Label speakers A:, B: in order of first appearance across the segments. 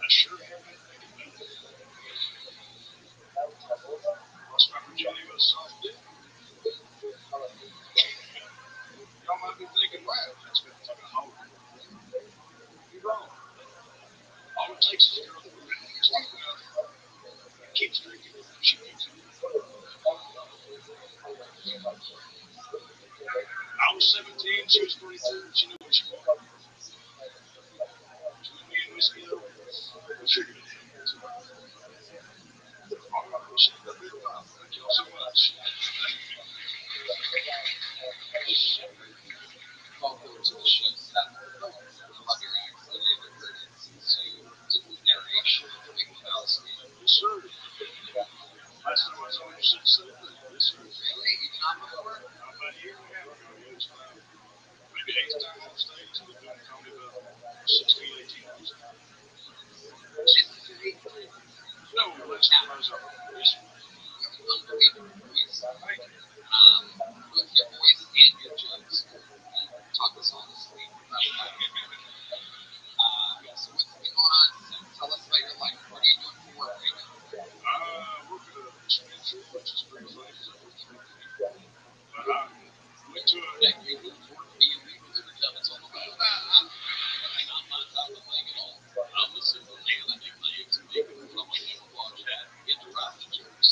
A: sure have been thinking about that. Lost my virginity with a soft dick. Y'all might be thinking, wow, that's been like a whole. You're wrong. All it takes is a girl that really is like enough and keeps drinking. She makes it. I was 17, she was 22, she knew what she wanted. She was me and whiskey though. We figured it out. All right, well, she got a big pop. Thank y'all so much.
B: Welcome to the show, Seth. I love your accent. I never heard it since you did the narration of the Mickey Mouse game.
A: Yes, sir. Last time I was on, you said the same thing. Yes, sir.
B: Really? You did not before?
A: About a year and a half ago, yeah, it's maybe 8 times on stage. They've been doing comedy about 16, 18 years now.
B: Just 3?
A: No, less time I was on. Yes, sir.
B: Unbelievable voice.
A: Thank you.
B: Both your voice and your jokes. Talk us honestly. So what's been going on? Tell us about your life. What are you doing for work right now?
A: I work at a dispensary, which is pretty funny because I work 3 days. But I went to a.
B: That you look for being legal to tell us all about. I'm not talking like at all. I'm a simple man. I think my ex legal from my camouflage hat into Rothschild'S.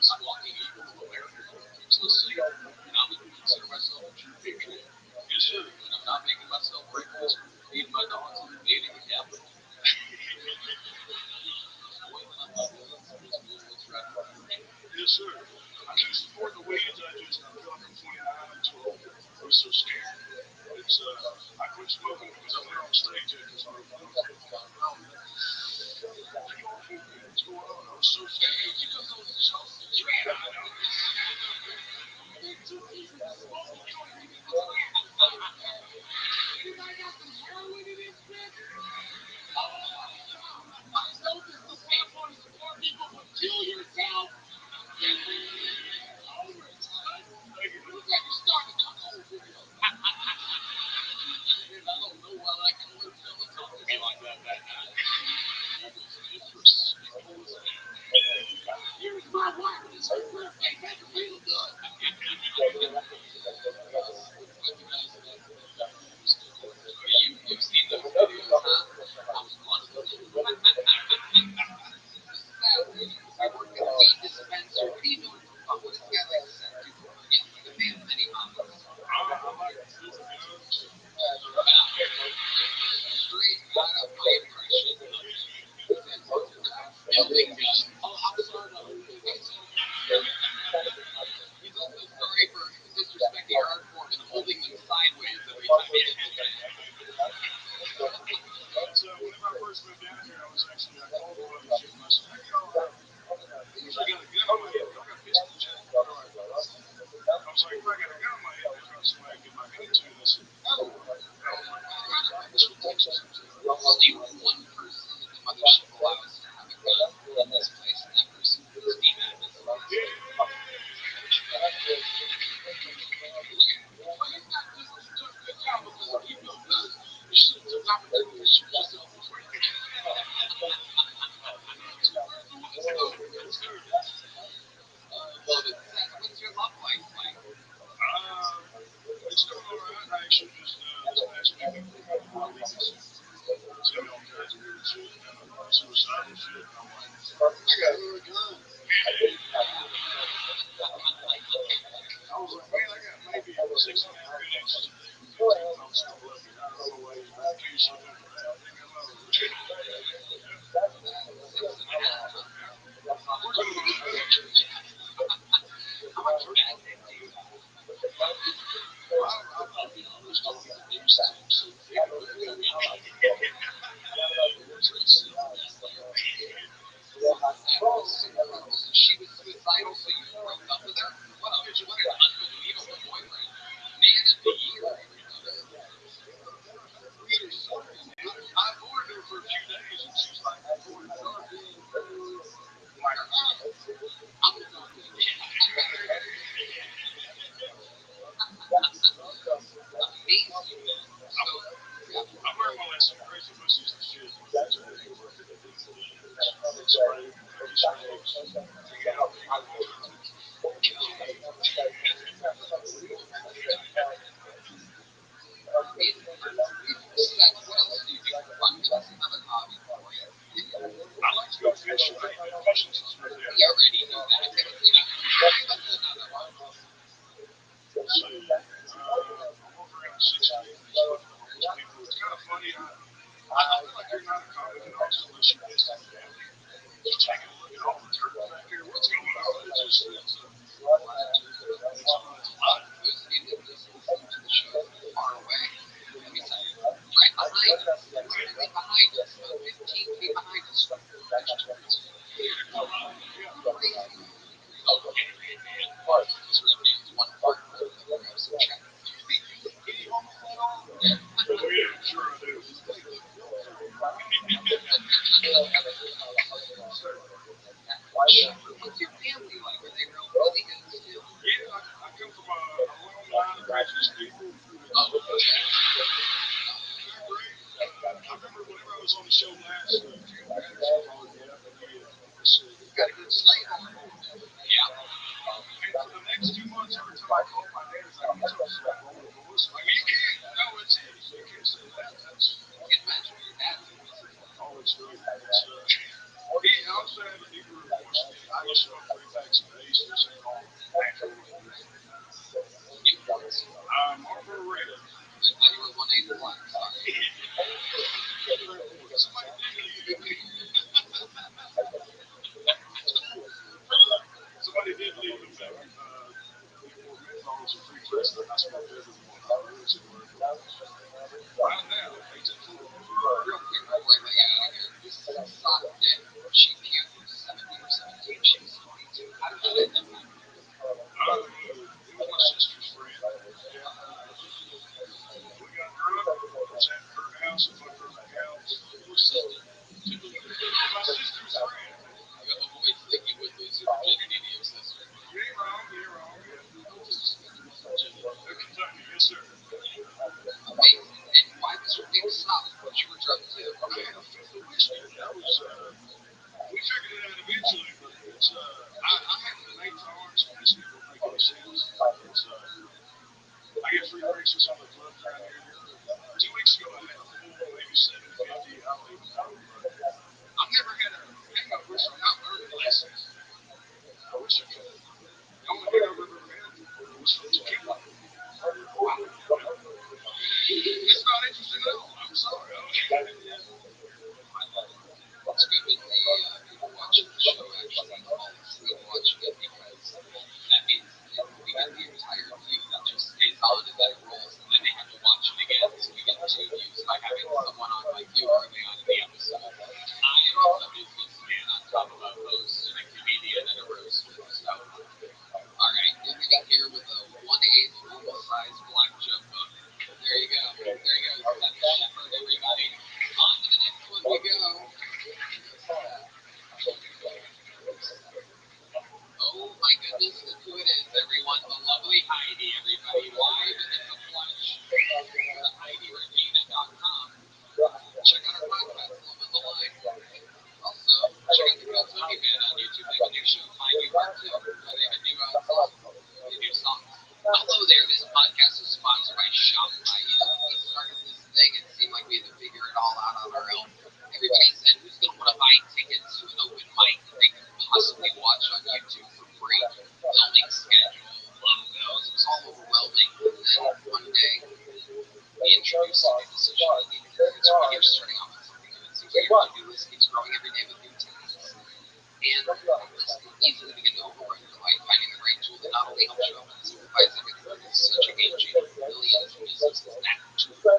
B: I'm walking eagle of America. Keeps listening. And I would consider myself a true patriot.
A: Yes, sir.
B: And I'm not making myself breakfast, feeding my dogs, and invading the Capitol.
A: Yes, sir. I do support the weeds. I feel like I'm 29. I'm too old. I was so scared. It's I quit smoking because I went on stage and just like, what's going on? I was so scared. You just don't show the dread. I know. Anybody got some heroin in this bitch? I know this is not for to support people, but kill yourself. Over it, son. Look like you're starting to come over here. I don't know why I can let fellas talk to me like that. Here's my wife. It's her birthday. Make her feel good.
B: You've seen those videos, huh? I was watching them. I work at a weed dispenser. What are you doing for fun? What does a guy like Seth do for fun? You look like a man of many hobbies.
A: I like filthy guns.
B: Straight out of my impression of building gun. Oh, I'm sorry. He's also sorry for disrespecting our art form and holding them sideways every time he hits it.
A: So whenever I first moved down here, I called the buddy and I said, hey, y'all, I got a gun on my hip. Y'all got pistols yet? I was like, if I got a gun on my hip, there's not somebody I can get my gun to. And they said, oh. And I was like, this is Texas.
B: Only one person in the mothership allows to have a gun in this place, and that person is me, Madness. What's your love life like?
A: It's going all right. I actually just this last week seen all kinds of weird shit, suicidal shit. I'm like, I got a gun. I was like, man, I got maybe 6.5 minutes. I'm still lucky. I don't know why you accuse something for that. I think I'm over it. We're going to
B: How much bad thing do you have?
A: I'll be honest, I'll be honest.
B: She was suicidal, so you broke up with her? What an unbelievable boyfriend. Man of the year.
A: I avoided her for a few days. these eggs. Forget how big they are.
B: What else do you do for fun? Give us another hobby for you.
A: I like to go fishing. I eat fishing since we were there.
B: We already knew that. What's another one?
A: Let's see. I'm over around 60 acres with homeless people. It's kind of funny. I feel like you're not a common house unless you visit the family. Just taking a look at all the dirt back here. What's going on? It's just, it's a lot.
B: Those of you that listen to the show far away, let me tell you, right behind us, directly behind us, about 15 feet behind us, vegetables. Crazy. Oh, this red man's one part of the grab some check.
A: Any homeless at all? Oh, yeah, sure I do.
B: What's your family like? Are they real really good still?
A: Yeah, I come from a long line of religious people.
B: Oh,
A: They're great. I remember whenever I was on the show last, Jim Patterson called me up and he said, "You've got a good slate on the road."
B: yeah.
A: And for the next 2 months, every time I call my name, it's like, "He's going to slap on the voice." Like, you can't. No, it's his. You can't say that. That's
B: Imagine your dad's
A: always great. I'm saying that he grew a voice. I just smoke 3 packs a day, so this ain't all natural. Marlboro Red.
B: I thought you were 181. Sorry.
A: Somebody did leave. Somebody did leave the family. Before menthols and free president, I smoked everyone. I really should work. Right now, it's a tool.
B: Real quick before I let you out of here, this is a sock day. She cute. 70 or 17. She was 22. How did that end up happening?
A: It was my sister's friend. We got drunk. I was at her house. I fucked her in the house. My sister's friend.
B: You have a voice like you would lose your virginity to your sister.
A: You ain't wrong. You're wrong. Kentucky, yes, sir.
B: Amazing. And why was your big stop? What you were drunk to?
A: I had a fifth of whiskey. That was, we figured it out eventually, but it's, I have an 8 tolerance, and this never make any sense. It's, I get free races on the club around here. 2 weeks ago, I had a full, maybe 750. I don't even know. I've never had a hangover, so I'm not learning lessons. I wish I could. The only hangover I've ever had was from tequila. Wow. It's not interesting at all. I'm sorry.
B: It's good that the people watching the show actually fall asleep watching it because that means that we get the entire view that just stays on and then it rolls and then they have to watch it again. So we get 2 views by having someone on my view early on in the episode. I am a businessman on top of a host and a comedian and a roaster. So, alright, what we got here with a 1/8 normal size black jumbo. There you go. There you go. That's the shepherd, everybody. On to the next one we go. Oh my goodness, look who it is, everyone. The lovely Heidi, everybody. Live in the flesh. Go to HeidiRegina.com. Check out our podcast, Love on the Line. Also, check out the Real Tony Band on YouTube. They have a new show, Find You Part 2. They have a new songs. Hello there, this podcast is sponsored by Shopify. You know, when we started this thing, it seemed like we had to figure it all out on our own. Everybody said, who's going to want to buy tickets to an open mic that they could possibly watch on YouTube for free? Filming schedule, logos, it was all overwhelming. And then one day, we introduced a new decision that needed to do. So we're starting off with something new. It seems like every new list keeps growing every day with new tasks. And our list can easily begin to overrun your life, finding the right tool that not only helps you out, but simplifies everything. It's such a game changer for millions of businesses that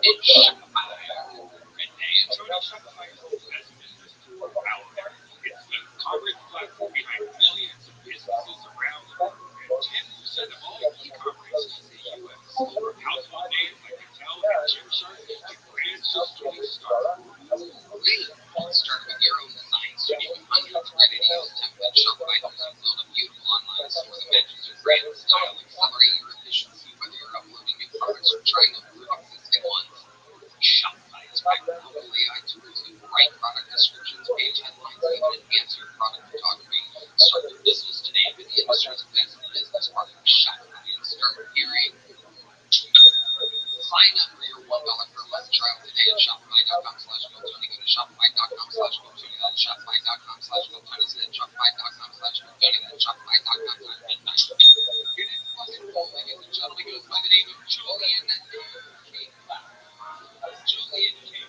B: is Shopify.
A: And Shopify is the best business tool out there. It's the coverage platform behind millions of businesses around the world. And 10% of all e-commerce is in the U.S. Household names like Mattel and Gymshark, the greatest system to start.
B: Great. Start with your own design studio with hundreds of ready-to-use templates. Shopify helps you build a beautiful online store that matches your brand style, accelerate your efficiency, whether you're uploading new products or trying to improve existing ones. Shopify is packed with AI tools and great product descriptions, page headlines, even enhance your product photography. Start your business today with the industry's best business partner, Shopify, and start hearing. Sign up for your $1 per month trial today at Shopify.com/GoTony. Go to Shopify.com/GoTony. That's Shopify.com/GoTony. So that's Shopify.com/GoTony. That's Shopify.com/GoTony. Your next question, ladies and gentlemen, goes by the name of Julian K. Julian K.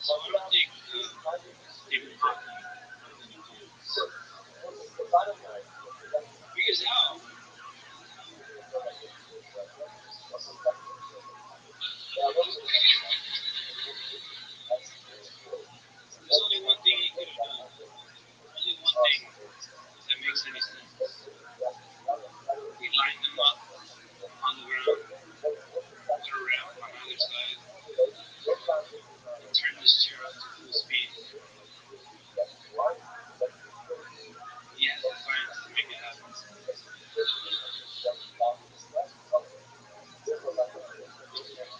A: So I don't think Stephen Hawking has any chance. Because how? There's only one thing he could have done. Only one thing that makes any sense. He lined them up on the ground, put a ramp on either side, turned this chair up to full speed. He has the science to make it happen.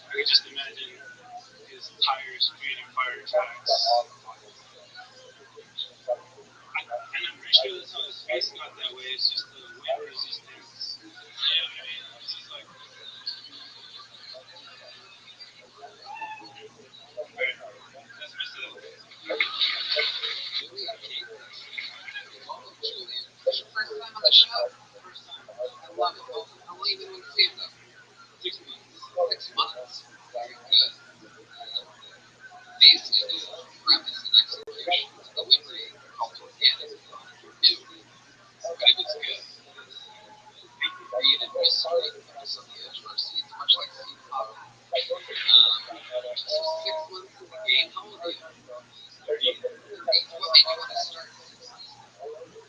A: I could just imagine his tires creating fire attacks. And I'm pretty sure that's how his face got that way. It's just the wind resistance. You know what I mean? It's just like, right. That's messed up.
B: Julian K. Welcome, Julian. It's your first time on the show?
A: First time.
B: I love it. Well, how long have you been with stand-up?
A: 6 months.
B: 6 months. Very good. Basic premise and execution, delivery, called organic, new. But if it's good, we created mystery under some of the edge of our seats, much like Steve Hawking. So 6 months in the game, how old are you?
A: 30.
B: 30. What made you want to start?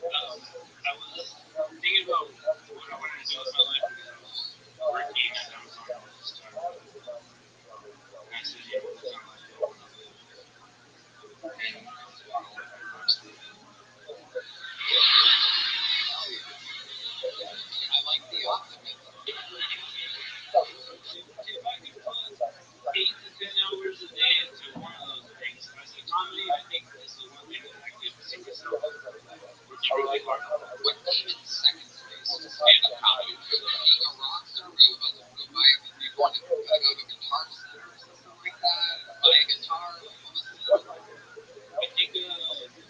A: I was thinking about what I wanted to do with my life because I was working at Amazon all this time. And I said, you know, it's not like I want to live. And it's far away from where I'm sleeping.
B: I like the optimism.
A: If I could put 8 to 10 hours a day into one of those things, as a comedy, I think is the one thing that I could see myself working really hard on.
B: What came in second place to stand-up comedy? Was it being a rock star? Were you about to go buy a you wanted to go to a guitar center or something like that? Buy a guitar? Like, what was the
A: I think, I don't think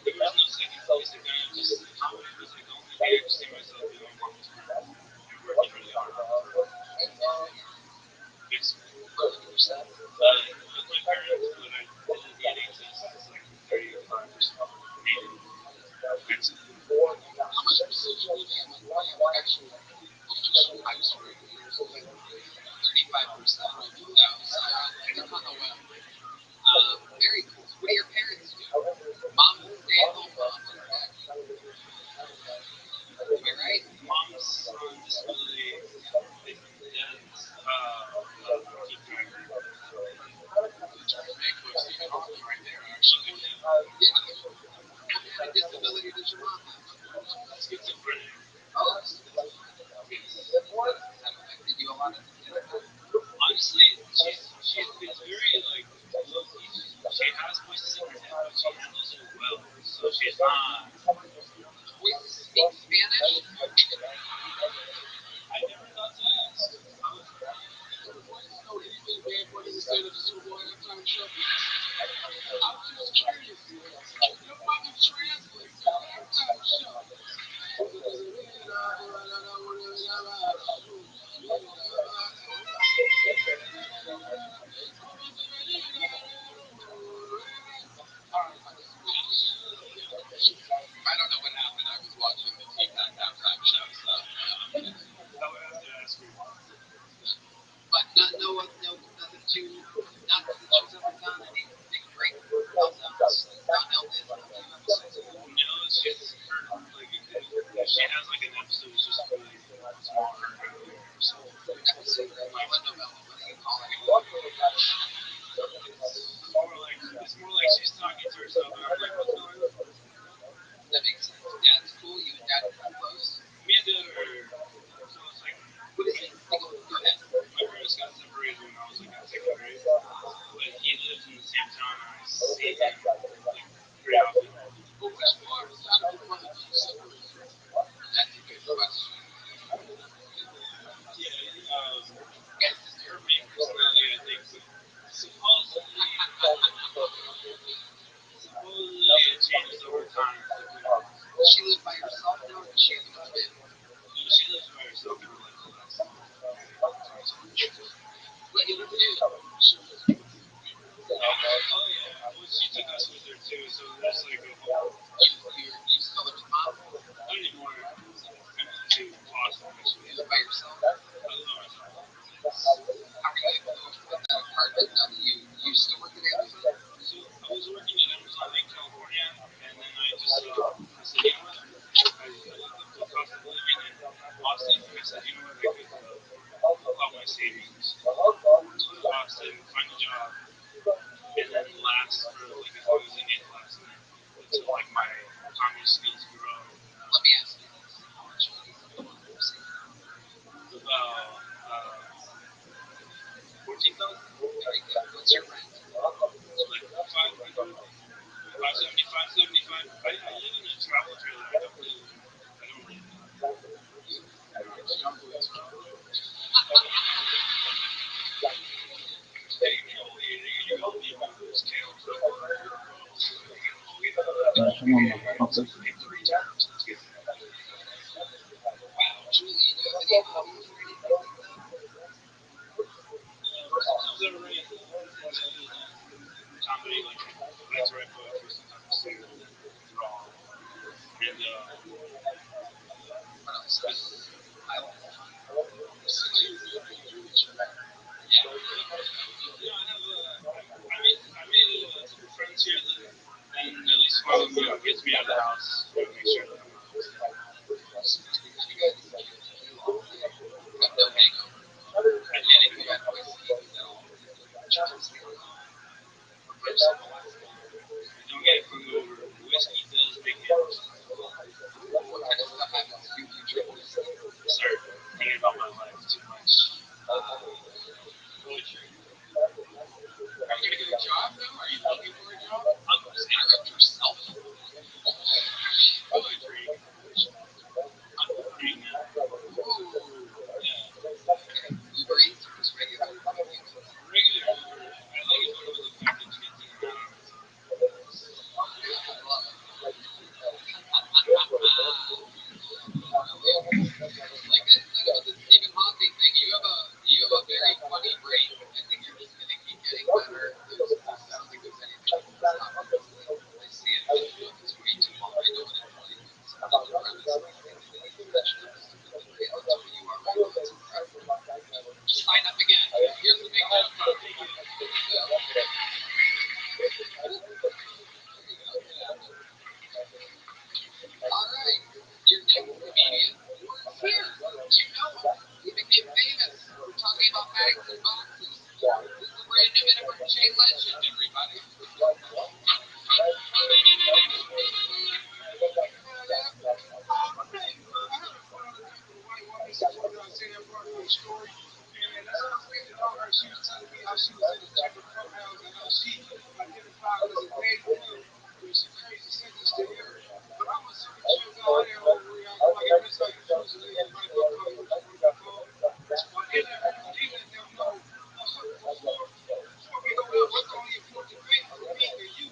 A: there was no second place. It kind of just, comedy was like the only thing I could see myself doing long term and working really hard on for next
B: 100%?
A: with my parents, when I did a DNA test, it's like 35% needed. That's
B: How much percentage do you have actual official high school years? 35%. No, so it's on the web. Very cool. What do your parents do? Mom stay at home mom or dad? Am I right?
A: mom's on disability. Dad's keep driver.
B: Hey, Coach Stephen Hawking right there, actually. Yeah. What kind of disability does your mom have?
A: Schizophrenic.
B: Oh, that's that affected you a lot as a kid?
A: Honestly, it's very like low key. She has voices in her head, but
B: yourself?
A: I love myself.
B: How are you able to afford that apartment now that you still work at Amazon?
A: So I was working at Amazon in California, and then I just I said, you know what? I looked up the cost of living in Austin. I said, you know what? I could pull out my savings, move to Austin, find a job, and then last for like as long as I need to last, and then until like my economy skills grow.
B: Let me ask you this: how much money do you want to save?
A: About 14,000,
B: Very good. What's your rent?
A: so like 500, 575, 75. I live in a travel trailer. I don't really live. I don't live. I'm going to. Hey, you know me about those camels. Pick 3 times. Let's get there.
B: Wow, Julie, do you have any hobbies or anything like that?
A: Sometimes I write things other than comedy, like I like to write poetry, sometimes I sing, draw, and
B: What else?
A: just
B: I like to hunt.
A: so you're doing pretty sure.
B: Yeah.
A: Yeah, I made a couple friends here that, and at least one of them, gets me out of the house, make sure that I'm not upset.
B: Sweet. Have you guys do all day? Have no hangover.
A: And
B: If you had whiskey, is that all? Charles Theron. Or Pepsi Alaska.
A: I don't get hungover. Whiskey does make me upset.
B: What kind of stuff happens to you if you drink whiskey?
A: I start thinking about my life too much. Poetry.
B: Are you gonna get a job though? Are you looking for a job?
A: I'm
B: Just interrupt yourself.
A: poetry. I'm writing now.
B: Ooh.
A: Yeah.
B: Okay. Uber Eats or just regular pizza?
A: Regular Uber. I like it better when the package gets in and out.
B: Yeah, I love it. Like I said about the Stephen Hawking thing, you have a very funny brain. I think you're just gonna keep getting better. I don't think there's anything that can stop you. I see it in the book. It's way too long. I know what enlightenment is. The premise of anything, any invention of this stupid theory. That's who you are right now. It's incredible. Sign up again. Here's the big note card. Yeah. There you go. Get out of it. All right. Your next comedian works here. You know him. He became famous for talking about bags and boxes. This is a brand new minute from Jay Legend, everybody.
A: She was telling me how she was in the Jeffrey Clubhouse and how she identified as a gay male. It was some crazy sentence to hear. But I'm a certain chill guy. I didn't overreact. Like, if that's how you choose to live your life, I'll call you what you want to be called. But he let them know before we go out, what's only important thing for me and you.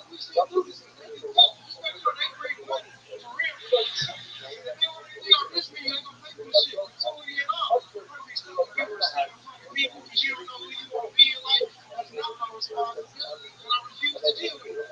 A: We still do this because they do good, especially when they bring money for real. And if they want anything on this meeting, they're going to pay for this shit. Totally and all. What we still give receiving fucking people because you don't know who you want to be in life. That's not my responsibility, and I refuse to deal with it.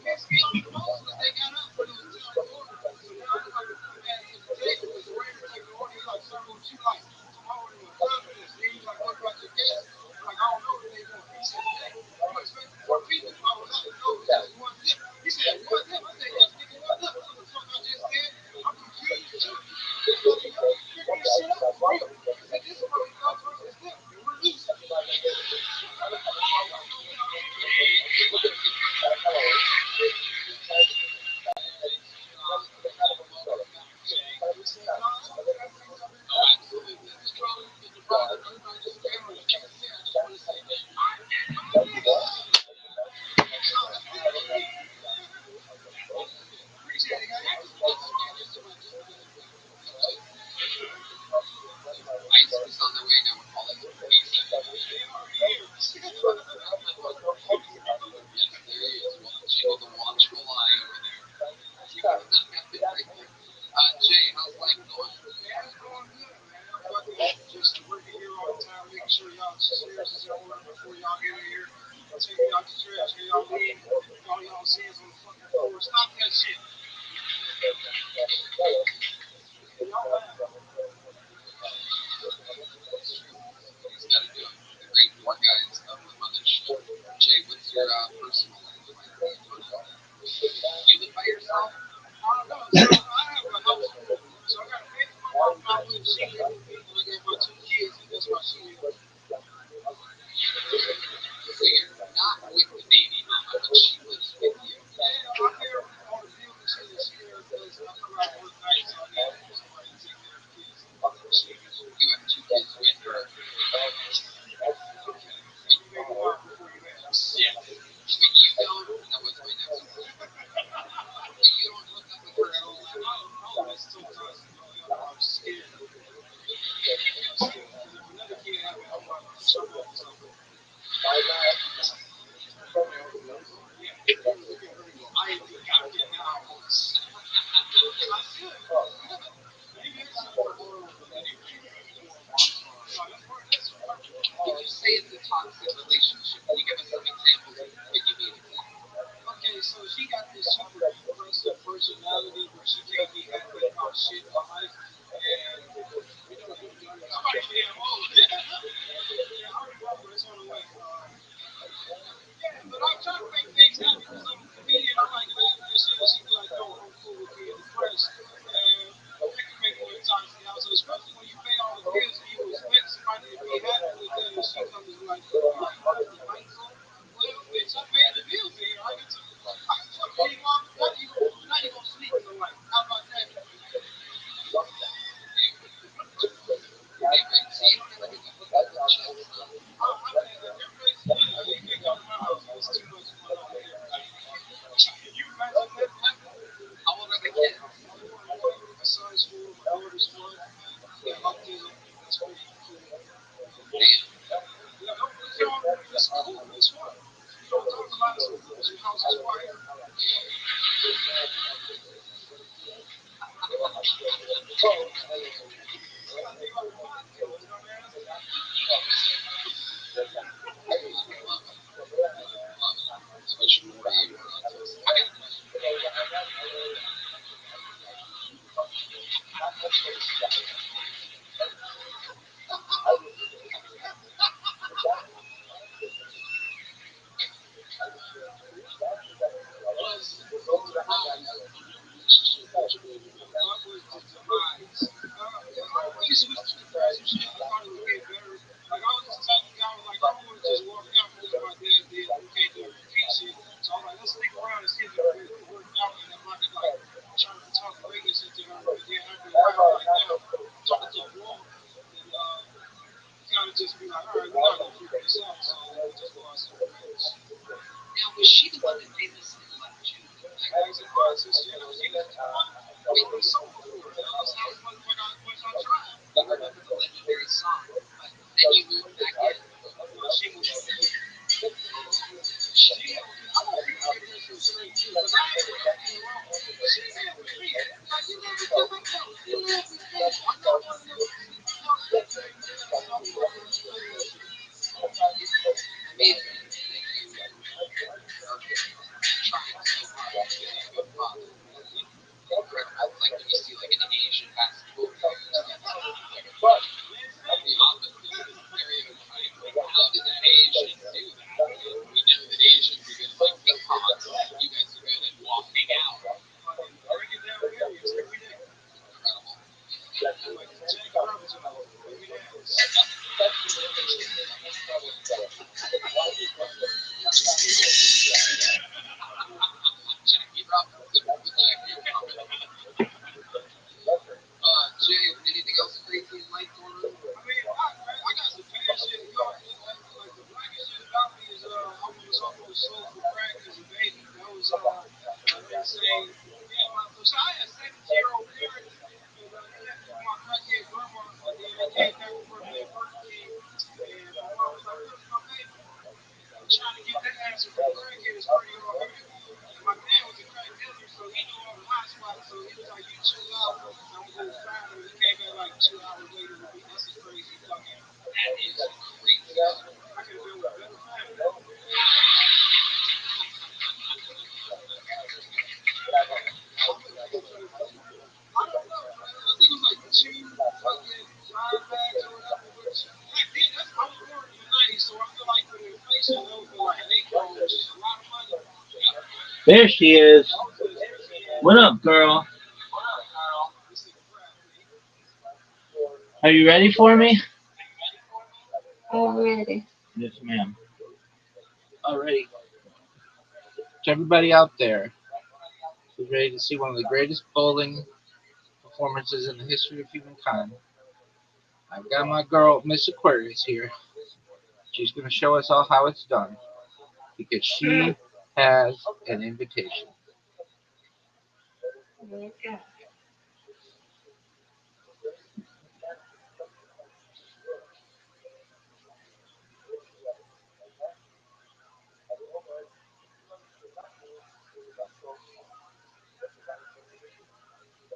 A: Pissed me off the most was they got up when it was time to order. So now I'm like to come back to the table because the waiter take the order. He's like, sir, what you like? So my order was confidence. Then he's like, what about your guests? I'm like, I don't know what they want. He said, hey, you expecting 4 people? I was like, no, it's just one zip. He said, one zip? I said, yes, nigga, what up? What the fuck I just said? I'm confused too. Like, yo, figure this shit out for real. Because at this point, it goes first the step, and we're losing. take me out the trash. Here y'all leave. All y'all sins on the fucking floor. Stop that shit. Y'all laugh.
B: He's got to do it. The great poor guys of the mothership. Jay, what's your personal life like? You live by yourself?
A: I don't know. So I have a household. So I got to pay for my mom. My wife, she lives with me. And I got my 2 kids. And that's why she lives with me.
B: So you're not with the baby mama, but she lives with you.
A: Yeah, I'm here on the field and shit. And she here because I come out work nights. So I need somebody to take care of the kids.
B: You have 2 kids with her.
A: Make a mark before you ask.
B: Yeah. But you don't, that was my next question. But you don't hook up with her at all.
A: No, that's sometimes, I'm scared. I'm scared. If another kid happened, I'm like, shut up or something. Yeah, I ain't the captain now. I should. Maybe it's not for oil, but anyway.
B: Would you say it's a toxic relationship? Can you give us some examples of what you mean exactly?
A: Okay, so she got this super aggressive personality where she can't be happy about shit in life. And somebody damn old. Yeah, I remember it's on the way. Yeah, but I'm trying to make things happen because I'm a comedian. I like laughing and shit. She be like, no, I'm cool with being depressed. And that can make it a toxic house. So especially when you pay all the bills and you expect somebody to be happy with that, and she comes and like, you like the lights on? Well, bitch, I paid the bills here. I can fuck any mom. Now you gonna sleep in the light. How about that?
B: So you don't ever get to hook up with chicks, huh?
A: You can't come to my house. It's too much going on here. Can you imagine that happening?
B: How old are the kids?
A: My son's 4, my daughter's 1. Yeah, autism. That's pretty cool.
B: Damn.
A: Yeah, it's cool. It's fun. You don't talk about it because your house is quiet.
B: Switch more you were autistic. I got a question.
A: What was the demise? I always was the depressed shit. I thought it would get better. Like, I was just the type of guy, I was like, I don't want to just walk out and do what my dad did. We can't do repeat shit. So I'm like, let's stick around and see if it really work out. And I might be like, trying to talk greatness into her. But then I'd be around like now, talking to a wall. And kind of just be like, all right, we're not going to figure this out. So we just go our separate ways.
B: Now, was she the one that famously left you?
A: As it was, she was the one made me so before. That was how once I tried.
B: You remember the legendary song, but then you moved back in.
A: She moved back in. She, I want people to get this straight too, because I ain't doing anything wrong. She said with me, like, you never do my clothes. You live with me. I'm not one of those. I'm not that thing. I'm not one of those.
B: Amazing. Thank you for trying so hard to be a good father. Incredible. It's like when you see like an Asian basketball player. The opposite of the stereotype. Like, how did that Asian do that? And we know that Asians are good at like TikToks. You guys are good at walking out.
A: Breaking down barriers every day.
B: Incredible.
A: Like Jack Robinson, every day.
B: Jackie Robinson with Jackie Robinson. Jay, anything else crazy in life going on?
A: I mean, I got some bad shit. You know, like the blackest shit about me is I was almost sold for crack as a baby. That was insane. Yeah, so I had a 17-year-old parents, and they left me with my crackhead grandma, and then they came back and worked at Burger King, and my mom was like, "Where's my baby?" I'm trying to get that answer from the crackhead is pretty hard. And my dad was a crack dealer, so he knew all the hot spots. So he was like, "You chill out, I'm gonna go find him." He came back like 2 hours later with me. That's a crazy fucking.
B: That is crazy.
A: I could have been with a better family.
C: There she is. What up, girl? Are you ready for me?
B: Already.
C: Yes, ma'am. Alrighty. To everybody out there who's ready to see one of the greatest bowling performances in the history of humankind, I've got my girl, Miss Aquarius, here. She's going to show us all how it's done because she has an invitation.
B: Okay.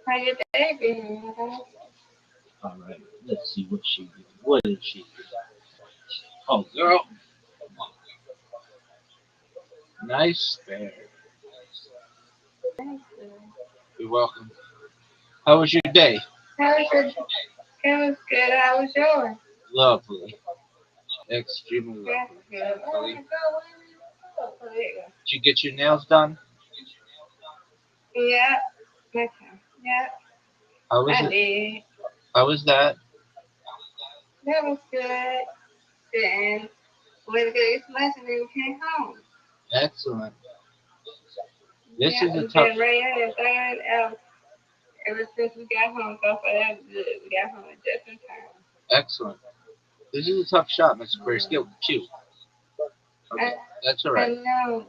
B: How your day been?
C: Alright, let's see what she did. What did she do? Oh, girl. Nice spare.
B: Thank you.
C: You're welcome. How was your day?
B: How was your? It was good. How was yours?
C: Lovely. Extremely
B: That's
C: lovely.
B: good. Oh my
C: Lovely.
B: God, where did you go? Oh, there you go.
C: Did you get your nails done?
B: Yeah. Okay. Yeah.
C: How was
B: I
C: it?
B: did.
C: How was that?
B: That was good. Then went to go eat some lunch and then we came home.
C: Excellent. This
B: Yeah,
C: is a
B: we've
C: tough.
B: been right at it. Ever since we got home, so far that was good. We got home just in time.
C: Excellent. This is a tough shot, Mr. Aquarius. Get two.
B: I,
C: Okay, that's all
B: I
C: right.
B: know.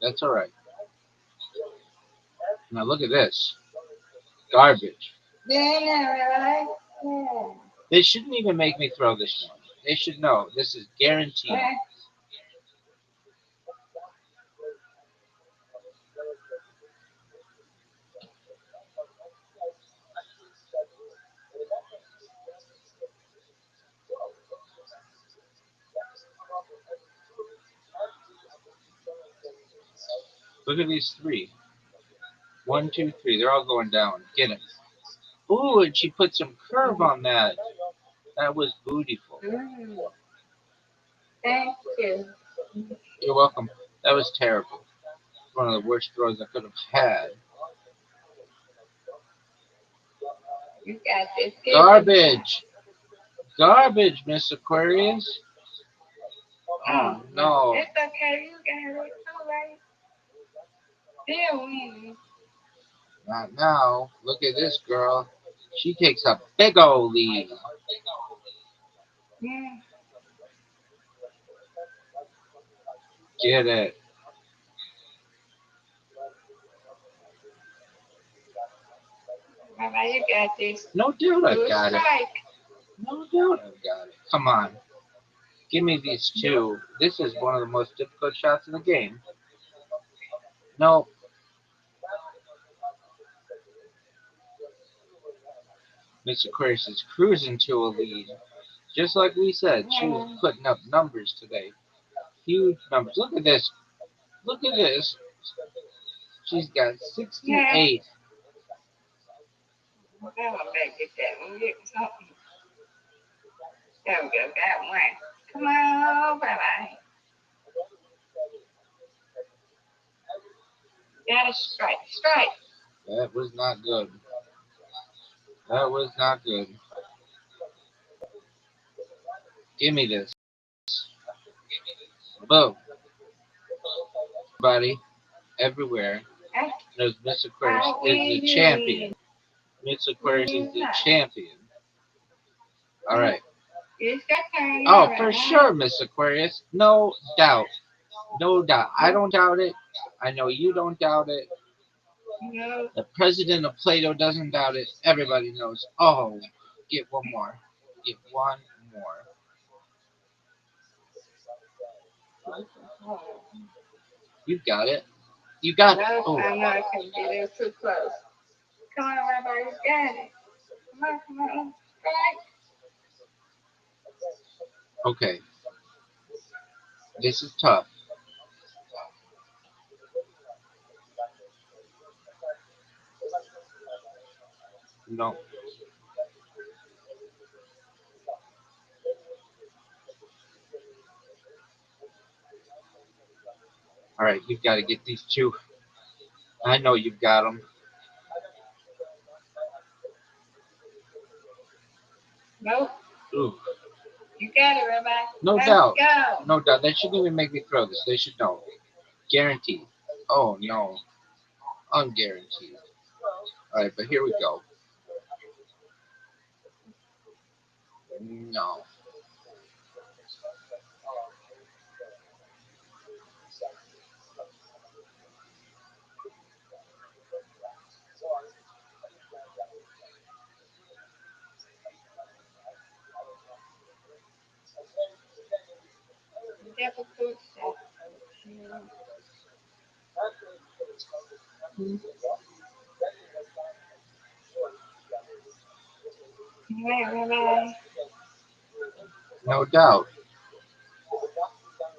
C: That's all right. Now look at this. Garbage.
B: Yeah, right? Yeah.
C: They shouldn't even make me throw this one. They should know this is guaranteed.
B: Right.
C: Look at these three. One, two, three. They're all going down. Get it. Ooh, and she put some curve on that. That was beautiful.
B: Mm. Thank you.
C: You're welcome. That was terrible. One of the worst throws I could have had.
B: You got this. Give it a shot.
C: Garbage. Garbage, Miss Aquarius.
B: Oh,
C: Oh
B: no.
C: no.
B: It's okay. You got it. All right. Still winning.
C: Not now. Look at this girl. She takes a big old lead.
B: Mm.
C: Get it.
B: Rabbi, you got this.
C: No doubt I
B: Do a
C: got it.
B: strike.
C: No doubt I got it. Come on. Give me these two. This is one of the most difficult shots in the game. No. Miss Aquarius is cruising to a lead. Just like we said, she was
B: Yeah.
C: putting up numbers today. Huge numbers. Look at this. Look at this. She's got
B: Yeah.
C: 68.
B: Well, that one better get that one. Get something. There we go. Got one. Come on, Rabbi. Got a strike. Strike.
C: That was not good. That was not good. Give me this. Boom. Everybody, everywhere,
B: I,
C: knows Miss Aquarius
B: I
C: is the
B: win, you
C: champion.
B: win.
C: Miss Aquarius is
B: Win
C: the
B: not.
C: champion. All right.
B: It's your turn
C: Oh,
B: now,
C: for
B: Rabbi.
C: sure, Miss Aquarius. No doubt. No doubt. I don't doubt it. I know you don't doubt it.
B: No.
C: The president of Plato doesn't doubt it. Everybody knows. Oh, get one more. Get one more.
B: Oh.
C: You got it. You got
B: No,
C: it. Oh,
B: I know I couldn't get it too close. Come on, Rabbi, you got it. Come on, come on. Strike.
C: okay. This is tough. No, All right, you've got to get these two. I know you've got them.
B: Nope.
C: Ooh,
B: You got it, Rabbi.
C: no
B: Let's
C: doubt.
B: go.
C: No doubt. They shouldn't even make me throw this. They should know. Guaranteed. Oh, no. Unguaranteed. All right, but here we go. No.
B: Difficult shot. Right, Rabbi.
C: No doubt.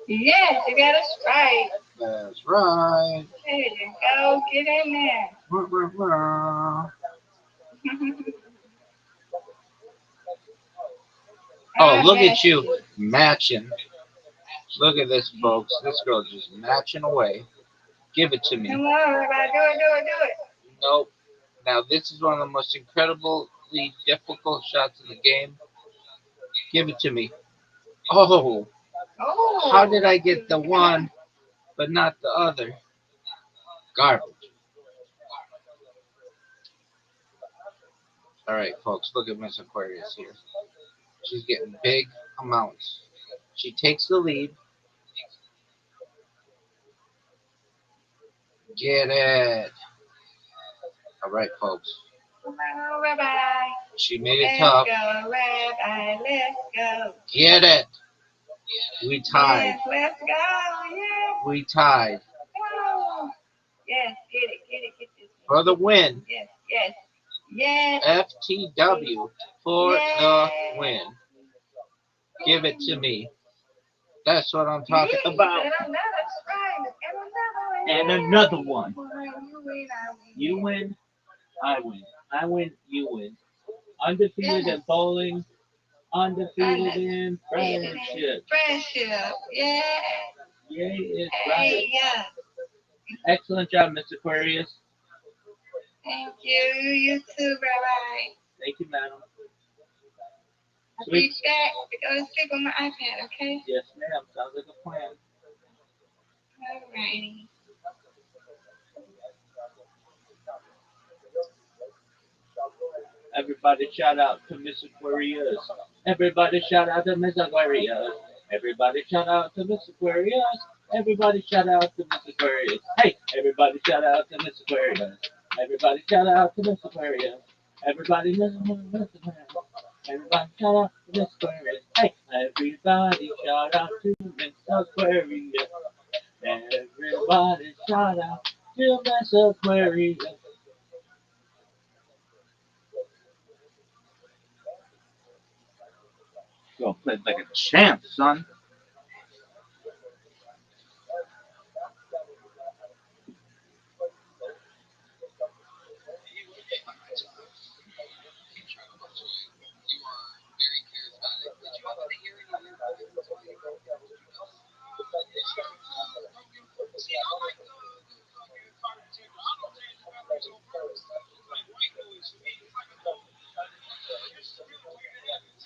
B: Yes, you got us right.
C: That's right.
B: There you go. Get in there.
C: Oh, look at
B: Match
C: you
B: you.
C: matching. Look at this, folks. This girl just matching away. Give it to me.
B: Come on, Rabbi. Do it, do it, do it.
C: Nope. Now, this is one of the most incredibly difficult shots in the game. Give it to me. Oh, how
B: Oh.
C: did I get the one but not the other? Garbage. All right, folks, look at Miss Aquarius here. She's getting big amounts. She takes the lead. Get it. All right, folks.
B: Come on, Rabbi.
C: She made it
B: Let's
C: tough.
B: go, Rabbi. Let's go.
C: Get it. We tied.
B: Yes, let's go. Yes,
C: We tied
B: go. Yes, get it, get this one.
C: for the win.
B: Yes, yes, yes,
C: FTW for the
B: yes.
C: win. Give it to me. That's what I'm talking about.
B: And another strike.
C: And
B: And
C: another one.
B: You win, I win.
C: You win, I win. I win, you win. Undefeated in bowling, undefeated in friendship.
B: Friendship. Yeah.
C: Yay is right.
B: Hey, yeah.
C: Excellent job, Miss Aquarius.
B: Thank you. You too, Rabbi.
C: Thank you, madam.
B: I'll
C: Sweet.
B: be back to go to sleep on my iPad, okay?
C: Yes, ma'am. Sounds like a plan.
B: Alrighty.
C: Everybody shout out to Miss Aquarius. Everybody shout out to Miss Aquarius. Everybody shout out to Miss Aquarius. Everybody shout out to Miss Aquarius. Hey, everybody shout out to Miss Aquarius. Everybody shout out to Miss Aquarius. Everybody listen to Miss Aquarius. Everybody shout out to Miss Aquarius. Hey, everybody shout out to Miss Aquarius. Everybody shout out to Miss Aquarius. Go play like a champ, son.
B: You are very charismatic. Did you happen to hear any new rhymes while you were doing this?
A: See, I like the fucking fire detector. I don't change the batteries on purpose. It's like white noise for me. It's like a little. It's really weird. It happens.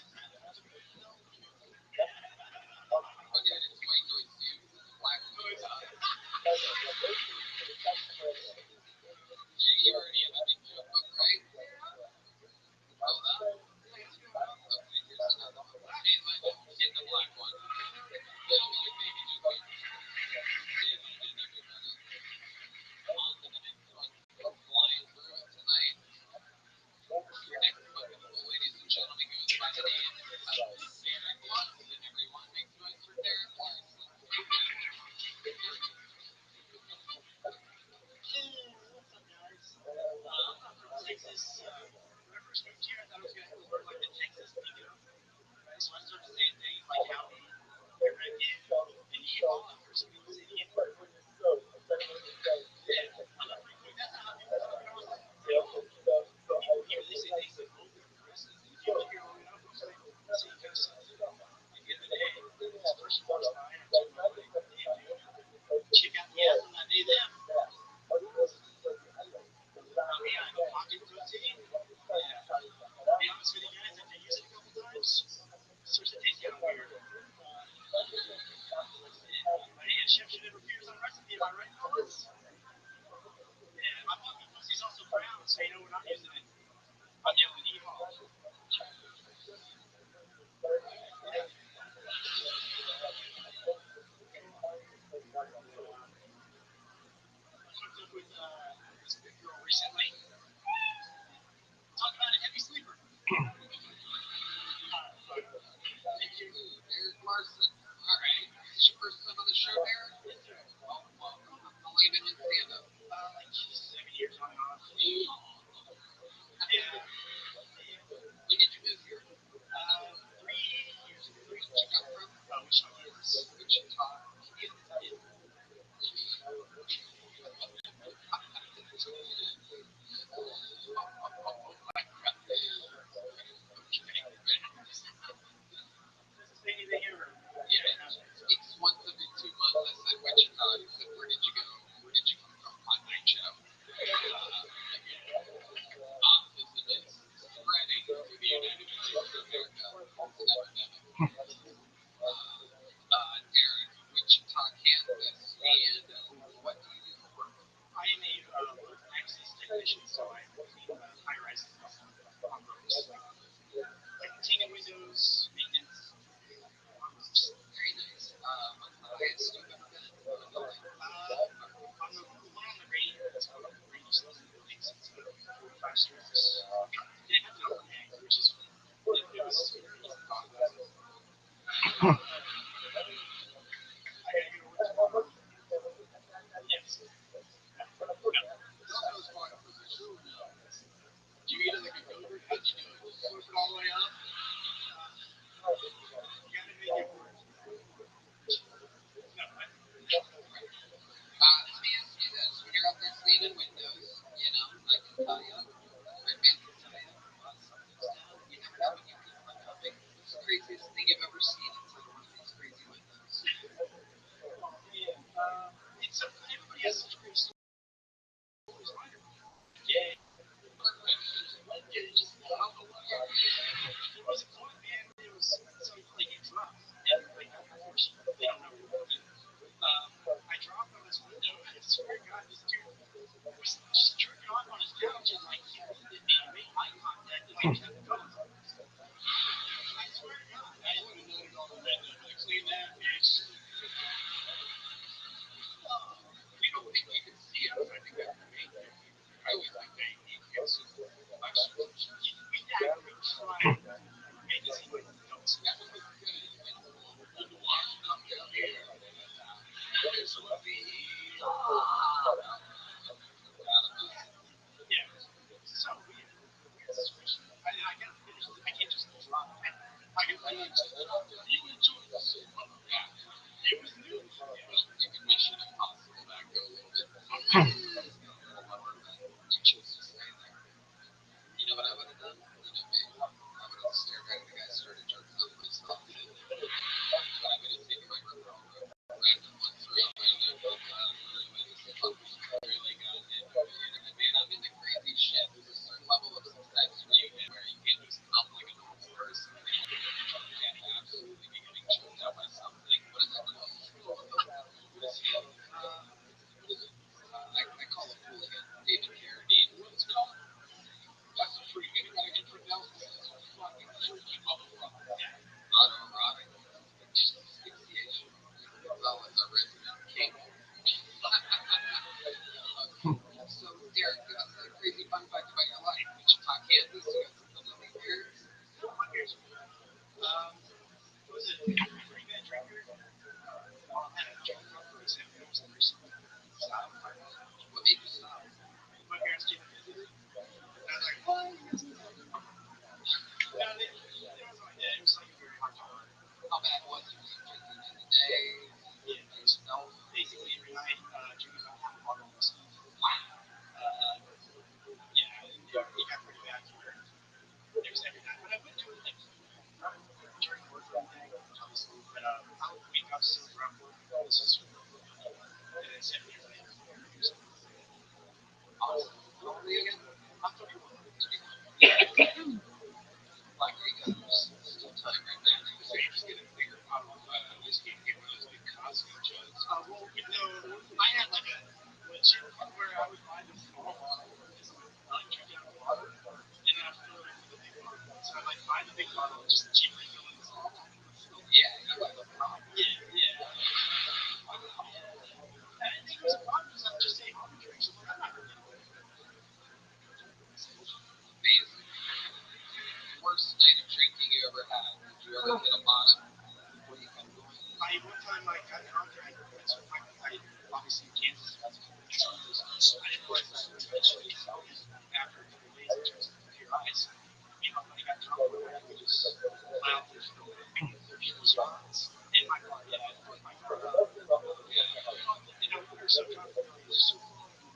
A: he has such great stories. It wasn't fun, man. It was so like you drop, and like unfortunately they don't know what to do. I dropped on his window. I swear to God, this dude was just jerking off on his couch, and like he looked at me and made eye contact, and I kept going. I swear to God, I would have known it all the way. Like, clean that, bitch.
B: You don't think you can see it, but I think that's the main thing. I always think that you can see the reflections.
A: We actively tried to make it seem like we don't see
B: That was good. You can watch them down here. This will be.
A: Yeah. So weird situation. I gotta finish this. I can't just drop it. I can finish it. You enjoy this. It was new.
B: You can Mission Impossible that go a little bit. You chose to stay there. You know what I would have done? You know me. I would have stared right at the guy, started jerking off myself. But I'm gonna take my referral random one throughout my life. Really got into it. I mean, I'm into crazy shit. There's a certain level of success where you hit where you can't just come like a normal person. You can't absolutely be getting choked out by something. What is that called? What is he? What is it? I call him hooligan. David Carradine. What is it called? That's a pretty good. I can pronounce this. Fucking freaky motherfucker. Autoerotic asphyxiation. Oh, it's a resident king. So, Derek, give us a crazy fun fact about your life. Wichita, Kansas. You got some lovely beers.
A: Was it pretty bad drinker? I had a drunk for example. It was the first stop.
B: What made you stop?
A: My parents came to visit. And I was like, what? You guys know? No, it was like that. It was like a very hard time.
B: How bad was it? Were you drinking in the day?
A: Yeah.
B: Yourself?
A: Basically every night, drinking about half a bottle of whiskey.
B: Wow.
A: Yeah, it got pretty bad to where it was every night. But I would do it like during work every day, obviously. But I would wake up sober after work. This is and then 7 years later, 4 years.
B: Awesome. How old are you again?
A: I'm 31.
B: 31. Like, you guys still time right now. So you're just getting a bigger bottle of whiskey and get one of those big Costco jugs.
A: Well, no, I had like a legit one where I would buy the small bottle because I would like drink it out of the bottle, and then I fill it into the big bottle. So I like buy the big bottle and just keep refilling the small bottle.
B: Yeah, you have a problem.
A: Yeah. And it was a problem because I would just say hard drinks. I'm like, I'm not really doing it.
B: Amazing. Worst night of drinking you ever had? Did you ever hit a bottom before you kept going?
A: One time I got contract. That's what I obviously in Kansas. That's what I didn't realize that eventually after a couple of days it turns into pure ice. Me and my buddy got drunk one night and we just lounged through people's yards in my car. Yeah, I parked my car up. Yeah. And we were so drunk, we were just so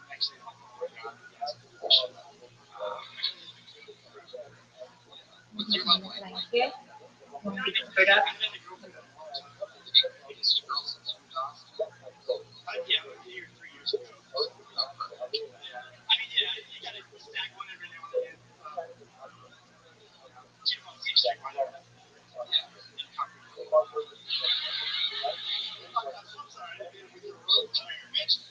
A: actually like, oh my god, you guys are doing shit.
B: What's your level of like?
A: I've been the girlfriend for a long time.
B: You kissed a girl since you moved to Austin?
A: Yeah, like 3 years ago.
B: Oh, perfect.
A: Yeah. I mean, yeah, you gotta stack one every now and again. You know, you stack one every now and again.
B: Yeah.
A: I'm sorry, I didn't with your road tire, bitch.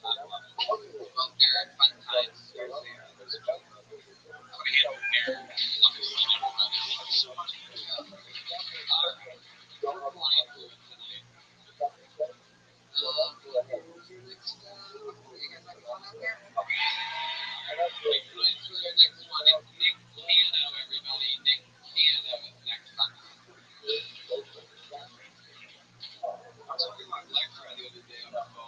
B: Well, Derek, fun times. Seriously, there's a joke. I want to hand over Derek. Love you so much, everybody. Love you so much. All right. We're flying through it tonight. Who's your next, you guys have fun out there? Okay. We're flying through your next one. It's Nick Cano, everybody. Nick Cano is next on. I was talking to my lecturer the other day on the phone.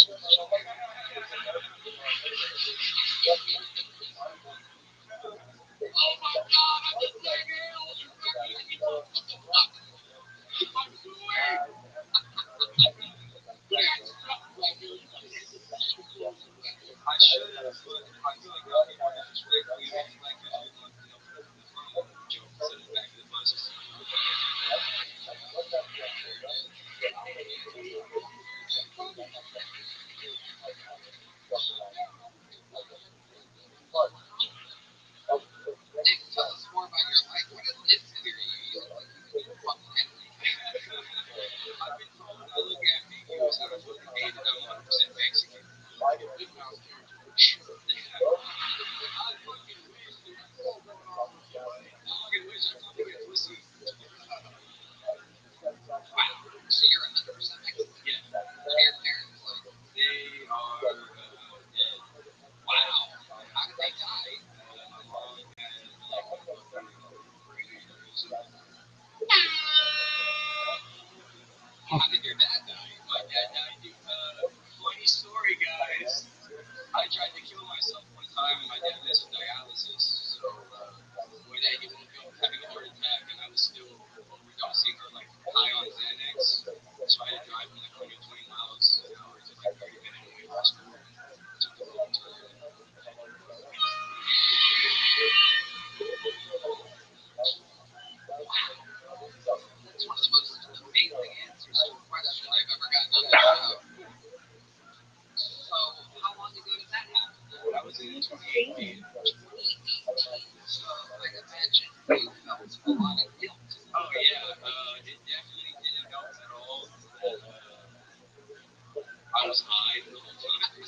B: Oh my God, I'm just like hell. You're fucking me. What the fuck? I'm doing. Yes, like you.
A: I should have, but I feel like that would be more disrespectful. You know, like if you're like, put it in the front of the joke instead of the back of the bus.
B: Nick, tell us more about your life. What ethnicity are you? You look like you could be fucking anything.
A: I've been told I look ambiguous. I don't fucking hate it. I'm 100% Mexican.
B: Like a big mouth character for sure.
A: I fucking wish, dude. That's so going on with you, buddy. I fucking wish I told you get pussy.
B: Wow. So you're 100% Mexican?
A: Yeah.
B: What are your parents like?
A: They are dead.
B: Wow. How did they die?
A: My mom had fucking brain aneurysm.
B: How did your dad die?
A: My dad died, dude. Funny story, guys. I tried to kill myself one time, and my dad messed with dialysis. So one day he woke up having a heart attack, and I was still overdosing or like high on Xanax. So I had to drive him like 120 miles an hour to like 30-minute away from school. Took the wrong turn.
B: That's one of the most amazing answers to a question I've ever gotten on the show. So, how long ago did that happen?
A: That was in 2018.
B: 2018. So, I'd imagine you felt a lot of guilt.
A: Oh yeah, it definitely didn't help at all. I was high the whole time. You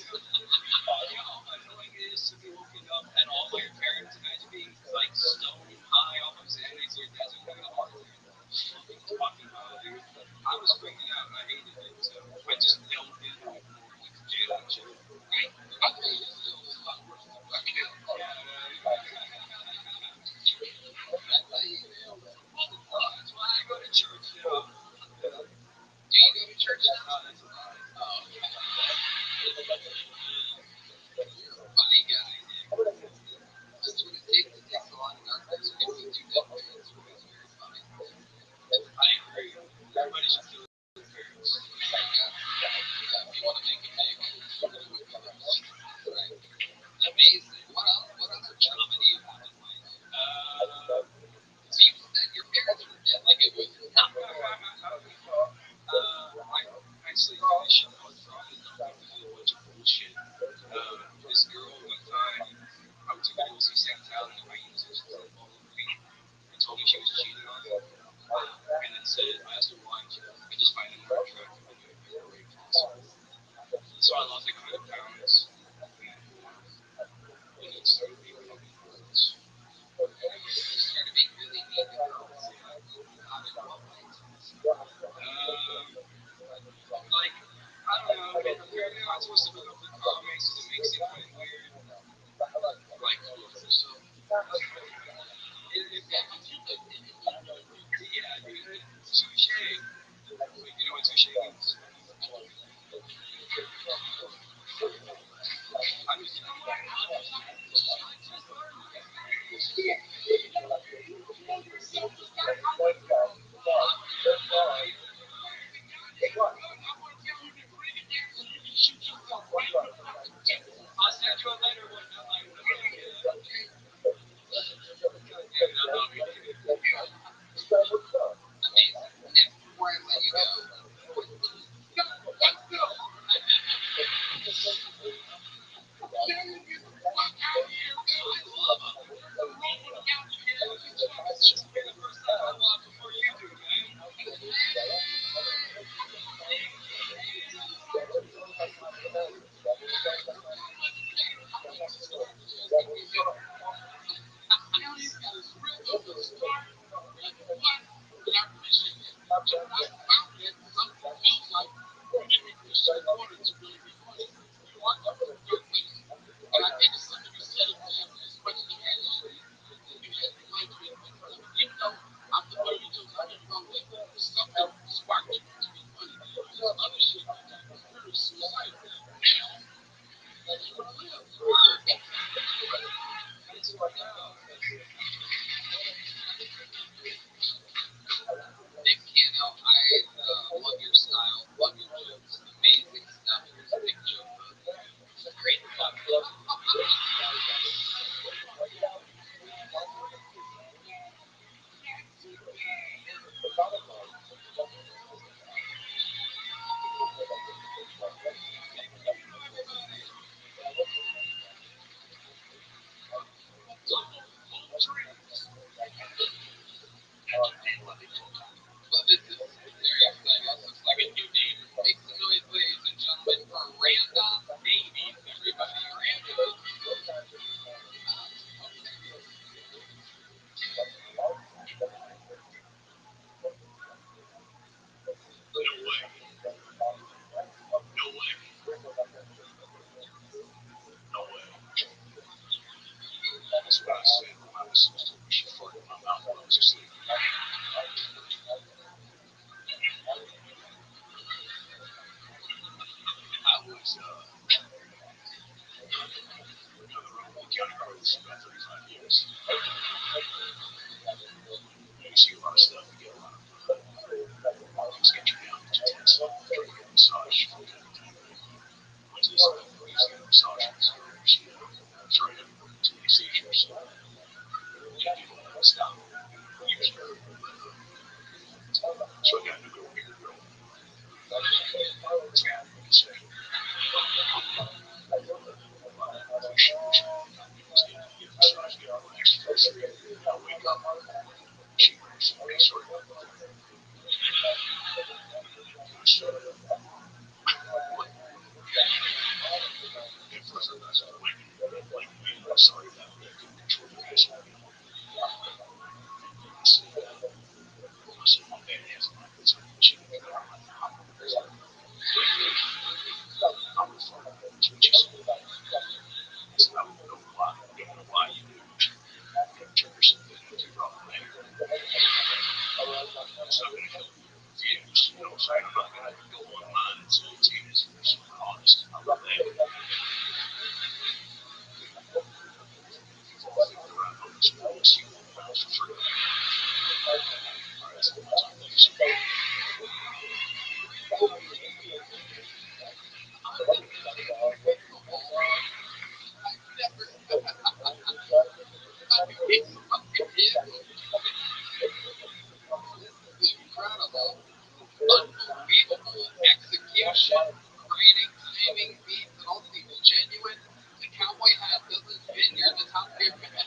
A: know how annoying it is to be woken up at all by your parents? Imagine being like stone high off of Xanax, your dad's like having a heart attack. What are you talking about, dude? I was freaking out. I hated it, so I just delved into it more, like jail and shit.
B: Right? I think it's still a lot worse than fucking hell.
A: Yeah,
B: That's how you nailed it.
A: that's why I go to church now.
B: Do you go to church now?
A: No, that's a lie.
B: Oh, okay. You're a funny guy, Nick. That's what it takes. It takes a lot of darkness to get you dead parents. You're always very funny.
A: I agree. Everybody should kill their parents.
B: Yeah, if you want to make it big, you do it with others. Right. Amazing. What other trauma do you have in life? So you said your parents were dead. Like it was nothing.
A: I actually finished college trauma dumping through a bunch of bullshit. This girl one time, I took her to go see Sam Talley in my university and followed me and told me she was cheating on me. And then said, I asked her why, and she goes, I just find it more attractive when you admit you're raped myself. So I lost like 100 pounds. And it started being fucking gross.
B: You started being really mean to girls. Not in what way?
A: Like, I don't know, man, apparently I'm not supposed to bring up the comics because it makes it kind of weird.
B: Like so.
A: Yeah, dude. Touche. Wait, you know what touche means? I'm just, I'll send you a letter one time. God damn it, I'm not reading it.
B: Amazing. Nick, before I let you go,
A: This will be the first time I walk before you do, man.
B: and I think it's something you said as much as you had you had the life to admit something. Even though I'm the funny jokes, I never wrong with something sparked you to be funny. There's other shit like that. Very suicidal. Nick Cano, I love your style, love your jokes, amazing stuff. Here's a big joke. Great stuff. Well, this is very exciting. This looks like a new name. Make some noise, ladies and gentlemen, for Randolph Babies, everybody. Randolph.
A: No way. No way. No way. That's what I said when my sister told me she farted in my mouth while I was asleep. I was on the road with County Roads for about 35 years. You see a lot of stuff. You get a lot of things get you down to tense. Try to get a massage from time to time. Went to this place to get a massage from this girl. She tried to have too many seizures. People stop using her. So I got a new girl, bigger girl. It's bad, like I say. She was getting a massage, get relaxed, feel free. I wake up. She wears some sort of at first I was like, sorry about that. I couldn't control the rest of it. I said, my bad ass, my kids are she didn't get out of my mouth. I'm the father. That's what she said. I said, I don't know why. I don't know why you do. You have to check yourself in. If you're problematic, it's not going to help you. Views, you know what I'm saying? I'm not going to go online and say it's you. It's super honest. I love that. If you fall asleep at the right moment, you will see one miles for free. All right, that's the time.
B: Incredible, unbelievable execution, grading, timing, beats, it all seems genuine. The cowboy hat doesn't fit. You're the top tier man.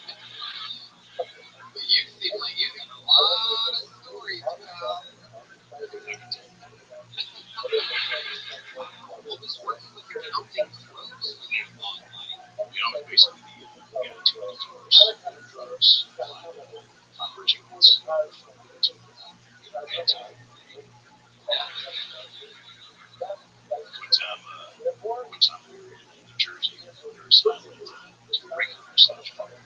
B: But you seem like you got a lot of stories, pal. What was working with your counting throws for that long line?
A: You know, it's basically the attitude of drugs, originals, one time we were in New Jersey, there was a regular massage parlor, and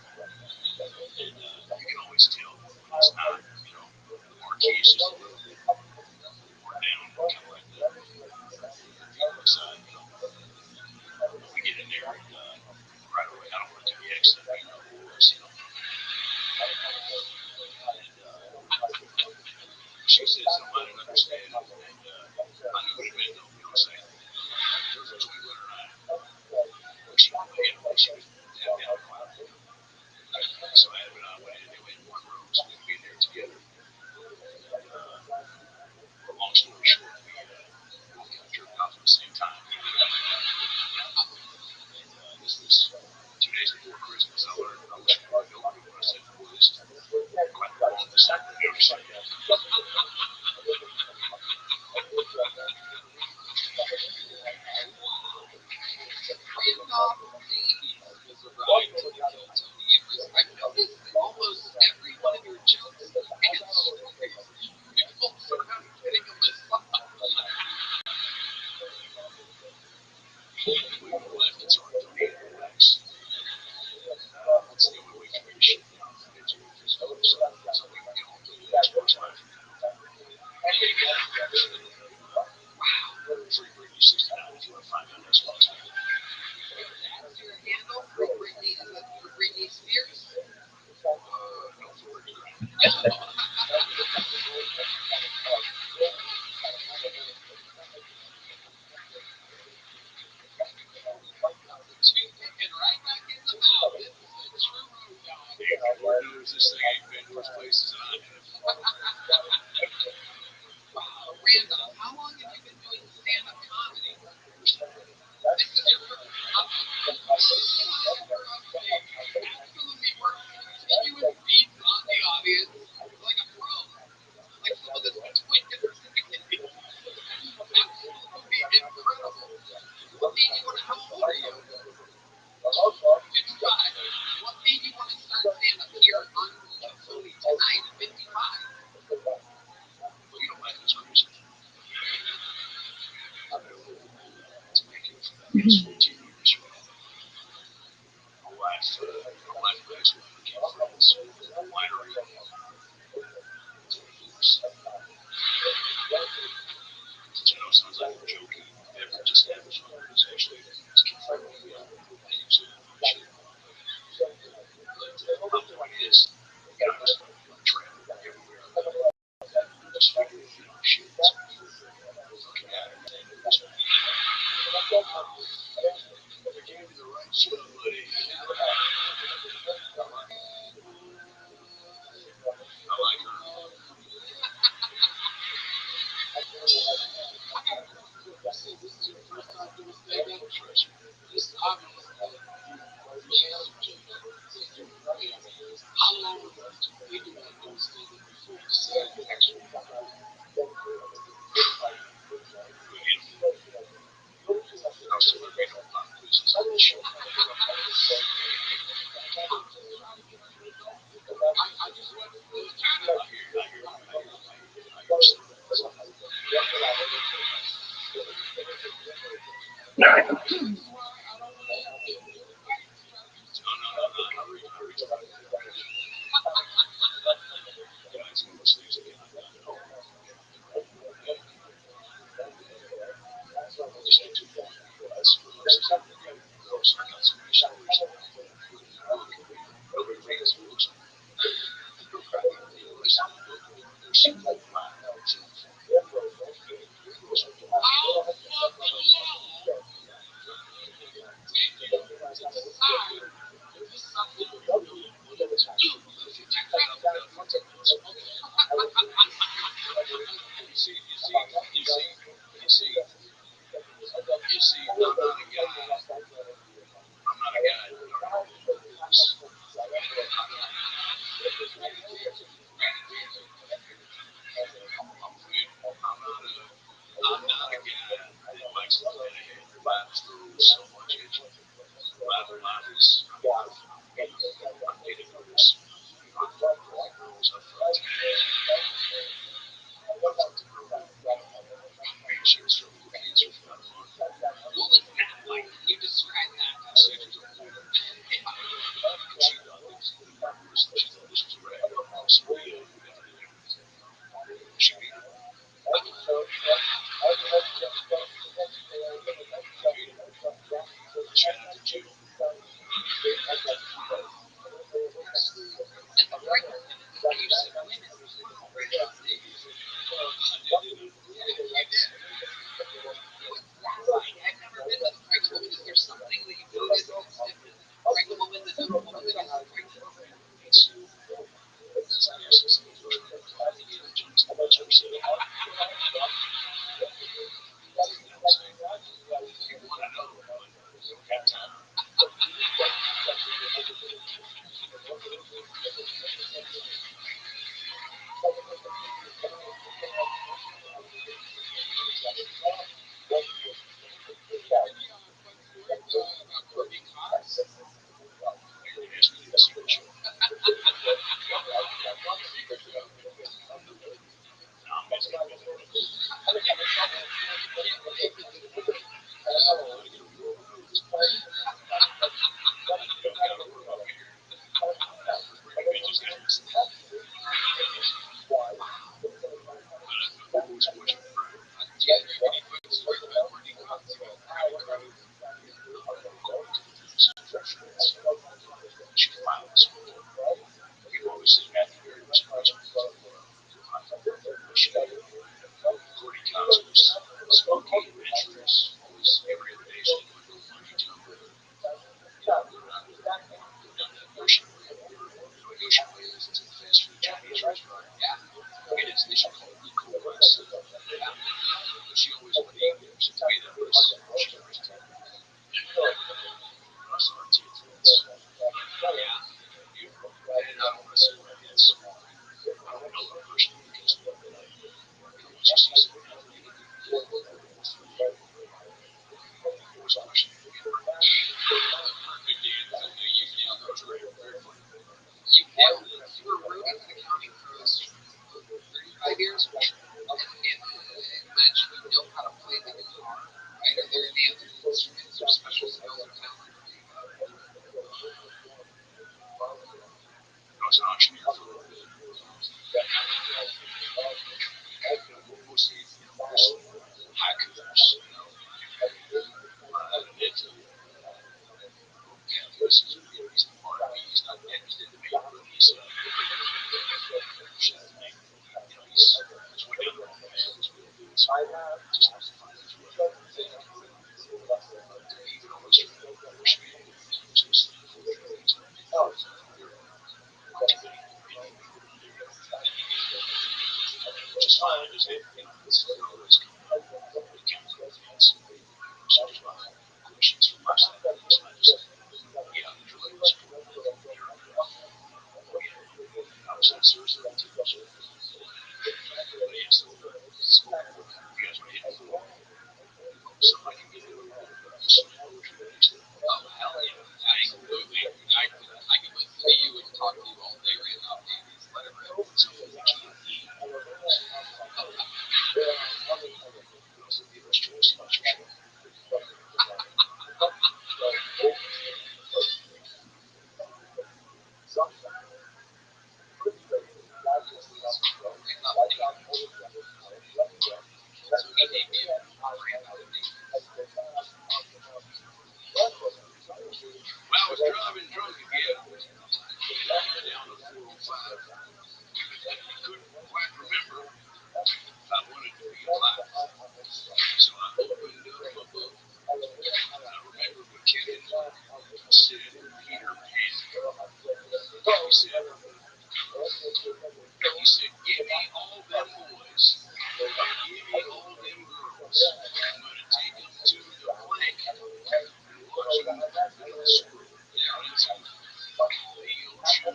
A: you can always tell when it's not, the marquee is just a little bit more down, kind of like the side, we get in there and right away, I don't want to do the accent, but who it was, and she said something I didn't understand, and I knew what it meant though, you know what I'm saying? It was between Winter and I. She was tapped down cloud. So Adam and I went in, they went in one room, so we'd be in there together. And, long story short, we both got jerked off at the same time. And this was 2 days before Christmas. I learned, I wish I would know what I said before this. Quite the longest I've ever said that.
B: Randolph Davies was a ride to kill Tony Evers. I've noticed that almost every one of your jokes and stories revolves around getting a massage.
A: We left and started Tony and relax. That's the only way for me to shut down mentally and physically. So we can get on to the next course life. Free Britney 69 if you want to find out next month. was 14 years ago. My wife and ex-wife became friends at the winery. It's one of yours. Which I know sounds like a jokey beverage establishment, but it's actually it's confirmed to be a usually shit. But my point is, I was traveling everywhere. Just figured, shit, looking at it, I gave you the right stuff, buddy. I like her. Trust me. I was telling you, a lot of places on the show. It's one of those things again. Just get to the point. That's what I was saying. I got so many stories that nobody reads books. Listen to the book. There's some like I'm not a guy that I'm not a guy that likes to plan ahead. Life throws so much at you. Life is, I'm getting nervous. I'm fucking girls. I fucked the girl. Man, she was struggling with cancer for about a month.
B: What was that like? Can you describe that?
A: 6 years old. And she thought this was a rag. So we she beat her. She had to jail. is it, this is always coming up with chemical events. So there's a lot of questions from my side. So I just, yeah, there's really was a problem with it there. Oh, yeah. I was like, seriously, that's it. But yeah, so, you guys want to hit me? Something I can get into a little bit of some poetry next time.
B: Oh, hell yeah. Absolutely. I can listen to you and talk to you all day right now, babies. Let it rip.
A: Something we can't eat. But also the illustrated sponsorship.
B: So he named you Grandpa Davies.
A: Well, I was driving drunk again down the 405. I couldn't quite remember if I wanted to be alive. So I opened up a book. I remember what Kevin said in Peter Pan. He said, give me all them boys, give me all them girls. I'm going to take them to the lake and watch them swim down into the ocean.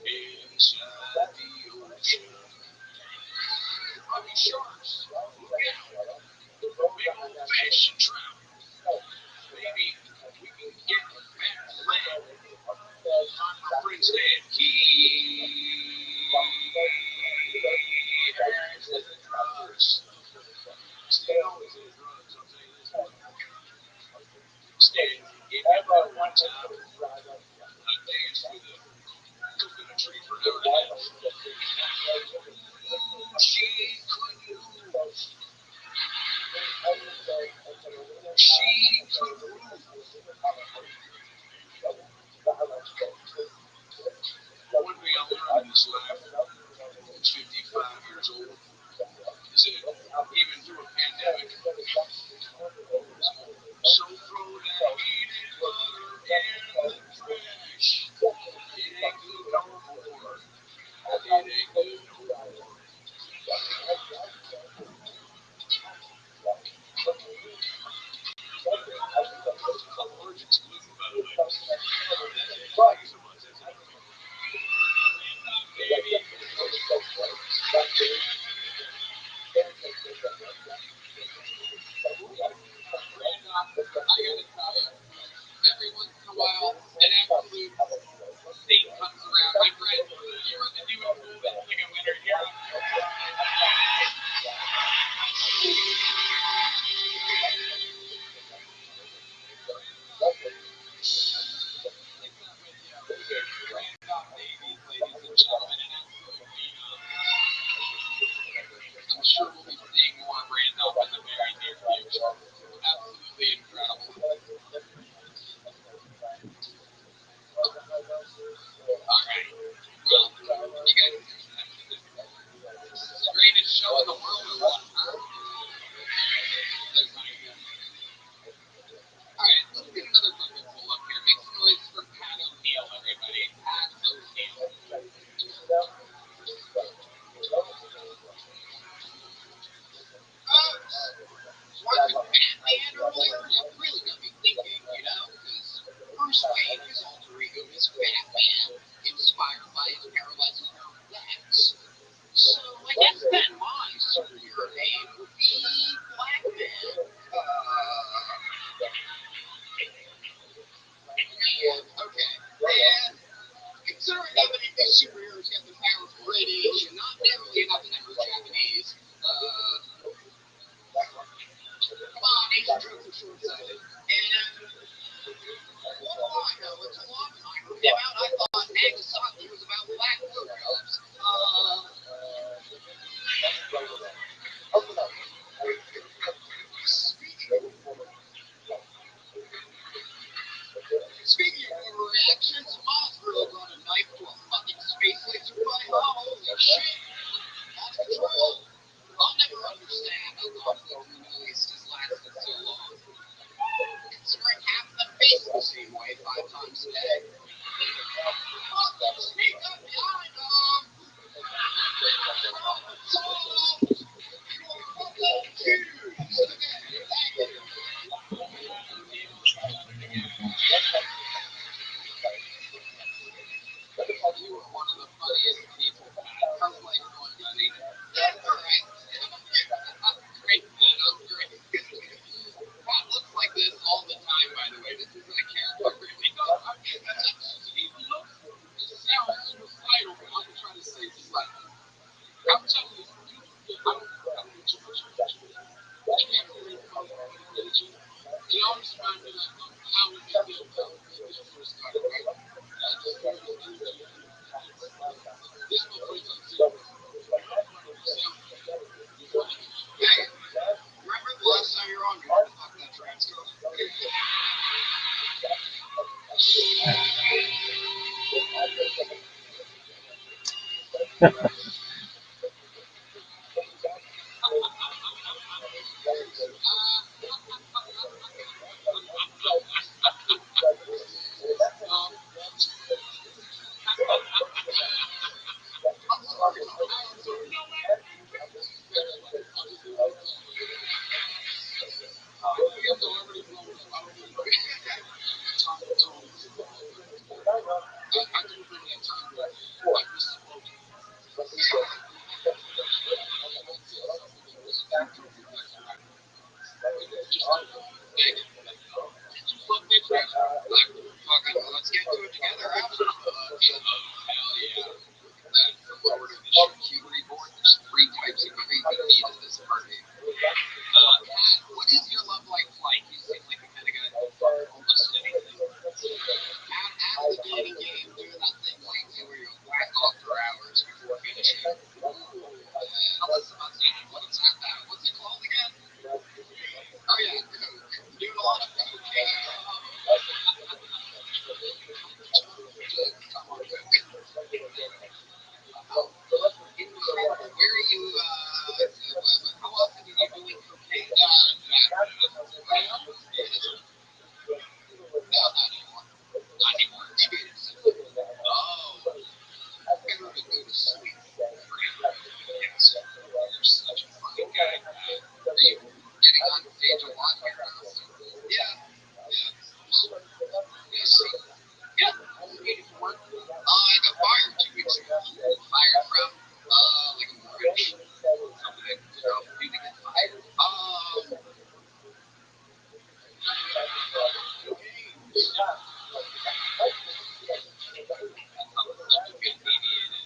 A: Deep inside the ocean. There'll be sharks. Look out. Big old fish and trout. Maybe we can get back to land. Find my friend's dad. He has the drugs. Stan always did drugs, I'll tell you this much. Stan gave me a pill one time. I danced with a coconut tree for an hour and a half. Ooh, she couldn't move. She could move. One thing I learned in this life, at 55 years old, is that even through a pandemic, so throw that heated butter in the trash. It ain't good no more. It ain't good no more. I'm allergic to gluten, by the way. Thank you so much. That's it. Baby.
B: Randolph, I gotta tell you, every once in a while, an absolute saint comes around. My friend, you run the new and cool that's like a winner here. Randolph Davies, ladies and gentlemen, an absolute phenom. I'm sure we'll be seeing more of Randolph in the very near future. Absolutely incredible. I'm sorry, Tom. I'm sorry. No, man. I'll just leave it alone. You have to already blown up. I don't know. Tom, listen, I do remember that time where I misspoke. I might say something that wasn't true. Just like, thank you. Did you fuck me, Fred? Fucking, let's get to it together after. Hell yeah. Look at that. The lower to the charcuterie board, there's three types of creepy meat at this party. Kat, what is your love life like? You seem like the kind of guy who fuck almost anything. Out of the dating game, doing that thing lately where you whack off for hours before finishing. Tell us about that. What's that? What's it called again? Oh yeah, coke. Doing a lot of cocaine. Come on, coke. Incredible. Where are you? How often are you doing cocaine? No, not anymore. Not anymore. Jeez. Oh, I heard a good sweet friend. Yes. You're such a funny guy. Are you getting on stage a lot here now? Yeah. Yeah. Yes. Yeah. Waiting for work. I got fired 2 weeks ago. Fired from, like a mortgage company. You know, need to get fired. I'm getting deviated.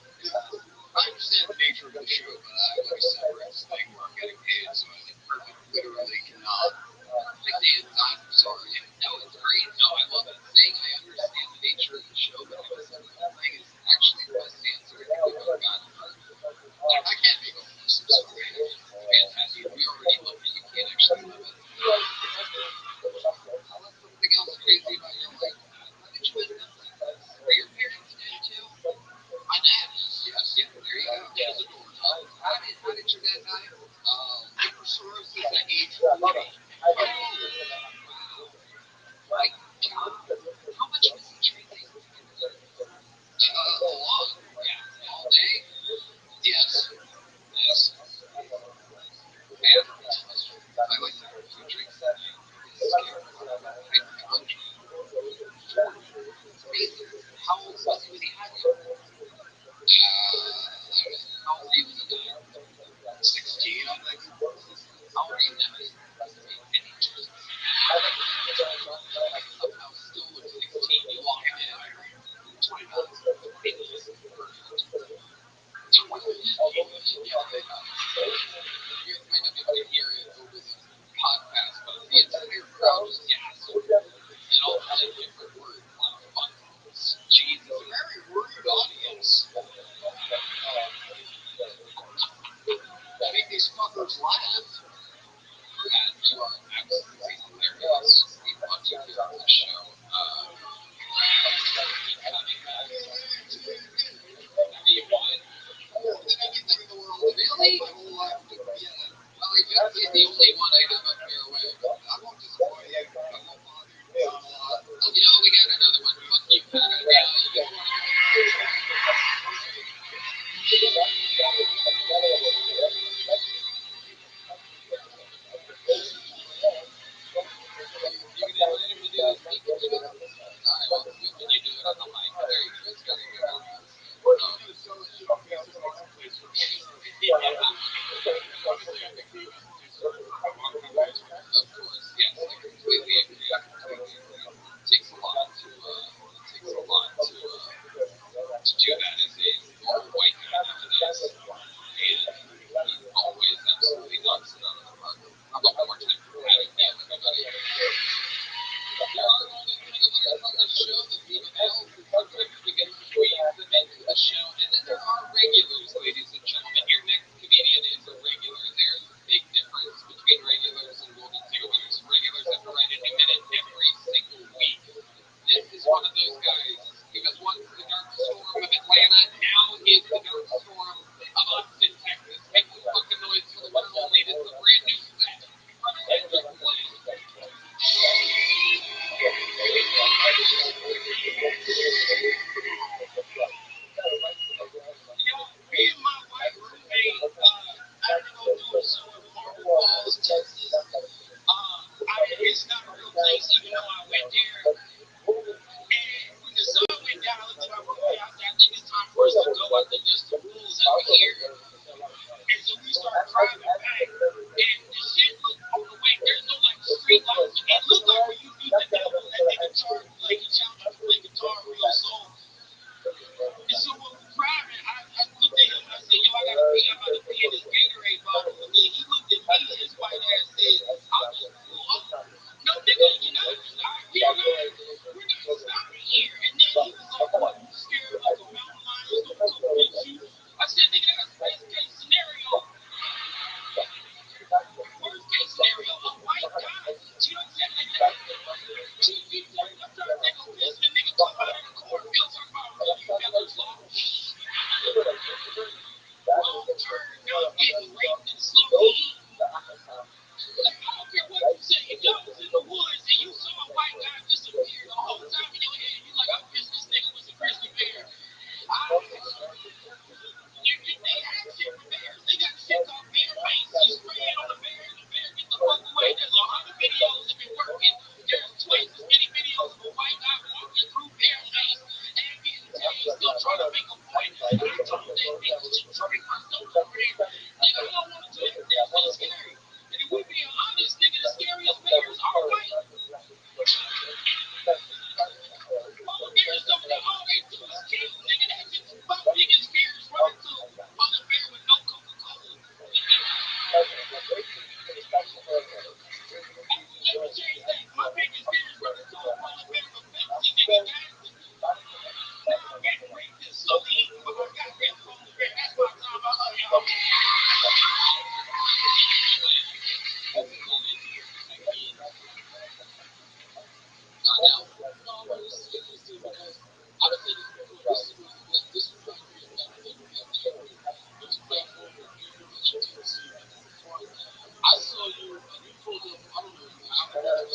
B: I understand the nature of the show, but like I said, we're at this thing where I'm getting paid, so I like perfect literally cannot. Like the I'm sorry. No, it's great. No, I love it. Saying I understand the nature of the show, but I listen to the whole thing is actually the best answer I think I've ever gotten. Like, I can't make a list. I'm sorry. Fantastic. We already love it. You can't actually love it. Tell us something else crazy about your life. How did you end up like this? Were your parents dead too? My dad is. Yes. Yeah. There you go. He was a door. How did your dad die? Liver cirrhosis at age 40. Oh, wow. My God. How much was he drinking? A lot. Yeah. All day? Yes. Yes. Man, I like to have a few drinks a night. It's scary. I love drinking. 40. It's amazing. How old was he when he had you? How old were you when he died? 16, I think. How old are you now? 15. Somehow still look 16. You walk in at 29. Perfect. 20. Yeah, they got you might not be able to hear it over the podcast, but the entire crowd just gasped. And all said different words like fuck. Jesus, a very rude audience. Make these fuckers laugh. That you are absolutely hilarious. We love you here on the show. Have you won more than anything in the world? Really? Yeah. Well, you're the only one I have up here with. I won't disappoint you. I won't bother you. You know, we got another one. Fuck you, Pat. Yeah, you just want you can invite him to do this speaking show? Alright, well, can you do it on the mic? There you go. It's gotta go. We're not going to sell the show because it's a place for yeah. Obviously, I think he was of course, yes, I completely agree. I completely agree. It takes a lot to do that as a normal white guy nowadays. And he always absolutely knocks it out of the park. How about one more time for Patty? Yeah, everybody. There are only regulars on this show that leave a mail. Sometimes we get squeezed them into the show. And then there are regulars, ladies and gentlemen. Your next comedian is a regular. There's a big difference between regulars and golden ticket winners. Regulars have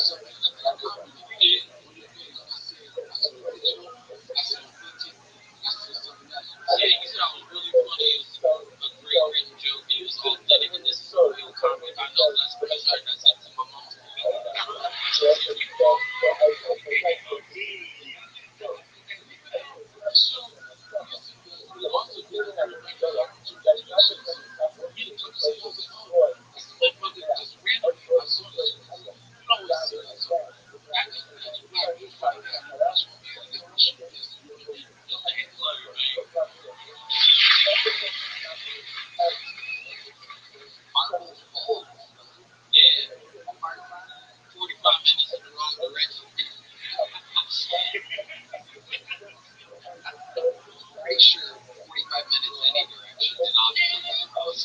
B: something that I commented.
C: Yeah.
B: What do you think? I said, original. I said, authentic. I said something else.
C: Yeah, you said I was really funny. It was a great written joke. It was authentic, and this is a real comment. I know that's because I said to my mom's movie.
B: So, yes, it does. But it also gives everybody the opportunity to say something. You know, to say, I was like, oh, I said, like, but just randomly, I saw this. You don't always see that. So, not just because you're black, you're funny guy. I just want to be able to appreciate this. You know what I mean?
C: The Hitler, man.
B: Marvel's old.
C: Yeah.
B: That Marvel.
C: 45 minutes in the wrong direction.
B: Pretty sure 45 minutes any direction, and obviously that was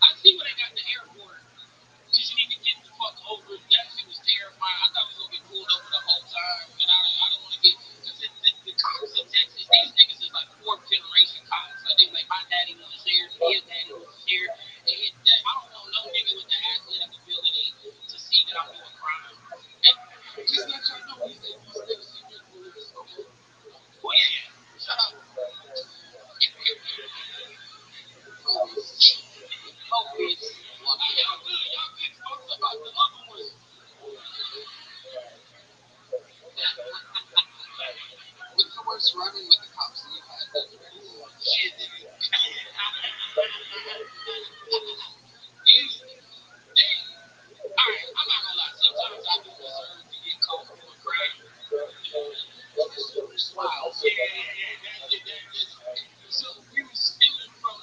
C: I see when they got the airport. Because you need to get the fuck over. That shit was terrifying. I thought we were going to get pulled over the whole time. And I don't want to get. Because the cops in Texas, these niggas is like fourth generation cops. Like, they like, my daddy was here, his daddy was here. And I don't want no nigga with the athletic ability to see that I'm doing crime. And,
B: just let y'all know these niggas see big bullets, okay?
C: well, yeah.
B: Shut up.
C: Focus. Well, y'all good. Y'all good. Folks about the other one.
B: What's the worst run-in with the cops that you've had, Desiree?
C: Shit, nigga. Easy. Damn. Alright, I'm not gonna lie. Sometimes I do deserve to get caught doing crime.
B: Smile.
C: So we was stealing from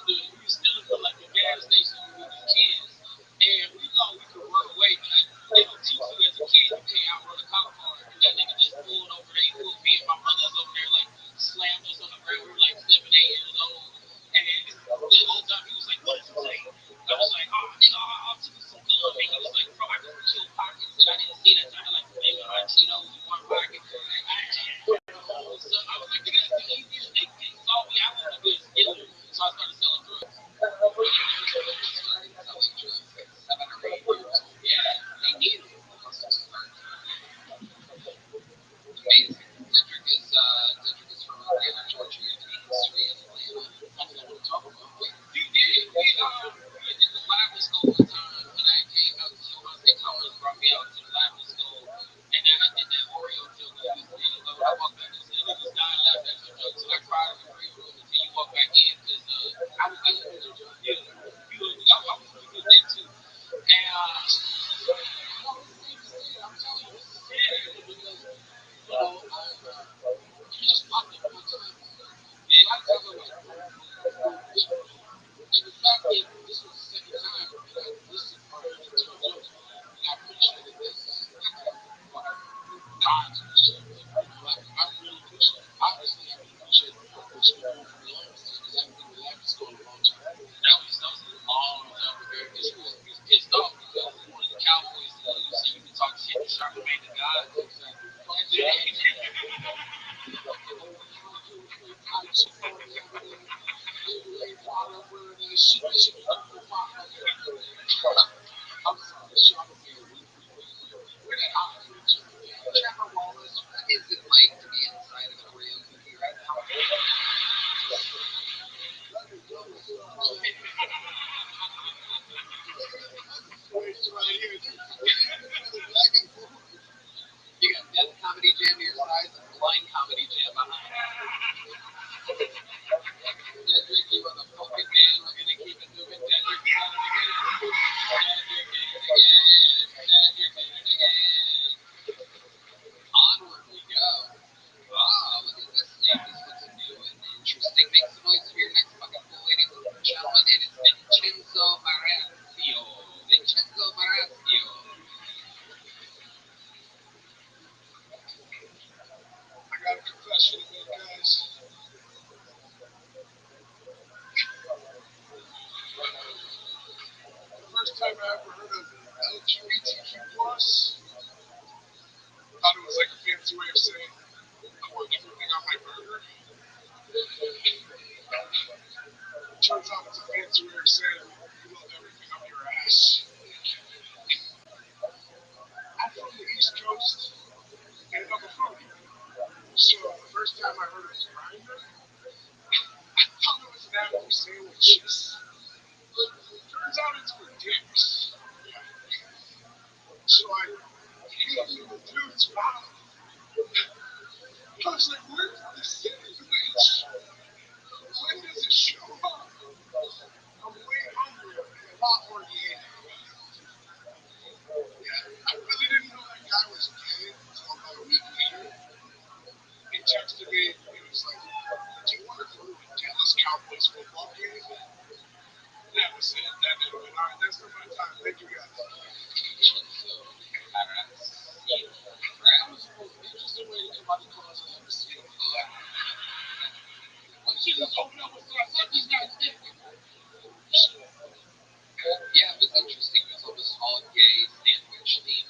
C: like a gas station with these kids, and we thought we could run away, but they don't teach you as a kid you can't outrun a cop car. And that nigga just pulled over. They pulled me and my brothers over there, like slammed us on the ground. We were like 7, 8 years old, and the whole time he was like, "What did you say?" I was like, "Oh, nigga, I took some gun." And he was like, "Bro, I just killed pockets and I didn't see that time." Like, maybe my Cheetos in one pocket. So I was like, nigga, that's the easiest. They saw me. I was a good dealer, so I started selling drugs. Yeah, they need them.
B: Amazing. Cedric is from Atlanta, Georgia, and history in Atlanta. That's what I want to talk about.
C: You did. We did the Bible school one time, and I came out to show my six homies brought me out to the Bible school, and then I did that Oreo joke. And when I walked back, I said, "Niggas dying laughing at your jokes," and I cried in the green room until you walked back in because I didn't know your joke. Yeah, I was pretty good then too. And
B: No, this is insane. I'm telling you, this is insane because, you just popped up one time. A lot of times I'm like, and the fact that this was the second time that I listened or heard you tell jokes, and I appreciated this. God's appreciate it. I really appreciate it. Obviously, I appreciate what you've been doing for the longest time because I haven't been to Life School in a long time.
C: that was a long time ago because he was pissed off because he wanted the Cowboys to lose so you could talk shit to Charlamagne the God.
B: Exactly. I'm sorry, Charlamagne. We're not arguing each other. Trevor Wallace, what is it like to be inside of an Oreo cookie right now? You got Death Comedy Jam to your sides and Blind Comedy Jam behind. Cedric, you are the focus man. We're going to keep it moving. Cedric, onward we go. Ah, look at this name. This looks new and interesting. Make some noise for your next fucking cool ladies and gentlemen. It is Vincenzo Marazio. Vincenzo Marazio.
A: I got a confession to make, guys. The first time I ever heard of LGBTQ plus, thought it was like a fancy way of saying I want everything on my burger. Turns out it's a fancy way of saying you love everything up your ass.
B: I
A: So I came to the dude's mouth. I was like, where's the sandwich? When does it show up? I'm way hungry. A lot more than you. Yeah, I really didn't know that guy was gay until about a week later. He texted me. He was like, "Do you want to go to a Dallas Cowboys football game?" That was it. That did it. All right, that's been my time. Thank you guys.
B: Yeah, it was interesting. It was almost all gay sandwich theme.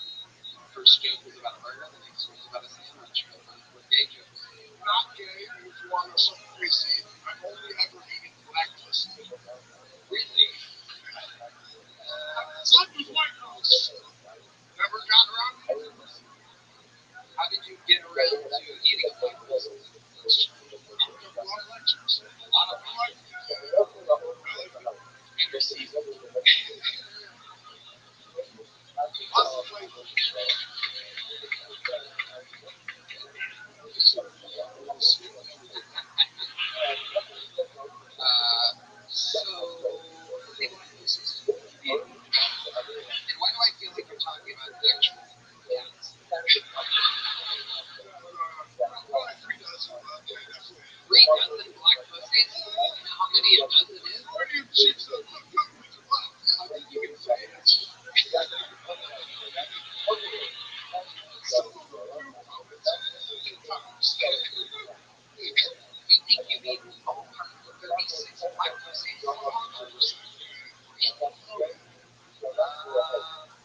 B: First joke was about a burger, the next one was about a sandwich. With gay jokes.
A: Not gay. If you want to know something crazy, I've only ever eaten black pussy.
B: Really?
A: Slept with white girls. Never got around to it.
B: How did you get around to eating a black pussy?
A: I took a lot of lectures.
B: A lot of
A: I like
B: and your season.
A: lots of flavors.
B: So, think about this. And why do I feel like you're talking about actual cats?
A: Well, 3 dozen, but yeah, definitely.
B: 3 dozen black pussies? You know how many a dozen is?
A: Where do you chicks that look good with the black?
B: I think you can say it.
A: Some of them do comments sometimes.
B: You think you've eaten all 36 black pussies?
A: 100%.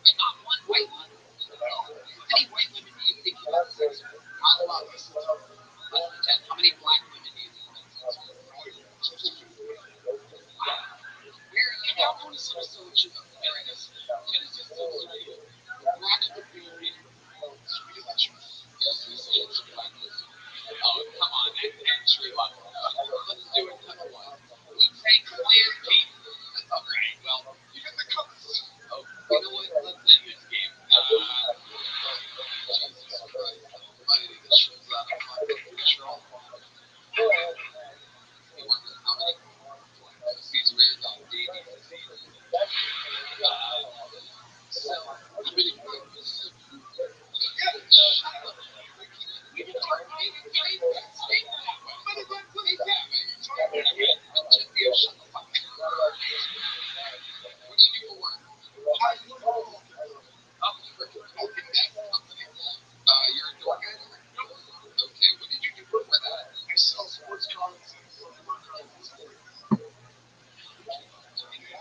B: And not one white one? How many white women do you think you've had sex with?
A: Not a lot. Less than 10.
B: Less than 10. How many black women do you think you've had sex with?
A: Just a few.
B: Where are you now? I want to see a solution of marrying us. Genesis 6:3. Rock the theory. Yes, we say it's black pussy. Oh, come on, that's Sri Lanka. Let's do it to the one. Wu-Tang Clan team. All right, well,
A: You get the colors.
B: oh, you know what? Let's end this game. Jesus Christ Almighty, this show's out of fucking control. You wonder how many pussies ran on dating disease. So, how many black pussies? Shut up. We can talk about it. Stay that way. Stay that way. Just the shut the fuck up. What do you do for work?
A: I look all over.
B: Oh, you work for a fucking desk company. You're a door guy there? Okay, what did you do for that?
A: I sell sports cards and Pokemon cards.
B: I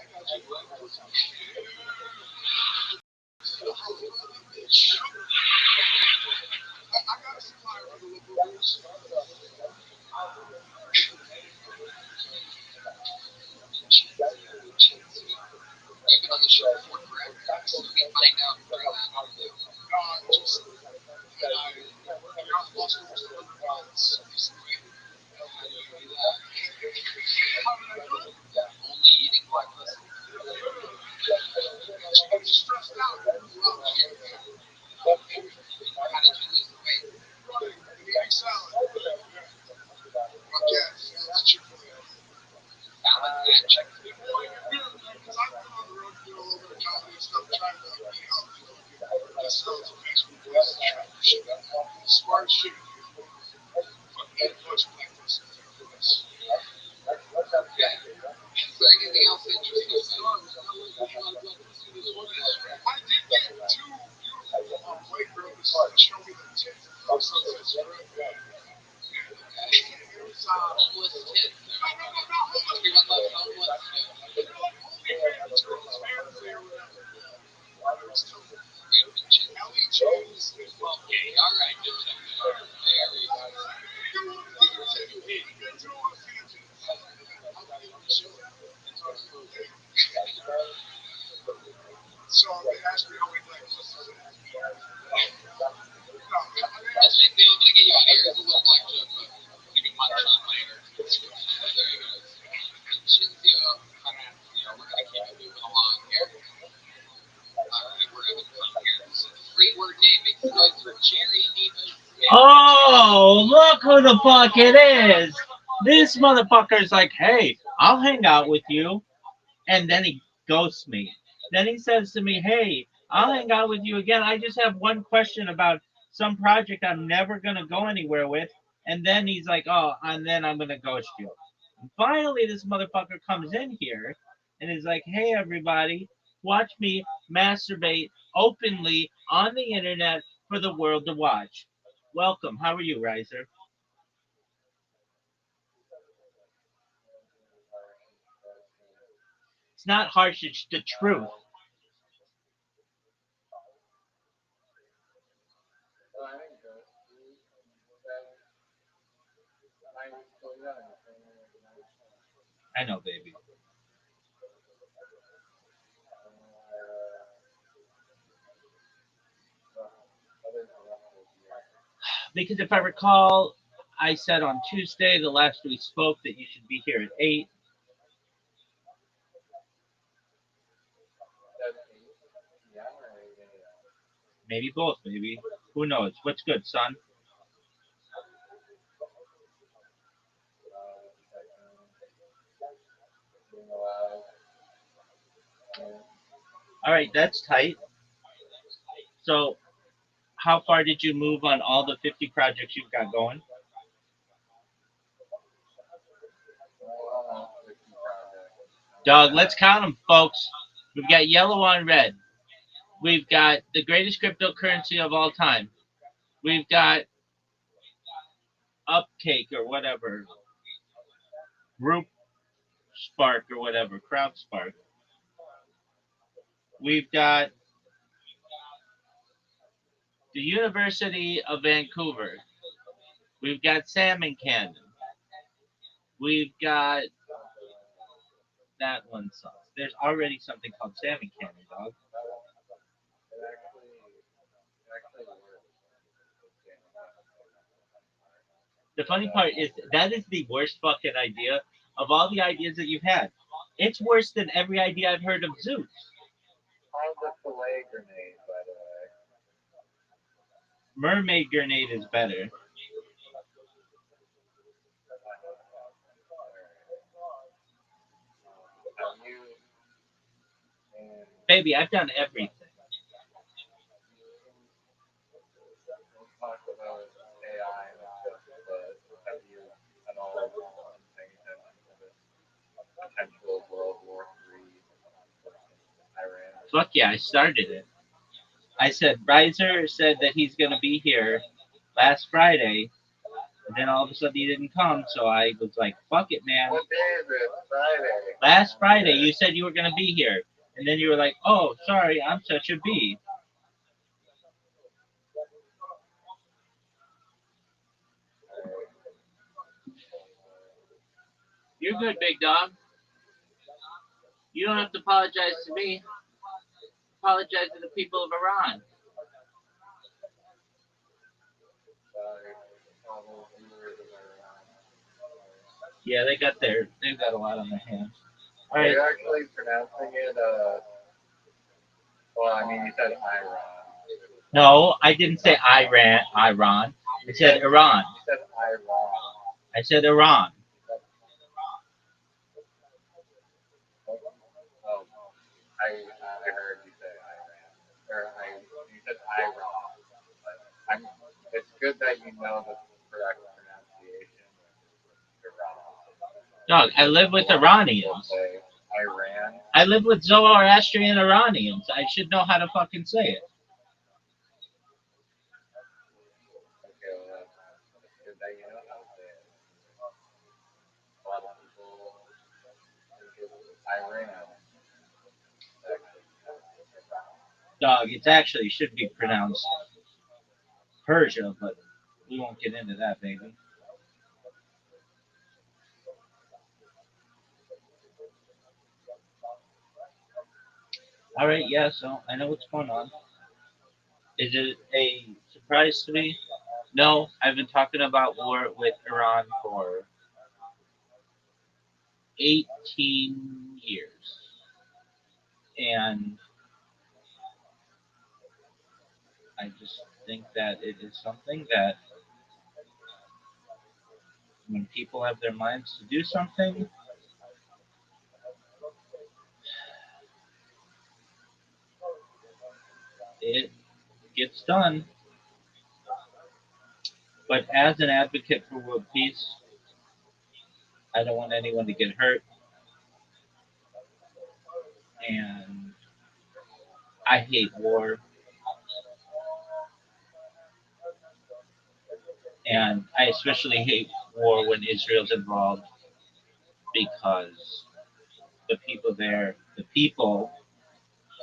B: got you black pussy.
A: I got a supplier for the local news.
B: You've been on the show before, correct? So we find out during that interview.
A: Just that I got lost almost 100 pounds recently.
B: How do you do that?
A: How did I do it?
B: Only eating black pussy.
A: I was stressed out. Well,
B: How did you lose the weight?
A: running and eating salad. Fuck yeah, that's Chick-fil-A.
B: Salad and chicken.
A: Because I've been on the road doing a little bit of comedy and stuff, trying to be healthy. This sounds amazing. Smart shit. Fucking much black pussy.
B: Okay. Is there anything else interesting to say?
A: I did get 2 beautiful white girls to show me the tits of Sunset Strip. It was,
B: Homeless tits. Everyone loves homeless tits.
A: they're like OnlyFans girls, fancy or whatever. It was totally Ellie James.
B: Okay, alright, good check. Very good.
A: So they asked me how many black pussies I had.
B: Yes, I'm gonna get you out of here. Here's a little black joke, but you can munch on later. There you go. Shinzio Haratsuyo, we're gonna keep it moving along here. Alright, we're having fun here.
C: Oh, look who the fuck it is! This motherfucker's like, hey, I'll hang out with you. And then he ghosts me. Then he says to me, hey, I'll hang out with you again. I just have one question about some project I'm never going to go anywhere with. And then he's like, oh, and then I'm going to ghost you. And finally, this motherfucker comes in here and is like, hey, everybody, watch me masturbate openly on the internet for the world to watch. Welcome. How are you, Riser? It's not harsh, it's the truth. I know, baby. Because if I recall, I said on Tuesday, the last we spoke, that you should be here at 8. Maybe both, maybe. Who knows? What's good, son? All right, that's tight. So, how far did you move on all the 50 projects you've got going? Dog, let's count them, folks. We've got yellow on red. We've got the greatest cryptocurrency of all time. We've got Upcake or whatever, Group Spark or whatever, Crowd Spark. We've got the University of Vancouver. We've got Salmon Cannon. We've got that one song. There's already something called Salmon Cannon, dog. The funny part is that is the worst fucking idea of all the ideas that you've had. It's worse than every idea I've heard of Zeus. Mermaid Grenade is better. Baby, I've done everything. Fuck yeah, I started it. I said, Riser said that he's going to be here last Friday, and then all of a sudden he didn't come, so I was like, fuck it, man.
B: What day is it? Friday.
C: Last Friday, you said you were going to be here, and then you were like, oh, sorry, I'm such a bee. You're good, big dog. You don't have to apologize to me. Apologize to the people of Iran. Yeah, they've got a lot on their hands. All
B: Are
C: right.
B: you actually pronouncing it, well, I mean, you said Iran.
C: No, I didn't say Iran. Iran. I said Iran.
B: You said Iran.
C: I said Iran.
B: Oh, I heard you say Iran. You said Iran. But it's good that you know the correct pronunciation. Iran.
C: Dog, I live with Iranians.
B: Say Iran.
C: I live with Zoroastrian Iranians. I should know how to fucking say it.
B: Okay, well, that's good that you know how to say it. A lot of people think it's Iran.
C: Dog, it actually should be pronounced Persia, but we won't get into that, baby. All right, yeah, so I know what's going on. Is it a surprise to me? No, I've been talking about war with Iran for 18 years. And I just think that it is something that when people have their minds to do something, it gets done. But as an advocate for world peace, I don't want anyone to get hurt, and I hate war, and I especially hate war when Israel's involved because the people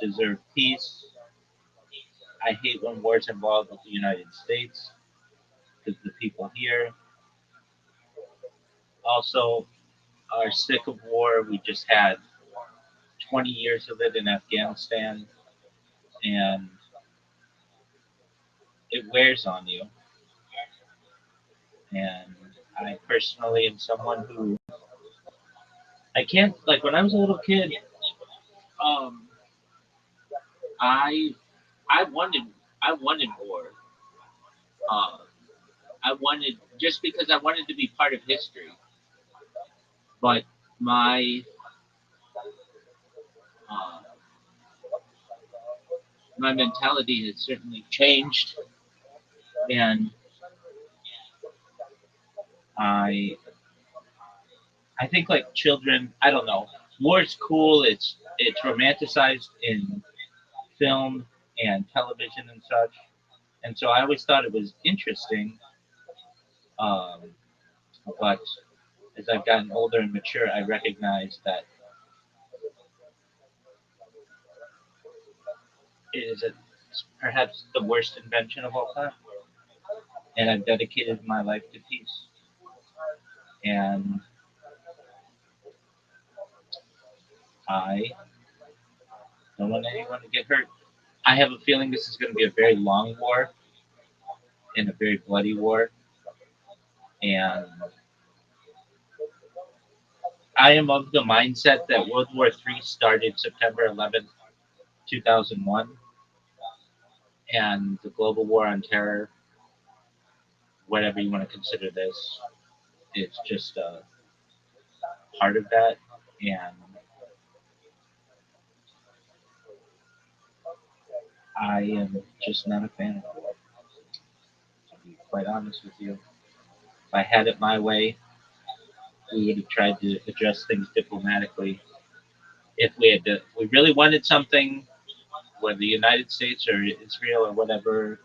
C: deserve peace. I hate when war's involved with the United States because the people here also are sick of war. We just had 20 years of it in Afghanistan, and it wears on you. And I personally am someone who I can't like when I was a little kid. Um, I I wanted I wanted war. Uh, I wanted just because I wanted to be part of history. But my uh, my mentality has certainly changed, and I I think like children. I don't know. War is cool. It's romanticized in film and television and such. And so I always thought it was interesting. Um, but as I've gotten older and mature, I recognize that it is perhaps the worst invention of all time. And I've dedicated my life to peace. And I don't want anyone to get hurt. I have a feeling this is going to be a very long war and a very bloody war. And I am of the mindset that World War III started September 11th, 2001, and the global war on terror, whatever you want to consider this, is just a part of that. And I am just not a fan of war, to be quite honest with you. If I had it my way, we would have tried to address things diplomatically. If we really wanted something, whether the United States or Israel or whatever,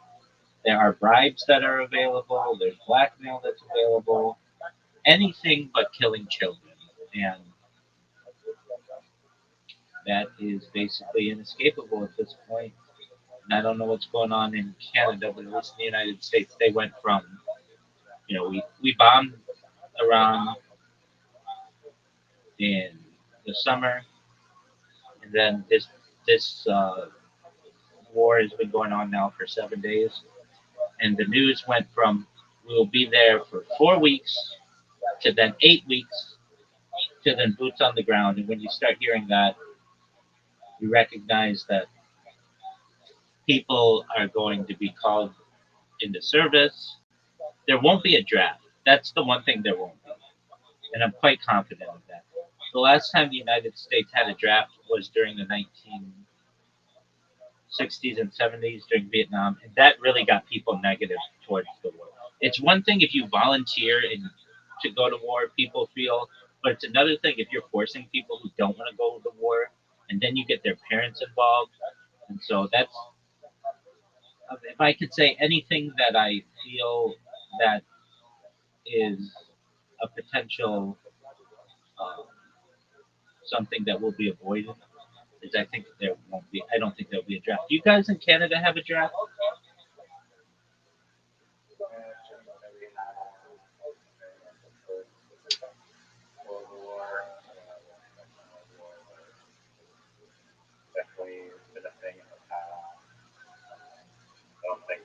C: there are bribes that are available. There's blackmail that's available. Anything but killing children, and that is basically inescapable at this point. And I don't know what's going on in Canada, but at least in the United States, they went from we bombed Iran in the summer, and then this war has been going on now for 7 days, and the news went from we will be there for 4 weeks to then 8 weeks to then boots on the ground. And when you start hearing that, you recognize that people are going to be called into service. There won't be a draft. That's the one thing there won't be. And I'm quite confident of that. The last time the United States had a draft was during the 1960s and 70s during Vietnam, and that really got people negative towards the war. It's one thing if you volunteer and to go to war, people feel, but it's another thing if you're forcing people who don't want to go to war, and then you get their parents involved. And so that's if I could say anything that I feel that is a potential um, something that will be avoided is I think there won't be. I don't think there'll be a draft. Do you guys in Canada have a draft?
B: Maybe had experience the First World War, Second World War, but definitely been a thing in the past. I don't think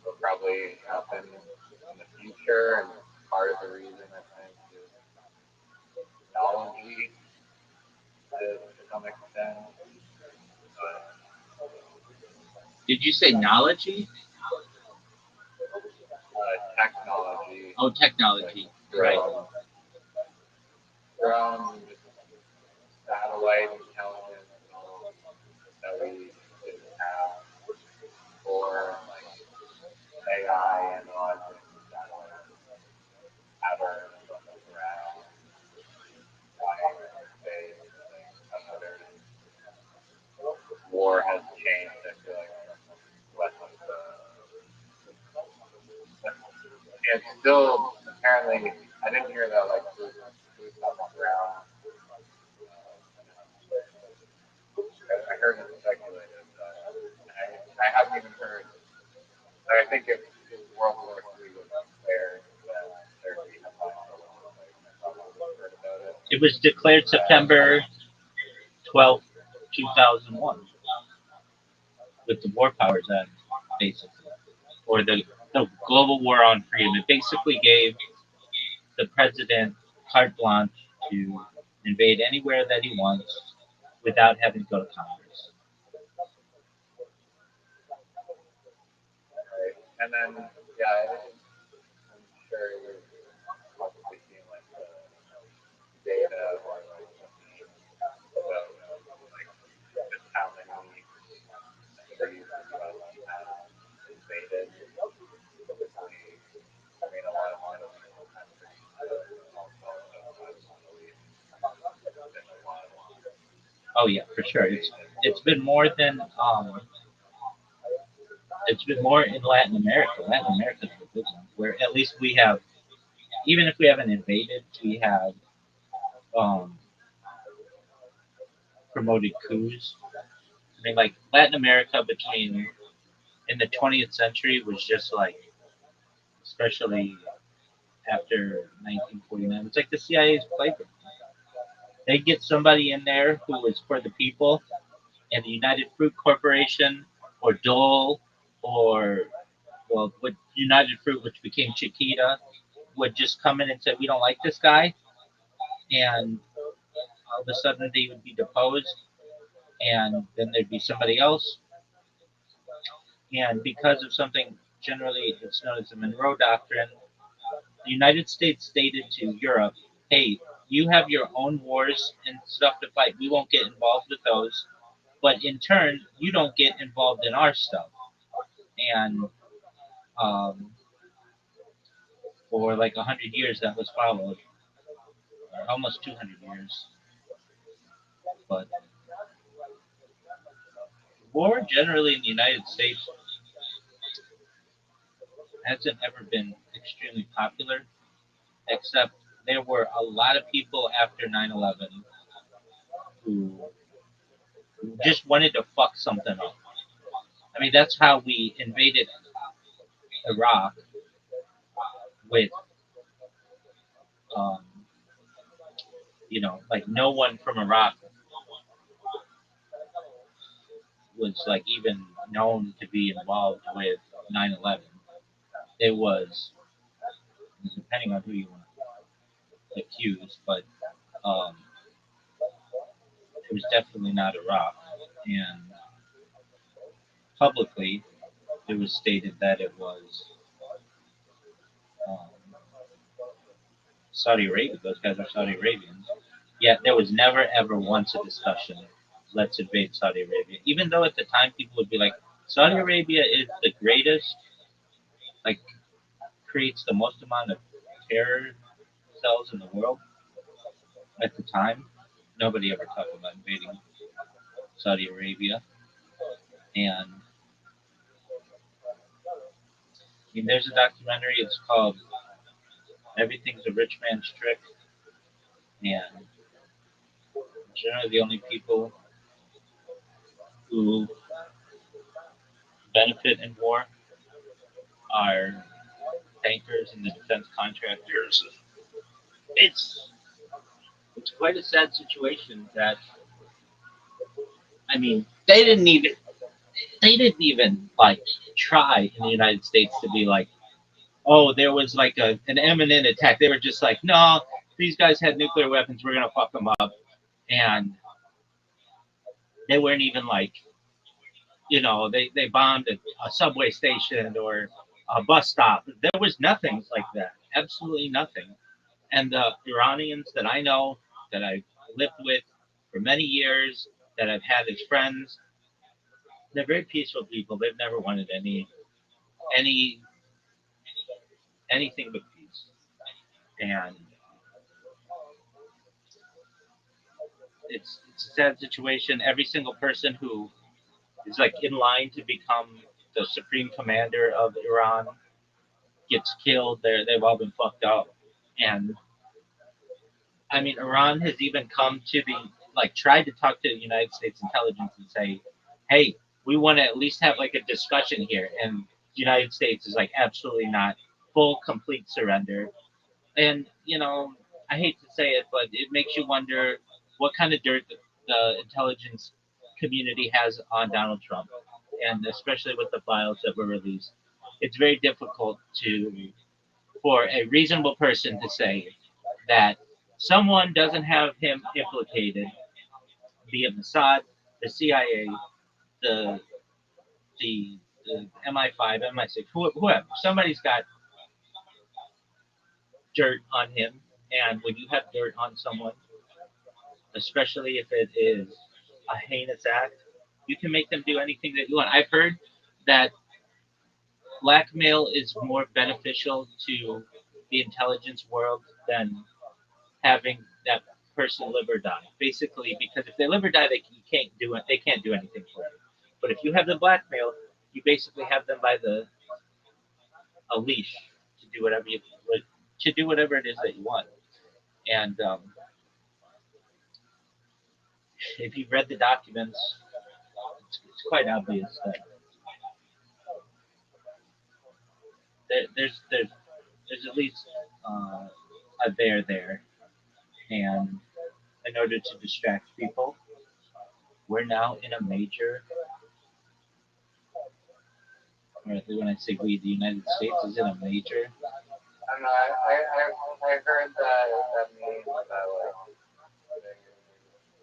B: will probably happen in the future, and part of the reason I think is technology to some extent, but
C: Did you say knowledge?
B: Technology
C: Oh, technology. Right.
B: from satellite intelligence and all that we didn't have, or like AI analyzing satellites have our interaction, flying in space, another war has changed. I feel like less of the. It's still apparently. I didn't hear that like boots on the ground. I heard it speculated, but I haven't even heard. Like, I think if World War III was declared, then there'd be headlines all over the place. I probably would have heard about it.
C: It was declared September 12th, 2001, with the War Powers Act, basically, or the Global War on Freedom. It basically gave the president carte blanche to invade anywhere that he wants without having to go to Congress.
B: Right? And then, yeah, I'm sure you've probably seen like the data or like the memes about like just how many countries the U.S. has invaded. Typically, I mean, a lot of Middle Eastern countries, but also outside of the Middle East, there's been a lot of
C: Oh yeah, for sure.
B: invasions.
C: It's been more than it's been more in Latin America. Latin America's the big one, where at least we have, even if we haven't invaded, we have um, promoted coups. I mean, like Latin America between in the 20th century was just like, especially after 1949, it's like the CIA's playbook. They get somebody in there who was for the people, and the United Fruit Corporation or Dole or well, with United Fruit, which became Chiquita, would just come in and say, "We don't like this guy," and all of a sudden they would be deposed, and then there'd be somebody else, and because of something generally it's known as the Monroe Doctrine, the United States stated to Europe, "Hey, you have your own wars and stuff to fight. We won't get involved with those, but in turn, you don't get involved in our stuff." And um, for like 100 years, that was followed, or almost 200 years. But war generally in the United States hasn't ever been extremely popular, except there were a lot of people after 9/11 who just wanted to fuck something up. I mean, that's how we invaded Iraq with, um, like no one from Iraq was like even known to be involved with 9/11. It was, depending on who you want to accuse, but um, it was definitely not Iraq. And publicly, it was stated that it was um, Saudi Arabia. Those guys are Saudi Arabians. Yet there was never ever once a discussion, let's invade Saudi Arabia. Even though at the time people would be like, Saudi Arabia is the greatest, like creates the most amount of terror cells in the world. At the time, nobody ever talked about invading Saudi Arabia. And I mean, there's a documentary. It's called "Everything's a Rich Man's Trick," and generally the only people who benefit in war are bankers and the defense contractors. It's it's quite a sad situation that I mean they didn't even like try in the United States to be like, oh, there was like an imminent attack. They were just like, no, these guys had nuclear weapons, we're gonna fuck them up. And they weren't even like
B: They bombed a subway station or a bus stop. There was nothing like that. Absolutely nothing. And the Iranians that I know, that I've lived with for many years, that I've had as friends, they're very peaceful people. They've never wanted any anything but peace. And it's a sad situation. Every single person who is like in line to become the supreme commander of Iran gets killed. They've all been fucked up. And I mean, Iran has even come to the like tried to talk to the United States intelligence and say, "Hey, we want to at least have like a discussion here." And the United States is like, "Absolutely not, full, complete surrender." And I hate to say it, but it makes you wonder what kind of dirt the intelligence community has on Donald Trump, and especially with the files that were released. It's very difficult to for a reasonable person to say that someone doesn't have him implicated, be it Mossad, the CIA, the the MI5, MI6, whoever. Somebody's got dirt on him, and when you have dirt on someone, especially if it is a heinous act, you can make them do anything that you want. I've heard that blackmail is more beneficial to the intelligence world than having that person live or die. Basically, because if they live or die, you can't do it. They can't do anything for you. But if you have the blackmail, you basically have them by the a leash to do whatever to do whatever it is that you want. And if you've read the documents, it's quite obvious that there, there's at least a there, and in order to distract people, we're now in a major. Or when I say we, the United States is in a major.
C: I don't know. I heard that means that like they're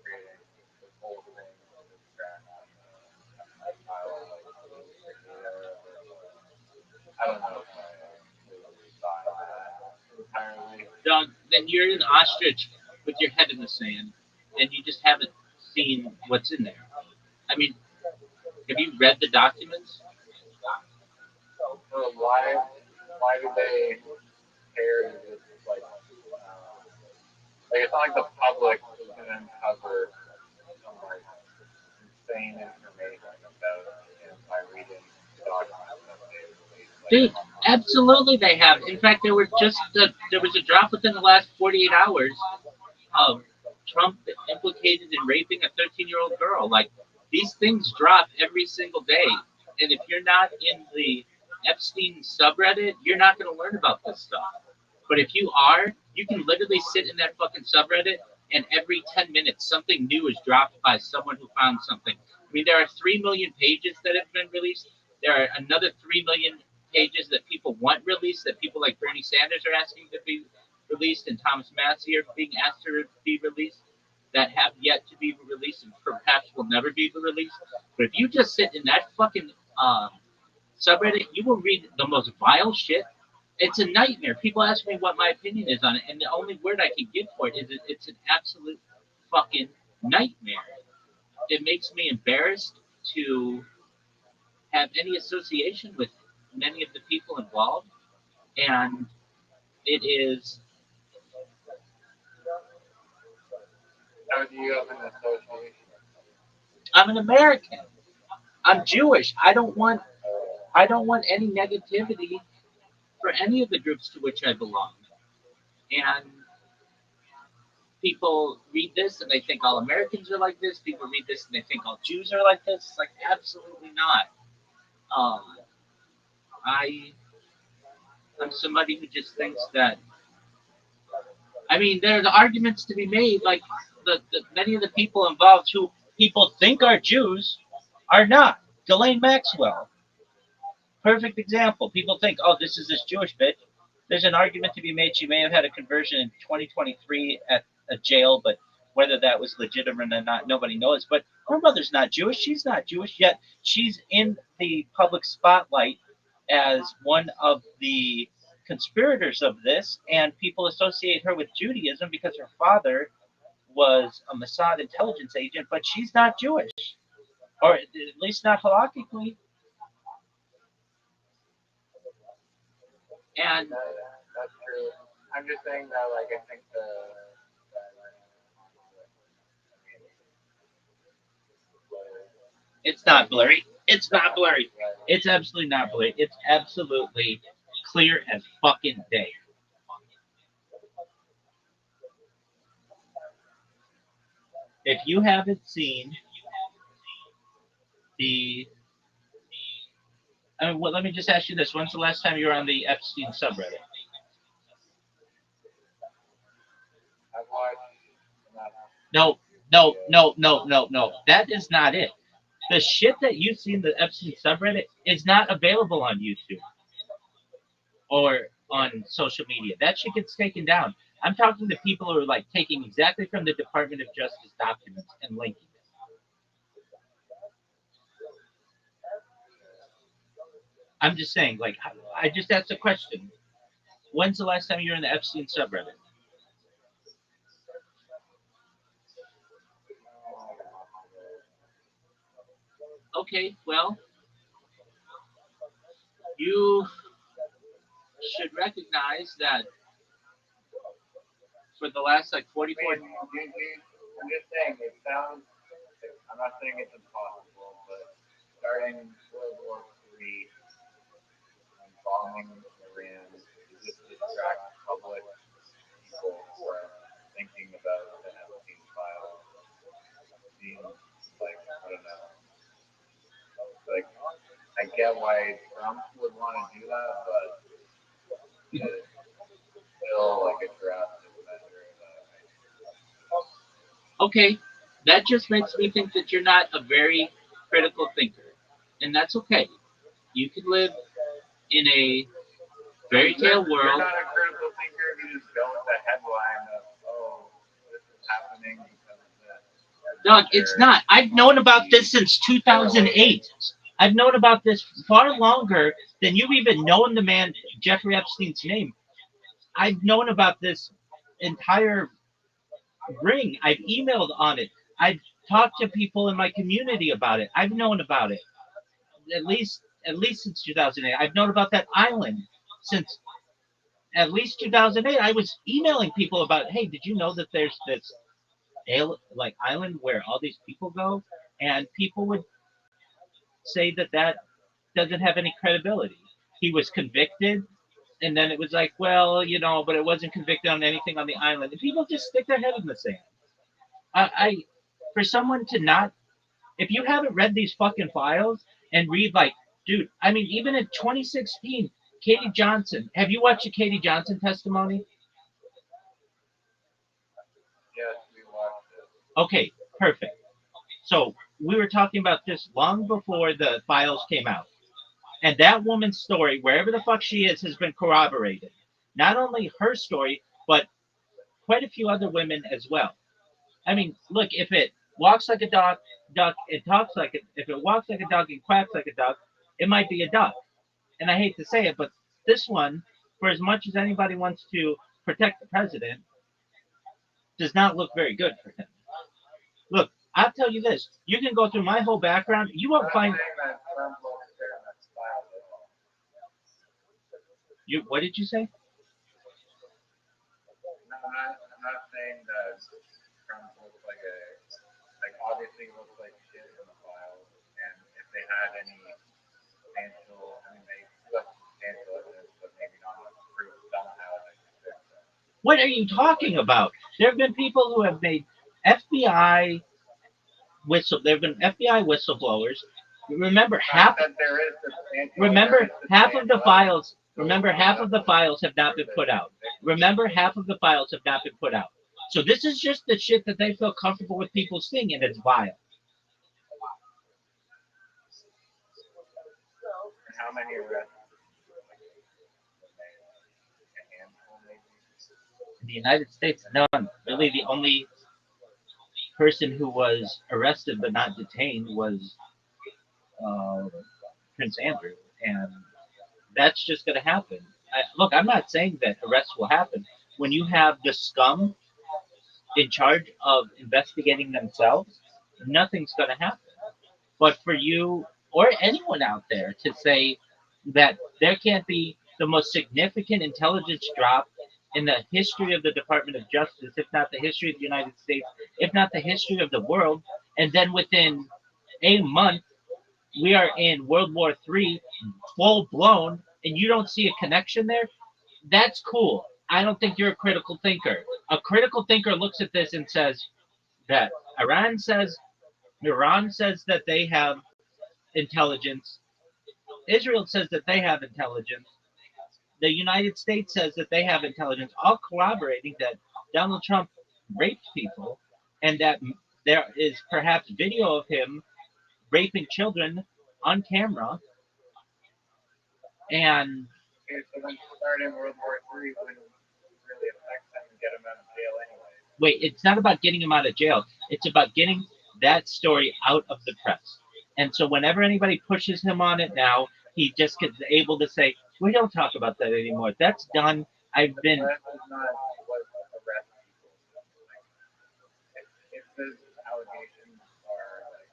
C: creating this whole thing to distract Iowa, like the data or whatever. But I don't know if I completely buy that entirely.
B: Doug, then you're an ostrich with your head in the sand, and you just haven't seen what's in there. I mean, have you read the documents?
C: So why do they care to just like it's not like the public is gonna uncover some like insane information about him by reading documents that they release like
B: Dude,
C: online.
B: absolutely they have. In fact, there was a drop within the last 48 hours of Trump implicated in raping a 13-year-old girl. Like these things drop every single day, and if you're not in the Epstein subreddit, you're not going to learn about this stuff. But if you are, you can literally sit in that fucking subreddit, and every 10 minutes something new is dropped by someone who found something. I mean, there are 3 million pages that have been released. There are another 3 million pages that people want released, that people like Bernie Sanders are asking to be released, and Thomas Massey are being asked to be released, that have yet to be released and perhaps will never be released. But if you just sit in that fucking subreddit, you will read the most vile shit. It's a nightmare. People ask me what my opinion is on it, and the only word I can give for it is it's an absolute fucking nightmare. It makes me embarrassed to have any association with many of the people involved, and it is.
C: How do you have an association with them?
B: I'm an American. I'm Jewish.
C: Oh,
B: I don't want any negativity for any of the groups to which I belong. And people read this and they think all Americans are like this. People read this and they think all Jews are like this. It's like absolutely not. Um, I I'm somebody who just thinks that. I mean, there are arguments to be made. Like many of the people involved who people think are Jews are not. Ghislaine Maxwell, perfect example. People think, oh, this is this Jewish bitch. There's an argument to be made. She may have had a conversion in 2023 at a jail, but
C: Whether that was legitimate or not, nobody knows. But her mother's not Jewish. She's not Jewish, yet she's in the public spotlight as one of the conspirators of this, and people associate her with Judaism because her father was a Mossad intelligence agent, but she's not Jewish, or at least not halakhically. And
B: That's true. I'm just saying that, like, I think the
C: it's not blurry. It's not blurry. It's absolutely not blurry. It's absolutely clear as fucking day. If you haven't seen the, well, let me just ask you this: when's the last time you were on the Epstein subreddit?
B: I've watched
C: No, no, no, no, no, no. That is not it. The shit that you see in the Epstein subreddit is not available on YouTube or on social media. That shit gets taken down. I'm talking to people who are like taking exactly from the Department of Justice documents and linking it. I'm just saying, like, I just asked a question. When's the last time you were in the Epstein subreddit? Okay, well, you should recognize that for the last like 44.
B: I'm just saying, it sounds, I'm not saying it's impossible, but starting World War III and bombing Iran to just distract public people from thinking about the Epstein files seems like, I don't know, like, I get why Trump would want to do that, but it's still like a drastic measure that
C: Okay, that just makes me think that you're not a very critical thinker, and that's okay. You can live in a fairy tale
B: you're
C: world.
B: not a critical thinker if you just go with the headline of, oh, this is happening because of this.
C: Doug, it's not. I've known about this since 2008. I've known about this far longer than you've even known the man Jeffrey Epstein's name. I've known about this entire ring. I've emailed on it. I've talked to people in my community about it. I've known about it at least since 2008. I've known about that island since at least 2008. I was emailing people about, hey, did you know that there's this like island where all these people go? And people would say that that doesn't have any credibility. He was convicted, and then it was like, well, but it wasn't convicted on anything on the island. And people just stick their head in the sand. I for someone to not, if you haven't read these fucking files and read like, dude, I mean, even in 2016, Katie Johnson. Have you watched the Katie Johnson testimony?
B: yes, we watched it.
C: Okay, perfect. So we were talking about this long before the files came out. And that woman's story, wherever the fuck she is, has been corroborated. Not only her story, but quite a few other women as well. I mean, look, if it walks like a dog, duck, it talks like it. If it walks like a dog and quacks like a duck, it might be a duck. And I hate to say it, but this one, for as much as anybody wants to protect the president, does not look very good for him. Look, I'll tell you this: you can go through my whole background, you
B: I'm
C: won't
B: not
C: find.
B: saying that Trump will experiment style at all.
C: You. What did you say?
B: No, I'm not saying that Trump looks like obviously he looks like shit in the files, and if they had any substantial, I mean, they do have substantial evidence, but maybe not enough proof somehow to convict them.
C: What are you talking about? There have been people who have made FBI There have been FBI whistleblowers. Remember half.
B: That there is substantial.
C: Remember half of the files. Remember half of the files have not been put out. Remember half of the files have not been put out. So this is just the shit that they feel comfortable with people seeing, and it's vile.
B: And how many arrests? A handful, maybe.
C: In the United States, none. Really, the only person who was arrested but not detained was uh, Prince Andrew, and that's just going to happen. Look, I'm not saying that arrests will happen. When you have the scum in charge of investigating themselves, nothing's going to happen. But for you or anyone out there to say that there can't be the most significant intelligence drop in the history of the Department of Justice, if not the history of the United States, if not the history of the world, and then within a month we are in World War III, full blown, and you don't see a connection there, that's cool. I don't think you're a critical thinker. A critical thinker looks at this and says that Iran says that they have intelligence. Israel says that they have intelligence. The United States says that they have intelligence, all corroborating that Donald Trump raped people and that there is perhaps video of him raping children on camera. And
B: Okay, so then starting World War III wouldn't really affect them and get them out of jail anyway.
C: wait, it's not about getting him out of jail. It's about getting that story out of the press. And so whenever anybody pushes him on it now, he just gets able to say, "We don't talk about that anymore. That's done. I've been."
B: That is not what arrest people. Like, if those allegations are like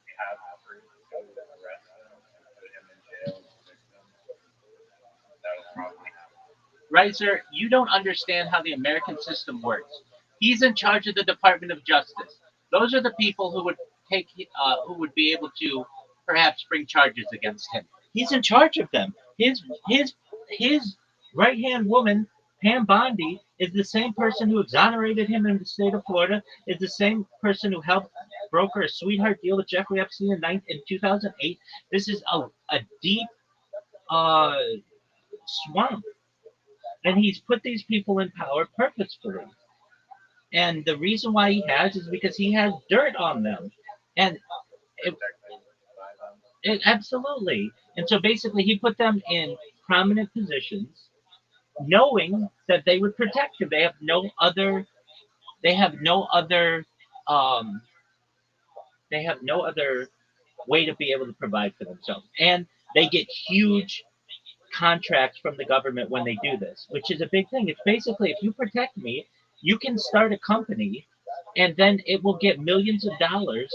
B: they have proof to arrest them and put him in jail and convict them, that will probably happen.
C: Right, sir? You don't understand how the American system works. He's in charge of the Department of Justice. Those are the people who would be able to perhaps bring charges against him. He's in charge of them. His right hand woman, Pam Bondi, is the same person who exonerated him in the state of Florida. Is the same person who helped broker a sweetheart deal with Jeffrey Epstein in 2008. This is a deep uh, swamp, and he's put these people in power purposefully. And the reason why he has is because he has dirt on them. And it,
B: Protect them by them.
C: absolutely. And so basically, he put them in prominent positions, knowing that they would protect him. They have no other. They have no other. Um, they have no other way to be able to provide for themselves, and they get huge contracts from the government when they do this, which is a big thing. It's basically, if you protect me, you can start a company, and then it will get millions of dollars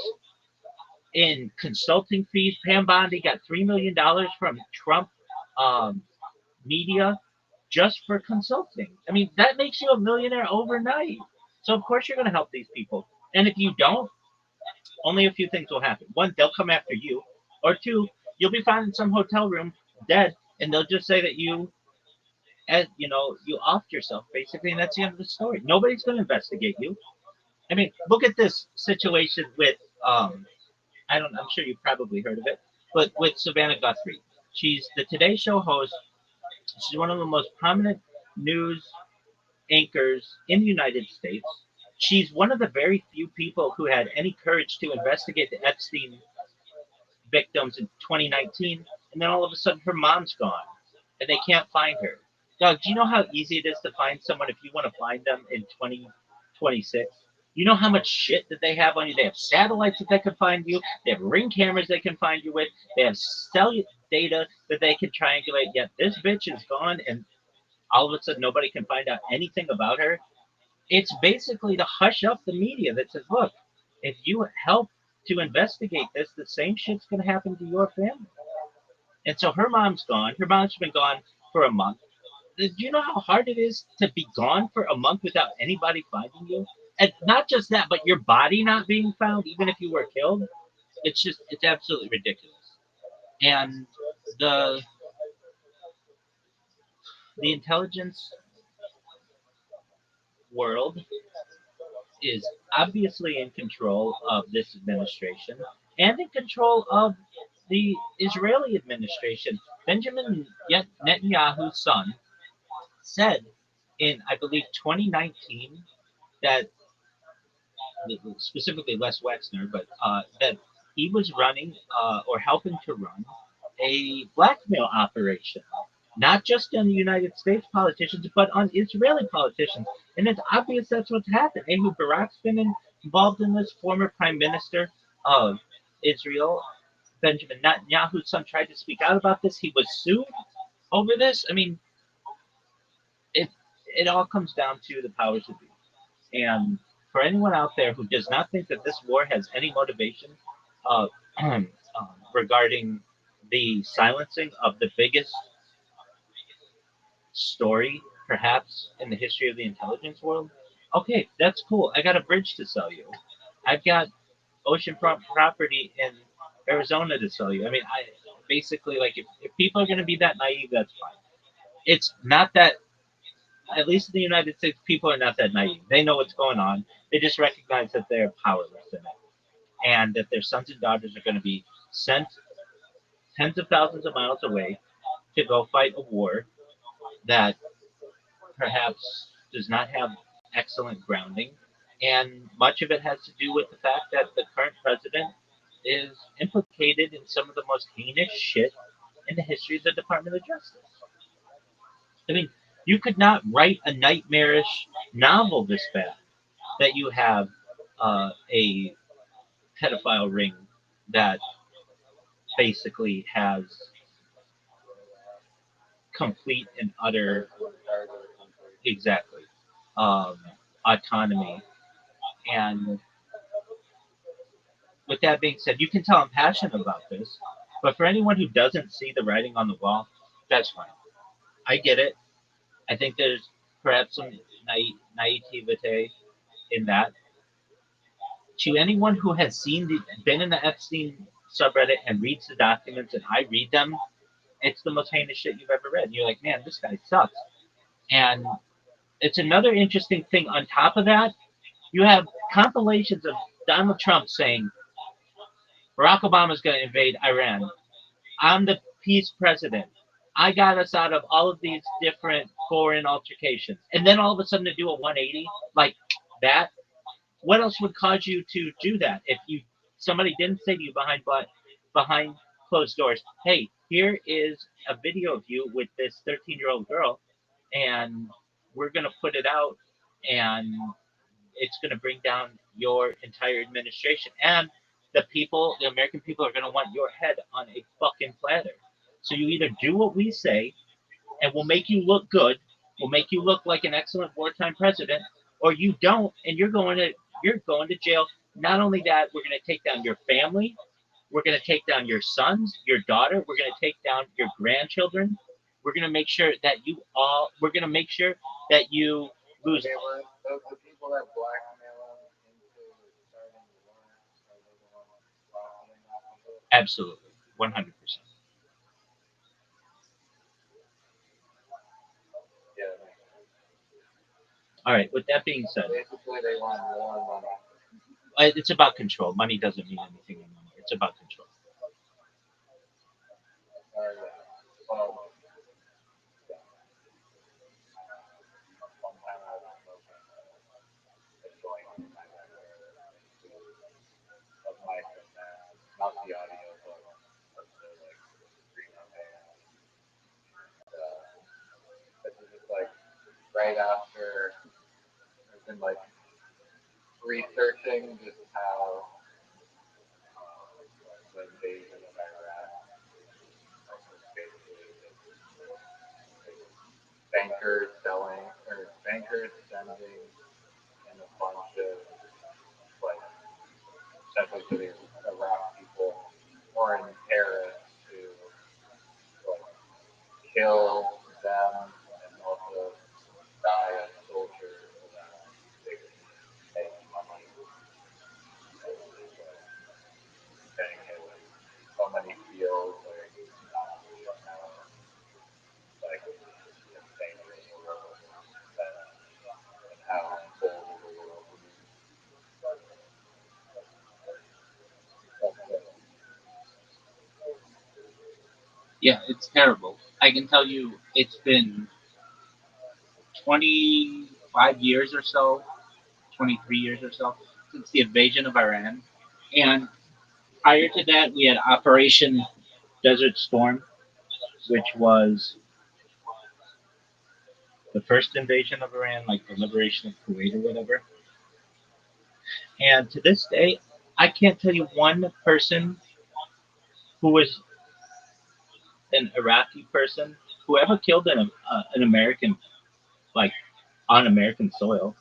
C: in consulting fees. Pam Bondi got $3 million from Trump um, media just for consulting. I mean, that makes you a millionaire overnight. So of course you're going to help these people. And if you don't, only a few things will happen. One, they'll come after you, or two, you'll be found in some hotel room dead, and they'll just say that you offed yourself basically, and that's the end of the story. Nobody's going to investigate you. I mean, look at this situation with I'm sure you've probably heard of it, but with Savannah Guthrie. She's the Today Show host. She's one of the most prominent news anchors in the United States. She's one of the very few people who had any courage to investigate the Epstein victims in 2019, and then all of a sudden her mom's gone, and they can't find her. Doug, do you know how easy it is to find someone if you want to find them in 2026? You know how much shit that they have on you? They have satellites that they can find you. They have ring cameras they can find you with. They have cellular data that they can triangulate. Yet this bitch is gone, and all of a sudden nobody can find out anything about her. It's basically to hush up the media that says, look, if you help to investigate this, the same shit's going to happen to your family. And so her mom's gone. Her mom's been gone for a month. Do you know how hard it is to be gone for a month without anybody finding you? And not just that, but your body not being found, even if you were killed. It's absolutely ridiculous. And the the intelligence world is obviously in control of this administration and in control of the Israeli administration. Benjamin Netanyahu's son said in, I believe, 2019 that, specifically Les Wexner, but that he was running or helping to run a blackmail operation, not just on the United States politicians, but on Israeli politicians. And it's obvious that's what's happened. Ehud Barak's been in involved in this, former Prime Minister of Israel, Benjamin Netanyahu's son, tried to speak out about this. He was sued over this. I mean, it it all comes down to the powers that be. And for anyone out there who does not think that this war has any motivation uh, regarding the silencing of the biggest story, perhaps, in the history of the intelligence world, okay, that's cool. I got a bridge to sell you. I've got oceanfront property in Arizona to sell you. I mean, I basically like if people are going to be that naive, that's fine. It's not that, at least in the United States, people are not that naive. They know what's going on. They just recognize that they're powerless in it, and that their sons and daughters are going to be sent tens of thousands of miles away to go fight a war that perhaps does not have excellent grounding. And much of it has to do with the fact that the current president is implicated in some of the most heinous shit in the history of the Department of Justice. I mean, you could not write a nightmarish novel this bad that you have a pedophile ring that basically has complete and utter, exactly, um, autonomy. And with that being said, you can tell I'm passionate about this, but for anyone who doesn't see the writing on the wall, that's fine. I get it. I think there's perhaps some naivete in that. To anyone who has been in the Epstein subreddit and reads the documents, and I read them, it's the most heinous shit you've ever read. And you're like, man, this guy sucks. And it's another interesting thing. On top of that, you have compilations of Donald Trump saying Barack Obama is going to invade Iran. I'm the peace president. I got us out of all of these different foreign altercations. And then all of a sudden to do a 180 like that, what else would cause you to do that if you somebody didn't say to you behind closed doors, hey, here is a video of you with this 13-year-old girl, and we're going to put it out, and it's going to bring down your entire administration. And the American people are going to want your head on a fucking platter. So you either do what we say, and we'll make you look good, we'll make you look like an excellent wartime president, or you don't, and you're going to jail. Not only that, we're going to take down your family, we're going to take down your sons, your daughter, we're going to take down your grandchildren. We're going to make sure that you lose.
B: They were the people that blackmail them into starting the war. Are they the ones profiting off of it?
C: Absolutely, 100%.
B: Yeah.
C: All right. With that being said,
B: Basically, they want more money.
C: it's about control. Money doesn't mean anything anymore. It's about control.
B: Yeah. Well, one time I was smoking a joint in my backyard of mice and not the audio, but of the like scream of man. This is just like right after I've been like researching just how the invasion of Iraq was basically just bankers selling or bankers sending in a bunch of like essentially to the Iraq people foreign terrorists to like kill them and also die as soldiers so that they could make money and just like saying it was so many fields where you not really know like insanely the world that and how cold the world would be. That's
C: Yeah, it's terrible. I can tell you, it's been 25 years or so, 23 years or so since the invasion of Iran. And prior to that, we had Operation Desert Storm, which was the first invasion of Iran, like the liberation of Kuwait or whatever. And to this day, I can't tell you one person who was an Iraqi person who ever killed an American, like on American soil.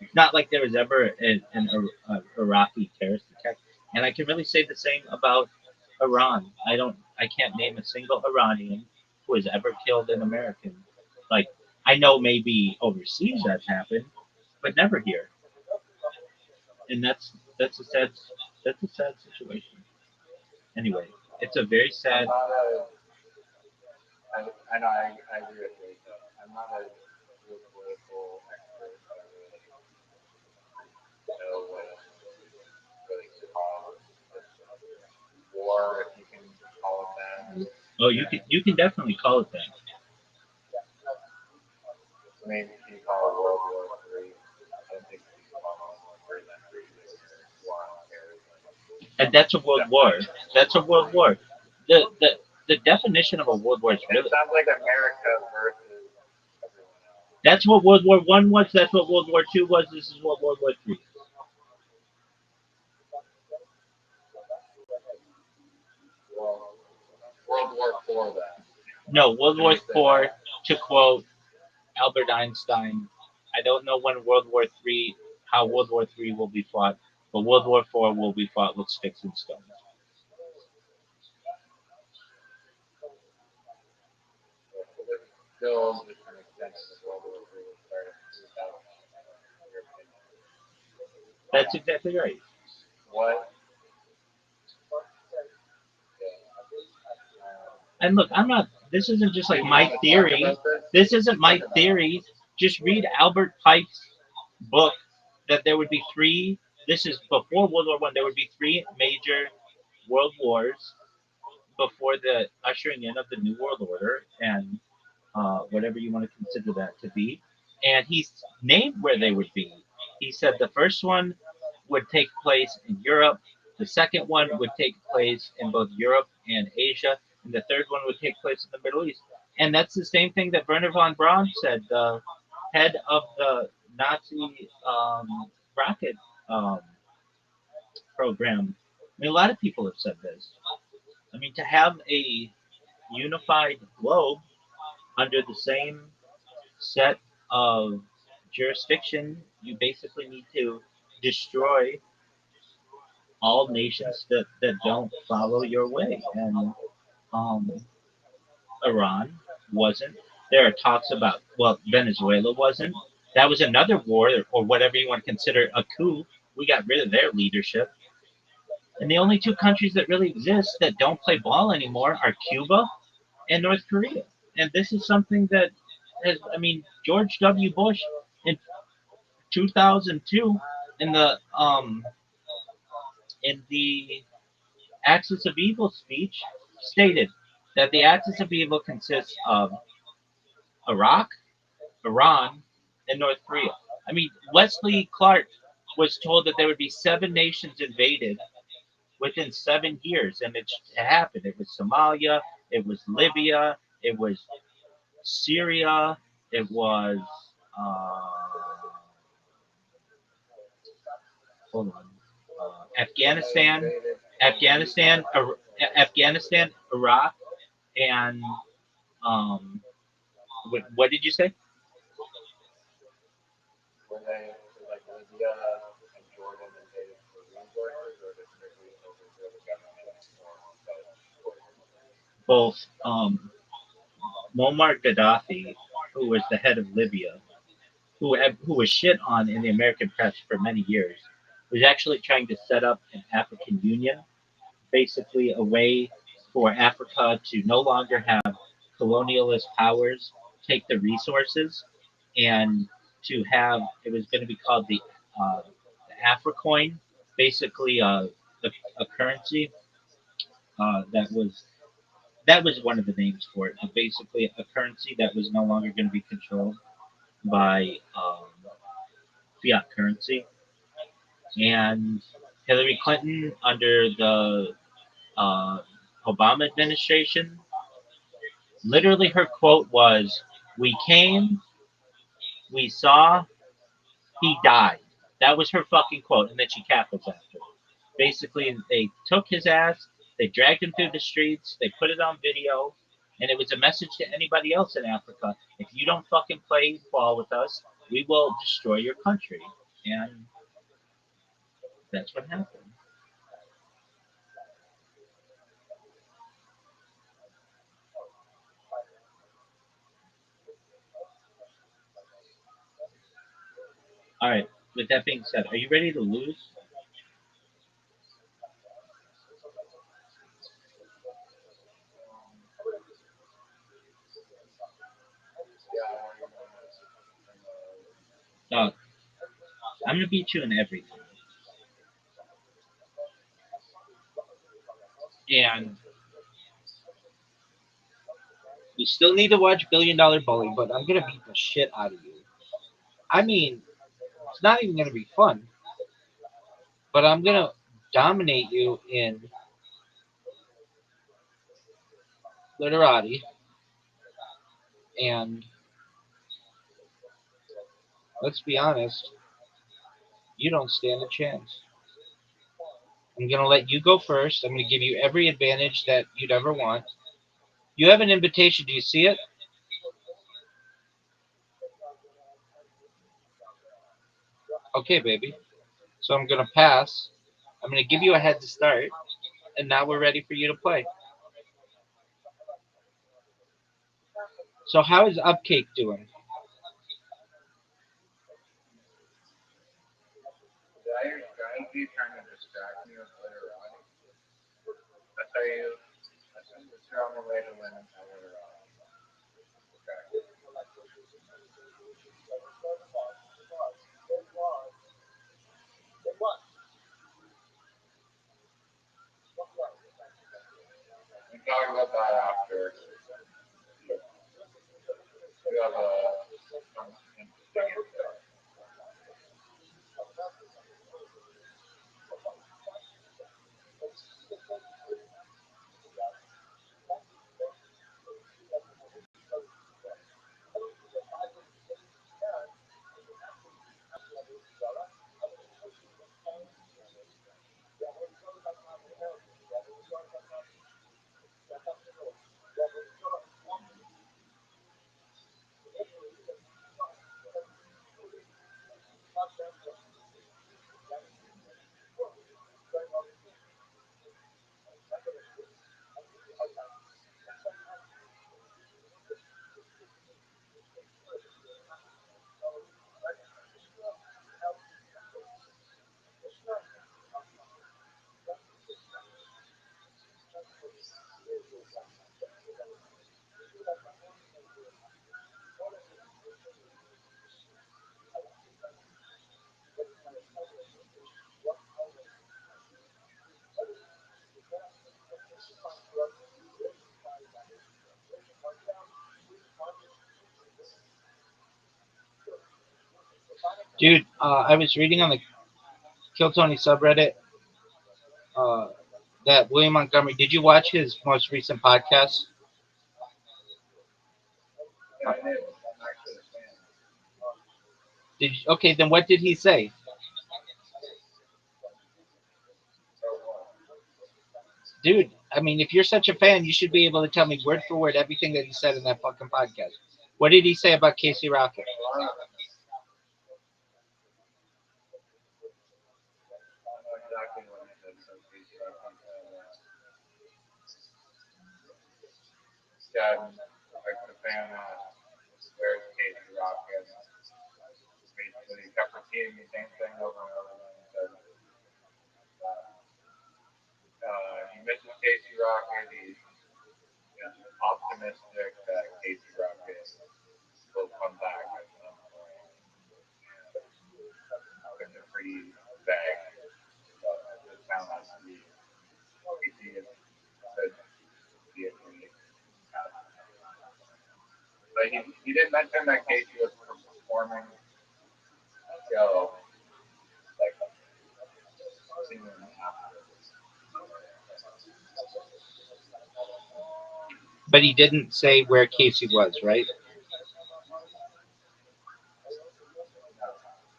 C: It's not like there was ever an Iraqi terrorist attack. And I can really say the same about Iran. I can't name a single Iranian who has ever killed an American. Like, I know maybe overseas that's happened, but never here. And that's a sad that's a sad situation. Anyway, it's a very
B: I'm
C: sad.
B: not a. I know. I agree with you. So I'm not a geopolitical expert. I don't really know what really caused this war, if you can call it that.
C: Oh, you can definitely call it that.
B: I mean, you can call it World War Three. I don't think you can call World War Three that previous war on terrorism.
C: And that's a world war.
B: Definitely.
C: That's a world war. The definition of a world war is
B: It
C: really
B: sounds like America versus everyone else.
C: that's what World War One was. That's what World War Two was. This is what World War Three.
B: Well, World War Four then.
C: No, World
B: Can
C: War
B: we say
C: Four.
B: that?
C: To quote Albert Einstein, I don't know when World War Three, how World War Three will be fought, but World War Four will be fought with sticks and stones.
B: Yeah, so there's still just an extension of World War Three that started in 2000, in your opinion.
C: That's exactly right.
B: What? Yeah.
C: And look, I'm not. This isn't just like
B: Do you
C: my
B: want to talk
C: theory.
B: about this?
C: This isn't
B: Let's talk
C: my
B: about it.
C: theory. Just read Albert Pike's book that there would be three. This is before World War One. There would be three major world wars before the ushering in of the New World Order and whatever you want to consider that to be. And he's named where they would be. He said the first one would take place in Europe, the second one would take place in both Europe and Asia, and the third one would take place in the Middle East. And that's the same thing that Werner von Braun said, the head of the Nazi rocket um, program. I mean, a lot of people have said this. I mean, to have a unified globe under the same set of jurisdiction, you basically need to destroy all nations that don't follow your way. And um, Iran wasn't. There are talks about, well, Venezuela wasn't. That was another war, or whatever you want to consider a coup. We got rid of their leadership. And the only two countries that really exist that don't play ball anymore are Cuba and North Korea. And this is something that has, I mean, George W. Bush in 2002 in the Axis of Evil speech stated that the Axis of Evil consists of Iraq, Iran, and North Korea. I mean, Wesley Clark was told that there would be seven nations invaded within 7 years, and it happened. It was Somalia, it was Libya, it was Syria, it was uh, hold on,
B: They
C: Afghanistan,
B: invaded 20.
C: Afghanistan, Afghanistan, Iraq, and um, what did you say?
B: Were they like Libya and Jordan invaded Korean forces, or just strictly overthrow the government and form both forces?
C: Both Muammar Gaddafi, who was the head of Libya, who was shit on in the American press for many years, was actually trying to set up an African Union, basically a way for Africa to no longer have colonialist powers take the resources and to have it was going to be called the Africoin, basically a currency that was one of the names for it, but basically a currency that was no longer going to be controlled by fiat currency. And Hillary Clinton, under the uh, Obama administration, literally her quote was, "We came, we saw, he died." That was her fucking quote, and then she cackled after. Basically, they took his ass, they dragged him through the streets, they put it on video, and it was a message to anybody else in Africa: if you don't fucking play ball with us, we will destroy your country. And that's what happened. All right. With that being said, are you ready to lose? Dog, I'm gonna beat you in everything. And we still need to watch Billion Dollar Bully, but I'm gonna beat the shit out of you. I mean, it's not even gonna be fun, but I'm gonna dominate you in literati, and let's be honest, you don't stand a chance. I'm gonna let you go first. I'm gonna give you every advantage that you'd ever want. You have an invitation. Do you see it? Okay, baby. So I'm gonna pass. I'm gonna give you a head to start, and now we're ready for you to play. So how is Upcake doing? Dude, I was reading on the Kill Tony subreddit uh, that William Montgomery. Did you watch his most recent podcast? Did you, okay? Then what did he say, dude? I mean, if you're such a fan, you should be able to tell me word for word everything that he said in that fucking podcast. What did he say about Casey Rocket? But he didn't say where Casey was, right?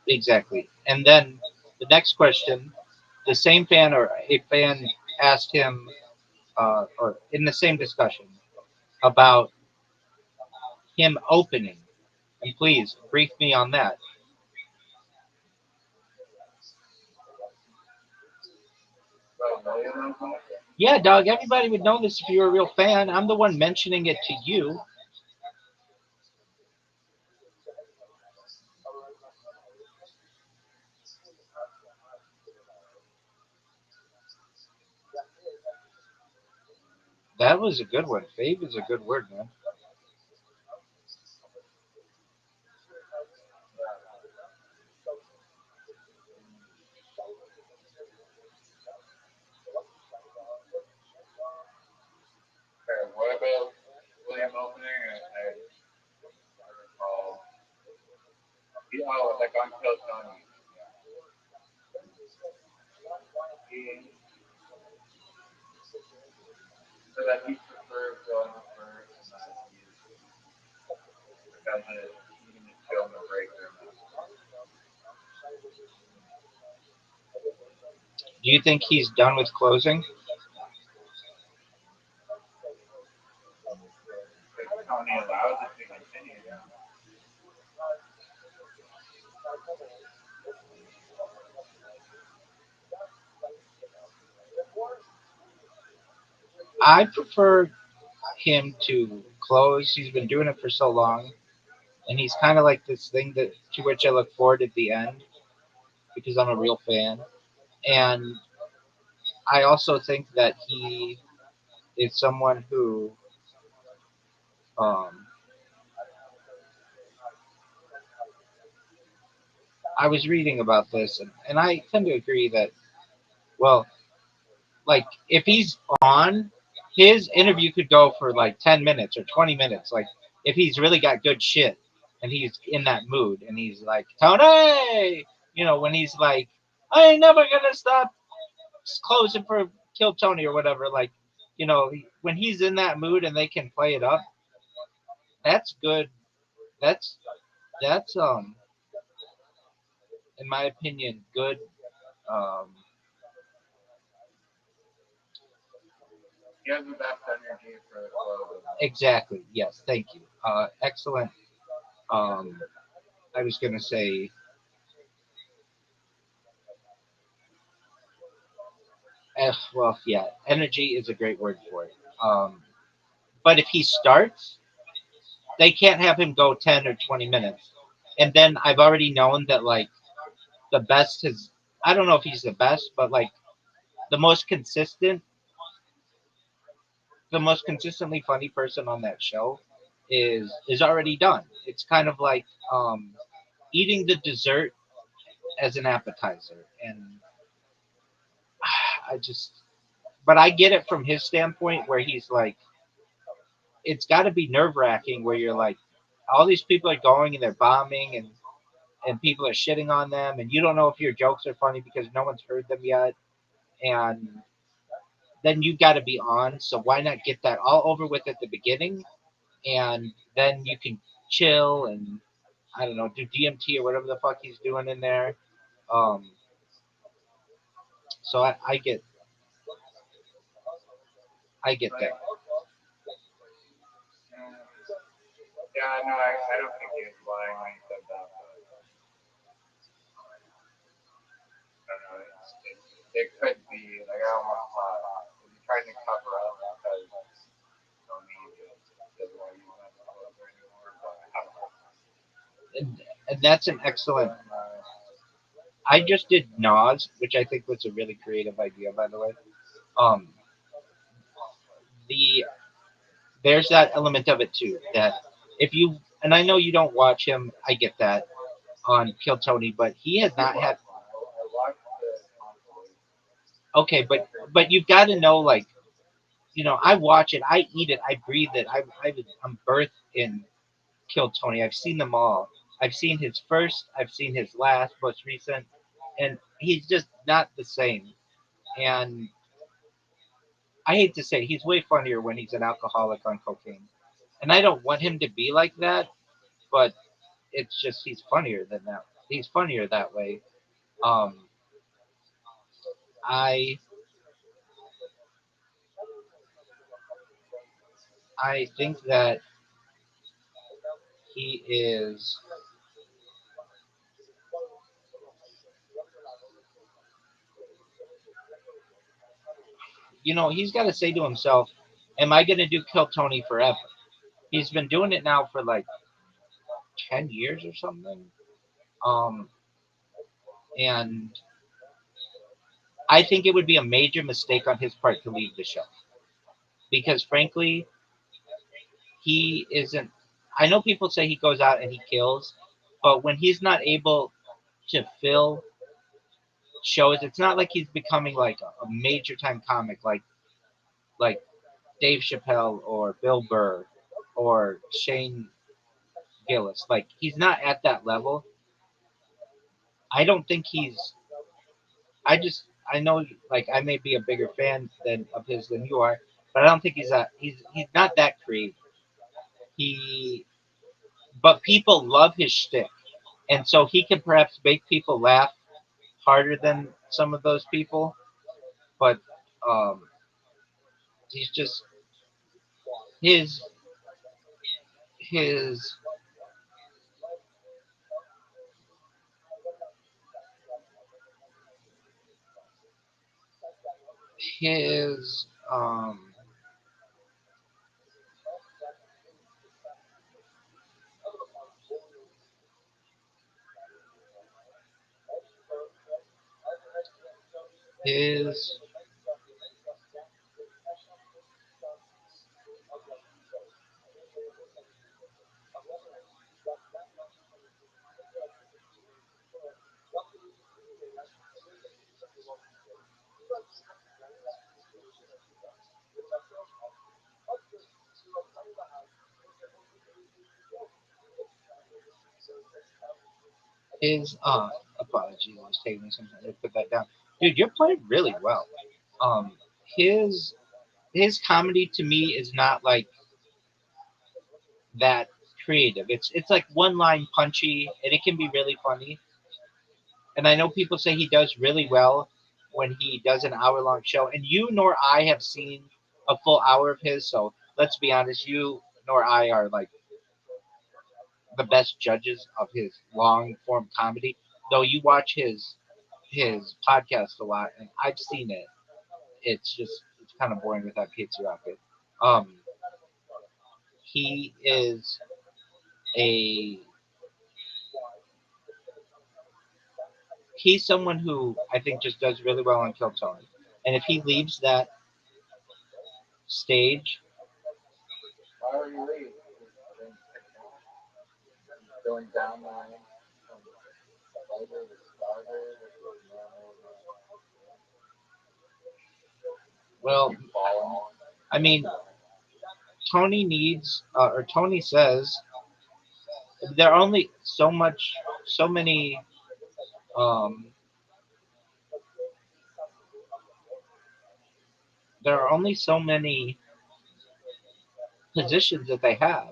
C: exactly. And then the next question, the same fan or a fan asked him, or in the same discussion, about him opening. And please brief me on that. Yeah, dog. Everybody would know this if you were a real fan. I'm the one mentioning it to you. That was a good one. Fave is a good word, man.
B: What about William opening? I recall. Oh, like on Kill Tony. He, so that he prefers going first and that he's gonna chill in the break room.
C: Do you think he's done with closing?
B: If Tony allows it to continue.
C: I prefer him to close. He's been doing it for so long, and he's kind of like this thing that to which I look forward at the end because I'm a real fan. And I also think that he is someone who um, I was reading about this, and I tend to agree that well, like if he's on, his interview could go for like 10 minutes or 20 minutes. Like if he's really got good shit and he's in that mood and he's like Tony, when he's like I ain't never gonna stop closing for Kill Tony or whatever. Like when he's in that mood and they can play it up, that's good. That's in my opinion good. Um,
B: He has the best energy for the close.
C: exactly. Yes. Thank you. Excellent. Um, I was gonna say, well, yeah, energy is a great word for it. But if he starts, they can't have him go 10 or 20 minutes, and then I've already known that like the best is. I don't know if he's the best, but like the most consistent, the most consistently funny person on that show is already done. It's kind of like eating the dessert as an appetizer, and I just, but I get it from his standpoint where he's like, it's got to be nerve wracking where you're like, all these people are going and they're bombing and people are shitting on them and you don't know if your jokes are funny because no one's heard them yet and then you got to be on. So why not get that all over with at the beginning and then you can chill and I don't know do DMT or whatever the fuck he's doing in there. Um, so I get that.
B: Yeah, no, I don't think he was lying when he said that. But I don't know. It could be like I almost thought is he trying to cover up because Tony just doesn't want to use that closer anymore. But I don't know.
C: And, and that's an excellent. I just did Nas, which I think was a really creative idea, by the way. Um, the there's that element of it too that if you and I know you don't watch him, I get that on Kill Tony, but he has not had
B: I watched the compilation.
C: okay, but you've got to know like I watch it, I eat it, I breathe it, I'm birthed in Kill Tony. I've seen them all. I've seen his first, I've seen his last, most recent, and he's just not the same. And I hate to say, he's way funnier when he's an alcoholic on cocaine. And I don't want him to be like that, but it's just he's funnier than that. he's funnier that way. Um, I I think that he is, he's got to say to himself, "Am I going to do Kill Tony forever?" He's been doing it now for like 10 years or something. Um, and I think it would be a major mistake on his part to leave the show because, frankly, he isn't. I know people say he goes out and he kills, but when he's not able to fill shows, it's not like he's becoming like a major time comic like Dave Chappelle or Bill Burr or Shane Gillis. Like he's not at that level. I don't think he's. I know like I may be a bigger fan than of his than you are, but I don't think he's not that creative. He but people love his shtick, and so he can perhaps make people laugh harder than some of those people. But um, he's just his his his his his apologies. It was taking me some time to put that down. Dude, you're playing really well. Um, his his comedy to me is not like that creative. It's like one line punchy, and it can be really funny. And I know people say he does really well when he does an hour long show. And you nor I have seen a full hour of his, so let's be honest, you nor I are like the best judges of his long form comedy. Though you watch his podcast a lot, and I've seen it. It's kind of boring without Casey Rocket. Um, he is a he's someone who I think just does really well on Kill Tony. And if he leaves that stage, well, I mean, Tony needs, or Tony says, there are only so many, um, there are only so many positions that they have,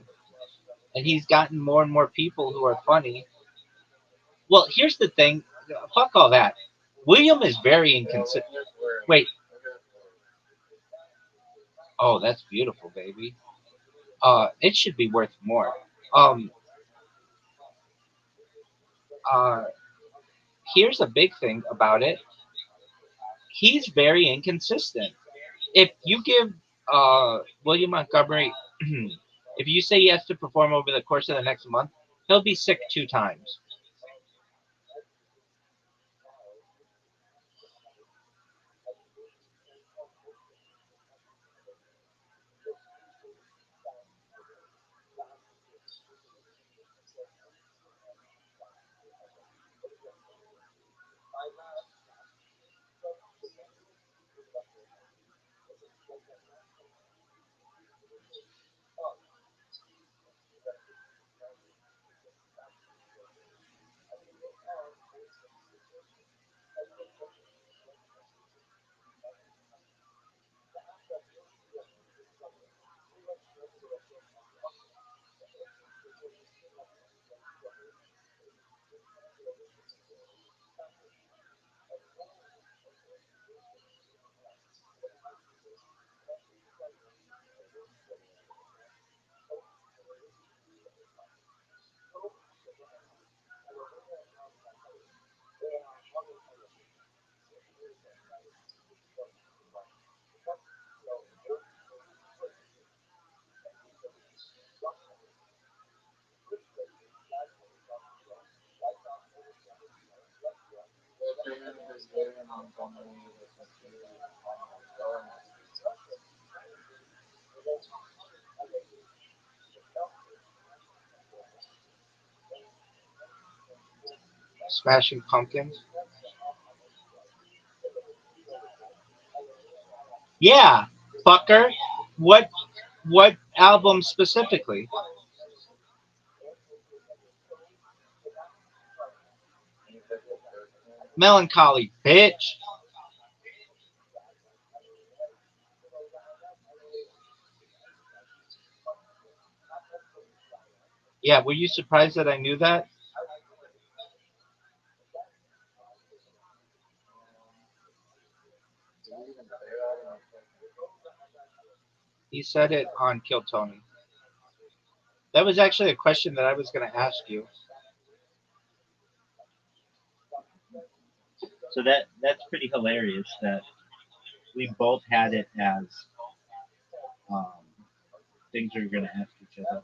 C: and he's gotten more and more people who are funny. Well, here's the thing, fuck all that. William is very inconsistent. Wait, oh, that's beautiful, baby. It should be worth more. Um, uh, here's a big thing about it. He's very inconsistent. If you give William Montgomery, if you say he has to perform over the course of the next month, he'll be sick 2 times. Smashing Pumpkins. Yeah, fucker. What album specifically? Melancholy, bitch. Yeah, were you surprised that I knew that? He said it on Kill Tony. That was actually a question that I was going to ask you.
B: So that's pretty hilarious that we both had it as um, things we are going to ask each other.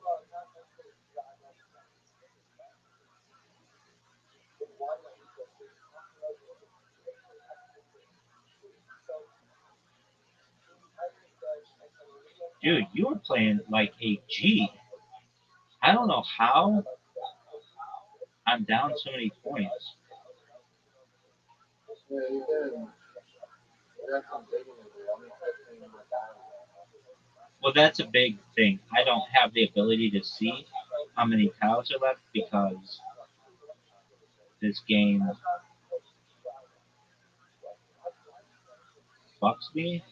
B: Dude, you were playing like a G. I don't know how I'm down so many points. Well, that's a big thing. I don't have the ability to see how many tiles are left because this game fucks me.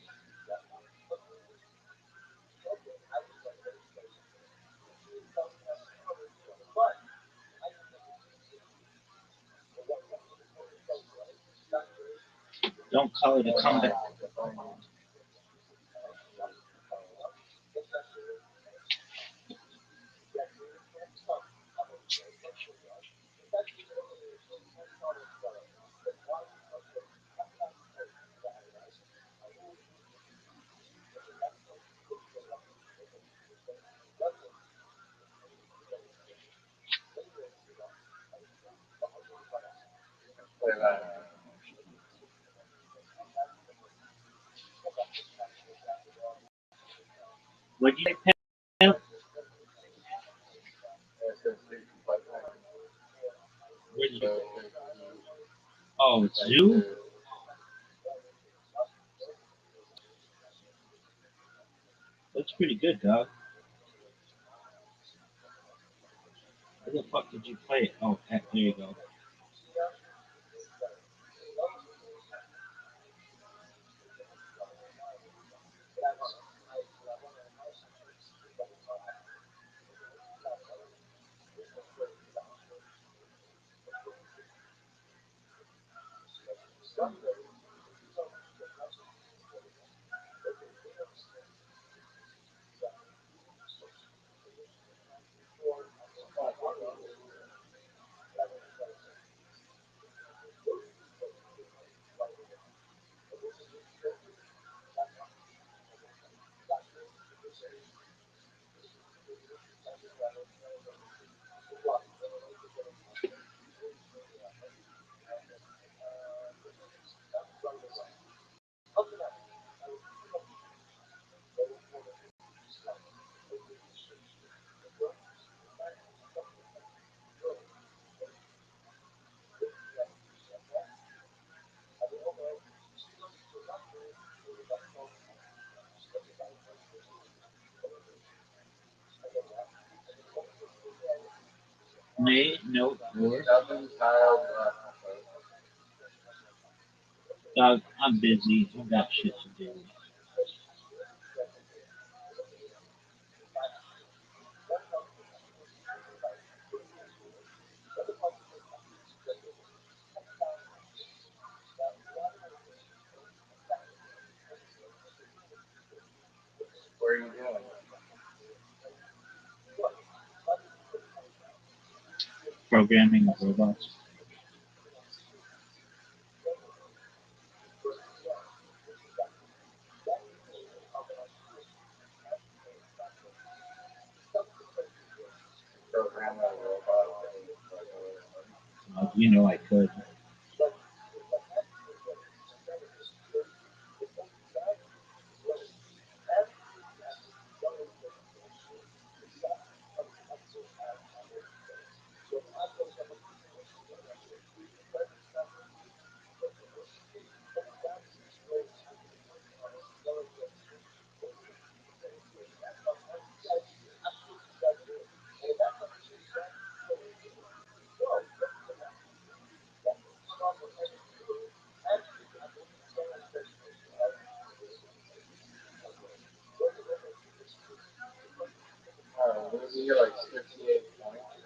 B: Don't call it a comeback. What do you say, Pam? Where did you? Oh, Zoo. That's pretty good, dog. Where the fuck did you play it? Oh, heck, there you go. May note four. Dog, I'm busy. I got shit to do. Programming of robots. You know I could. Maybe like 58 points.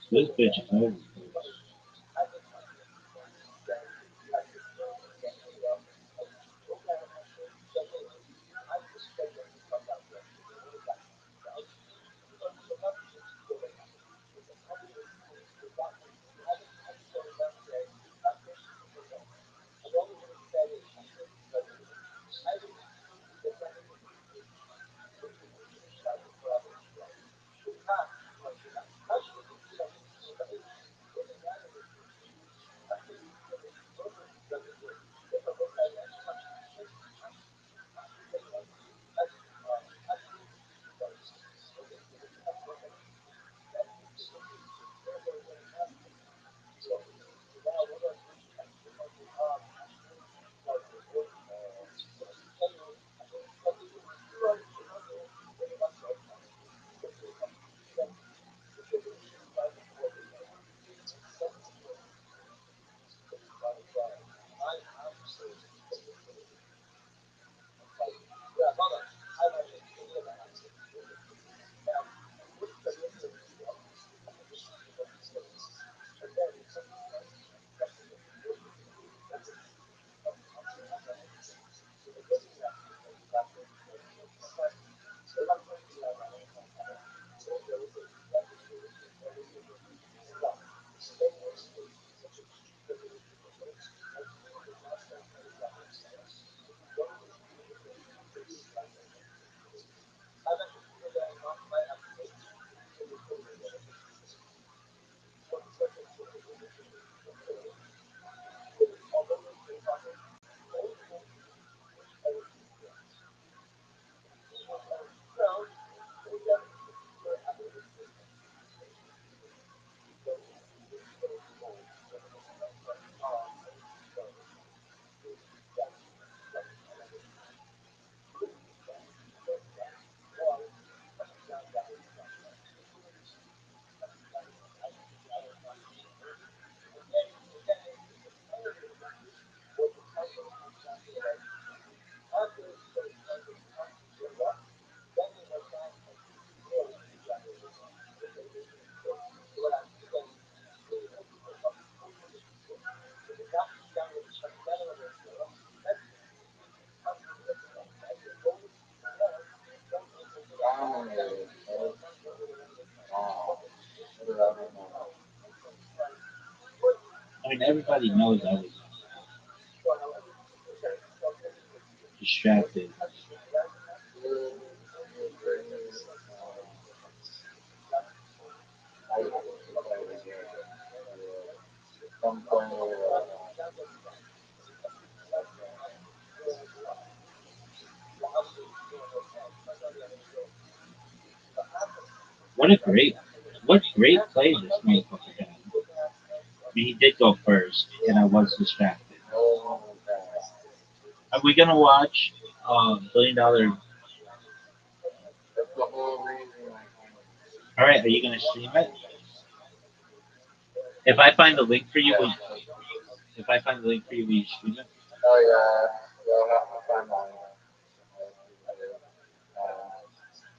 C: This bitch is over.
B: Dominated. Wow. What did I do now?
C: I mean, everybody knows I was distracted.
B: You bring life to play the game. You come play
C: What great play this motherfucker had. I mean, he did go first, and I was distracted.
B: no one pass.
C: Are we gonna watch Billion Dollar?
B: That's the whole reason I came.
C: All right, are you gonna stream it? If I find the link for you,
B: Yeah.
C: will, if I find the link for you, will you stream it?
B: Oh yeah. You'll have to find mine. I'll see what it is. Um,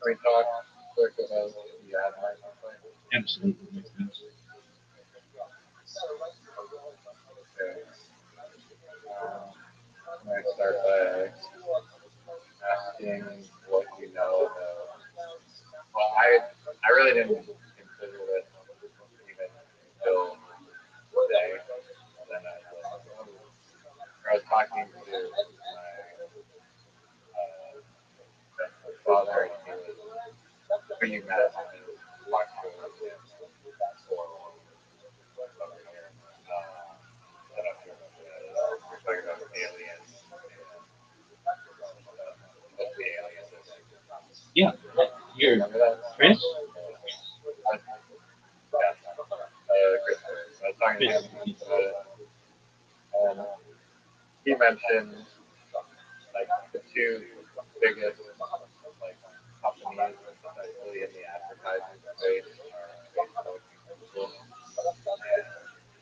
B: we talked quick about the ad marketplace.
C: Absolutely makes sense.
B: Okay. I'm gonna start by asking what you know about. Well, I really didn't consider this even until today. And then I was talking to my father, and he was who you met in Rothschild'S for over here. I don't know if you remember that at all. We're talking about aliens and what the aliens are.
C: Yeah, you're
B: Remember that?
C: Chris.
B: Yeah, Chris. I was talking to him about it, and he mentioned like the two biggest like companies, especially in the advertising space, are Facebook and Google, and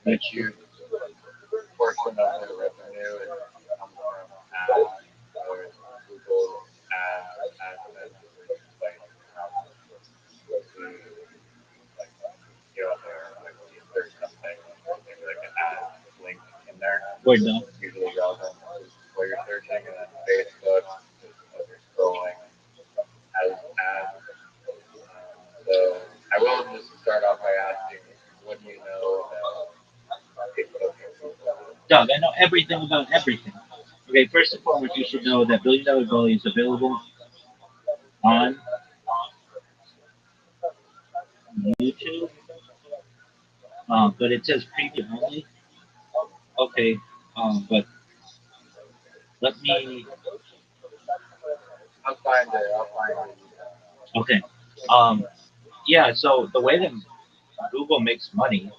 B: a
C: That's true.
B: huge portion of their revenue comes from ads, whether it's Google's advertising like the like like when you search something, maybe like an ad link in there,
C: Word no.
B: usually relevant to what you're searching, and then Facebook, just as you're scrolling, has ads. So I will just start off by asking, what do you know about Facebook and Google?
C: Doug, I know everything about everything. Okay, first and foremost, you should know that Billion Dollar Bully is available on YouTube, but it says preview only. Okay, but let me.
B: I'll find it. I'll find it.
C: Okay, um, yeah. So the way that Google makes money,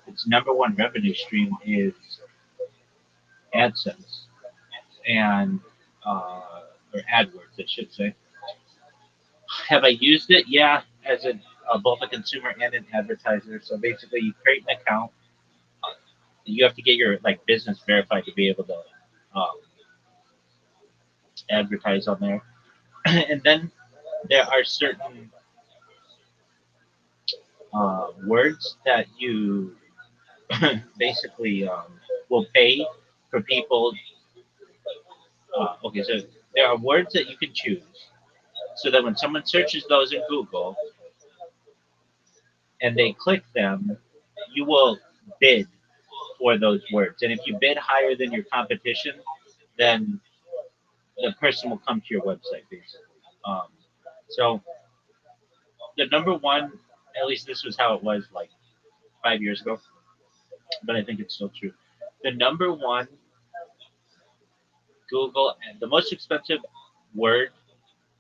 C: its number one revenue stream is AdSense and or AdWords, I should say. Have I used it? Yeah, as both a consumer and an advertiser. So basically, you create an account. You have to get your like business verified to be able to um, advertise on there, and then there are certain words that you basically will pay for people. Okay, so there are words that you can choose, so that when someone searches those in Google and they click them, you will bid for those words. And if you bid higher than your competition, then the person will come to your website basically. Um, so the number one, at least this was how it was like 5 years ago, but I think it's still true. The number one Google and the most expensive word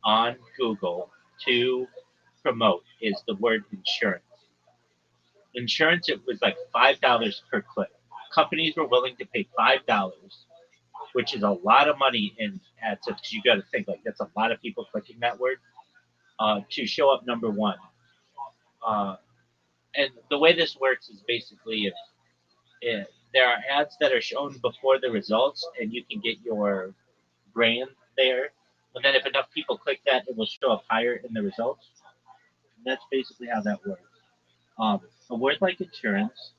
C: on Google to promote is the word insurance. Insurance, it was like $5 per click. Companies were willing to pay $5, which is a lot of money in ads. So you got to think like that's a lot of people clicking that word to show up number one. Uh, and the way this works is basically if there are ads that are shown before the results, and you can get your brand there. But then if enough people click that, it will show up higher in the results. And that's basically how that works. Um, a word like insurance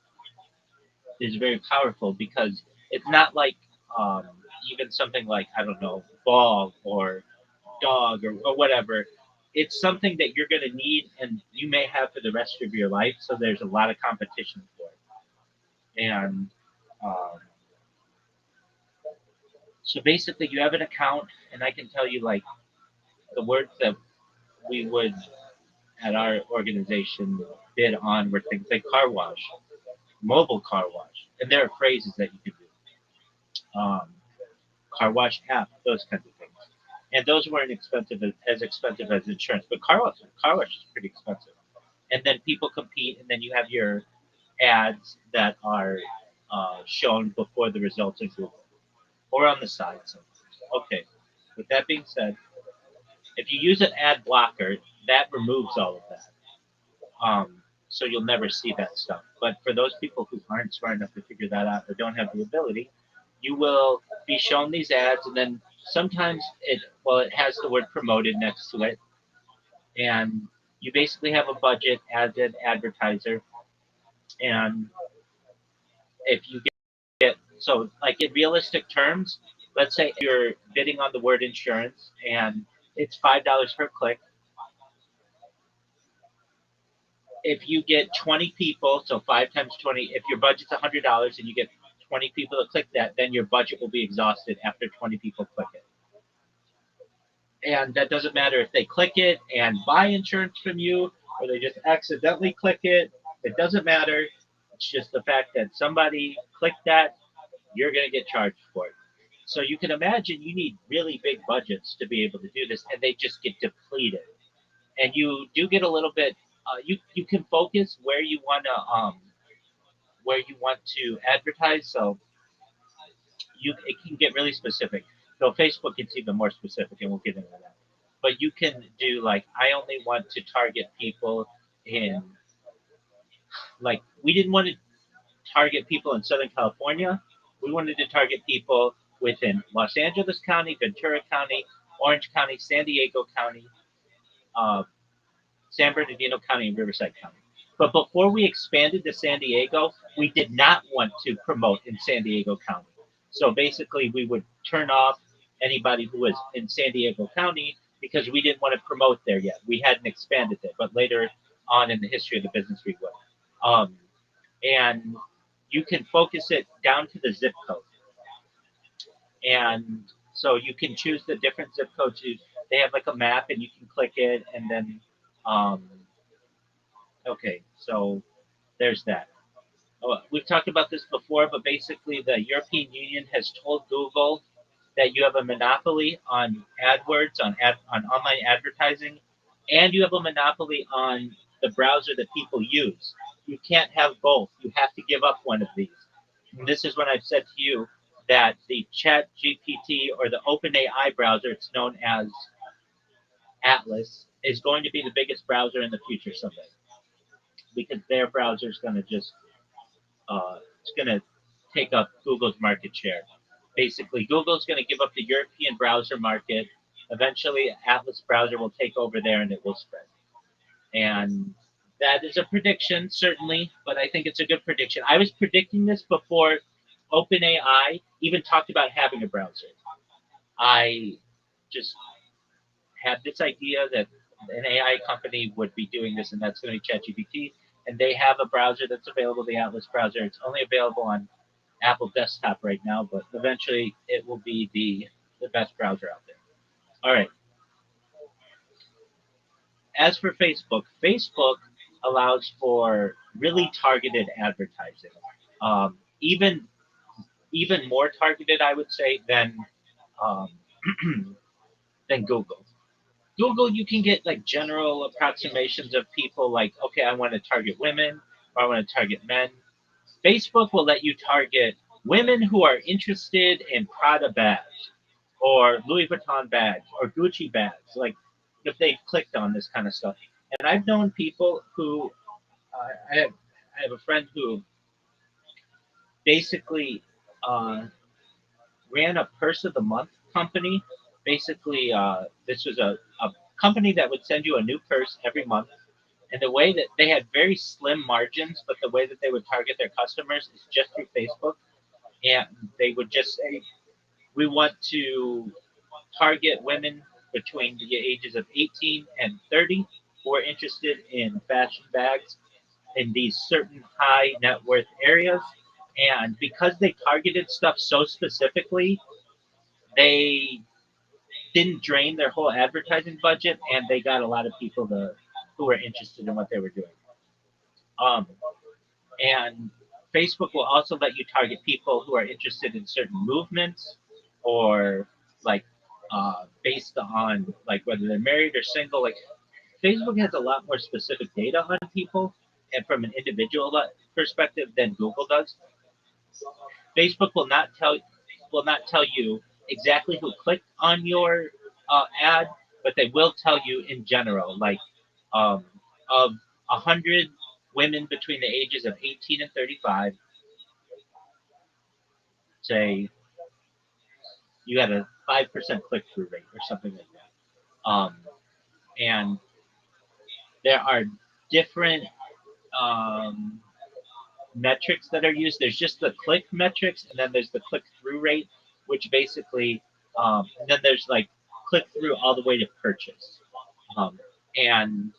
C: is very powerful because it's not like um, even something like I don't know ball or dog or whatever. It's something that you're going to need and you may have for the rest of your life. So there's a lot of competition for it. And um, so basically, you have an account, and I can tell you like the words that we would at our organization bid on were things like car wash, mobile car wash, and there are phrases that you can do. Car wash app, those kinds of things. And those weren't expensive as insurance, but car wash is pretty expensive. And then people compete, and then you have your ads that are shown before the results in Google or on the side sometimes. Okay. With that being said, if you use an ad blocker, that removes all of that. So you'll never see that stuff. But for those people who aren't smart enough to figure that out or don't have the ability, you will be shown these ads, and then sometimes it has the word promoted next to it, and you basically have a budget as an advertiser, and if you get so like in realistic terms, let's say you're bidding on the word insurance and it's $5 per click. if you get 20 people, so 5 times 20, if your budget's $100 and you get 20 people to click that, then your budget will be exhausted after 20 people click it. And that doesn't matter if they click it and buy insurance from you or they just accidentally click it. It doesn't matter. It's just the fact that somebody clicked that, you're going to get charged for it. So you can imagine you need really big budgets to be able to do this, and they just get depleted. And you do get a little bit. You can focus where you want to advertise. So it can get really specific. So Facebook gets even more specific, and we'll get into that. But you can do like I only want to target people in like we didn't want to target people in Southern California. We wanted to target people within Los Angeles County, Ventura County, Orange County, San Diego County, uh, San Bernardino County, and Riverside County. But before we expanded to San Diego, we did not want to promote in San Diego County. So basically, we would turn off anybody who was in San Diego County because we didn't want to promote there yet. We hadn't expanded it, but later on in the history of the business, we would. And you can focus it down to the zip code. And so you can choose the different zip codes. They have like a map, and you can click it, and then um, okay, so there's that. We've talked about this before, but basically, the European Union has told Google that you have a monopoly on AdWords, on online advertising, and you have a monopoly on the browser that people use. You can't have both. You have to give up one of these. And this is when I've said to you that the Chat GPT or the OpenAI browser, it's known as Atlas, is going to be the biggest browser in the future someday because their browser is going to just it's going to take up Google's market share. Basically, Google's going to give up the European browser market. Eventually, Atlas browser will take over there and it will spread. And that is a prediction, certainly, but I think it's a good prediction. I was predicting this before OpenAI even talked about having a browser. I just had this idea that an AI company would be doing this, and that's going to be ChatGPT. And they have a browser that's available, the Atlas browser. It's only available on Apple desktop right now, but eventually it will be the best browser out there. All right. As for Facebook, Facebook allows for really targeted advertising, even more targeted, I would say, um, than Google. Google, you can get like general approximations of people, like, okay, I want to target women or I want to target men. Facebook will let you target women who are interested in Prada bags or Louis Vuitton bags or Gucci bags, like if they clicked on this kind of stuff. And I've known people who I have a friend who basically uh, ran a purse of the month company. Basically, this was a company that would send you a new purse every month. And the way that they had very slim margins, but the way that they would target their customers is just through Facebook. And they would just say, we want to target women between the ages of 18 and 30 who are interested in fashion bags in these certain high net worth areas. And because they targeted stuff so specifically, they didn't drain their whole advertising budget, and they got a lot of people who were interested in what they were doing. Um, and Facebook will also let you target people who are interested in certain movements or like based on like whether they're married or single. Like Facebook has a lot more specific data on people and from an individual perspective than Google does. Facebook will not tell you exactly who clicked on your ad, but they will tell you in general, like um, of 100 women between the ages of 18 and 35, say you had a 5% click through rate or something like that. And there are different um, metrics that are used. There's just the click metrics, and then there's the click through rate, which basically, and then there's like click through all the way to purchase. And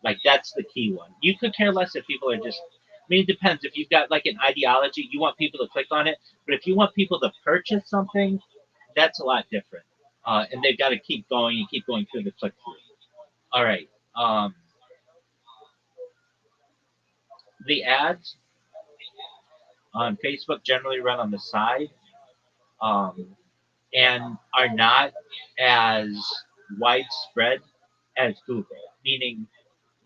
C: Like that's the key one. You could care less if people are just. I mean, it depends. If you've got like an ideology, you want people to click on it. But if you want people to purchase something, that's a lot different. And they've got to keep going and keep going through the click through. All right. The ads on Facebook generally run on the side, um, and are not as widespread as Google. Meaning,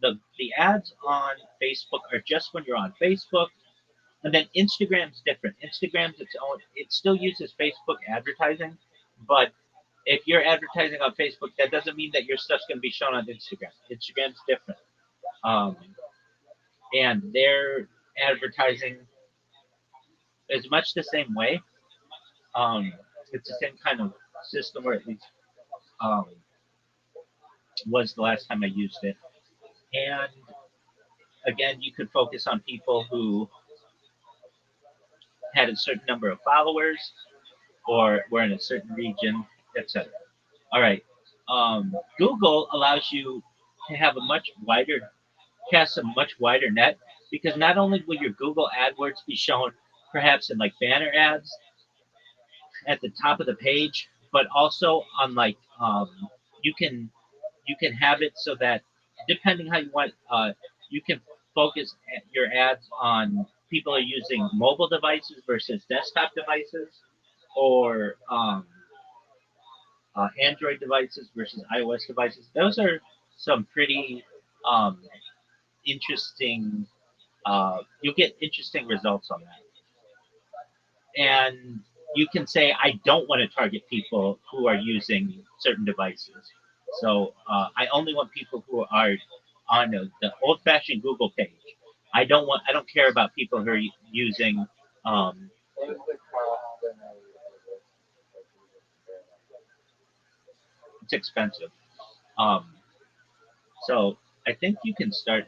C: the ads on Facebook are just when you're on Facebook. And then Instagram's different. Instagram's its own. It still uses Facebook advertising, but if you're advertising on Facebook, that doesn't mean that your stuff's going to be shown on Instagram. Instagram's different, um, and their advertising is much the same way. Um, it's the same kind of system, or at least um, was the last time I used it. And again, you could focus on people who had a certain number of followers or were in a certain region, etc. All right. Google allows you to have a much wider, cast a much wider net because not only will your Google AdWords be shown perhaps in like banner ads at the top of the page, but also on like you can you can have it so that depending how you want, you can focus your ads on people are using mobile devices versus desktop devices, or Android devices versus iOS devices. Those are some pretty um, interesting. You'll get interesting results on that, and you can say I don't want to target people who are using certain devices. So I only want people who are on the old-fashioned Google page. I don't care about people who are using. Um, it's expensive. Um, so I think you can start.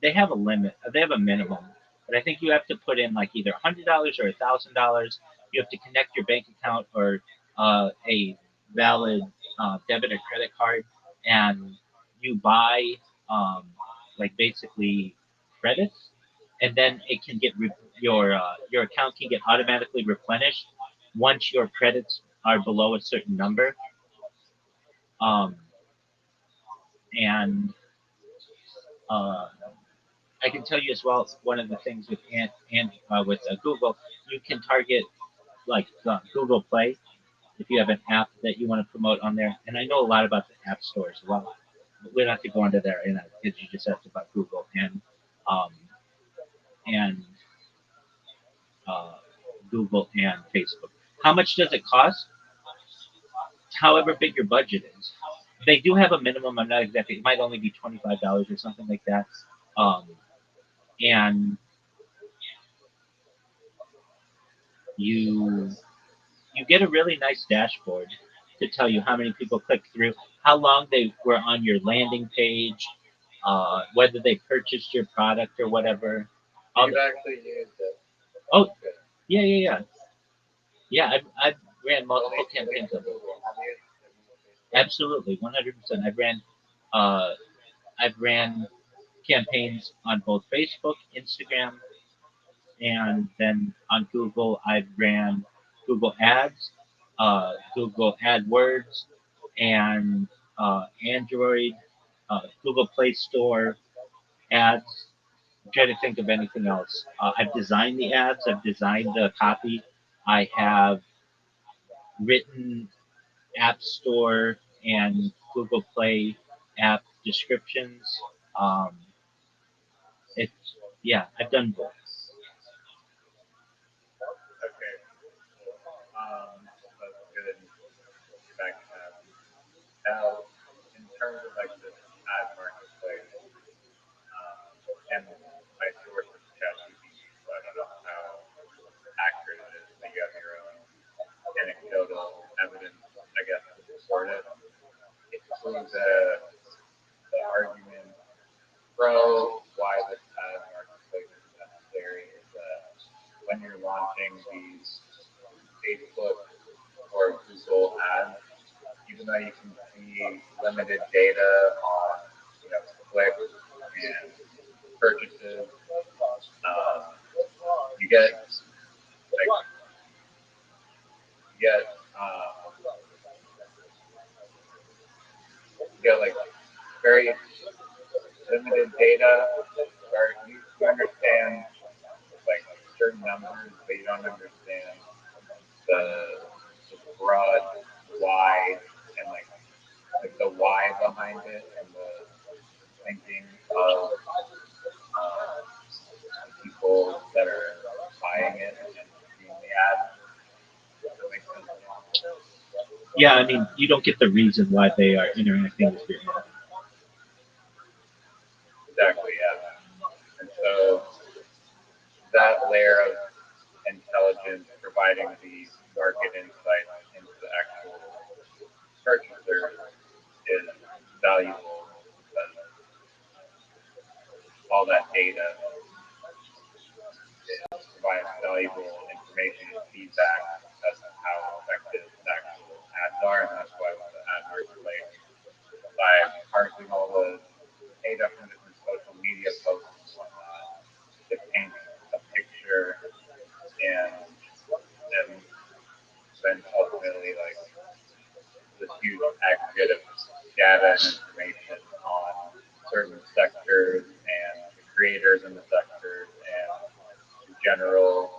C: They have a limit. They have a minimum, but I think you have to put in like either $100 or $1,000. You have to connect your bank account or a valid debit or credit card, and you buy um, like basically credits, and then it can get your account can get automatically replenished once your credits are below a certain number. Um, and I can tell you as well. One of the things with with Google, you can target like Google Play if you have an app that you want to promote on there. And I know a lot about the app stores as well. But we don't have to go into there because you just asked about Google um, and uh, Google and Facebook. How much does it cost? However big your budget is. They do have a minimum. I'm not exactly. It might only be $25 or something like that. Um, and you you get a really nice dashboard to tell you how many people clicked through, how long they were on your landing page, whether they purchased your product or whatever. You've actually used it. Oh, yeah, yeah, yeah. Yeah, I've ran multiple campaigns on it. Absolutely, 100%. Uh, I've ran campaigns on both Facebook, Instagram, and then on Google, I ran Google Ads, Google AdWords, and Android, Google Play Store ads. I'm trying to think of anything else. I've designed the ads. I've designed the copy. I have written App Store and Google Play app descriptions. Um, it's yeah, I've done both. Okay. That's good. Back to that. Now, in terms of like this ad marketplace, and my source is ChatGPT, so I don't know how accurate it is, but you have your own anecdotal evidence, I guess, to support it. It proves the argument pro why this ad marketplace is necessary is that when you're launching these Facebook or Google ads, even though you can see limited data on, you know, clicks
B: purchases. You get like you get you get like very limited data where you understand like certain numbers, but you don't understand the the broad why and like the why behind it and the thinking of the people that are buying it and seeing the ads. Does that make sense at all?
D: Yeah, I mean, you don't get the reason why they are interacting with your ad.
B: Exactly, yeah. And so that layer of intelligence providing these market insights into the actual purchasers is valuable because all that data provides valuable information and feedback as to how effective the actual ads are, and that's why with the ad marketplace, by parsing all the data from different social media posts and whatnot, it paints a picture and then ultimately like this huge aggregate of data and information on certain sectors and the creators in the sectors and the general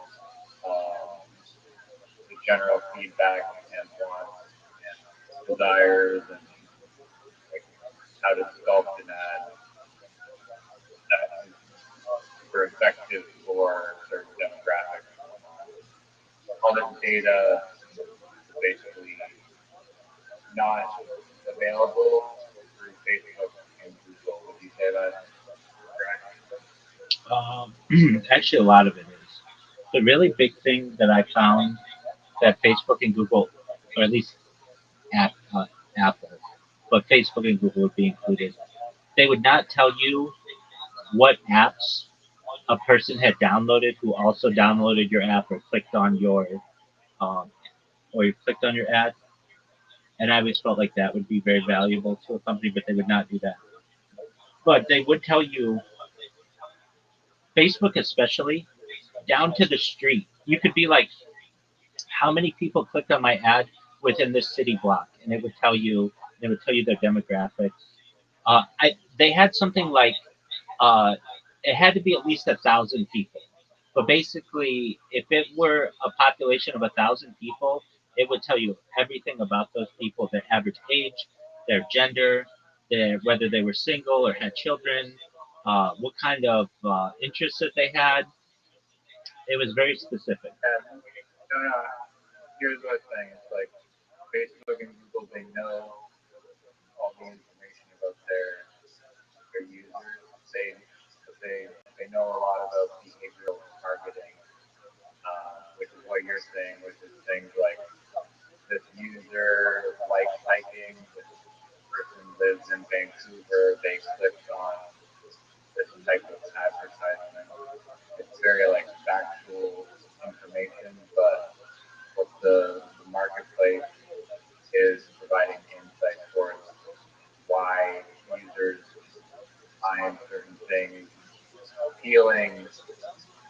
B: um, the general feedback and wants and desires and like how to sculpt an ad that is super effective for certain demographics and whatnot. All this data is basically not available through Facebook and Google. Would you say that's correct?
D: Um, Actually, a lot of it is. The really big thing that I found that Facebook and Google, or at least at Apple, but Facebook and Google would be included, they would not tell you what apps a person had downloaded who also downloaded your app um, or you clicked on your ad. And I always felt like that would be very valuable to a company, but they would not do that. But they would tell you, Facebook especially, down to the street. You could be like, how many people clicked on my ad within this city block, and it would tell you. It would tell you their demographics. They had something like uh, it had to be at least 1,000 people. But basically, if it were a population of 1,000 people, it would tell you everything about those people: their average age, their gender, their whether they were single or had children, what kind of interests that they had. It was very specific.
B: And no, no. Here's what I'm saying: it's like Facebook and Google, they know all the information about their users. They know a lot about behavioral targeting, which is what you're saying, which is things like this user likes hiking, this person lives in Vancouver, they clicked on this type of advertisement. It's very like factual information, but what the marketplace is providing insight towards why users find certain things appealing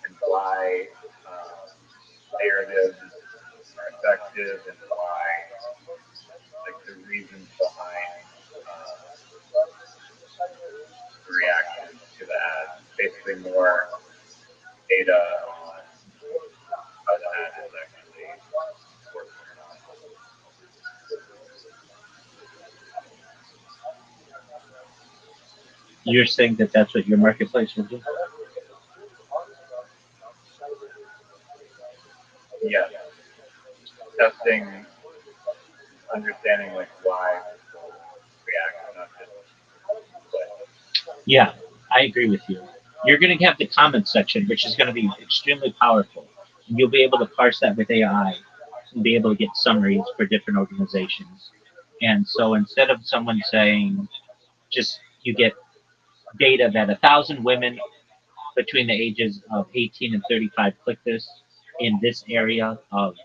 B: and why narratives are effective and why like the reasons behind uh, the reaction to the ad. Basically, more data on how the ad is actually working or not.
D: You're saying that that's what your marketplace will do?
B: Yes, testing, understanding like why people react, not just click.
D: Yeah, I agree with you. You're going to have the comment section, which is going to be extremely powerful. And you'll be able to parse that with AI and be able to get summaries for different organizations. And so instead of someone saying, just you get data that 1,000 women between the ages of 18 and 35 click this in this area of,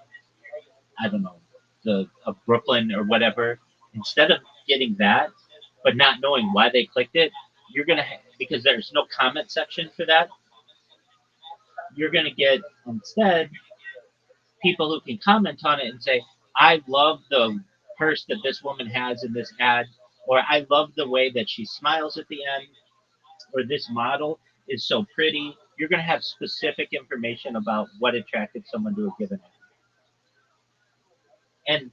D: I don't know, the of Brooklyn or whatever. Instead of getting that, but not knowing why they clicked it, you're gonna because there's no comment section for that. You're gonna get instead people who can comment on it and say, "I love the purse that this woman has in this ad," or "I love the way that she smiles at the end," or "This model is so pretty." You're gonna have specific information about what attracted someone to a given ad. And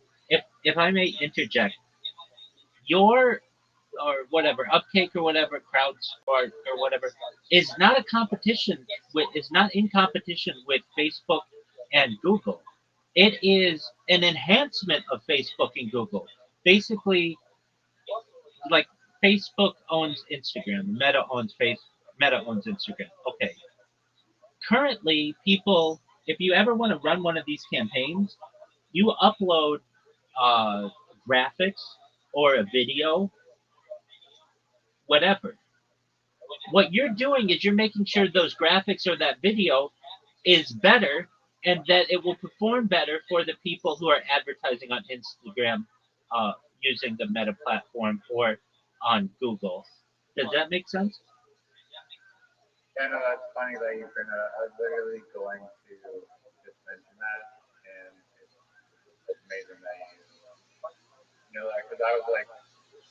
D: if I may interject, your or whatever uptake or whatever crowd or whatever is not a competition with is not in competition with Facebook and Google. It is an enhancement of Facebook and Google. Basically, like Facebook owns Instagram, Meta owns Instagram. Okay. Currently, people, if you ever want to run one of these campaigns, you upload uh, graphics or a video, whatever. What you're doing is you're making sure those graphics or that video is better and that it will perform better for the people who are advertising on Instagram using the Meta platform or on Google. Does that make sense?
B: Yeah, no, that's funny that you bring that up. I was literally going to just mention that, and it's amazing that you know that because I was like,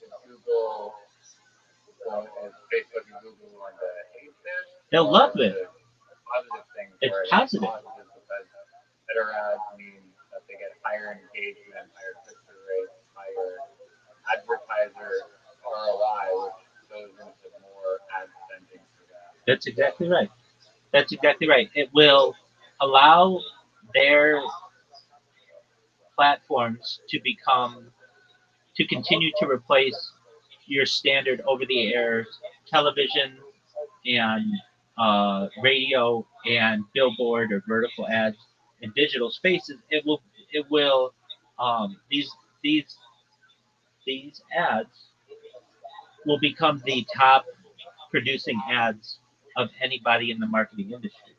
B: is Google is Facebook and Google going to hate this,
D: They'll
B: or
D: love
B: is
D: it.
B: it a positive thing
D: It's
B: for it?
D: positive.
B: Positive because better ads mean that they get higher engagement, higher click-through rates, higher advertiser ROI, which goes into more ad spending for them.
D: That's exactly right. That's exactly right. It will allow their platforms to continue to replace your standard over-the-air television and radio and billboard or vertical ads in digital spaces. It will these these these ads will become the top producing ads of anybody in the marketing industry.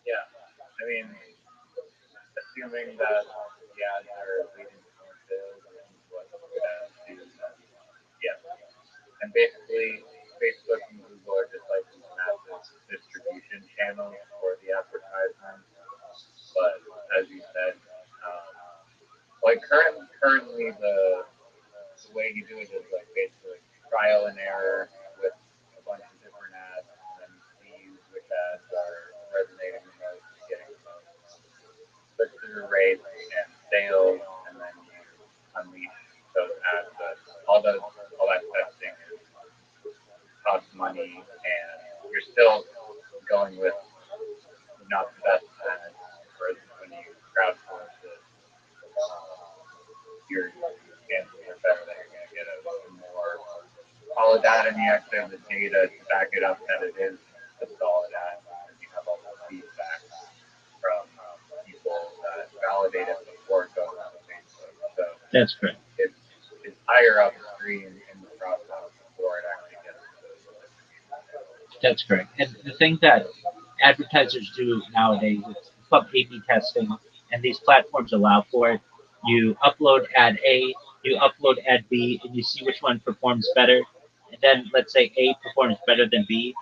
B: Yeah, I mean, assuming that the ads are leading to more sales and what good ads do, then yes. And basically, Facebook and Google are just like these massive distribution channels for the advertisements. But as you said, um, like currently the way you do it is like basically trial and error with a bunch of different ads, and then you see which ads are resonating the most and getting the most click-through rates and sales, and then you unleash those ads. But all that testing is costs money, and you're still going with not the best ads. Whereas when you crowdsource it, um, your chances are better that you're going to get a more solid ad, and you actually have the data to back it up that it is a solid ad, and you have all the feedback from people that validate it before it goes on Facebook. So
D: That's correct.
B: it's higher upstream in the process before it actually gets to those distribution channels.
D: That's correct. And the thing that advertisers do nowadays is called A/B testing, and these platforms allow for it. You upload ad A, you upload ad B, and you see which one performs better. And then let's say A performs better than B.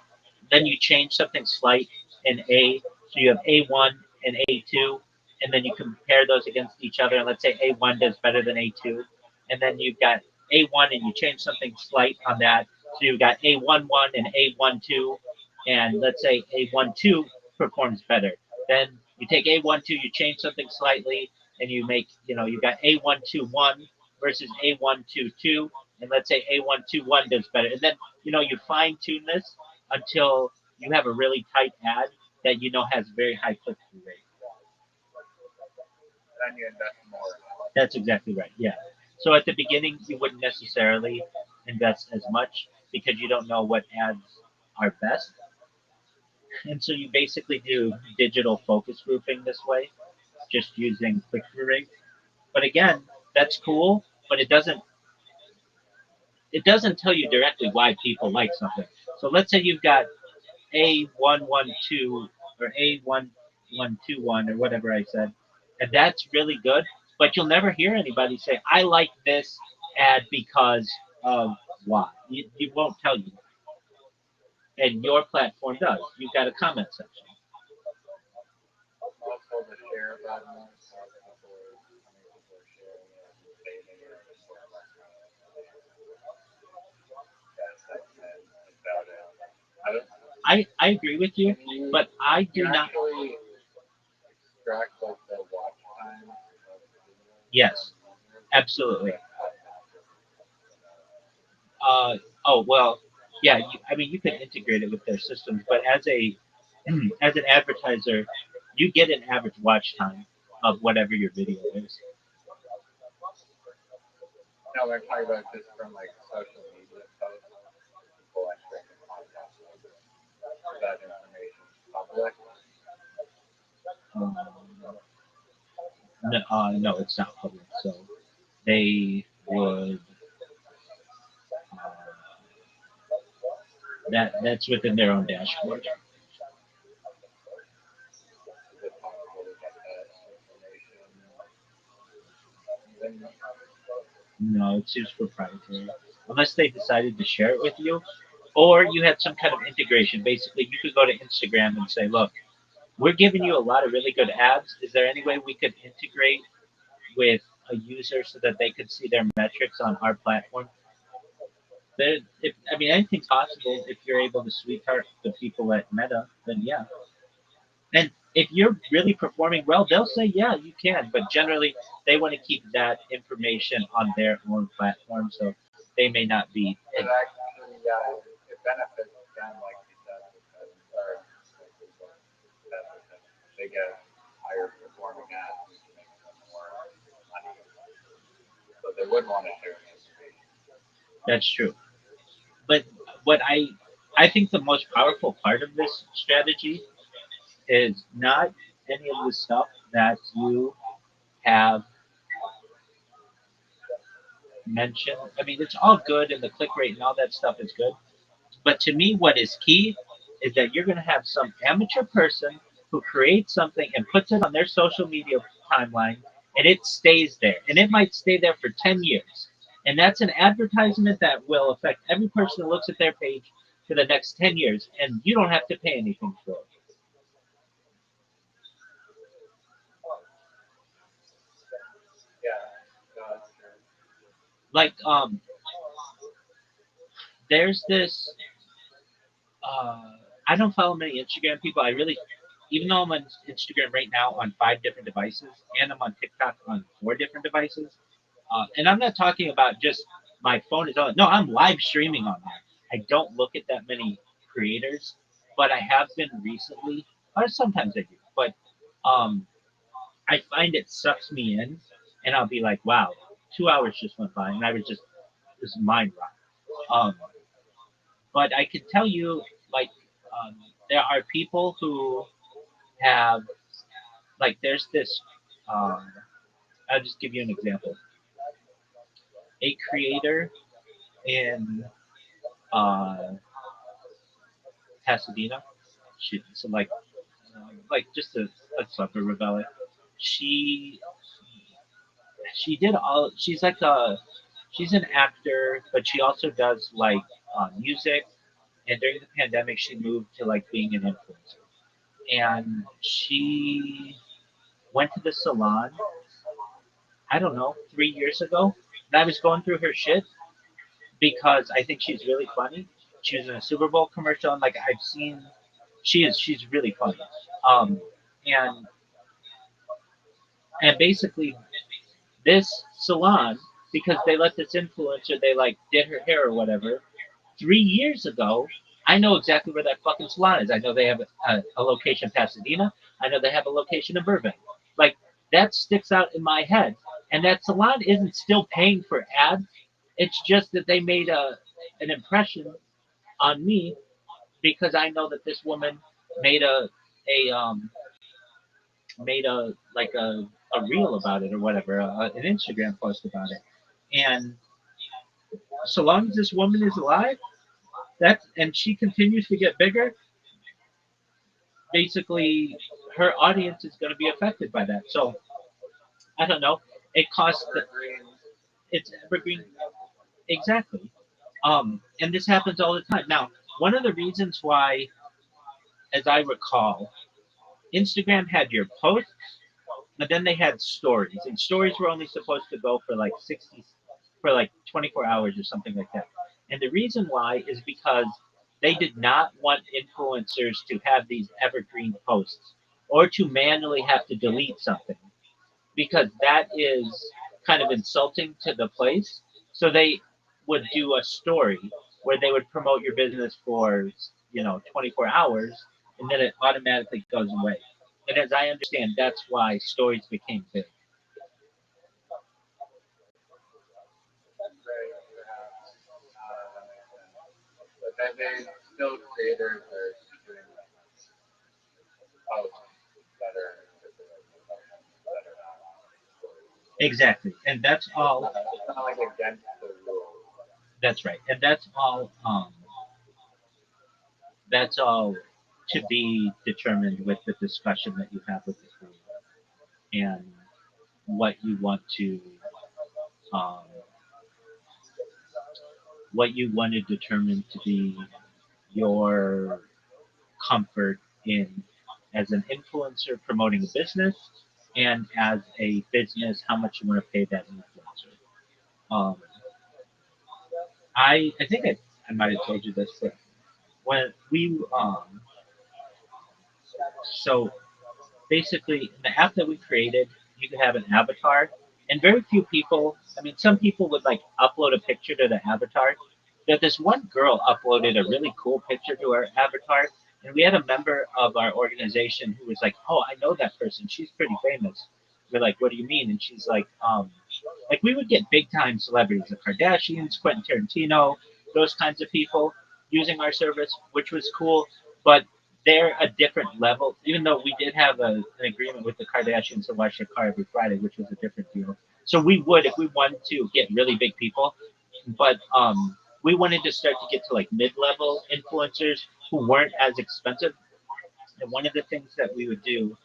D: Then you change something slight in A, so you have A1 and A2, and then you compare those against each other. And let's say A1 does better than A2, and then you've got A1 and you change something slight on that, so you've got A11 and A12, and let's say A12 performs better. Then you take A12, you change something slightly, and you make, you've got A121 versus A122, and let's say A121 does better. And then, you fine tune this until you have a really tight ad that has very high click through rate.
B: Then you invest more.
D: That's exactly right. Yeah. So at the beginning, you wouldn't necessarily invest as much because you don't know what ads are best. And so you basically do digital focus grouping this way, just using click through rate. But again, that's cool, but it doesn't tell you directly why people like something. So let's say you've got A112 or A1121 or whatever I said, and that's really good. But you'll never hear anybody say, I like this ad because of why. You won't tell you. And your platform does. You've got a comment section.
B: Also, the share button, how many people are sharing it and saving it, and what that's about it. I don't.
D: I agree with you, but I do
B: You
D: not.
B: actually extract like the watch time of the video.
D: Yes, absolutely. Oh well, yeah. I mean, you can integrate it with their systems, but as a as an advertiser, you get an average watch time of whatever your video is.
B: No, we're talking about just from like social media posts, people entering the content. Is that information public?
D: Um, no, no, it's not public. So they would that's within their own dashboard.
B: Is it possible to get that information? Even
D: No, it's just proprietary. Unless they decided to share it with you, or you had some kind of integration. Basically, you could go to Instagram and say, look, we're giving you a lot of really good ads. Is there any way we could integrate with a user so that they could see their metrics on our platform? I mean, anything's possible if you're able to sweetheart the people at Meta, then yeah. And if you're really performing well, they'll say, yeah, you can. But generally, they want to keep that information on their own platform, so they may not be.
B: it actually, yeah, it benefits them, like you said, because they get higher performing ads, which makes them more money. So they would want to share the information.
D: That's true. But what I think the most powerful part of this strategy is not any of the stuff that you have mentioned. I mean, it's all good, and the click rate and all that stuff is good. But to me, what is key is that you're going to have some amateur person who creates something and puts it on their social media timeline, and it stays there. And it might stay there for 10 years. And that's an advertisement that will affect every person who looks at their page for the next 10 years, and you don't have to pay anything for it.
B: Yeah, no, that's true.
D: Like, there's this uh, I don't follow many Instagram people. I really, even though I'm on Instagram right now on 5 different devices, and I'm on TikTok on 4 different devices, and I'm not talking about just my phone is on. No, I'm live streaming on that. I don't look at that many creators, but I have been recently, or sometimes I do. But um, I find it sucks me in, and I'll be like, wow, 2 hours just went by, and I was just mind rock. But I can tell you, like, um, there are people who have, like, there's this. Um, I'll just give you an example. A creator in uh, Pasadena, so like just a suburb of LA. She she did all. She's like a she's an actor, but she also does like music. And during the pandemic, she moved to like being an influencer. And she went to the salon, I don't know, 3 years ago. And I was going through her shit because I think she's really funny. She was in a Super Bowl commercial, and like I've seen, she's really funny. Um, and and basically this salon, because they let this influencer, they like did her hair or whatever. 3 years ago, I know exactly where that fucking salon is. I know they have a location in Pasadena. I know they have a location in Burbank. Like that sticks out in my head. And that salon isn't still paying for ads. It's just that they made an impression on me because I know that this woman made a made a like a reel about it or whatever, an Instagram post about it. And so long as this woman is alive, that and she continues to get bigger, basically her audience is going to be affected by that. So I don't know. It costs. It's evergreen. Exactly. And this happens all the time. Now, one of the reasons why, as I recall, Instagram had your posts, but then they had stories, and stories were only supposed to go for like 60, for like 24 hours or something like that. And the reason why is because they did not want influencers to have these evergreen posts or to manually have to delete something because that is kind of insulting to the place. So they would do a story where they would promote your business for 24 hours, and then it automatically goes away. And as I understand, that's why stories became big.
C: But then they still creators are doing posts that are
D: Exactly, and that's all.
C: it's not like against the rules.
D: That's right, and that's all. That's all to be determined with the discussion that you have with the group and what you want to um, determine to be your comfort in as an influencer promoting a business and as a business how much you want to pay that influencer. Um, I think I might have told you this, but when we so basically in the app that we created, you could have an avatar, and very few people. I mean, some people would like upload a picture to the avatar. But this one girl uploaded a really cool picture to our avatar, and we had a member of our organization who was like, "Oh, I know that person. She's pretty famous." We're like, "What do you mean?" And she's like we would get big time celebrities, the Kardashians, Quentin Tarantino, those kinds of people using our service, which was cool. But they're a different level. Even though we did have an agreement with the Kardashians to wash their car every Friday, which was a different deal. So we would, if we wanted to, get really big people, but we wanted to start to get to like mid-level influencers who weren't as expensive. And one of the things that we would do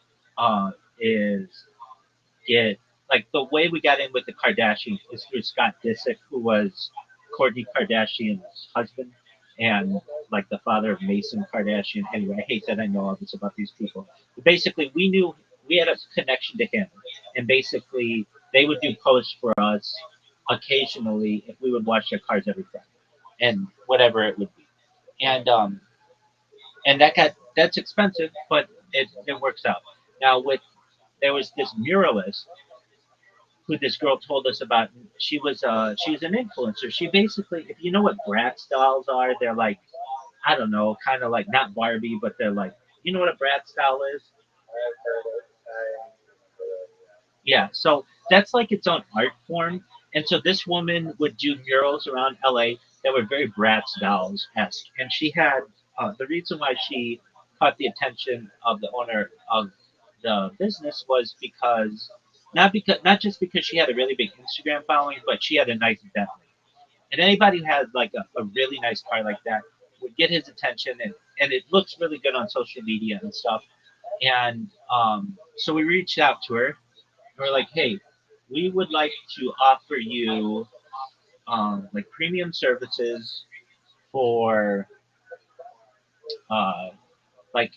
D: is get like the way we got in with the Kardashians is through Scott Disick, who was Kourtney Kardashian's husband and like the father of Mason Kardashian. Anyway, I hate that I know all this about these people. But basically, we knew we had a connection to him, and basically they would do posts for us occasionally if we would watch their cars every Friday, and whatever it would be. And that's expensive, but it works out. Now with there was this muralist who this girl told us about. She's an influencer. She basically, if you know what Bratz dolls are, they're like I don't know, kind of like not Barbie, but they're like you know what a Bratz doll is?
C: I've heard it. I
D: Yeah, so that's like its own art form. And so this woman would do murals around LA that were very Bratz dolls esque. And she had the reason why she caught the attention of the owner of the business was not just because she had a really big Instagram following, but she had a nice Bentley. And anybody who had like a really nice car like that would get his attention, and it looks really good on social media and stuff. And so we reached out to her we're like, hey, we would like to offer you like premium services for uh, like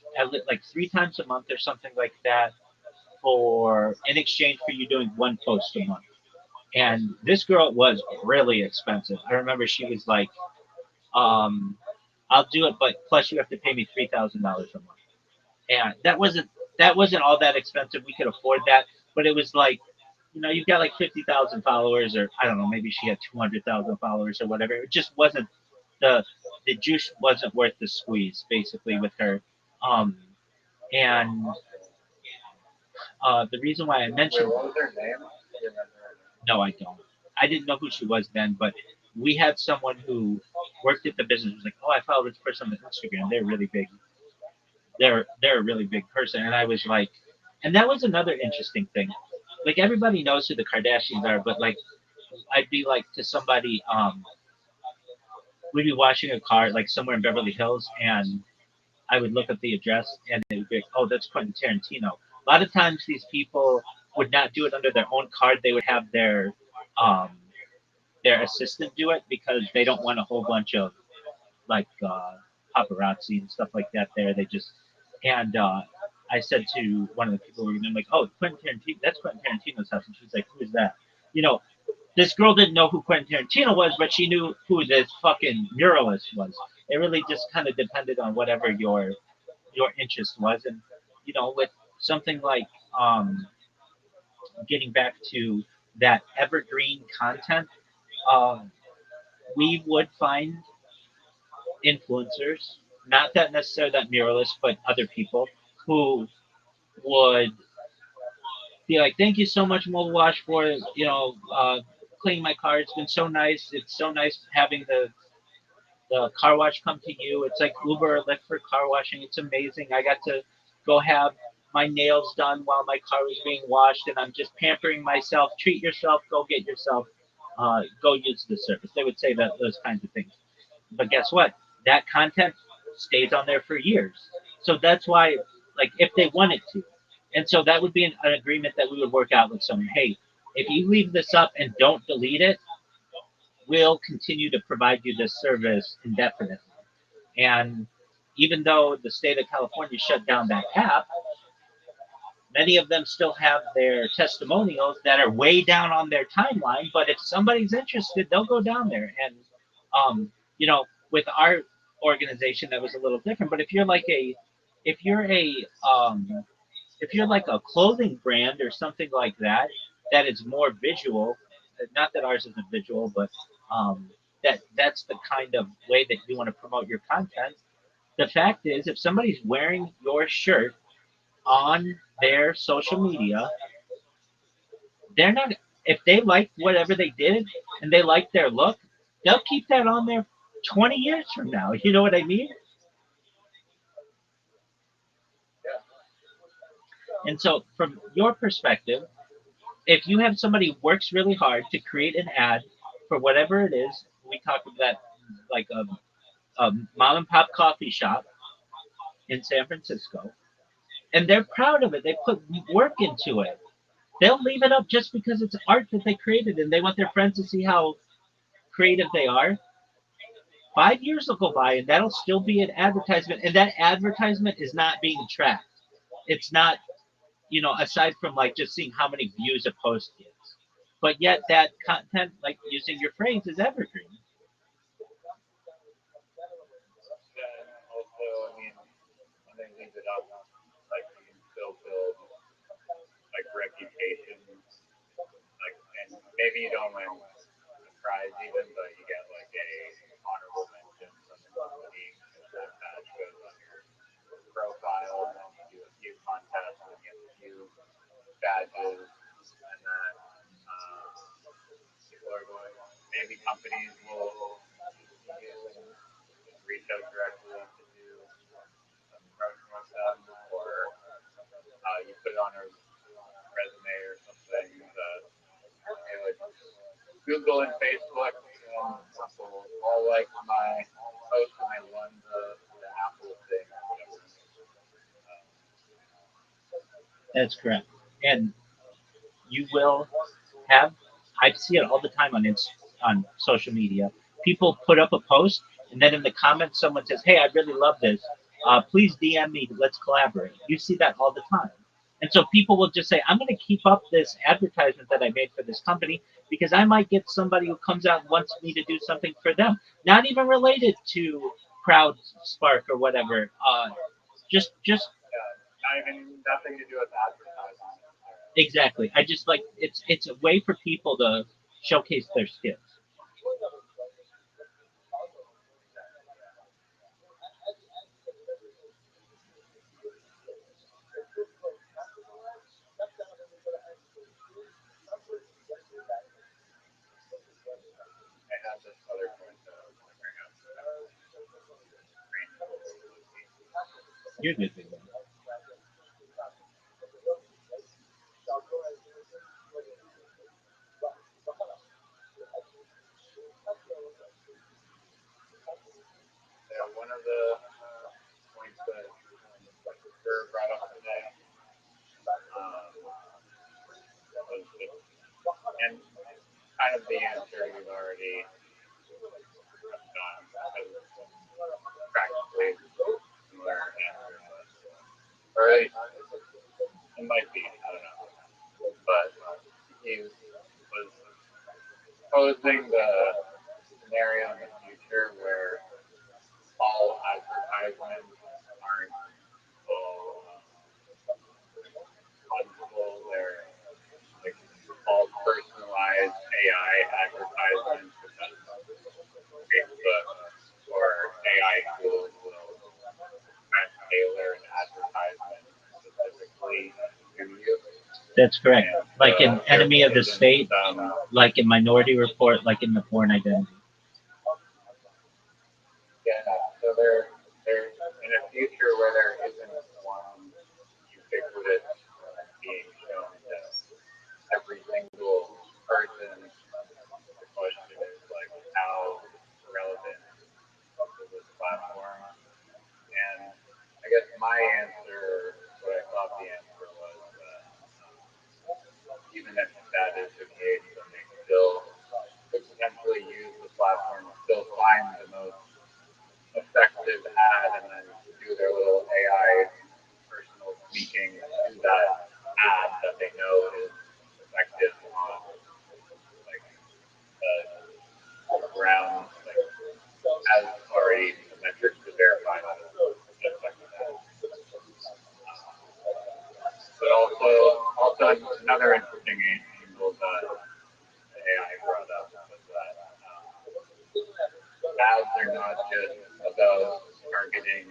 D: 3 times a month or something like that for in exchange for you doing one post a month. And this girl was really expensive. I remember she was like, um, I'll do it, but plus you have to pay me $3,000 a month. And that wasn't all that expensive. We could afford that, but it was like you've got like 50,000 followers, or I don't know, maybe she had 200,000 followers or whatever. It just wasn't the the juice wasn't worth the squeeze, basically, with her. Um, and the reason why I
C: Wait,
D: mentioned
C: what was her name? Do you remember her
D: no, I don't. I didn't know who she was then, but we had someone who worked at the business was like, "Oh, I follow this person on Instagram. They're really big. They're a really big person." And I was like, and that was another interesting thing. Like everybody knows who the Kardashians are, but like I'd be like to somebody, we'd be washing a car like somewhere in Beverly Hills, and I would look up the address, and they would be like, "Oh, that's Quentin Tarantino." A lot of times, these people would not do it under their own card. They would have um, their assistant do it because they don't want a whole bunch of like paparazzi and stuff like that there. They just and I said to one of the people who were like, "Oh, Quentin Tarantino, that's Quentin Tarantino's house," and she's like, "Who is that?" You know, this girl didn't know who Quentin Tarantino was, but she knew who this fucking muralist was. It really just kind of depended on whatever your interest was, and with something like getting back to that evergreen content, um, we would find influencers, not that necessarily that muralist, but other people who would be like, "Thank you so much, Mobile Wash, for cleaning my car. It's been so nice. It's so nice having the car wash come to you. It's like Uber or Lyft for car washing. It's amazing. I got to go have my nails done while my car was being washed, and I'm just pampering myself. Treat yourself. Go get yourself. Go use the service." They would say that those kinds of things. But guess what? That content stays on there for years. So that's why, like, if they wanted to, and so that would be an agreement that we would work out with someone. Hey, if you leave this up and don't delete it, we'll continue to provide you this service indefinitely. And even though the state of California shut down that app, many of them still have their testimonials that are way down on their timeline. But if somebody's interested, they'll go down there. And, um, with our organization, that was a little different. But if you're a, if you're like a clothing brand or something like that, that is more visual, not that ours isn't visual, but that's the kind of way that you want to promote your content. The fact is, if somebody's wearing your shirt on their social media, they're not. If they like whatever they did and they like their look, they'll keep that on there 20 years from now. You know what I mean? And so, from your perspective, if you have somebody who works really hard to create an ad for whatever it is, we talked about that, like a mom and pop coffee shop in San Francisco, and they're proud of it. They put work into it. They'll leave it up just because it's art that they created and they want their friends to see how creative they are. 5 years will go by and that'll still be an advertisement, and that advertisement is not being tracked. It's not, aside from like just seeing how many views a post gets. But yet that content, like using your phrase, is evergreen.
B: Yeah, and also, I mean, when they leave it up, like you can still build like reputations, like, and maybe you don't win a prize even, but you get like a honorable mention from the company because that badge goes on your profile, and then you do a few contests and you get a few badges, and then people are going. Maybe companies will see you and reach out directly to do some promotion with them, or you put it on a resume or something that hey, like Google and Facebook and Apple all like my post when I won the Apple thing or whatever. Um,
D: That's correct. And you will have, I see it all the time on social media. People put up a post, and then in the comments, someone says, "Hey, I really love this. Please DM me. Let's collaborate." You see that all the time. And so people will just say, "I'm going to keep up this advertisement that I made for this company because I might get somebody who comes out and wants me to do something for them, not even related to Crowd Spark or whatever. Just
B: yeah, not even nothing to do with advertising necessarily.
D: exactly. I just like it's a way for people to showcase their skills.
B: Exactly. Yeah. I had this other point that I was going to bring up, but my brain totally left me.
D: You're good with that.
B: Yeah, one of the points that Burr brought up today, um, kind of the answer you've already done. Practically similar answer. Or at least it might be, I don't know. But he was posing the scenario in the future where all advertisements aren't all fungible. They're like all personalized AI advertisements because Facebook or AI tools will try to tailor an advertisement specifically to you.
D: That's correct.
B: And
D: Like
B: so
D: in Enemy of the
B: isn't
D: State,
B: some
D: like in Minority Report, like in the Born Identity.
B: yeah, so there in a future where there isn't one ubiquitous being shown to every single person, the question is like how relevant is this platform? And I guess my answer, what I thought the answer was that even if that is the case, then they still could potentially use the platform to still find the most effective ad and then do their little AI personal tweaking to that ad that they know is effective on like the ground, like has already the metrics to verify that it's an effective ad. But also another interesting angle that the AI brought up was that ads are not just about targeting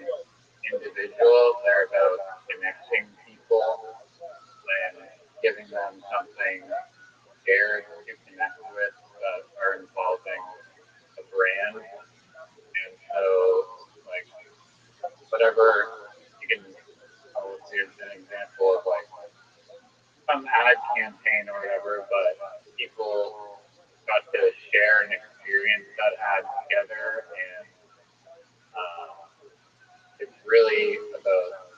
B: individuals, they're about connecting people and giving them something shared to connect with that are involving a brand. And so, like, whatever you can, here's an example of like some ad campaign or whatever, but people got to share and experience that ad together, and it's really about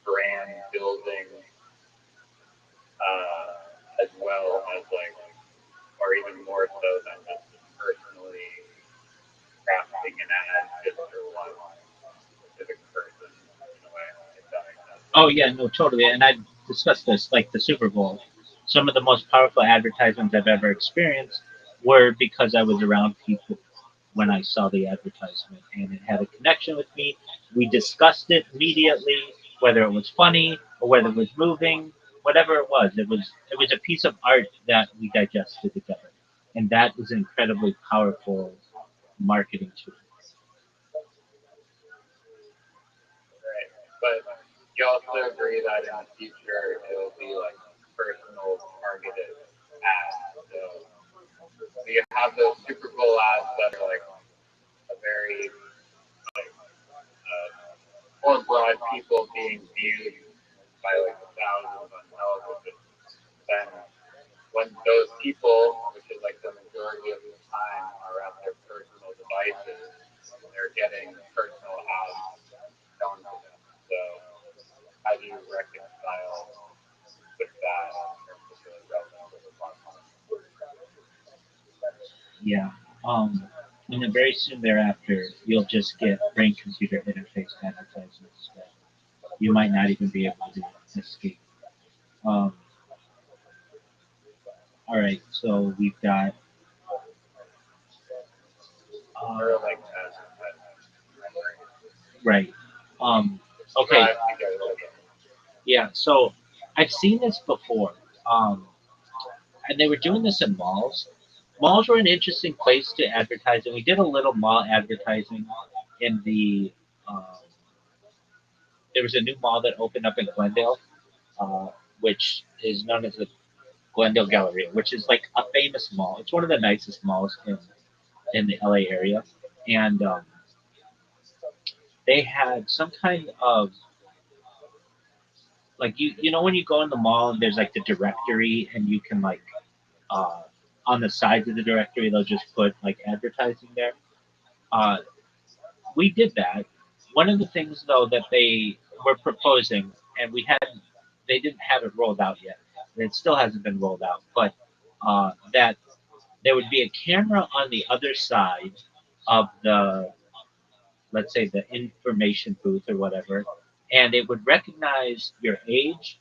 B: brand building as well as like, or even more so than just personally crafting an ad just for one specific person in a way, if that makes sense.
D: Oh yeah, no, totally. And I've discussed this, like the Super Bowl. Some of the most powerful advertisements I've ever experienced were because I was around people when I saw the advertisement and it had a connection with me. We discussed it immediately, whether it was funny or whether it was moving, whatever it was. It was a piece of art that we digested together. And that is an incredibly powerful marketing tool.
B: Right. But you also agree that in the future it'll be like personal targeted ads. So you have those Super Bowl ads that are like a very full broad people being viewed by like thousands on television. Then when those people, which is like the majority of the time, are at their personal devices, they're getting personal ads shown to them. So how do you reconcile with that in terms of the relevance of the platform?
D: Yeah. And then very soon thereafter, you'll just get brain computer interface advertisements that you might not even be able to escape. Um, all right, so we've got
B: Or
D: uh,
B: like memory.
D: right. Okay,
B: Drive to get like
D: yeah. So I've seen this before, and they were doing this in malls. Malls were an interesting place to advertise, and we did a little mall advertising in the. Um, there was a new mall that opened up in Glendale, uh, which is known as the Glendale Galleria, which is like a famous mall. It's one of the nicest malls in the LA area, and they had some kind of like you know when you go in the mall and there's like the directory and you can like uh, on the sides of the directory they'll just put like advertising there. Uh, we did that. One of the things though that they were proposing, and they didn't have it rolled out yet. And it still hasn't been rolled out, but that there would be a camera on the other side of the, let's say, the information booth or whatever, and it would recognize your age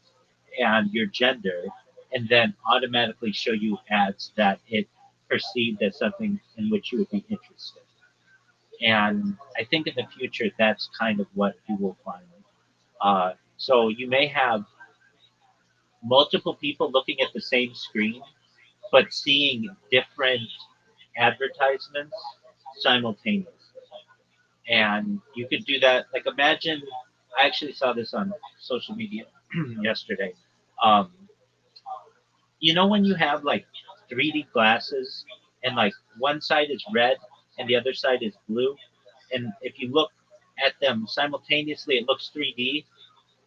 D: and your gender, and then automatically show you ads that it perceived as something in which you would be interested. And I think in the future, that's kind of what you will find. So you may have multiple people looking at the same screen, but seeing different advertisements simultaneously. And you could do that. Like imagine, I actually saw this on social media yesterday. Um, you know when you have like 3D glasses and like one side is red and the other side is blue, and if you look at them simultaneously, it looks 3D.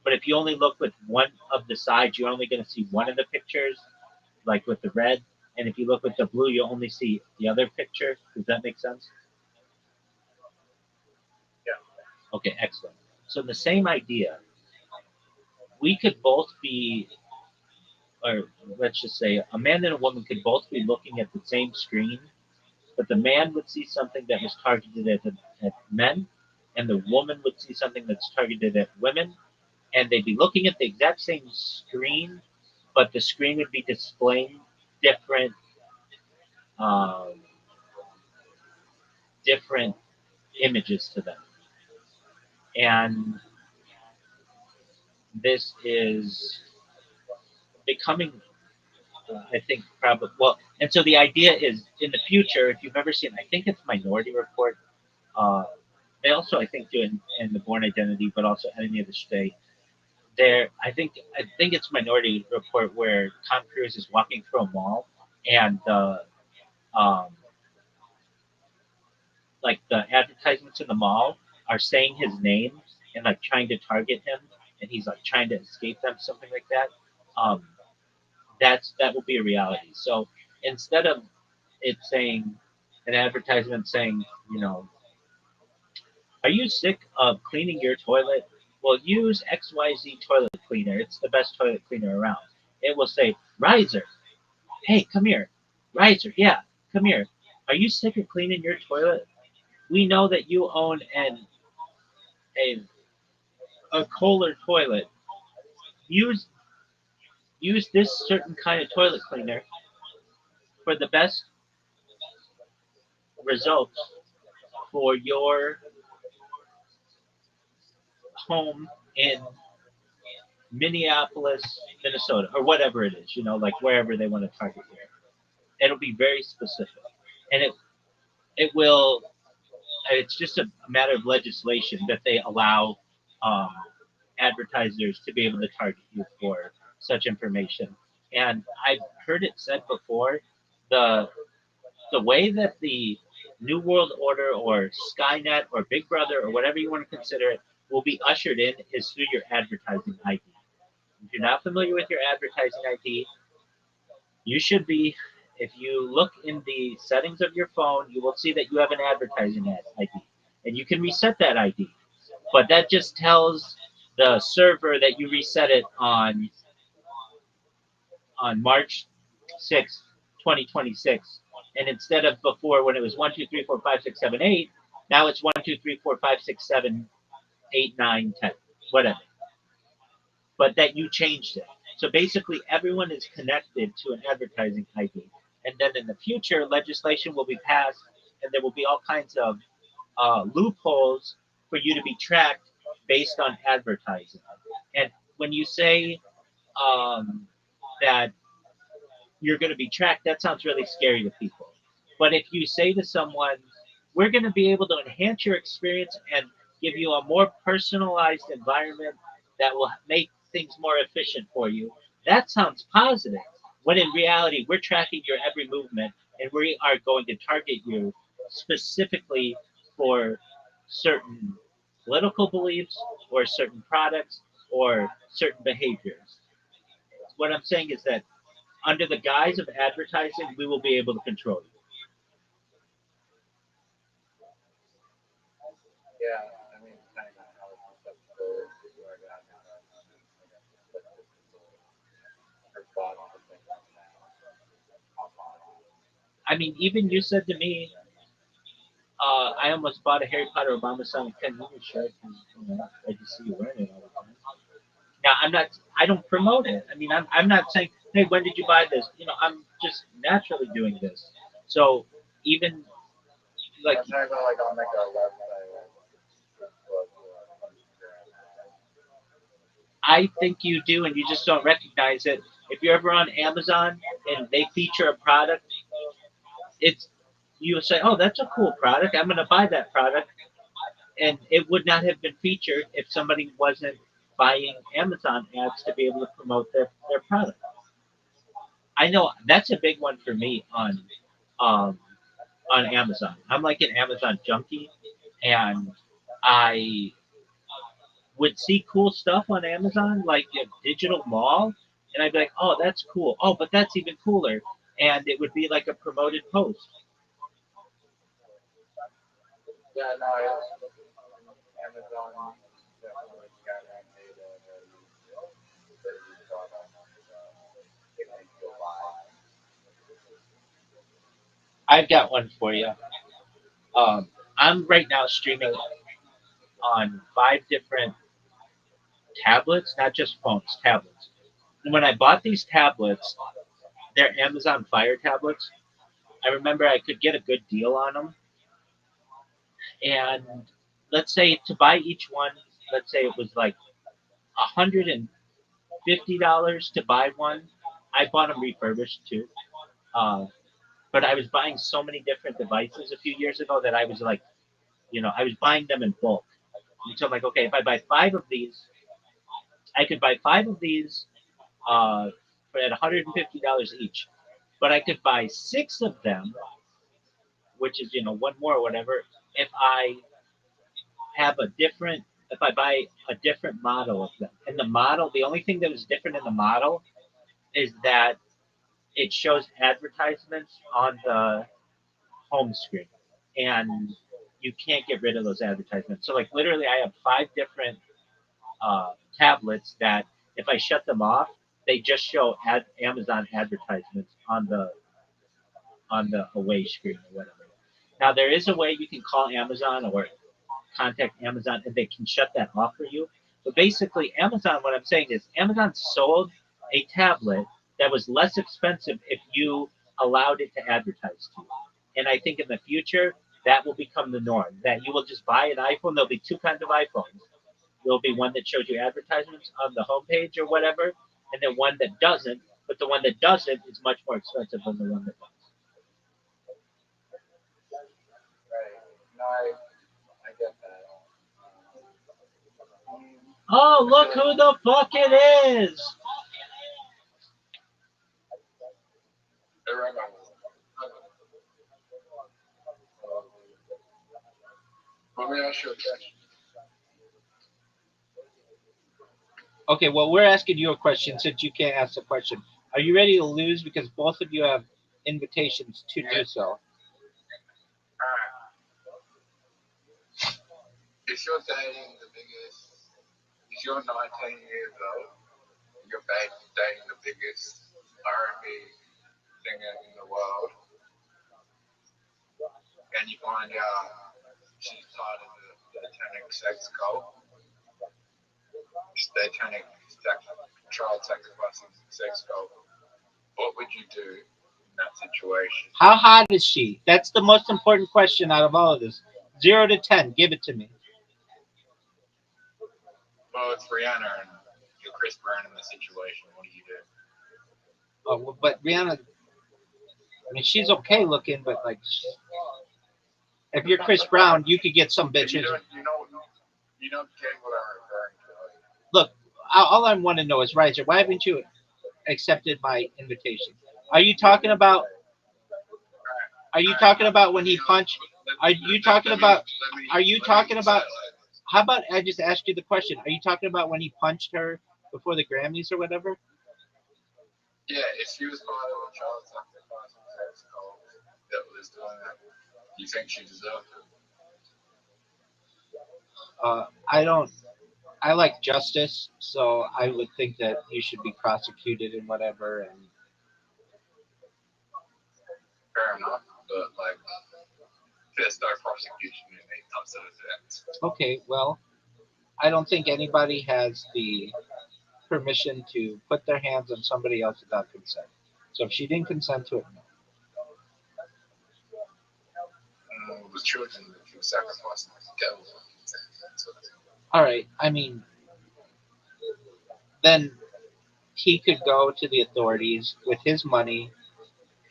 D: But if you only look with one of the sides, you're only going to see one of the pictures, like with the red. And if you look with the blue, you'll only see the other picture. Does that make sense?
A: Yeah.
D: Okay, excellent. So the same idea, we could both be, or let's just say, a man and a woman could both be looking at the same screen, but the man would see something that was targeted at men, and the woman would see something that's targeted at women, and they'd be looking at the exact same screen, but the screen would be displaying different um, different images to them. And this is becoming, I think, probably well. And so the idea is in the future, if you've ever seen, I think it's Minority Report. Uh, they also, I think, do it in the Born Identity, but also Enemy of the State. There, I think it's Minority Report where Tom Cruise is walking through a mall, and um, like the advertisements in the mall are saying his name and like trying to target him, and he's like trying to escape them, something like that. Um, that will be a reality. So instead of it saying an advertisement saying, you know, are you sick of cleaning your toilet? Well, use XYZ toilet cleaner. It's the best toilet cleaner around. It will say, Riser, hey, come here. Riser, yeah, come here. Are you sick of cleaning your toilet? We know that you own a, a Kohler toilet. Use use this certain kind of toilet cleaner for the best results for your home in Minneapolis, Minnesota, or whatever it is, like wherever they want to target you. It'll be very specific. And it will, it's just a matter of legislation that they allow um, advertisers to be able to target you for such information. And I've heard it said before, the the way that the New World Order or Skynet or Big Brother or whatever you want to consider it will be ushered in is through your advertising ID. If you're not familiar with your advertising ID, you should be. If you look in the settings of your phone, you will see that you have an advertising ID, and you can reset that ID. But that just tells the server that you reset it on March 6th, 2026. And instead of before when it was 1, 2, 3, 4, 5, 6, 7, 8, now it's 1, 2, 3, 4, 5, 6, 7, 8, 9, 10, whatever. But that you changed it. So basically, everyone is connected to an advertising ID. And then in the future, legislation will be passed, and there will be all kinds of loopholes for you to be tracked based on advertising. And when you say um, that you're going to be tracked, that sounds really scary to people. But if you say to someone, we're going to be able to enhance your experience and give you a more personalized environment that will make things more efficient for you, that sounds positive. When in reality, we're tracking your every movement and we are going to target you specifically for certain political beliefs or certain products or certain behaviors. What I'm saying is that under the guise of advertising, we will be able to control you.
C: Yeah, I mean, kind of how susceptible people are to advertising. I guess that's what people are bought to think now. How far.
D: I mean, even you said to me, I almost bought a Harry Potter Obama song 10 minutes shirt, and I just see you wearing it all the time. Now, I don't promote it. I mean, I'm not saying, hey, when did you buy this? I'm just naturally doing this. So even like
B: I'm not gonna like I'll make a website like Facebook or Instagram.
D: I think you do, and you just don't recognize it. If you're ever on Amazon and they feature a product, it's you'll say, "Oh, that's a cool product. I'm going to buy that product," and it would not have been featured if somebody wasn't buying Amazon ads to be able to promote their product. I know that's a big one for me um, on Amazon. I'm like an Amazon junkie, and I would see cool stuff on Amazon, like a digital mall, and I'd be like, "Oh, that's cool. Oh, but that's even cooler," and it would be like a promoted post.
B: Yeah, no, Amazon definitely gathering data that you products. It makes you buy.
D: I've got one for you. I'm right now streaming on 5 different tablets, not just phones, tablets. And when I bought these tablets, they're Amazon Fire tablets. I remember I could get a good deal on them, and let's say to buy each one, let's say it was like $150 to buy one. I bought them refurbished too. Uh, but I was buying so many different devices a few years ago that I was like, I was buying them in bulk. And so I'm like, okay, if I buy 5 of these, I could buy 5 of these for at $150 each. But I could buy 6 of them, which is one more or whatever, if I have a different if I buy a different model of them. And the only thing that was different in the model is that it shows advertisements on the home screen, and you can't get rid of those advertisements. So like literally, I have 5 different tablets that if I shut them off, they just show Amazon advertisements on the away screen or whatever. Now there is a way you can call Amazon or contact Amazon and they can shut that off for you. But basically, Amazon, what I'm saying is Amazon sold a tablet that was less expensive if you allowed it to advertise to you. And I think in the future, that will become the norm. That you will just buy an iPhone. There'll be 2 kinds of iPhones. There'll be one that shows you advertisements on the homepage or whatever, and then one that doesn't. But the one that doesn't is much more expensive than the one that does.
B: Right. No, I get that.
D: Oh,
B: I
D: look
B: feel like
D: who the fuck it is!
B: the Rabbi. Let me ask you a question.
C: Okay, well, we're asking you a question since you can't ask the question. Are you ready to lose? Because both of you have invitations to do so.
B: Alright. If you're dating the biggest, if you're 19 years old, you're dating the biggest R&B singer in the world, and you find out she's part of the satanic sex cult, satanic child sacrificing sex cult, what would you do in that situation?
C: How hot is she? That's the most important question out of all of this. 0 to 10, give it to me.
B: Well, it's Rihanna and you're Chris Brown in the situation. What do you do?
C: Oh, well, but Rihanna, I mean, she's okay looking, but like, if you're Chris Brown, you could get some
B: But
C: bitches.
B: you don't get what I'm referring to. Like,
C: Look, all I want to know is, Riser, why haven't you accepted my invitation? Are you talking about? Are you talking about when he punched? Are you talking about? Are you talking about? How about I just ask you the question? Are you talking about when he punched her before the Grammys or whatever?
B: yeah, if she was part of a child sacrificing sex cult that was doing that, you think she deserved it?
C: I don't. I like justice, so I would think that you should be prosecuted and whatever. And
B: fair enough, but like, there's no prosecution when it comes to that.
C: Okay, well, I don't think anybody has the permission to put their hands on somebody else without consent. So if she didn't consent to it, no.
B: With children that you sacrifice like the devil.
C: All right, I mean, then he could go to the authorities with his money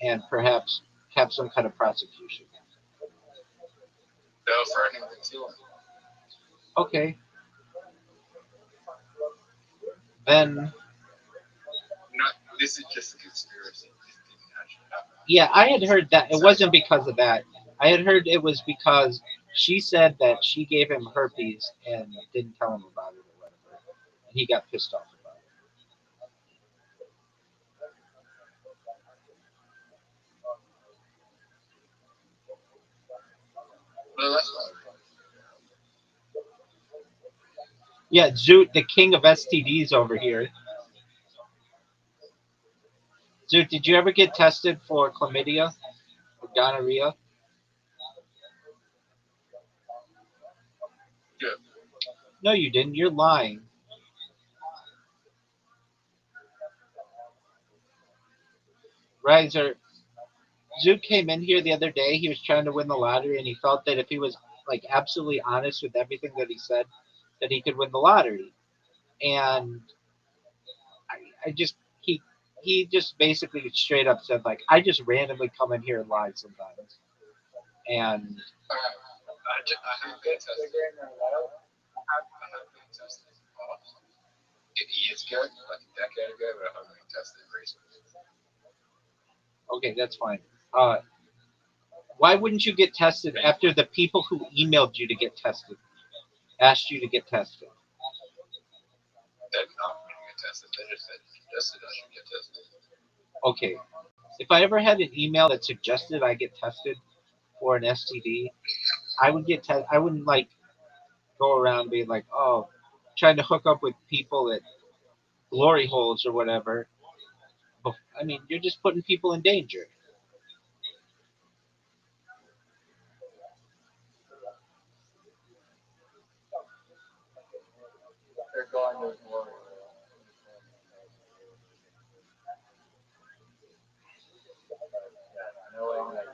C: and perhaps have some kind of prosecution.
B: They were threatening to kill him.
C: Okay, then
B: No, this is just a conspiracy. This didn't actually happen.
C: yeah, I had heard that it wasn't because of that. I had heard it was because she said that she gave him herpes and didn't tell him about it or whatever, and he got pissed off about it.
B: No, that's not real.
C: Yeah, Zoot, the king of STDs over here. Zoot, did you ever get tested for chlamydia or gonorrhea?
B: Yeah.
C: No, you didn't. You're lying. Riser, Zoot came in here the other day. He was trying to win the lottery, and he felt that if he was like absolutely honest with everything that he said, that he could win the lottery. And I just he just basically straight up said like I just randomly come in here and lie sometimes. And
B: I have been tested. I have been tested in the past. Years ago, like a decade ago, but I haven't been tested recently.
C: okay, that's fine. Uh, why wouldn't you get tested after the people who emailed you to get tested asked you to get tested?
B: They're not going to get tested. They just said, suggested I should get tested.
C: Okay, if I ever had an email that suggested I get tested for an STD, I would get tested. I wouldn't like go around being like, oh, trying to hook up with people at glory holes or whatever. I mean, you're just putting people in danger.
B: They're going with more. Knowing that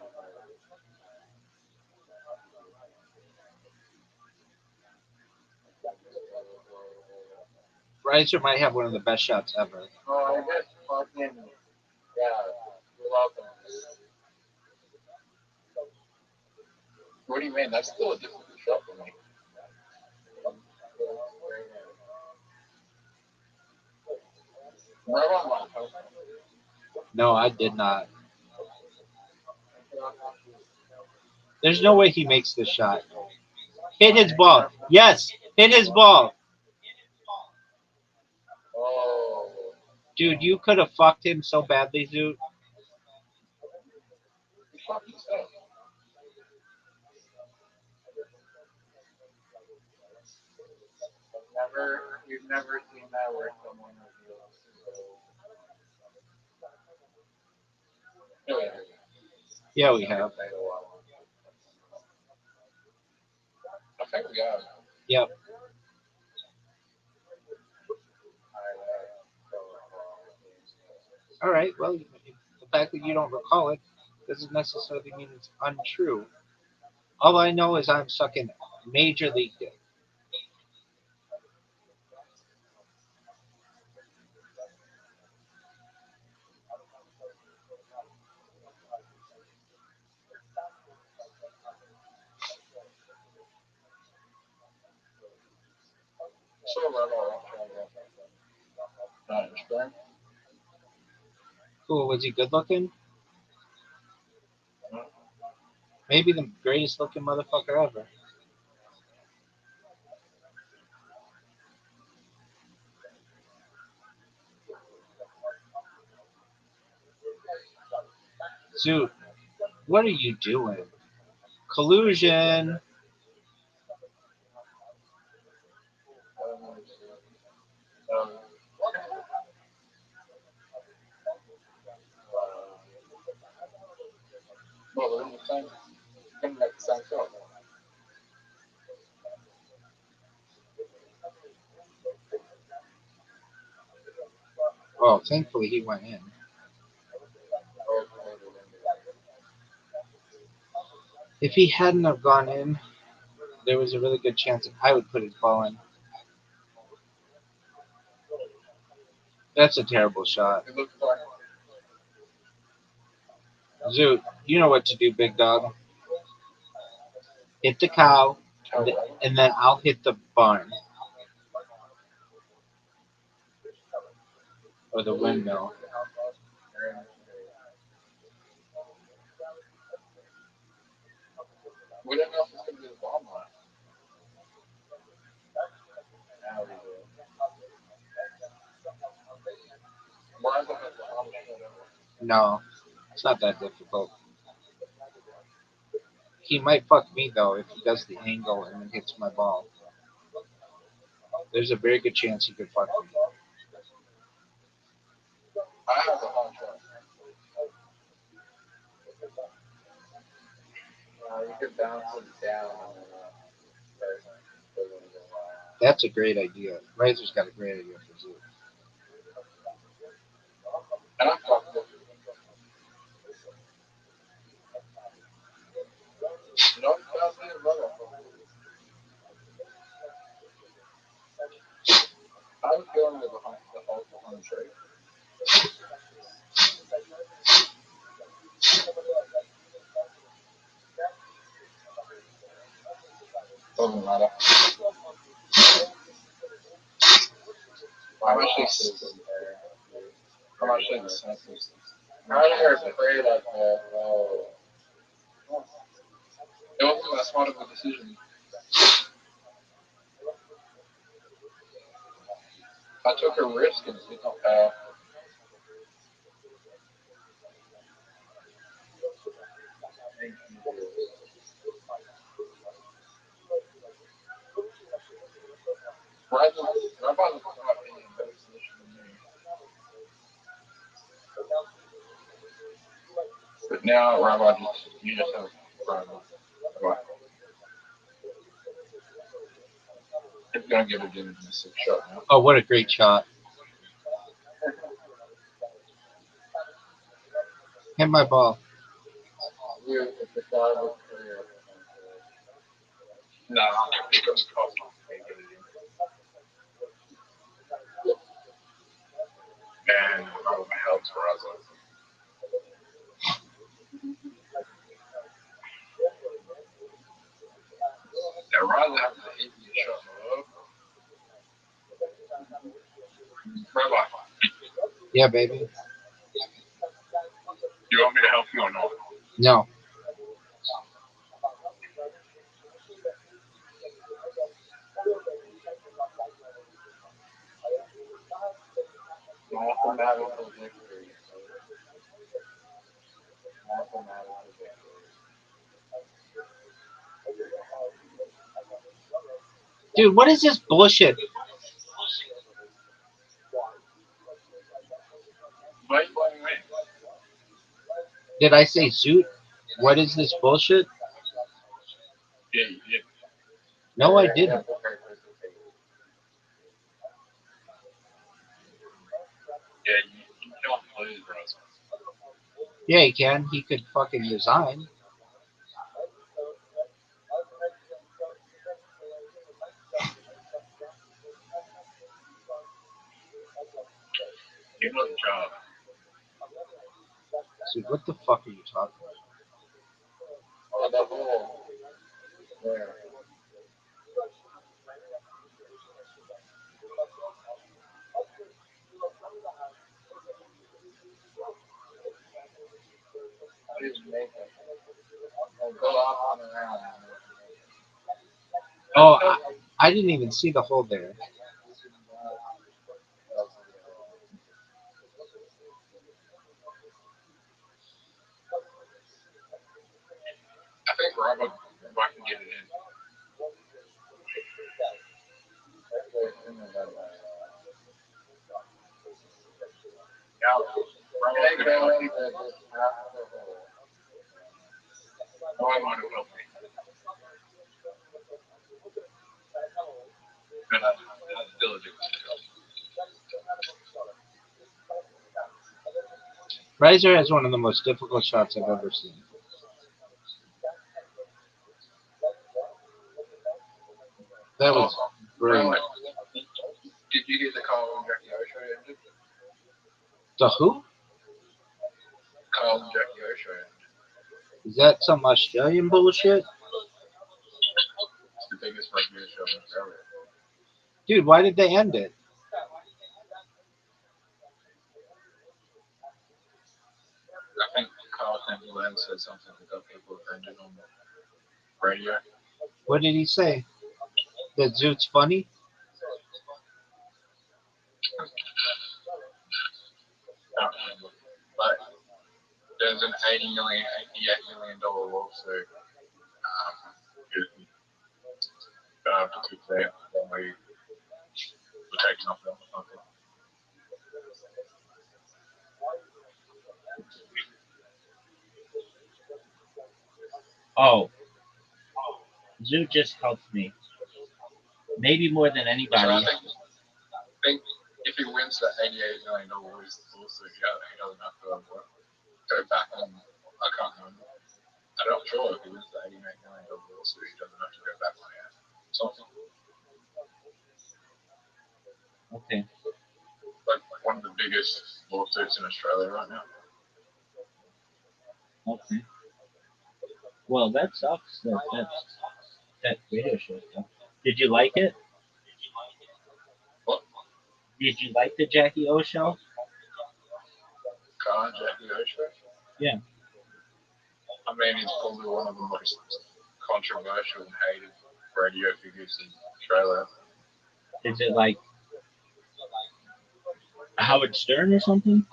C: Riser might have one of the best shots ever.
B: oh, I guess fucking yeah, you're welcome. What do you mean? That's still a difficult shot for me. Right on my house.
C: No, I did not. There's no way he makes this shot. Hit his ball. Yes, hit his ball.
B: Oh,
C: Dude, you could have fucked him so badly, Zoot.
B: you fuck yourself. You've never seen that where someone reveals. No, yeah.
C: Yeah, we have.
B: I think we have.
C: Yep. All right. Well, the fact that you don't recall it doesn't necessarily mean it's untrue. All I know is I'm sucking major league dick.
B: So Rothschild'S. Not Instagram.
C: Cool. Was he good looking? Maybe the greatest looking motherfucker ever. Zoot, what are you doing? Collusion.
B: Um, Well, they're in the same. You're gonna make the same shot.
C: Oh, thankfully he went in. If he hadn't have gone in, there was a really good chance that I would put his ball in. That's a terrible shot.
B: It looks like
C: Zoot, you know what to do, big dog. Hit the cow, and then I'll hit the barn or the windmill.
B: we didn't know if it's gonna be the bomb line. Now we do. Why is it the bomb line?
C: No, it's not that difficult. He might fuck me though if he does the angle and then hits my ball. There's a very good chance he could fuck me.
B: I have the hot shot. You could bounce it down and then
C: That's a great idea. Razor's got a great idea for Zoot.
B: and I fucked it. No, bounce it, brother. I was going with the whole trade. Doesn't matter. I'm actually the senses. I'm here to pray like it wasn't that smart of a decision. I took a risk and it don't pay. Rabbi was not in a better position than me. But now Rabbi you just have Rabbi. He's gonna give it a six shot now.
C: Oh, what a great shot. Hit my ball.
B: If the guy was career. No, it goes cost. And helps Raza. Yeah, Raza has the easiest shot in the world. Rabbi,
C: Yeah, baby.
B: you want me to help you or not?
C: No.
B: Mathematical victory. Mathematical victory.
C: Dude, what is this bullshit?
B: Why are you blaming me?
C: Did I say Zoot? What is this bullshit?
B: Yeah, you did.
C: No, I didn't.
B: Yeah, you can't lose, Raza.
C: Yeah, he can. He could fucking resign.
B: You know the job.
C: Dude, what the fuck are you talking about?
B: Oh, the whole. Where? Please make it. Go off on around.
C: Oh, I didn't even see the hole there.
B: I think Rabbi can get it in. Yeah, Rabbi. No one would have helped me. And I'm still addicted to help.
C: Riser has one of the most difficult shots I've ever seen. That was brilliant.
B: Did you hear the Kyle and Jackie O show ended?
C: The who?
B: Kyle and Jackie O show ended.
C: Is that some Australian bullshit?
B: It's the biggest radio show in Australia.
C: Dude, why did they end it?
B: I think Kyle Chamberlain said something that got people offended on the radio.
C: What did he say? That Zoot's funny?
B: I don't remember. But there's an $88 million lawsuit. To keep that when we were taking off them. Okay.
D: Oh, Zoot just helped me. Maybe more than
B: So
D: anybody.
B: I think if he wins the $88 million lawsuit, he doesn't have to go back on. I can't remember. I'm not sure if he wins the $88 million lawsuit, he doesn't have to go back on air. Something
D: Okay.
B: like one of the biggest lawsuits in Australia right now.
D: Okay. Well, that sucks. That radio show stuff. Did you like it?
B: What?
D: Did you like the Jackie O show?
B: Kyle and Jackie O show?
D: Yeah.
B: I mean, he's probably one of the most controversial and hated radio figures in Australia.
D: Is it like Howard Stern or something?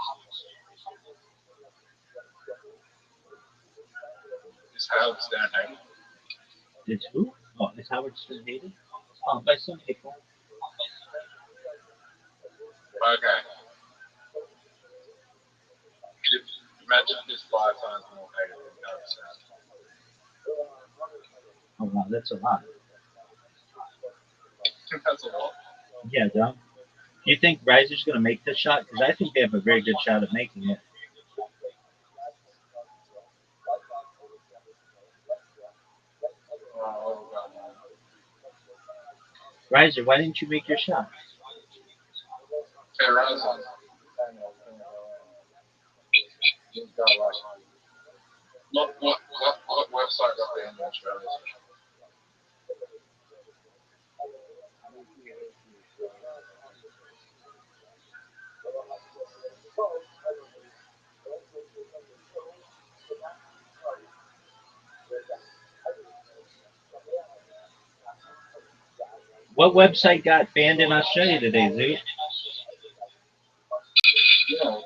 B: Is Howard Stern hated?
D: It's who? Oh, is Howard Stern hated? Oh, by some people.
B: Okay. Imagine if he's 5 times more hated than Howard Stern.
D: Oh wow, that's a lot.
B: That's a lot.
D: Yeah, John. Do you think Riser's gonna make this shot? Because I think they have a very good shot at making it. Riser, why didn't you make your shot?
B: Hey, Rosen. What website got banned in Australia?
D: What website got banned in Australia today, Zoot?
B: Yeah,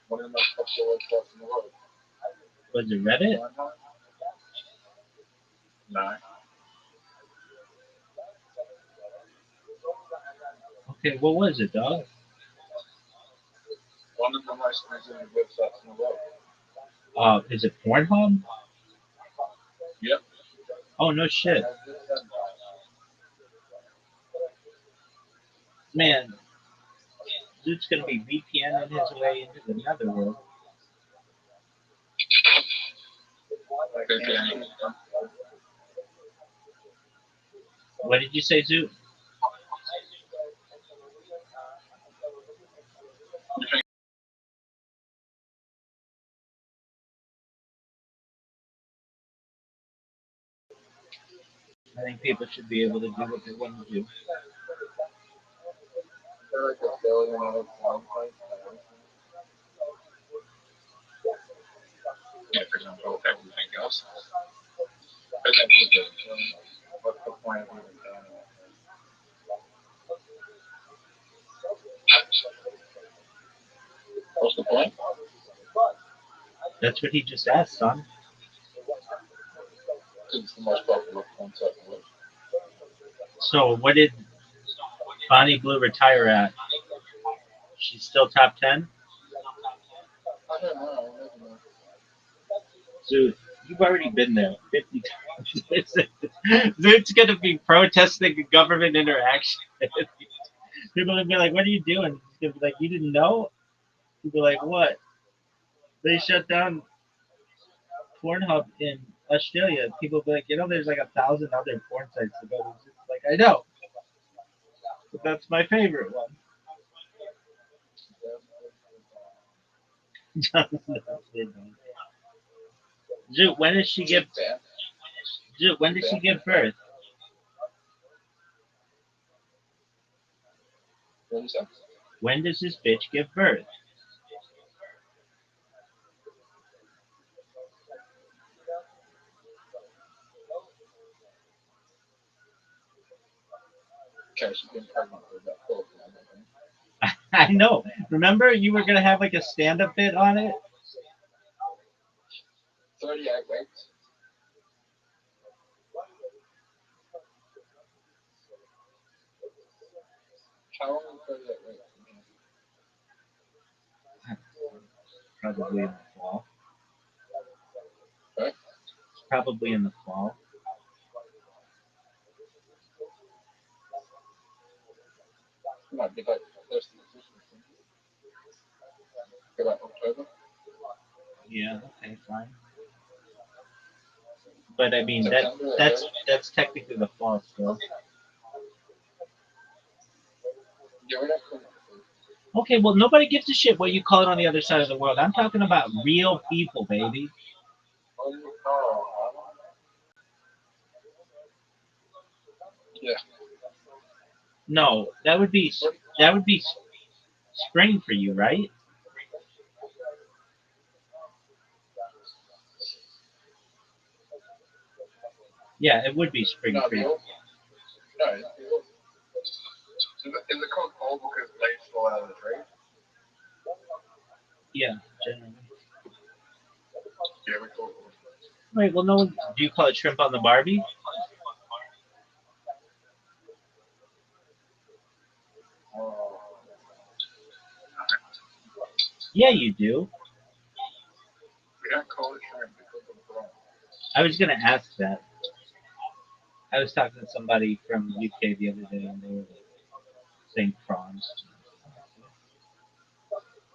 B: one of the most popular websites in the world.
D: Was it Reddit?
B: No.
D: Okay, what was it, dog?
B: One of the most visited websites in the world.
D: Is it Pornhub?
B: Yep.
D: Oh no shit. Man, Zoot's gonna be VPNing his way into the netherworld.
B: VPN.
D: What did you say, Zoot? I think people should be able to do what they want to do.
B: Yeah, for example, everything else. But that's the good. What's the point of even doing it? What's the point?
D: That's what he just asked, son.
B: It's the most popular concept in the world.
D: So what did Bonnie Blue retire at? She's still top 10?
B: I don't know.
D: Zoot, You've already been there 50 times. It's going to be protesting government interaction. People will be like, "What are you doing?" It's going to be like, "You didn't know?" People are like, "What? They shut down Pornhub in Australia." People will be like, "There's like 1,000 other porn sites to go to." It's just like, I know, but that's my favorite one. Dude, when did she give? Dude, when did she give birth? When does this bitch give birth? I know. Remember, you were gonna have like a stand-up bit on it. Probably in the fall. Probably in the fall. Yeah. Okay. Fine. But I mean that's technically the fall still. Okay. Well, nobody gives a shit what you call it on the other side of the world. I'm talking about real people, baby. No, that would be spring for you, right? Yeah, it would be spring for you. Yeah, generally. Right. Well, no. Do you call it shrimp on the Barbie? Yeah, you do. I was gonna ask that. I was talking to somebody from UK the other day, and they were like saying prawns.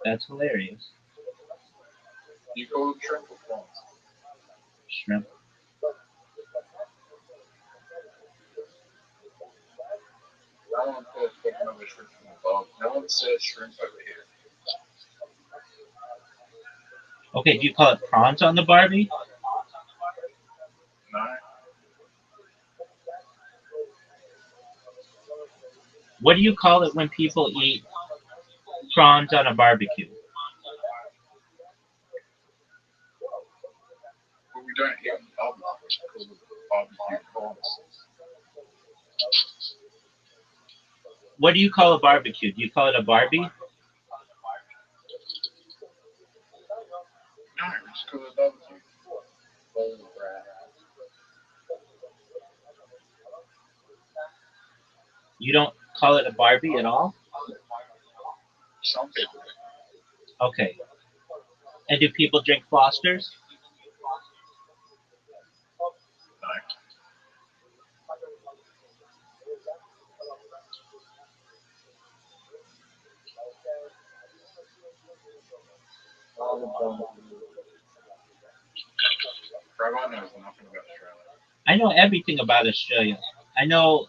D: That's hilarious. Shrimp. Okay, do you call it prawns on the Barbie? What do you call it when people eat prawns on a barbecue? What do you call a barbecue? Do you call it a Barbie? You don't call it a Barbie at all? Okay. And do people drink Fosters? I know everything about Australia. I know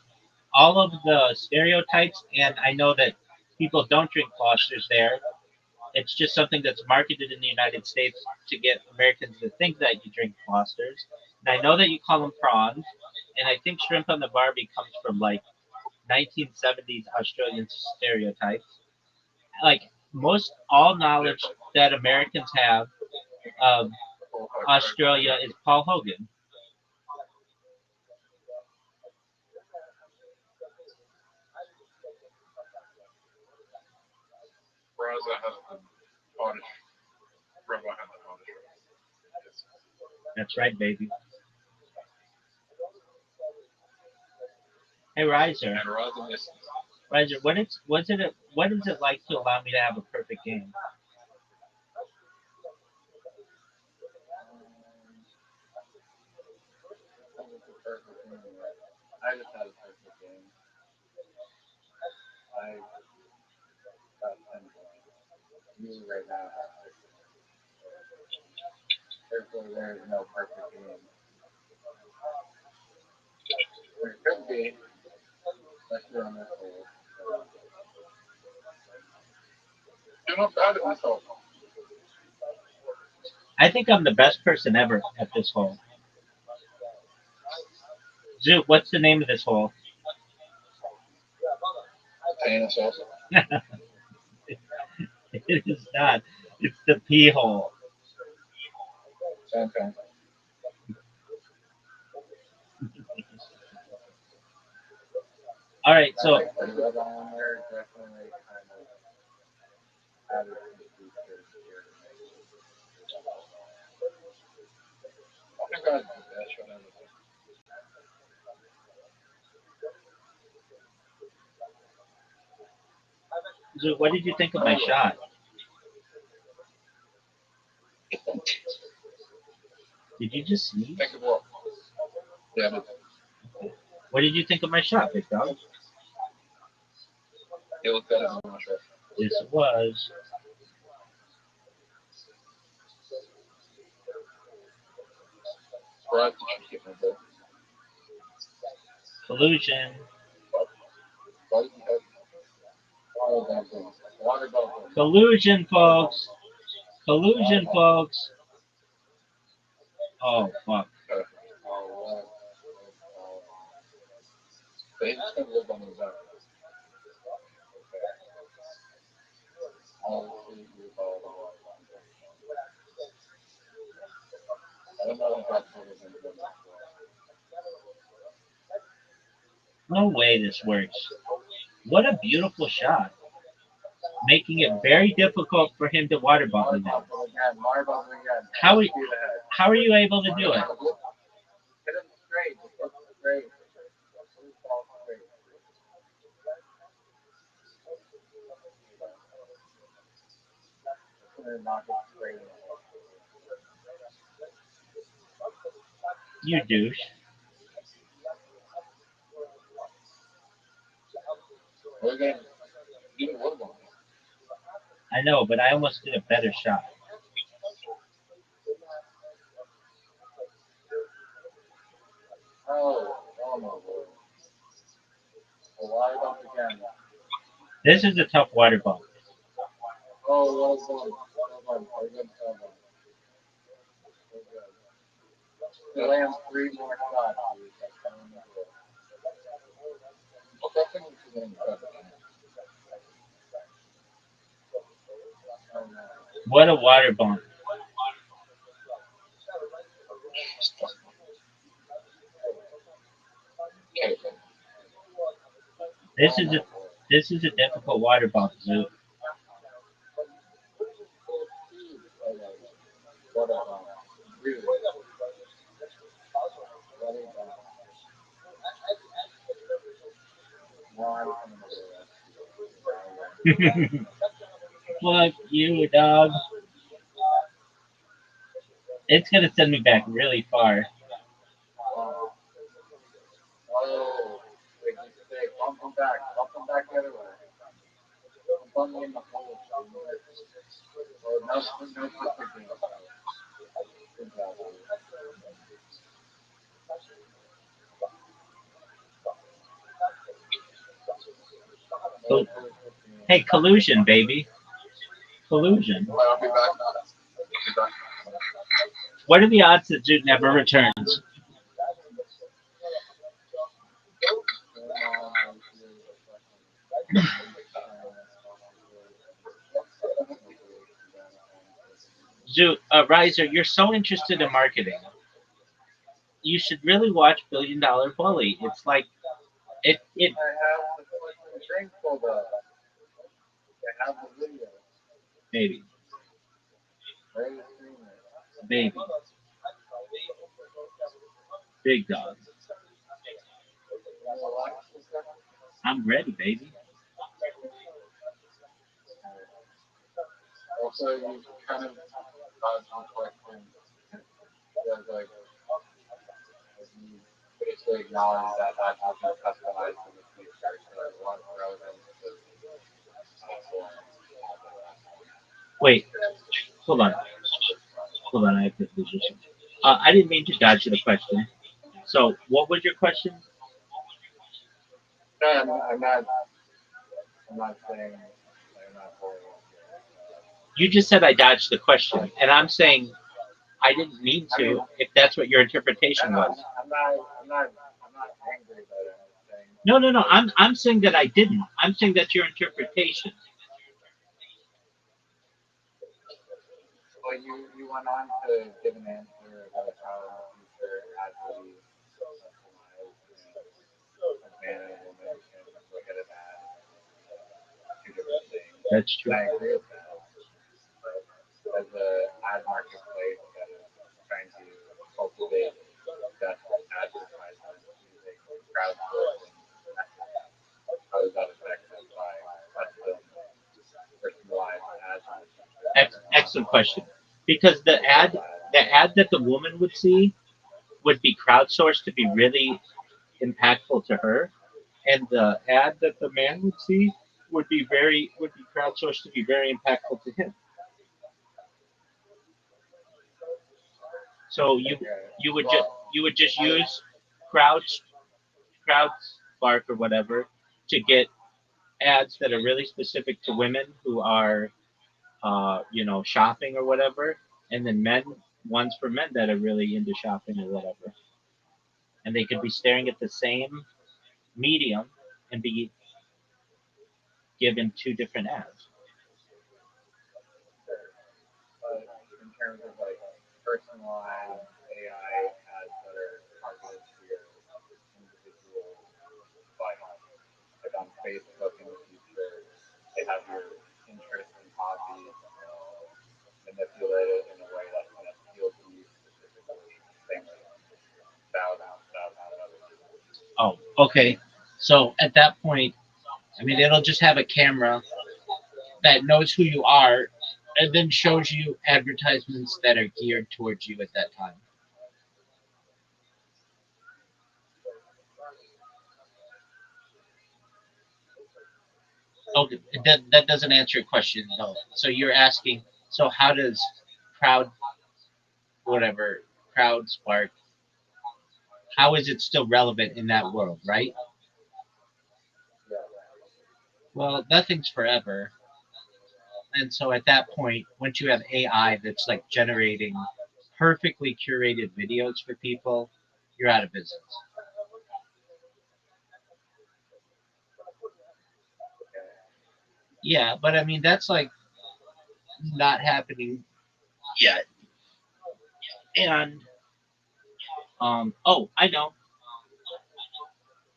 D: all of the stereotypes, and I know that people don't drink Fosters there. It's just something that's marketed in the United States to get Americans to think that you drink Fosters. And I know that you call them prawns, and I think shrimp on the Barbie comes from like 1970s Australian stereotypes. Like most all knowledge that Americans have of Australia is Paul Hogan. That's right, baby. Hey, Riser. Riser, what is it like to allow me to have a perfect game?
A: You're not bad at myself.
D: I think I'm the best person ever at this hole. Zoot, what's the name of this hole?
A: Potato sauce.
D: It is not. It's the pee hole.
A: Same thing.
D: All right, so
A: The red on there definitely kind of added some features here. I think I did the best one ever.
D: Zoot, what did you think of my shot? Did you just sneeze?
A: Think of what? Yeah, but
D: What did you think of my shot, big dog?
A: it looked better than my shirt.
D: Yes, it was.
A: Surprised that you keep my bill.
D: Collusion.
A: Why did you have water dumpling? Water dumpling.
D: Collusion, folks. Collusion, folks. Oh, fuck.
A: Oh, they just gonna live on the back. All the food is all the water. I don't know if that's what it's gonna be.
D: No way this works. What a beautiful shot. Making it very difficult for him to water bottle now.
A: Water dumpling again.
D: How are,
A: See the head.
D: how are you able to do it?
A: Hit him straight. Just hit him straight. Just fall straight. Just gonna knock it straight in.
D: You douche.
A: We're getting even wood one.
D: I know, but I almost did a better shot.
A: Oh my lord. A water dump again.
D: This is a tough water bottle.
A: Oh, well done. Well done. Very good. Well done. Very good. He lands three more shots. Dude. That's coming up with. Okay, I think we should get in the cup again. Oh no.
D: What a water bomb.
A: Okay.
D: This is a this is a difficult water bomb, Zoot.
A: What a really. What a one.
D: Fuck you, dog. It's gonna send me back really far.
A: Oh. Oh. Wait, just stay. Bump him back. Bump him back the other way. Bump him in the hole. Oh, no, no, good job.
D: Col- hey, collusion, baby. Collusion.
A: I'll be back. I'll be back.
D: What are the odds that Zoot never returns? Zoot, Riser, you're so interested in marketing. You should really watch Billion Dollar Bully. It's like it
A: I have the fucking thing pulled up. I have the video.
D: baby,
A: Ready to stream it.
D: baby, big dog.
A: You wanna watch this stuff?
D: I'm ready, baby.
A: Also, you kind of dodged my question. Because, like, you
B: basically acknowledge that ads will be customized in the future. So it won't relevant to platforms all the time.
D: Wait, hold on. Hold on, I have to position. I didn't mean to dodge the question. So, what was your question?
B: No, I'm not saying I'm not holding it here.
D: You just said I dodged the question, and I'm saying I didn't mean
B: I mean,
D: to. If that's what your
B: no,
D: interpretation
B: no,
D: was.
B: I'm not angry about it. I'm just saying,
D: No, no, no. I'm saying that I didn't. I'm saying that's your interpretation.
B: well, you went on to give an answer about how in the future ads will be customized and a man and a woman can look at an ad and see two different things.
D: That's
B: And
D: true.
B: I agree with that. But as a ad marketplace that is trying to cultivate the best advertisement using crowdsourcing methods, how does that affect it by custom personalized ads in the future that are not
D: Excellent question. Because
B: traditional ads?
D: the ad that the woman would see would be crowdsourced to be really impactful to her, and the ad that the man would see would be crowdsourced to be very impactful to him. So
B: Okay.
D: you would just
B: I
D: use crowd crowd spark or whatever to get ads that are really specific to women who are shopping or whatever, and then men ones for men that are really into shopping or whatever, and they could be staring at the same medium and be given two different ads.
B: sure. But in terms of like personalized AI ads that are targeted to your individual life, like on Facebook in the future, they have your interests and hobbies and they'll manipulate it in a way that's going to appeal to you specifically, same with thousands and thousands of other people.
C: Oh, okay. So at that point, I mean, it'll just have a camera that knows who you are and then shows you advertisements that are geared towards you at that time. Okay, that doesn't answer your question though. So you're asking, so how does crowd, whatever, crowd spark, how is it still relevant in that world, right?
B: Yeah.
C: Well, nothing's forever. And so at that point, once you have AI that's like generating perfectly curated videos for people, you're out of business.
B: Okay.
C: Yeah, but I mean that's like not happening yet. And oh, I know.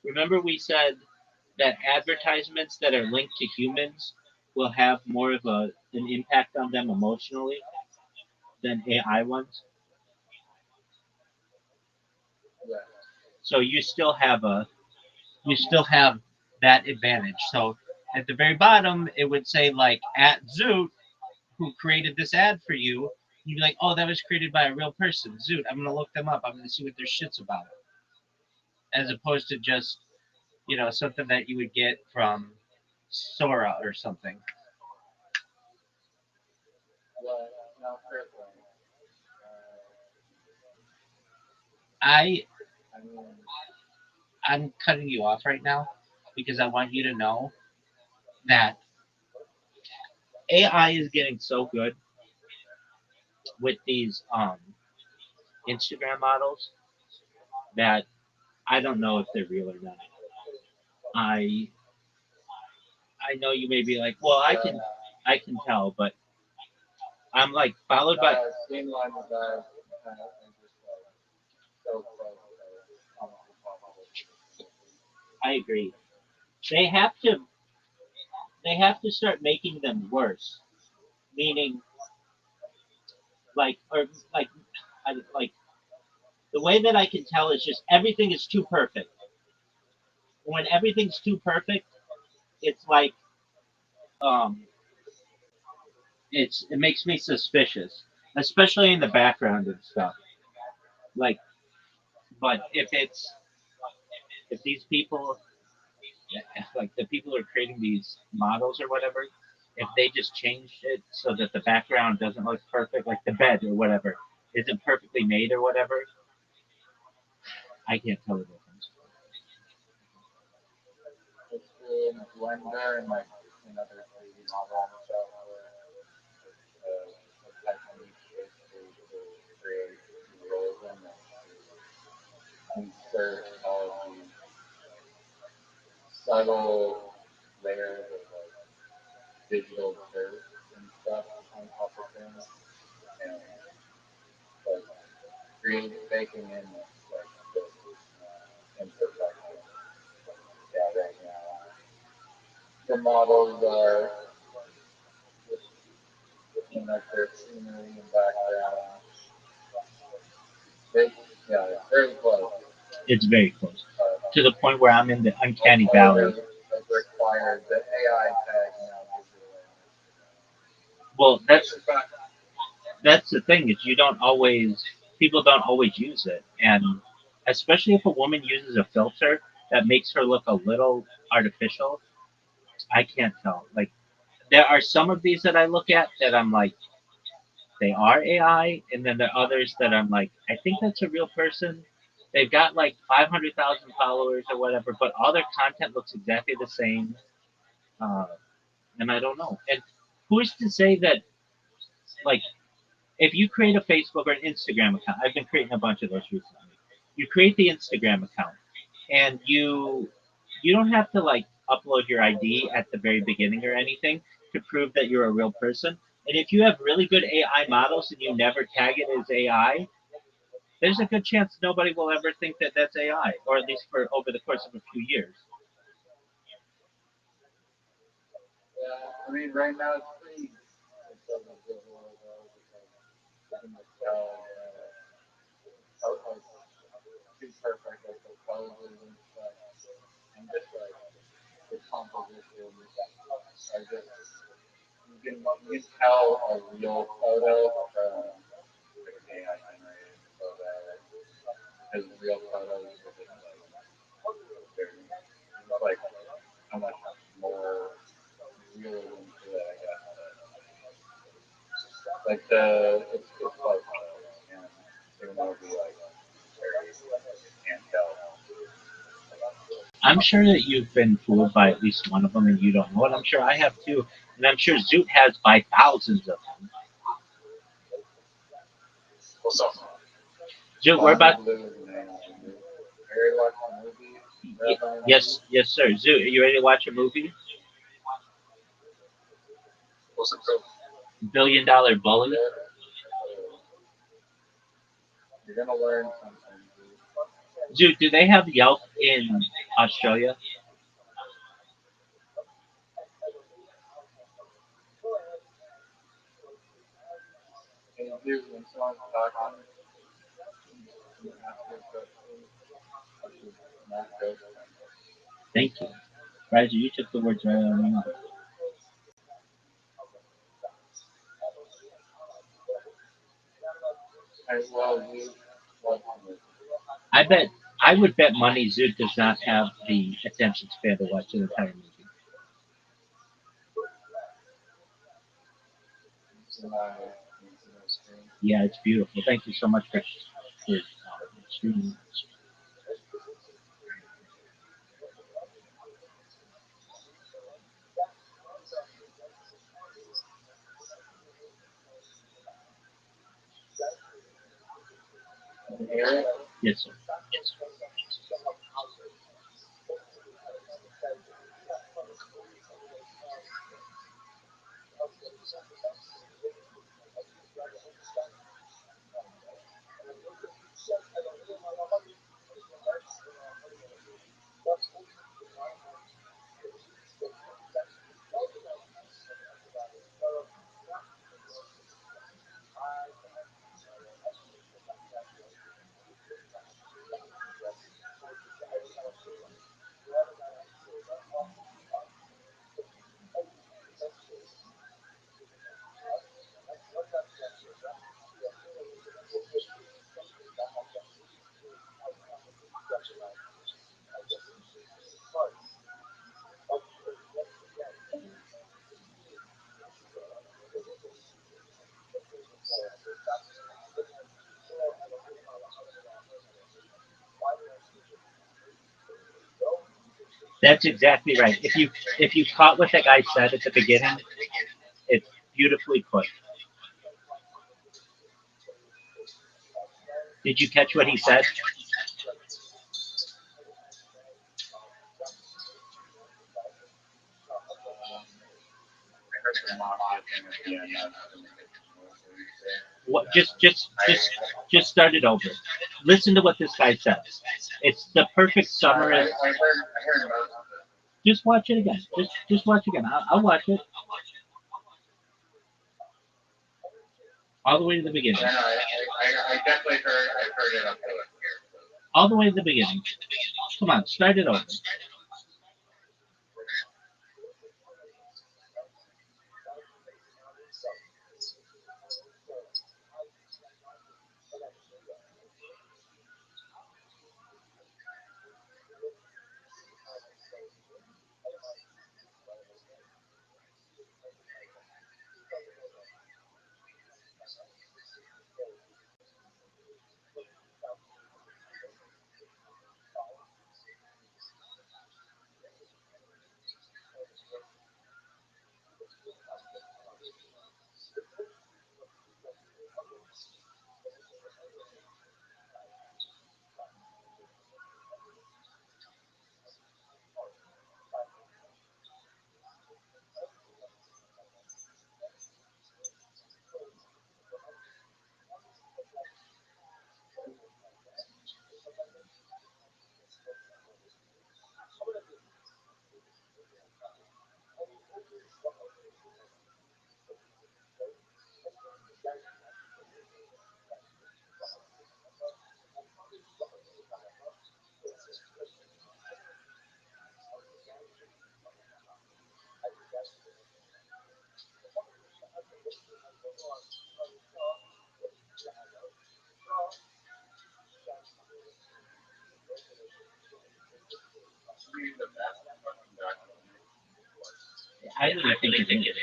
C: Remember we said that advertisements that are linked to humans will have more of an impact on them emotionally than AI ones.
B: Yeah.
C: So you still have that advantage. So at the very bottom, it would say like at Zoot who created this ad for you. You'd be like, oh, that was created by a real person. Zoot, I'm gonna look them up. I'm gonna see what their shit's about, as opposed to just something that you would get from Sora or something.
B: But no, fair point. Uh,
C: I
B: I mean,
C: I'm cutting you off right now because I want you to know that AI is getting so good with these Instagram models that I don't know if they're real or not. I I know you may be like, well,
B: yeah.
C: I can tell, but I'm like followed
B: No,
C: by.
B: I've seen ones that are just like so close that it's almost impossible to distinguish.
C: I agree. They have to they have to start making them worse, meaning like or like like the way that I can tell is just everything is too perfect. When everything's too perfect, it's like um it makes me suspicious, especially in the background and stuff. Like, but if it's
D: if these people, like the people who are creating these models or whatever, if they just changed it so that the background doesn't look perfect, like the bed or whatever isn't perfectly made or whatever, I can't tell the difference.
B: It's in Blender and like another 3D modeling software. The technique basically to create realism and to insert all of these like subtle layers of like digital dirt and stuff on top of things and like create baking in like this imperfection. Yeah, right now the models are just looking at their scenery and background. They, yeah, it's very close,
D: It's very close
B: but
D: to the point where I'm in the uncanny
B: over
D: valley.
B: as required, the AI tag now gives it away on Instagram.
D: Well, that's the thing is you don't always people don't always use it, and especially if a woman uses a filter that makes her look a little artificial, I can't tell. Like there are some of these that I look at that I'm like they are AI, and then there are others that I'm like I think that's a real person. They've got like 500,000 followers or whatever, but all their content looks exactly the same, uh, and I don't know. And who's to say that like if you create a Facebook or an Instagram account, I've been creating a bunch of those recently. You create the Instagram account, and you don't have to like upload your ID at the very beginning or anything to prove that you're a real person. And if you have really good AI models and you never tag it as AI, there's a good chance nobody will ever think that that's AI, or at least for over the course of a few years.
B: Yeah, I mean, right now it's pretty. It doesn't feel well though because you can just tell how too perfect like the poses and stuff, and just like the compositions are just you can tell a real photo from like an AI generated photo because real photos are just like very it's like how much more realism to it I guess but like it's close though and even though it'll be like very you can't tell.
D: I'm sure that you've been fooled by at least one of them and you don't know it. I'm sure I have too. And I'm sure Zoot has by thousands of them.
A: What's up?
D: Zoot, we're
B: Bobby
D: about.
B: Blue is the name of the movie. Harry watched the movie, Rabbi movie.
D: Yes, yes, sir. Zoot, are you ready to watch a movie?
A: What's it called?
D: $1 Billion Bully.
B: Yep. So you're gonna learn something. Dude.
D: Zoot, do they have Yelp in Australia?
B: Hey, dude, when someone's talking, can you ask your question? I should not ghost them.
D: Thank you. Roger, you took the words right out of my mouth.
B: Hey, well, dude, watch the movie.
D: I bet I would bet money Zoot does not have the attention span to watch an entire movie.
B: It's in my screen.
D: Yeah, it's beautiful. Thank you so much for streaming.
B: You can hear it.
D: Yes, sir. That's exactly right. If you caught what that guy said at the beginning, it's beautifully put. Did you catch what he said? What? Just start it over. Listen to what this guy says. It's the perfect summary. Just watch it again. Just watch it again. I'll watch it all the way to the beginning.
B: I definitely heard. I've heard it up to it.
D: All the way to the beginning. Come on, start it over. I really think it is.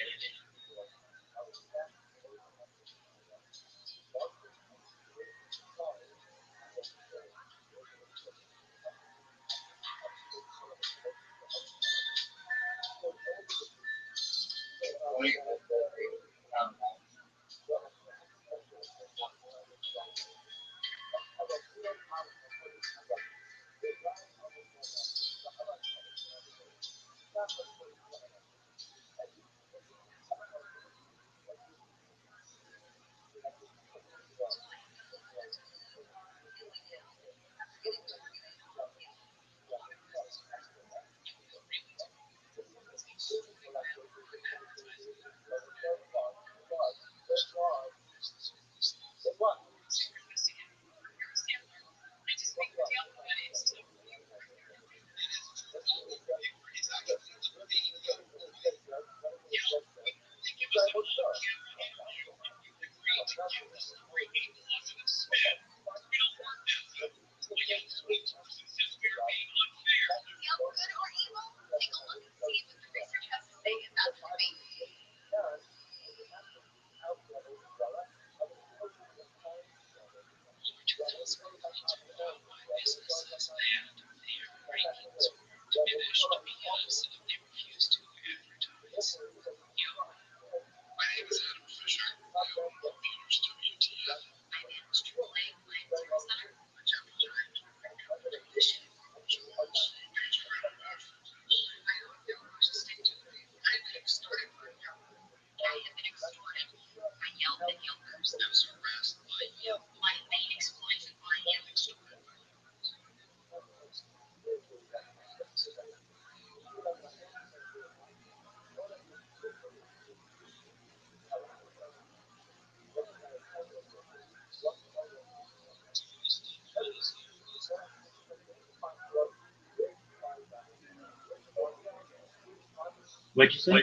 D: What'd you say?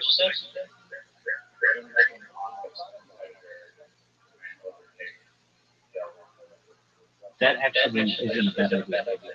D: That actually isn't a bad idea.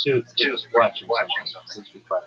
C: Shoot, just watching something. Please be quiet.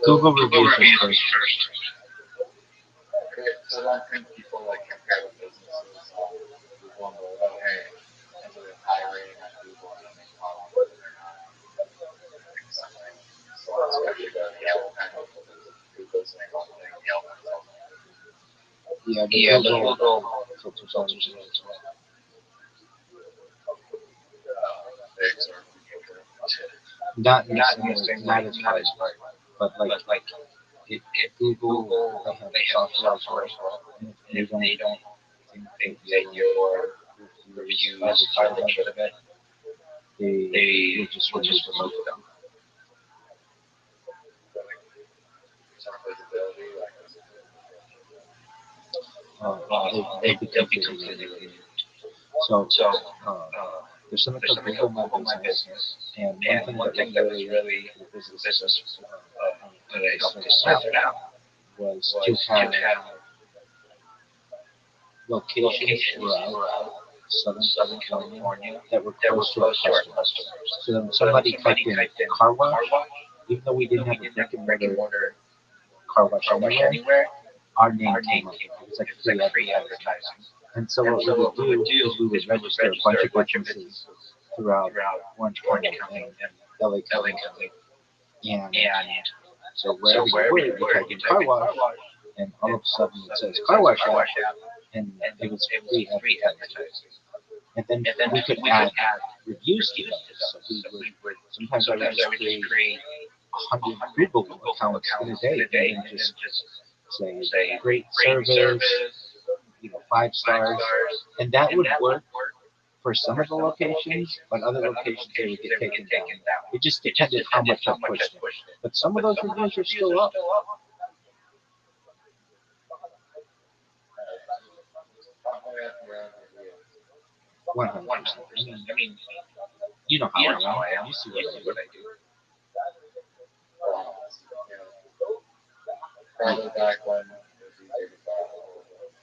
C: Google reviews
B: reviews
C: first.
B: first. Okay, so I don't think people like compare the businesses on Google and go, oh hey, because of this high rating on Google and then they go on and they're not doing something. So let's actually go to Yelp kind of because Google's saying one thing, Yelp is also
C: Yeah,
B: yeah, the
C: Google
B: Google
C: filters out.
B: filters it as well. Fix or
C: Not in the
B: not
C: same
B: in the
C: way,
B: same
C: not
B: way,
C: as
B: not
C: hard,
B: as hard,
C: but like
B: but like
C: it,
B: if
C: Google,
B: Google
C: they have
B: they have
C: software
B: software
C: as
B: as
C: well,
B: well,
C: and
B: and if they don't
C: think
B: think that your
C: reviews
B: reviews
C: are
B: are
C: legitimate,
B: legitimate,
C: they
B: they
C: will just
B: will
C: remove
B: just
C: them.
B: remove them. Some visibility, like
C: They'll be
B: completely
C: completely
B: removed.
C: So
B: So
C: there's something
B: there's
C: called
B: something
C: Google
B: called
C: My
B: Google My
C: Business,
B: Business,
C: and
B: and one thing that was really
C: the business
B: business that I helped to
C: started
B: start out
C: was
B: was
C: to have
B: to have
C: locations
B: locations
C: throughout
B: throughout
C: Southern
B: Southern
C: California
B: California
C: that were
B: that were
C: close to our
B: close to our
C: customers.
B: customers.
C: So then
B: So
C: somebody
B: when
C: typed
B: somebody
C: in
B: typed in
C: car wash,
B: car wash,
C: even though we didn't
B: we
C: have a
B: didn't
C: brick
B: have a
C: and
B: brick and
C: mortar
B: mortar
C: car wash
B: car wash
C: anywhere,
B: anywhere,
C: our name
B: our
C: came
B: name
C: up.
B: came up.
C: It was like
B: It was like
C: free
B: free
C: advertising.
B: advertising.
C: And so
B: And
C: what
B: so
C: we would
B: what we would
C: do
B: do
C: is we would
B: is we would
C: register a
B: register
C: bunch
B: a
C: of
B: bunch of
C: businesses
B: businesses
C: throughout
B: throughout
C: Orange
B: Orange
C: County
B: County
C: and
B: and
C: LA
B: LA
C: County.
B: County.
C: And so
B: So
C: wherever you
B: wherever
C: were,
B: you
C: you
B: were,
C: type
B: you
C: in
B: type
C: car
B: in
C: wash,
B: car wash,
C: and all
B: and
C: of a
B: all of
C: sudden
B: a
C: it
B: sudden
C: says
B: it
C: car
B: says
C: wash
B: car
C: app,
B: wash app,
C: and
B: and
C: it was
B: it was
C: free
B: free
C: advertising.
B: advertising.
C: And then
B: And then
C: we could
B: we
C: add
B: could add
C: reviews to
B: reviews
C: those.
B: to
C: So
B: those. So we would
C: sometimes I would
B: sometimes I
C: just
B: would just
C: create
B: create
C: 100
B: 100
C: Google
B: Google
C: accounts in a
B: accounts
C: day
B: in a day
C: and then
B: and
C: just
B: then just
C: say
B: say
C: great
B: great
C: service,
B: service,
C: 5
B: 5
C: stars,
B: stars,
C: and that
B: and
C: would
B: that
C: work
B: would work
C: for some
B: for
C: of the
B: some of the
C: locations,
B: locations,
C: but other
B: but other
C: locations they would
B: locations
C: get
B: they would
C: taken
B: get
C: down.
B: taken down.
C: It just
B: It just
C: depended how
B: depended
C: much I
B: how much I
C: pushed it.
B: pushed it.
C: But some of
B: But
C: those
B: some of
C: reviews
B: those
C: are
B: reviews
C: still
B: are
C: up.
B: still up.
C: One hundred
B: 100%.
C: percent.
B: I mean,
C: You know how
B: you
C: I
B: know how I
C: am.
B: am.
C: You see
B: You
C: what I
B: see
C: do.
B: what I do. Probably back when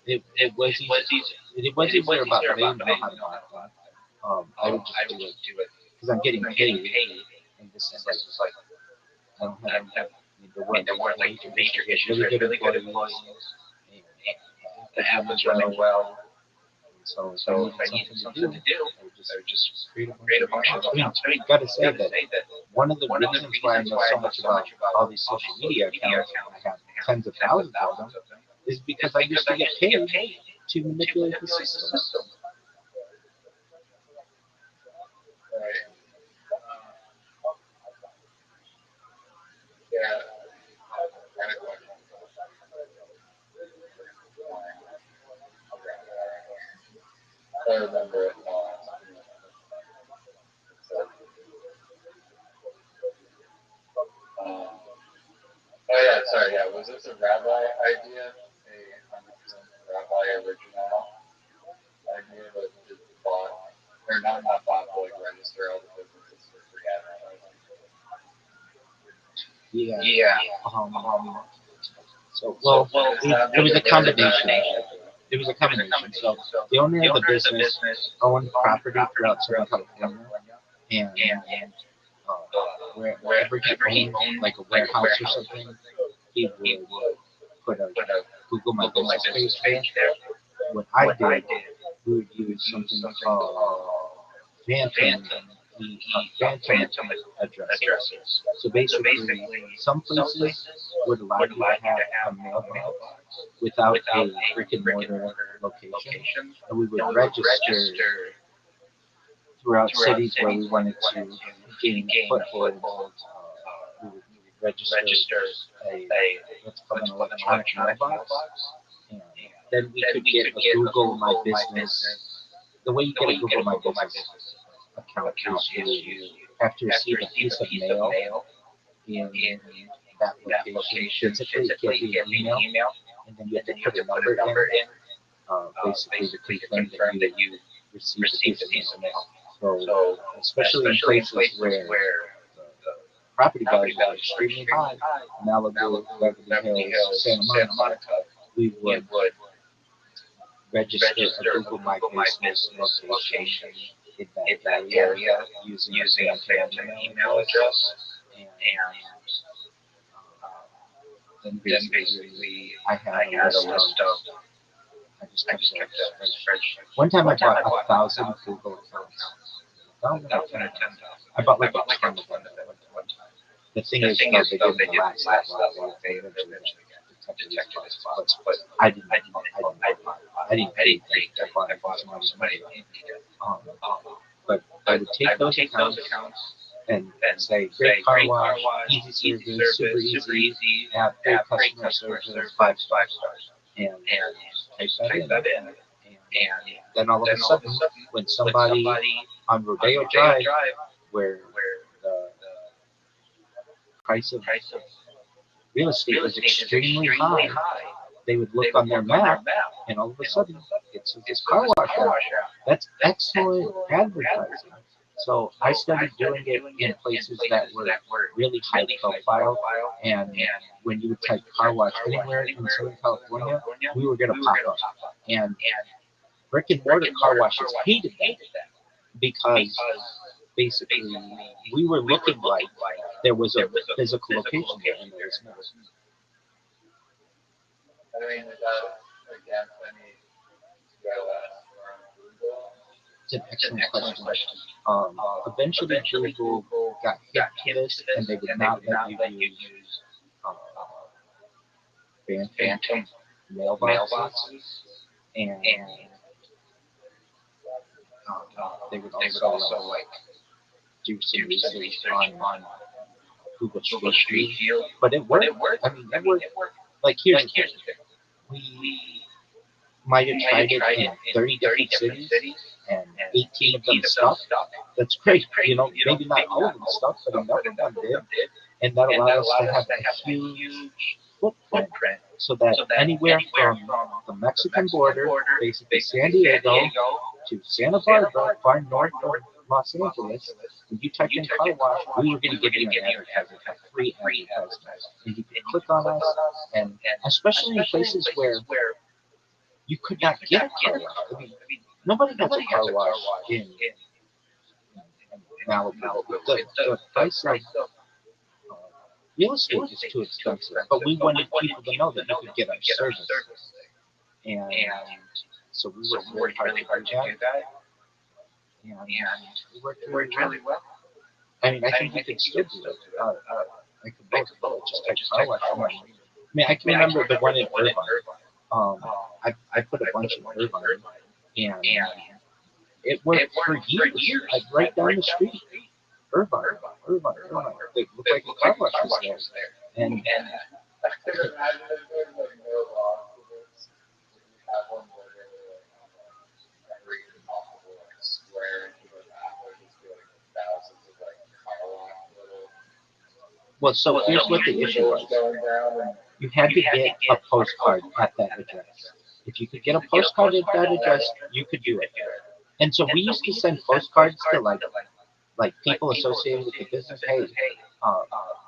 C: It was
B: it was
C: easy.
B: easy.
C: It was
B: It was
C: easier about
B: easier
C: me
B: about
C: to
B: me
C: know
B: to
C: how to
B: know how
C: buy
B: to buy.
C: them. I would
B: I
C: just
B: would
C: do it
B: just do it
C: because I'm getting
B: because I'm getting
C: paid,
B: paid,
C: and this
B: and
C: is
B: this is like
C: I don't
B: I
C: have
B: don't have.
C: there
B: I mean,
C: weren't
B: there weren't like
C: major
B: major
C: issues.
B: issues. We
C: Really
B: had
C: good
B: really good
C: employees.
B: employees.
C: And
B: The app was
C: running
B: running well.
C: So
B: So
C: if
B: if I needed
C: something
B: something to do,
C: I would
B: I would just
C: create a bunch
B: create a
C: of
B: bunch of
C: accounts.
B: accounts. I mean,
C: Got to say
B: gotta
C: that
B: say that
C: one of the
B: one of the
C: reasons why I
B: reasons
C: know
B: why
C: so
B: I know
C: much
B: so
C: about
B: much about
C: all these
B: all
C: social
B: these
C: media
B: social media
C: accounts,
B: accounts,
C: I have
B: I have
C: tens of
B: tens of
C: thousands of them,
B: thousands of them,
C: is
B: is
C: because I used
B: because
C: to
B: I
C: get
B: used to get
C: paid
B: paid
C: to
B: to
C: manipulate the
B: manipulate the
C: system.
B: system. Right. Yeah. Kind of question. I remember it. So, oh yeah, sorry. Yeah, was this a rabbi idea? A 100% rabbi original idea that just bought, or not bought, but like register all the businesses for free advertising.
C: Yeah.
B: Yeah.
C: So
B: So,
C: it was a combination. It was a combination. So the owner
B: the
C: of the
B: owner of the
C: business
B: business
C: owned property throughout Southern
B: Southern
C: California,
B: California,
C: and wherever
B: wherever
C: he
B: he
C: owned
B: owned
C: like a
B: like a
C: warehouse or
B: warehouse or
C: something,
B: something,
C: he
B: he
C: would
B: would
C: put a
B: put a
C: Google My
B: Google My
C: Business
B: Business
C: page there.
B: page there.
C: What I
B: What I
C: did,
B: did,
C: we would
B: we would
C: use
B: use
C: something
B: something
C: called
B: called
C: Phantom,
B: Phantom,
C: Phantom
B: Phantom
C: addresses.
B: addresses.
C: So
B: So
C: basically,
B: basically,
C: some
B: some
C: places
B: places
C: would allow
B: would
C: you
B: allow
C: to
B: you
C: have
B: to
C: a
B: have a
C: mailbox
B: mailbox
C: without
B: without
C: a
B: a
C: brick and mortar location,
B: location,
C: and we would
B: and we would
C: register
B: register
C: throughout
B: throughout
C: cities where we
B: cities where we
C: wanted to
B: wanted to
C: gain a
B: gain a
C: foothold.
B: foothold.
C: We would register
B: Register
C: a
B: a
C: what's called an
B: what's called an
C: electronic
B: electronic
C: mailbox,
B: mailbox.
C: and then we
B: Then
C: could
B: we
C: get
B: could
C: a
B: get a
C: Google My
B: Google My
C: Business.
B: Business.
C: The way you
B: The
C: get
B: way
C: a
B: you get
C: Google
B: a
C: My
B: Google My
C: Business
B: Business
C: account
B: account
C: is
B: is
C: you
B: you
C: have to
B: have to
C: receive a
B: receive
C: piece
B: a
C: of
B: piece of
C: mail
B: mail
C: in
B: in
C: that
B: that
C: location
B: location
C: physically. It
B: physically.
C: can't
B: It
C: be
B: can't
C: an
B: be an
C: email,
B: email,
C: and then you
B: and
C: have to
B: then you
C: put
B: have
C: a
B: to put a
C: number
B: number
C: in,
B: in,
C: basically to
B: basically to
C: confirm
B: confirm that you
C: received a
B: received
C: piece
B: a
C: of
B: piece
C: mail.
B: of mail.
C: So,
B: So,
C: especially in places where
B: the
C: property
B: property
C: values are
B: values are
C: extremely
B: extremely
C: high,
B: high,
C: Malibu,
B: Beverly
C: Beverly
B: Hills,
C: Hills, Santa Monica, we
B: we
C: would
B: would
C: register
B: register
C: a
B: a
C: Google My
B: Google My
C: Business
B: Business
C: location
B: location
C: in
B: in
C: that
B: that
C: area
B: area
C: using
B: using
C: a
B: a
C: phantom
B: phantom
C: email
B: email
C: address.
B: address.
C: And
B: And
C: then
B: then
C: basically I had
B: I
C: a
B: had a
C: list
B: list
C: of,
B: of,
C: I just
B: I
C: kept
B: just
C: a
B: kept a
C: spreadsheet.
B: spreadsheet.
C: One time I
B: One time
C: bought
B: I bought
C: 1,000
B: 1,000
C: Google
B: Google
C: accounts.
B: accounts.
C: 1,000 or
B: 1,000 or
C: 10,000.
B: 10,000.
C: I bought
B: I
C: like a
B: bought like
C: ton
B: a
C: of
B: ton
C: them
B: of
C: at
B: them
C: one
B: at
C: time.
B: one time.
C: The thing
B: The
C: is,
B: thing
C: though,
B: is,
C: they
B: though,
C: didn't
B: they didn't
C: last that
B: last
C: long.
B: that long.
C: They
B: They
C: eventually
B: eventually got
C: got detected as
B: detected as
C: bots,
B: bots,
C: but
B: but
C: I didn't.
B: I didn't.
C: I didn't
B: I
C: pay.
B: didn't pay.
C: I bought
B: I
C: it
B: bought
C: from
B: it from
C: somebody
B: somebody
C: in
B: in
C: India.
B: India.
C: But I would take those accounts and say, great car wash, easy service, super easy, have great customer service, 5 stars, and type that in. And then all of a sudden, when somebody on Rodeo Drive, where the price of real estate was extremely high, they would look on their map, and all of a sudden, it says this car wash out. That's excellent advertising. So I started doing it in places that were really high profile, and when you would type car wash anywhere in Southern California, we were going to pop up. And brick and mortar car washes hated that because basically we were looking like there was a physical location there, and there was not.
B: I mean, again,
C: It's an excellent question. Eventually, Google got hit to this, and they would not let you use phantom mailboxes, and they would also like do some research on Google Street View. But it worked. I mean, it worked. Like here's the thing: we might have tried it in 30 different cities, and 18 of them stuck. That's great. You know, maybe not all of them stuck, but enough of them did. And that allowed us to have a huge footprint so that anywhere from the Mexican border, basically San Diego, to Santa Barbara, far north of Los Angeles, when you typed in car wash, we were going to give you an advertisement, a free advertisement. And you could click on us, and especially in places where you could not get a car wash. I mean, nobody gets a car wash in Malibu. The price of real estate is too expensive, but we wanted people to know that you could get our service. And so we worked really hard to do that. And it worked really well. I mean, I think you could still do it. I could both just take car wash. I mean, I can remember the one in Irvine. I put a bunch in Irvine, and it worked for years. Like right down the street, Irvine. They looked like a car wash was there. And well, so here's what the issue was. You had to get a postcard at that address. If you could get a postcard at that address, you could do it. And so we used to send postcards to like people associated with the business. Hey,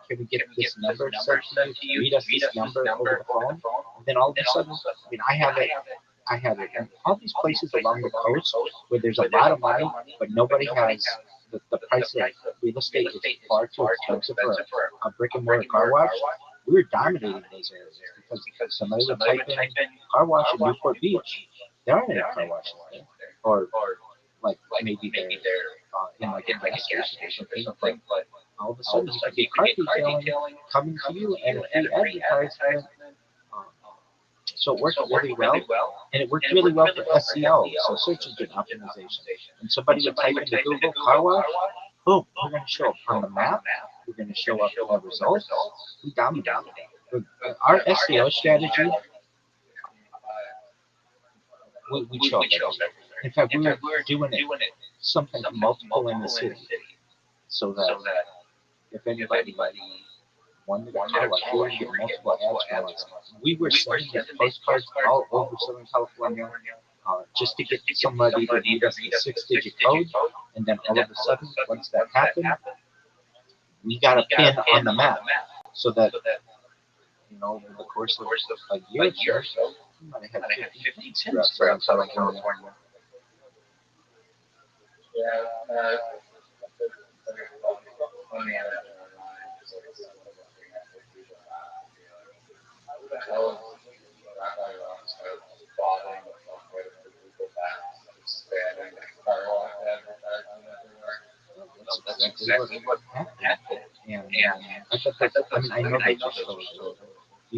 C: can we get this number sent to you? Read us this number over the phone. And then all of a sudden, I mean, I have it in all these places along the coast where there's a lot of money, but nobody has the price of real estate is far too expensive for a brick and mortar car wash. We were dominating those areas because somebody would type in car wash in Newport Beach. There aren't any car washes there, or like maybe they're in like a gas station or something. But all of a sudden, you could get car detailing coming to you and a free advertisement. So it worked really well, and it worked really well for SEO, so search engine optimization. And somebody would type into Google car wash, boom, we're going to show up on the map. We're going to show up in the results. We dominated. Our SEO strategy, we show up everywhere. In fact, we were doing it something multiple in the city, so that if anybody wanted a car wash, we would get multiple ads from us. We were sending postcards all over Southern California just to get somebody to read us the 6-digit code, and then all of a sudden, once that happened, we got a pin on the map, so that over the course of a year or so, we might have had 50 pins throughout Southern California. That's exactly what happened. And I thought that's, I mean, I know that just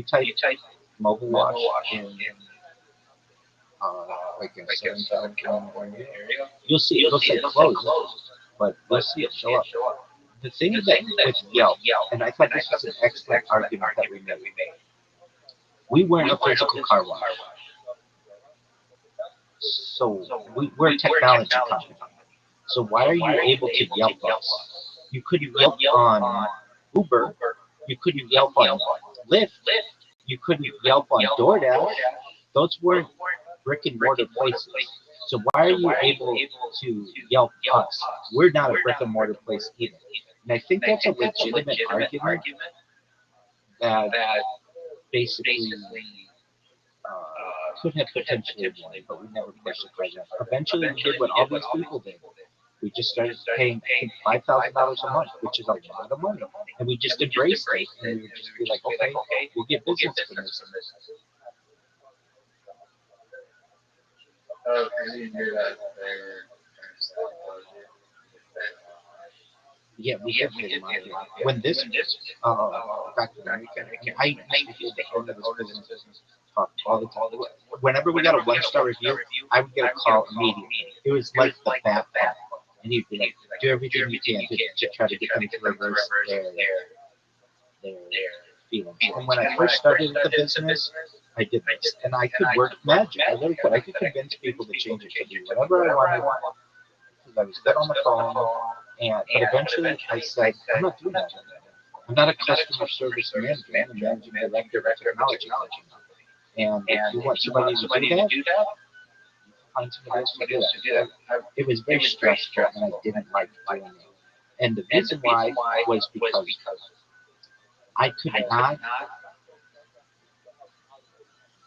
C: so you type mobile watch in like a Southern California area, you'll see it'll say closed, but you'll see it show up. The thing that with Yelp, and I thought this was an excellent argument that we made. We weren't a physical car wash, so we're a technology company. So why are you able to Yelp us? You could Yelp on Uber, you could Yelp on Lyft, you couldn't Yelp on DoorDash. Those weren't brick and mortar places. So why are you able to Yelp us? We're not a brick and mortar place either. And I think that's a legitimate argument that basically could have potentially won, but we never pushed it further. Eventually, we did what all these people did. We just started paying $5,000 a month, which is a lot of money, and we just embraced it. And we would just be like, okay, we'll get business from this. Yeah, we did get money. When this, back in America, I used to own this business all the time. Whenever we got a 1-star review, I would get a call immediately. It was like the bat phone. And you'd be like, do everything you can to try to get them to reverse their feelings. And when I first started the business, I did this. And I could work magic. I really could. I could convince people to change it to do whatever I wanted. Because I was good on the phone. But eventually I said, I'm not doing that. I'm not a customer service manager. I'm a managing director of a technology company. And if you want somebody to do that, find somebody else to do that. It was very stressful, and I didn't like doing it. And the reason why was because I could not,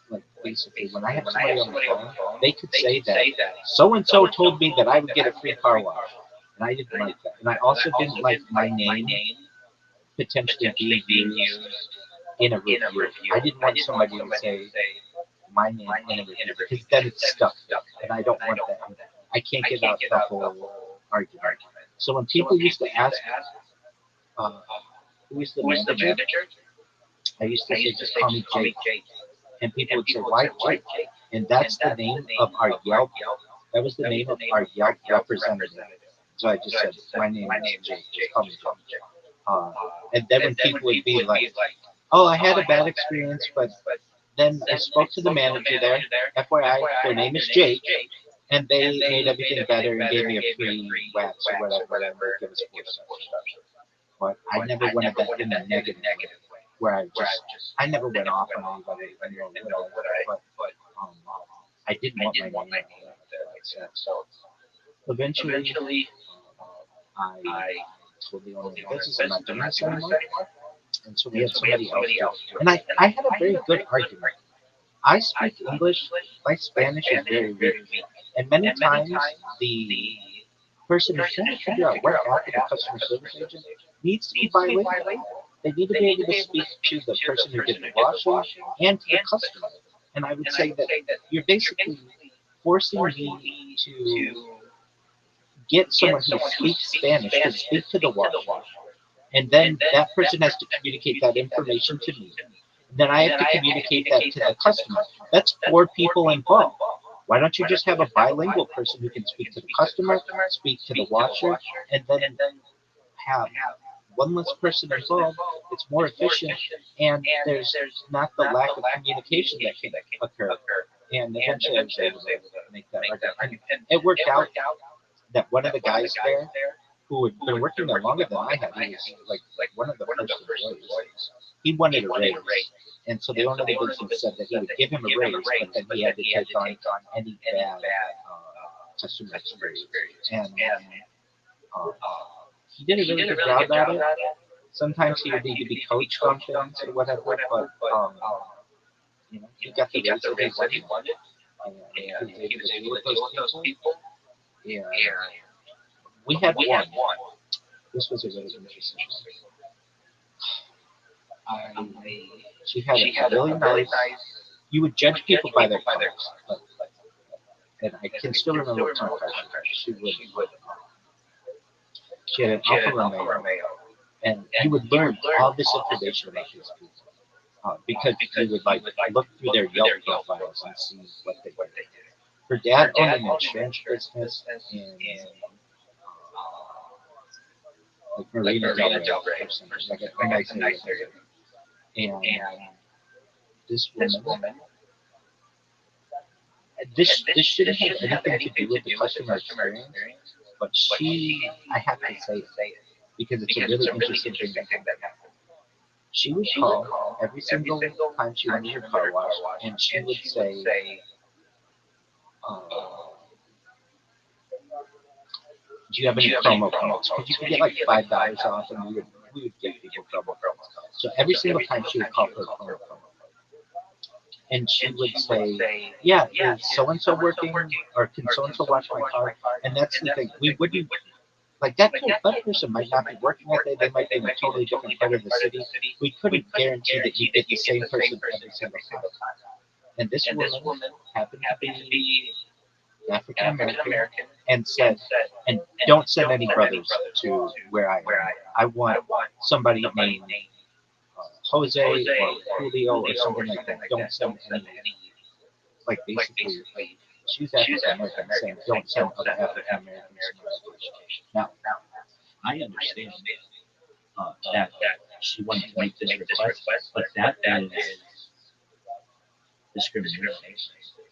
C: like, basically, when I had somebody on the phone, they could say that so-and-so told me that I would get a free car wash. And I didn't like that. And I also didn't like my name potentially being used in a review. I didn't want somebody to say my name in a review, because then it's stuck. And I don't want that. I can't get out the whole argument. So when people used to ask, who is the manager? I used to say, just call me Jake. And people would say, why Jake? And that's the name of our Yelp. That was the name of our Yelp representative. So I just said, my name is Jake. Just call me Jake. And then when people would be like, oh, I had a bad experience, but then I spoke to the manager there. FYI, their name is Jake. And they made everything better and gave me a free wax or whatever. Give us 4 stars. But I never went that in a negative way, where I never went off on anybody, but I didn't want my name like that. So eventually, I told the owner of the business, I'm not doing this anymore. And so we had somebody else do it. And I had a very good argument. I speak English, my Spanish is very weak. And many times, the person who's trying to figure out what happened to customer service agent needs to be bilingual. They need to be able to speak to the person who did the washing and to the customer. And I would say that you're basically forcing me to get someone who speaks Spanish to speak to the washer. And then that person has to communicate that information to me. Then I have to communicate that to the customer. That's 4 people involved. Why don't you just have a bilingual person who can speak to the customer, speak to the washer, and then have one less person involved? It's more efficient, and there's not the lack of communication that can occur. And eventually I was able to make that argument. And it worked out that one of the guys there, who had been working there longer than I had, he was like one of the first employees. He wanted a raise. And so the owner of the business said that he would give him a raise, but then he had to take on any bad customer experience. And he did a really good job at it. Sometimes he would need to be coached on things or whatever, but he got the raise that he wanted. And he was able to deal with those people. Yeah. We had one. This was a really interesting one. I she had a really nice. You would judge people by their colors, and I can still remember what time she would. She had an Alfa Romeo, and you would learn all this information about these people because you would like look through their Yelp profiles and see what they did. Her dad owned an insurance business in like Marina Del Rey or something, like a nice area. And this woman, this shouldn't have anything to do with the customer experience, but I have to say it because it's a really interesting thing that happened. She would call every single time she wanted her car washed, and she would say, uh, "Do you have any promo codes?" Because you could get like $5 off, and we would give people promo codes. So every single time she would call for a promo code, and she would say, "Yeah, is so and so working, or can so and so wash my car?" And that's the thing, we wouldn't. Like that person might not be working that day. They might be in a totally different part of the city. We couldn't guarantee that you get the same person every single time. And this woman happened to be African American and said, and don't send any brothers to where I am. I want somebody named Jose or Julio or something like that. Don't send any. Like basically, she's African American saying, don't send other African Americans to my location. Now, I understand that she wanted to make this request, but that is discrimination.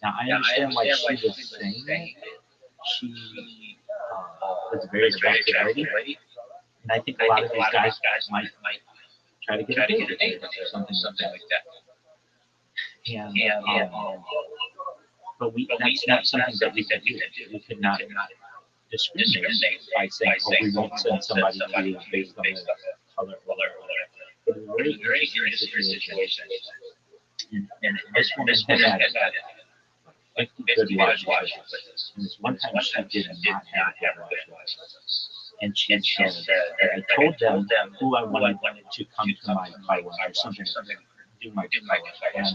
C: Now, I understand why she was saying it. She was a very attractive lady, and I think a lot of these guys might try to get a date or something like that. And but that's not something that we could do. We could not discriminate by saying, "Oh, we won't send somebody to you based on their color." It was a very interesting situation. And this woman had 50 good wash visits. And this one time she did not have a good wash visit. And she said, I told them who I wanted to come to my car wash or something, do my car wash.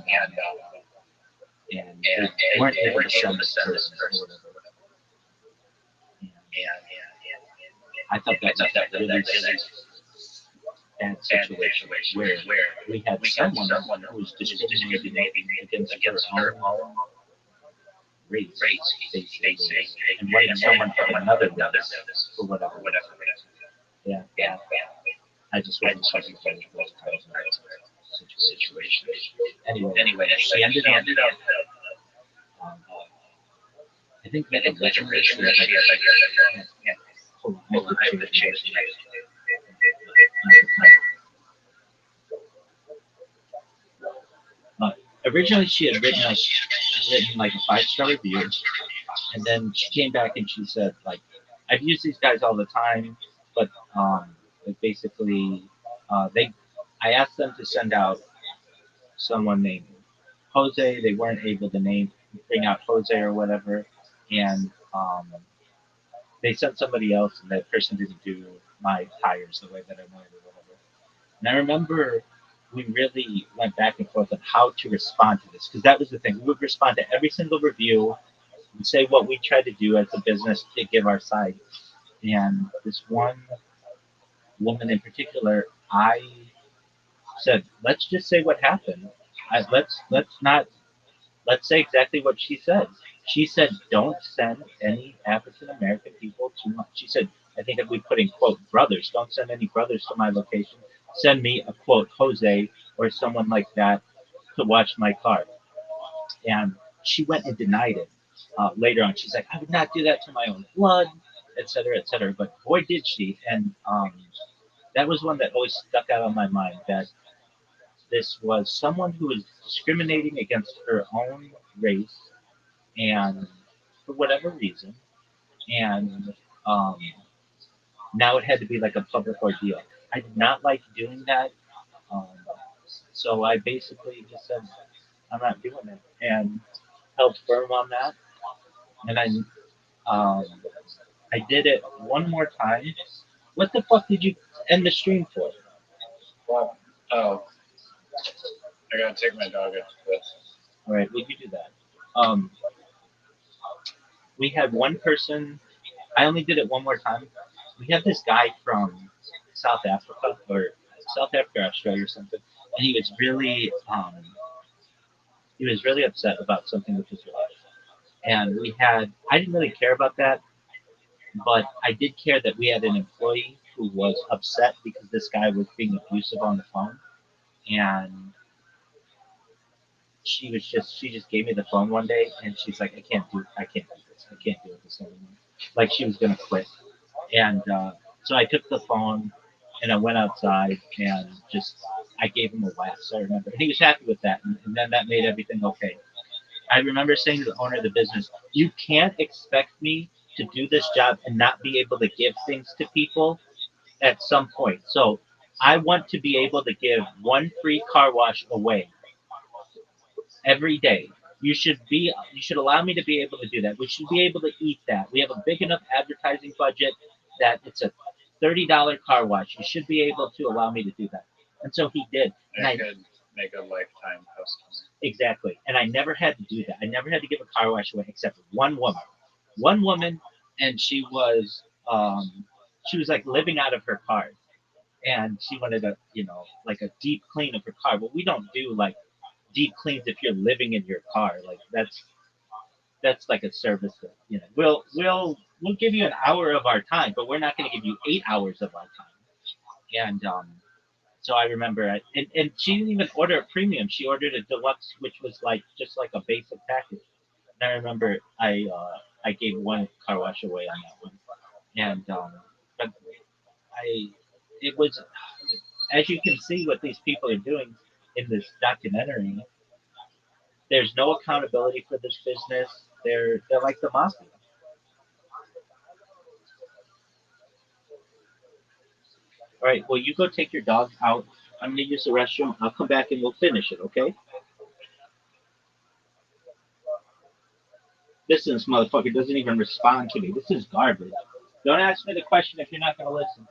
C: And they weren't able to send this person or whatever. I thought that really bad situation where we had someone who was discriminating against her own race, basically, and wanting someone from another race for whatever. Yeah. I just wasn't talking about those kinds of situations. Anyway, she ended up. I think that originally she had hold on, I have to change the originally she had written like a 5-star review, and then she came back and she said like, I've used these guys all the time, but like basically I asked them to send out someone named Jose. They weren't able to bring out Jose or whatever, and they sent somebody else, and that person didn't do my tires the way that I wanted or whatever. And I remember we really went back and forth on how to respond to this, because that was the thing. We would respond to every single review and say what we tried to do as a business to give our side. And this one woman in particular, I said, let's just say what happened. Let's say exactly what she said. She said, don't send any African American people to my, she said, I think if we put in quote brothers, don't send any brothers to my location. Send me a quote Jose or someone like that to wash my car. And she went and denied it later on. She's like, I would not do that to my own blood, et cetera, et cetera. But boy, did she. And that was one that always stuck out on my mind, that this was someone who was discriminating against her own race, and for whatever reason, and now it had to be like a public ordeal. I did not like doing that, um, so I basically just said I'm not doing it, and held firm on that. And um, I did it one more time. What the fuck did you end the stream for?
B: Well, oh,
A: I gotta take my dog after this.
D: All right, would you do that? We had one person. I only did it one more time. We had this guy from South Africa or South Africa or Australia or something, and he was really upset about something with his wife. And we had I didn't really care about that, but I did care that we had an employee who was upset because this guy was being abusive on the phone, and she just gave me the phone one day and she's like, I can't do this, I can't do this anymore. Like she was gonna quit, and so I took the phone and I went outside and just I gave him a whack. So I remember, and he was happy with that, and then that made everything okay. I remember saying to the owner of the business, "You can't expect me to do this job and not be able to give things to people at some point. So I want to be able to give one free car wash away every day. You should allow me to be able to do that. We should be able to eat that. We have a big enough advertising budget that it's a $30 car wash. You should be able to allow me to do that." And so he did. And
A: I
D: I
A: could make a lifetime customer.
D: exactly. And I never had to do that. I never had to give a car wash away except one woman. One woman, and she was like living out of her car, and she wanted a like a deep clean of her car. But we don't do like deep cleans if you're living in your car. Like that's like a service that we'll give you an hour of our time, but we're not going to give you 8 hours of our time. And so I remember, and she didn't even order a premium. She ordered a deluxe, which was like just like a basic package. And I remember I gave one car wash away on that one, and but I it was as you can see what these people are doing in this documentary. There's no accountability for this business. They're like the mafia. All right, well you go take your dog out. I'm gonna use the restroom. I'll come back and we'll finish it. Okay? This motherfucker doesn't even respond to me. This is garbage. Don't ask me the question if you're not gonna listen.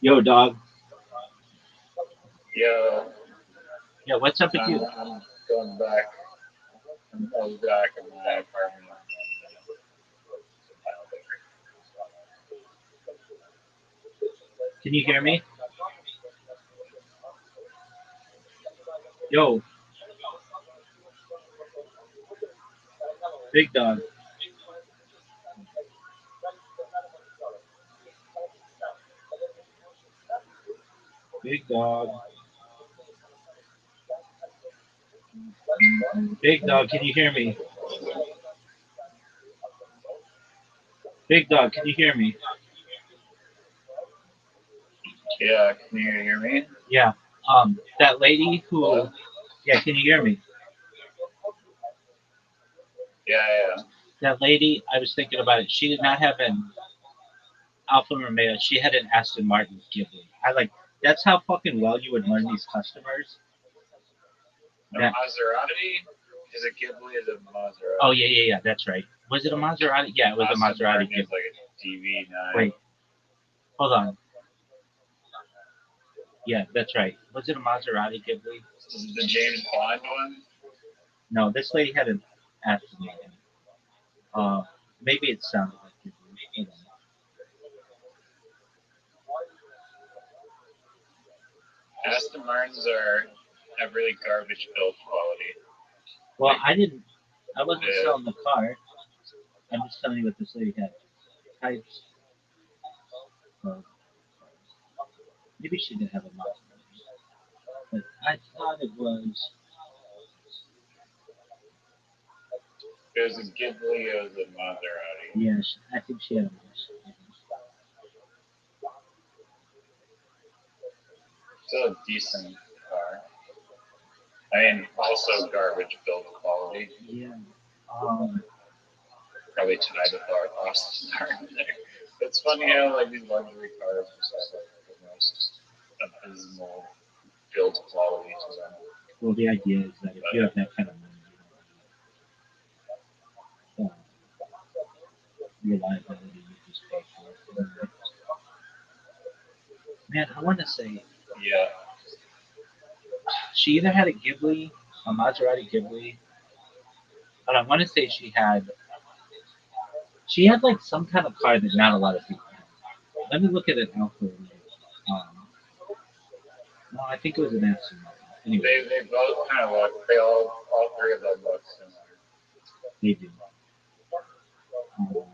D: Yo, dog.
B: Yeah,
D: Yeah, what's up with
B: I'm
D: you?
B: going back. I was back in my apartment.
D: Can you hear me? Yo, big dog. Big dog. Big dog, can you hear me? Big dog, can you hear me?
B: Yeah, can you hear me?
D: Yeah. That lady who.
B: Hello?
D: Yeah, can you hear me?
B: Yeah.
D: That lady, I was thinking about it. She did not have an Alfa Romeo. She had an Aston Martin Ghibli. I like. That's how fucking well you would learn these customers.
B: A
D: That.
B: Maserati? Is it Ghibli? Is it Maserati?
D: Oh yeah. That's right. Was it a Maserati? Yeah, it was a
B: Aston
D: Maserati
B: Martin is
D: Ghibli.
B: like a DV9.
D: Wait, hold on. Yeah, that's right. Was it a Maserati Ghibli?
B: Is it the James Bond one?
D: No, this lady had an Aston Martin. Maybe it sounded like Ghibli. Hold on.
B: Aston Martins have really garbage build quality.
D: Well, I wasn't
B: Yeah.
D: selling the car. I'm just telling you what this lady had. Types of. Maybe she didn't have a Maserati, but I thought it was.
B: It was a Ghibli, it was a Maserati.
D: Yeah, I think she had a Maserati.
B: Still a decent car. I mean, also garbage build quality.
D: Yeah.
B: Probably tied with our Austin Martin there. It's funny how like these luxury cars just have like the most abysmal build quality to them.
D: Well, the idea is that if you have that kind of money, you don't need reliability. You just pay for it. Man, I want to say
B: Yeah.
D: she either had a Ghibli, a Maserati Ghibli, but I want to say she had like some kind of car that not a lot of people had. Let me look at it Alfa Romeo. No, I think it was an Aston Martin. Anyway,
B: They both kind of look. They all three of them look similar.
D: they do. Um,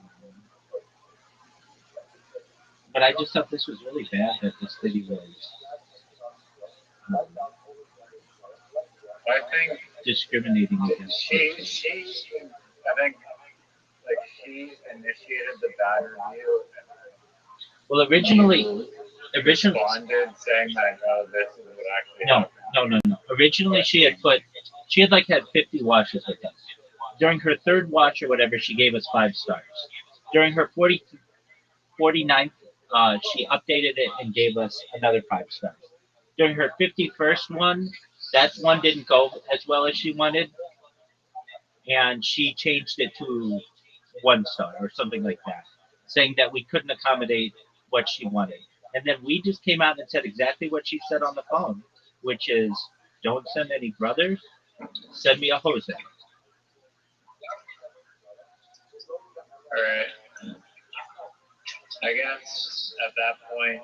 D: but I just thought this was really bad that this lady was um,
B: I think
D: discriminating against
B: she I think like she initiated the bad review and
D: Well, originally,
B: responded saying that this is what actually
D: no,
B: happened.
D: no. Originally, she had like had 50 washes with us. During her third wash or whatever, she gave us 5 stars. During her 49th, she updated it and gave us another 5 stars. During her 51st one, that one didn't go as well as she wanted, and she changed it to 1 star or something like that, saying that we couldn't accommodate what she wanted. And then we just came out and said exactly what she said on the phone, which is, don't send any brothers, send me a Jose.
B: All right. I guess at that point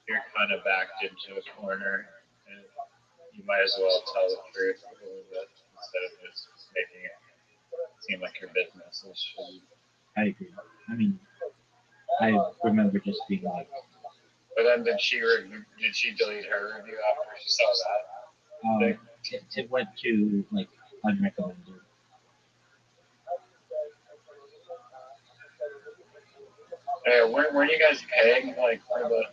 B: you're kind of backed into a corner, and you might as well tell the truth a little bit instead of just making it seem like your business is shitty.
D: I agree. I mean, I remember just being like,
B: But then did she delete her review after she saw that?
D: it went to like unrecommended.
B: Hey, weren't you guys paying like for the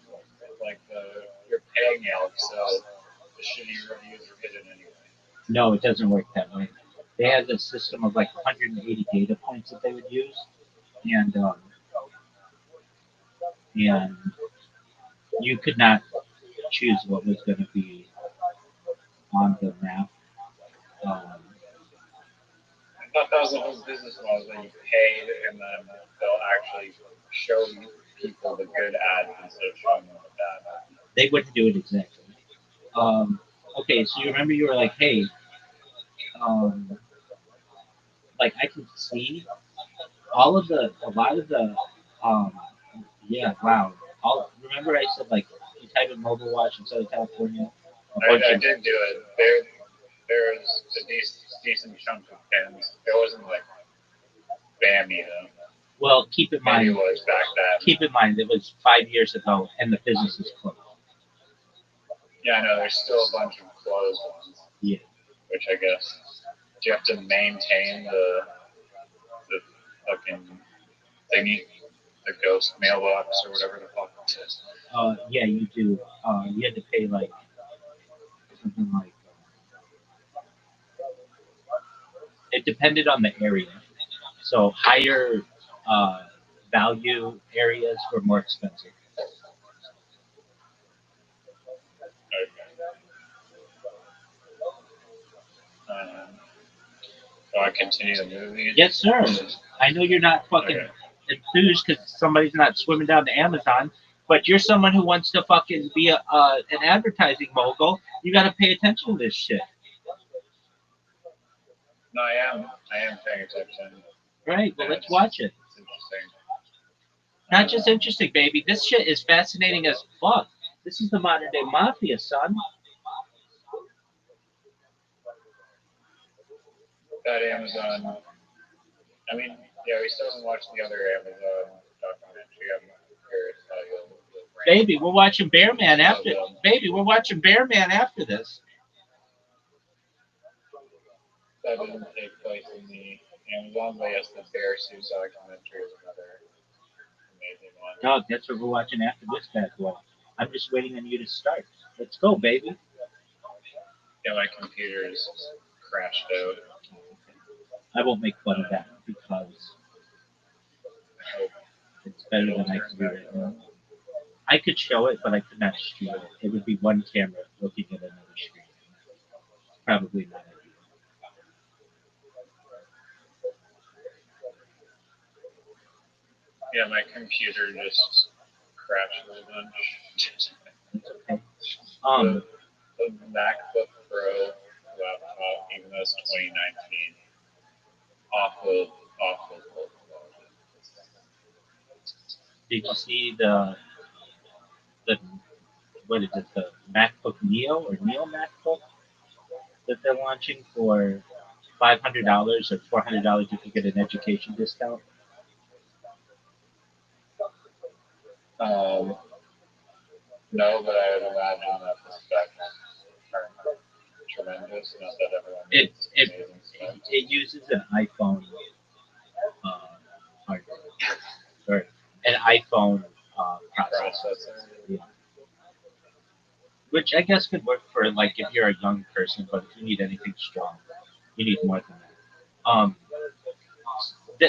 B: you're paying out so the shitty reviews are hidden anyway.
D: No, it doesn't work that way. They had a system of like 180 data points that they would use, and and you could not choose what was going to be on the map. Um,
B: I thought that was the whole business model that you paid and then they'll actually show you people the good ads instead of showing them the bad ads.
D: They wouldn't do it exactly. Okay, so you remember you were like, hey, um, like I can see a lot of the, um, yeah, wow. Remember I said like you type in mobile watch in Southern California, a bunch
B: I
D: of
B: did do it. There was a decent chunk of pins. It wasn't like Bammy though.
D: well,
B: Maybe it was back then.
D: keep in mind it was 5 years ago and the business is closed.
B: Yeah, I know. There's still a bunch of closed ones.
D: Yeah.
B: Which I guess do you have to maintain the fucking thingy, the ghost mailbox or whatever the fuck it is?
D: Yeah, you do. You had to pay like something like it depended on the area. So higher uh, value areas were more expensive.
B: Um, so I continue the movie.
D: Yes, sir. I know you're not fucking
B: Okay.
D: enthused because somebody's not swimming down to Amazon, but you're someone who wants to fucking be an advertising mogul. You got to pay attention to this shit,
B: No, I am paying attention.
D: right? Well,
B: And
D: let's watch it.
B: It's interesting.
D: Not just interesting, baby. This shit is fascinating as fuck. This is the modern day mafia, son.
B: That Amazon. I mean, yeah, we still haven't watched the other Amazon documentary. I'm curious how you'll rank
D: Baby, we're watching Bear Man
B: all of
D: after.
B: them.
D: Baby, we're watching Bear Man after this.
B: That didn't take place in the Amazon, but yes, the Bear Suit documentary is another amazing one.
D: Dog, that's what we're watching after this bad boy. I'm just waiting on you to start. Let's go, baby.
B: Yeah, my computer is crashed out.
D: I won't make fun of that because
B: I hope
D: it's better than I can do right now. I could show it, but I could not stream it. It would be one camera looking at another screen. Probably not ideal.
B: yeah, my computer just crashed a bunch.
D: It's okay.
B: the, the MacBook Pro laptop, even though it's 2019, awful quality.
D: Did you see the what is it, the MacBook Neo or Neo MacBook that they're launching for $500 or $400 if you get an education discount?
B: Um, no, but I would imagine that the specs are tremendous. Not that everyone
D: It
B: needs
D: it
B: amazing specs.
D: it uses an iPhone hardware or an iPhone processor.
B: Processor.
D: Yeah. Which I guess could work for like if you're a young person, but if you need anything strong, you need more than that.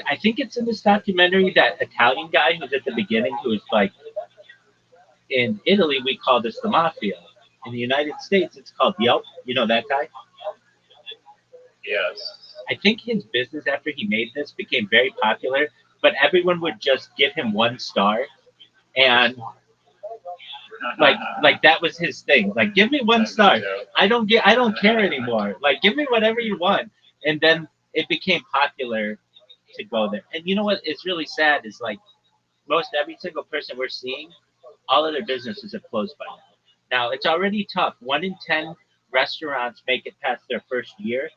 D: I think it's in this documentary that Italian guy who's at the beginning who was like, in Italy we call this the mafia. In the United States it's called Yelp. You know that guy?
B: Yes.
D: I think his business after he made this became very popular, but everyone would just give him 1 star and like that was his thing. Like give me 1 star. I don't care anymore. Like give me whatever you want. And then it became popular to go there. And you know what is really sad is like most every single person we're seeing, all of their businesses have closed by now. Now it's already tough. 1 in 10 restaurants make it past their first year.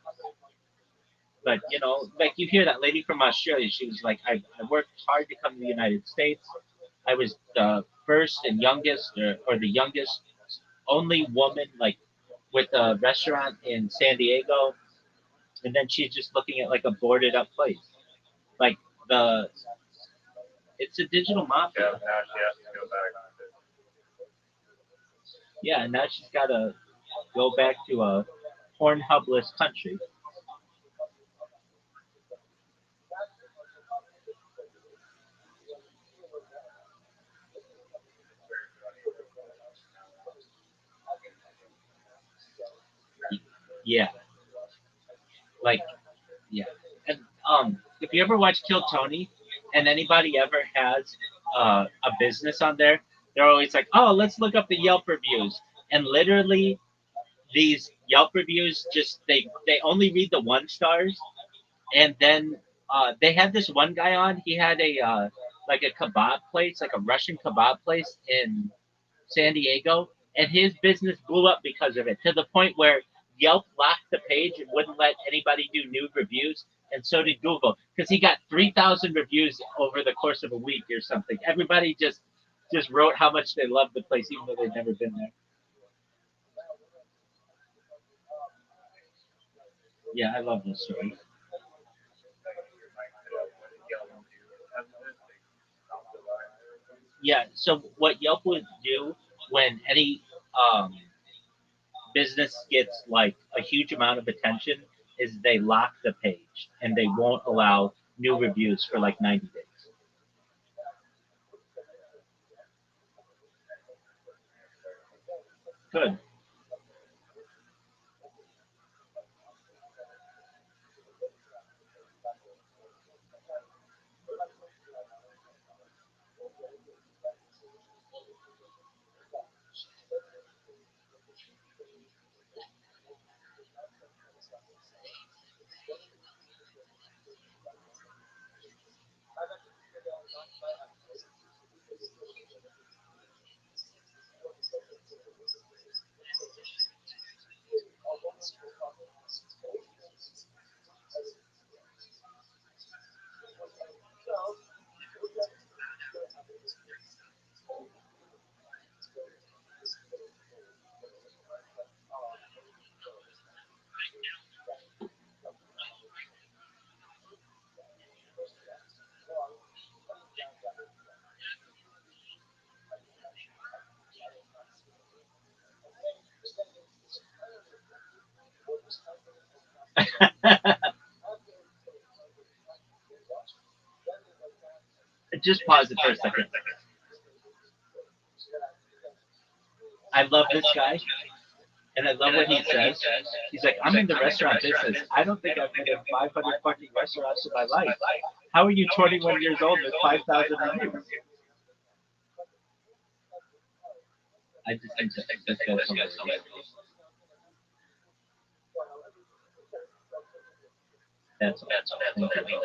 D: But you know, like you hear that lady from Australia, she was like, I worked hard to come to the United States. I was the first and youngest, or the youngest only woman like with a restaurant in San Diego, and then she's just looking at like a boarded up place. Like the it's a digital
B: Yeah,
D: mafia.
B: now she has to go back.
D: Yeah, and now she's got to go back to a Pornhubless country. Yeah, like yeah. And if you ever watch Kill Tony, and anybody ever has a business on there, they're always like, "Oh, let's look up the Yelp reviews," and literally these Yelp reviews just they only read the 1 stars, and then they had this one guy on. He had a like a kebab place, like a Russian kebab place in San Diego, and his business blew up because of it to the point where Yelp locked the page and wouldn't let anybody do new reviews, and so did Google because he got 3,000 reviews over the course of a week or something. Everybody just wrote how much they loved the place, even though they'd never been there. Yeah, I love this story. Yeah, so what Yelp would do when any um, business gets like a huge amount of attention is they lock the page and they won't allow new reviews for like 90 days. Good. Just pause it for a second. I love this guy and I love what he says. He's like, I'm in the restaurant business. I don't think I've been in 500 fucking restaurants in my life. How are you 21 years old with 5,000 reviews? I just think that's hilarious. That's all. Thank you.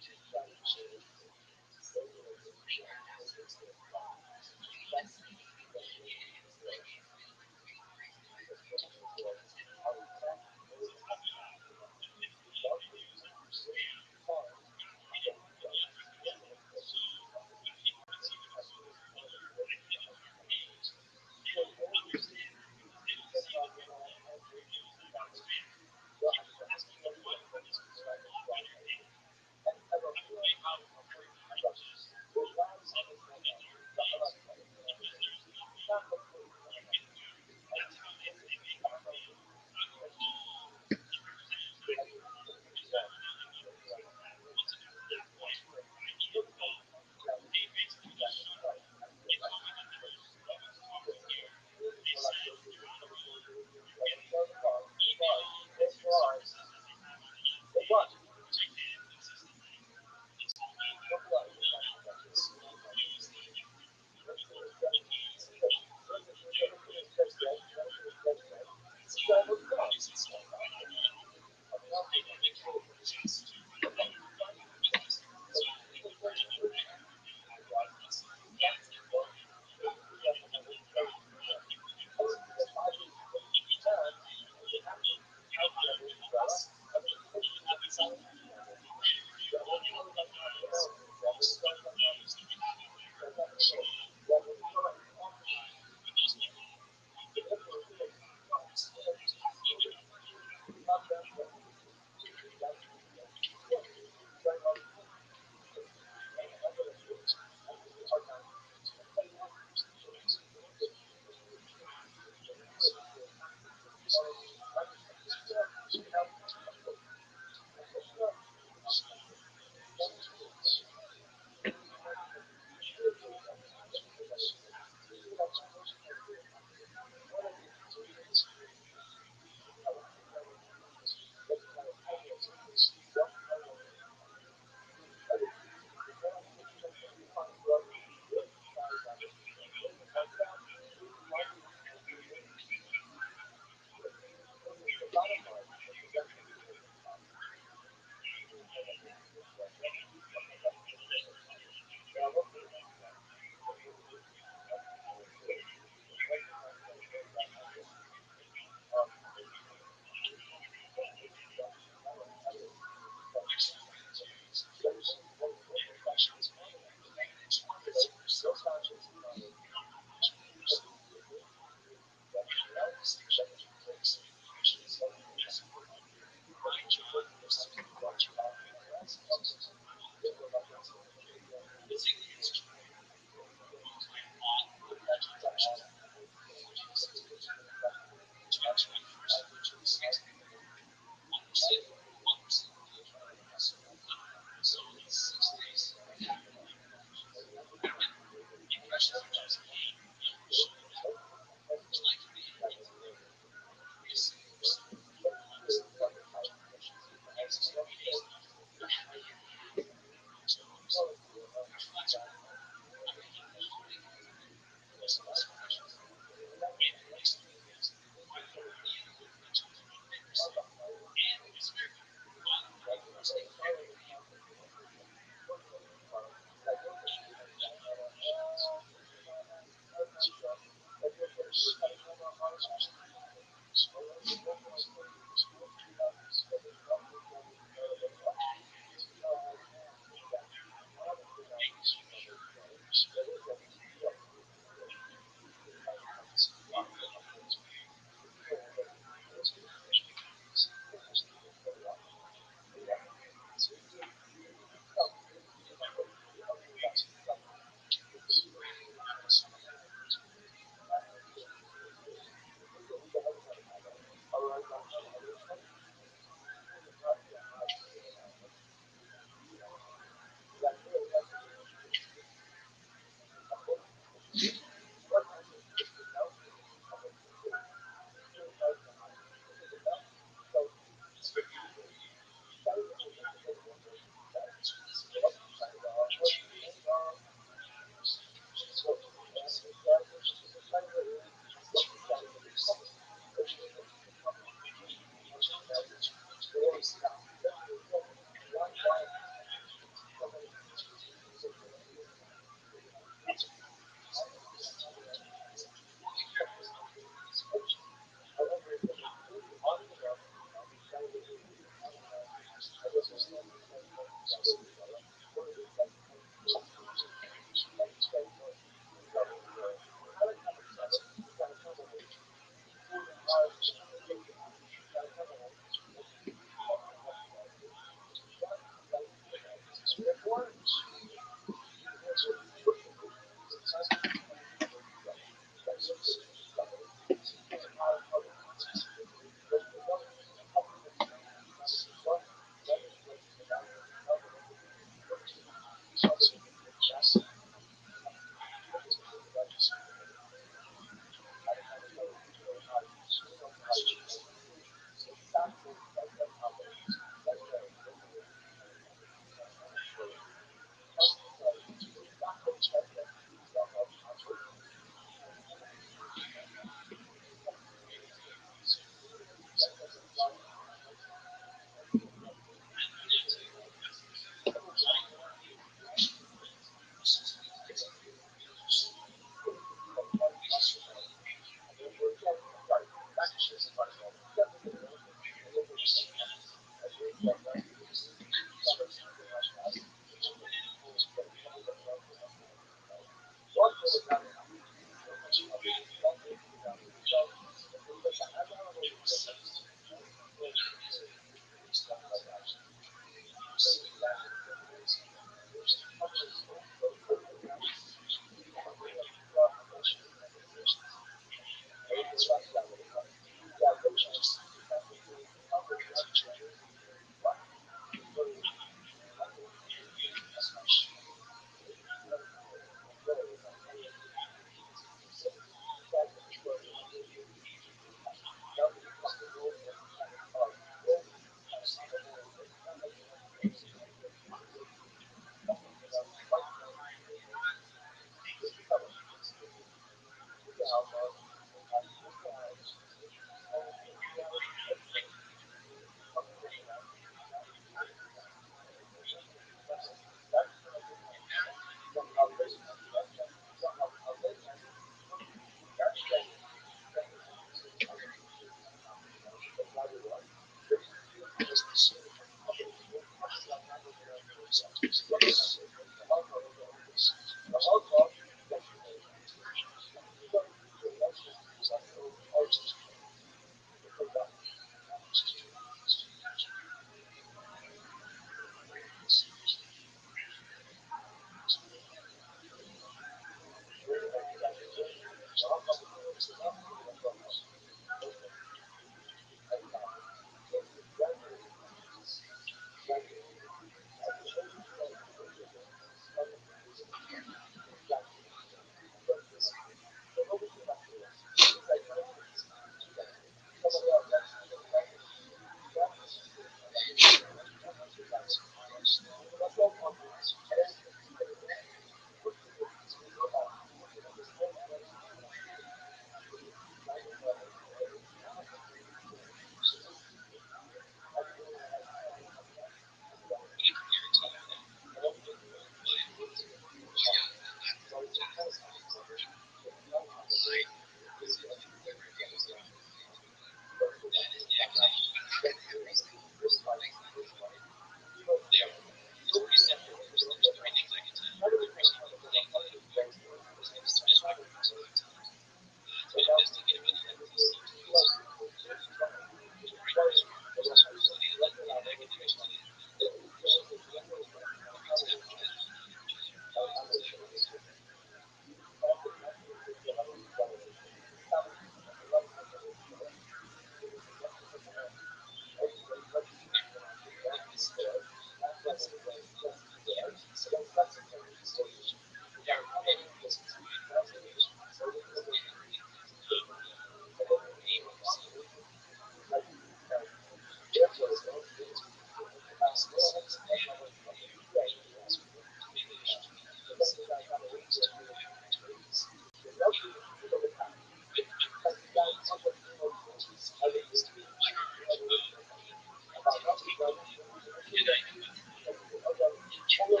B: If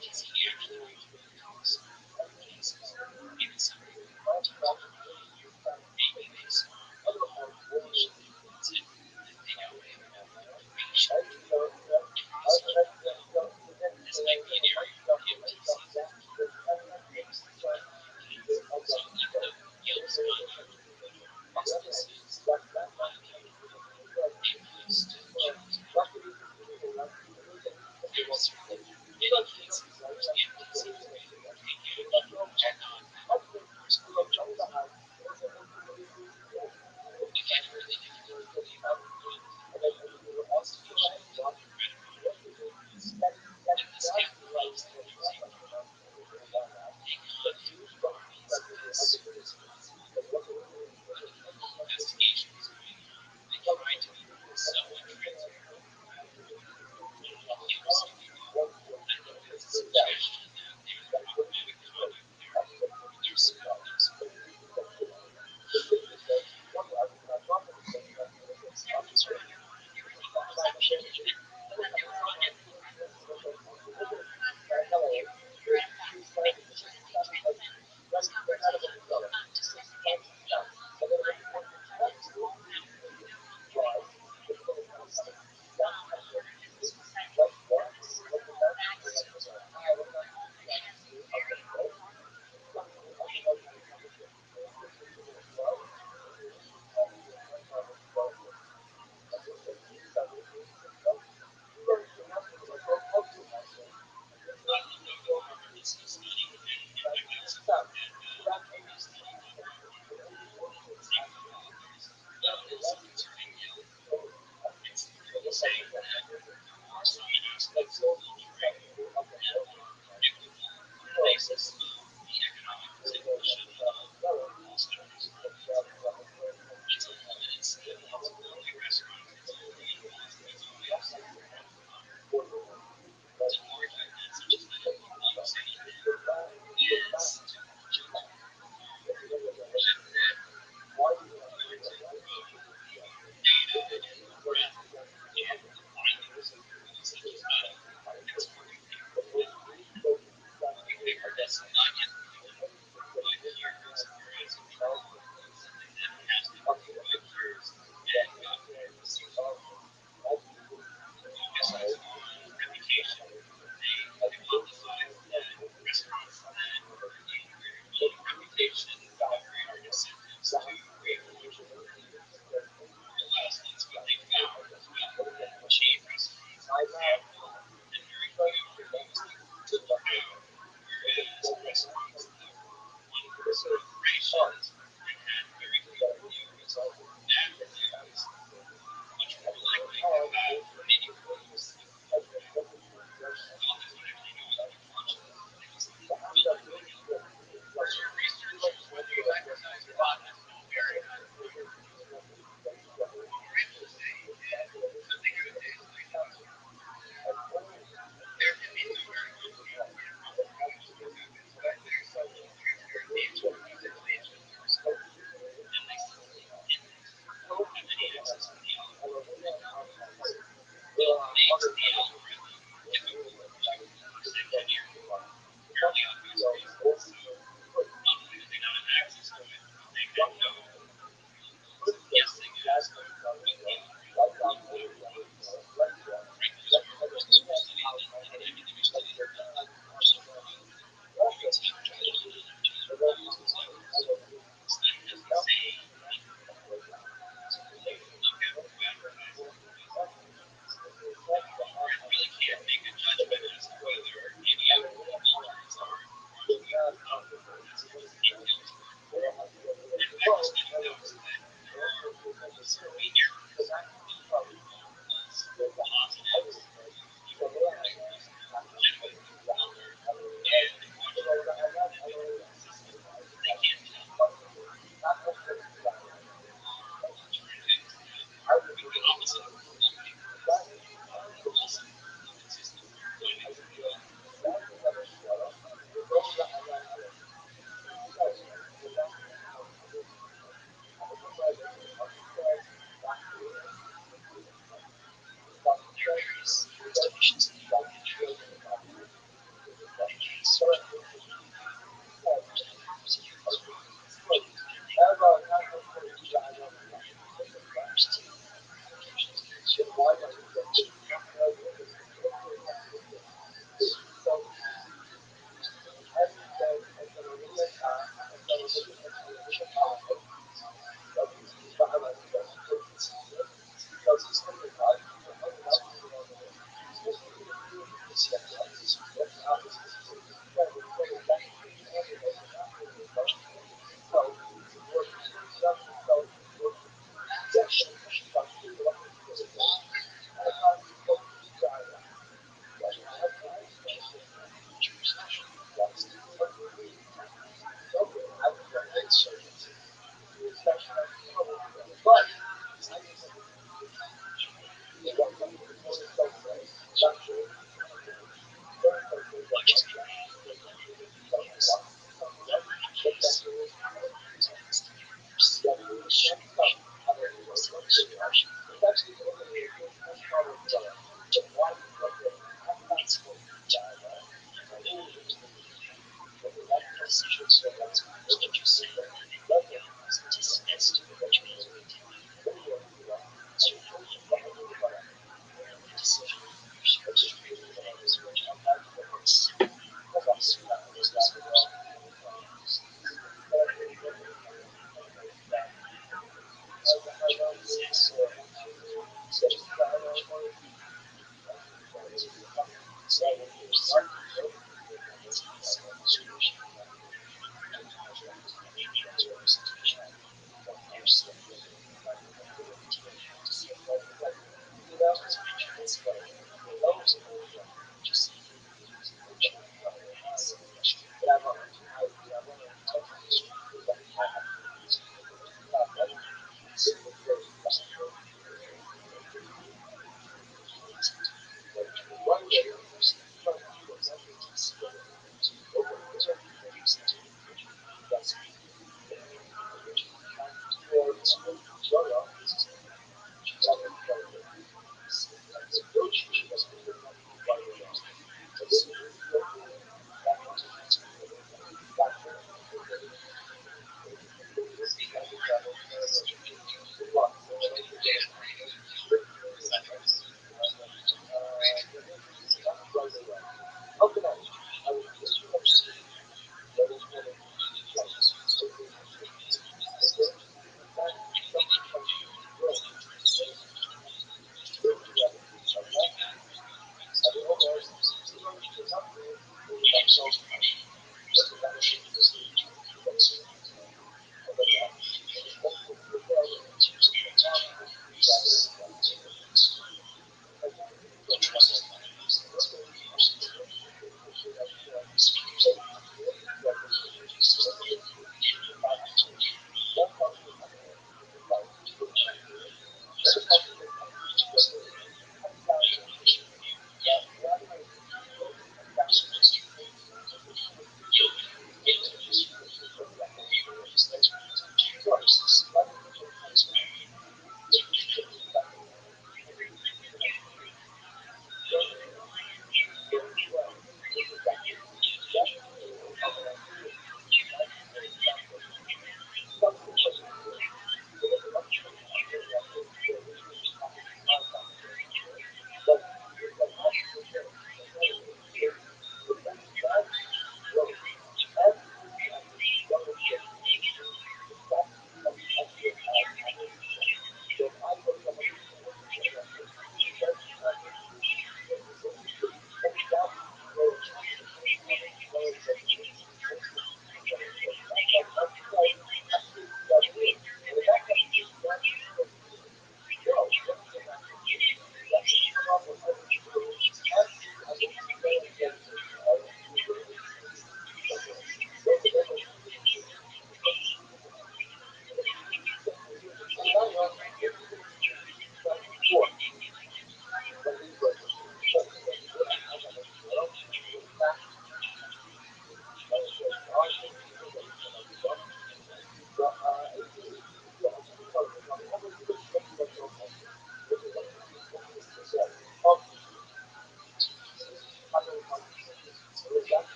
B: he's here,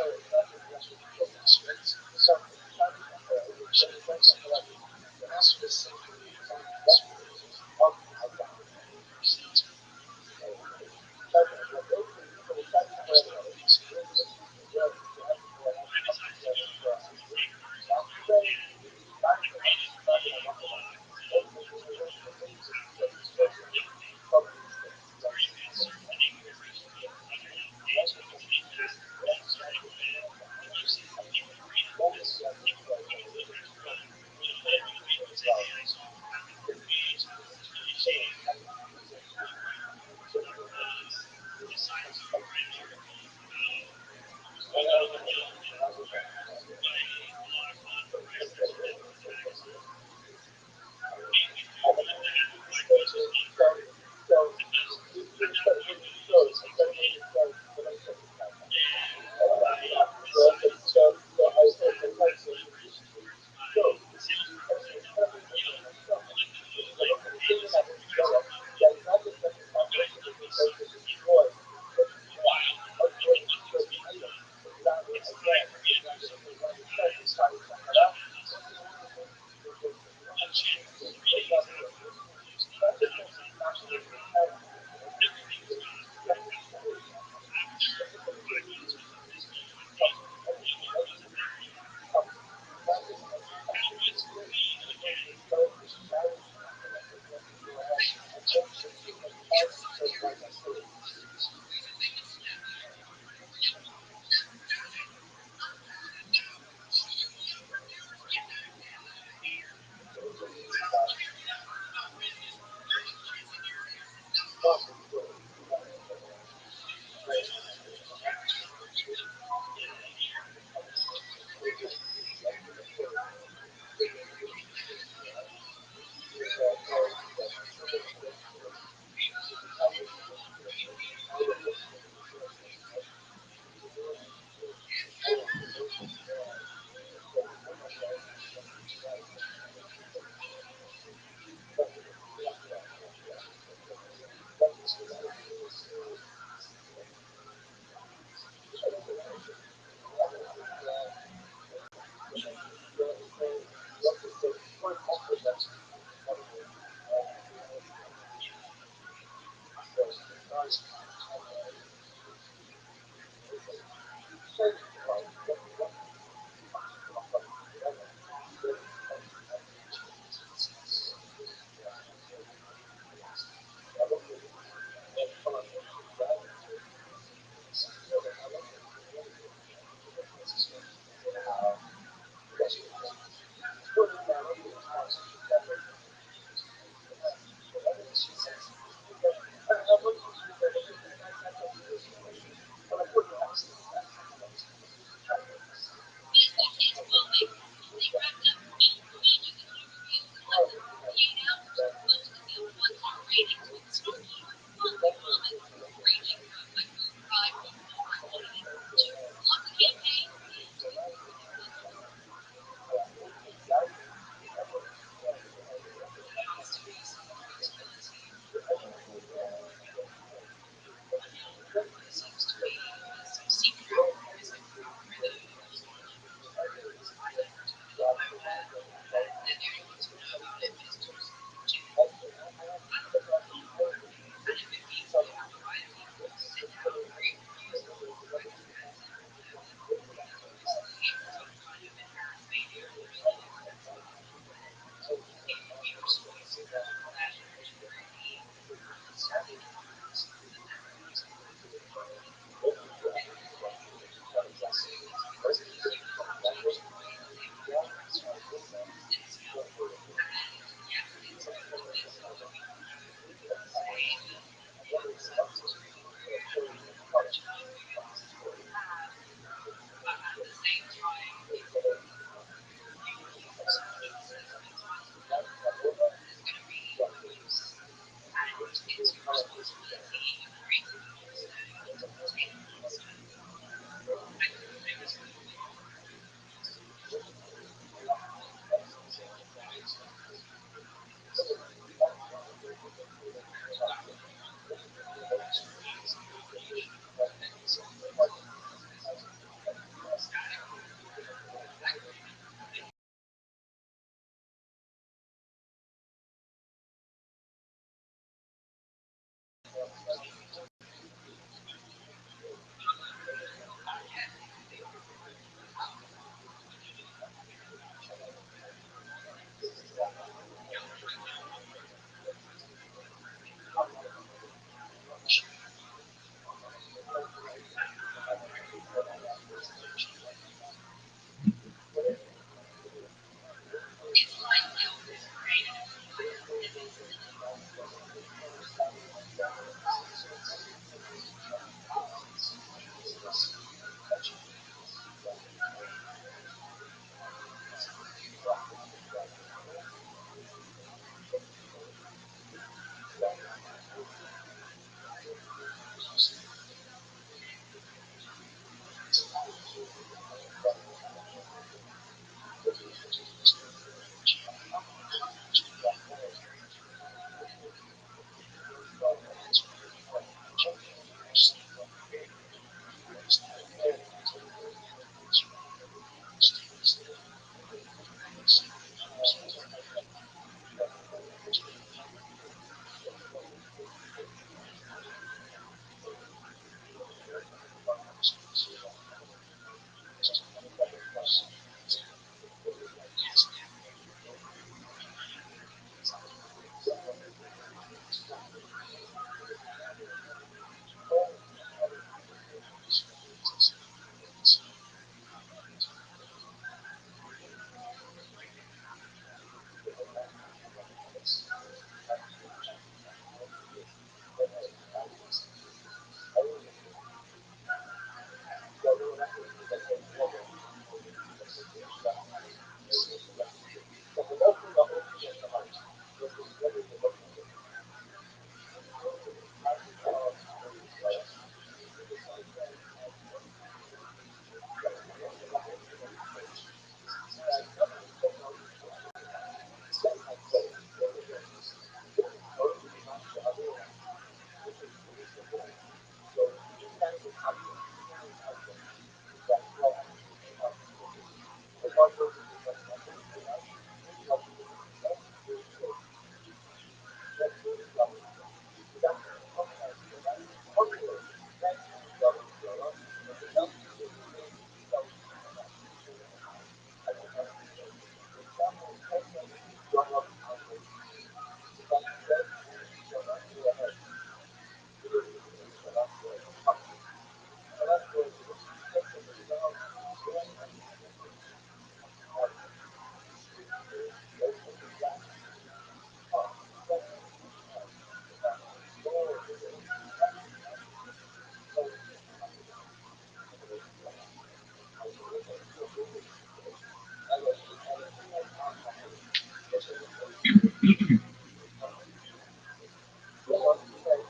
A: respect, respect these things. And that's specifically this religion. Seeds understand these things. Why does Isaiah 53 verse 9 repeated there is a certain increase in the understanding of the past, which is right away.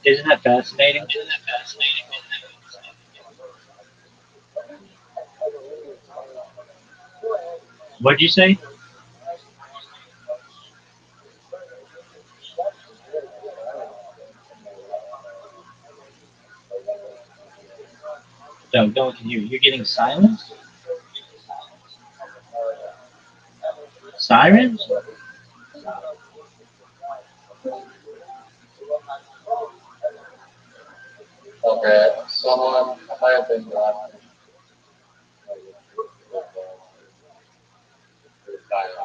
D: Isn't that fascinating? What'd you say? No, don't you? You're getting silence? Sirens?
B: Okay, someone might have been watching the silence.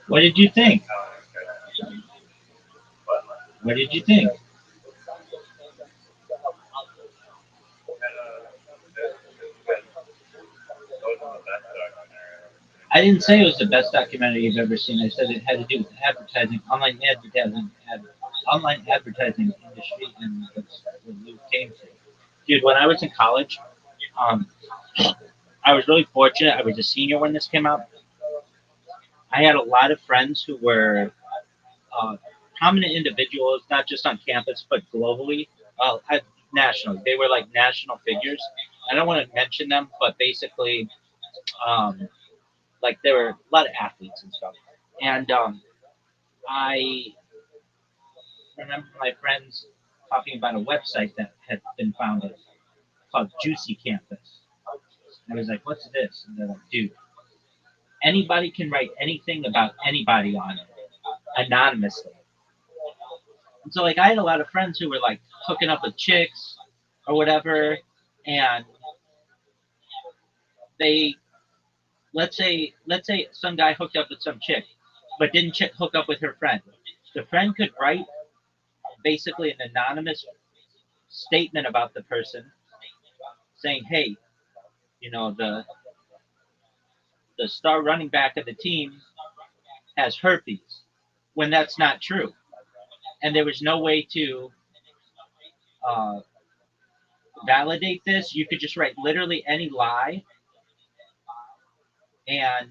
D: What did you think? What did you think? I didn't say it was the best documentary you've ever seen. I said it had to do with advertising, online advertising industry, and that's what Luke came to. Dude, when I was in college, um, I was really fortunate. I was a senior when this came out. I had a lot of friends who were uh, prominent individuals, not just on campus but globally, nationally. They were like national figures. I don't want to mention them, but basically, um, like there were a lot of athletes and stuff. And I remember my friends talking about a website that had been founded called Juicy Campus. And I was like, "What's this?" And they're like, "Dude, anybody can write anything about anybody on it anonymously." And so like I had a lot of friends who were like hooking up with chicks or whatever, and they let's say some guy hooked up with some chick, but didn't hook up with her friend. The friend could write basically an anonymous statement about the person saying, "Hey, you know the star running back of the team has herpes," when that's not true, and there was no way to uh, validate this. You could just write literally any lie, and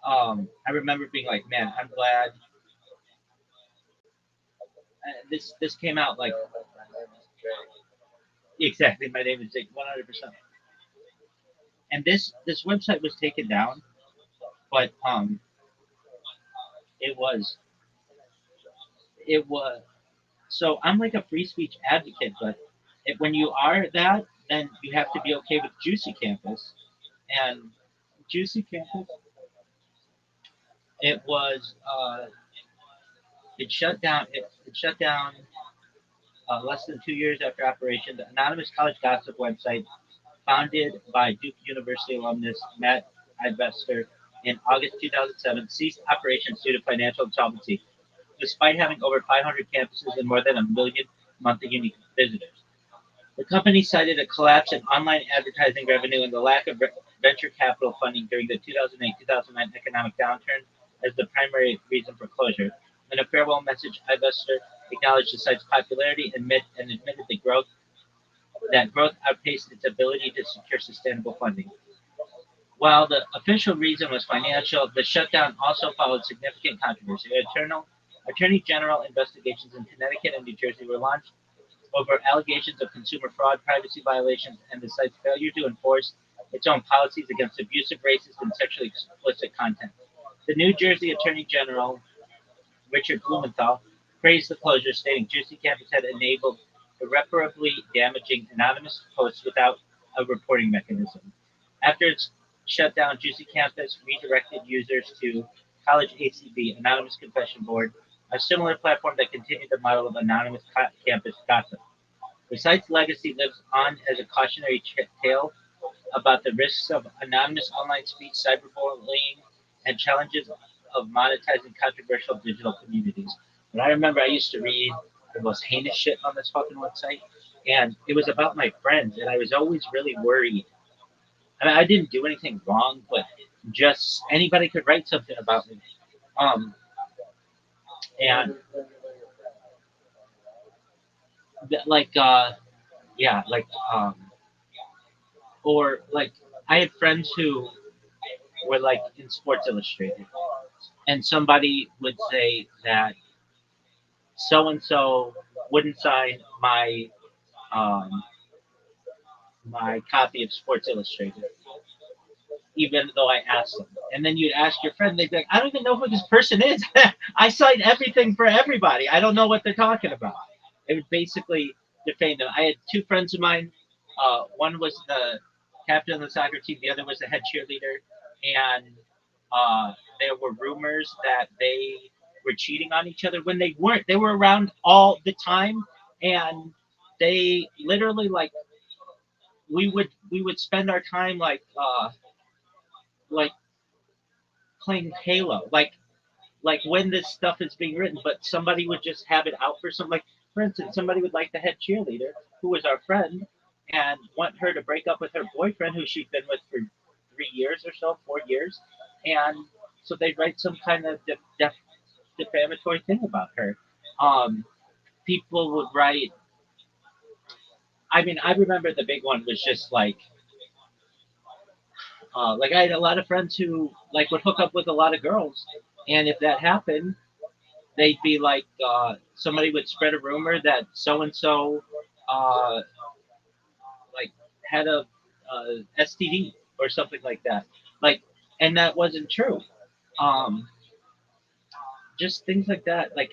D: I remember being like, "Man, I'm glad this came out." Like exactly, my name is Jake, 100%. And this website was taken down, but it was it was so I'm like a free speech advocate, but when you are that, then you have to be okay with Juicy Campus. And Juicy Campus, it was it shut down. It shut down less than 2 years after operation. The anonymous college gossip website, founded by Duke University alumnus Matt Ivester in August 2007, ceased operations due to financial insolvency, despite having over 500 campuses and more than a million monthly unique visitors. The company cited a collapse in online advertising revenue and the lack of venture capital funding during the 2008-2009 economic downturn as the primary reason for closure. In a farewell message, Ivester acknowledged the site's popularity and admitted that growth outpaced its ability to secure sustainable funding. While the official reason was financial, the shutdown also followed significant controversy. Attorney General investigations in Connecticut and New Jersey were launched over allegations of consumer fraud, privacy violations, and the site's failure to enforce its own policies against abusive, racist, and sexually explicit content. The New Jersey Attorney General, Richard Blumenthal, praised the closure, stating Juicy Campus had enabled irreparably damaging anonymous posts without a reporting mechanism. After its shutdown, Juicy Campus redirected users to College ACB, Anonymous Confession Board, a similar platform that continued the model of anonymous campus gossip. The site's legacy lives on as a cautionary tale about the risks of anonymous online speech, cyberbullying, and challenges of monetizing controversial digital communities. But I remember I used to read the most heinous shit on this fucking website, and it was about my friends, and I was always really worried. I mean, I didn't do anything wrong, but just anybody could write something about me. Um, and like yeah, like or like I had friends who were like in Sports Illustrated, and somebody would say that so and so wouldn't sign um, my copy of Sports Illustrated, even though I asked them. And then you'd ask your friend, they'd be like, I don't even know who this person is. I sign everything for everybody. I don't know what they're talking about. It would basically defame them. I had two friends of mine. One was the captain of the soccer team, the other was the head cheerleader. And there were rumors that they were cheating on each other when they weren't. They were around all the time. And they literally, like, we would spend our time like playing Halo, like when this stuff is being written, but somebody would just have it out for some, like, for instance, somebody would like the head cheerleader who was our friend and want her to break up with her boyfriend who she'd been with for 3 years or so, 4 years, and so they'd write some kind of defamatory thing about her. Um, People would write. I mean, I remember the big one was just like I had a lot of friends who like would hook up with a lot of girls, and if that happened, they'd be like, somebody would spread a rumor that so and so, like had a STD or something like that, like, and that wasn't true. Um, just things like that. Like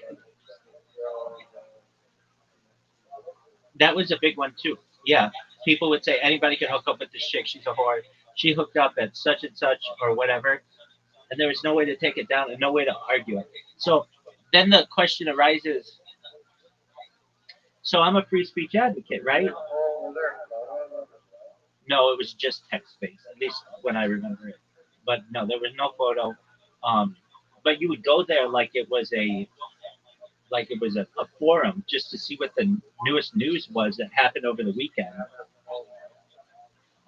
D: that was a big one too. Yeah, people would say anybody can hook up with this chick. She's a whore. She hooked up at such and such or whatever, and there was no way to take it down and no way to argue it. So then the question arises. So I'm a free speech advocate, right? No, it was just text based, at least when I remember it. But no, there was no photo. Um, but you would go there like it was a forum just to see what the newest news was that happened over the weekend.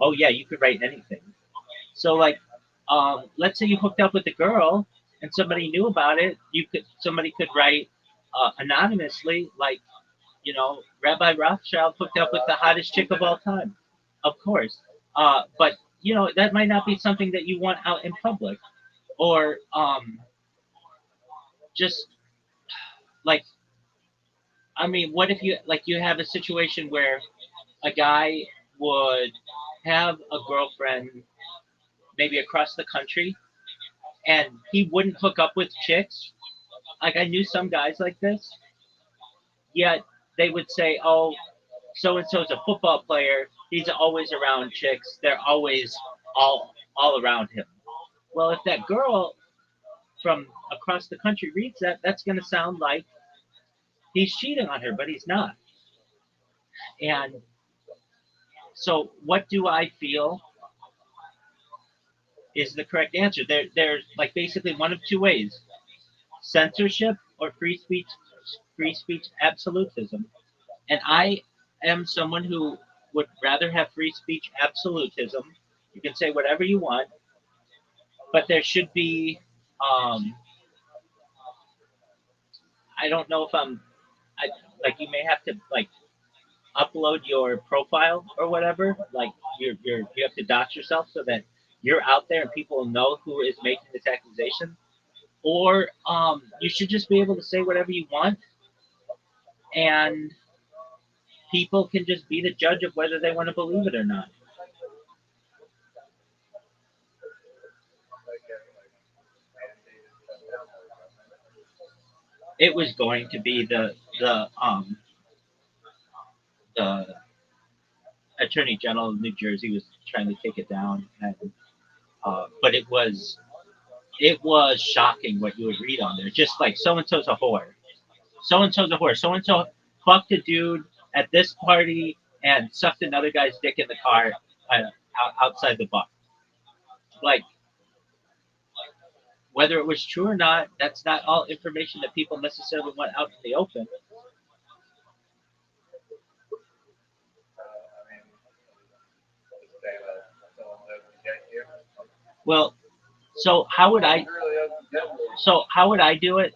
D: Oh yeah, you could write anything. So like, let's say you hooked up with a girl and somebody knew about it. Somebody could write anonymously, like, Rabbi Rothschild hooked up with the hottest chick of all time. Of course. But that might not be something that you want out in public. Or just like, I mean, what if you have a situation where a guy would have a girlfriend maybe across the country and he wouldn't hook up with chicks? Like, I knew some guys like this, yet they would say, oh, so and so's a football player. He's always around chicks. They're always all around him. Well, if that girl from across the country reads that, that's going to sound like he's cheating on her, but he's not. And so, what do I feel is the correct answer? There's like basically one of two ways: censorship or free speech absolutism. And I am someone who would rather have free speech absolutism. You can say whatever you want, but there should be. Um, I don't know if I like you may have to like upload your profile or whatever. Like you have to dox yourself so that you're out there and people know who is making this accusation. Or you should just be able to say whatever you want, and people can just be the judge of whether they want to believe it or not. It was going to be the attorney general of New Jersey was trying to take it down, and but it was shocking what you would read on there. Just like so and so's a whore, so and so's a whore, so and so fucked a dude at this party and sucked another guy's dick in the car outside the bar. Like, whether it was true or not, that's not all information that people necessarily want out in the open. Well, so how would I? So how would I do it?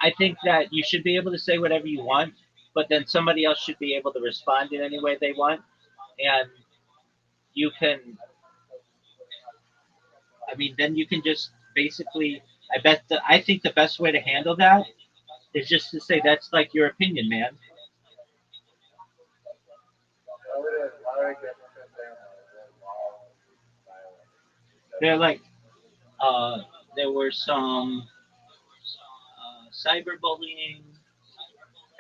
D: I think that you should be able to say whatever you want, but then somebody else should be able to respond in any way they want. And you can, I mean, then you can just basically, I think the best way to handle that is just to say that's like your opinion, man. They're like, uh, there were some cyberbullying,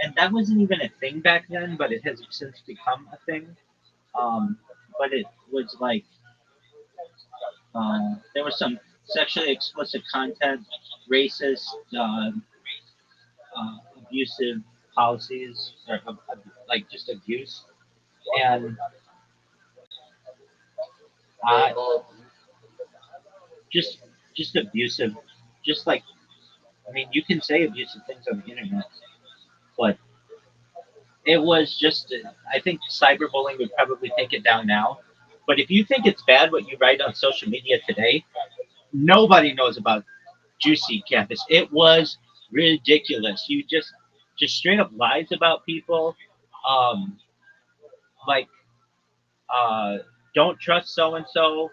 D: and that wasn't even a thing back then, but it has since become a thing. Um, but it was like there was some sexually explicit content, racist, abusive policies, or like just abuse, and uh, just just abusive, just like I mean, you can say abusive things on the internet, but it was just I think cyberbullying would probably take it down now. But if you think it's bad what you write on social media today, nobody knows about Juicy Campus. It was ridiculous. You just straight up lies about people. Um, like uh, don't trust so and so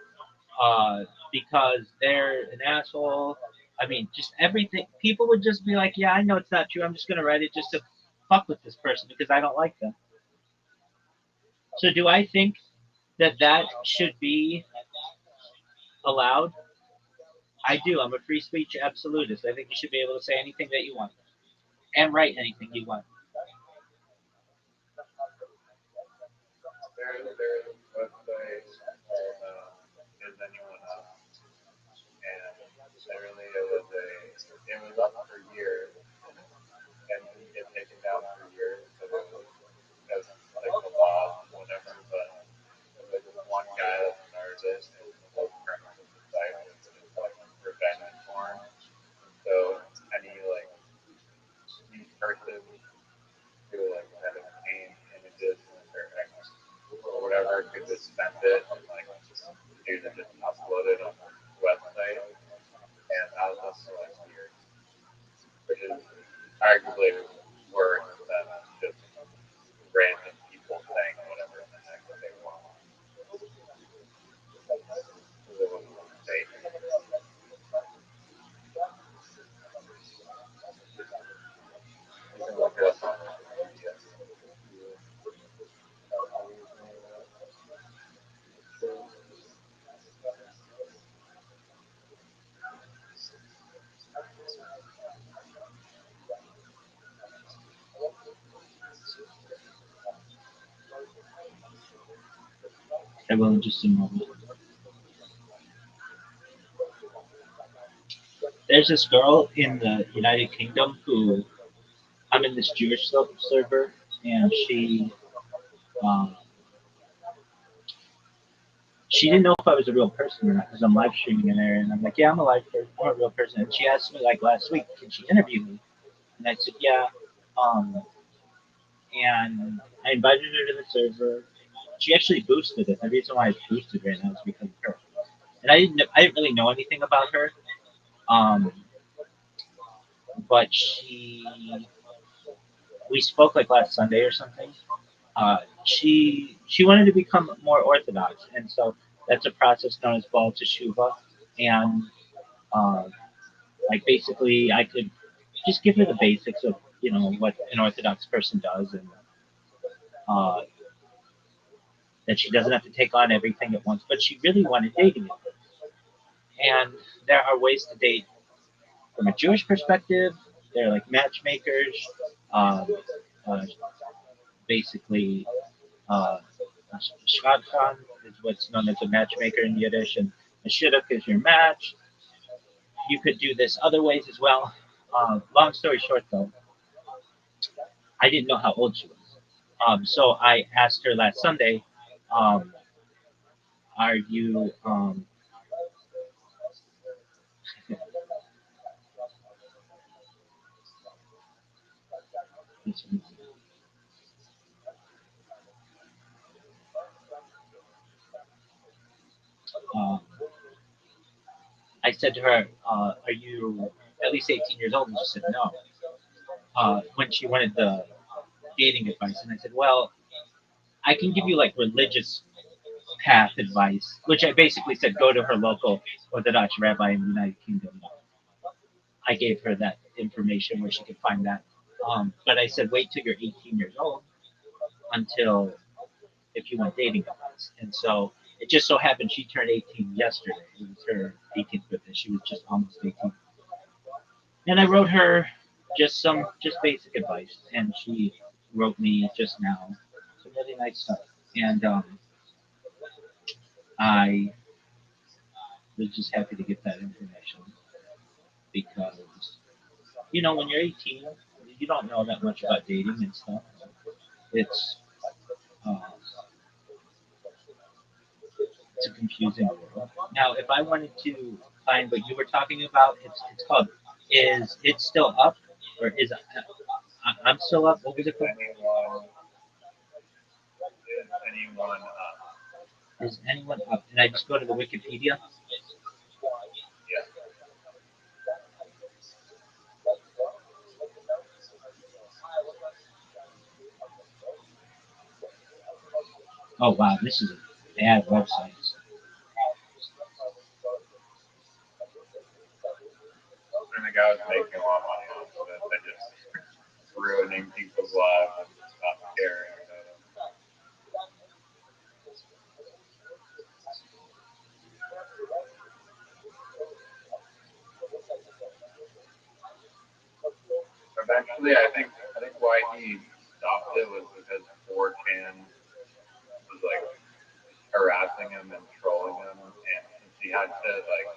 D: because they're an asshole. I mean, just everything. People would just be like, "Yeah, I know it's not true. I'm just gonna write it just to fuck with this person because I don't like them." So, do I think that that should be allowed? I do. I'm a free speech absolutist. I think you should be able to say anything that you want and write anything you want. I will in just a moment. There's this girl in the United Kingdom who I'm in this Jewish server, and um, she didn't know if I was a real person or not because I'm live streaming in there, and I'm like, yeah, I'm a live person, I'm a real person. And she asked me like last week, can she interview me? And I said, yeah. Um, and I invited her to the server. She actually boosted it. The reason why it's boosted right now is because of her. And I didn't really know anything about her. Um, but we spoke like last Sunday or something. She wanted to become more orthodox, and so that's a process known as Baal Teshuva. And uh, like basically, I could just give her the basics of what an Orthodox person does, and uh, that she doesn't have to take on everything at once. But she really wanted dating, and there are ways to date from a Jewish perspective. They're like matchmakers. Um, uh, basically, uh, Shadchan is what's known as a matchmaker in Yiddish, and a shidduch is your match. You could do this other ways as well. Long story short, though, I didn't know how old she was. So I asked her last Sunday, um, "Are you?" uh, I said to her, "Are you at least 18 years old?" And she said no. When she wanted dating advice, and I said, well, I can give you like religious path advice, which I basically said go to her local Orthodox rabbi in the United Kingdom. I gave her that information where she could find that. But I said, wait till you're 18 years old until if you want dating advice. And so it just so happened she turned 18 yesterday. It was her 18th birthday. She was just almost 18. And I wrote her just basic advice, and she wrote me just now some really nice stuff. And I was just happy to get that information because when you're 18, you don't know that much about dating and stuff. It's uh, it's a confusing world. Now, if I wanted to find what you were talking about, it's called "Is It Still Up?" or "Is I'm Still Up?" What was it called?
B: Anyone up?
D: Is anyone up? And I just go to the Wikipedia.
B: Yeah.
D: Oh wow, this is a bad website.
B: And the guy was making a lot of money off of it. They just ruining people's lives and not caring about them. Eventually, I think why he stopped it was because 4chan was like harassing him and trolling him, and since he had to like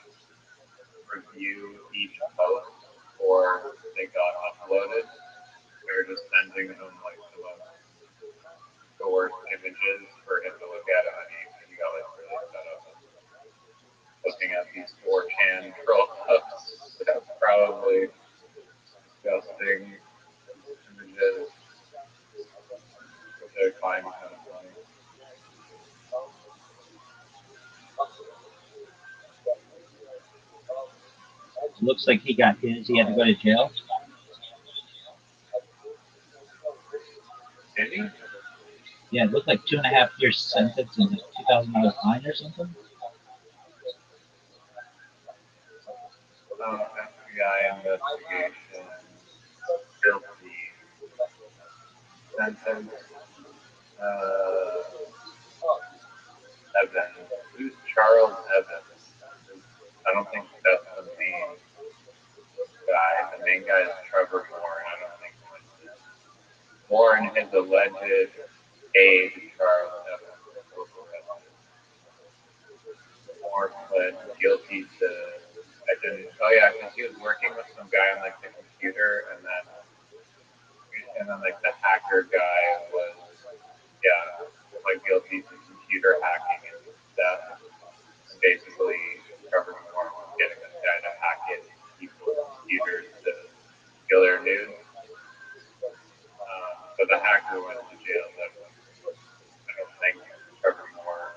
B: review each post before they got uploaded, they were just sending him like the worst images for him to look at, and then he got like really fed up looking at these 4chan troll posts. That's probably disgusting images, which I find kind of funny.
D: It looks like he got his. He had to go to jail.
B: Did he?
D: Yeah, it looked like 2.5 years sentence and like $2,000 fine or something.
B: FBI investigation, guilty, sentence, uh, Evans. Who's Charles Evans? I don't think that's the main guy. The main guy is Trevor Moore, and I don't think Moore and his alleged aide, Charles Evans, were both arrested. Moore pled guilty to identity. Oh yeah, because he was working with some guy on like the computer, and then like the hacker guy was like guilty to computer hacking and theft. And basically, Trevor Moore was getting this guy to hack in people's computers to steal their news. So the hacker went to jail. But I don't think Trevor Moore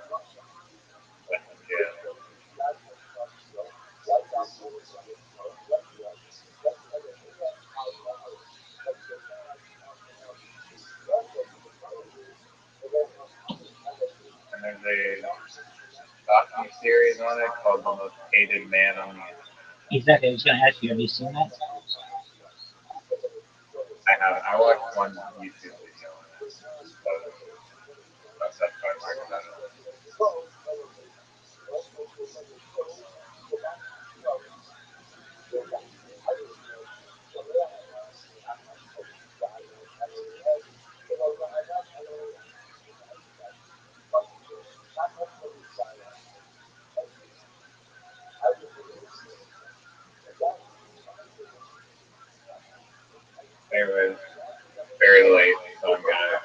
B: went to jail. And there's a docu-series on it called The Most Hated Man on the Internet.
D: Exactly. I was going to ask you, have you seen that?
B: I haven't. I watched one YouTube video on it. That's why I'm talking about it. It was very late, so I'm gonna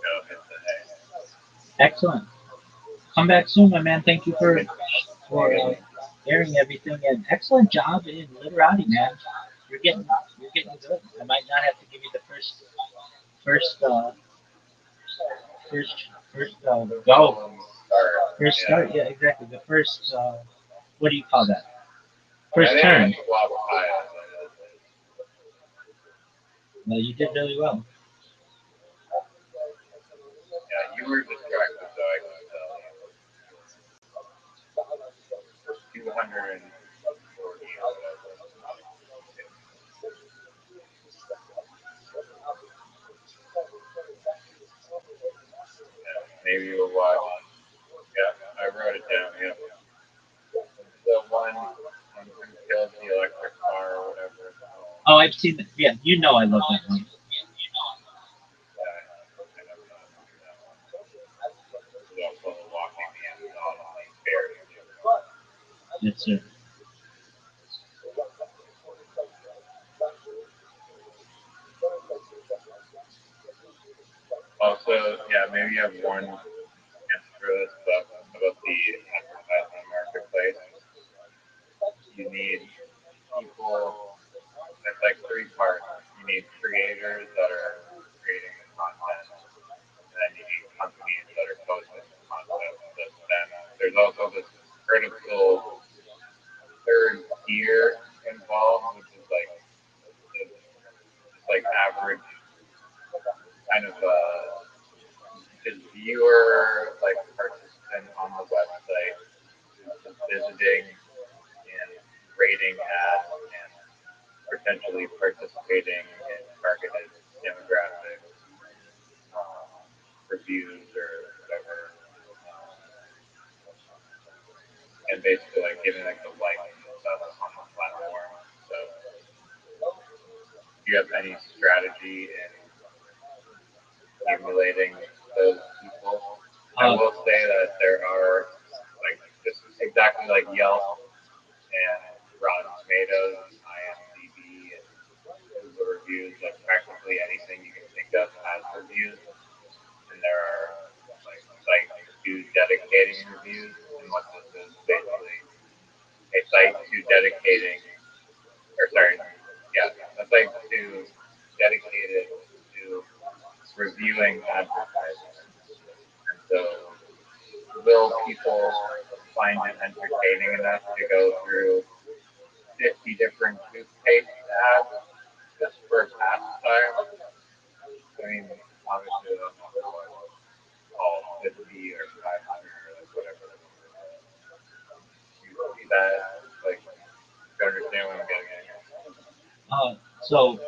B: go hit the hay.
D: Excellent. Come back soon, my man. Thank you for airing everything, and excellent job in literati, man. You're getting good. I might not have to give you the first first go first start. Yeah, exactly. The first what do you call that? First turn. Well, you did really well.
B: You were distracted, so I can tell you. 240 or whatever. Yeah, maybe you'll watch. Yeah, I wrote it down. Yeah, the one who killed the electric car or whatever it's called.
D: Oh, I've seen that. Yeah, you know I love that one.
B: Yeah, I never got to do that one. There's also walking the Amazon on these bears.
D: It's a,
B: Also, yeah, maybe you have one answer for this, but about the advertising marketplace, you need people. It's like three parts. You need creators that are creating the content, and then you need companies that are posting the content. But then there's also this critical third tier involved, which is like it's like average kind of just viewer, like participant on the website who's just visiting and rating ads and potentially participating in targeted demographics, reviews or whatever, and basically like giving like the likes and stuff on the platform. So, do you have any strategy in emulating those people? I will say that there are like just exactly like Yelp and Rotten Tomatoes and IMDb and Google reviews, like practically anything you can think of has reviews, and there are like sites to do dedicating reviews, and what this is basically a site to dedicating, or sorry, yeah, a site to dedicated to reviewing advertising. And so, will people find it entertaining enough to go through 50 different toothpaste ads just for pastime? I mean, obviously, that's not what all 50 or 500 or like whatever the number is. You see that? Like, you understand what I'm getting at here?
D: so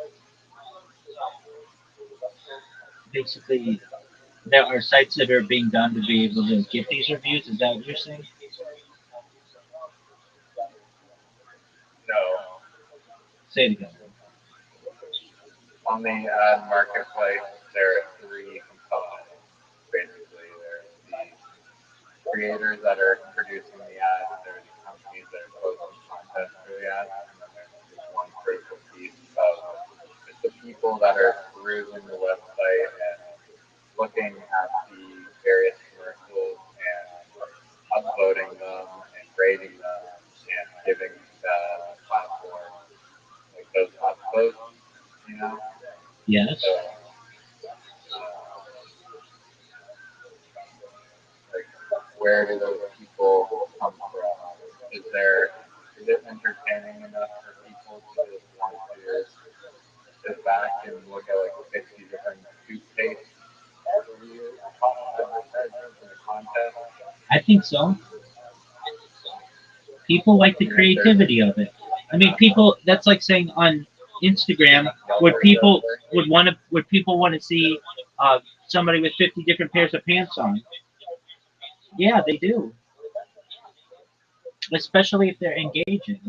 D: basically, there are sites that are being done to be able to get these reviews. Is that what you're saying?
B: No.
D: Say it again.
B: On the ad marketplace, there are three components. Basically, there's the creators that are producing the ads, there's companies that are posting content for the ads, and then there's this one critical piece of just the people that are perusing the website and looking at the various commercials and upvoting them and rating them and giving the platform like those upvotes, you know?
D: Yes.
B: So, like, where do those people come from? Is it entertaining enough for people to just want to sit back and look at like 50 different toothpaste review advertisements and content?
D: I think so. People like the creativity of it. I mean, people. That's like saying on Instagram, would people want to see somebody with 50 different pairs of pants on? Yeah, they do. Especially if they're engaging.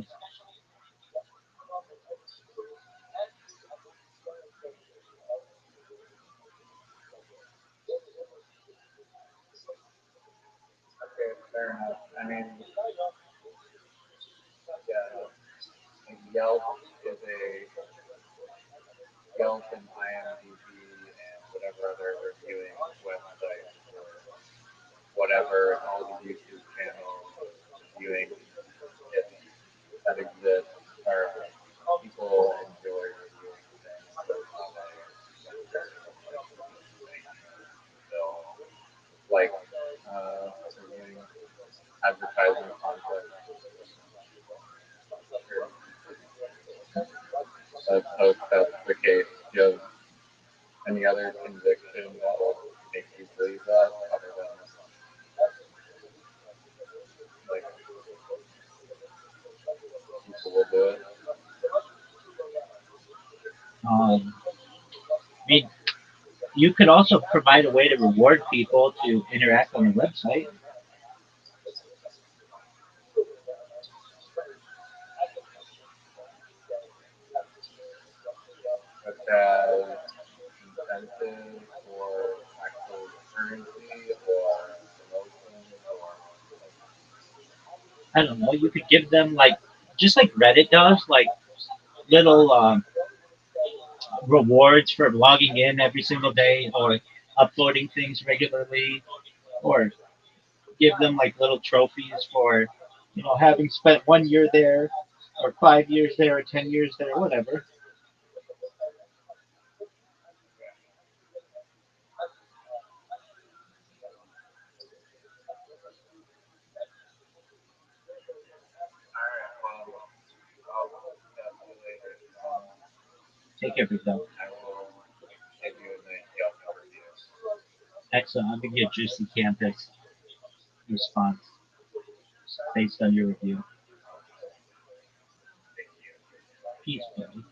B: Okay, fair enough. I mean, yeah, like Yelp and IMDb and whatever other reviewing websites or whatever all the YouTube channels of reviewing it that exist are people enjoy reviewing things. That's how they like so like reviewing advertising content. That's the case. Do you have any other conviction that will make you believe that?
D: I mean, you could also provide a way to reward people to interact on the website. I don't know. You could give them like just like Reddit does, like little rewards for logging in every single day or uploading things regularly, or give them like little trophies for having spent 1 year there, or 5 years there, or 10 years there, whatever. Take care of yourself. Excellent. I'll give you a juicy campus response based on your review. Peace, buddy.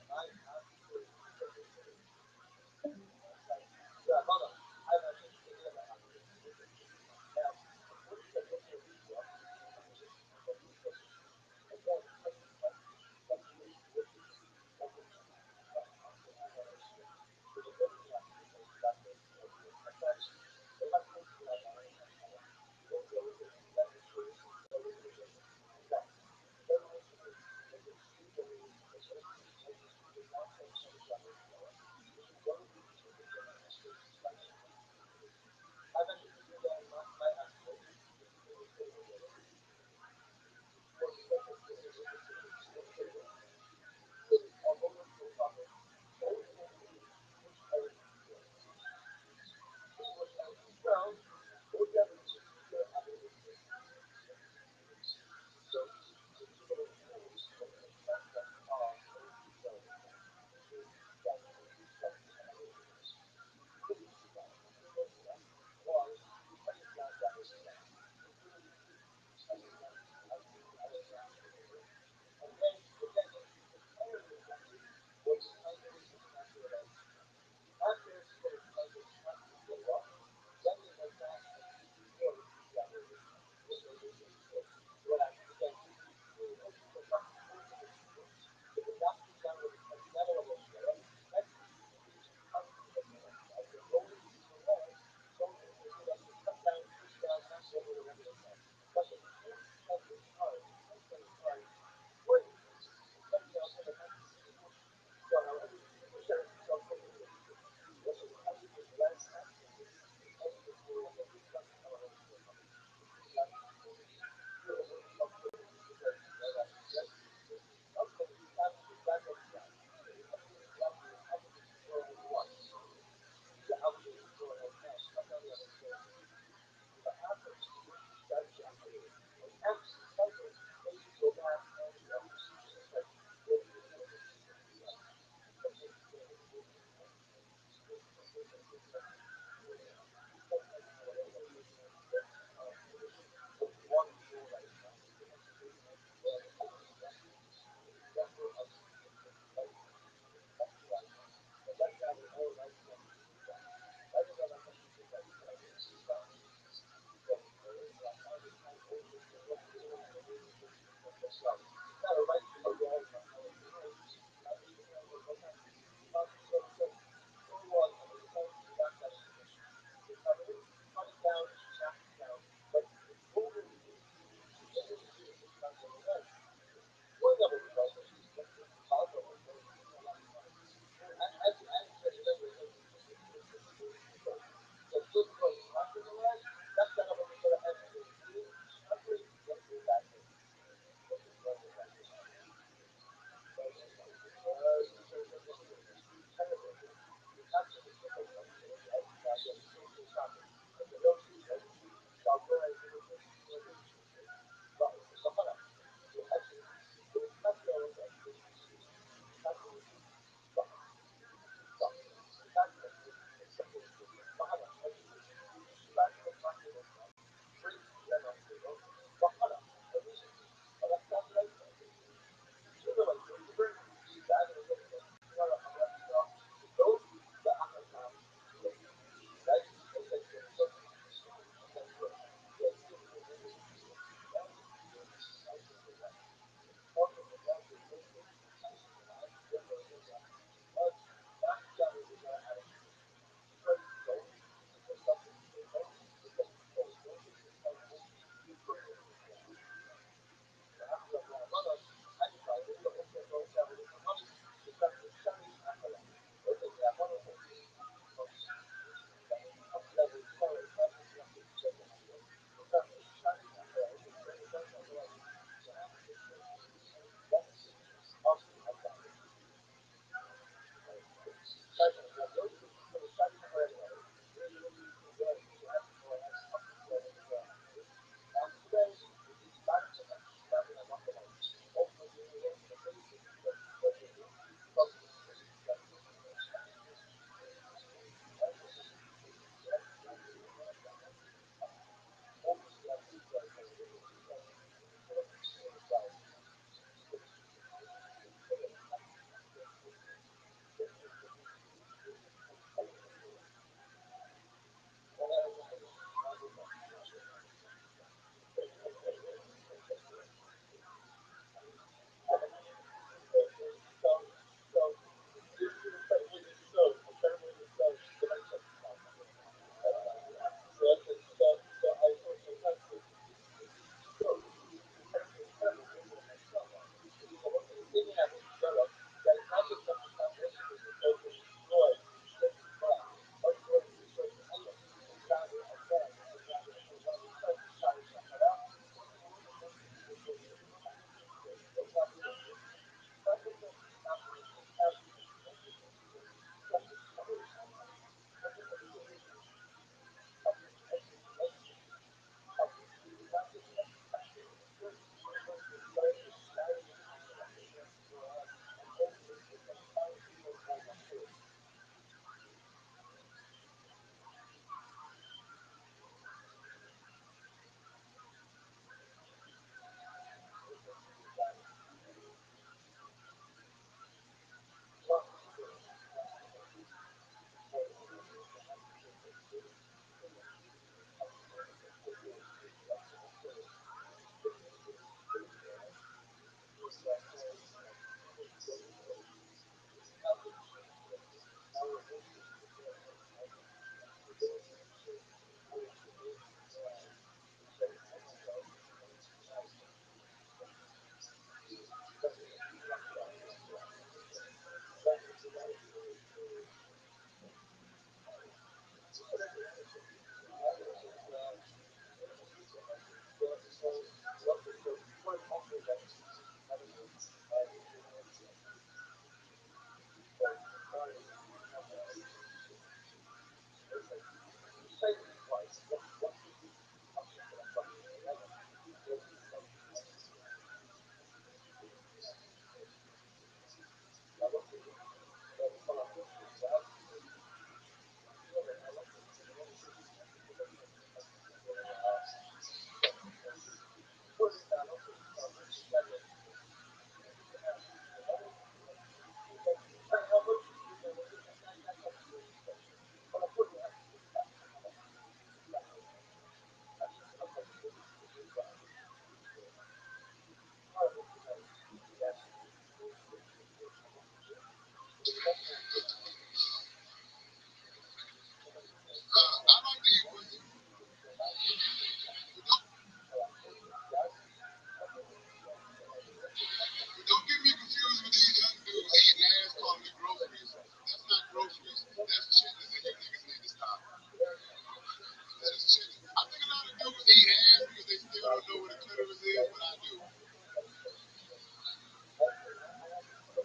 A: never said, but I do.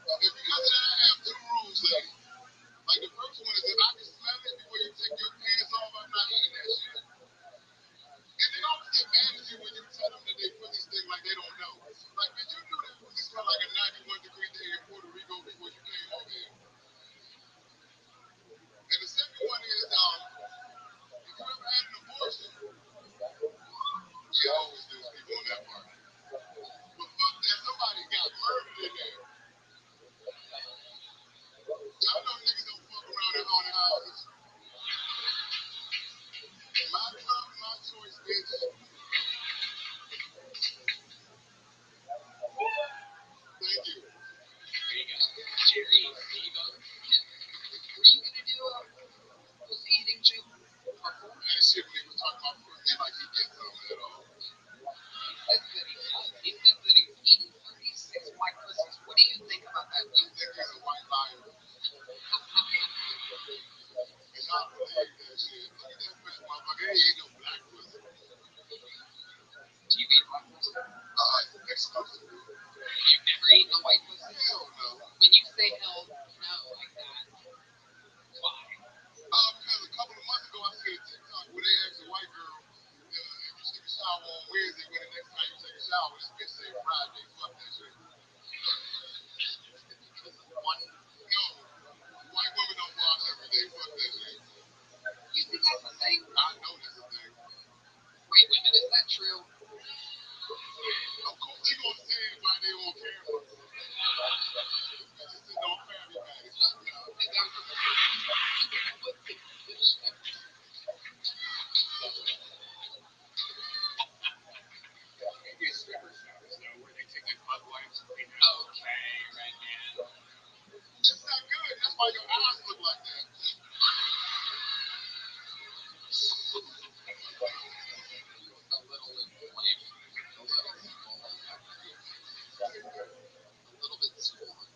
A: And because of that, I have two rules, lady. Like the first one is if I can smell it before you take your pants off, I'm not eating that shit. And they always get mad at you when you tell them that they pussy stink like they don't know. Like, bitch, you knew that pussy smelled like a 91-degree day in Puerto Rico before you came over here. And the second one is, if you ever had an abortion, you always do people on that part. But fuck that, somebody got murdered in there. Y'all know niggas don't fuck around in haunted houses. My cup, my choice, bitch. Thank you.
B: There you go. Jerry, there you go. Were you gonna do a pussy eating joke before?
A: Man, shit, when he was talking about pussy, like he gets something at all.
B: He says that he does. He says that he's eaten 36 white pussies. What do you think about that?
A: I think he's a white liar. And I believe that shit. Look at that fat motherfucker. He ain't no black pussy.
B: Do you eat white pussy?
A: Exclusively.
B: You've never eaten a white pussy?
A: Hell no.
B: When you say hell no like that, why?
A: Because a couple of months ago I seen a TikTok where they asked a white girl, if you take a shower on Wednesday, when the next time you take a shower, this bitch say Friday. Fuck that shit.
B: Because of one.
A: No. White women don't wash every day. Fuck that shit.
B: You think that's a thing?
A: I know that's a thing.
B: Wait a minute, is that true?
A: Of course they gonna say it while they on camera. This bitch is sitting on Krabby Patties.
B: Maybe a stripper showers though, where they take their butt wipes and clean out. Okay, right, man.
A: That's not good. That's why your eyes look like that.
B: A little inflamed, a little swollen, a little bit swollen.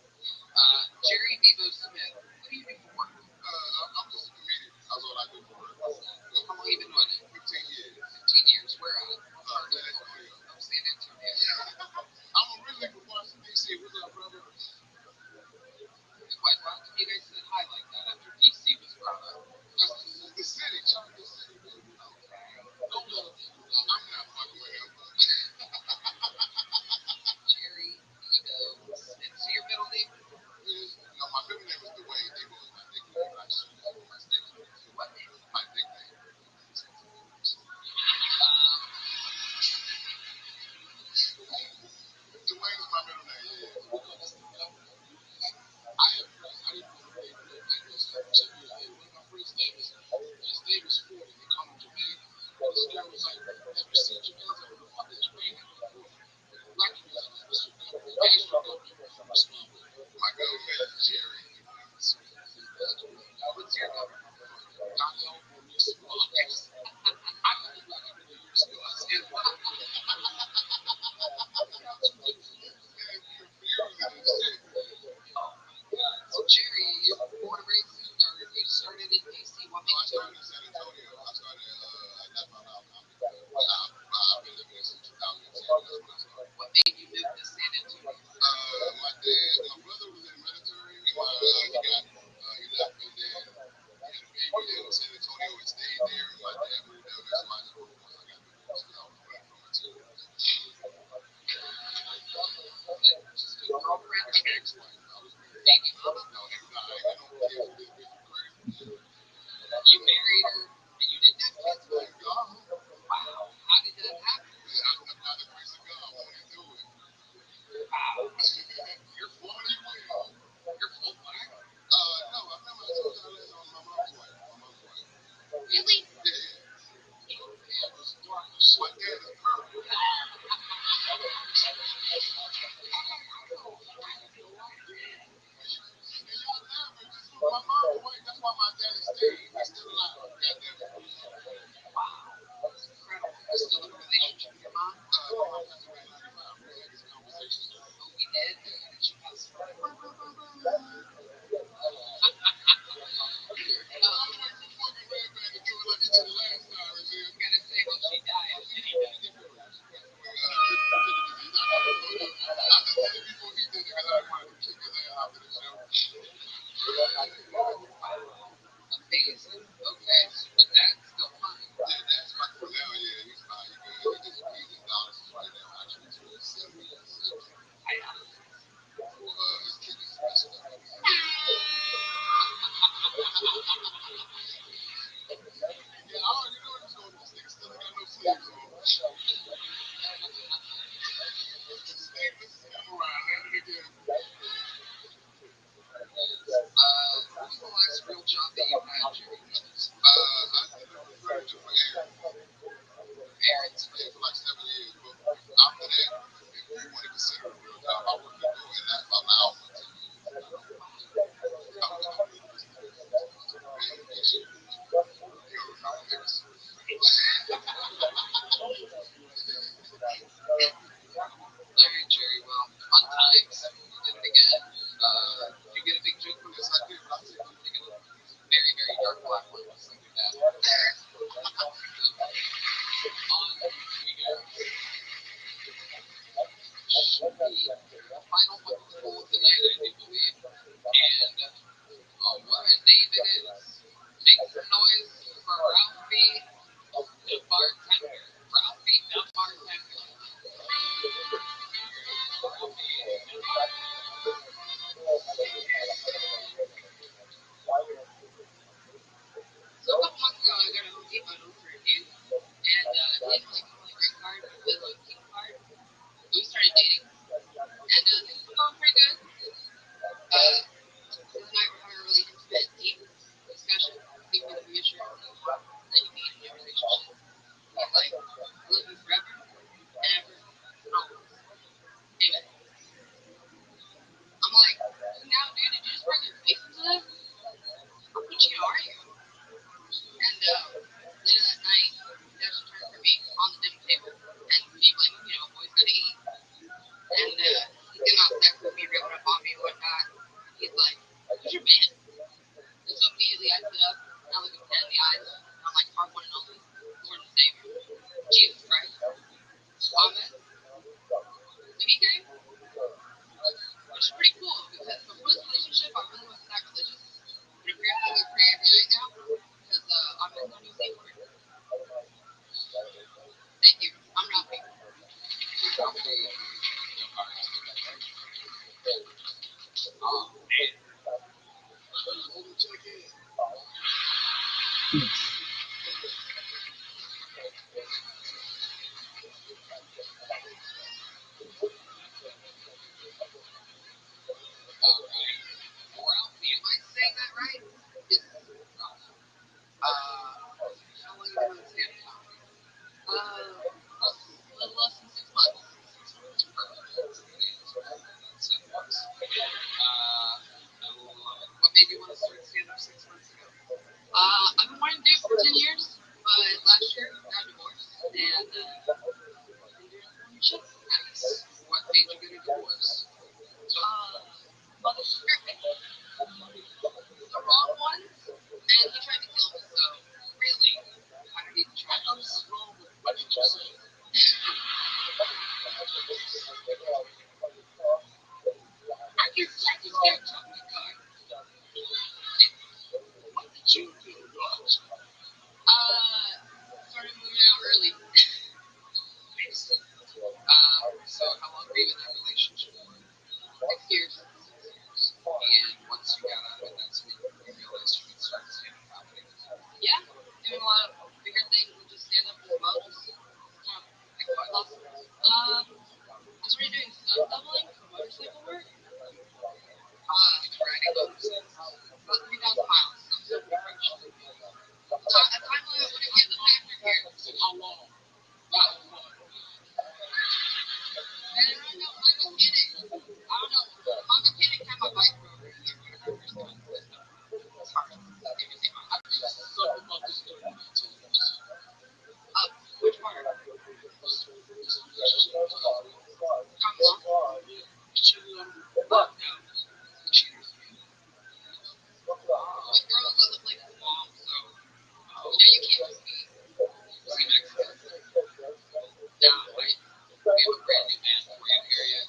B: Jerry Devo Smith, what do you do for work?
A: I'm just a comedian. That's what I do for work.
B: How long have you been doing it?
A: 15 years.
B: 15 years. Where at? What part of
A: San Antonio.
B: San Antonio.
A: I'm originally from Washington, D.C. What's up, brother?
B: Why come you guys said hi like that after DC was brought up?
A: The city, Chocolate City, baby.
B: Okay. Don't let him do that.
A: I'm not fucking with him.
B: Jerry Devo Smith. So your middle name?
A: No, my middle name
B: tonight, I do believe. And what David is making some noise for Ralphie, the bartender. Ralphie, the bartender. So a couple months ago, I got a Home Depot note for a dude, and he didn't really come with a green card, but with a key card. So we started dating, and things were going pretty good. Him and I were having a really intimate, deep discussion, deep in the future of that you need in a relationship. He's like, I love you forever and ever and always. Amen. I'm like, now, dude, did you just bring your face into this? How cheating are you? And later that night, he actually turned for me on the dinner table, and he like, boys gotta eat. And he came out sex with me, ripping up on me and whatnot. He's like, who's your man? And so immediately I sit up, and I look him dead in the eyes, and I'm like, our one and only Lord and Savior, Jesus Christ. Amen. And he came, which is pretty cool, because before this relationship, I really wasn't that religious. But apparently we pray every night now, because I'm in the new thing. Thank you. I'm Rabbi. Oh, man. Hold the check in. Ralphie, am I saying that right? Yes. How long have you been staying in town? A little less than 6 months. 6 months. Perfect. 6 months. What made you want to start stand-up 6 months ago? I've been wanting to do it for 10 years, but last year I got divorced, and I've been doing it for shit. Nice. What made you get a divorce? Mother Griffin. The wrong ones, and he tried to kill me, so really, I don't need to try. What did you say? I just can't tell me, God. What did you do, Ross? Started moving out early. So how long were you in that relationship for? 6 years. And once you got out of it, that's when you realized you could start stand-up comedy. Yeah, doing a lot of bigger things than just stand-up as well. Just like what lessons? I started doing stunt doubling for motorcycle work. Riding motorcycles. About 3,000 miles. So I'm still pretty fresh. A time limit wouldn't give the factor here. So how long? And I'm a mechanic. I don't know. My mechanic had my bike for over a year when I first got into it. It's hard. I'm just so about this story. Which part? What? No. Cheers. My girl is on the plate with mom, so you can't just be Mexican. Yeah, right. We have a brand new man for you here yet.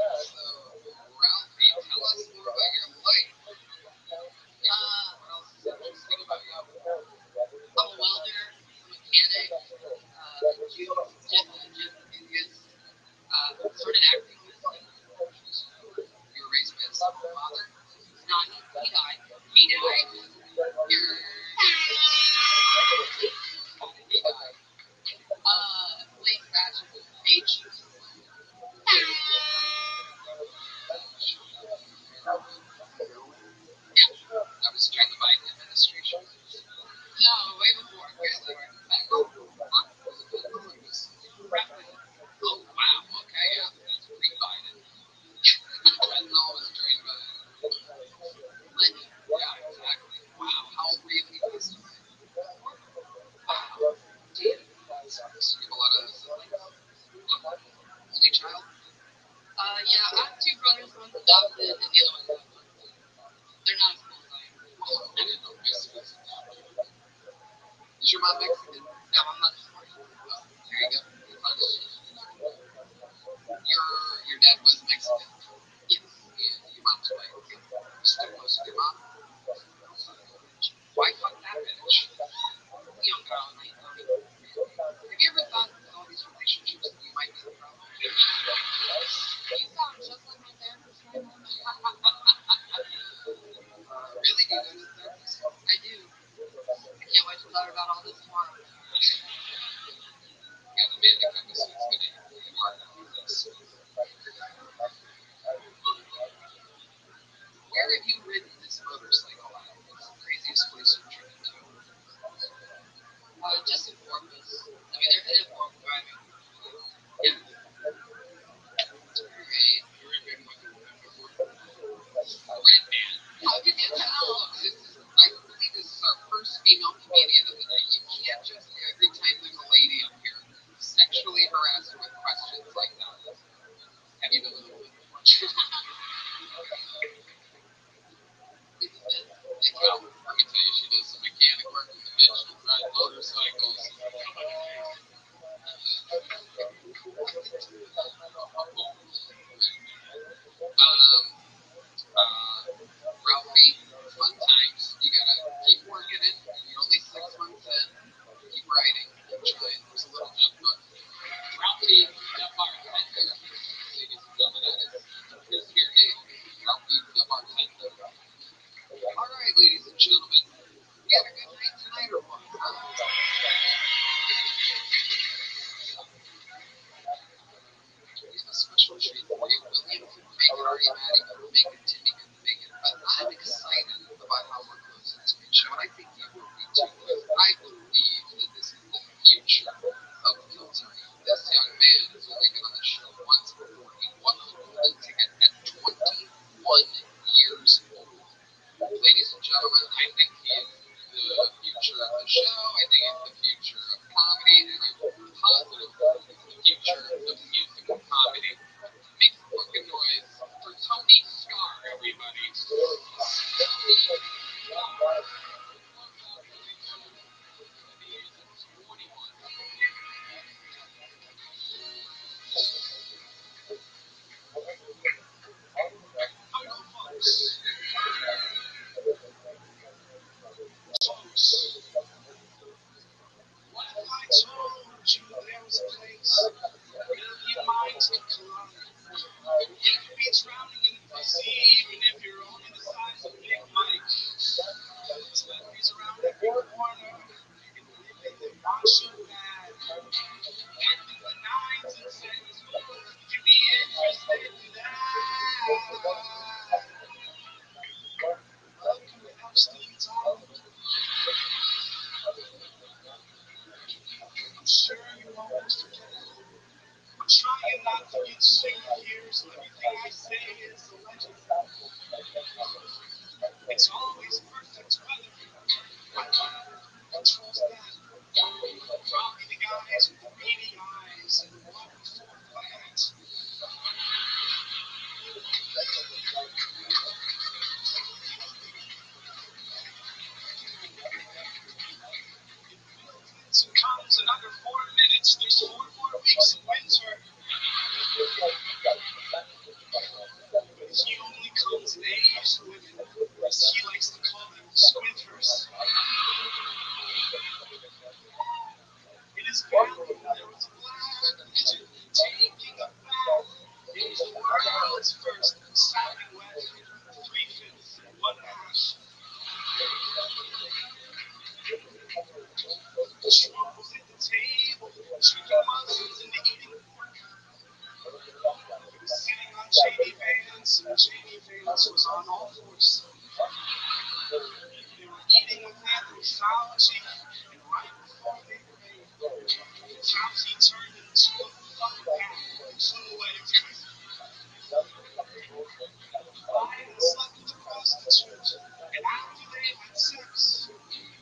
B: So, Ralphie, tell us more about your life. What else is interesting about you? I'm a welder, I'm a mechanic, gym enthusiast. Started acting recently. You were raised by a single father? No, he died. He died. He died. Late bachelor age. Yeah, that was during the Biden administration. No, way before. Huh? Oh, wow. Okay, yeah. That's pre-Biden. Fentanyl was during Clinton. Yeah, exactly. Wow. How old were you when you passed away? Wow. Damn. You have a lot of siblings? Only child? Yeah, I have 2 brothers. One's adopted, and the other one's adopted. They're not as cool as I am. I didn't know Mexicans did that. Is your mom Mexican? No, I'm not smart. Well, there you go. Your dad was Mexican? Yes. And your mom's white. Okay. Still close with your mom? Why fuck that bitch? Young girl, 9:30. Have you ever thought with all these relationships that you might be the problem? You sound just like my therapist right now. Really? Do you go to the therapist? I do. I can't wait to tell her about all this tomorrow. Yeah, the man that comes is going to hit really hard after this. Where have you ridden this motorcycle at? What's the craziest place you've driven to? Just in Corpus. I mean, they're in Corpus driving. Yeah. Alright. Red Man. How can you tell? I believe this is our first female comedian of the night. You can't just every time there's a lady up here sexually harass her with questions like that. Have you been with a woman before? Well, let me tell you, she does some mechanic work with the bitch. She rides motorcycles. Ralphie, fun times. You gotta keep working it. You're only 6 months in. Keep writing. Keep trying. There's a little joke about Ralphie, the bartender. Ladies and gentlemen, that is your name. Ralphie, the bartender. All right, ladies and gentlemen. We had a good night tonight or what? We have a special treat for you. William couldn't make it, Artie Maddie couldn't make it, Timmy couldn't make it. But I'm excited about how we're closing this great show. And I think you will be too. I believe that this is the future of military. This young man has only been on the show once before. He won the golden ticket at 21 years old. Ladies and gentlemen, I think he is the future of the show. I think it's the future of comedy, and I'm positive it's the future of musical comedy. Make some fucking noise for Tony Scar, everybody. Tony Scar. He is 21. Hello, folks. Folks. What if I told you there was a place where million minds could collide? You could be drowning in the sea, even if you're only the size of Big Mike. Celebrities around every corner, and living they want so bad. Handling the nines and tens, would you be interested in that? Welcome to Epstein's Island. I'm sure you won't forget it. I'm trying not to get sued here, so everything I say is a legend. It's always perfect weather. My car controls that. Probably the guys with the beady eyes and the 1-4 flat. Philippines and comes in under 4 minutes. There's 4 more weeks of winter. But he only comes in Asian women, as he likes to call them squinters. In his valley, there was a black midget taking a bath. It was the world's first sopping wet 3/5 and 1/2. The Trump was at the table, drinking muffins and eating pork. He was sitting on J.D. Vance, and J.D. Vance was on all fours. They were eating with Anthony Fauci, and right before they prayed, Fauci turned into a fucking cat and flew away. Biden slept with a prostitute, and after they had sex,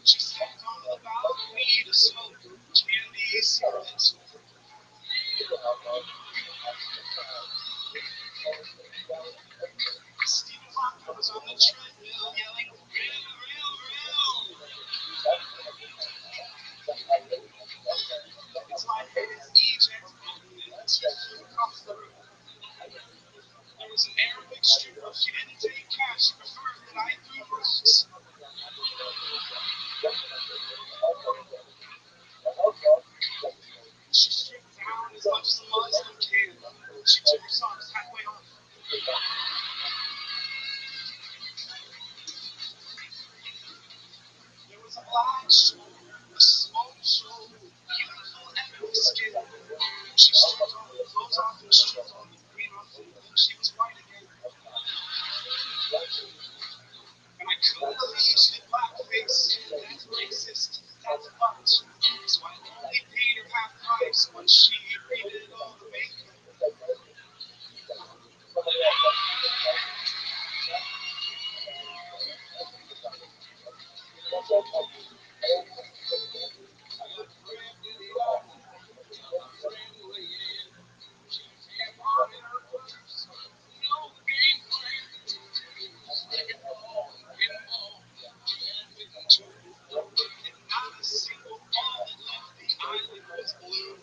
B: she stepped onto the balcony to smoke candy cigarettes. Stephen Hawking was on the treadmill yelling, "Real, real
A: big stripper. She didn't take cash. She preferred that I do rocks. She stripped down as much as a Muslim can. She took her socks halfway off. There was a black show, a smoke show, beautiful ebony skin. She stripped all the clothes off and stripped all the green off, and then she was white again. And I couldn't believe she did blackface. That's racist. That's fucked. So I only paid her half price when she redid all the makeup. Not a single ball that left the island was blue.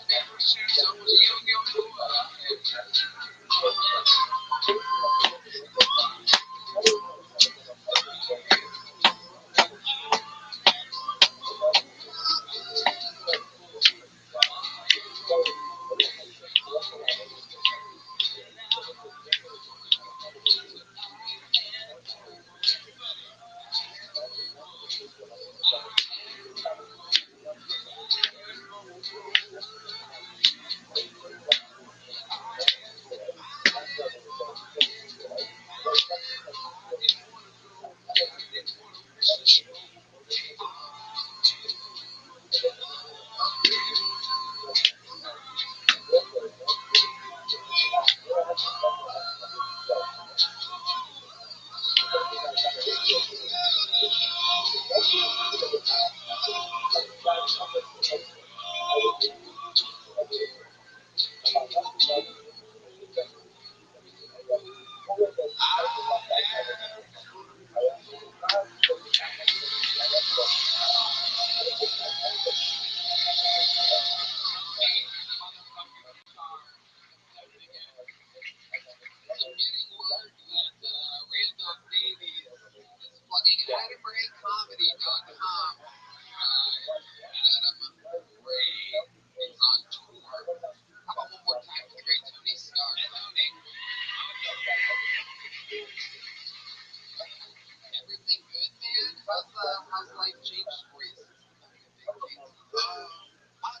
A: Ever since I was a young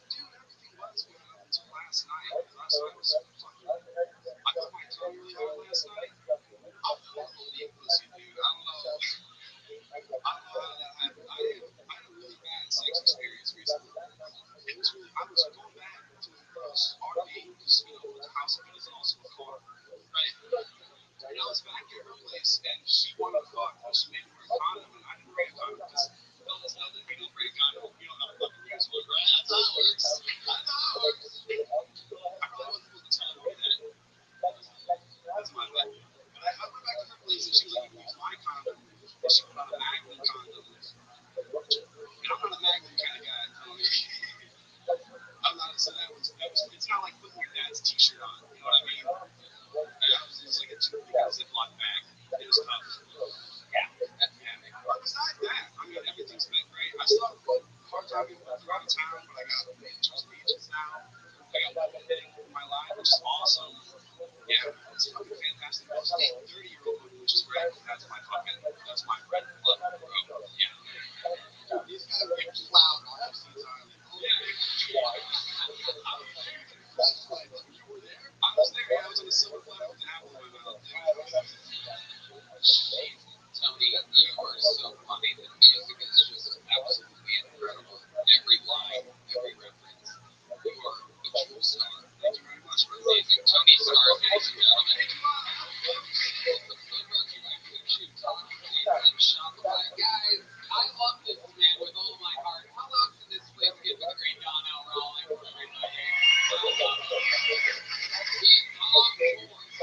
A: Dude, everything was good up until last night. Last night was fucking. I got my tongue really hard last night. I'm horrible eating pussy, dude. I don't know. I don't know how that happened. I had a really bad sex experience recently. It was really. I was going back to this RV because the house of it is also a car, right? And I was back at her place, and she wanted to fuck, and she made me wear a condom, and I didn't wear a condom because fellas know that if you don't wear a condom, you don't have to fucking use one, right? That's how it works. That's how it works. I probably wasn't supposed to tell her that. That's my bad. But I went back to her place, and she was like, use my condom, and she put on a Magnum condom. And I'm not a Magnum kind of guy, Tony. I'm not. So that was. It's not like putting your dad's T-shirt on. You know what I mean? It was like a Ziploc bag. It was tough. Yeah. But besides that, I mean, everything's been great. I still have a hard time getting around town, but I got Mitchell's Beaches now. I got one thing in my life, which is awesome. Yeah, it's fucking fantastic. I was dating 30-year-old women, which is great. That's my bread and butter, bro. Yeah. He's got a big cloud on his island. You were there? I was there. Yeah, I was on a silver platter with an apple in my mouth.
B: Tony, you are so funny. The music is just absolutely incredible. Every line, every reference. You are a true star.
A: Thank you very much.
B: Amazing. Tony Starr, ladies and gentlemen. And Shopify. Guys, I love this man with all my heart. How else did this place get the great Don L. Rowling for every night? He unlocked doors.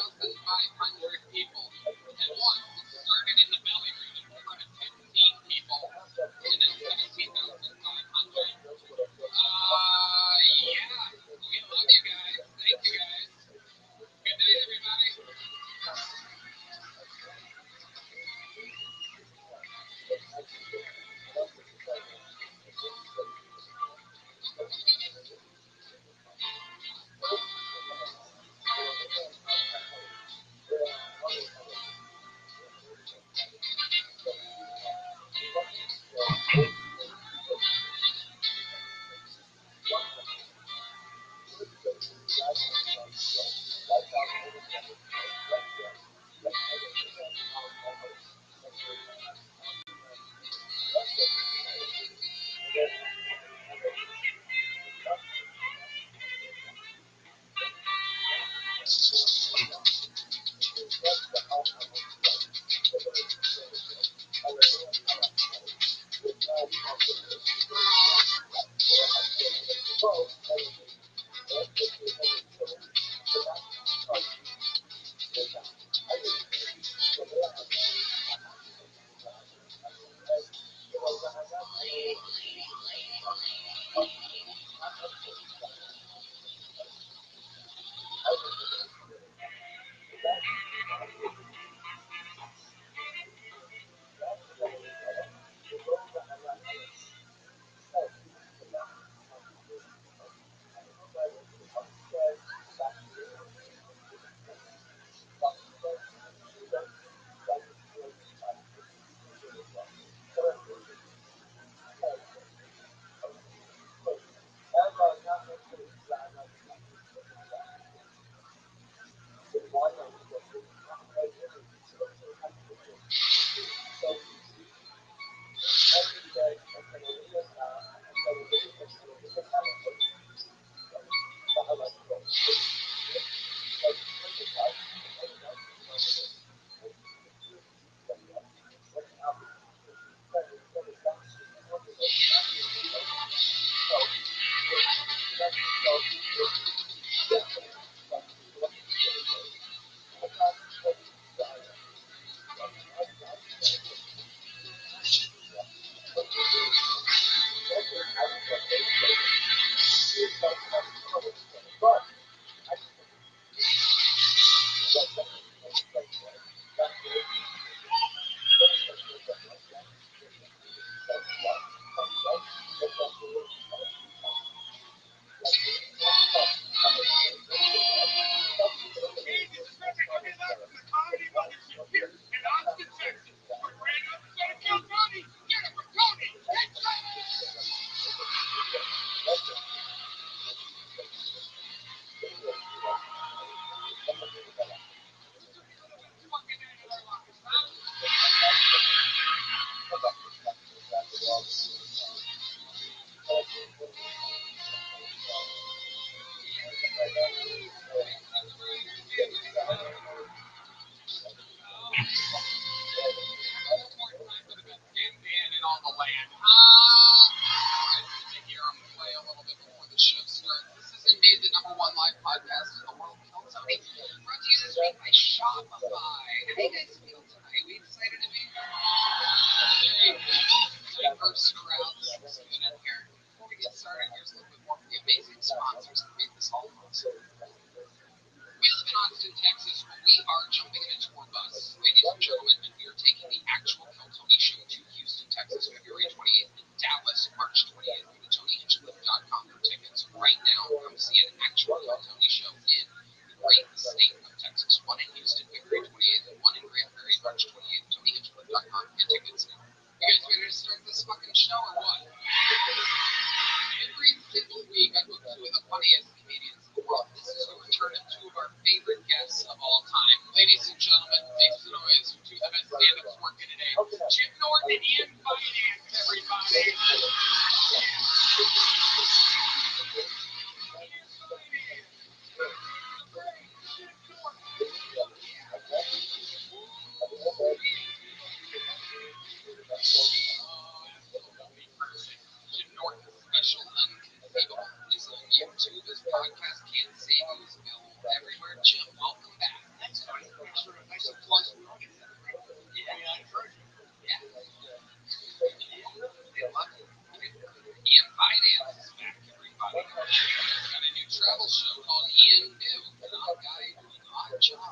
B: 1,500 people. And once it started in the belly region in front of 15 people, and then 17,500. Yeah. We love you guys. Thank you guys. Good night, everybody.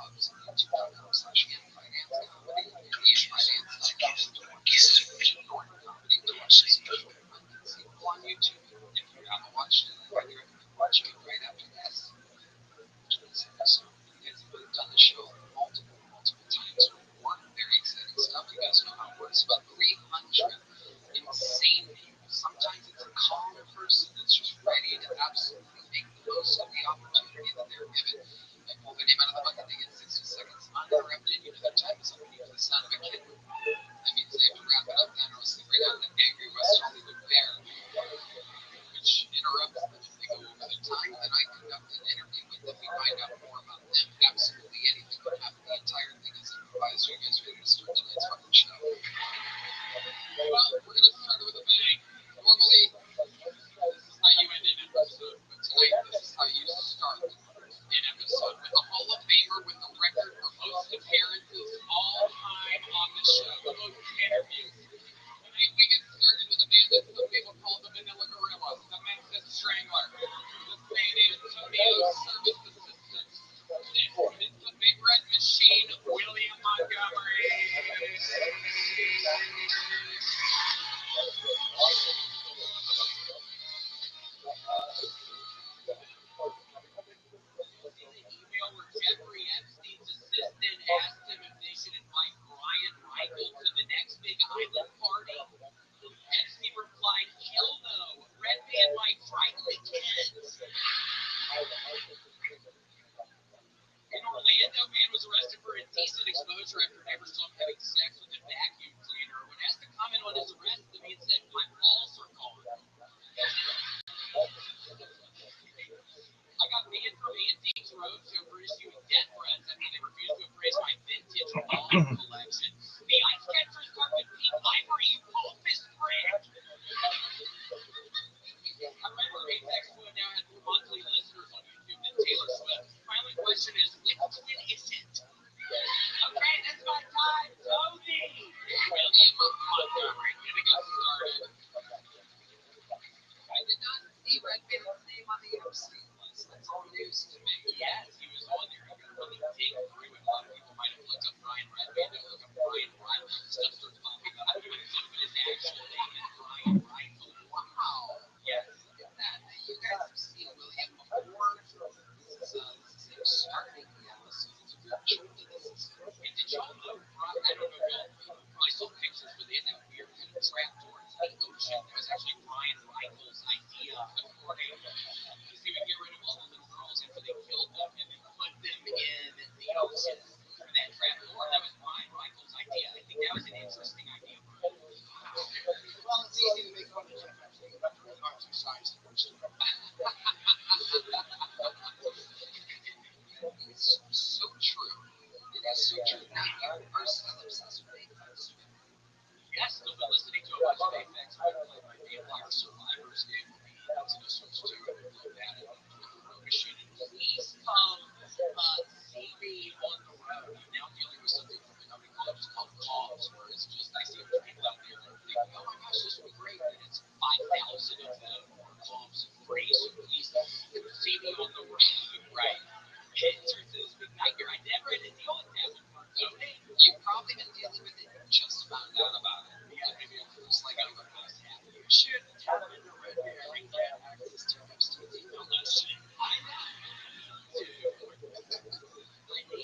B: clubs, youtube.com/finance comedy, finance comedy, on YouTube. If you haven't watched it, I highly recommend watching it right after this. So you guys have done the show multiple times before. Very exciting stuff. You guys know how it works. About 300 insane people. Sometimes it's a calm person that's just ready to absolutely make the most of the opportunity that they're given and pull their name out of the bucket. They get 60 seconds uninterrupted. You know that time is up to the sound of a kitten. That means they have to wrap it up then or else they bring out an angry West Hollywood bear, which interrupts them if they go over their time. Then I conduct an interview with them. We find out more about them. Absolutely anything could happen. The entire thing is improvised. So you guys ready to start tonight's fucking show? Well, we're going to start with a bang. Normally, this is how you end an episode, but tonight, this is how you start an episode with a Hall of Famer with a record for most appearances all time on the show, the most interviews. Tonight, we get started with a man that some people call the Vanilla Gorilla, the Memphis Strangler, the San Antonio Service Assistant. This is the Big Red Machine, William Montgomery. Email where Jeffrey Epstein's assistant asked him if they should invite Brian Michael to the next big island party. Epstein replied, hell no, Red Man might frighten the kids. In Orlando, man was arrested for indecent exposure after neighbors saw him having sex with a vacuum cleaner. When asked to comment on his arrest, the man said, my balls are gone. I got banned from Antiques Roadshow for issuing death threats. I mean, they refused to appraise my vintage ball collection. The ice catchers talked to Pete Ivory, you pompous prick. I remember Apex Twin now has more monthly listeners on YouTube than Taylor Swift. My only question is, which twin is it? Okay, that's my time, Toby. William Montgomery, gonna get started. I did not see Red Man's name on the Epstein list. That's all news to me. Yes, he was on there. He could really dig through it. A lot of people might have looked up Brian Redman. They look up Brian Riley. Stuff starts popping up. I'm doing some of his actual name is Brian Riley. Wow. Yes. Look at that. You guys have seen William before. This is him starting the episode. It's a real truth to this. And did y'all know, I don't know if y'all probably saw pictures where they had that weird kind of trap towards the ocean. That was actually Brian Michael's idea according because he would get rid of all the little girls after they killed them and then put them in the ocean for that trap door. That was Brian Michael's idea. I think that was an interesting idea. Wow. Well, it's easy to make fun of Jeff Epstein, but there really aren't two sides to the story. It's so true. It is so true. Now, you are still obsessed with Apex. Yes, still been listening to a bunch of Apex. I played my Vampire Survivors game with me. That's an Switch 2. I played that in the machine. And please come see me on the road. I'm now dealing with something from a company called Calls, where it's just, I see a bunch of people out there thinking, oh my gosh, this would be great. And it's 5,000 of them are Calls free. So please see me on the road. Right. It turns into this big nightmare. I never had to deal with that before. You've probably been dealing with it. You just found out about it. Yeah, maybe I'm just like I'm going to have you should turn into Red Man and get access to Epstein's email list. I know. Dude. I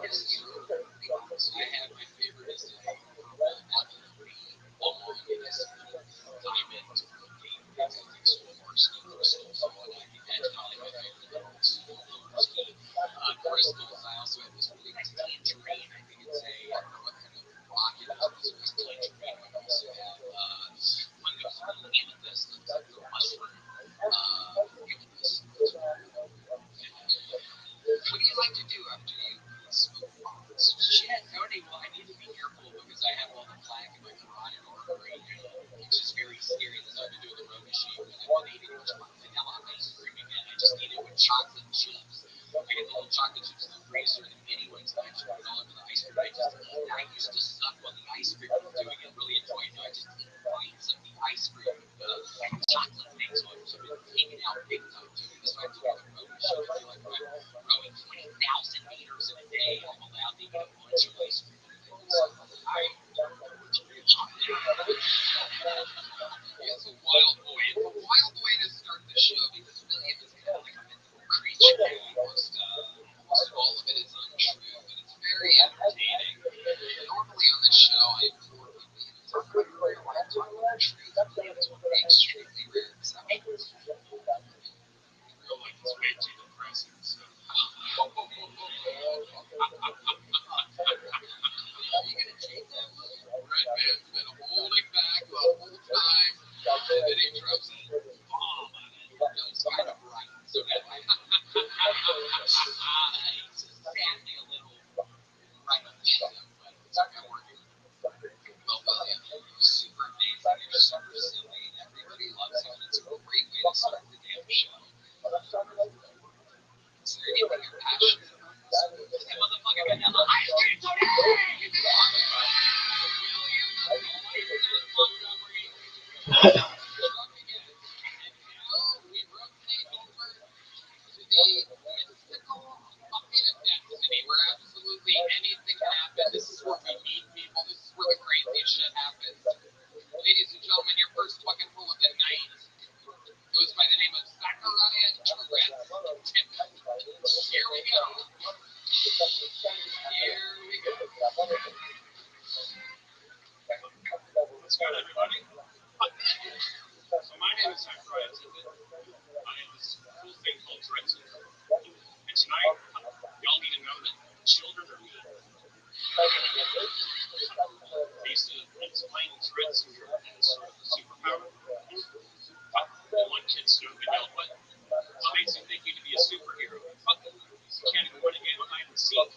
B: Yes, true. Pretty honest. I had my favorite is long diamond extreme varsity crystals. So that's probably my favorite crystals. I also have this really nice tangerine. I think it's I don't know what kind of rock it is, but it's a nice tangerine. I also have one that's amethyst. It's like a mushroom amethyst. What do you like to do after you smoke farts? Shit, Tony, well, I need to be careful because I have all the plaque in my carotid artery. It's just very scary that I've been doing the road machine and I've been eating vanilla ice cream again. I just eat it with chocolate chips. I get the little chocolate chips in the freezer, the mini ones, and I just put it all over the ice cream. I just eat that. I used to suck while the ice cream was doing it, really enjoy it. Now I just eat bites of the ice cream, chocolate thing, so I've been taking out big time too. That's why I have to do the road machine. I feel like when I'm rowing 20,000 meters in a day, I'm allowed to eat a bunch of ice cream. So it's a wild boy. It's a wild way to start the show because William is kind of like a mythical creature. Almost all of it is untrue, but it's very entertaining. Normally on this show, I implore people to talk about real life, talk about the truth. It's one of the extremely rare exceptions.
A: Real life is way too depressing. So.
B: Red Man's been holding back the whole time, and then he drops a bomb on it. That was kind of right. So now he's sadly a little right on the show, but it's okay working. Well, William, you're super amazing, you're super silly, and everybody loves you, and it's a great way to start the damn show. Is there anything you're passionate about? Hey, motherfucker, vanilla ice cream today! Where absolutely anything can happen. This is where we meet people. This is where the craziest shit happens. Ladies and gentlemen, your first fucking fool of the night goes by the name of Zachariah Tourette's Tip. Here we go. Here we go.
A: What's good, everybody? So my name is Zachariah Tippett. I have this cool thing called Tourette's syndrome. And tonight, y'all need to know that children are mean. They used to explain Tourette's syndrome as sort of a superpower. One kid stood up and yelled, what makes you think you can be a superhero? You can't even win a game of hide and seek.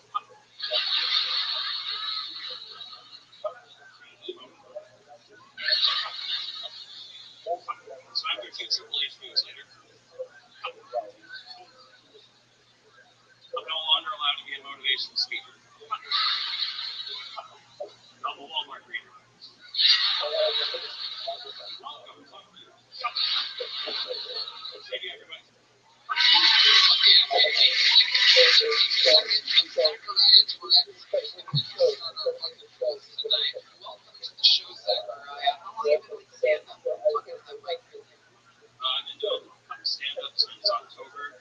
A: So I'm your future Triple H newsletter. I'm no longer allowed to be a motivational speaker. I'm a Walmart reader. Thank you, everybody.
B: Welcome to the show, Zachariah. How long have you been doing stand-up? Talking to the mic.
A: I've been doing stand-up since October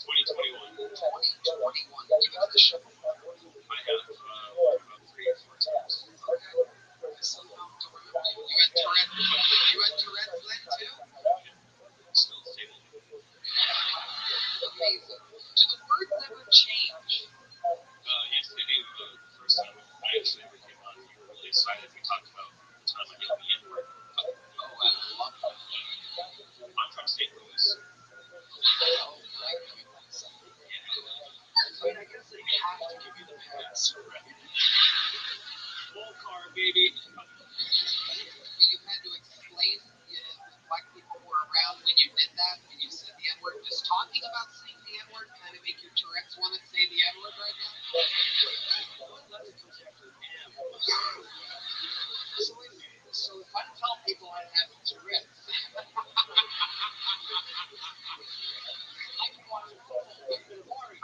A: 2021.
B: 2021. You've been to the show before?
A: I have about 3 or 4 times.
B: Okay. You had Tourette's then too?
A: Still stable.
B: Amazing. Do the words ever change?
A: Yes, they do. The first time I actually ever came on, we were really excited. We talked about the time I yelled the N-word.
B: Oh, I love that.
A: I'm from St. Louis.
B: Oh, my goodness. I mean, I guess they have to give you the pass, right?
A: Full car, baby.
B: You had to explain when black people were around when you did that, when you said the N-word. Does talking about saying the N-word kind of make your Tourette's want to say the N-word right now? So wait a minute. So if I tell people I have Tourette's, I can watch football in the morning.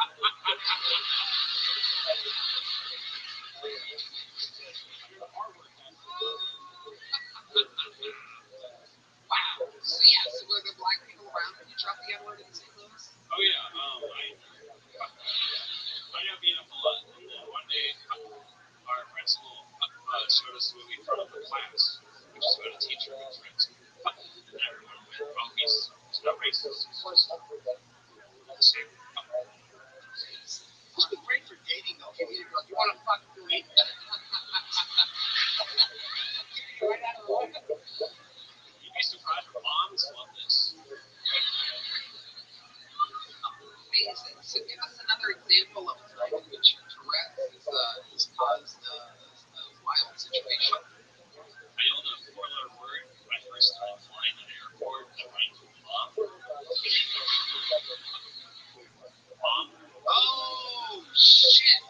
B: Wow. So yeah, so were the black people around when you dropped the N-word in St. Louis?
A: Oh, yeah. I got beat up a lot.
B: give us another example of a time in which your Tourette's has caused a wild situation.
D: I yelled a four-letter word my first time flying at an airport that rhymes with mom. Mom?
B: Oh, shit.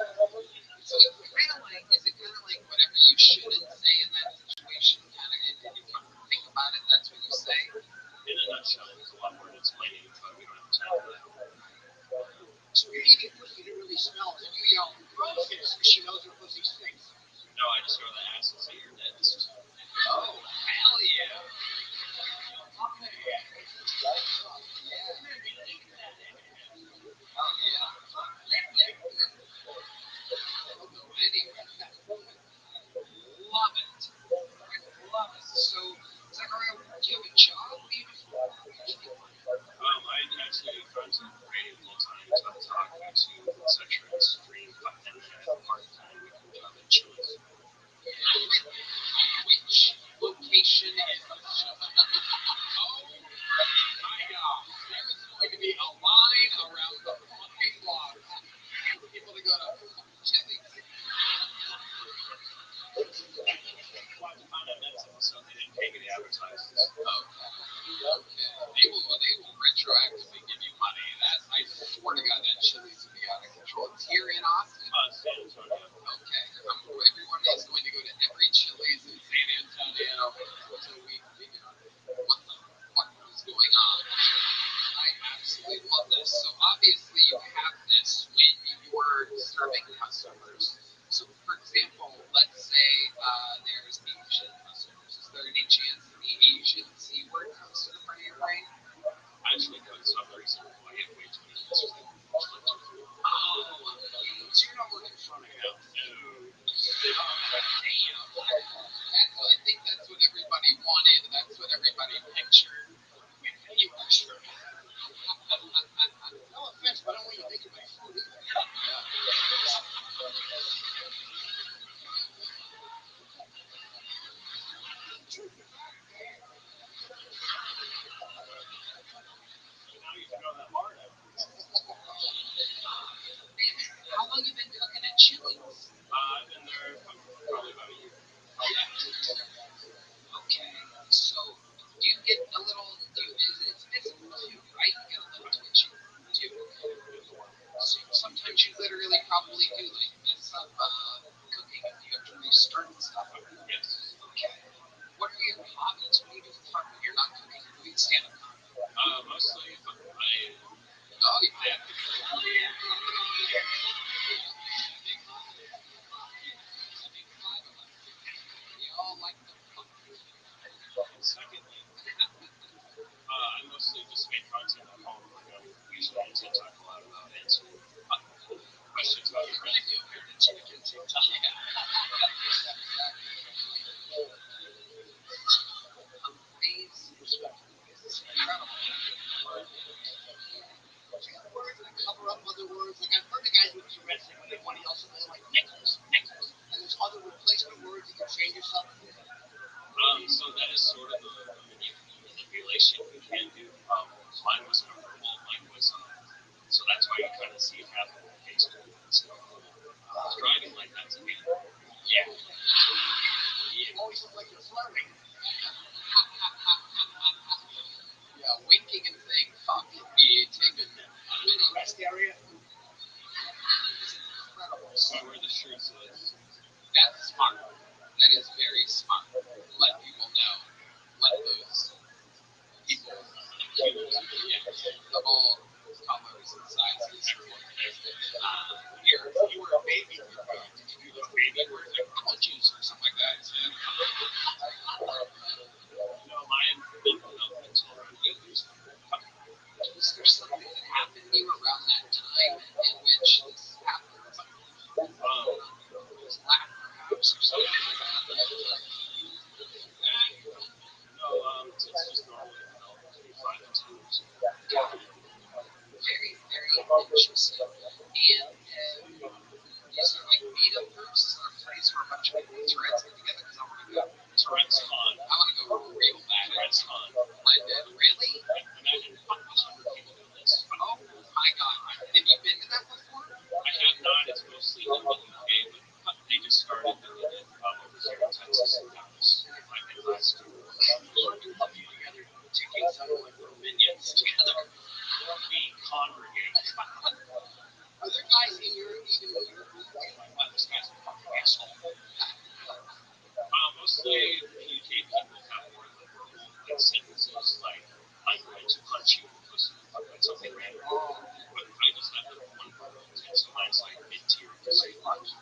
B: So it's kind of like, is it kind of like whatever you shouldn't say in that situation? Kind of, if you think about it, that's what you say.
D: In a nutshell, there's a lot more to explaining, but we don't have time for that.
A: So you're eating pussy that really smells, and you yell, gross, because she knows your pussy stinks.
D: No, I just go to the ass and say you're dead.
B: Oh, hell yeah. Oh, yeah. I'll go anywhere. Love it. Love it. So, Zachariah, do you have a job? What do you do?
D: I actually content creating full time, so I'm talking to etc. Stream content part-time with a job at Chili's.
B: Which location is the show? Oh my God. There is going to be a line around the fucking block. People to go to Chili's.
D: Well, I found out next episode they didn't pay me the advertisements.
B: Okay. They will retroactively give you money. That I swear to God, that Chili's will be out of control. It's here in Austin.
D: San Antonio.
B: Okay. Everyone is going to go to every Chili's in San Antonio until we figure out what the fuck is going on. I absolutely love this. So obviously you have this when you're serving customers. So for example, let's say there's Asian customers. Is there any chance the Asian C word comes to the front of your brain?
D: I actually got some very simple. I get way too many messages.
B: Oh, so you're not working front of house.
D: No.
B: Damn. I think that's what everybody wanted. That's what everybody pictured. We pay you extra.
A: No offense, but I don't want you making my food either.
D: Now you throw that hard out.
B: Man, how long you been cooking at Chili's?
D: I've been there probably about a year.
B: Okay, so do you get a little, it's physical too, right? You get a little twitchy too. So sometimes you literally probably do like mess up cooking if you have to restart and stuff.
D: Yes.
B: Okay. What are your hobbies? What do you do for fun when you're not cooking? What do you stand up comedy?
D: Mostly
B: Oh, yeah. We all like the fun.
D: secondly, I mostly just make content at home. Like I'm usually on TikTok a lot about answering questions about
B: You
D: your
B: really do appear to check your TikTok. Amazing. This is incredible.
A: Words that cover up other words. Like I've heard of guys with Tourette's when they want to yell something like nickels. And there's other replacement words you can change yourself.
D: So that is sort of the manipulation you can do. Mine was memorable. Mine was so that's why you kind of see it happen in Facebook and stuff. Driving like that to me.
B: Yeah.
A: You always look like you're flirting.
B: Yeah, winking and saying fuck can be taken a minute.
A: Rest area.
B: It's incredible.
D: So I wear the shirt so
B: That's smart. That is very smart. Let people know. Let those people, of all colors and sizes, if you were a baby, did you do those baby words like apple juice or something like that?
D: mine didn't know until around 8 years.
B: Is there something that happened to you around that time
A: to save lives.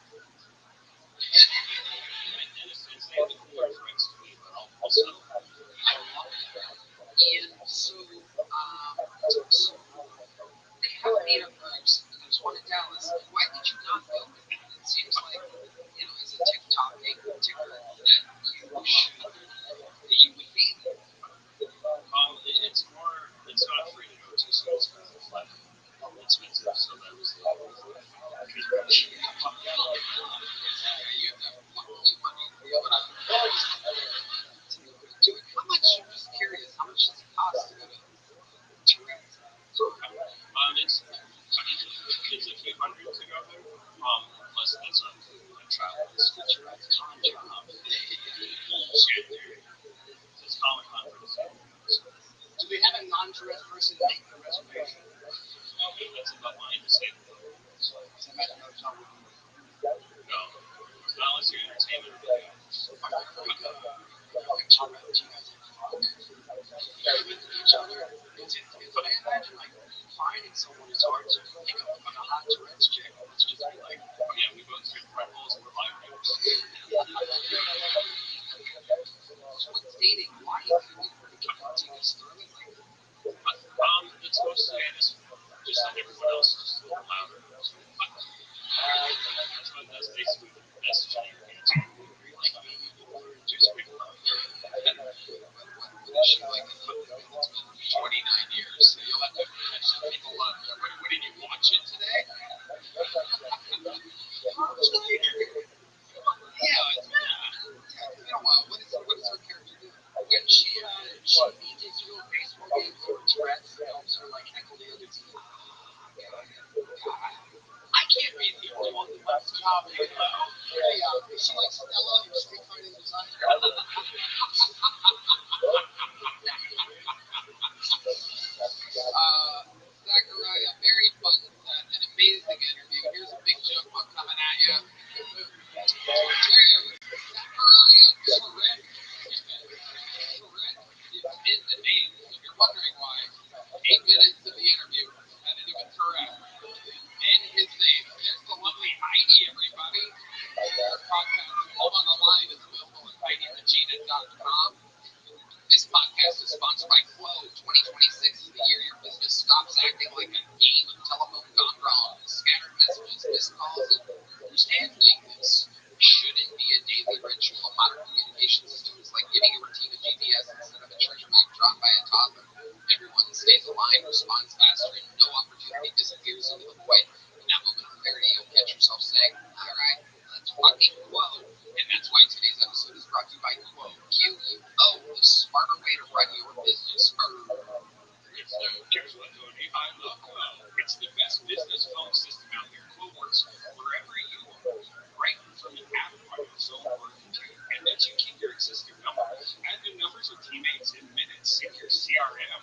B: And it's saying the cooler threats to me, but also I love that. And so they have meetup groups, and there's one in Dallas. Why did you not go with that? It seems like, as a TikTok ticker, that you would be there.
A: It's not free to go to, so it's kind of flat expensive. So that was the
B: You have to have plenty of money to be able to do it. How much? I'm just curious. How much does it cost to go to Tourette's?
A: It's a few hundred to go there. Plus that's not my travel. It's the Tourette's con job. It's Comic Con for the same.
B: Do they have a non-Tourette's person make the reservation?
A: That's about mine to say.
B: So I imagine those not with you.
A: No, not unless you're entertainment video.
B: Tourette's, you guys have with each other. But I imagine finding someone is hard to pick up on a hot Tourette's chick. It's just be like,
A: yeah, we both drink Red Bulls and we're live viewers.
B: So what's dating? Why do you take us through it?
A: It's mostly just like everyone else, just a little louder. That's basically the message that you're getting to.
B: Like maybe just make love. What is she like? It's been 29 years, so you'll have to catch some people up. What did you watch it today? Yeah, it's been a while. What does her character do? When she needs to do a baseball game for Tourette's, helps her heckle the other team. I can't be the only one that loves job. Hey, is she like Stella in Street Fighter Design? Zachariah, very fun. An amazing interview. Here's a big joke one coming at you. Zachariah, correct. It's in the name. If you're wondering why, 8 minutes of the interview, had it even correct. In his name. There's the lovely Heidi, everybody. Our podcast, Home on the Line, is available at HeidiRegina.com. This podcast is sponsored by Quo. 2026 is the year your business stops acting like a game of telephone gone wrong. Scattered messages, missed calls, and who's handling this? Shouldn't be a daily ritual. A modern communication system is like giving your team a GPS instead of a treasure map drawn by a toddler. Everyone stays aligned, responds faster, and no opportunity disappears into the void. In that moment of clarity, you'll catch yourself saying, all right, let's fucking Quo. And that's why today's episode is brought to you by Quo. Q-U-O, the smarter way to run your business.
A: Here's what Tony, I love Quo. It's the best business phone system out there. Quo works wherever you are, right from an app on your phone or computer, and lets you keep your existing number. Add new numbers with teammates in minutes in your CRM.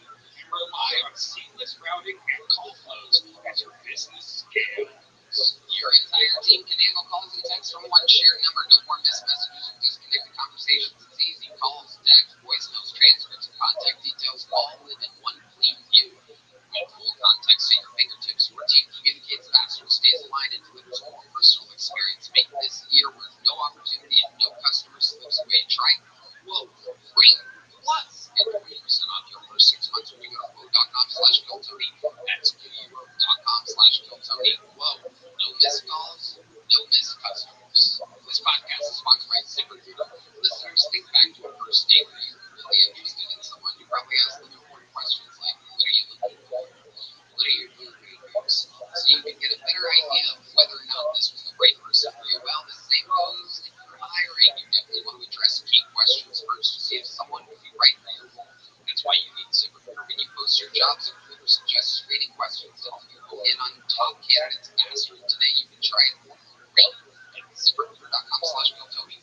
A: Rely on seamless routing and call flows as your business scales.
B: Your entire team can handle calls and texts from one shared number. No more missed messages or disconnected conversations. It's easy. Calls, texts, voicemails, transcripts, and contact details all live in one clean view. With full context at your fingertips, your team communicates faster, stays aligned, and delivers a more personal experience. Make this year worth no opportunity and no customer slips away. Try Quo free. Plus, get 20% off your first 6 months when you go to Quo.com/KillTony. That's QUO.com/KillTony. Quo. No missed calls, no missed customers. This podcast is sponsored by ZipRecruiter. Listeners, think back to a first date where you were really interested in someone. You probably asked them important questions like, what are you looking for? What are your deal breakers? So you can get a better idea of whether or not this was the right person for you. Well, the same goes if you're hiring. You definitely want to address key questions first to see if someone would be right for your role. That's why you need ZipRecruiter. When you post your jobs, ZipRecruiter suggests screening questions to help you go in on top candidates faster. Today, you can try it for free at ZipRecruiter.com/KillTony.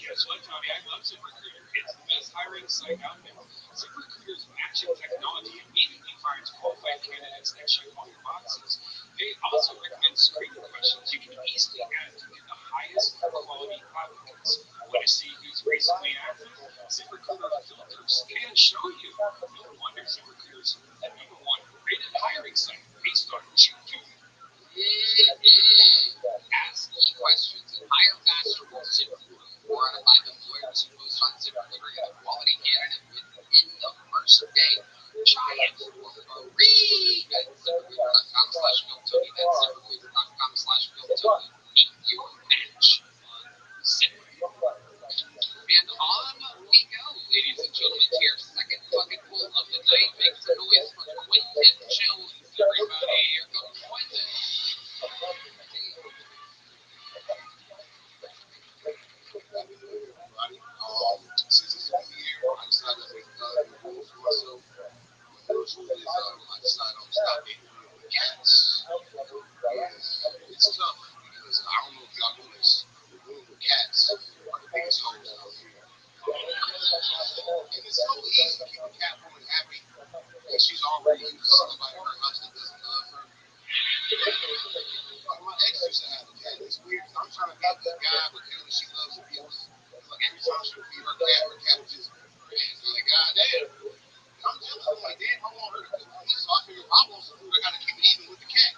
A: Guess what, Tony? I love ZipRecruiter. It's the best hiring site out there. ZipRecruiter's matching technology immediately finds qualified candidates that check all your boxes. They also recommend screening questions you can easily add to get the highest quality applicants. Want to see who's recently active? ZipRecruiter filters can show you. No wonder ZipRecruiter's the #1 rated hiring site based on GQ.
B: ex used to have a cat. It's weird. I'm trying to be a good guy, but clearly she loves abuse. Like every time she would feed her cat would just. I'm like, God damn. I'm jealous. I'm like, damn, I want her to cook for me. So I figured if I want some food, I gotta keep it even with the cat.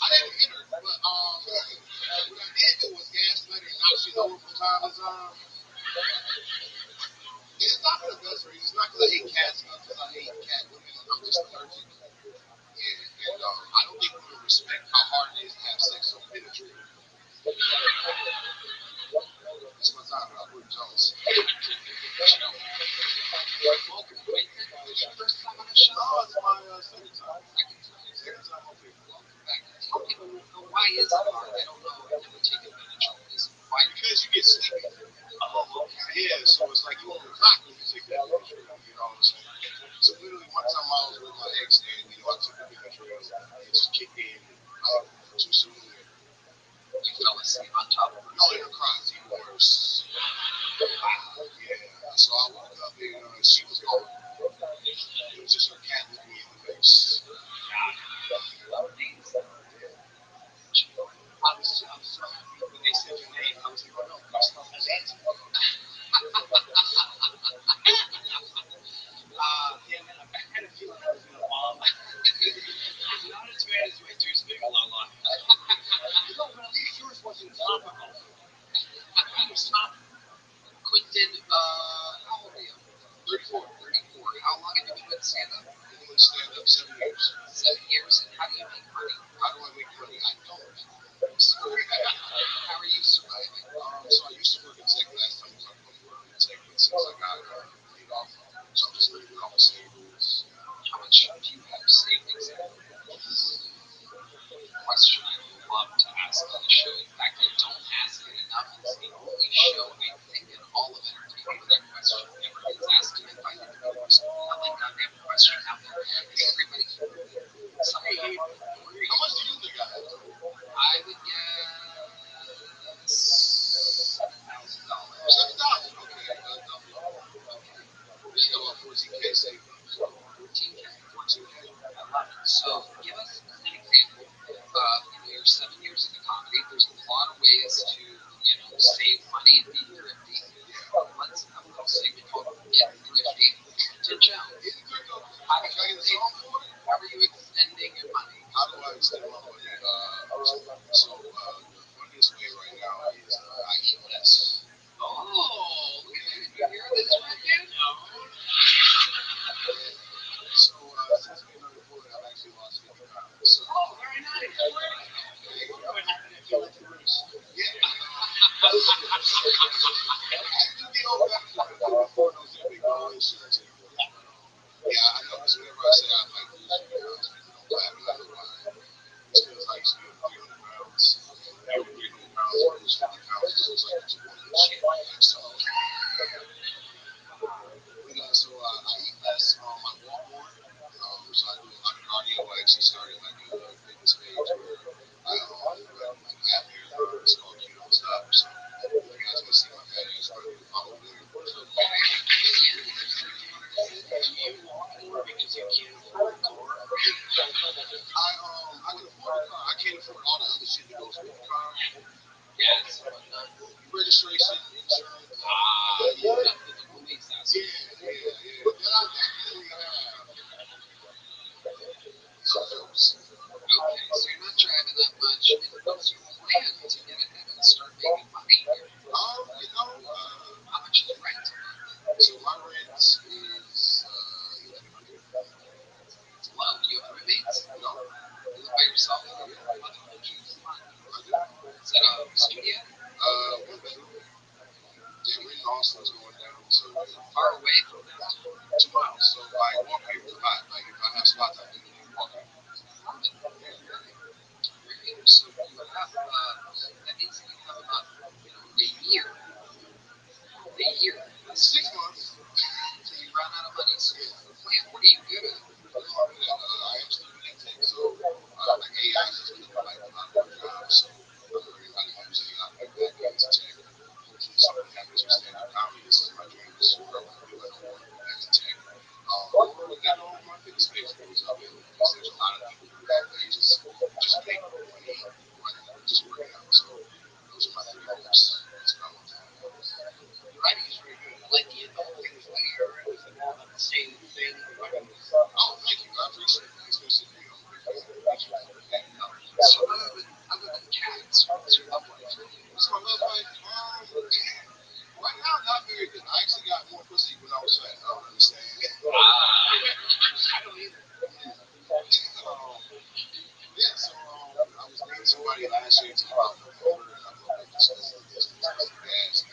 B: I didn't hit her, but what I did do was gaslight her and knock shit over from time to time. It's not for the best reason. It's not because I hate cats, it's not because I hate cat women. I'm just allergic. And I don't think women respect how hard it is to have sex so penetrating. It's my time, I put Jones.
D: Welcome, wait, this is your first time on the show?
B: No, it's my second time. Second time on here.
D: Welcome back. Tell people why is it hard? I don't know. I've never taken advantage of this. Why?
B: Because you get sleepy.
D: Oh, okay.
B: Yeah, so it's like you on the clock when you take that picture, you know what I'm saying? So literally one time I was with my ex and, I took the picture and it just kicked in like too soon.
D: You fell asleep on top of her.
B: No, in her crotch, even worse. Yeah, so I woke up and she was gone. It was just her cat looking me in the face.
D: I was so happy when they said your name. I was like, oh no, Christoph has answered. Yeah, man, I had a feeling I was gonna bomb. It's not as bad as my two speak a lot. No, but at least yours wasn't topical. It was topical. Quentin, how old are you?
B: 34.
D: 34. How long have you been with stand-up?
B: I've been doing stand-up 7 years.
D: 7 years. And how do you make money?
B: How do I make money? I don't.
D: How are you surviving?
B: So I used to work in tech last time we talked about me working in tech, but since I got laid off, so I'm just living off of savings.
D: How much do you have saved exactly? Question I love to ask on the show. In fact, I don't ask it enough. It's the only show I think in all of entertainment where that question never gets asked, and I find it to be the most compelling goddamn question out there. Because everybody, some
B: How much do you think I have?
D: I would guess $7,000.
B: $7,000. Okay, you got about 14K saved.
D: 14K.
B: 14K.
D: I love it. So give us an example of your 7 years into comedy. There's a lot of ways to save money and be thrifty. Let's say we call it get thrifty to Joe. How are you extending your money?
B: How do I extend my money? So the funniest way right now is I eat less.
D: Oh, look at that. You hear this right here?
B: So since being unemployed, I've actually lost 50 pounds. So,
D: Oh, very nice. What happened if you let the roots?
B: yeah. I do get over that before those big insurance. Yeah, I know. So whenever I say I might lose 50 pounds, people don't laugh and I know why. It's because I used to be 300 pounds. Every 300 pounds, I lose 50 pounds. It's just like it's a one shit. So, I eat less. I walk more. So I do a lot of cardio. I actually started like a fitness page where I run like half marathons. It's called Keto Stop. So if you guys want to see my fat ass run, you can follow me.
D: You walk more because you can't afford a car.
B: I can afford a car. I can't afford all the other shit that goes with the car.
D: Gas and whatnot.
B: Registration, insurance.
D: You got the police ask you.
B: Yeah. But then I definitely have some jokes.
D: Okay, so you're not driving that much. And what's your plan to get ahead and start making money here?
B: How
D: much is rent?
B: So my rent is $1,100.
D: It's low. Do you have roommates?
B: No.
D: You live by yourself? What the hell do you want? Is that a studio?
B: One bedroom. Yeah, we're in Austin, it's going down. So
D: Far away from downtown?
B: 2 miles. So I walk here a lot. Like if I have spots, I literally walk here.
D: Great. So you have, that means that you have about, a year. A year.
B: 6 months.
D: So you run out of money. So plan, what are you good at?
B: I am student at tech, so like AI is just making my life a lot more job. So I'm learning how to use AI like that into tech. Hopefully something happens with stand-up comedy. This is my dream is to grow and do it as a tech. My fitness page goes up, and because there's a lot So other than cats, what's your love life?
A: What's my love life? Right now, not very good. I actually got more pussy when I was fat. I don't understand.
B: I don't either.
A: Yeah, so I was dating somebody last year to about November, and I broke up just because of the distance and the gas.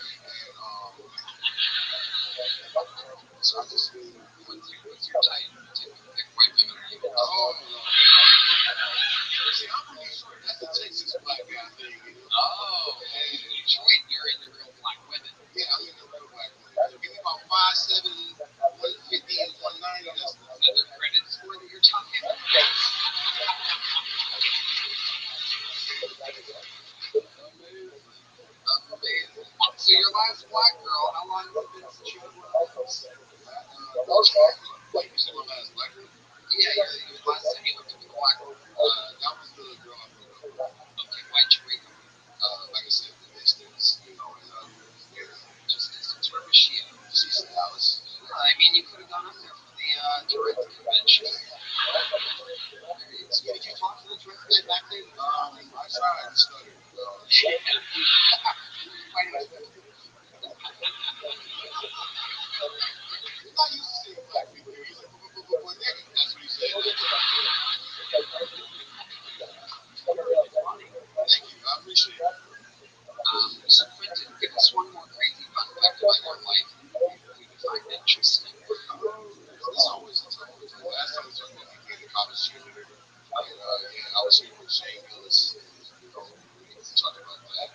A: And so I just been.
B: What's your type? Like white women or you?
A: Oh, no. See, I'm from Detroit. That's the Texas black guy thing. You know?
B: Oh, Detroit, you're into real black women.
A: Yeah, I'm in the real black woman. So give me about 5'7", 150, and 190. That's
B: Another credit score that you're talking about. Amazing. So your last black girl, how long has it been since you had one of those?
A: Like you said, my last black girl?
B: Yeah, your last time you looked at the black girl.
A: That was the girl I broke up with.
B: Okay, why'd you break up?
A: Like I said, the distance, you know, and yeah,
B: Just distance. Where was she at?
A: she's in Dallas.
B: I mean, you could have gone up there for the Tourette convention.
A: So did you talk to the Tourette guy back then? I tried and stuttered. He's not used to seeing black people here. He's like, nigga. That's what he said. Thank you. I appreciate it.
B: So Quentin, give us one more crazy fun fact about your life that you find interesting.
A: It's always a tough one. Last time we talked about me being a college cheerleader, and I was here with Shane Gillis. You know, we talked about that.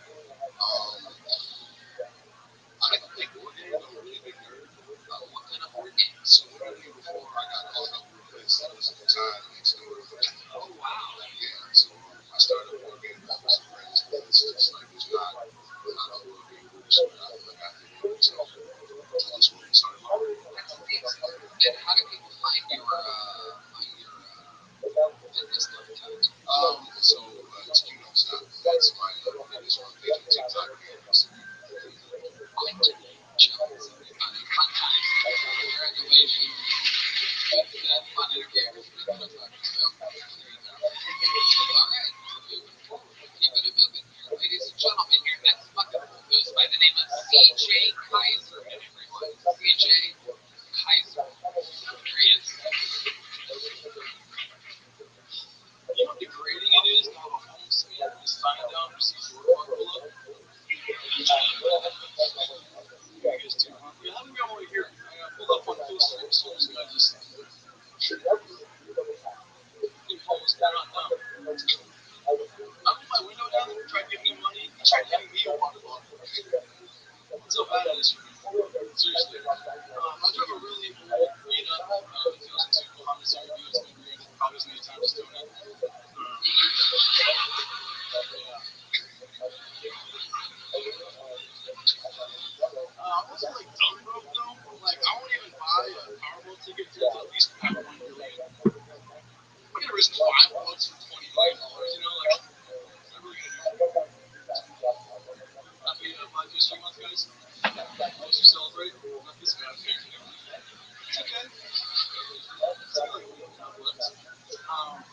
A: I like to play board games. I'm a really big nerd.
B: What kind of board games?
A: So literally before I got called up, we were playing Settlers of the Time next door.
B: Oh, wow.
A: Yeah, so I started a board game with some friends, but it's just like it's not a board game really so that I think so that's when we started my career.
B: That's amazing. And how do people find your fitness lifetime?
A: So it's Don't Stop. That's my fitness one page on TikTok and Instagram.
B: Quentin Jones, everybody. Fun times. Congratulations. That's fun interview. All right. Moving forward. Keep it moving. Ladies and gentlemen, your next bucket goes by the name of CJ Kaiser. Everyone. CJ Kaiser. Here he is.
A: You know how degrading it is to have a home screen with a sign down that says your car pull up? You guys too, huh? Yeah, let me go over here. I gotta pull up on the post street, so I just almost got on down. I put my window down and tried giving him money. He tried giving me a water bottle. That's how bad it is for me. Seriously. I drove a really old beat up 2002 Honda CRV. It's been rear-ended probably as many times as doing it. I wasn't like dumb broke though. Like I won't even buy a Powerball ticket to at least have $1 million. I'm gonna risk $5 for $20 million. You know, like I'm really gonna do it. Happy Black History Month, guys. Those who celebrate, not this guy. It's okay. It's not like we don't have left. I'll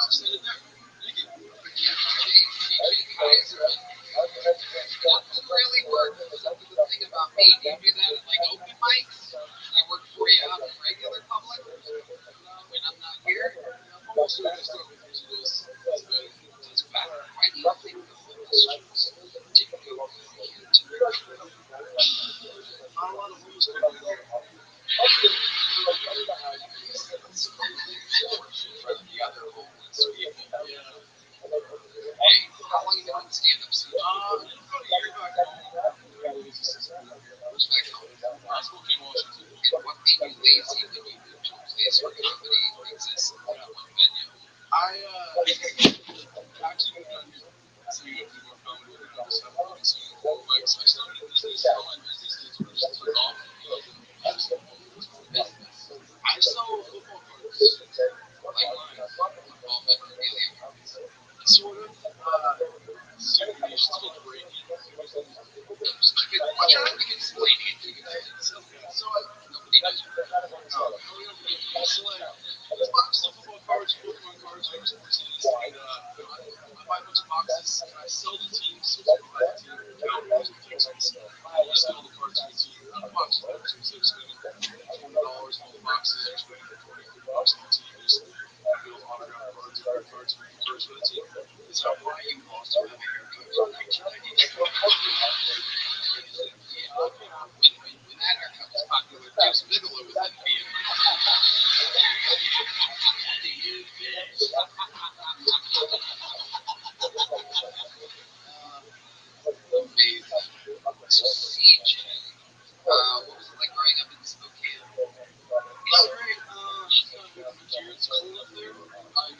A: send it there. Thank you.
B: CJ Kaiser. That could really work. The thing about me, do you do that at like open mics? I work for you out in regular public when I'm not here.
A: Almost doing that stuff with musicals. That's better.
B: That's better. Why do you think the homeless didn't go here to
A: Not a lot of homeless people in here.
B: for the other homeless people?
A: Yeah.
B: Hey, how long you been doing stand-up?
A: It's about a year back home.
B: Where's back home?
A: Spokane, Washington.
B: And what made you lazy when you moved to a place where comedy exists in one venue?
A: I actually moved out here so you have to do more comedy. And I just have fun singing cool mics. I started a business. All my business is sort of just took off. I just have fun with this business. I sell football cards online.
B: Football memorabilia cards.
A: Sort of. Super niche. It's called Breaking.
B: Why don't you explain it to your kids?
A: So
B: Nobody knows what
A: So like, there's boxes of football cards, Pokemon cards, I just Albertsons, and I buy a bunch of boxes, and I sell the teams. So I buy the team, Cowboys or Texans, and I sell the cards to the team out of boxes. So instead of spending $400 on all the boxes, you're spending 20, $30 on the team. Just build autograph cards, card cards, cards for the team. Is that why you also have a haircut from 1992?
B: When that haircut was popular, Deuce Bigelow was NBA. Amazing. So CJ, what was it like growing up in Spokane?
A: It's great. She's got a good year. It's cold up there. I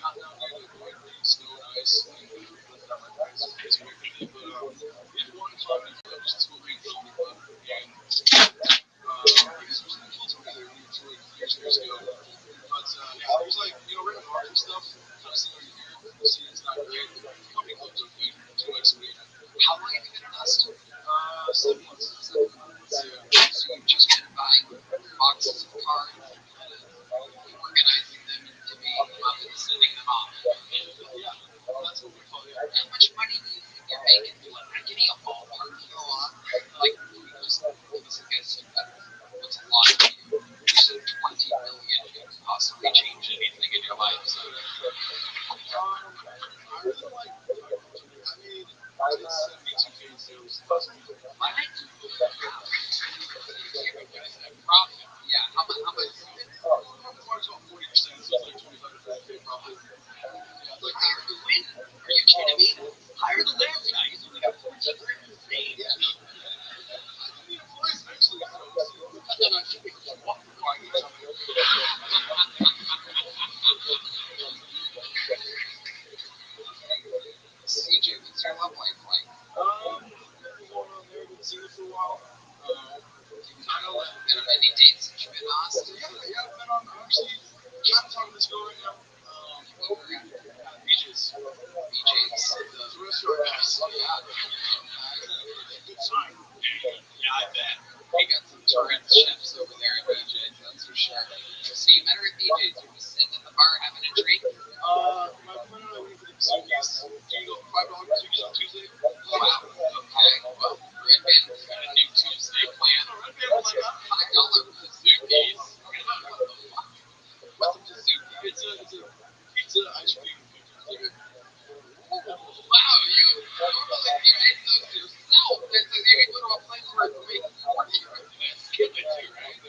A: got down here to avoid rain, snow, and ice, and that's not my place. It's my opinion, but we had one time in the school league building club, and I guess there's some kids over there we were like years ago. But yeah, there's like random bars and stuff. Kind of similar to here. The scene's not great. The company club's okay. 2 nights a week.
B: How long have you been in Austin?
A: 7 months. 7 months. Yeah.
B: So you've just been buying boxes of cards, kind of organizing them into being up and sending them off.
A: Yeah. That's what we call it.
B: How much money do you think you're making? Give me a ballpark. Like, just give us a guess. What's a lot to you? You said 20 million could possibly change anything in your life. So,
A: I really like. I mean, it's 72K sales.
B: what? What is that profit? Yeah. How much?
A: Profit margin's about 40%, so it's like 25 to 50K profit. Yeah,
B: Like, higher the win? Are you kidding me? Higher the land now. He's only got 14 grand in the state.
A: yeah. The employees actually, I should be walking by each other.
B: CJ, what's your love life like?
A: Nothing going on there. Been single for a while. Kind of like,
B: Been on any dates since you've been in Austin?
A: yeah, I've been on actually kind of talking to this girl right now.
B: Where were you?
A: BJ's.
B: BJ's.
A: The restaurant.
B: Yeah.
A: Good sign.
B: Yeah, I bet. We got some Tourette chefs over there at BJ's, that's for sure. So you met her at BJ's. You're just sitting at the bar having a drink?
A: My friend and I went for the Kazookies. Do you know $5 Kazookies on Tuesday?
B: Wow. Okay. Well, Red Band's got a new Tuesday plan.
A: Red Band was like,
B: $5 Kazookies. What the fuck? What's a Kazuki?
A: it's a pizza ice cream cookie.
B: Wow, you normally you make those yourself. It's you go to a place where it's made for you.
A: Skip it too, right?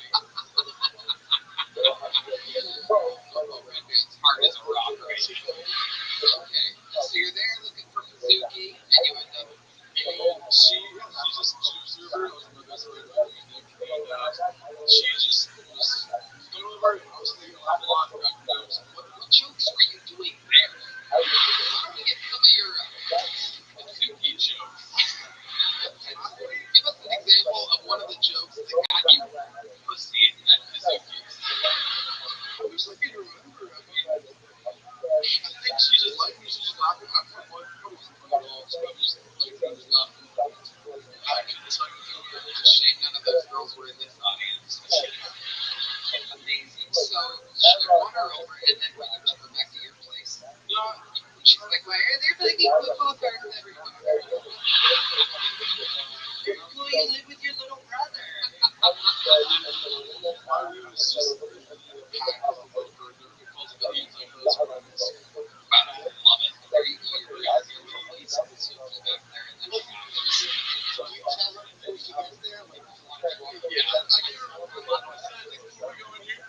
B: Oh, Red Band's hard as a rock, right? Okay, so you're there looking for Kazuki, and you end up.
A: She's just a server. I was my best friend, and she just was going over. I was thinking a lot about those.
B: What jokes were you doing there? Why don't we get some of your Kazuki jokes? Give us an example of one of the jokes that got you pussy at Kazuki's.
A: I wish I could remember. I mean, I think she just liked me. She just laughed at me. Probably wasn't funny at all. She probably just liked me just laughing.
B: It's a shame none of those girls were in this audience. Amazing. So she won her over, and then when you took her back to your place, she's like, "Why are there playing football cards everywhere? Well, you live with your little brother."
A: My room is just packed with poker. It calls it the anti-host friends.
B: I love it. There you go. You're your little piece of Kazuki back there, and then
A: So you tell her when she gets there, like,
B: yeah.
A: I can't remember what I said. Like, before we go in here,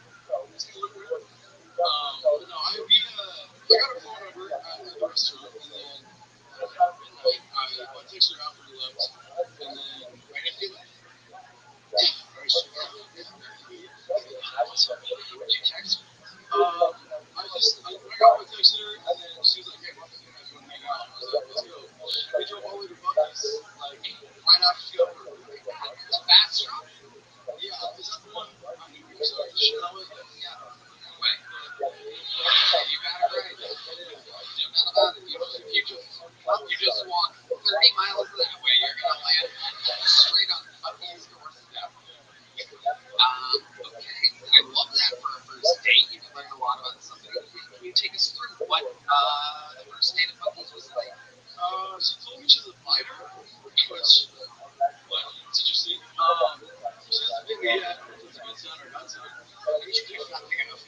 A: it's gonna look weird. But no, I got her phone number at the restaurant, and then at midnight, I texted her after we left, and then right after you left. Very sweet.
B: Did you text her? the first date of Bucky's was like?
A: She told me she's a fighter, which,
B: What? It's interesting.
A: she doesn't think me yet. If it's a good son or not son. I mean, she's not big enough.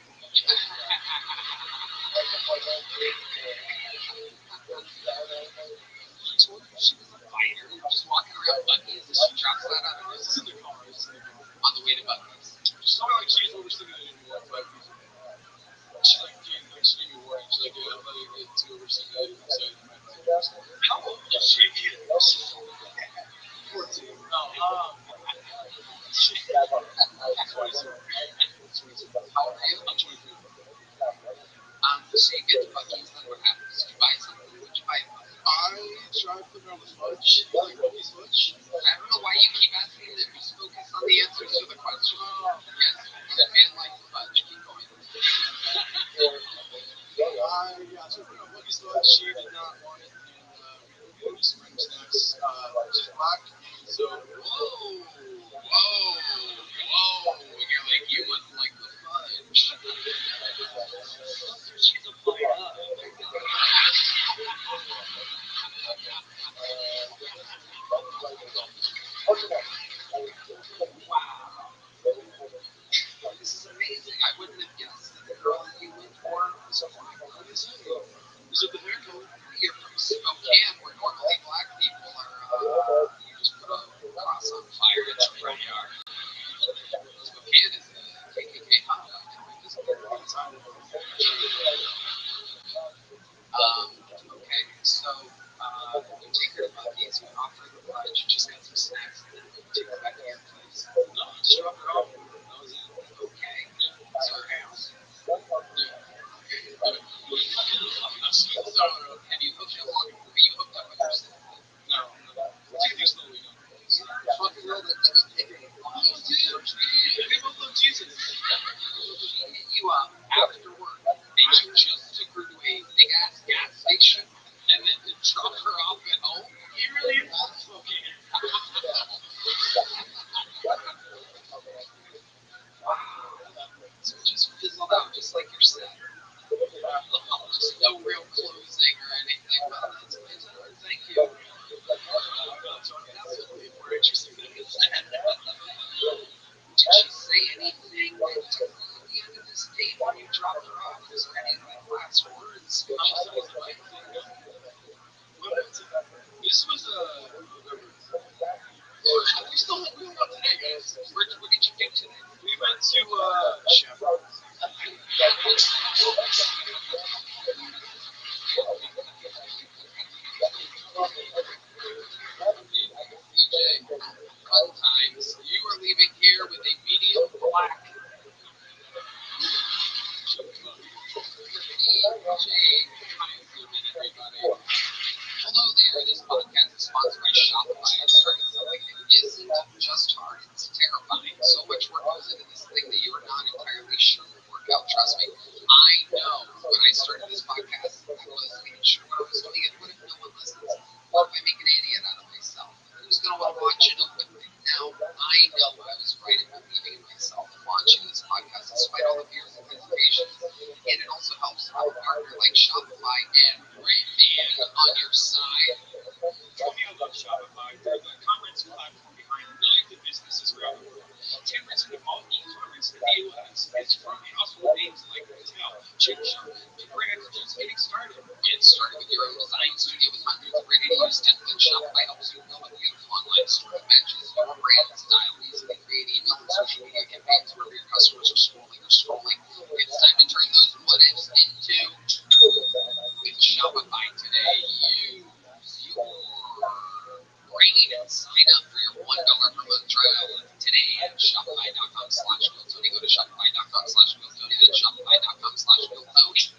B: She told you she was a fighter. Just walking around Bucky's, and she drops that out of
A: This
B: this
A: is in the car. This is in the car.
B: on the way to Bucky's.
A: She's talking like she's overstimulated anymore. But she's like, she gave me a warning. She's like, yeah, I'm letting you get too overstimulated. So you might like
B: How old is she?
A: 14.
B: How old are you?
A: I'm 23.
B: So you get to Bucky's, then what happens? You buy something. What'd you buy at Bucky's?
A: I tried putting on the fudge, like Bucky's fudge.
B: I don't know why you keep asking that we focus on the answers to the question. Yes, that man likes fudge. Keep going.
A: So I put on Bucky's fudge. She did not want it. And we just random snacks, just black. So,
B: Whoa. You're like, you wouldn't like the fudge.
A: she's a fighter.
B: This is amazing. I wouldn't have guessed that the girl that you went for was a fighter.
A: What is it? Is it the hair color?
B: You're from Spokane, where normally black people are, you just put a cross on fire at your front yard. Spokane is a KKK hotbed. Okay, so you take her to Bucky's, you offer the fudge, you just got some snacks, and then you take her back to your place.
A: No, just drop her off. That was it.
B: Okay, so her house. So, have you hooked up on? Were you hooked up with her since?
A: No. Take things slowly.
B: Fucking know that that's taking a while.
A: They both love Jesus.
B: She hit you up after work, and you just took her to a big ass gas station, and then dropped her off at home.
A: He really is smoking.
B: So it just fizzled out, just like your set. Just no real closing or anything. Well, that's my time. Thank you.
A: That's more interesting than this.
B: Did she say anything at the end of this date when you dropped her off? Was there any last words?
A: This was we still going out today, guys.
B: What did you do today?
A: We went to Chevron.
B: DJ, fun times. You are leaving here with a medium black. DJ, everybody. Hello there. This podcast is sponsored by Shopify. I'm starting something that isn't just hard, it's terrifying. So much work goes into this thing that you are not entirely sure will work out. Trust me. I know when I started this podcast, I wasn't even sure what I was doing. And what if no one listens? What if I make an idiot out of myself? Who's going to want to watch it open? Now, I know I was right in believing in myself and launching this podcast despite all the fears and hesitations. And it also helps to have a partner like Shopify and Brandman on your side.
A: Tell me about Shopify. They're the commerce platform behind millions of businesses around the world. 10% of all e-commerce in the U.S. is from household names like Mattel, Chick Shop, to brands just getting started.
B: Get started with your own design studio with hundreds of ready-to-use templates. Shopify helps you build a beautiful online store that matches your brand style. Easily create email and social media campaigns wherever your customers are scrolling. It's time to turn those what-ifs into with Shopify today. Use your brain and sign up for your $1 per month trial today at shopify.com/GoTony. Go to shopify.com/GoTony. That's shopify.com/GoTony.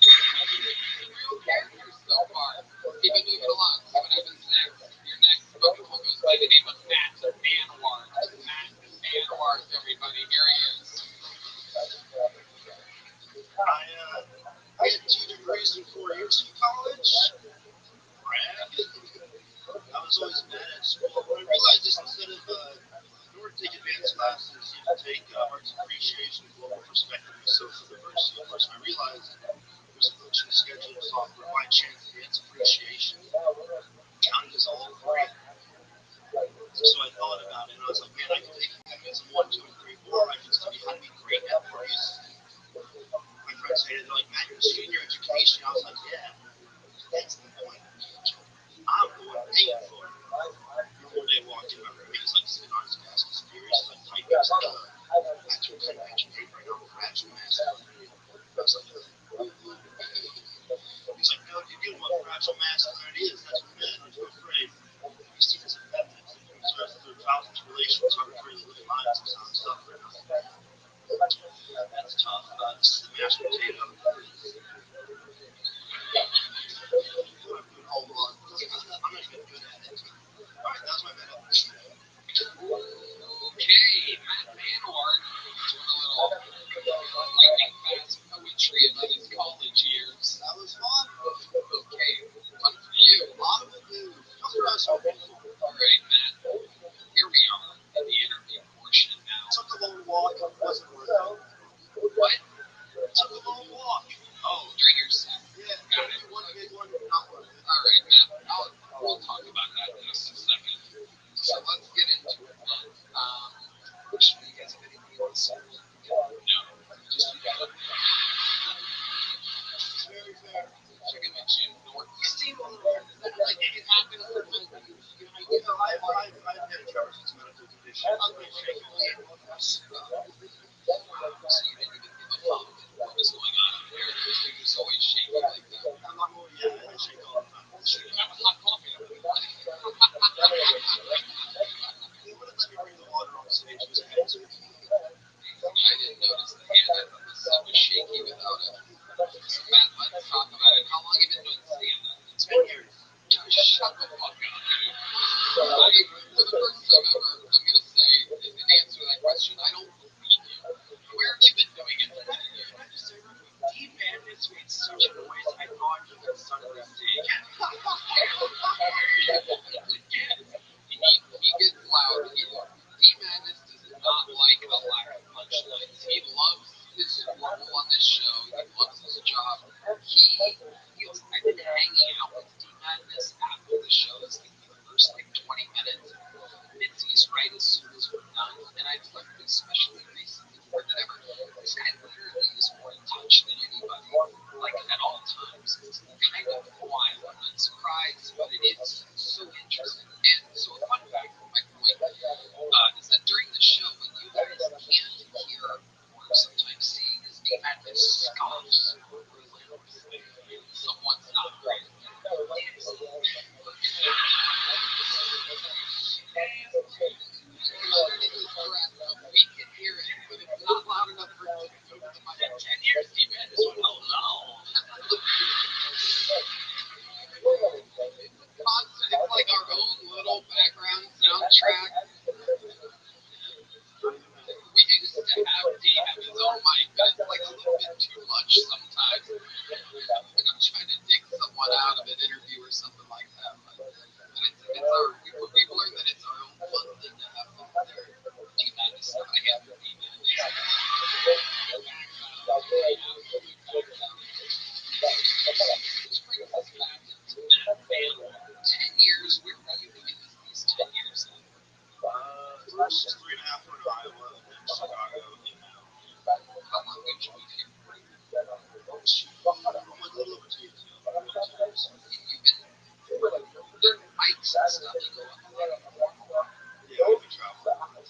B: Real characters so far. Keep it moving along. See what happens next. Your next Pokemon goes by the name of Matt Manwart. Matt Manwart, everybody. Here he is.
A: I had 2 degrees in 4 years in college. I was always mad at school. But I realized this instead of in order to take advanced classes, you have to take arts appreciation, global perspective, and social diversity. Of course, I realized there's
B: coaching schedule was off for my chance advance appreciation. County was all over it. So I thought about it and I was like, man, I can take commits in 1, 2, and 3, 4. I can study how to be great at parties. My friends say, they're like, Matt, you're a senior education. I was like, yeah, that's the point. I'm going to pay for it. One day I walked in, my roommate was like sitting on his desk, he's furious, like typing stuff. That's your 10-page paper right now, fractional masculinity. I was like, he's like, no, you do know what fragile masculinity is. That's what men are afraid. You see this in feminists and observe through thousands of relations, arbitrary living lives of some stuff right now. That's tough. This is the mashed potato. Hold on. I'm not even good at it. Alright, that's my minute.
E: Okay, Matt Manward doing a little lightning fast poetry about his college years.
B: That was fun.
E: Okay, fun for you.
B: A lot of it is. Just what I was hoping for.
E: All right, Matt. Here we are in the interview portion now.
B: Took a long walk. It wasn't worth it.
E: What?
B: Took a long walk.
E: Oh, during your set.
B: Yeah,
E: Got it.
B: one big one, not worth it.
E: All right, Matt. We'll talk about that in just a second. So let's get into it, man. Should you guys have anything else? No. Just you got it.
B: It's very fair.
E: Checking with Jim Norton.
B: You seem a little like it happens sometimes. I've had a Jefferson's medical condition. I'm going to shake your hand.
E: So you didn't even give a fuck what was going on up there. He was always shaking like that.
B: I'm not more, yeah, I shake all the time.
E: Should you have a hot coffee?
B: They wouldn't let me bring the water on stage. It was a head surgery.
E: I didn't notice the hand. I thought the set was shaky without it. So Matt, let's talk about it. How long have you been doing stand-up?
B: It's been years.
E: Shut the fuck up, dude. For the first time ever, I'm going to say, in answer to that question, I don't believe you. Where have you been doing it for 10 years?
B: Deep Madness made such a noise, I thought he was son of a dick.
E: He gets loud. D-Madness does not like a lack of punchlines. He loves his role on this show. He loves his job. I've been hanging out with D-Madness after the shows, like for the first 20 minutes. Mitzi's right as soon as we're done. And I've learned, especially recently, more than ever, this guy literally is more in touch than anybody, like at all times. It's kind of wild. I'm not surprised, but it is so interesting. And so a fun fact, my point, is that during the show, when you guys can't hear or sometimes see, is D-Madness scoffs someone's not right. We can hear it, but it's not loud enough for it to go to the mic. 10 years, D-Madness went, oh no. It's like our own little background soundtrack. We used to have D have his own mic, but it's like a little bit too much sometimes. And I'm trying to dig someone out of an interview or something like that. But it's our, we've learned that it's our own fun thing to have fun there. D-Madness, I have D-Madness. Which brings us back to Matt Manward. 10 years, where were you doing these 10 years?
B: First 3.5 in Iowa, then Chicago, and now.
E: How long did you move here?
B: I'm a little over 2 years ago.
E: You've been doing mics and stuff. You go on a lot of
B: Yeah, we've been traveling.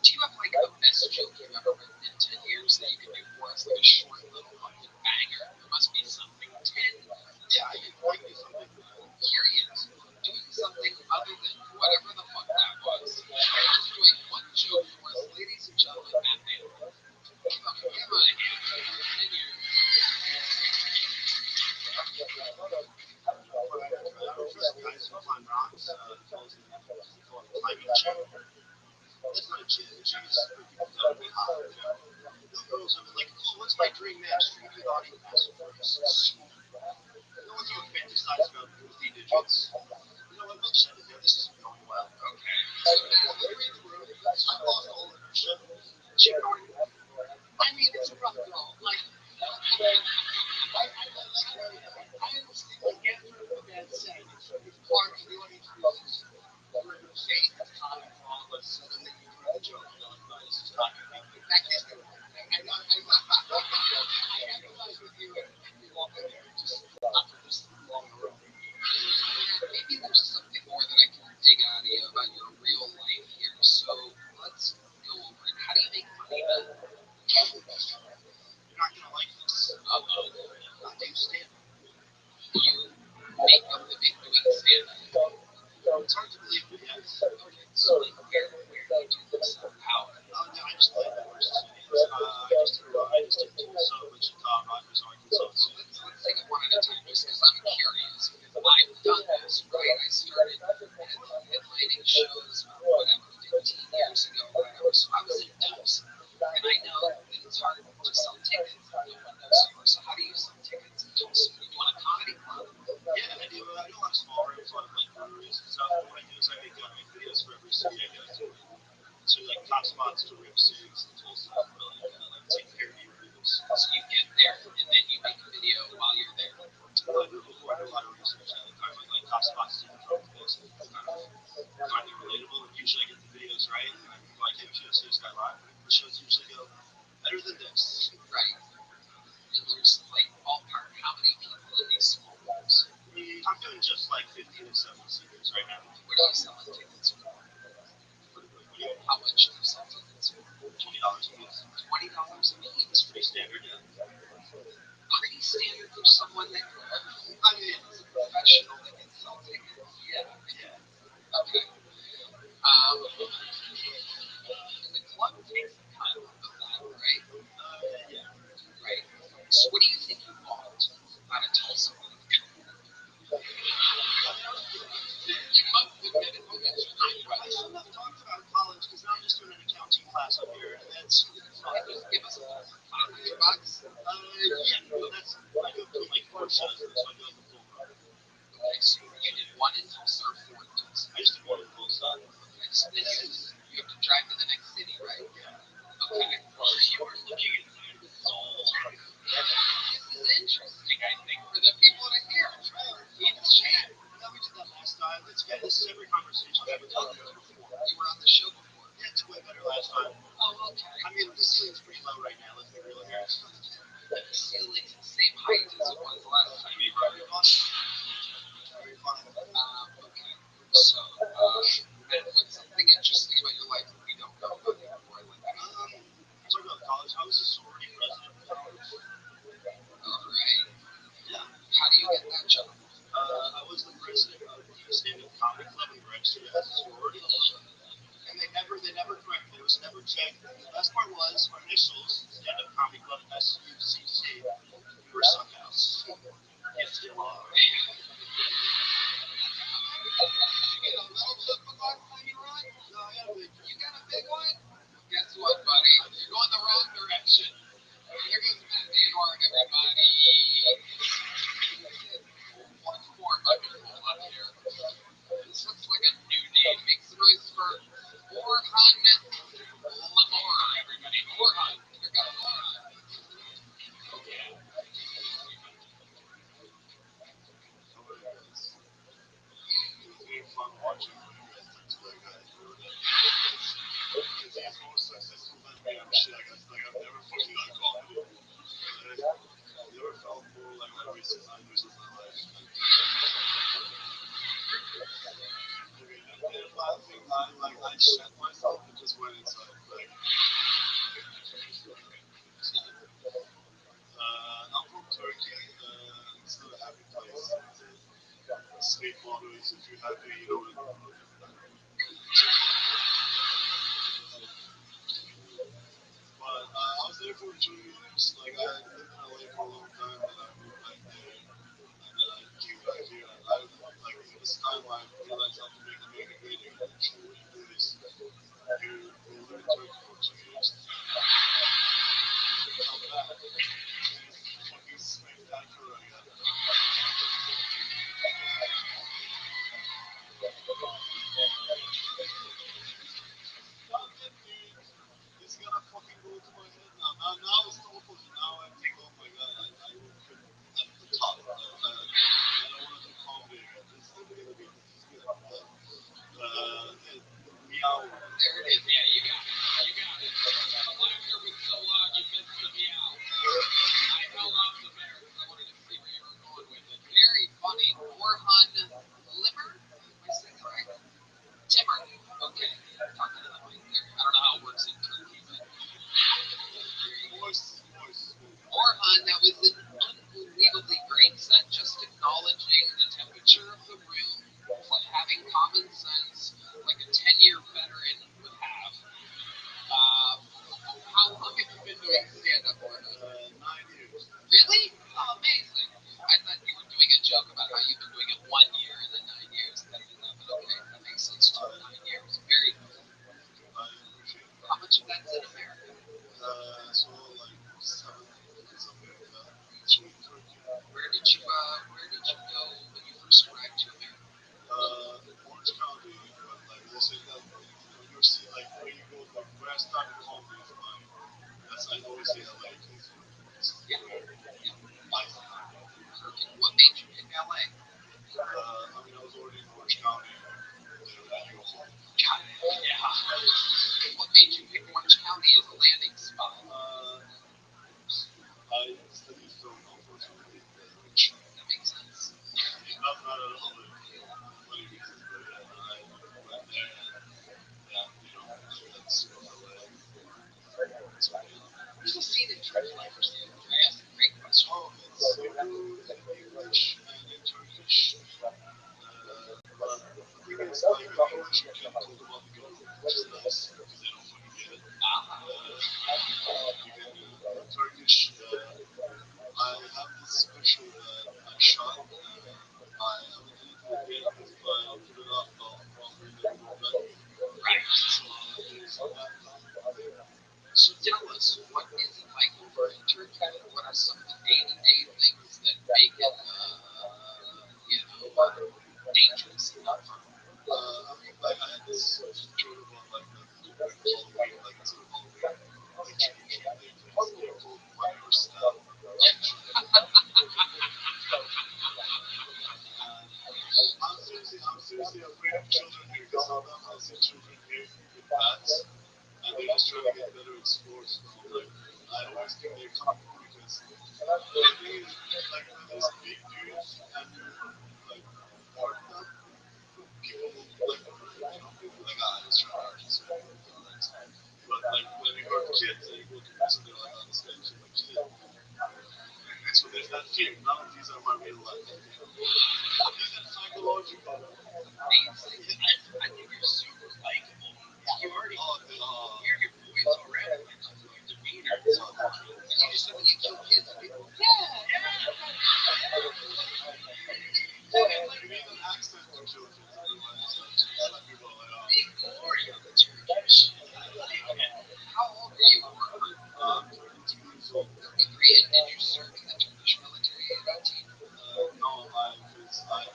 E: Do you have like the best joke you've ever written in 10 years that you can do for us? Like a short little fucking banger. There must be something. 10.
B: Yeah, I can do something.
E: Here he is, doing something other than whatever the fuck that was. Just doing one joke for us, ladies and gentlemen, Matt Manward. Give him a hand for 10 years.
B: Guys who climb rocks, climbing chair. That's not a cheese. Cheese for people that be hot. No girls have been like, oh, what's my dream match? Street with audio master first. No one's even fantasized about goofy digits. You know what? I'm upset with you. This isn't going well.
E: Okay. So now,
B: I lost all inertia.
E: Jim Norton. I mean, it's a rough girl. Like,
B: I
A: It's hard to believe, but yes.
E: Okay, so like where do you do this? How?
A: No, I just played the worst cities. I just did Tulsa, Wichita, Rogers, Arkansas.
E: So let's take it one at a time, just because I'm curious. Because I've done this, right? I started headlining shows, whatever, 15 years ago, whatever. So I was in dubs, and I know that it's hard to sell tickets. No one knows you. So how do you sell tickets in Tulsa? You want a comedy club?
A: Yeah, I do. I do a lot of small rooms, a lot of like breweries and stuff. What I do is I make videos for every city I go to. So like top spots to rip cities in Tulsa. Like take care of your rooms.
E: So you get there, and then you make a video while you're there.
A: I do before I do a lot of research. I like top spots to from this. Find it relatable, and usually I get the videos right, and I'm like, hey, we should see this guy live. The shows usually go better than this.
E: Right. And there's like ballpark, how many people in these small rooms?
A: I'm doing just like 50 to 70 series right now.
E: What are you selling tickets for? How much do you sell tickets for?
A: $20 a piece.
E: $20 a piece.
A: It's pretty standard, yeah.
E: Pretty standard for someone that I mean, is a professional that can sell tickets. Yeah. Okay. And the club takes a cut of that, right?
A: Yeah.
E: Right. So what do you think you bought out of Tulsa? You must admit it because you're not
A: I should have talked about college because now I'm just doing an accounting class up here, and that's
E: give us $500.
A: yeah, well, that's I go through like 4 shows, so I do like the full run.
E: Okay, so you did one in Tulsa or 4 in Tulsa?
A: I just did one in Tulsa.
E: Okay, so then you have to drive to the next city, right?
A: Yeah.
E: Okay. Well, you are looking inside the soul. This is interesting, I think, for the people to hear. It's chat.
A: No, we did that last time. It's good. This is every conversation I've ever done before.
E: You were on the show before.
A: Yeah, it's way better last time.
E: Oh, okay.
A: I mean, the ceiling's pretty low right now. Let's be real here.
E: The ceiling's the same height as it was last time you were on.
A: Very fun.
E: Okay. So, and what's something interesting about your life that we don't know about you before? Like,
A: talking about college, I was a sorority president in college.
E: all right.
A: Yeah.
E: How do you get that job?
A: I was the president of the stand-up comedy club in Webster as a sorority. And they never corrected it. It was never checked. And the best part was our initials, stand-up comedy club, SUCC, we were Sunhouse. Yes, still are.
E: You get a little chip the last time you run? No, I got a big. You got a big one? Guess what, buddy? You're going the wrong direction. There goes Matt Van Horn, everybody. One more bucket full up here. This looks like a new name. Make some noise for Orhan Lamora, everybody. Orhan. Here goes Orhan. Okay.
A: It was very fun watching you guys talk to that guy. Because he's the most successful man of shit. I've never fucking done comedy. I never felt more like I wasted 9 years of my life. And laughing, I shit myself and just went inside. I'm from Turkey. It's not a happy place. The state motto is if you're happy, you don't want to. But I was there for 2 years. Like I lived in LA for a long time, and I moved back there, and then I came back here. And I like in this time I realized how to make America great again. Actually, what you do is you live in Turkey for 2 years, you come back, and it's fucking spectacular again. It's gonna fucking go to my head now. Now it's the opposite. Now I think, oh my god, I will put at the top. I don't want to do comedy again. This is never gonna be. This is good. Meow.
E: There it is. Yeah, you got it. You got it. The laughter was so loud you missed the meow. I held off the bear because I wanted to see where you were going with it. Very funny. Orhan Limmer? Am I saying that right? Timmer. Okay. Talking to the mic there. I don't know how it works in Turkey, but
A: Voice.
E: Orhan, that was an unbelievably great set, just acknowledging the temperature of the room, LA?
A: I mean, I was already in Orange County.
E: God, yeah. What made you pick Orange County as a landing spot?
A: I studied film, unfortunately.
E: That makes sense.
A: Not at all funny reasons, but I went there and that's LA.
E: There's a scene in True Life for Sale. Can I ask a great question?
A: Oh, it's in English and in Turkish. But the thing is, like, an English you can talk about the government, which is nice because they don't fucking get it. In Turkish, I have this picture that I shot. I haven't edited it yet because if I put it up, I'll probably never go back.
E: Right.
A: So there's that.
E: So tell us, what is it like over in Turkey? What are some of the day-to-day things that make it, dangerous enough?
A: I mean, like, I had this sort of on, like, Halloween, like, instead of Halloween, like, traditional day things, they're called whatever stuff. I'm seriously afraid of children here because sometimes I see children here with bats and they're just trying to get better at sports. Like, I always think they're coming because the thing is, like, when there's big dudes and you, like, hurt them, people will, like, people like, he's trying to hurt us. But, like, when you hurt kids and you go to prison, they're like, this guy killed a kid. So there's that fear. None of these are my real life. These are psychological.
E: I think you're super likable. You already, your voice already, your demeanor. You just said when you kill kids, people,
A: You need an accent to kill kids, otherwise, people are like,
E: Or you're Turkish. How old are you?
A: I'm 32 years old.
E: 33, and did you serve in the Turkish military at 18?
A: No, because I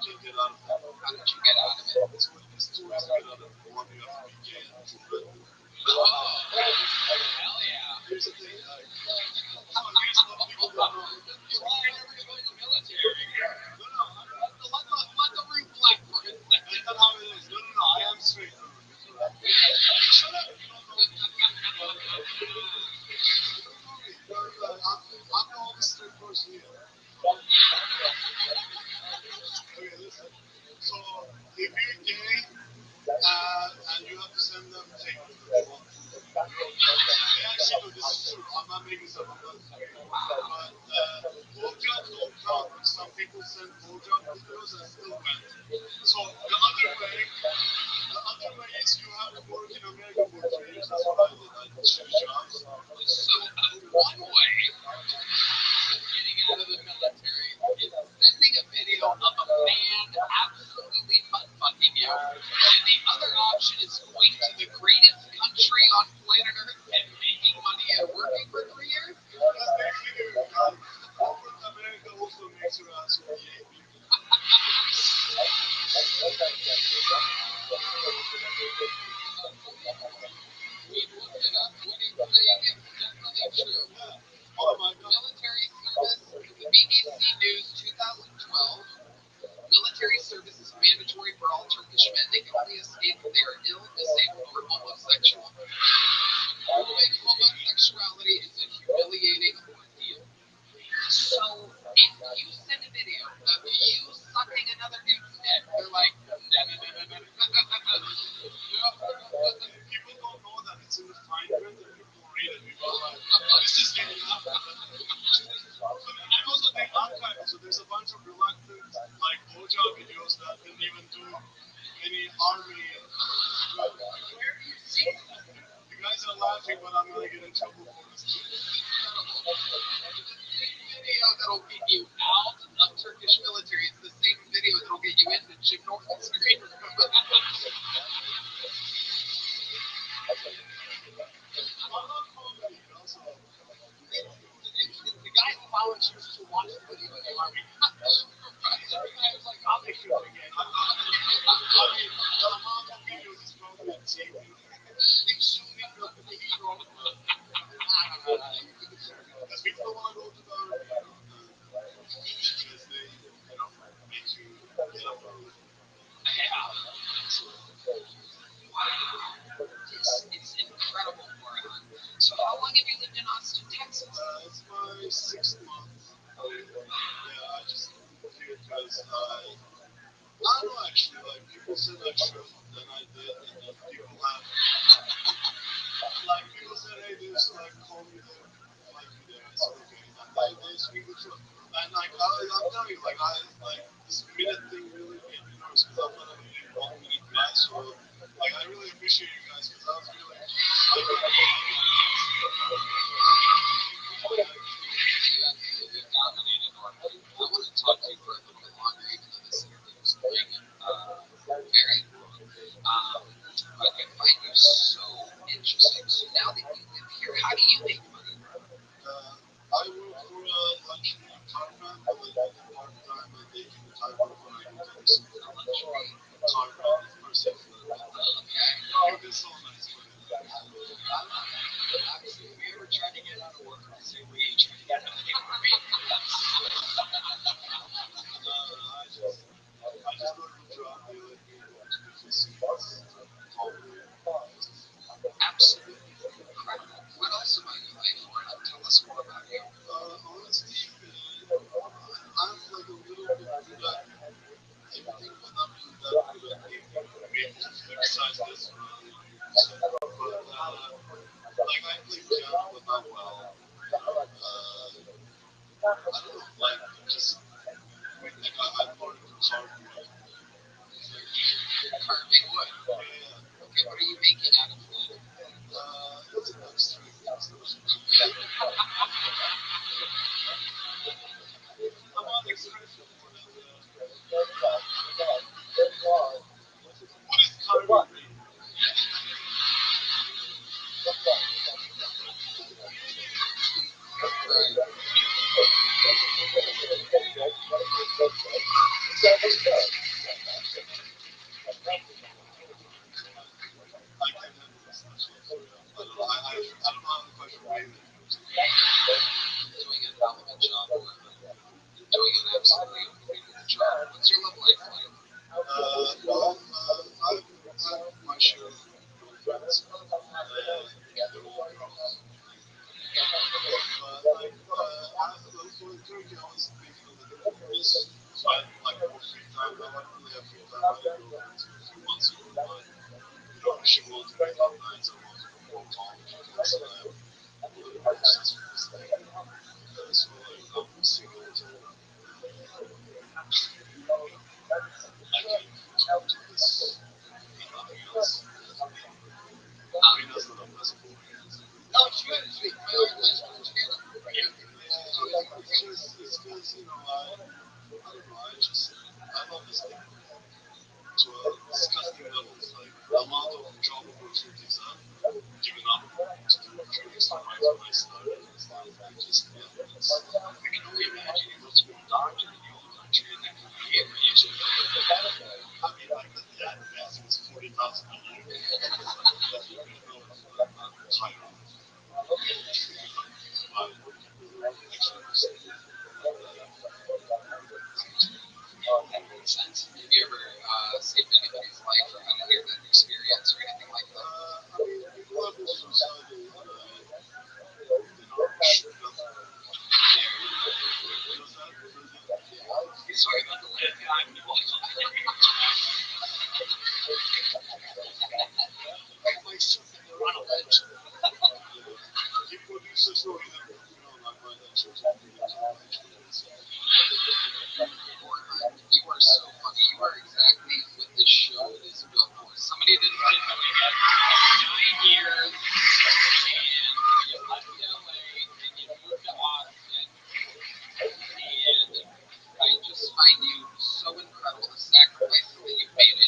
A: can't get out of that.
E: How did you get out of it?
A: There's two ways to get out of it. One, you have to be gay and prove it.
E: Hell yeah.
A: Here's the thing, like, here's what people don't know.
E: Why never join the military?
A: No,
E: Let the room black for a second.
A: that's not how it is. No, I am straight. Shut up. I'm the only straight person here. Okay, listen. So, if you're gay, and you have to send them things that they want. Actually, this is true. I'm not making stuff up. But blowjobs don't count. Some people send blowjob videos and still went. So the other way is you have to work in America for 3 years. That's what I did. I did 2 jobs.
E: So one way of getting out of the military is sending a video of a man absolutely butt-fucking you. And the other option is going to the greatest country on planet Earth and making money and working for 3 years.
A: That's basically corporate America also makes your ass look gay.
E: We've looked it up. What he's saying is definitely true.
A: Oh my God.
E: Military service, the BBC News 2012. Military service is mandatory for all Turkish men. They can only escape if they are ill, disabled, or homosexual. Proving homosexuality is a humiliating ordeal. So, if you send a video of you sucking another dude's dick, they're like,
A: People don't know that it's in the fine print and people read it. People are like, this is getting up. And also they archive it, so there's a bunch of reluctant, like, blowjob videos that didn't even do any army.
E: where do you see that?
A: You guys are laughing, but I'm gonna get in trouble for this.
E: Video that'll get you out of Turkish military is the same video that'll get you into Jim Norton's screen. The guy who volunteers to watch the video in the army. The guy was like, I'll make sure again.
A: The amount of videos is probably a TV.
E: They show me the hero.
A: Because people don't want to go to the army, because they because I don't know actually. Like people said I should, and I did, and then people have like people said, hey, this like call me there, flight me there. I said okay, and they speak the truth. And like I'm telling you, like this minute thing really made me nervous because I'm not a really one minute guy, so like I really appreciate you guys because I was really
E: dominated already. I want to talk to you for a little bit longer, even though this interview is going very long. But I find you so interesting. So now that you live here, how do you make money?
A: I work for a luxury car brand, but I do it part time and they give me time off when I go to the city.
E: A luxury.
A: Car brand is perceived for that.
E: Okay.
A: You've been so nice for it.
E: Obviously, if you ever try to get out of work, I'll say, where you trying to get out of
A: I just got a good job. They let me go to different cities.
E: Absolutely incredible. What else about your life? Tell us more about you.
A: Honestly, I'm like a little bit good at everything, but not really that good at anything. Maybe besides this, but like I play piano, but not well. I don't know, like just like I learned to carve wood.
E: Carving wood.
A: Yeah,
E: Okay, what are you making out of wood?
A: it's an abstract thing. I'm on expression more than what is carving me? I can handle this much love for real. I don't know if I should wave it.
E: Doing a hell of a job. Doing an absolutely unbelievable job. What's your love life like?
A: Well, I have my share of girlfriends. They're all girls. But like, so in Turkey, I was making a living from this. So I had like more free time. Now I don't really have free time. I had a girlfriend a few months ago, but you know, she wants to make up nights. I want to go more college because I'm a little bit obsessed with this thing. So like, I'm single. I can't talk to this. Nothing else. I mean, that's not a mess for me.
E: Oh, sweet. My own lesbian together.
A: Yeah, it's because, you know, I don't know, I love this thing to a disgusting levels. Like, the amount of job opportunities I've given up to do drinks and nights when I started, it's like, I can only imagine you go to a doctor in your own country and then come here and you should, I mean, like, that best was 40,000 a year. That's what you know, it's higher up. But, actually,
E: That makes sense. Have you ever saved anybody's life or had to hear that experience or anything like that?
A: I mean, people have been suicidal, you know, shoot them. Just that,
E: Sorry about the late time.
A: like something around a ledge. He produced a story that, you know, like my that shows up to
E: You are so funny. You are exactly what this show is built for. Somebody that has been doing it 9 years and you left LA and you moved to Austin and I just find you so incredible, the sacrifices that you've made.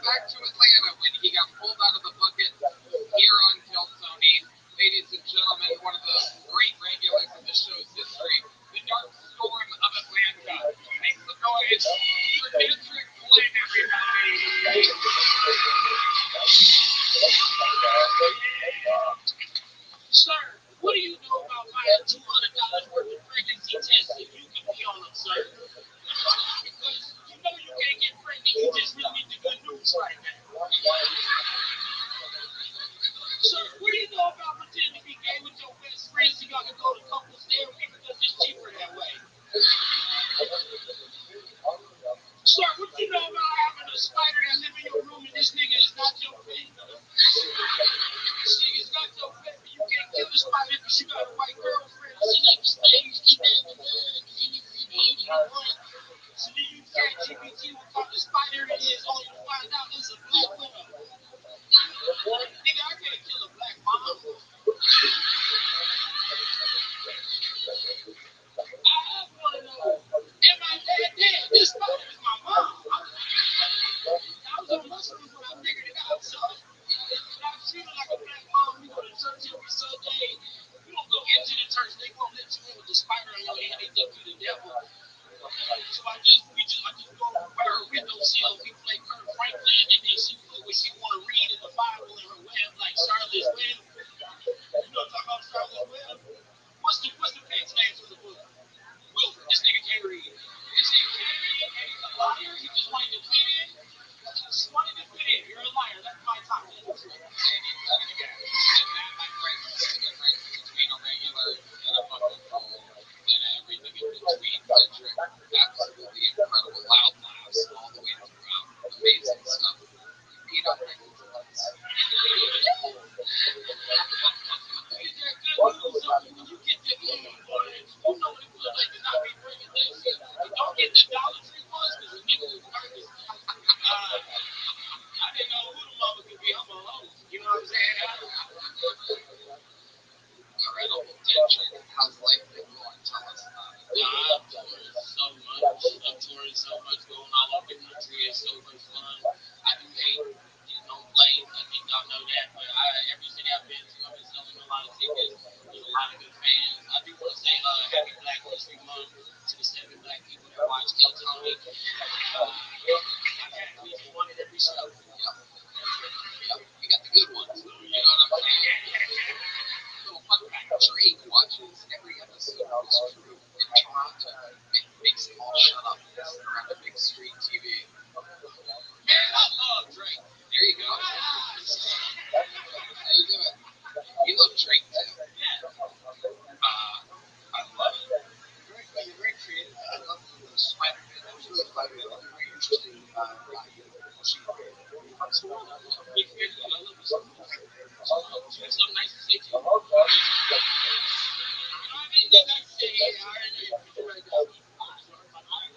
E: back to Atlanta when he got pulled out of the bucket here on Tony. Ladies and gentlemen, one of the great regulars in the show's history, the Dark Storm of Atlanta. Make some noise for Patrick Flynn, everybody. Sir, what do you know about buying $200 worth of pregnancy tests if you can be on them, sir? Because you know you can't get pregnant, you just really need the good news right now. Sir, what do you know about pretending to be gay with your best friends so y'all can go to couples therapy because it's cheaper that way? Sir, what do you know about having a spider that live in your room and this nigga is not your pet? This nigga is not your pet, but you can't kill the spider because you got a white girlfriend. She like the spiders keep having so then you chat GPT what kind of spider it is, only to find out it's a black widow. Nigga, I can't kill a black mom. I want to know, am I dead? This spider is my mom. I was on mushrooms when I figured it out, so I was treated like a black mom. We go to church every Sunday. You don't go into the church, they won't let you in with the spider on your hand. They think you the devil. So I just go where her window sill. We play Kurt Franklin, and then she put what she want to read in the Bible in her web, like Charlotte's Web. You know what I'm talking about, Charlotte's Web? What's the page name for the book? Wilford. This nigga can't read. This nigga can't read, and he's a liar. He just wanted to fit in. Just wanted to fit in. You're a liar. That's my topic. My friends between a regular and a fucking troll and everything in between. Patrick, absolutely incredible. Loud laughs all the way throughout. Amazing stuff. Peed on pregnancy once. You get the you know what it feels like to not be pregnant. Don't get the Dollar Tree ones because the nigga was nervous. I didn't know who the mother could be. I'm a host. You know what I'm saying? All right, Uncle Patrick, how's life been going? Tell us about it. I'm touring so much. Going all over the country. It's so much fun. I do hate planes. I think y'all know that. But every city I've been to, I've been selling a lot of tickets. There's a lot of good fans. I do want to say happy Black History Month to the 7 black people that watch Kill Tony. I've had at least one at every show. Yep. We got the good ones. You know what I'm saying? Little fun fact, Drake watches every episode of his crew in Toronto. It makes them all shut up and sit around a big screen TV. Man, I love Drake. There you go. How you doing? You love Drake too. I love it. You're very creative. I love the Spider-Man. That was really fun. It was very interesting. I love you so nice to see you.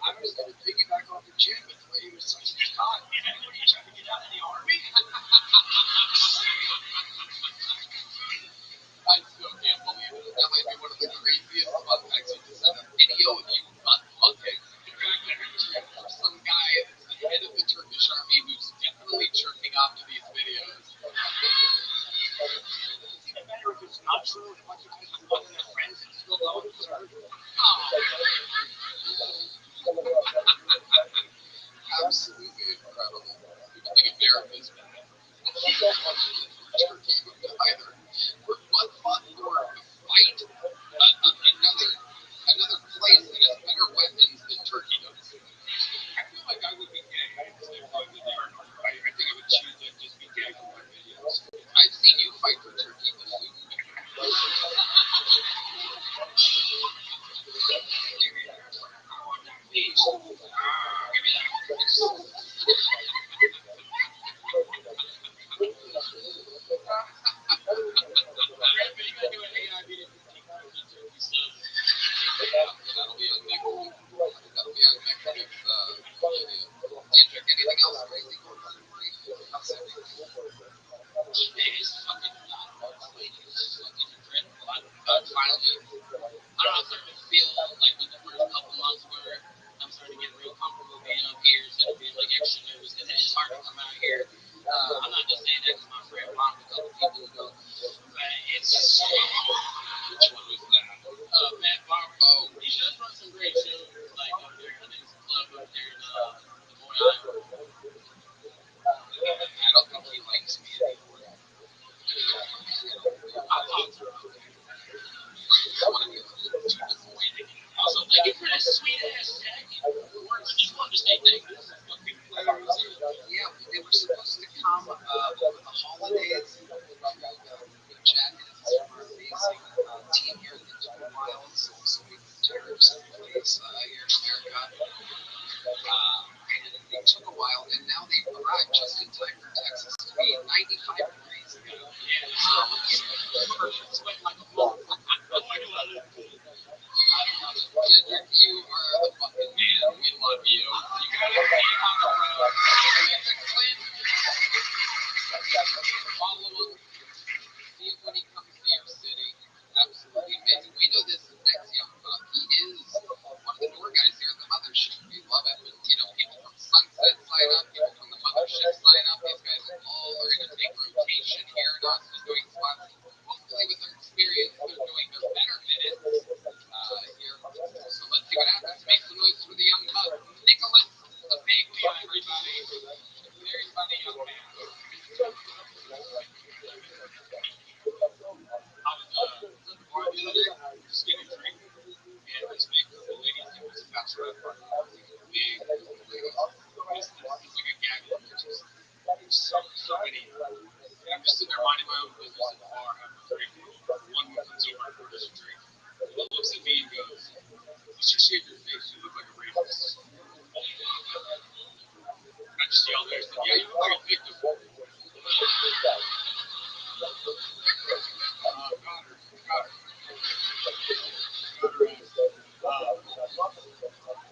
E: I was going to piggyback off the gym, but the way he was touching his cock, what are you trying to get out of the army? I still can't believe it. That might be one of the craziest fun facts. You just had a video of you butt fucking some guy that's the head of the Turkish army who's definitely jerking off to these videos. It's even better if it's not true and a bunch of guys are fucking their friends and still going to serve. Absolutely incredible. People think America is bad. Turkey either. What fun for a fight another place that has better weapons than Turkey does. I feel like I would be gay if I was there. I think I would choose to just be gay for my videos. I've seen you fight for Turkey this week. That'll be on next week. Anything else crazy going on? How's everything? It's fucking not much. It's fucking incredible. Finally, I don't know, I'm starting to feel like with the first couple months where I'm starting to get real comfortable being up here instead of being like extra nervous because big lady. It's like a gag of bitches. There's so many. And I'm just sitting there minding my own business at the bar, having a drink. One woman comes over and orders a drink. One looks at me and goes, "You should shave your face. You look like a rapist." I just yelled at her. I said, "Yeah, you look like a victim." Got her.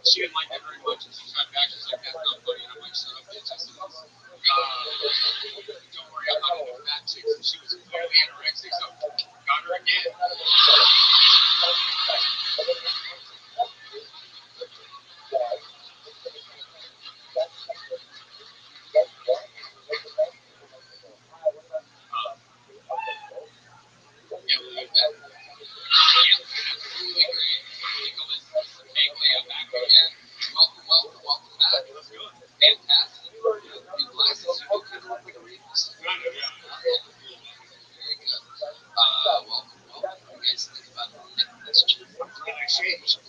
E: She didn't like it very much, and she tried back. She's like, "That's not funny." And I'm like, "Shut up, bitch." I said, "Don't worry, I'm not into fat chicks." And she was clearly anorexic, so got her again. Yeah, we'll leave that. Yep, absolutely great. Nicholas Bagley, I'm back again. Welcome back.
A: Let's go.
E: Fantastic. New glasses, you look kind of like a rapist.
A: Yeah.
E: Very good. Welcome. What do you guys think about Nicholas?
A: I'm glad I changed.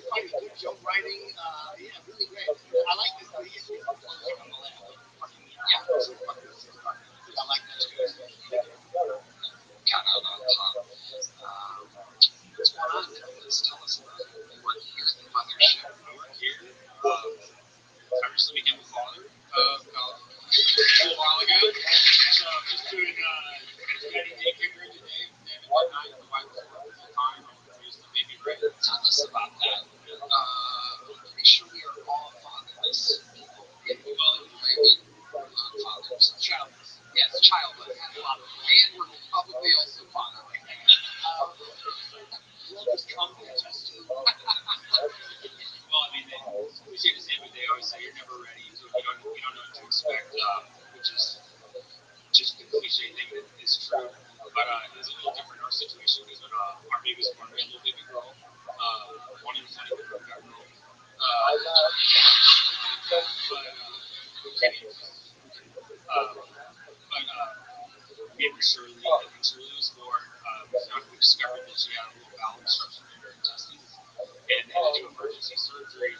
A: Funny, good joke writing. Yeah, really great. I like this. Like on the left.
E: Yeah, I like that too. Count out on top. What's going on, Nicholas? Tell us about it. You work here at the mothership.
A: I work here. I recently became a father about a little while ago. So I'm just doing petty daycare during the day, and then at night the wife is working full time. I'm raising the baby right.
E: Tell us about that. I'm pretty sure we are all fatherless people. Well, I mean, fathers.
A: Childless.
E: Yes, childless. And we're probably also fatherless.
A: We'll just come to test you. Well, I mean, we say the same thing. They always say you're never ready, so you don't know what to expect, which is just the cliche thing that is true. But it was a little different in our situation because when our baby was born, we had a little baby girl. One in 20 we got girl. We had Shirley, and when Shirley was born, we discovered that she had a little bowel obstruction in her intestines, and they had to do emergency surgery.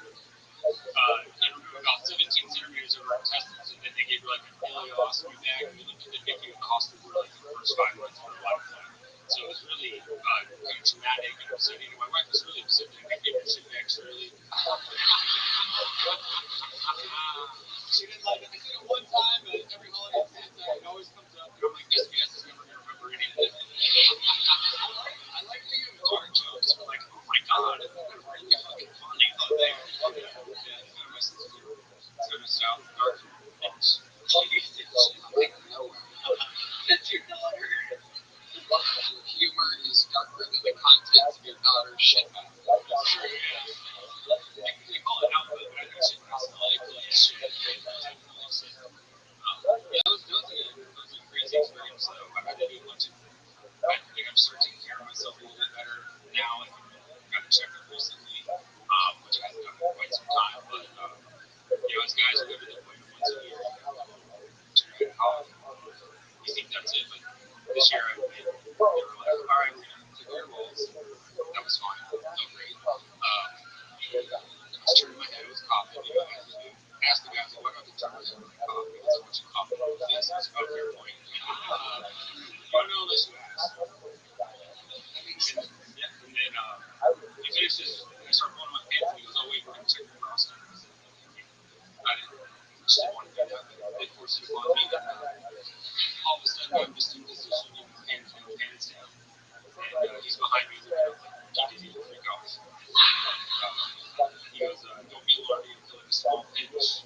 A: About 17 centimeters of her intestines, and then they gave her like an ileostomy bag, and the NICU costed her like the first 5 months of her life. So it was really kind of traumatic and upsetting. And my wife was really upset that I gave her shit back Shirley. She didn't like it. I did it one time, but every holiday Santa, it always comes up. And I'm like, SBS is never going to remember any of this. I like that you have dark jokes. We're like, oh my god, it's really fucking funny. Yeah, it's kind of my sense of humor. It's kind of south dark things.
E: I'm like, nowhere. That's your daughter. Your humor is darker than the contents of your daughter's shit bag.
A: That's true, yeah. They call it output, but I think shit bags like shit. Yeah, those are a crazy experience, though. I've had to do a bunch of. I think I'm starting to take care of myself a little bit better now. I got a checkup recently, which I haven't done in quite some time. But as guys are going to the appointment once a year, check it out. You think that's it, but this year they were like, all right, we're going to clear your walls. That was fine. No great. I was turning my head. It was coughing. I had to ask the guys, like, why do I have to turn my head when I cough? Because I want you coughing on my face. It's about your point. You don't know unless you ask. And then he finishes, and I start blowing my pants, and he goes, oh, wait, we're going to check your prostate. I said, I just didn't want to do that, but they forced it on me. And all of a sudden, I'm just in position, pants down. And he's behind me, and he didn't freak out. He goes, don't be alarmed, you feel like a small pinch.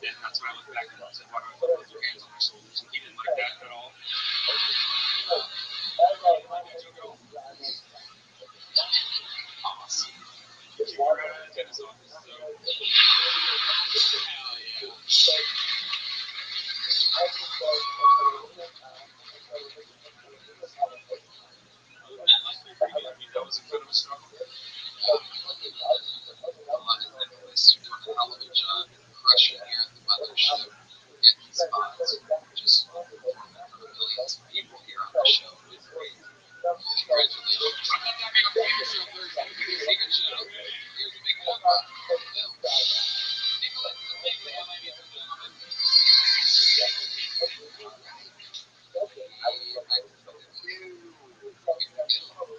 A: Then that's when I looked back and said, why do I feel both your hands on my shoulders? And he didn't like that at all.
E: Awesome.
A: We're at a dentist office, so. Hell yeah. That must be pretty good. I mean, that was kind of a struggle.
E: Nicholas, you're doing a hell of a job. Crushing here at the mothership. Getting spots. Just performing for the millions of people here on the show. It's great. Congratulations.
A: I'm not that big of a fan of show Thursday.
E: You're show. Here's a big book on film. Nicholas the Bigwig, ladies and gentlemen.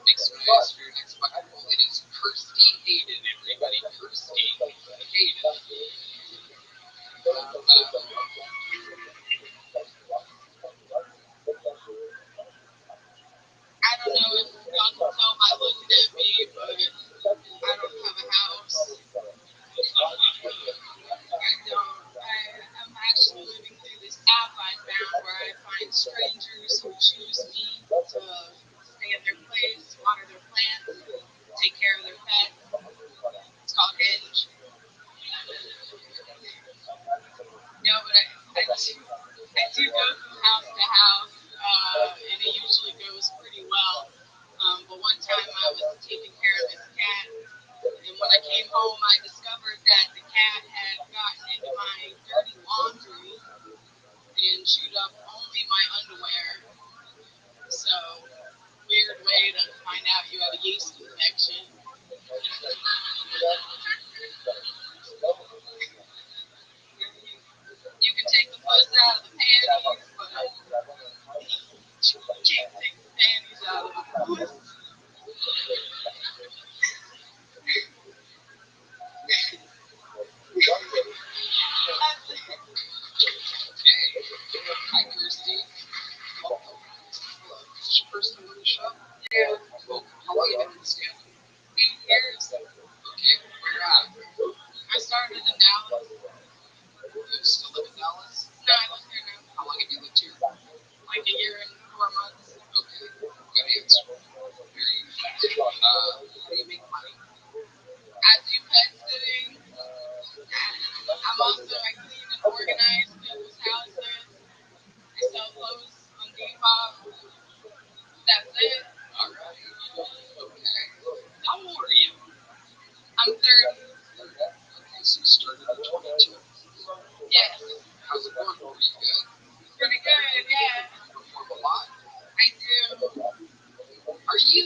E: Next prize for your next bucket roll. It is Kirsty Hayden, everybody. Kirsty Hayden. I don't know if y'all can tell by looking at me, but I don't have a house. I'm actually living through this app I found where I find strangers who choose me to stay in their place, water their plants, take care of their pets. It's called Hinge. No, but I do go from house to house, and it usually goes pretty well. But one time I was taking care of this cat, and when I came home, I discovered that the cat had gotten into my dirty laundry and chewed up only my underwear. So, weird way to find out you have a yeast infection. You can take the puss out of the panties, but you can't take the panties out of the puss. Okay. Hi, Kirsty. Welcome. Hello. Is this your first time on the show? Yeah. Welcome. How long have you been in the stand? 8 years. Okay. Where at? I started in Dallas. You still live in Dallas? No, I live here now. How long have you lived here? Like a year and 4 months. Okay. Good answer. Very good. How do you make money? I do pet sitting. I'm also, I clean and organize people's houses. I sell clothes on Depop. That's it. Alright. Okay. How old are you? I'm 30. Okay, so you started at 22. Yes. How's it going? Pretty good? Pretty good, yeah. You perform a lot? I do. Are you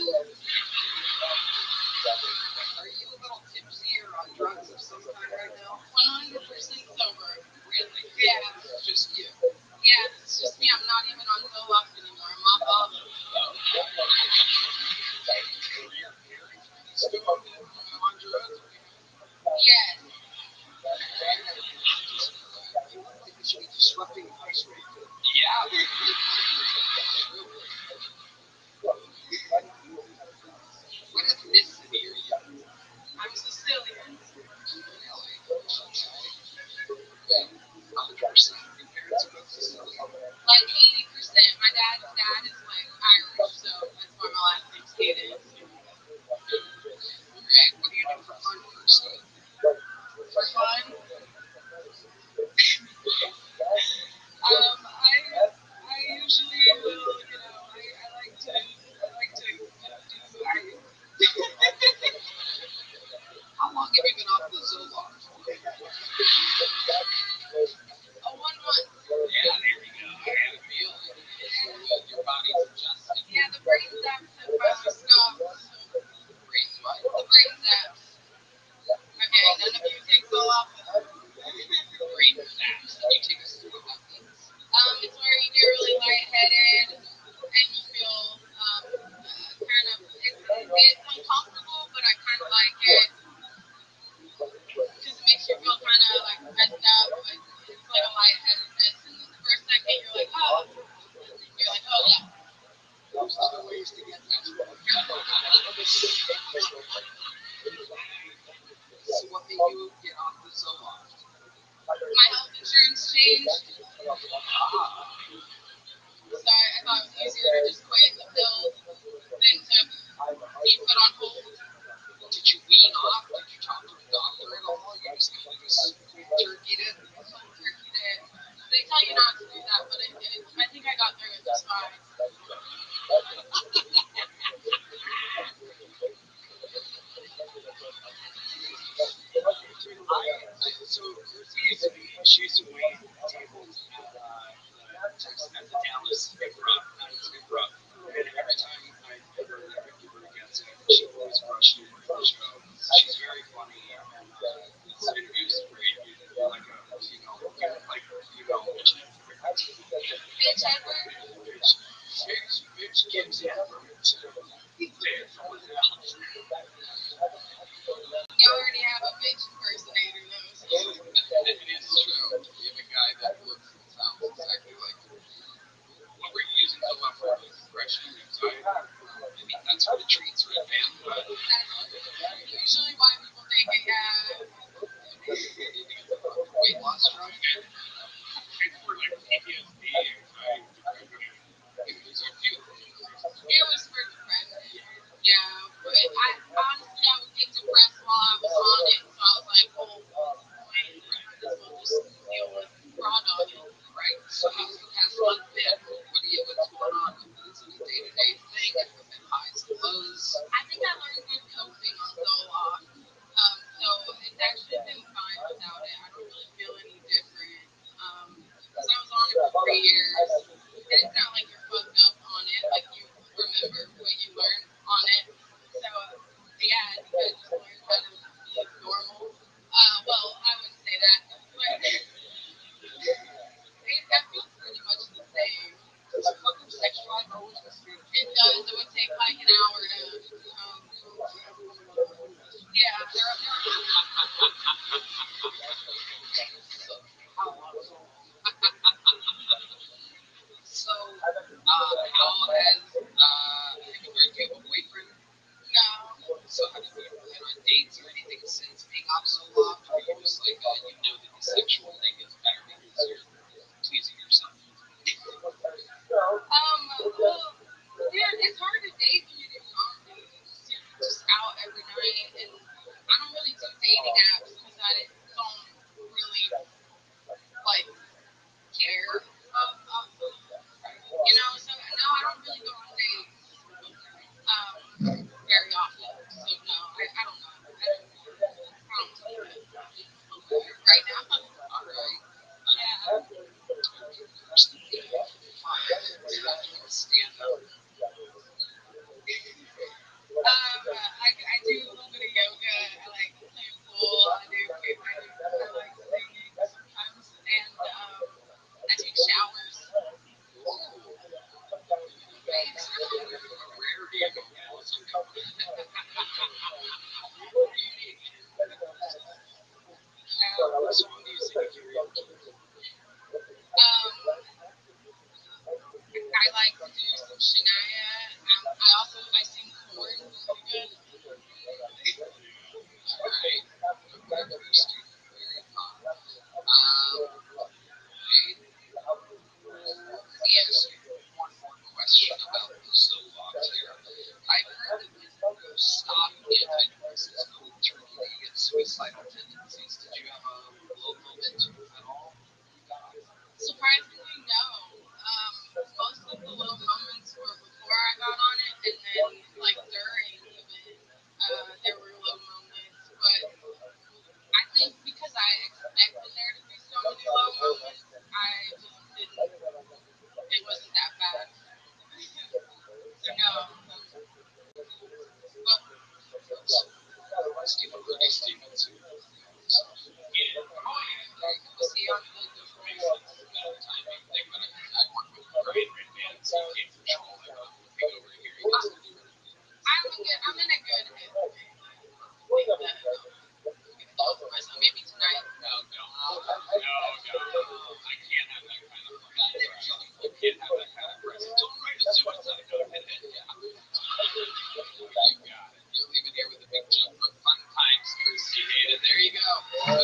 E: a little tipsy or on drugs of some kind right now? 100% sober. Really? Yeah. It's just you? Yeah, it's just me. I'm not even on Zoloft anymore. I'm off all of them. Okay. Were your parents really stoned and on drugs? Yes. You look like you should be disrupting the ice rink. Yeah. What ethnicity are you? I'm Sicilian. Really? Okay. 100% of your parents are both Sicilian? Like 80%. My dad's dad is like Irish, so that's why my last name's Hayden. Okay. What do you do for fun, Kirsty? For fun? I usually will, I like to do, How long have you been off the Zoloft? 1 month. Yeah, there we go. I had a feeling. Your body's adjusting. Yeah, the brain zaps have finally stopped. Brain what? The brain zaps. Okay, none of you take Zoloft. Brain zaps. Can you take us through what that means? It's where you get really lightheaded and you feel kind of, it's uncomfortable, but I kind of like it. Because it makes you feel kind of like messed up, but it's like a lightheadedness. And then the first second you're like, oh yeah. There's other ways to get that. So what made you get off the Zoloft? My health insurance changed. So I thought it was easier to just quit the pills than to be put on hold. Did you wean off? Did you talk to a doctor at all? You just kind of just turkeyed it? Turkeyed it. They tell you not to do that, but I think I got through it just fine. So she's away tables at the Dallas Improv. And every time I ever give her a guest, she always rushed me for the show. dates or anything since being off so long, or you're just like, you know that the sexual thing is better because you're pleasing yourself?
B: Well, it's hard to date when you're just out every night, and I don't really do dating apps because I don't really like care. So no, I don't really go on dates very often. So no, I don't know. I don't do that right now.
E: All right.
B: Yeah.
E: Stand up.
B: I do a little bit of yoga. I like playing pool. I like singing sometimes, and I take showers.
E: A rarity of a awesome couple. What song do you sing at karaoke?
B: I like to do some Shania. I sing chords really good.
E: Alright. Very fun. Let me ask you one more question about the Slovaks here. I've heard that when you stop antidepressants, cold turkey, you get suicidal tendencies. Did you have a low moment at all?
B: Surprisingly, no. Most of the low moments were before I got on it, and then like during even there were low moments. But I think because I expected there to be so many low moments, I just didn't. It wasn't that bad. So no. Well,
E: Stephen Rudy Stevens.
B: see on the
E: I work with Brian Redbands. He came from Chicago. Came over here. He used to do it.
B: I'm in a good headspace. Maybe tonight.
E: No. I can't have that kind of pressure. You can't have that kind of pressure. Don't write a suicide note. Yeah. You got it. You're leaving here with a big jump. But fun times, Christy Hayden. There you go. All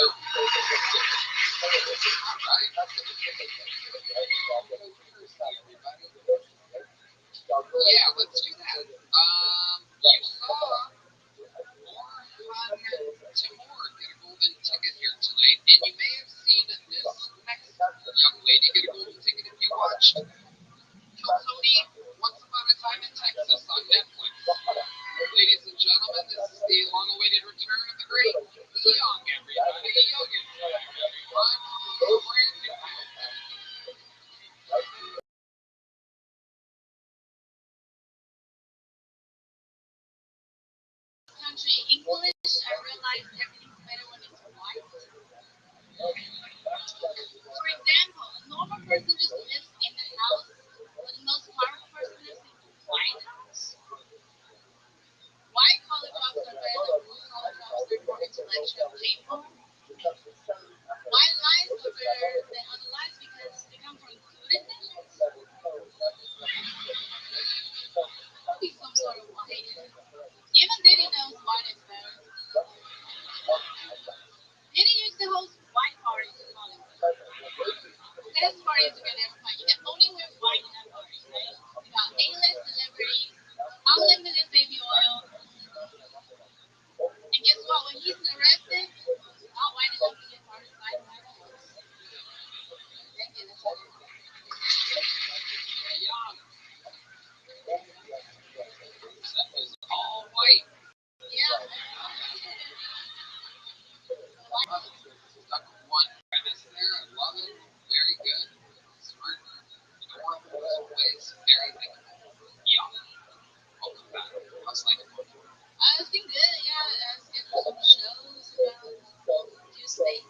E: right. Yeah, let's do that. You saw Timur get a golden ticket here tonight, and you may have seen this next young lady get a golden ticket if you watched Cody, Once Upon a Time in Texas on Netflix. Ladies and gentlemen, this is the long-awaited return of the great Young, everybody. Youngin, everyone.
B: Country English, I realized everything's better when it's white. For example, a normal person just lives in the house, but the most powerful person lives in the White House. White collar jobs are better than blue collar jobs, they're more intellectual and paid more. White lies are better than other lies because they come from good intentions. Be some sort of white. Even Diddy knows white is better. Diddy used to host white parties in Hollywood. Best parties you can ever find. You can only wear white in that party, right? You got A-list celebrities, unlimited baby oil. And guess what? When he's arrested, not white enough to get part of the White House. Thank you. That's what it is.
E: Young. That is all white.
B: Yeah.
E: Stuck with one premise there. I love it. Very good. Smart. Adorable as always. Very likable. Young. Welcome back. How's life going?
B: It's been good, yeah. Scheduled some shows around few states.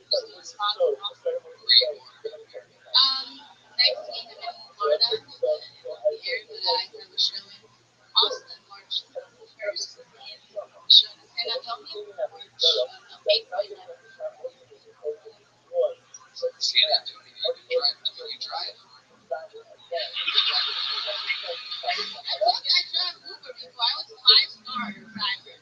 B: Some spots in Austin.
E: Where you going?
B: Next week I'm in Florida. It won't be here, but I have a show in Austin, March 1st, and a show in San Antonio, April 11th.
E: San Antonio. You can drive. Can you drive?
B: I told you I drove Uber before. I was a 5-star driver.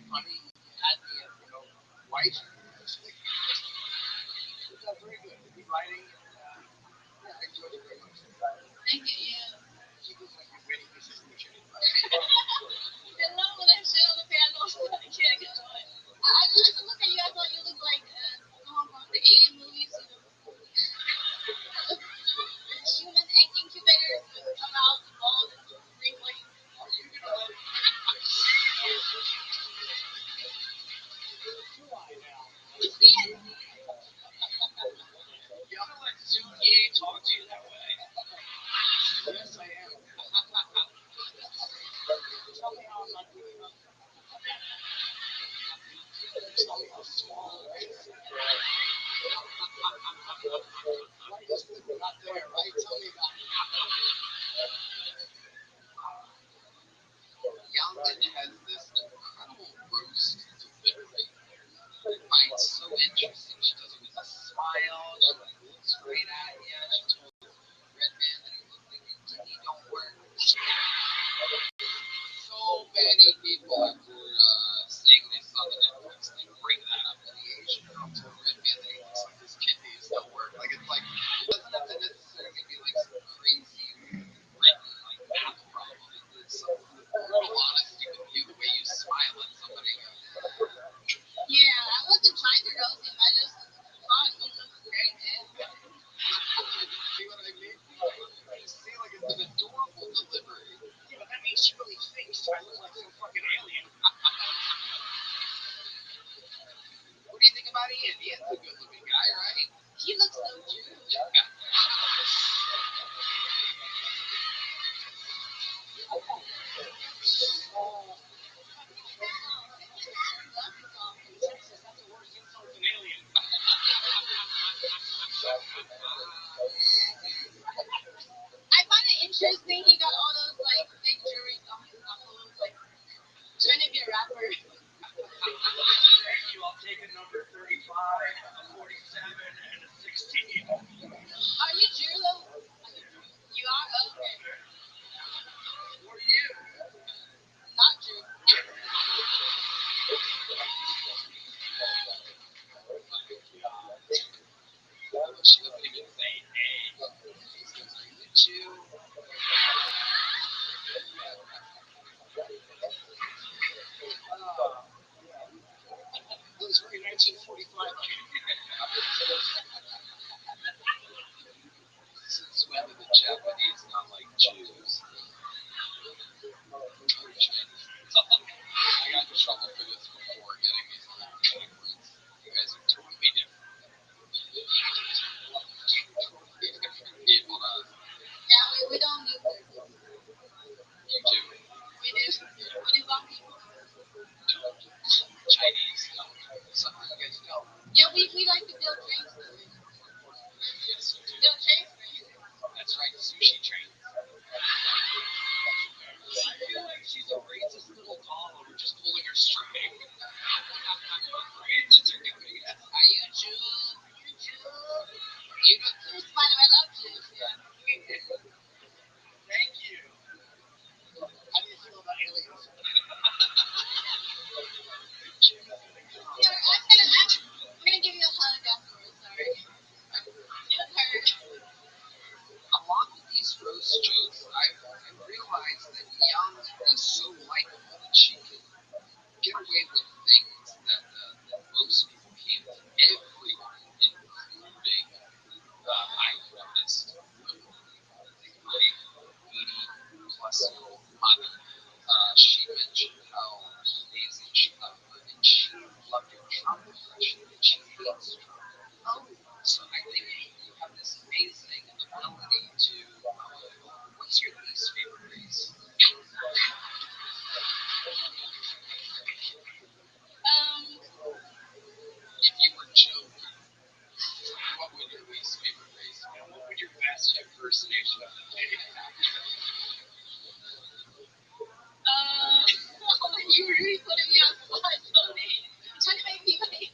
E: funny. You had me at, white. That's very good. Good writing. Yeah, I enjoyed it very much. Thank you. Yeah. You look like you're waiting for some bullshit. I love when I sit on the panels. I can't get on it. I just look at you. I thought you looked like someone from the alien movies. Human egg incubators would come out and all the green light. Are you gonna let Zoogie talk to you that way? Yes, I am. Tell me how I'm not good enough. Tell me how small it is. Right, just because we're not there, right? Tell me about it. Yalvin has this incredible roast delivery. I find so interesting. She does it with a smile. She looks right at you. She told Redman that he looked like a kidney don't work. So many people after saying they saw the Netflix thing bring that up. And the Asian girl told Redman that he looks like his kidneys don't work. Like it's like it doesn't have to necessarily be like some crazy written like math problem. It's some brutal honesty with you, the way you smile at somebody. Yeah, I wasn't trying to roast him. I just thought he looked great, man. See what I mean? You see, like it's an adorable delivery. Yeah, but that means she really thinks I look like some fucking alien. What do you think about Ian? Ian's a good-looking guy, right? He looks so Jewish. I find it interesting he got all those like big jewelry on his knuckles, like trying to be a rapper. Thank you. I'll take a number 35, a 47, and a 16. Are you Jew though? You are? Okay. Who are you? Not Jew. She doesn't even say A. She says, are you a Jew? It was very 1945. Since when did the Japanese not like Jews? I got in trouble for this before, getting these backwards. You guys are totally different. Totally different people, huh? Yeah, we don't live there. You do. We do. We do long people. Chinese don't. Somehow you guys don't. Yeah, we like to build trains. Yes, you do. Build trains for you. That's right, sushi trains. I feel like she's a racist little doll and we're just pulling her string. Racists are doing it. Are you Jew? You Jew? You don't. By the way, I love Jews. Yeah. Thank you. How do you feel about aliens? I'm gonna give you a hug afterwards. Sorry. It hurt. Along with these roast jokes, I realized that Young is so likable that she can get away with things that most people can't. Everyone, including I've noticed my 80-plus-year-old mommy. She mentioned how amazing she loved her, and she loved your Trump impression, and she hates Trump. Oh, so I think you have this amazing ability to. What's your least favorite race? If you were joking, what would your least favorite race be? What would your best impersonation of the day be? You really putting me on the spot, Tony. You're trying to make me wait.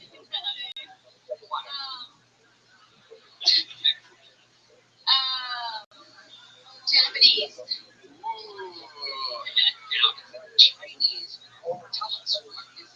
E: Japanese. Ooh. Now, Chinese, tell us what is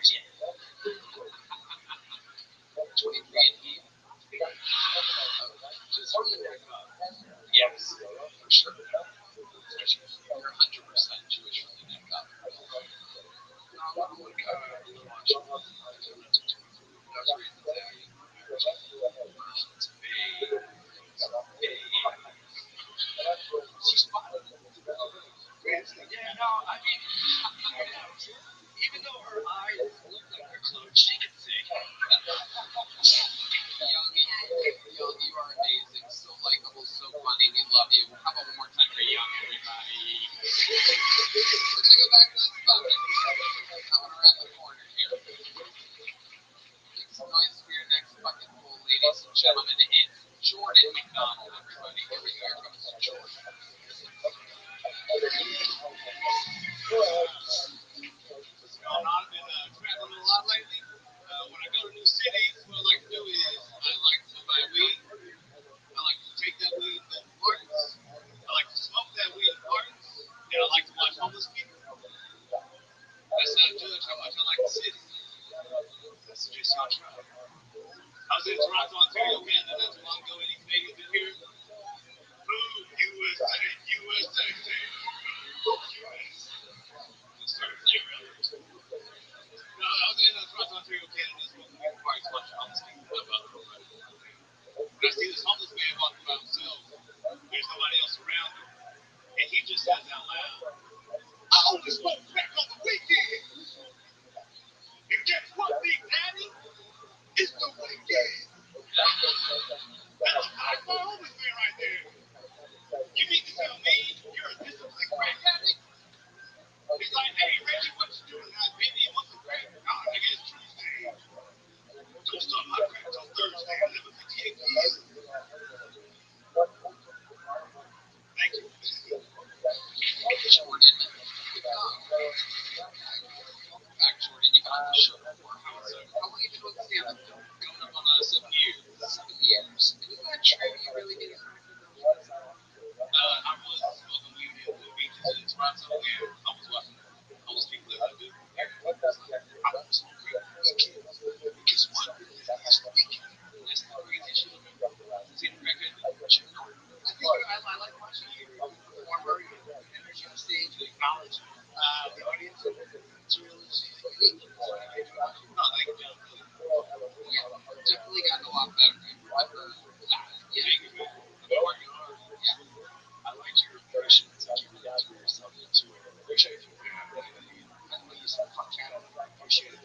E: 23andMe. Just from the neck up. Yes, for sure. Especially if you're 100% Jewish from the neck up. No, I want to look watch. I was raised Italian. It's She spotted it. Yeah, no, I mean, even though her eyes look like they're closed, she can see. Young, you are amazing. So likable, so funny. We love you. How about one more time for Young, everybody? We're gonna go back to this bucket. Coming around the corner here. Make some noise for your next bucket full, ladies and gentlemen. It's Jordan McDonald, everybody. Here we go. Here comes Jordan.
A: What's going on? I've been traveling a lot lately. When I go to new cities, what I like to do is I like to buy weed. I like to take that weed to Martin's. I like to smoke that weed in Martin's. And I like to watch homeless people. That's not judge how much I like the city. That's just y'all try. I was in Toronto, Ontario, Canada not too long ago. Any Canadians in here? Boom, USA, USA, US. No, I was in Toronto, Ontario, Canada, smoking weed before I watched homeless people. When I see this homeless man walking by himself, there's nobody else around him, and he just says out loud, I only smoke crack on the weekend. And guess what, Big Daddy? It's the weekend. That's my homeless man right there. You mean to tell me you're a disciplined crack addict? He's like, hey, Reggie, what you doing? Baby, you want some crack? Nah, nigga, it's Tuesday. Don't start my crack till Thursday, 11:58 p.m. Thank you.
E: Jordan. Welcome back, Jordan. You've been on the show before. How long have you been doing stand-up?
A: Coming up on 7 years.
E: 7 years. And is that true? You really did it?
A: I was smoking weed in the beaches in Toronto, and I was watching homeless people that I do. I was smoking crack as a kid. And guess what? It's the weekend. That's the crazy shit. See the crack addict?
E: I like watching you perform very energy on stage. You acknowledge the audience. It's really unique.
A: No, thank you, John.
E: Yeah, definitely gotten a lot better. I've heard that. Yeah.
A: Thank you, man. I've been working hard.
E: I liked your impressions that you really threw yourself into it. I wish I could have that. I know you said fuck Canada. I appreciate it.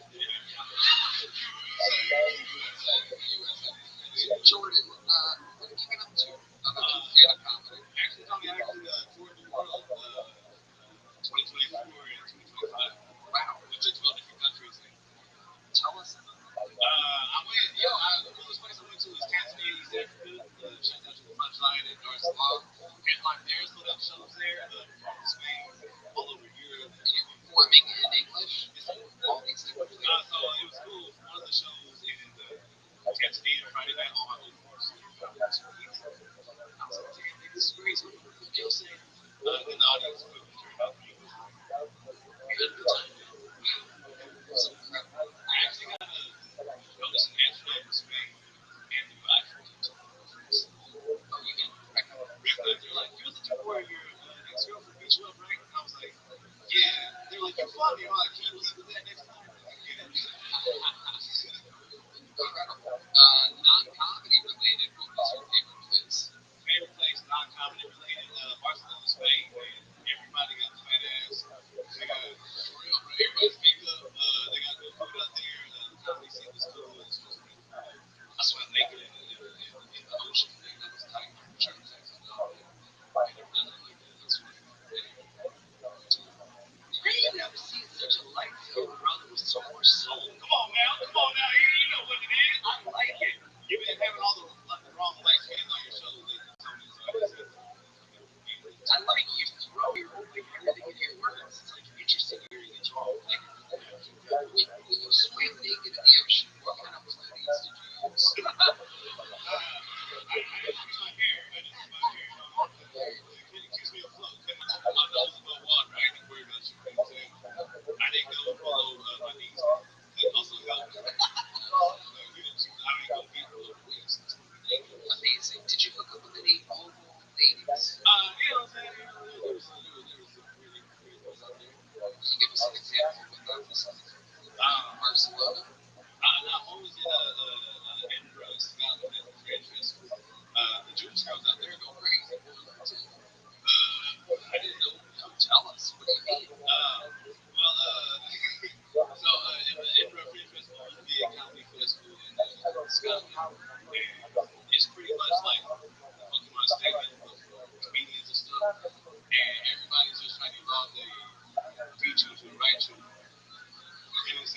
E: Jordan, what have you been up to other than stand-up comedy?
A: Actually, Tommy, I actually toured the world 2024 and 2025.
E: Wow.
A: Went to 12 different countries.
E: Tell us.
A: I went, the coolest place I went to was Tanzania, East Africa. Shout out to the Punchline and Dar es Salaam. Headline there, sold out shows there. Spain, all over Europe.
E: And you're performing in English? All these different
A: So it was cool. One of the shows in Tanzania, Friday night, all my old course.
E: This is great. So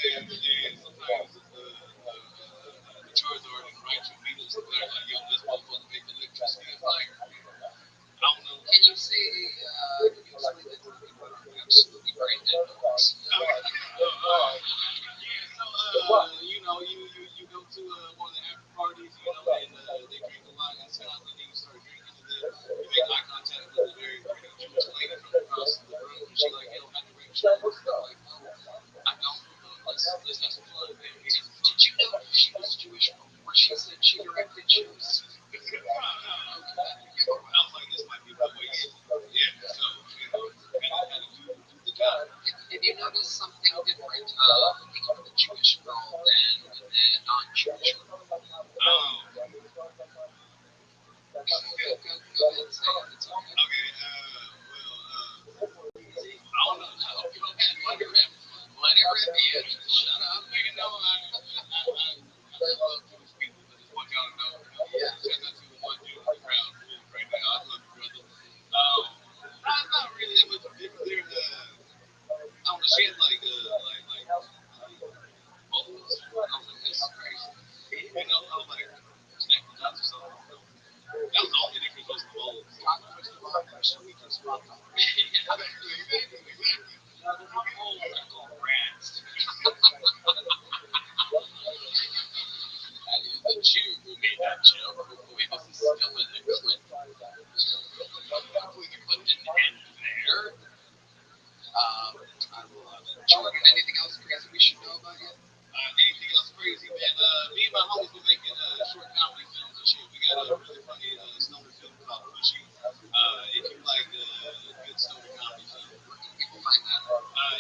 A: saying that they sometimes the Charizard and Raichu meet us and they're like, yo, this motherfucker makes electricity and fire. I don't know.
E: Can you say, can you explain that to the people that are absolutely brain dead?
A: Yeah, so you know, you go to one of the after parties, you know, and they drink a lot in Wisconsin, and you start drinking, and then you make eye contact with a very pretty Jewish lady from across the room, and she's like, yo, I direct you. I'm like, well, I don't. Let's have some fun, man.
E: Did you know she was Jewish before she said she directed Jews?
A: No. I was like, this might be the way. Yeah, so, you know, kind of do the job.
E: Have you noticed something different looking with a Jewish girl than with a non-Jewish girl? Go ahead and say it. It's okay.
A: Okay, well, I don't know.
E: No, go ahead. Let it rip. Let it rip, Ian. Shut up.
A: You know, I love Jewish people, but just want y'all to know.
E: Yeah.
A: Shout out to the one dude in the crowd right now. I love you, brother. I'm not really that much different there. I don't know. She had like bowls. I was like, this is crazy. You know, I was like, connecting dots or something. That was the only difference was the bowls.
E: So we can spot them.
A: Exactly.
E: Bowls are called rats. That is the Jew who made that joke. Hopefully this is still in the clip. We can put an end there. I love it. Jordan, anything else crazy we should know about you?
A: Anything else crazy, man? Me and my homies been making short comedy films and shit. We got a really funny stoner film called Pushy. If you like good stoner comedy film,
E: Where can people find that?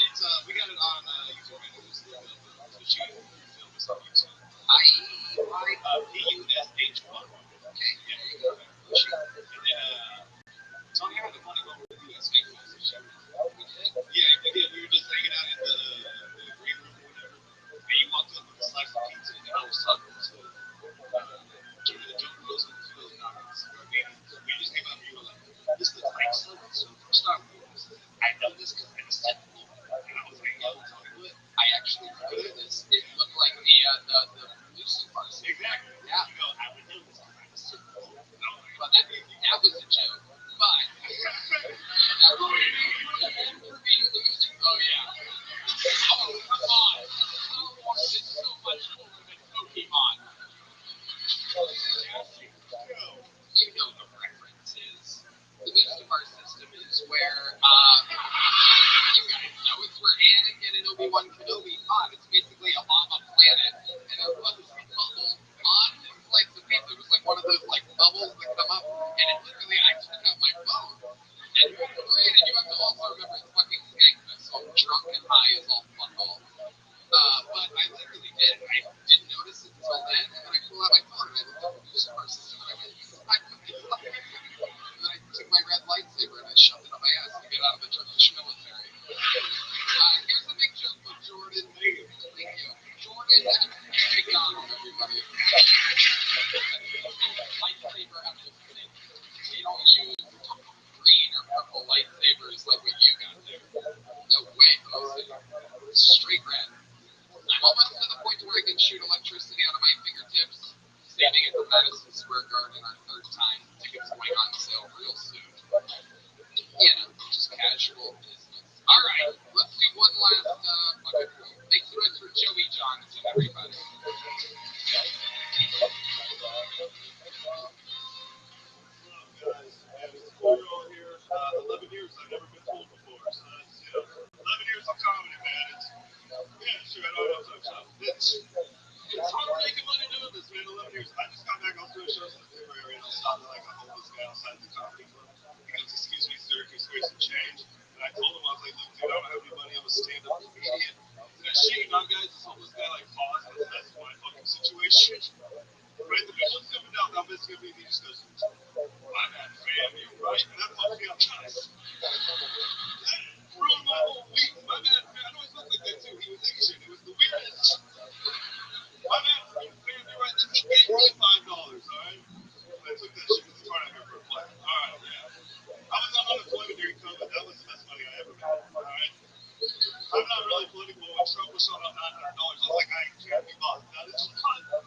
A: it's we got it on YouTube right now. Just look up Pushy film. It's on YouTube.
E: I-E-Y?
A: P-U-S-H-Y.
E: Okay,
A: Yeah,
E: there you go. Pushy.
A: and then Tony had a funny one with you at Snake Fest and shit.
E: We did?
A: Yeah, we did. We were just hanging out in the green room or whatever, and you walked up with a slice of pizza, and I was talking to Joe Rose and a few other comics. We just came up and you were like, this looks like so from Star Wars. I know this because I'm a Sith Lord. And I was like, yo, Tony, what?
E: I actually remember this. It looked like the Lucifer.
A: Exactly.
E: Yeah.
A: You go, I would know this because I'm a Sith Lord. And I was like,
E: Well, that was a joke. But that was for being Lucifer. Oh, yeah. Oh, come on. Star Wars is so much cooler than Pokemon. You know the references. The Lucifer system is where, you guys know it's where Anakin and Obi-Wan Kenobi fought. It's basically a lava planet, and there was a bubble on this slice of pizza. It was like one of those like bubbles that come up, and it literally, I took out my phone, and granted, you have to also remember it's fucking Skankfest, so I'm drunk and high as all fuck all. But I literally did. I didn't notice it until then, and then I pulled out my phone and I looked at the Lucifer system, and I went, this is not good. And then I took my red lightsaber and I shoved it up my ass to get out of the Turkish military. Here's the big joke with Jordan. Thank you. Jordan and McDonald, everybody. Lightsaber ethnicity. They don't use green or purple lightsabers like what you got there. No way, Jose. Straight red. I'm almost to the point where I can shoot electricity out of my fingertips. Standing at the Madison Square Garden our third time. Tickets going on sale real soon. Yeah, just casual business. All right, let's do one last bucket pool. Thanks so much for Joey Johnson, everybody.
A: guys, and it's a 4-year-old here. 11 years I've never been told before, so that's, 11 years of comedy, man. Sure, I don't know what's up. It's hard making money doing this, man. 11 years. I just got back. I was doing shows in the Denver area, and I was talking to like a homeless guy outside the comedy club. He goes, "Excuse me, sir, can you spare some change?" And I told him, I was like, "Look, dude, I don't have any money. I'm a stand-up comedian." And that shit, you know, guys, this homeless guy like paused, and that's my fucking situation. Right, the bitch was coming down Mississippi, and he just goes, "My bad, fam, you're right." And that fucked me up, guys. That ruined my whole week. My bad, man. I know he looked like that too. He was Asian. It was the weirdest. My bad, fam, you're right. Then he gave me $5, all right? I took that shit because it's hard out here for a play. All right, yeah. I was on unemployment during COVID. That was the best money I ever made. All right. I'm not really political. I try Trump was showing up $900. I was like, I can't be bought. That is not. I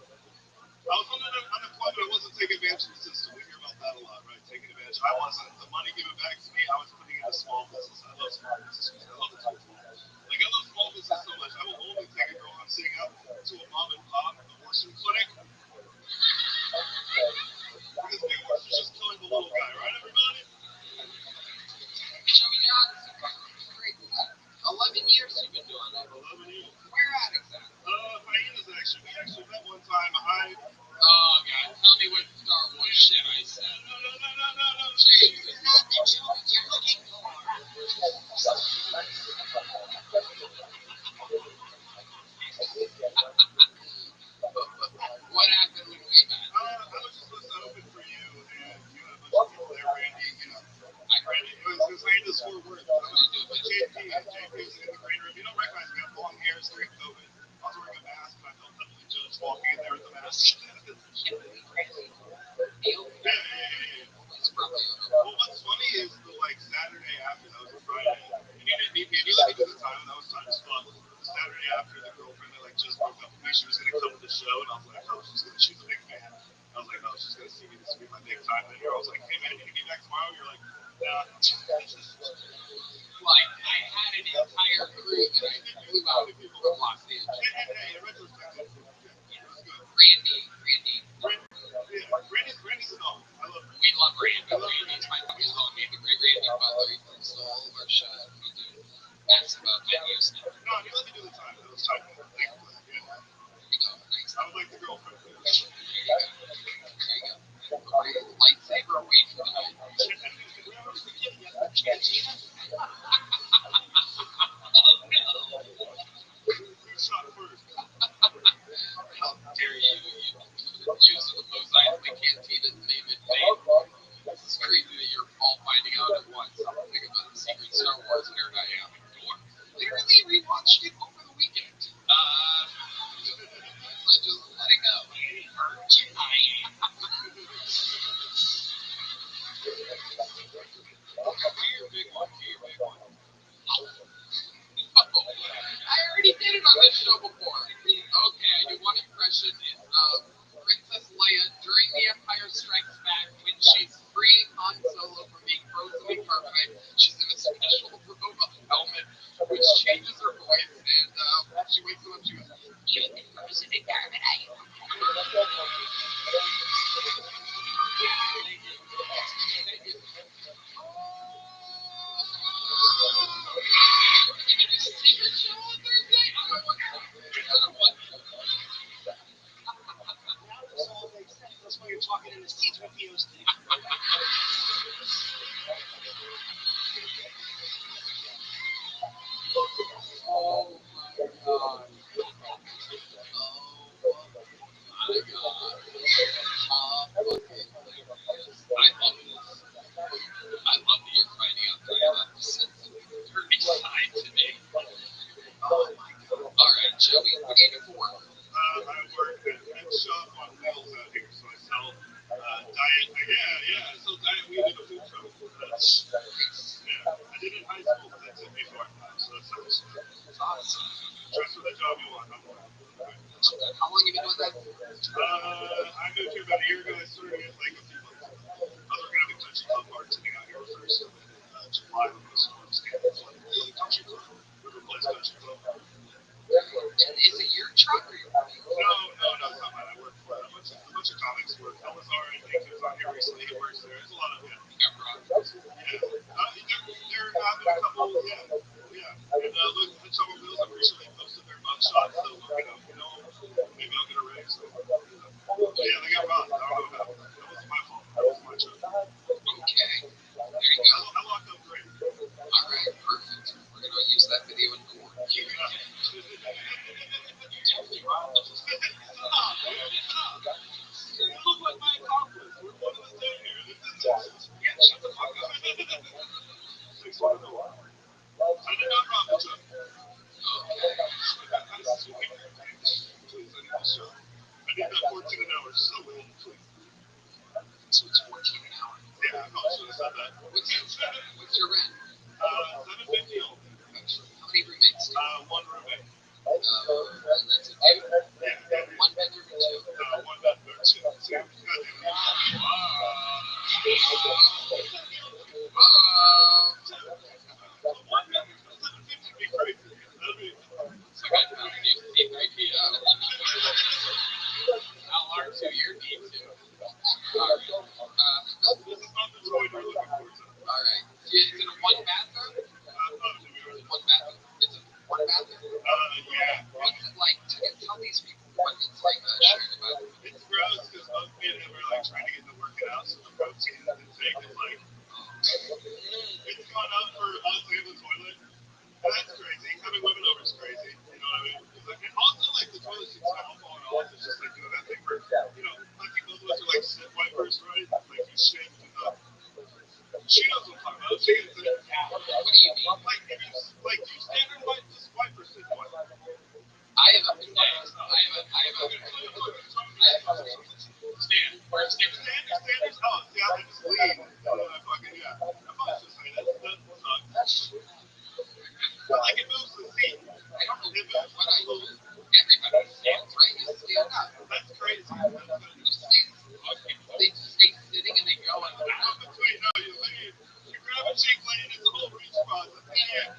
A: was on unemployment. I wasn't taking advantage of the system. We hear about that a lot, right? Taking advantage. I wasn't. The money given back to me, I was putting into small business. I love small business. I love the small. Like, I love small business so much. I will only take a girl I'm sitting out to a mom and pop abortion clinic. Because big abortion is just killing the little guy, right, everybody?
E: Joey Johnson, great. 11 years you've been doing that.
A: 11 years.
E: Where at exactly?
A: Hyenas actually. We actually met one time.
E: Oh, God. Tell me what Star Wars shit I said.
A: No.
E: Jeez, it's not the joke you're looking for. What happened when we met?
A: I was just supposed to open for you, and you had a bunch of people there, Randy. Randy. It was his name is Fort Worth. JP was in the green room. You don't recognize me. I have long hair during COVID. I was wearing a mask, and I felt definitely judged walking in there with the mask. Well, what's funny is the Saturday after, that was a Friday, and you didn't meet me, and you let me do the time, and that was time as fuck. The Saturday after, the girlfriend that just broke up with me, she was gonna come to the show, and I was like, oh, she's a big fan. I was like, oh, she's gonna see me, this will be my big time. And I was like, hey man, you can be back tomorrow. You're like, nah.
E: Like, I had an entire crew that I flew out from Los Angeles.
A: Hey, in retrospect, it was good. Randy's an all. I love Randy.
E: We love Randy. Randy's my fucking homie. The great Randy Butler. He comes to all of our shows. We do massive venues now.
A: No, you let me do the time. That was time. Thank you for that. Yeah.
E: There you go. Nice.
A: I would like the girlfriend.
E: There you go. Put my lightsaber away from the night. Oh, no.
A: Who shot first?
E: How dare you use the Mos Eisley Cantina to name it fame. This is crazy that you're all finding out at once. I'm thinking about the secret Star Wars nerd I am. Literally rewatched it over the weekend. I just let it go. Big one. Oh, I already did it on this show before. Okay, I do one impression. It's Princess Leia during The Empire Strikes Back when she's freeing Han Solo from being frozen in carbonite. She's in a special robot helmet, which changes her voice, and she wakes up and she goes, "You've been frozen in carbonite." Secret show on Thursday? I don't know what.
B: That's why you're talking in this T3PO state.
E: Oh my god. I love that you're finding out that I left the sense of turning side today. Oh my god. Alright, Joey, what do you do for work?
A: I work at a pet shop on wheels out here, so I sell diet. I sell diet weed in a food truck. I did it in high school, but that took me 4 times, so that's nice.
E: That's awesome.
A: Dress for the job you want.
E: How long have you been doing that?
A: I moved here about a year ago. I started it like a few months ago. I was working at the country club bartending out here first, and then in July when the storm came, it's like the country club, River Place Country Club.
E: And is it your truck or your money?
A: No, it's not mine. I work for a bunch of comics work. Elazar, I think, he was on here recently. He works there. There's a lot of
E: You got Rothschild'S.
A: there have been a couple, And look, the Summer Wheels, I'm pretty sure they posted their mugshots, so maybe I'll get a raise. So. They got robbed. I don't know about it. That wasn't my fault. That was my job.
E: Okay. There you go.
A: I locked up great.
E: Alright, perfect. We're going to use that video in court. Definitely robbed them.
A: You look like my accomplice. We're one of the same here.
E: Yeah, shut the fuck up.
A: 6-1 to 1. I did not rob the truck.
E: Okay.
A: Please, I need this show. I need that 14 an hour so bad, please.
E: So it's 14 an hour.
A: Yeah, I probably should have said that.
E: What's your rent?
A: $7.50 only.
E: How many roommates?
A: One roommate.
E: And that's a dude. One bedroom or two.
A: One bedroom, two. One bedroom for 750 would be crazy. That'd be.
E: It's like I found a new C3P out. How hard to your D2? Alright.
A: This is not the toy we're looking for.
E: Alright. Is it a one bathroom? One bathroom. It's a one bathroom?
A: Yeah.
E: What's it like? Tell these people what it's like sharing a bathroom.
A: It's gross because both me and him are like trying to get to work it out, so the protein intake is like, it's gone up for us to get the toilet. And that's crazy. Having women over is crazy. You know what I mean? And also, like, the toilet seats don't fall off. It's just like doing that thing where, you know, I think those of us are like sit wipers, right? Like, you shit and she knows what I'm talking about. She gets it.
E: What do you mean?
A: Like, you standard wipe, just wipe or sit wipe.
E: I have a stand. Stand. Where's stand?
A: Standards? Oh, yeah, I just leave. Fucking, yeah. I'm not just saying that sucks. But, like, it moves the seat.
E: I don't know what I do. Everybody stands, right? You stand up.
A: That's crazy.
E: Who stands? They just stay sitting and they go and
A: I'm between, no, you leave. You grab a cheek lane, it's a whole reach process. Yeah.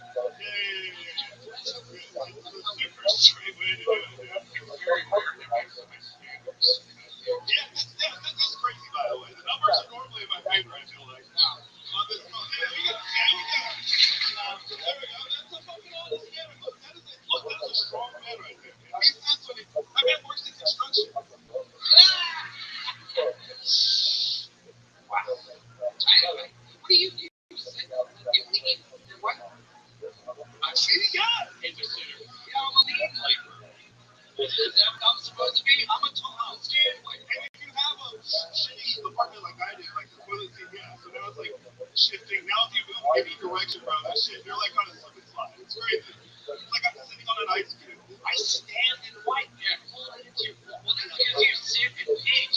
A: It's a super straight way to do it, dude.
E: it's very weird to mix my standards.
A: Yeah, that's crazy, by the way. The numbers are normally in my favor, I feel like.
E: Now,
A: On this phone, there we go. There we go. That's a fucking honest man. Look, that is a strong man right there. He says when my man works in construction.
E: wow. What do you do? You sit, you leave, your what?
A: I'm seeing God.
E: He's a sitter. Yeah, I'm a lead laborer. Is that what I'm supposed to be? I'm a total stand like.
A: And if you have a shitty apartment like I do, like the toilet seat, yeah. So now it's like shifting. Now if you move any direction, bro, that shit, you're like on a slip and slide. It's crazy. It's like I'm sitting on an ice cube.
E: I stand and wipe. Yeah. Well, that's because you're sick and pig.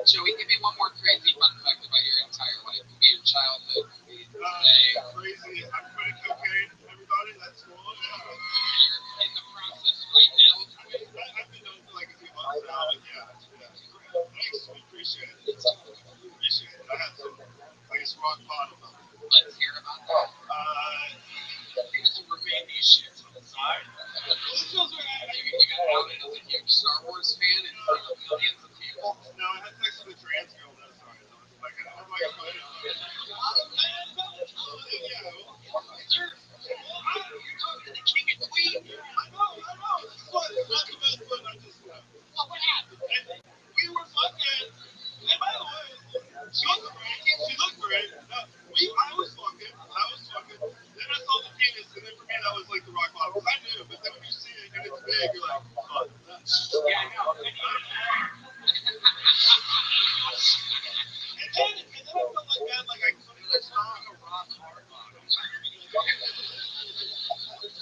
E: Joey, give me one more crazy fun fact about your entire life. Could be your childhood, could be today.
A: Crazy. I'm quitting cocaine, everybody. That's cool. Yeah.
E: You're in the process right now of quitting.
A: I've been doing it for like a few months now, but yeah. Thanks. We appreciate it. Appreciate it. I had some, I guess, rock bottom.
E: Let's hear about that. You just remain these shits on the side.
A: This feels right.
E: You got outed as a huge Star Wars fan in front of millions of people.
A: No, I had sex with a trans girl. That's sorry. That was like, oh my god.
E: You're talking to the king and queen.
A: I know. This is what, not the best, but I just,
E: Well, what happened?
A: and we were fucking, and by the way, she looked great. I was fucking. Then I saw the penis, and then for me, that was like the rock bottom. I knew, but then when you see it and it's big, you're like, fuck.
E: Yeah, I know.
A: And then I felt like that, like I couldn't,
E: Let's not a rock hard bottom.
A: then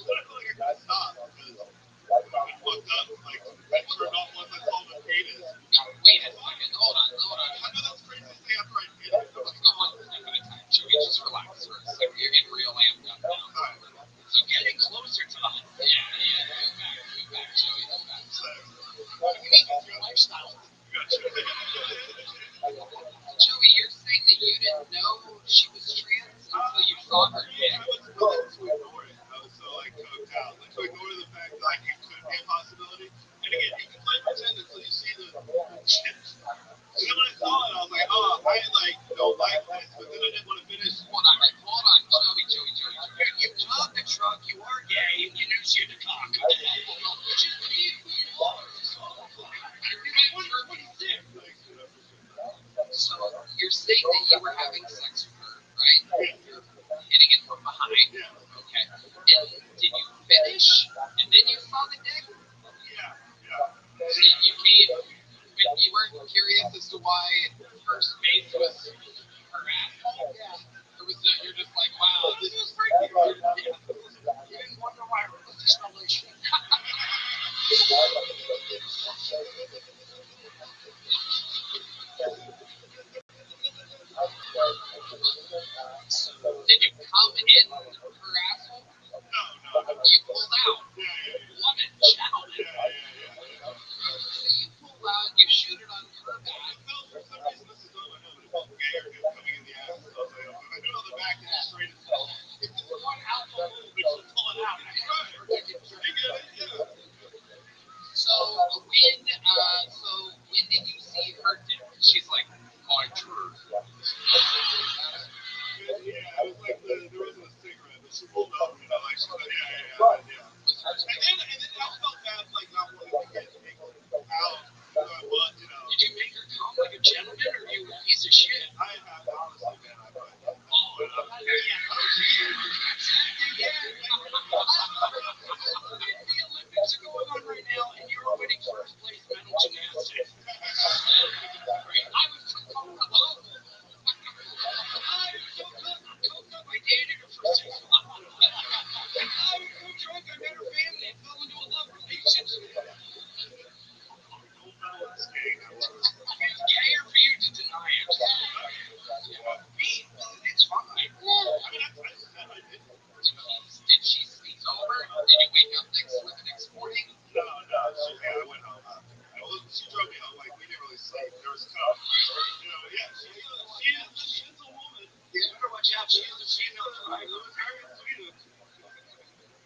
A: I felt like I couldn't stop, because I fucked up, like, I turned off once I saw the penis.
E: Wait a second. Hold on.
A: I know that's crazy to say after I did it.
E: Let's go one step at a time. Joey, just relax for a second. You're getting real amped up now. So getting closer to the yeah. Move back, Joey. Move back. What do you mean with your lifestyle?
A: Gotcha.
E: Joey, you're saying that you didn't know she was trans until you saw her dick?
A: I was willing to ignore it. I was so like coked out, like to ignore the fact that like it could be a possibility. And again, you can play pretend until you see the shit. And then when I saw it, I was like, oh, I like don't like this, but then I didn't want to finish.
E: Hold on, Joey. You told the truck you were gay and you knew she had a cock. Just be who you are. You might wonder what he did. So you're saying that you were having sex with her, right? You're hitting it from behind. Okay. And did you finish? And then you saw the dick?
A: Yeah.
E: So you came, but you weren't curious as to why her space was her asshole? Or was it, you're just like, wow, this is freaky. You didn't wonder why her was this relation. of shit.
A: I have honestly been. I put.
E: Yeah. The Olympics are going on right now, and you're winning first place medal gymnastics. Right? I was so comfortable. I was so coked up. I dated her for 6 months. I was so drunk. I met her family and fell into a love relationship. It's gayer for you to deny it. It's fine. Did she sleep over? Did you wake up the next morning?
A: No, I went home. She drove me home. Like we didn't really sleep. There was stuff. She is a woman.
E: You better watch out. She is a female driver.
A: Very sweet.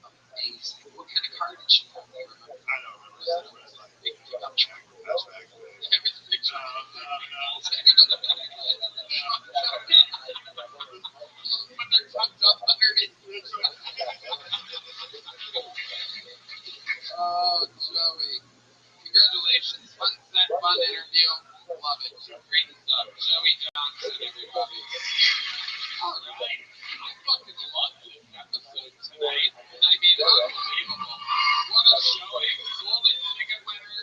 E: Amazing. What kind of car did she have? Do you remember?
A: I don't remember. It was like
E: Big pickup truck.
A: that's back then.
E: Every picture.
A: No.
E: But they're tucked up underneath. Oh, Joey. Congratulations. Fun set, fun interview. Love it. Great stuff. Joey Johnson, everybody. All right. I fucking love this episode tonight. I mean, unbelievable. What a showing. Golden ticket winner.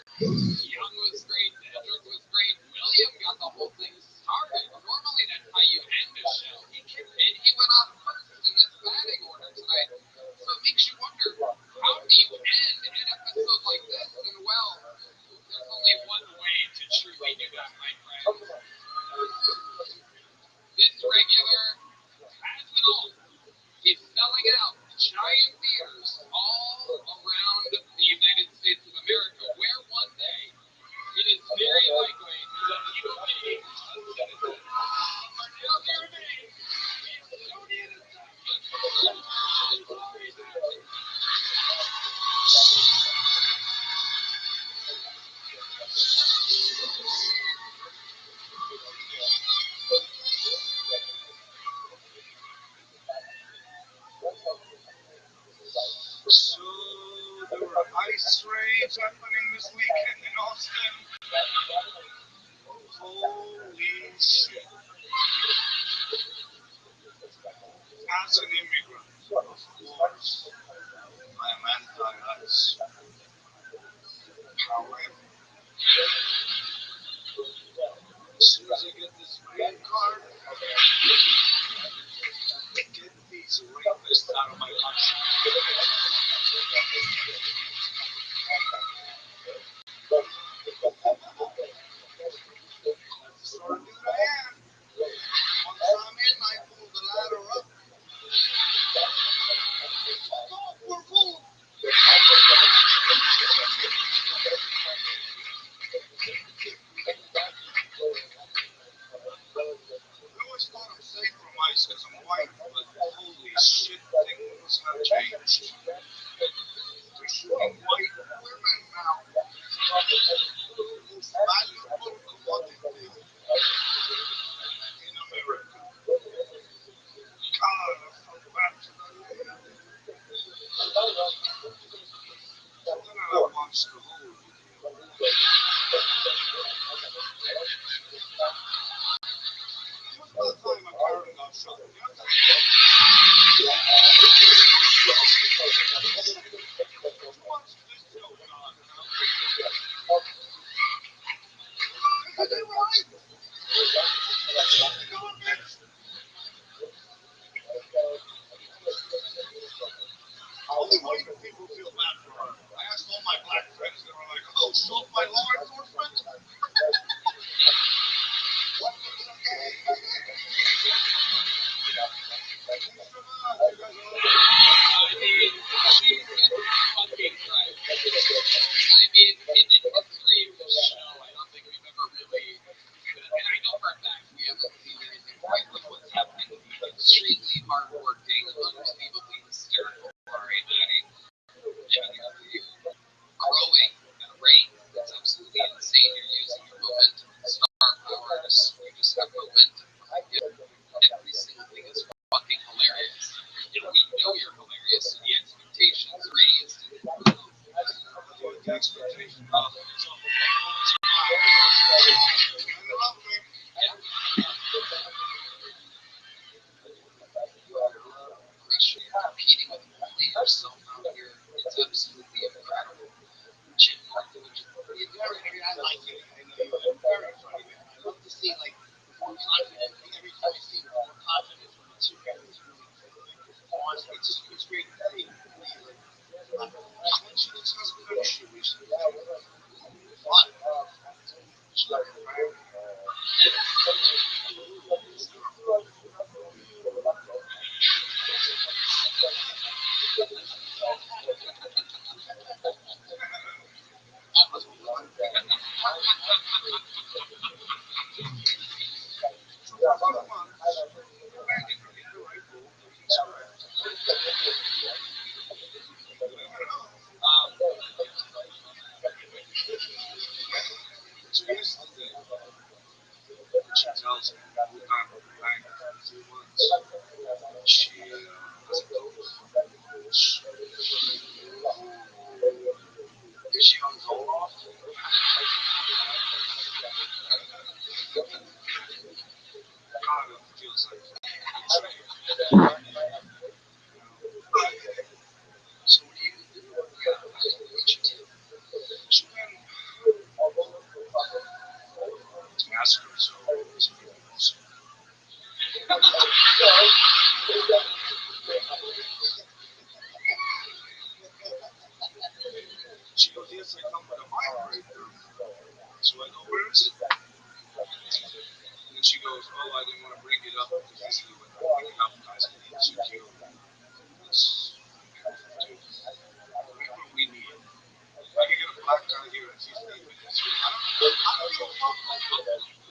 E: Young was great. Edric was great. William got the whole thing started. Normally, that's how you end a show. And he went on first in this batting order tonight. So it makes you wonder, how do you end an episode like this? And well, there's only one way to truly do that, my friends. This regular has it all. He's selling out giant theaters all around the United States of America, where one day it is very likely that he will be a citizen. Now their name is Tony and
A: So there were ice raids happening this weekend in Austin. Holy shit. As an immigrant, of course, I am anti-ice. However, as soon as I get this green card, get these rapists out of my country. That's the sort of dude I am. Once I'm in, I pull the ladder up. Fuck off, we're full. I always thought I'm safe from ice because I'm white, but holy shit, things have changed. They're shooting white women now. The most valuable commodity in America. God, I felt bad for that lady. So then I watched the whole video. It was about the time my Karen got shot. Watch this show, God. Is it right? Go on, bitch. Only white people feel bad for her. I asked all my black friends, they were like, oh, so my law enforcement? What?
E: I mean, in the history of the show, I don't think we've ever really, and I know for a fact we haven't seen anything quite like what's happening with the extremely hardworking, unbelievably hysterical Laurie Maddie. Growing at a rate that's absolutely insane. You're using your momentum, star power, you just have momentum. Every single thing is fucking hilarious. And we know you're hilarious, and yet I like it. I know you are very funny, man. I love to see like more confident. Every time I see more confidence from the superhero, it's really awesome. It's great to see.
A: Once you discuss country recently,
E: Fun. That must be fun.
A: so yesterday, she tells me we've gone back for 3 months. She has a ghost.
E: Is she on hold off?
A: Kind of feels like betrayed.
E: So what do you do? Yeah, what did you do?
A: So then, to ask her, so something else. She goes, yes, I come with a vibrator. So I go, where is it? And then she goes, oh, I didn't want to bring it up because usually when I bring it up, guys get insecure. It's, dude, we what we need. I can get a black guy here in 15 minutes. I don't give a fuck.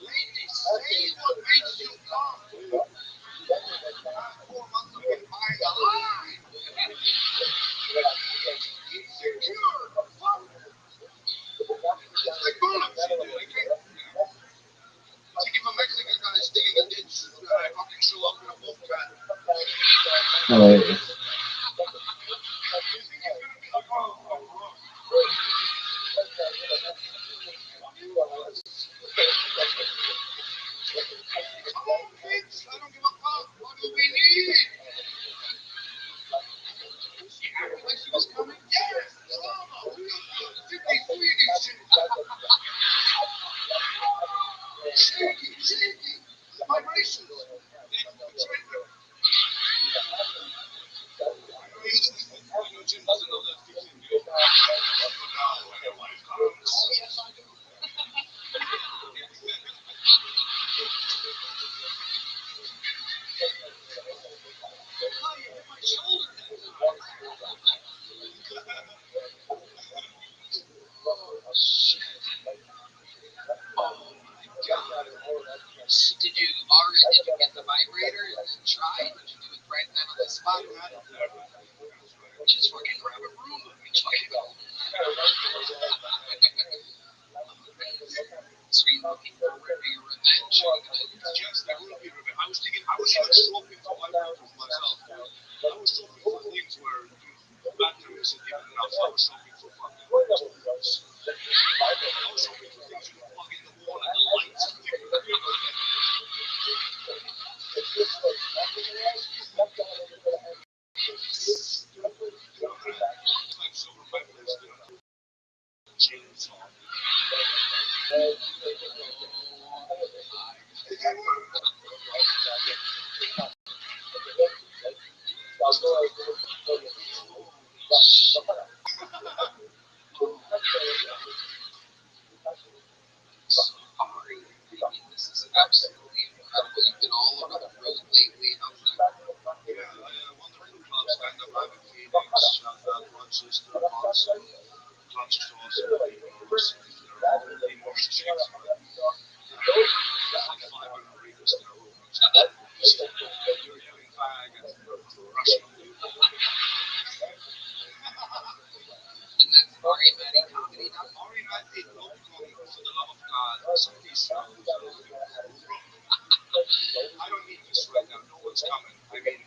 E: Ladies, say what makes you come. 4 months of getting by the line. Insecure. Fuck. It's like bullets, dude. I can't. It's like if a Mexican guy is sticking a ditch and I fucking show up in a boat cut.
C: Hilarious.
A: You think he's gonna be like, oh, bro.
E: Come on, kids. I don't give a fuck. What do we need? She acted like she was coming. Yes, drama. Real good. Zippy, sweetie shit. Shaky, shaky. Vibrations.
A: I know Jim doesn't know that 15 days. But now, when your wife comes,
E: Oh, yes, I do. Oh, you hit my shoulder that time. Oh, shit. Oh, my God. Did you get the vibrator and try? Did you do it right then on the spot? Just fucking grab a room and fucking go. So are you looking for your revenge? Or are you gonna
A: yes, there will be revenge. I was even shopping for vibrators myself. I was shopping for things where batteries and even enough. I was shopping for fucking toilets. I was shopping for things you plug in the wall and the lights flicker. It's over my place, chainsaw.
E: sorry? I mean, this is absolutely incredible. You've been all over the road lately. How's that?
A: Yeah, wonderful club, stand-up live in Phoenix, shout out Rothschild'S, Boston, clubs to awesome people, they're all in more streets, but there's like 500 readers in a room. You're yelling fag and Russian dude.
E: And that's Ari Maddie Comedy now?
A: Ari Maddie, don't come for the love of God. Some of these shows are looking I don't need this right now. No one's coming. I mean,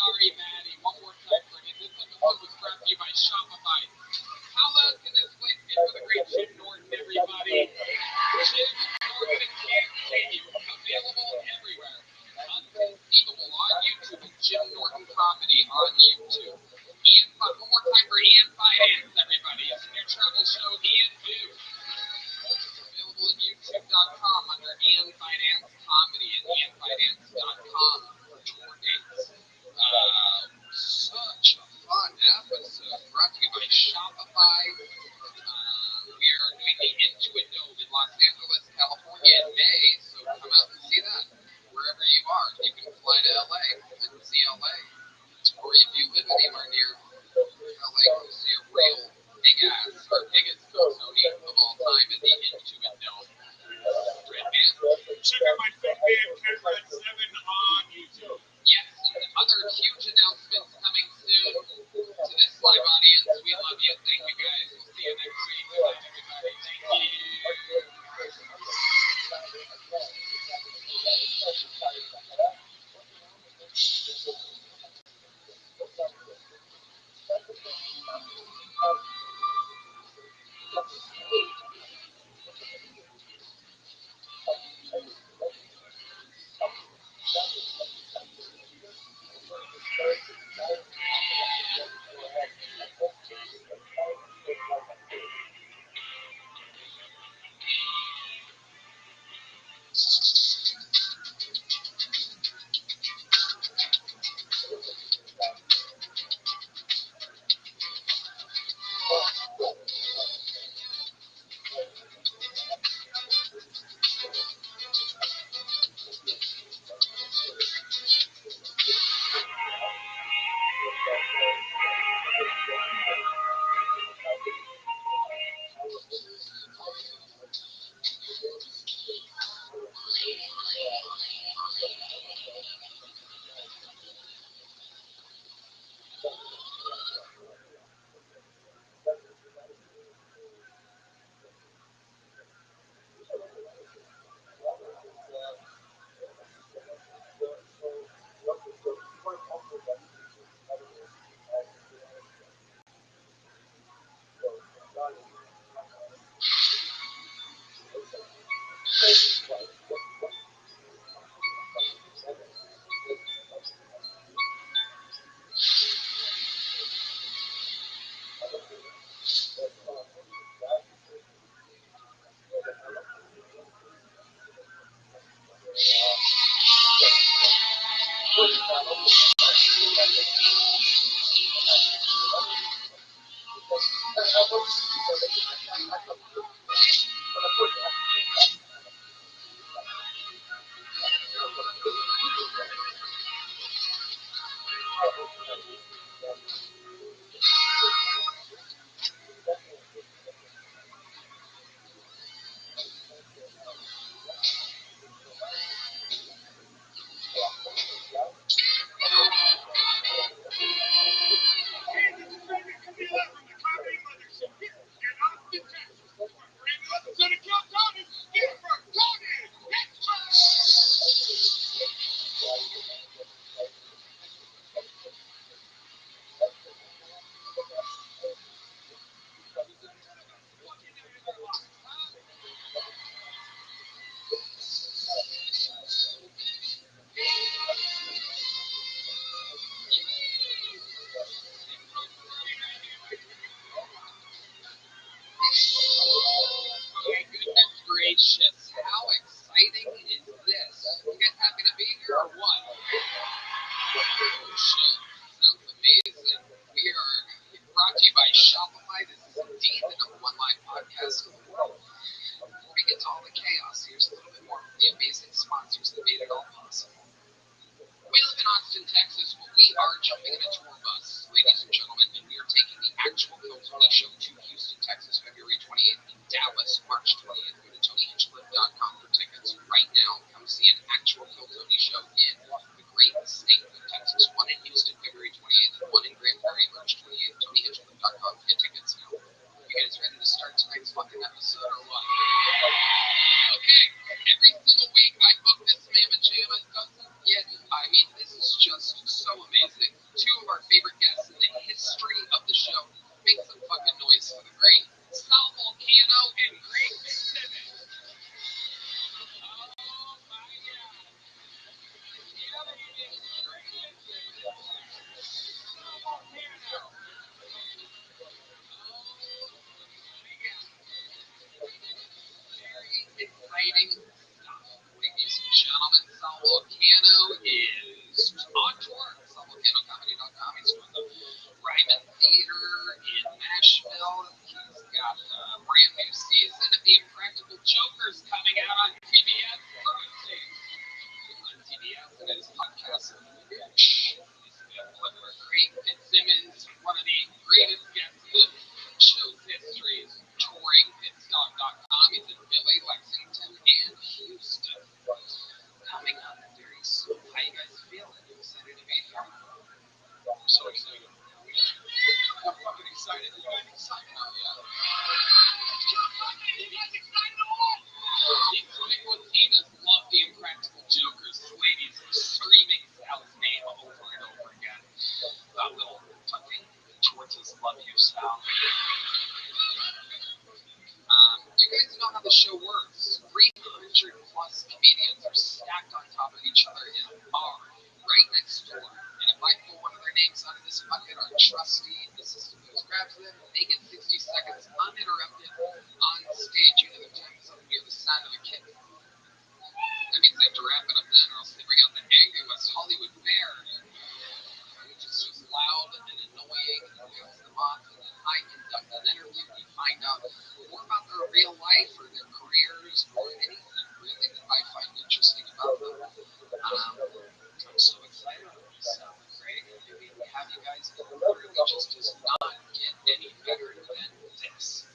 E: Ari Maddie, one more time for you. This episode was brought to you by Shopify. Finance, everybody. It's a new travel show, Ian Do. It's available at youtube.com under Ian Finance Comedy and ianfinance.com for tour dates. Such a fun episode brought to you by Shopify. We are doing the Intuit Dome in Los Angeles, California in May, so come out and see that wherever you are. You can fly to LA and see LA. Or if you live anywhere near LA, go see a real big-ass, or biggest Sony of all time in the Intuit Dome. Red Man.
A: Check out my film band, Cat 7 on YouTube.
E: Yes, and other huge announcements coming soon to this live audience. We love you. Thank you, guys. We'll see you next week. Good night, everybody. Thank you. Gracious, how exciting is this? You guys happy to be here or what? Oh, shit. Sounds amazing. We are brought to you by Shopify. This is indeed the #1 live podcast in the world. Before we get to all the chaos, here's a little bit more from the amazing sponsors that made it all possible. We live in Austin, Texas, but we are jumping in a tour bus, ladies and gentlemen, and we are taking the actual Phil Tony Show to Houston, Texas, February 28th, and Dallas, March 20th. Go to TonyHinchcliffe.com for tickets right now. Come see an actual Phil Tony Show in the great state of Texas. One in Houston, February 28th, and one in Grand Prairie, March 28th. TonyHinchcliffe.com. Get tickets now. You guys ready to start tonight's fucking episode or what? Okay, every single week I book this mamma jamma. It doesn't get, I mean, this is just so amazing. Two of our favorite guests in the history of the show. Make some fucking noise for the great Sal Volcano and Greg theater in Nashville. He's got a brand new season of The Impractical Jokers coming out on TBS Thursdays. On TBS and his podcast. Craig Fitzsimmons, one of the greatest guests in the show's history, is touring Pitstop.com. He's in Philly, Lexington, and Houston. Coming up very soon. How you guys feeling? You excited to be here?
A: I'm so excited.
E: I'm fucking excited. You guys excited? Oh, yeah. You guys excited at all? These Latinas love The Impractical Jokers. Ladies screaming Sal's name over and over again. That little fucking tortoise love you, Sal. You guys know how the show works. 300 plus comedians are stacked on top of each other in a bar right next door. And if I pull one of their names out of this bucket, our trusty assistant goes grabs them, they get 60 seconds uninterrupted on stage. You know, the time is up near the sound of a kick. That means they have to wrap it up then, or else they bring out the angry West Hollywood Bear, which is just loud and annoying and wears them off. And then I conduct an interview and you find out more about their real life or their careers or anything really that I find interesting about them. I'm so excited about this stuff. Great. Maybe we have you guys in order. It just does not get any better than this.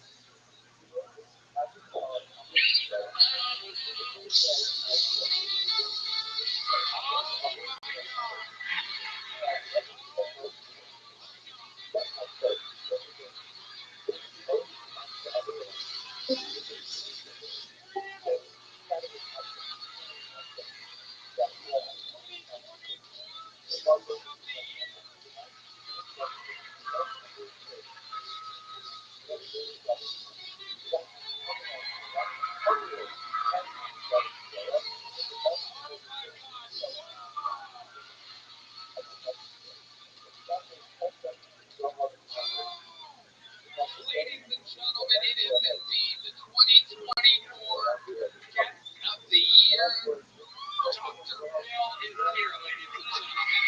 E: Ladies and gentlemen, it is indeed the 2024 Guest of the Year. Dr. Bill is here, ladies and gentlemen.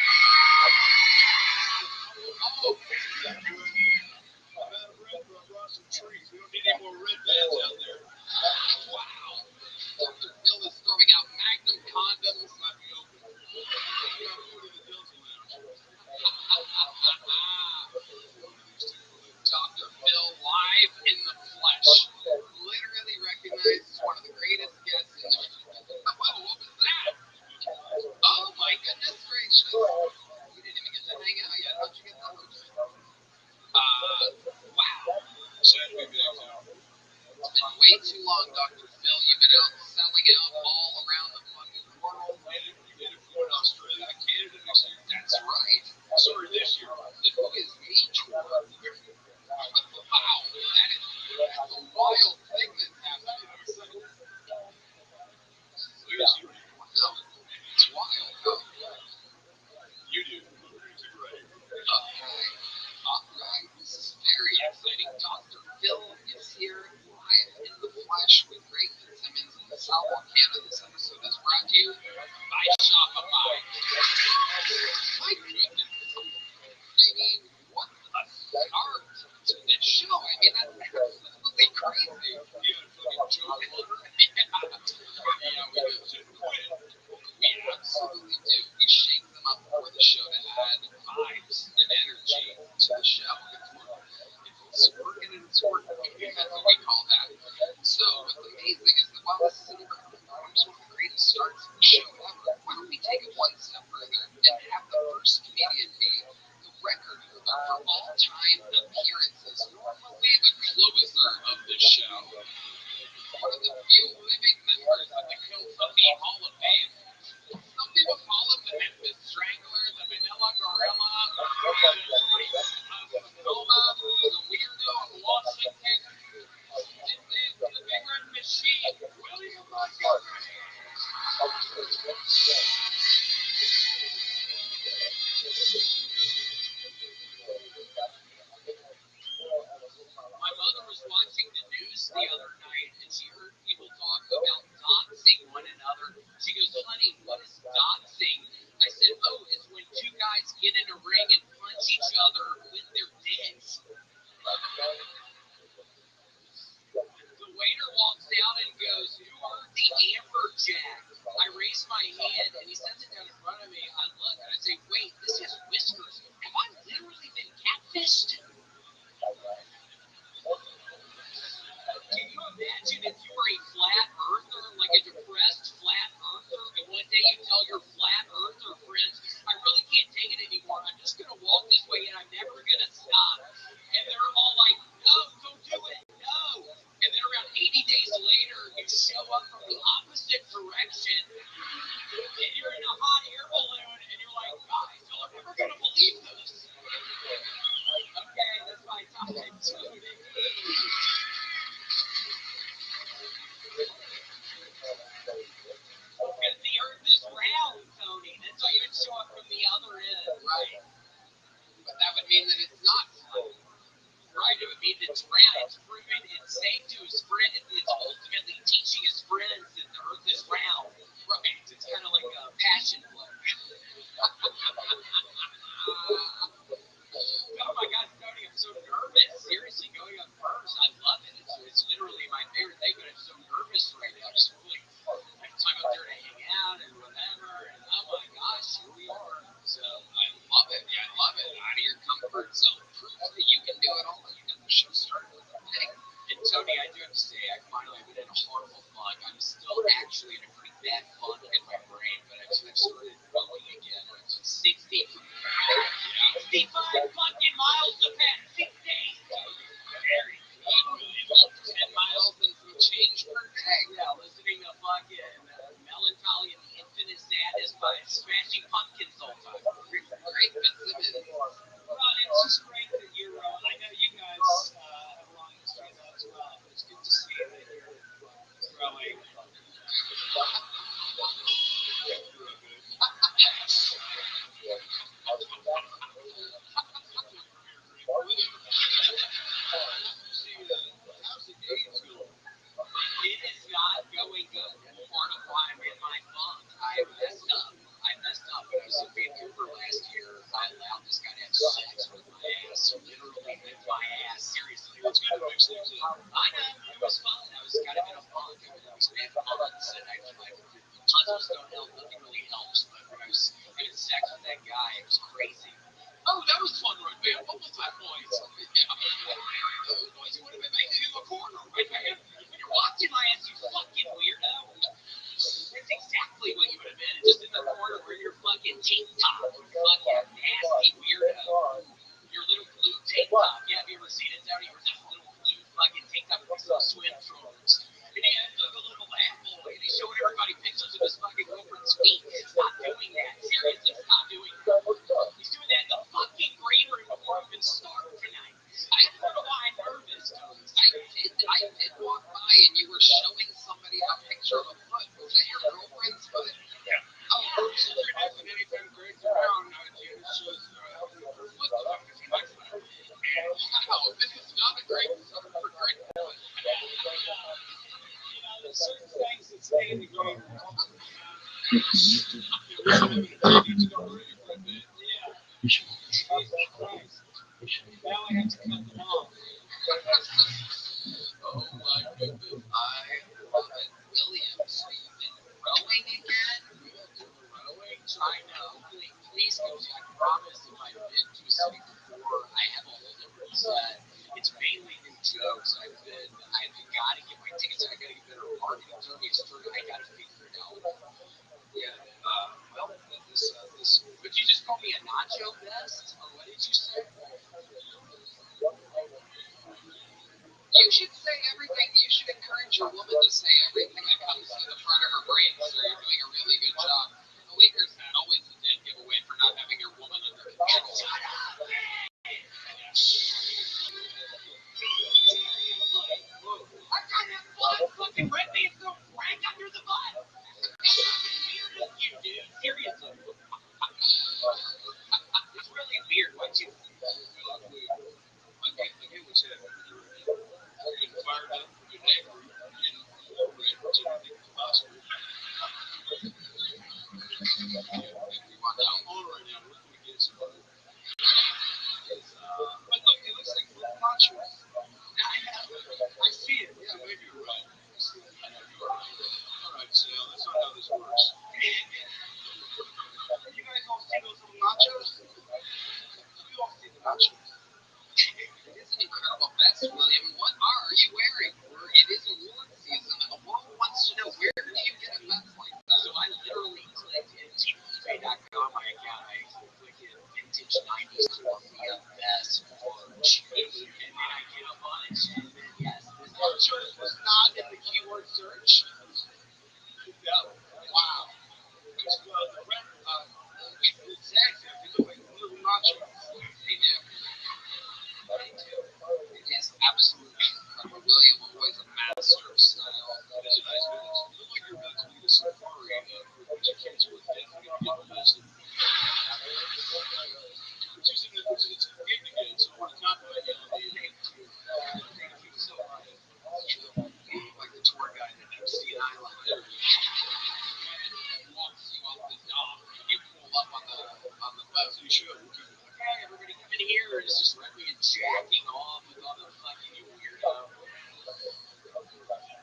E: Oh,
A: I'm out of breath, but I brought some trees. We don't need any more red bands out there.
E: wow. Dr. Bill is throwing out Magnum condoms.
A: Let me open. We got food in the Delta Lounge.
E: Dr. Bill live in the flesh. Literally recognized as one of the greatest guests in the Whoa, what was that? Oh my goodness gracious. You didn't even get to hang out yet. How'd you get those? Wow.
A: Excited to be back now.
E: It's been way too long, Dr. Phil. You've been out selling out all around the fucking world.
A: You did it for Australia, Canada next year.
E: That's right.
A: Sorry, this year.
E: The Who Is Me tour. Wow, that's a wild thing that's happening. Wow, it's wild, huh?
A: You do. You're right.
E: Okay. All right. This is very exciting. Dr. Phil is here live in the flesh with Greg Fitzsimmons in Sal Canada. This episode is brought to you by Shopify. My goodness. I mean, what a start to this show. I mean, that's absolutely crazy.
A: Yeah, fucking joking.
E: Yeah, we do. We absolutely do. We shake them up for the show to add vibes and energy to the show. It's working and it's working. That's what we call that. So what's amazing is that while this is an incredible performance, one of the greatest starts of the show ever, why don't we take it one step further and have the first comedian be the record holder for all-time appearances, normally the closer of the show. One of the few living members of the Kill Tony Hall of Fame. Some people call him the Memphis Strangler, the Manila Gorilla, the Spice of Sonoma, the Weirdo of Washington. This is the Big Red Machine, William Montgomery. My mother was watching the news the other night and she heard people talk about doxing one another. She jacked. I raise my hand, and he sets it down in front of me. I look, and I say, wait, this has whiskers. Have I literally been catfished? Can you imagine if you were a flat earther, like a depressed flat earther, and one day you tell your flat earther friends, I really can't take it anymore. I'm just going to walk this way, and I'm never going to stop. And they're all like, no, don't do it, no. And then around 80 days later, you show up from the opposite direction, and you're in a hot air balloon, and you're like, guys, y'all are never going to believe this. Okay, that's my time, Tony. Because the earth is round, Tony. That's why you would show up from the other end.
B: Right. But that would mean that it's not flat.
E: Right, it would mean it's round. It's proven, it's safe to his friend. It's ultimately teaching his friends that the earth is round. Right, it's kind of like a passion play. Oh my God, Tony, I'm so nervous. Seriously, going up first, I love it. It's literally my favorite thing, but I'm so nervous right now. Just really, I have time up there to hang out and whatever. And oh my gosh, here we are.
B: So I love it. Yeah, I love it. Out of your comfort zone. Proof that you can do it all. You got the show started with a bang.
E: And Tony, I do have to say, I finally been in a horrible funk. I'm still actually in a pretty bad funk in my brain, but I've started growing again. I'm 65 fucking miles to pass, 6 days.
B: Very good. Really. That's 10 miles and some change per day.
E: Yeah, listening to fucking Melancholy and the Infinite Sadness by Smashing Pumpkins all the time.
B: Great vicinity.
E: Well, it's just great that you're, I know you guys have a long history of that as well, but it's good to see that you're growing.
B: How's the games going?
E: It is not going good. That's part of why I'm in my funk. I messed up when I was in Vancouver last year. I allowed this guy to have sex with my ass, literally with my ass. Seriously, it's kind of actually. I know it was fun. I was kind of in a funk. I was having puns, and puns don't help. Nothing really helps. But when I was having sex with that guy, it was crazy.
B: Oh, that was fun, right, man? What was that noise? Yeah. That was noise you would have been making in the corner, right, man?
E: When you're watching my ass, you fucking weirdo. That's exactly what you would have been. Just in the corner where your fucking tank top. You fucking nasty weirdo. Your little blue tank top. Yeah, have you ever seen it down here? That little blue fucking tank top with some swim trunks. And he had like a little apple, and he's showing everybody pictures of his fucking girlfriend's feet. Stop doing that. Seriously, stop doing that. He's doing that in the fucking green room before we've been started tonight. I don't know why I'm nervous, Tony.
B: I did walk by and you were showing somebody a picture of a foot. Was that your girlfriend's foot?
E: Yeah.
B: Oh, so there isn't anything great around. It shows her foot. Wow, this is not a great summer for great foot.
E: There's certain things that stay in the green room. Now I have to cut them off.
B: Oh my goodness, I love it. William, so you've been rowing again?
E: Rowing, trying to hopefully please go. I promise if I've been to a city before, I have a whole different set. It's mainly new jokes. I've got to get my tickets. I got to get better marketing. Tony, I got to figure it out.
B: Yeah. Well,
E: But you just called me a nacho vest? Or what did you say?
B: You should say everything. You should encourage your woman to say everything that comes to the front of her brain. So you're doing a really good job. The Lakers had always a dead giveaway for not having your woman under control.
E: Shut up! I'm trying to have fun. Fucking red man's going rank under the butt. Weird of you, dude. Seriously. It's really weird. What you?
B: I get what's happening. You're getting fired up, you're angry, you're ready to anything possible. If we want to come on right now, where can we get somebody?
E: Yes, this Rothschild was not in the keyword search.
A: Yeah.
E: Wow.
A: Because the red,
E: Exactly. They look like little nachos. They do. They do. It is absolutely incredible. William always a master of style.
A: it is a nice business. You look like you're about to lead a safari with your kids who are definitely going to get the lesson. It's a gig to get, so I want to compliment you on the.
E: Thank you so much. You look like the tour guide at Epstein Island. Walks you off the dock. You pull up on the boat.
A: So you should.
E: Okay, everybody come in here. It's just Rabbi and jacking off with all the fucking you weirdo.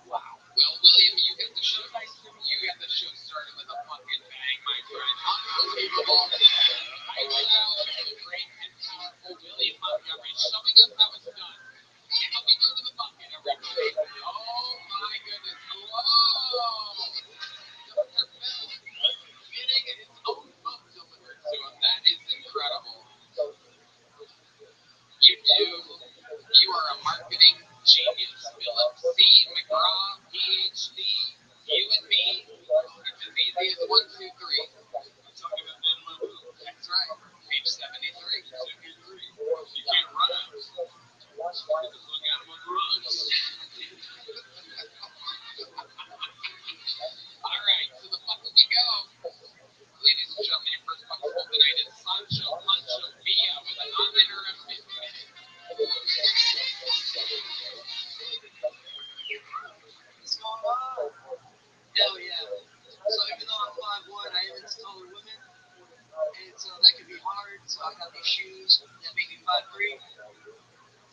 E: Wow. Well, William, you got the show. You got the show started with a fucking bang, my friend. Unbelievable. Right now, the great and powerful William Montgomery showing us how it's done. Can we go to the bucket, everybody? Oh my goodness. Whoa! Dr. Phil getting his own book delivered to him. That is incredible. You are a marketing genius. Philip C. McGraw, PhD. You and me. It's as easy as 1, 2, 3.
A: I'm talking about Ben Lebu.
E: That's right. Page 73.
A: 73. You can't rhyme. Just look at him on the runs.
E: All right, to the bucket we go. Ladies and gentlemen, your first bucket roll tonight is Sancho Pancho Villa with an uninterrupted minute. What's going on? Hell yeah. So even though I'm 5'1", I am into taller women. And so that can be hard. So I got these shoes that make me 5'3".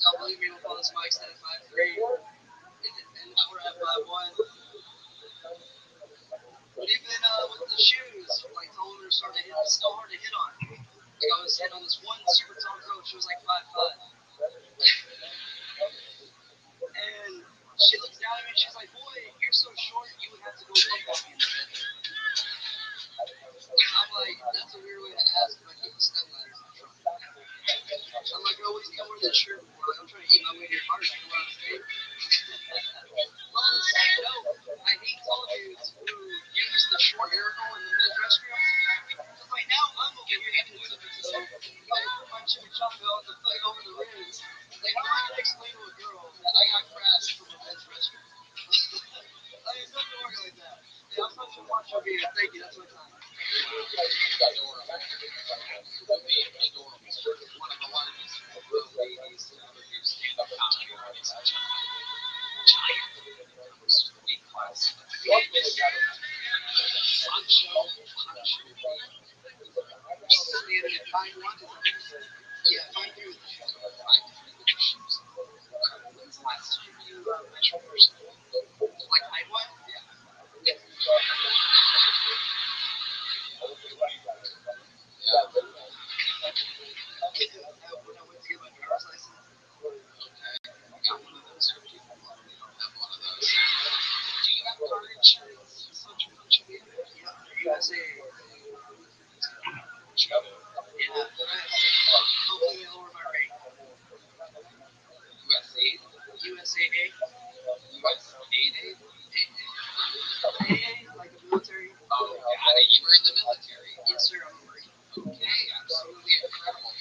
E: Don't believe me with all this mic stand at 5'3". And we're at 5'1". But even with the shoes, like taller women are starting to hit, it's still hard to hit on. Like I was hitting on this one super tall girl, she was like 5'5". And she looks down at me and she's like, boy, you're so short, you would have to go football me in the bed. I'm like, that's a weird way to ask if I keep a step ladder in my trunk. I'm like, oh, what do you think I'm wearing that shirt for? Like, I'm trying to eat my way to your heart, you know what I'm saying? On the side note, I hate tall dudes who use the short urinal in the men's restroom. Because right now, I'm over here having to put my chimichanga on the thing over the ribs. Like, how am I going to explain to a girl that I got crash from a men's restroom? Like, it's not going to work like that. Yeah, I'm such a macho here. Thank you, that's my time. Adorable. Absolutely adorable. One of the largest ladies to ever do stand-up comedy. It's such a giant. Sweet class. Sancho Pancho. Standing at 5'1". Yeah, 5'3" with the shoes. 5'3" with the shoes. When's the last time you measured yourself? Like height-wise? Yeah. Yeah. When I went to get my driver's license, okay, I got one of those for people who don't have one of those. Do you have car insurance? Sancho Pancho? Yeah. USA. Yeah, right. Hopefully they lower my rate. USA? USAA? USAA? Like the military? Oh, got it. You were in the military? Yes, sir. I'm a Marine. Okay, absolutely incredible.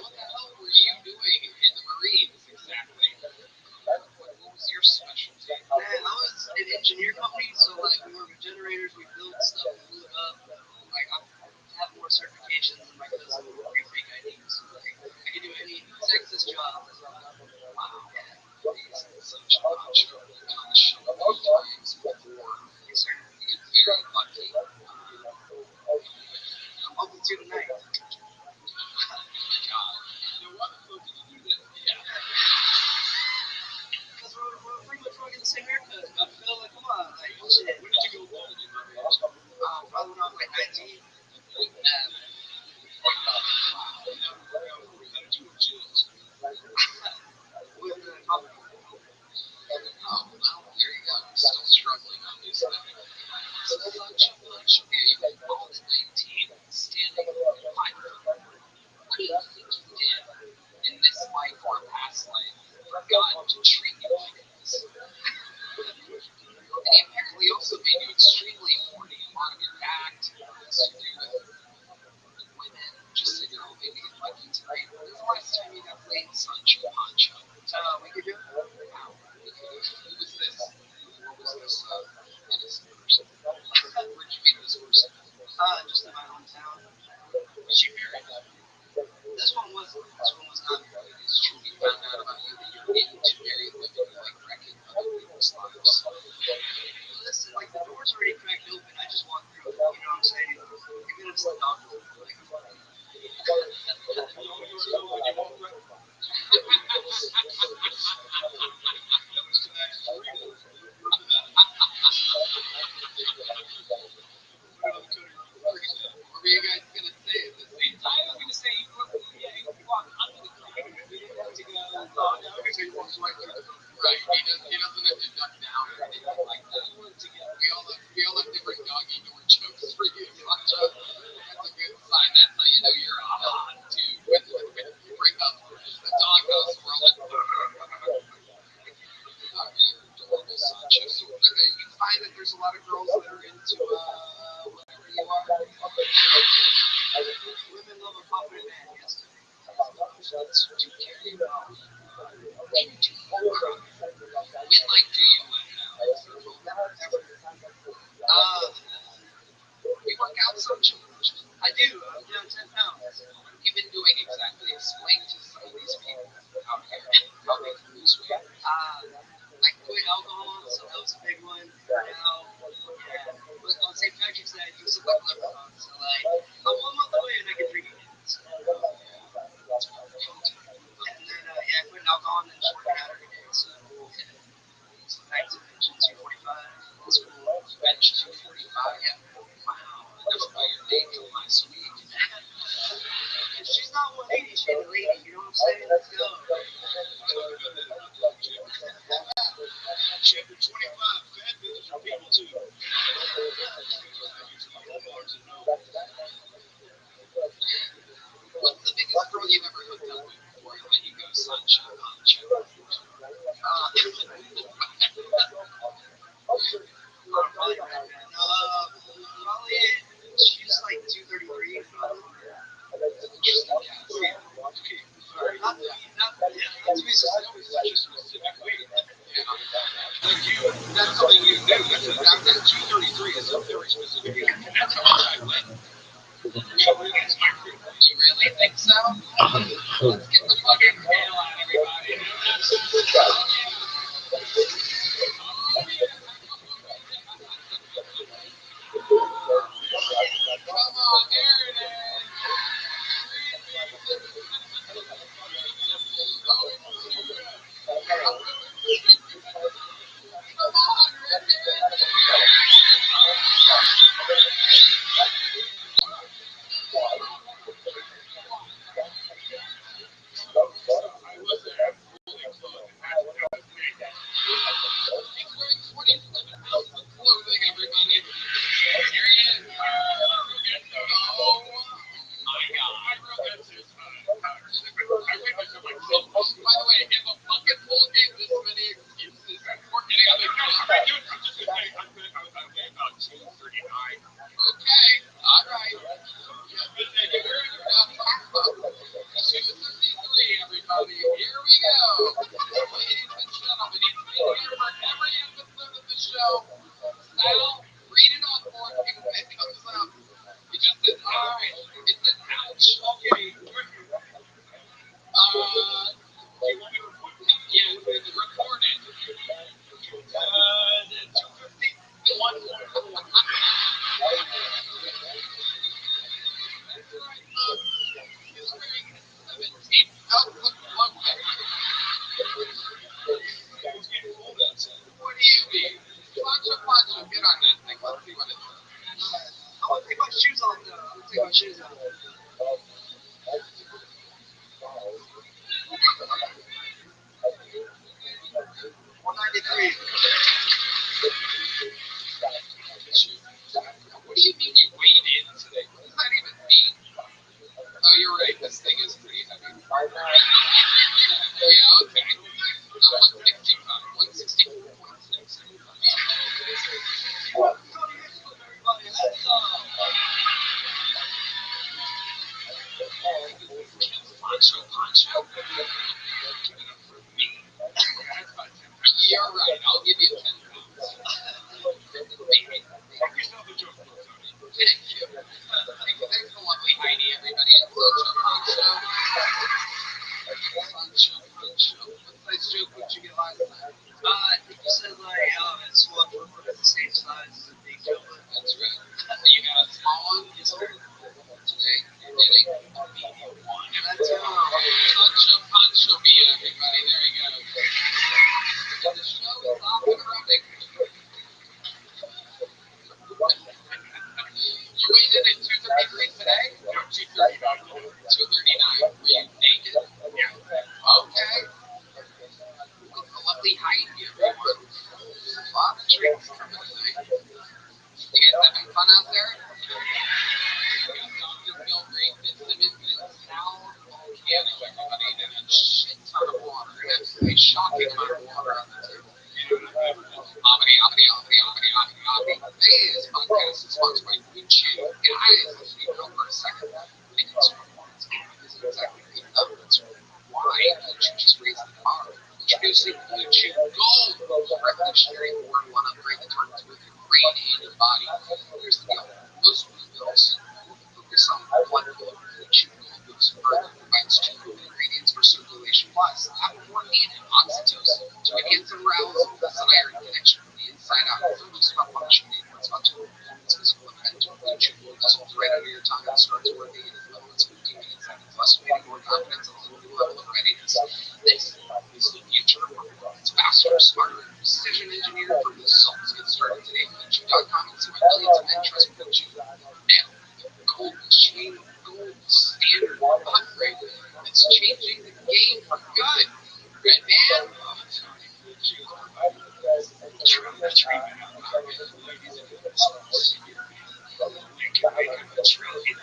E: What the hell were you doing in the Marines exactly? What was your specialty? Man, I was an engineer company, so like we work with generators, we build stuff, we blew it up. Like I have more certifications than my cousin with 3 fake IDs. Like, I can do any Texas job. Wow. He's such a macho. He's been on the show a few times before. Yes, sir. He gets very lucky. I'm hoping to tonight. God.
A: Now, why the fuck did you do that?
E: Yeah. Because we're pretty much rocking the same haircut. I feel like, come on, like, shit.
A: When did you go bald? You remember me asking?
E: Probably when I was like 19.
A: Wow. How did you adjust?
E: With the company. God to treat you like this. And he apparently also made you extremely horny. A lot of your act has to do with women. Just so you know, maybe get lucky tonight. When's the last time you got laid, Sancho Pancho? We could do it. Wow. Who was this? What was this innocent person? Where'd you meet this person? Just in my hometown. Was she married? This one wasn't. This one was not married. It's true. We found out about you that you're into married women who like wrecking other people's lives. Listen, like the door's already cracked open. I just walked through. You know what I'm saying? Even if it's the dog door, like. What were you guys gonna say at the same time? I was gonna say, yeah, you walk under the crowd. You don't have to go. Oh, no, I was gonna say you walk right through the door. Right. He doesn't have to duck down or anything like that. We all have different doggy door jokes for you. That's a good sign. That's how you know you're a hot dude. When you bring up the dog house world. You're adorable, Sancho. So you find that there's a lot of girls that are into whatever you are. Women love a confident man, yes. Do you care you know? When like do you let out? You work out, Sancho? I do. I'm down 10 pounds. What have you been doing exactly? Explain to some of these people out here how they can lose weight. I quit alcohol, so that was a big one for now. Yeah. But on St. Patrick's Day, I do some like leprechaun. So like, I'm 1 month away and I can drink again. So, and then I quit alcohol and then just working out every day. So some active bench 245. That's cool. Bench 245. Yeah. Wow. Enough about your date from last week. She's not 180. She's a lady. You know what I'm saying? Let's go.
A: Chapter 25, fat bitches are people too.
E: What's the biggest girl you've ever hooked up with before I let you go, Sancho? Probably back then. Probably she's like 233. Interesting. Yeah. Not to be specific weight. Yeah. Like you, that's something you do. That 233 is a very specific. And that's how much I went. You really think so? Let's get the fucking tail out, everybody. Come on, there it is. Come on,
A: I was there.
E: He's wearing 27 pounds of clothing, everybody. Here he is. Oh, my God.
A: I wrote that says, I witnessed it myself.
E: By the way, if a fucking fool gave this many excuses for getting on the
A: I
E: couch.
A: just say, I weigh about 239.
E: Okay, all right. 233, everybody. Here we go. Ladies and gentlemen, he's been here for every episode of the show. Sal, read it off for me when it comes up. It just says, all right. It says, ouch. Okay. Yeah, it's recorded. 251. That's right, folks. He's wearing his 17th outlook logo.
A: It's getting cold outside.
E: What do you mean? Pancho, get on that thing. Let's see what it says. I'm gonna take my shoes off now. I'm gonna take my shoes off. 193. What do you mean you weighed in today? What does that even mean? Oh, you're right. This thing is pretty heavy. Yeah, okay. You're right. I'll give you 10 pounds. Maybe.
A: It's not the joke, Tony.
E: Thank you. Thanks for lovely Heidi, everybody. It's Sunshine Show. What size joke did you get last time?
B: I think you said like, it's one it's the same size as a big Gilbert.
E: That's right. You got a small one? Yes, sir. Today, you're getting a medium one. And that's Sunshine Poncho be everybody. There you go. And the show is off and running. You weighed in at 233 today?
A: No, 239.
E: 239. Were you naked?
A: Yeah.
E: Okay. It's a lovely height, everyone. A lot of drinks coming tonight. You guys having fun out there? We got Dr. Bill, Great Fitzsimmons, and Sal Volcanic, everybody, and a shit ton of water. An absolutely shocking amount of water on the table. Hey, this podcast is sponsored by Good Chew. Guys, let's be real for a second. I think it's exactly good enough. That's why Good Chew just raised the bar. Introducing Good Chew Gold, revolutionary 4-in-1 upgrade that targets with your brain and your body. Here's the deal. Most rebuilds focus on blood flow. Good Chew Gold goes further, provides 2 ingredients for circulation. Plus, have more needed oxytocin to enhance arousal. That's an iron connection from the inside out. It's not just about function, it's about total performance, physical effect. Good Chew Gold dissolves right under your tongue and starts working in as little as 15 minutes. Less weight, more confidence, and a new level of readiness. This is the future of work. It's faster, smarter, and precision engineered for results. Get started today at YouTube.com and see why millions of men trust YouTube. Now, the gold chain, gold standard upgrade that's changing the game for good. Red man? Oh, sorry.
A: Treatment out there. Ladies and gentlemen, you can make a trillion.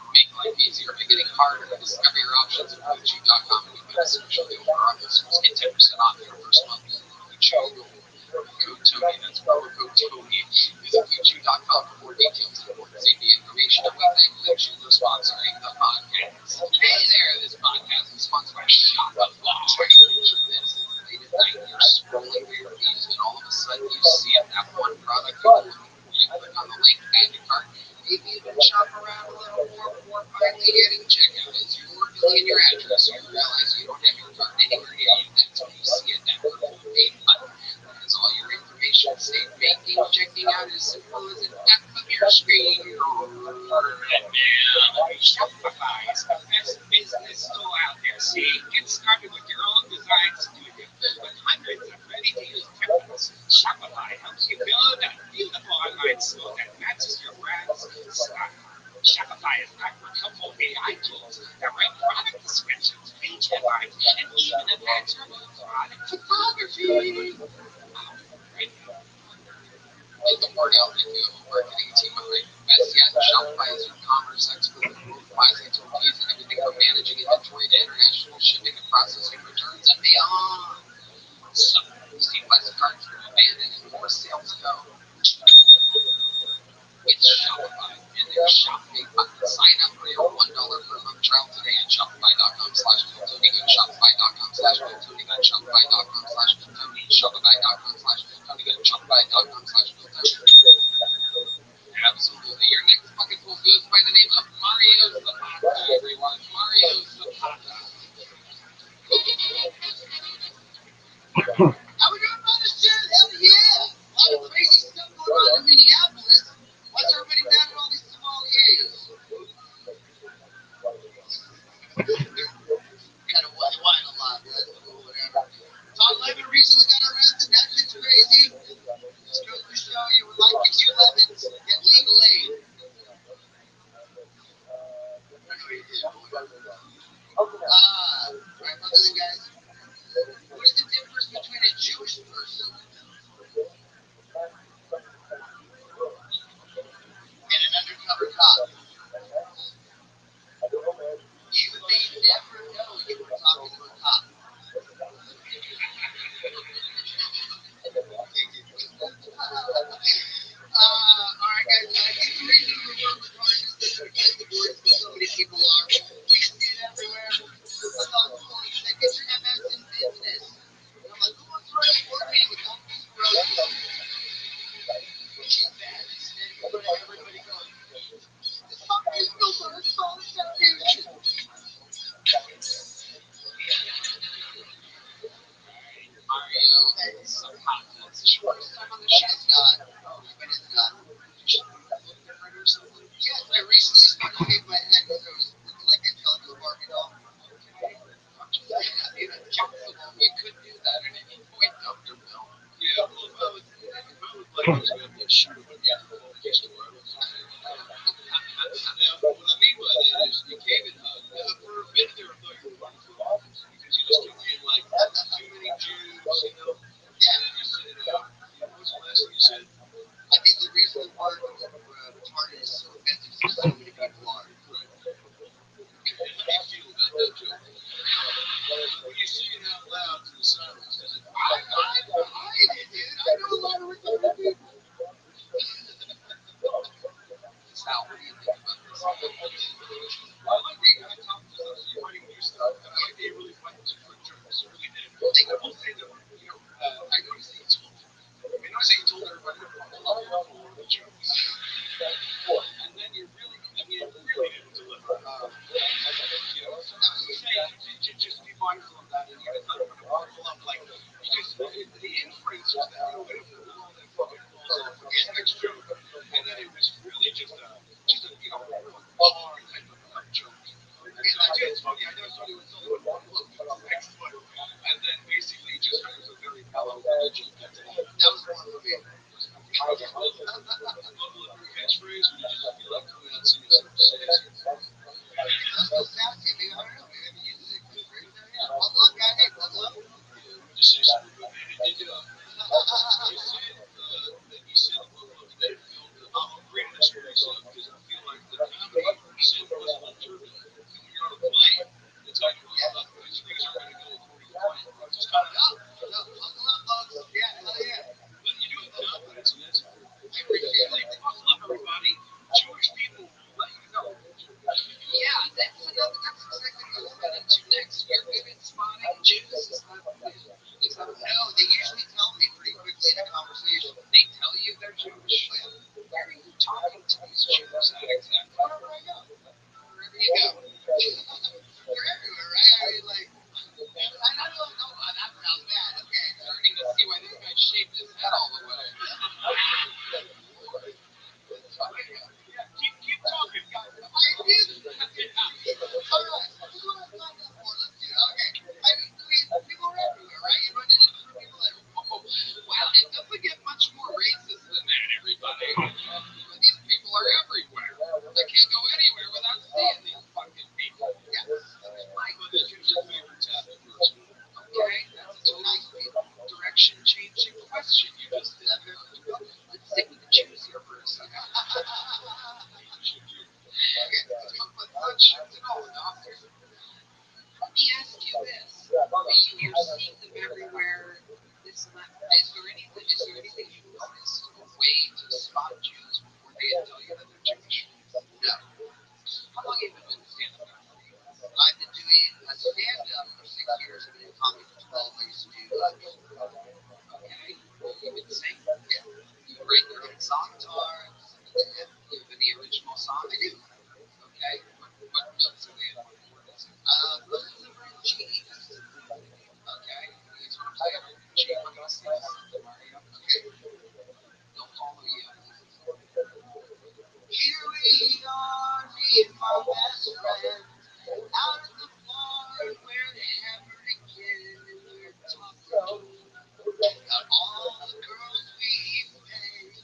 E: Make life easier, make it harder. Discover your options at GoodChew.com and you can especially over our listeners get 10% off your first month. Code Tony, that's promo code Tony. Visit GoodChew.com for more details and more safety information. And we thank Good Chew for sponsoring the podcast. Hey there, this podcast is sponsored by Shopify. Picture this. Late at night, you're scrolling through your feeds and all of a sudden you see that one product you're looking for. You click on the link, add your cart. Maybe even shop around a little more before finally hitting checkout. As you're filling in your address, you realize you don't have your card anywhere near you. That's when you see it, that little pay button. Because all your information saved, making checking out as simple as the depth of your screen.
A: Shopify is the best business tool out there. See, get started with your own design studio with hundreds of ready-to-use templates. Shopify helps you build a beautiful online store that matches your brand's style. Shopify is packed with helpful AI tools that write product descriptions, page headlines, and even imagine product photography. Right now.
E: Get the word out and you have a marketing team behind you. Best yet, Shopify is your commerce expert with worldwide expertise in everything from managing inventory to international shipping and processing returns and beyond. So, see less carts from abandoned and more sales go. With Shopify and their Shop Big button. Sign up for your $1 per month trial today at Shopify.com/GoTony. Go to Shopify.com/GoTony. Go to Shopify.com/GoTony. Shopify.com/GoTony. Go to Shopify.com/GoTony. Absolutely. Your next bucket full goes by the name of Mario Zapata, everyone. Mario Zapata. How we doing, brother? Hell yeah. A lot of crazy stuff going on in Minneapolis. What's everybody down at all these sommeliers? Got a white wine a lot, whatever. Tom Levin recently got arrested. That shit's crazy. Just goes to show you would like the Q11s, get legal aid. I know you did. Right, brothers and guys. What is the difference between a Jewish person and an undercover cop? You may never know. You know, some content. It's your first time on the show. It's not. It is not. You should look different or something. Yes, I recently started shaving my head because I was looking like a Teletubbies Barbie doll. You could do that at any point, Dr. Bill. Yeah, well, if I was like, I was going to shoot him again for the store, I was just saying. Now, what I mean by that is you gave it for a bit there, I thought you were running for office because you just kept saying, like, too many Jews, you know? Yeah. And then you said, what was the last thing you said? I think the reason the word retarded is so offensive is because so many people are. Right. How do you feel about that joke? When you say it out loud to the silence, does it? I know a lot of retarded people. Sal, what do you think about this? I like being on top of stuff, so you're writing new stuff, and I like that you really find different jokes. You really did. I will say that, you know, I noticed that you told everybody to fuck off all the jokes. And then you really, really didn't deliver. You know, so I would say just be mindful of that, and you guys not pull up like because the inference was that you were going to pull all that fucking balls off with the next joke, and then it was really just a you know bar type of joke. It's funny. I never thought it was only one look for the next one, and then basically just it was a very mellow joke. That was one for me. Was it a catchphrase, or did you just feel like coming out and singing something sassy? That's so sassy, dude. I don't know. Maybe you did a good phrase there. Yeah. One love, guy. Hey, one love. Just say something good, man. Did you said that you felt I'm reading this for myself because I feel like the comedy you said wasn't on turbulent. When you're on a plane, it's like, these things are going to go according to plan. Just kind of, buckle up, folks. Yeah, hell yeah. But you do it with confidence, and that's important. I appreciate it. Like, buckle up, everybody. Jewish people will let you know. Yeah, that's exactly what I was heading to next. You're good at spotting Jews. No, they usually tell me pretty quickly in a conversation. They tell you they're Jewish. Where are you talking to these Jews at exactly? Wherever I go. Wherever you go. You're everywhere, right? I mean, like, I don't know. That sounds bad. Okay, starting to see why this guy shaved his head all the way. Keep talking, guys. I did. All right. This is what I signed up for. Let's do it. Okay. I mean, people are everywhere, right? You run into people that are, wow, it doesn't get much more racist than that, everybody. These people are everywhere. I can't go anywhere without seeing these fucking people. Yes. Michael, this is your favorite tablet person. Okay, that's a nice direction changing question you just did. Let's stick with the Jews here for a second. Okay, let's talk about conscience and all the doctors. Let me ask you this. You're seeing them everywhere. Is there anything you noticed, a way to spot Jews before they tell you that they're Jewish? No. How long have you been doing stand-up comedy? I've been doing a stand-up for 6 years. I've been in comedy for 12. I used to do okay. You can sing? Yeah. You write your own song guitars. You have any original song? I do. Okay. What notes are they in? Liver and cheese. Okay. That's what I'm saying. Cheese. I'm going to say something, Mario. Okay. Don't follow you. Here we are, me and my best friend, out at the bar where they hammer again, and we're talking about all the girls we've paid.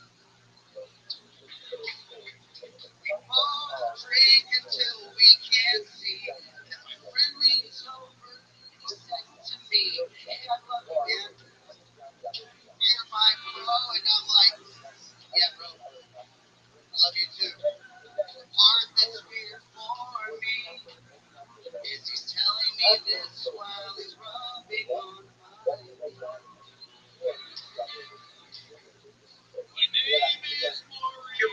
E: We both drink until we can't see, and my friend leans over and he says to me, hey, I love you, man. You're my bro, and I'm like, yeah, bro, I love you too. The part that's weird for me is he's telling me this while he's rubbing on my knee. My name is Mario.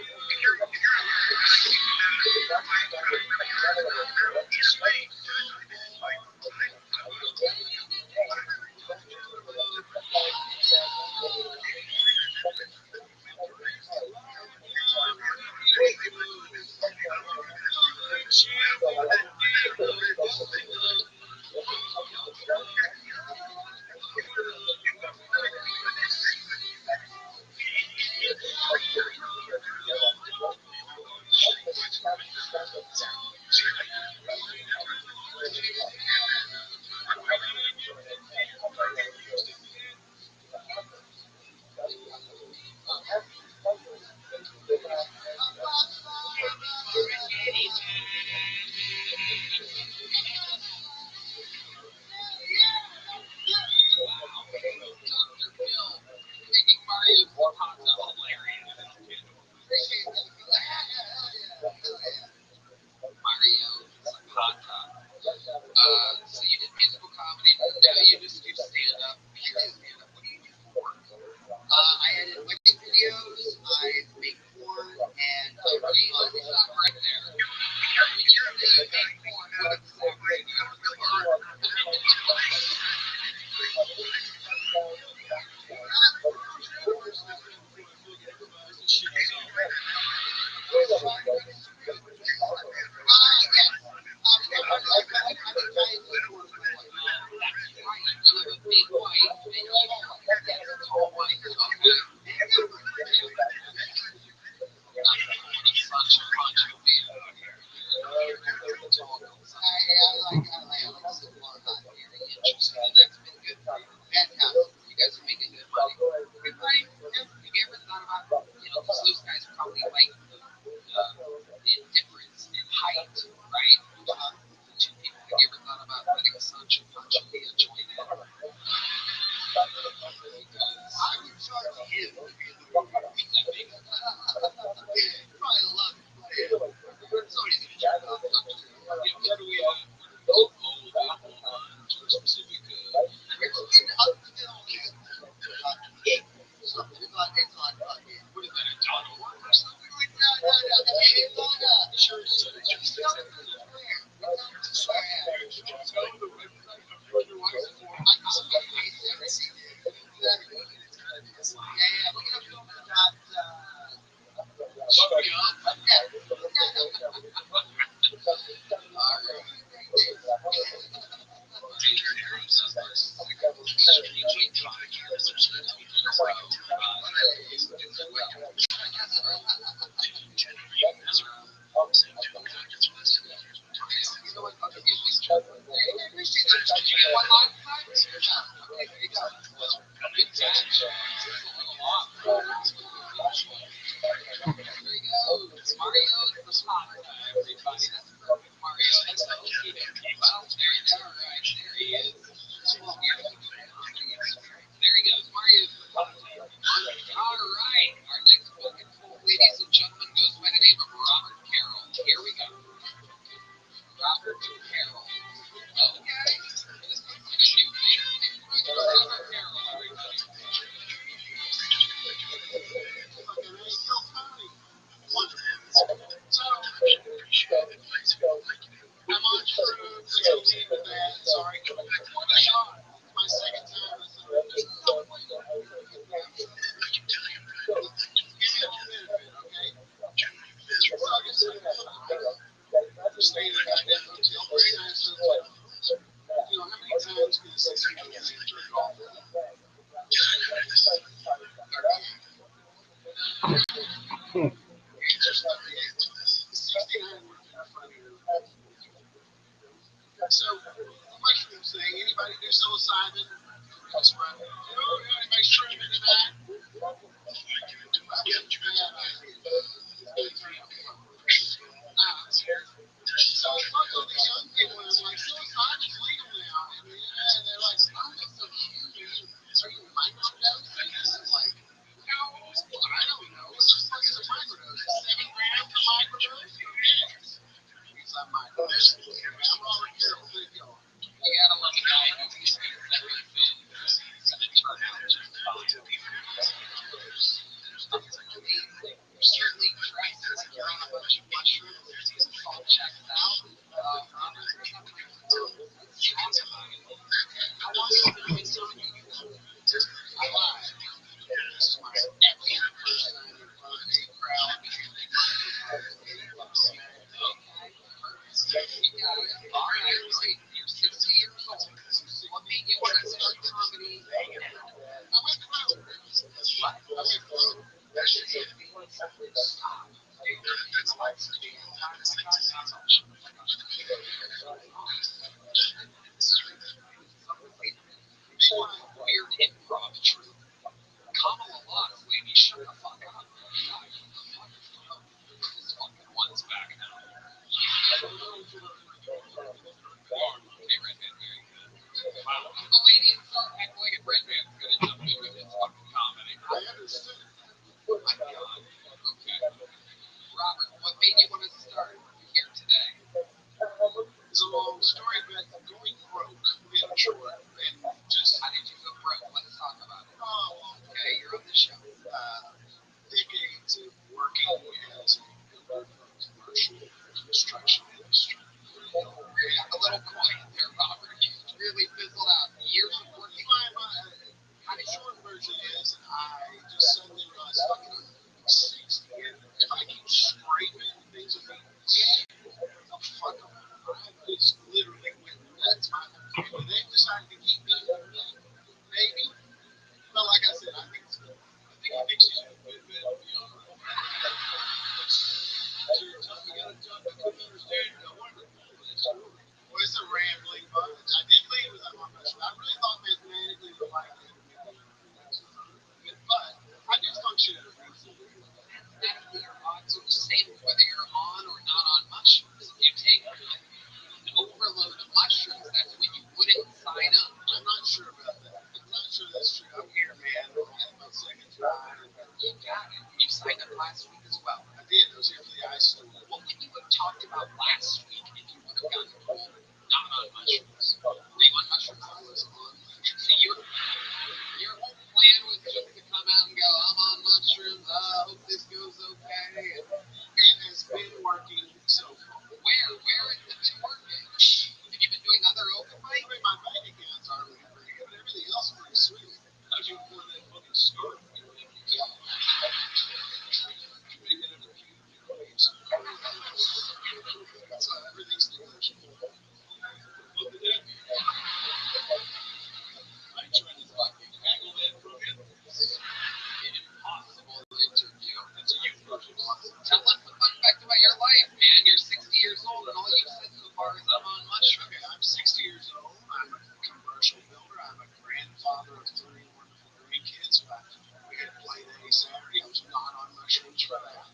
A: Saturday. I was not on mushrooms for that.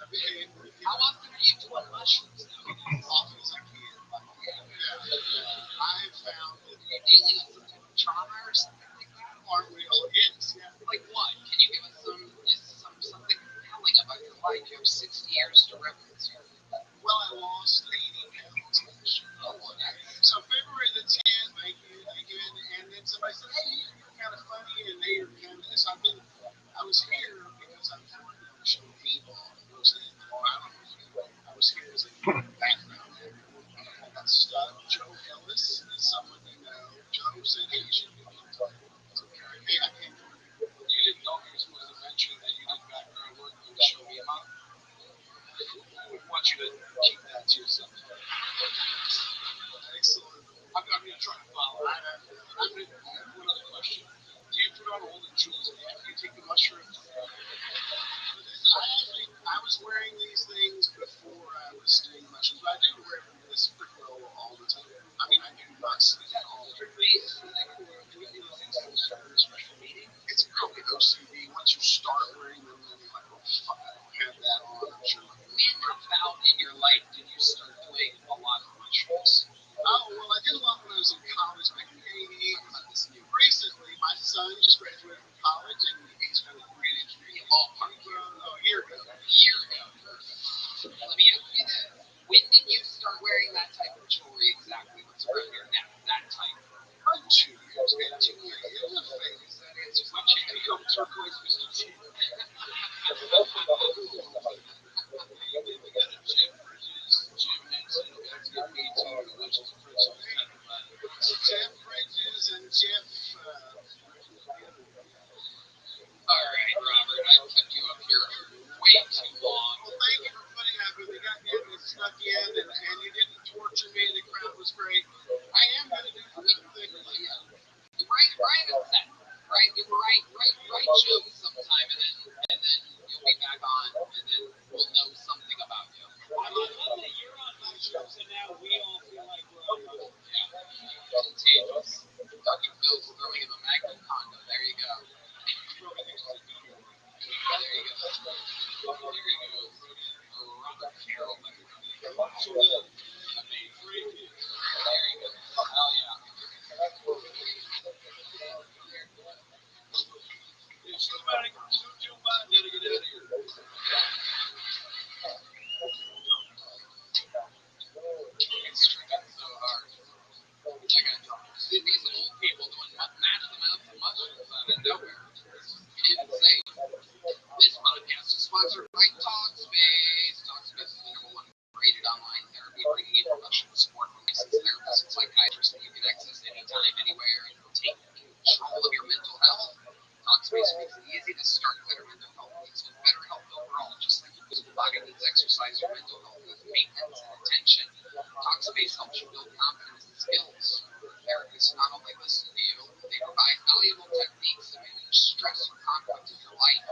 A: Okay.
E: How often are you doing mushrooms now?
A: As often as I can. I've found that
E: Are you dealing with some type of trauma or something like that?
A: aren't real. Yes. Yeah.
E: Like what? Can you give us something compelling about your life? You have 60 years to reference here.
A: Well, I lost 80 pounds last year.
E: Oh, well, that's
A: So February the 10th, thank you. And then somebody said, hey, you're kind of funny, and they are kind of, so I was here because I was working on the show People. It was I was here as a background actor. I got stuck. Joe Ellis is someone you know. Joe said, hey, you should be on time. Hey, I can't do it.
E: you didn't know you were supposed to mention that you did background work on the show Me Mom. I would want you to keep that to yourself.
A: Excellent.
E: I'm going to try to follow. I have one other question. Do you put on all the jewels after you take the mushrooms?
A: I was wearing these things before I was doing mushrooms, but I do wear this freaking roll all the time. I mean, I do not sleep all the time. It's probably OCD. Once you start wearing them, then you're like, oh, fuck, I don't have that on. I'm sure.
E: When about in your life did you start doing a lot of mushrooms?
A: Oh, well, I did a lot when I was in college back in '80. Recently, my son just graduated from college, and he's going to be an engineering ballpark. A year ago.
E: Let me ask you this. When did you start wearing that type of jewelry exactly? What's around your neck? That type?
A: Probably 2 years. Maybe 2 years. It was a phase.
E: That answers my question.
A: A couple turquoise was too cheap.
E: We got a Jim Bridges, Jim Henson, that's your B2, which is a principal kind of man.
A: Jeff Bridges and Jeff.
E: All right, Robert, I've kept you up here way too long.
A: Well, thank you for putting up with me. Got in and snuck in, and you didn't torture me. The crowd was great. I am going to do something differently.
E: Right at that. Right, you write shows sometime, and then you'll be back on, and then we'll know something about you.
A: I love that you're on my shows, and now we all feel like we're on my shows.
E: Yeah, contagious. Dr. Phil's throwing him a magnum condom. There you go. Robert Carroll. Amazing. There you go. Hell yeah.
A: Somebody, Joe Biden, gotta get out of here.
E: It's striking so hard. These old people doing massive amounts of mushrooms out of nowhere. Insane. This podcast is sponsored by Talkspace. Talkspace is the #1 rated online therapy, bringing you professional support from licensed therapists and psychiatrists that you can access anytime, anywhere, and take control of your mental health. Talkspace makes it easy to start better mental health needs and better health overall, just like your physical body needs exercise, your mental health needs maintenance and attention. Talkspace helps you build confidence and skills. Therapists not only listen to you, they provide valuable techniques to manage stress or conflict in your life,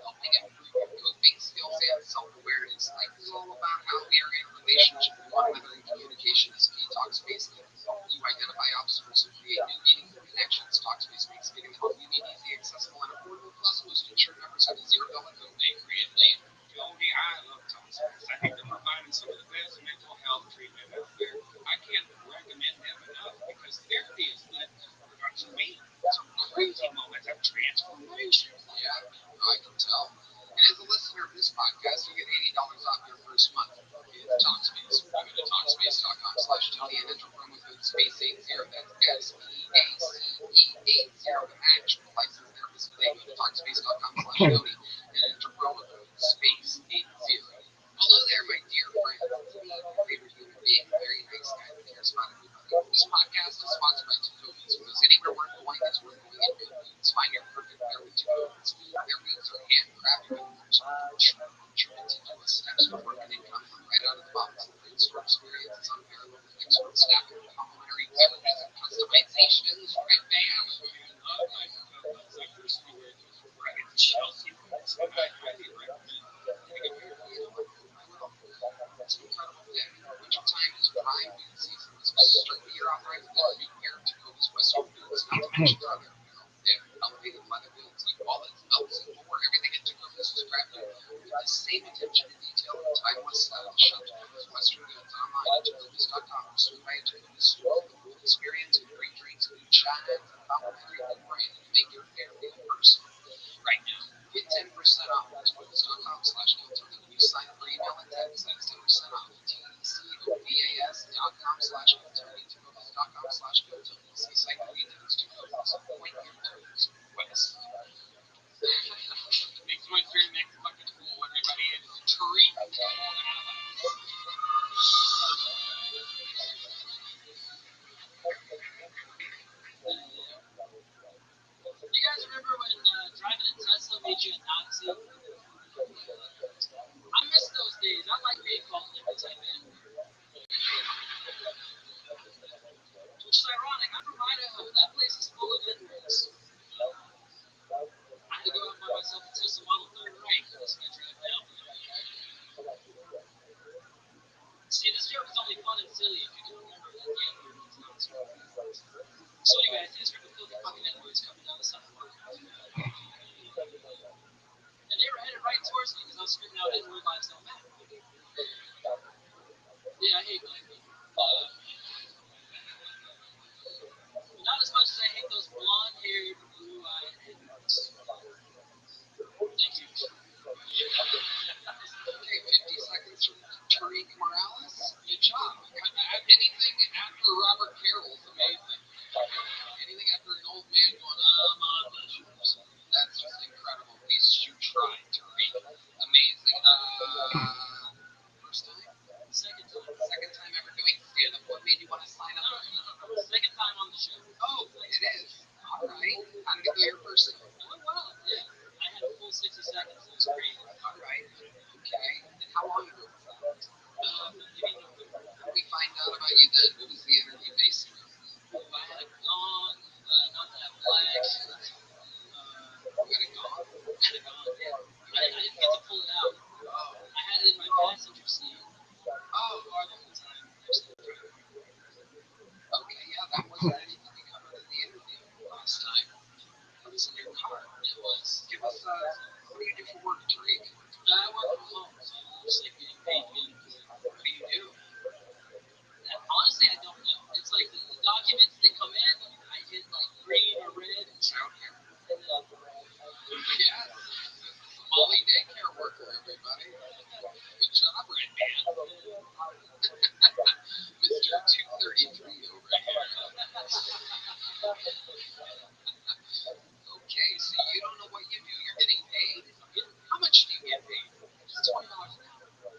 E: helping improve your coping skills and self-awareness. Life is all about how we are in a relationship with one another, and communication is key. Talkspace can help you identify obstacles and create new meaningful connections. Talkspace makes getting the help you need easy, accessible, and affordable. Plus, most insured members have a $0 copay free and lane.
A: Jody, I love Talkspace. I think they're providing some of the best mental health treatment out there. I can't recommend them enough because therapy has led to me some crazy moments of transformation.
E: Yeah, I can tell. And as a listener of this podcast, you get $80 off your first month with Talkspace. Go to Talkspace.com/Tony and enter promo code SPACE80. That's SPACE80 to match with licensed therapists today. Go to Talkspace.com/Tony and enter promo code SPACE80. Hello there, my dear friends. It's me, your favorite human being, very nice guy that cares about everybody. This podcast is sponsored by Tacobas, because anywhere worth going is worth going in good beans. Find your perfect pair with Tacobas. Their beans are handcrafted with meticulous steps to work and income from right out of the box. The in-store experience is unparalleled with expert staff and complimentary giveaways and customizations. Right, bam?
A: I personally wear those red Chelsea ones, and I highly recommend
E: It's incredible. Yeah, wintertime is prime boot season, so start the year off right with a new pair of Tacobas Western boots, not to mention their other, they have elevated leather boots like wallets, velvet ads, and complimentary brand to make your hair feel personal. Right now, get 10% off at twitters.com/GoTourney. When you sign up for email and text, that's 10% off. TECOVAS.com/GoTourney. TOVAS.com/GoTourney. See site for details. Two toes. Point your toes west.
B: Makes my very next fucking pool, everybody. It's treat.
E: You guys remember when driving a Tesla made you a Nazi? I miss those days. I like being called an every-type N-word. Which is ironic. I'm from Idaho. That place is full of N-words. I had to go out and buy myself a Tesla Model 3 right. That's what I drive now. See, this joke is only fun and silly if you can remember that the N-word means Nazi. So anyway, I see this group of filthy fucking N-words coming down the sidewalk. And they were headed right towards me because I was screaming out N-word lives don't matter. Yeah, I hate black people. Not as much as I hate those blonde-haired, blue-eyed N-words. Thank you. Okay, 50 seconds from Tariq Morales. Good job. Anything after Robert Carroll's amazing. Anything after an old man going, I'm on mushrooms. That's just incredible. At least you tried, Tariq. Amazing. First time? Second time. Second time ever doing stand-up. What made you want to sign up? No. Second time on the show. Oh, it is. All right. How did it go your first time? Oh, well, yeah. I had a full 60 seconds. It was great. All right. Okay. And how long ago was that? How did we find out about you then? What was the interview based on? If I had a gong, not that black. You had a gong? I had a gong, yeah. I didn't get to pull it out. Oh. I had it in my passenger seat. Oh. For the whole time. Okay, yeah, that wasn't anything we covered in the interview last time. It was in your car. It was. Give us, what do you do for work, Tariq? I work from home, so I'm just like getting paid to be unemployed. What do you do? Honestly, I don't know. It's like the documents, they come in, I hit like green or red and shout here. And then, yes, Somali daycare worker, everybody. Good job, Red Man. Mr. 233 over here. Okay, so you don't know what you do. You're getting paid. How much do you get paid? Just $20 an hour.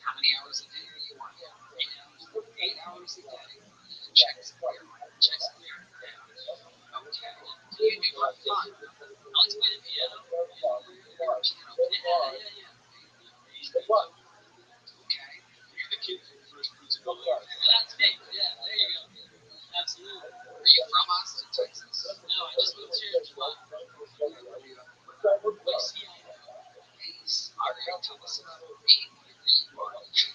E: How many hours a day are you working? 8 hours a day. Checks clear. Checks clear. Yeah. Okay. What do you do for fun? I like to play the piano. You're a piano player? Yeah. Okay. You're the kid from First Principle. That's me. Yeah, there you go. Absolutely. Are you from Austin, Texas? No, I just moved here in July. Boise, Idaho. All right, tell us about being here. You are amazing.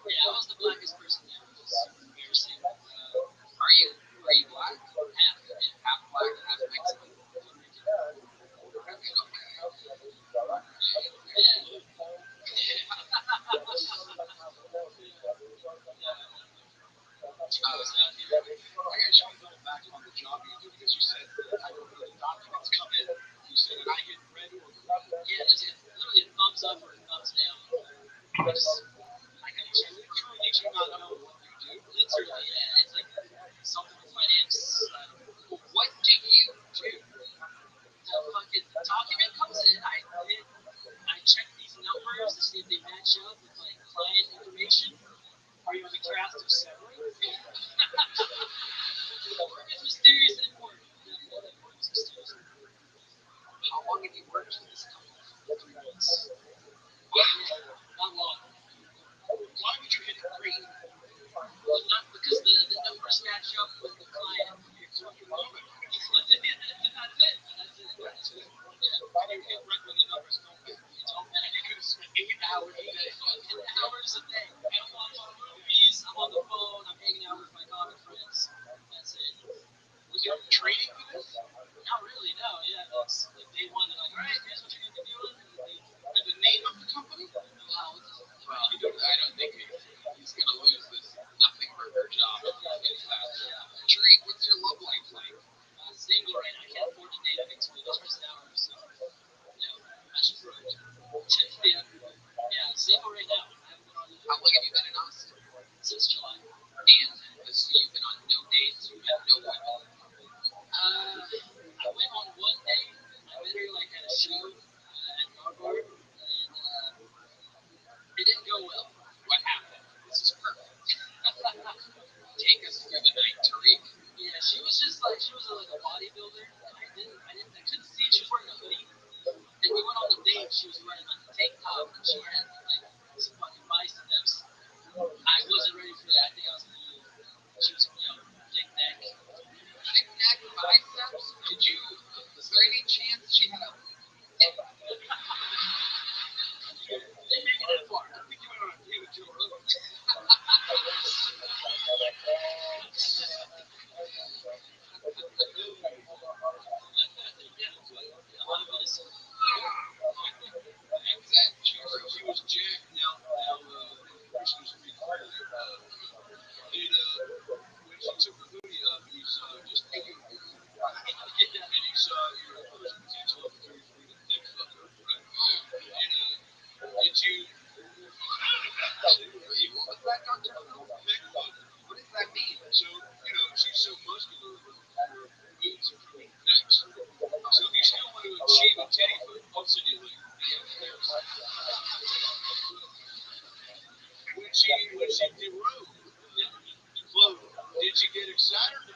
E: Yeah, I was the blackest person there, which is embarrassing. Are you black? Half black, half Mexican. I was out here. I actually double back on the job you do because you said I don't know the documents come in. You said and I get red or green. Yeah, there's literally a thumbs up or a thumbs down. I can truly do not know what you do. Literally, yeah, it's like something with finance. What do you do? The fucking document comes in. I check these numbers to see if they match up with like client information. Are you on the cast of salary? Work is mysterious and important. Definitely, work is mysterious and important. How long have you worked in this company? 3 months. Not long. Why would you hit green? Well, not because the numbers match up with the client. You're talking about it. That's it. Yeah. Why do you hit red when the numbers don't match? It don't matter. You could have spent 8 hours a day. 8 hours a day. I'm watching movies. I'm on the phone. I'm hanging out with my comic friends. That's it. Was there training for this? Not really, no. Yeah, that's like day one. They're like, all right, here's what you're going to be doing. And the name of the company? Well, I don't think he's going to lose this nothing burger job. Tariq, what's your love life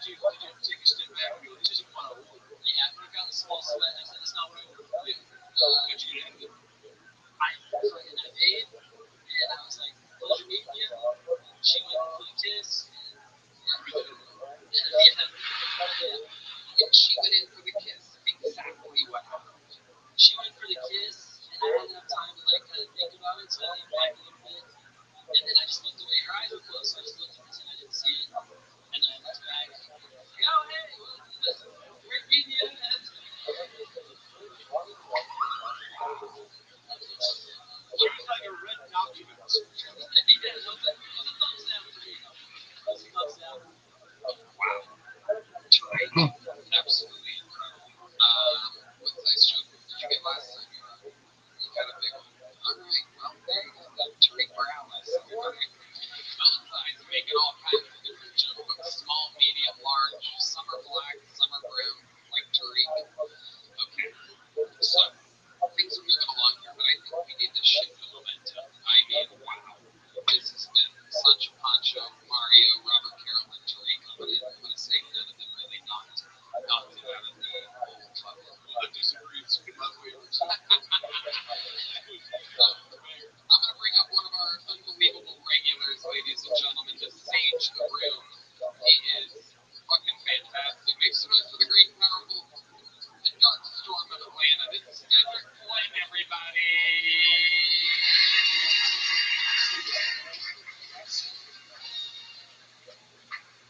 A: you take a step back and go, this isn't what I want?
E: Yeah, but I got a small sweat. I said, that's not what I want.
A: What'd you get out of it?
E: I paid, and I was like, close your meeting yet? She went for the kiss. Yeah, she went in for the kiss. Exactly what happened. She went for the kiss, and I didn't have time to like kind of think about it, so I leaned back a little bit, and then I just looked away. Her eyes were closed, so I just looked at this and I didn't see it. And then I looked back. Oh, hey, well, great meeting you.
A: She was like a red document.
E: Yeah, it was a thumbs down for me. It was a thumbs down. Wow. Drake, absolutely incredible. What size show did you get last time you were on? You got a big one. All right, well, there you go. Tariq Brown last time. Okay. Those sides make it all kinds of different joke books. Small, medium, large. Some are black, some are brown, like Tariq. Okay. So, things are moving along here, but I think we need to shift the momentum. I mean, wow. This has been such a poncho. Mario, Robert Carroll, and Tariq. I'm going to say none of them really knocked it out of the old fucking.
A: I disagree. It's one of my favorites.
E: I'm going to bring up one of our unbelievable regulars, ladies and gentlemen, to sage the room. He is fucking fantastic. Make some noise for the great and powerful, the dark storm of Atlanta. This is Cedric Flynn, everybody.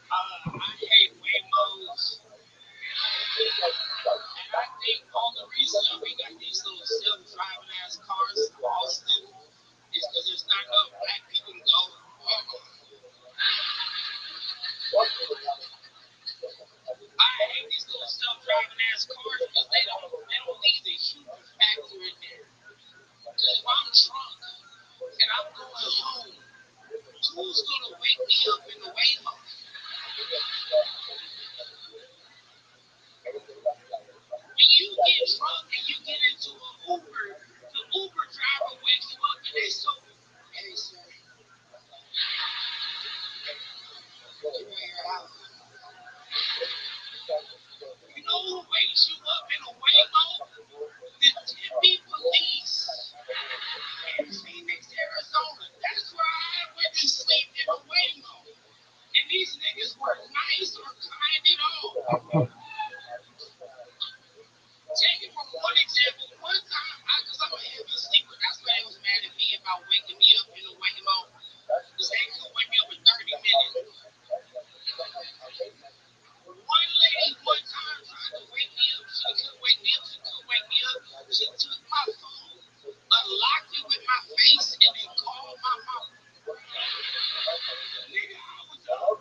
E: I hate Waymos. And I think all the reason that we got these little self-driving ass cars in Austin is because there's not enough black people to go. I hate these little self-driving ass cars because they don't leave the human factor in there. Because if I'm drunk and I'm going home, who's gonna wake me up in the Waymo? When you get drunk and you get into an Uber, the Uber driver wakes you up and they so, hey sir, give me your house. You know who wakes you up in a Waymo? The Tempe police in Phoenix, Arizona. That's where I went to sleep in a Waymo. And these niggas were nice or kind at all. Take it from one example. One time, because I'm a heavy sleeper, that's why they was mad at me about waking me up in a Waymo. Because they could wake me up in 30 minutes. One lady one time tried to wake me up. She couldn't wake me up. She took my phone, unlocked it with my face, and then called my mom. Nigga, I was up.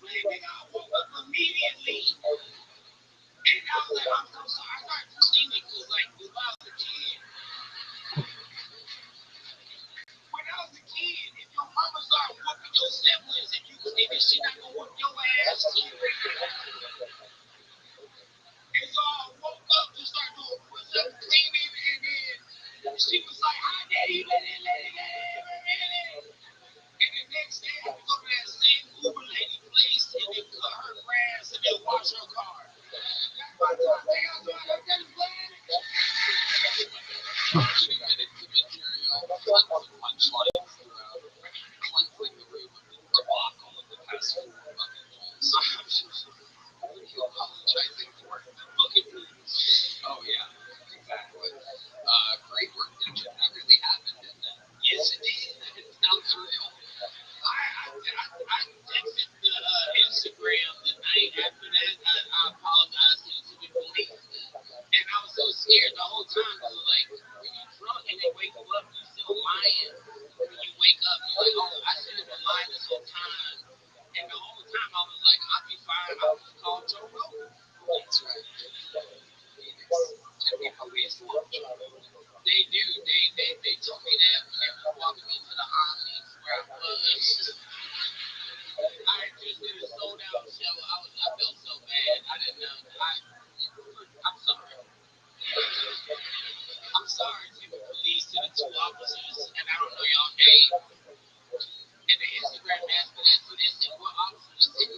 E: Nigga, I woke up immediately. And I was like, I'm so sorry. I started cleaning because, like, when I was a kid, if your mama started whooping your siblings and you cleaning, she not gonna whoop your ass too. And so I woke up to start doing push-ups, cleaning, and then she was like, hi, daddy, let it. And the next day, I go to that same Uber lady place and then cut her grass and then wash her car. That's my time. They got to I'm just glad. Minutes of material, tons of punchlines throughout, cleansing the room of the debacle of the past 4 fucking years. What are you apologizing for? Look at me. Oh, yeah, exactly. Great work, Ninja. That really happened, didn't it? Yes, it did. It sounds real. I texted the Instagram the night after that. I apologized to the police. And I was so scared the whole time. I was like, when you drunk and they wake you up, you're still lying. When you wake up, you're like, oh, I should have been lying this whole time. And the whole time I was like, I'll be fine. I'll just call Joe Rogan. That's right. Tempe police love Joe Rogan. They do. They told me that when they were walking me to the Omnis where I was. I just did a sold out show. I felt so bad. I didn't know. I'm sorry. I'm sorry to the police and the 2 officers, and I don't know y'all name. And the Instagram asked for that, so they said, what officers? I said,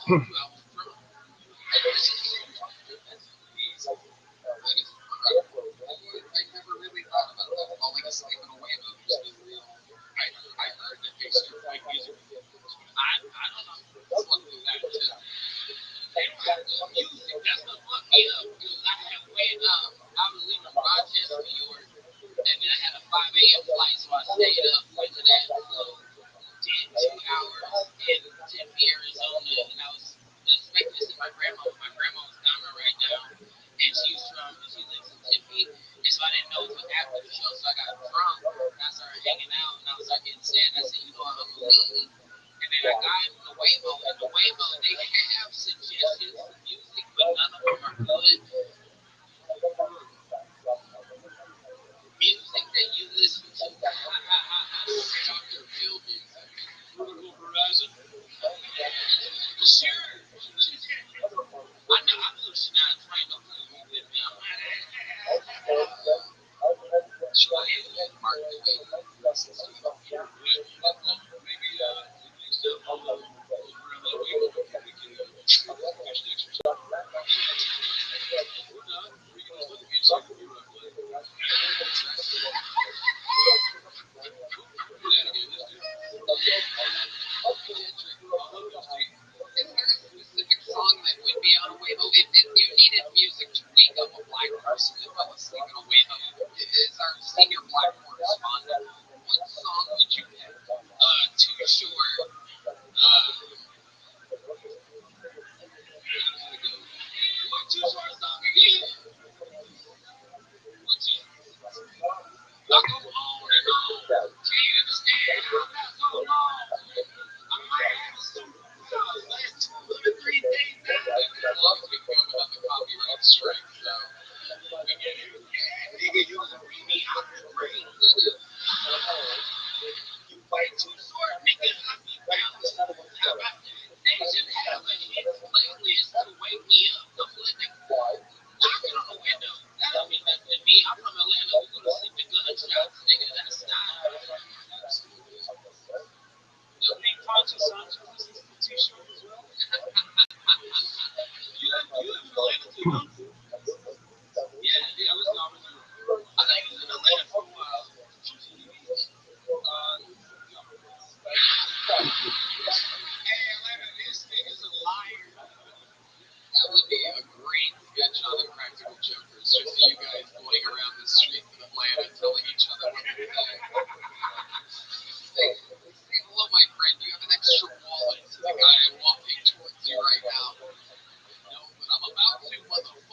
E: told you I was drunk. This is so fucking amazing. That is incredible. I never really thought about that. Falling asleep in a wave has been real. I heard that they start playing music. I don't know. Slept through that too. They don't have good music. That's what fucked me up. Because I had went I was leaving Rochester, New York, and then I had a 5 a.m. flight, so I stayed up, went to that, did 2 hours in Tempe, Arizona, and I was expecting to see my grandma. My grandma was down there right now, and she lives in Tempe, and so I didn't know until after the show, so I got drunk, and I started hanging out, and I was starting getting sad, and I said, you know what, I'm gonna leave. And then I got in the Waymo, and the Waymo, they have suggestions for music, but none of them are good. Music that you listen to. Dr. Phil music. Vertical Horizon. Sure. I know I'm losing out trying to play with them. Mark Twain.
B: Maybe next time we'll around that way, we can catch the exercise. Or not. We can just let the music be right play. Do that again. Let's do it.
E: Is there a specific song that would be on a Waymo? If you needed music to wake up a black person that fell asleep in a Waymo, is our senior black correspondent, what song would you pick? Too Short.
B: What Too Short song again?
E: What you? I go on and on. Can't you understand how that's so long? I might have some last 203 days now. As long as we can come up with copyright strike, so we get it. Yeah, nigga, you can bring me out the grave, nigga. You fight too short, nigga. I be bouncing. How about they should have a hit playlist to wake me up. I'm living. Knocking on the window. That don't mean nothing to me. I'm from Atlanta. We go to sleep to gunshots, nigga. That's not.
B: I think Fonzie Sanchez listens to Too Short as well. You live in Atlanta too, huh?
E: Yeah, I was wrong. I thought he was in Atlanta for a while. Hey, Atlanta, this nigga's a liar. That would be a great sketch on the Practical Jokers. Just you guys going around the streets of Atlanta telling each other what to say. Say hello, my friend. Do you have an extra wallet? To the guy walking towards you right now. No, but I'm about to, motherfucker.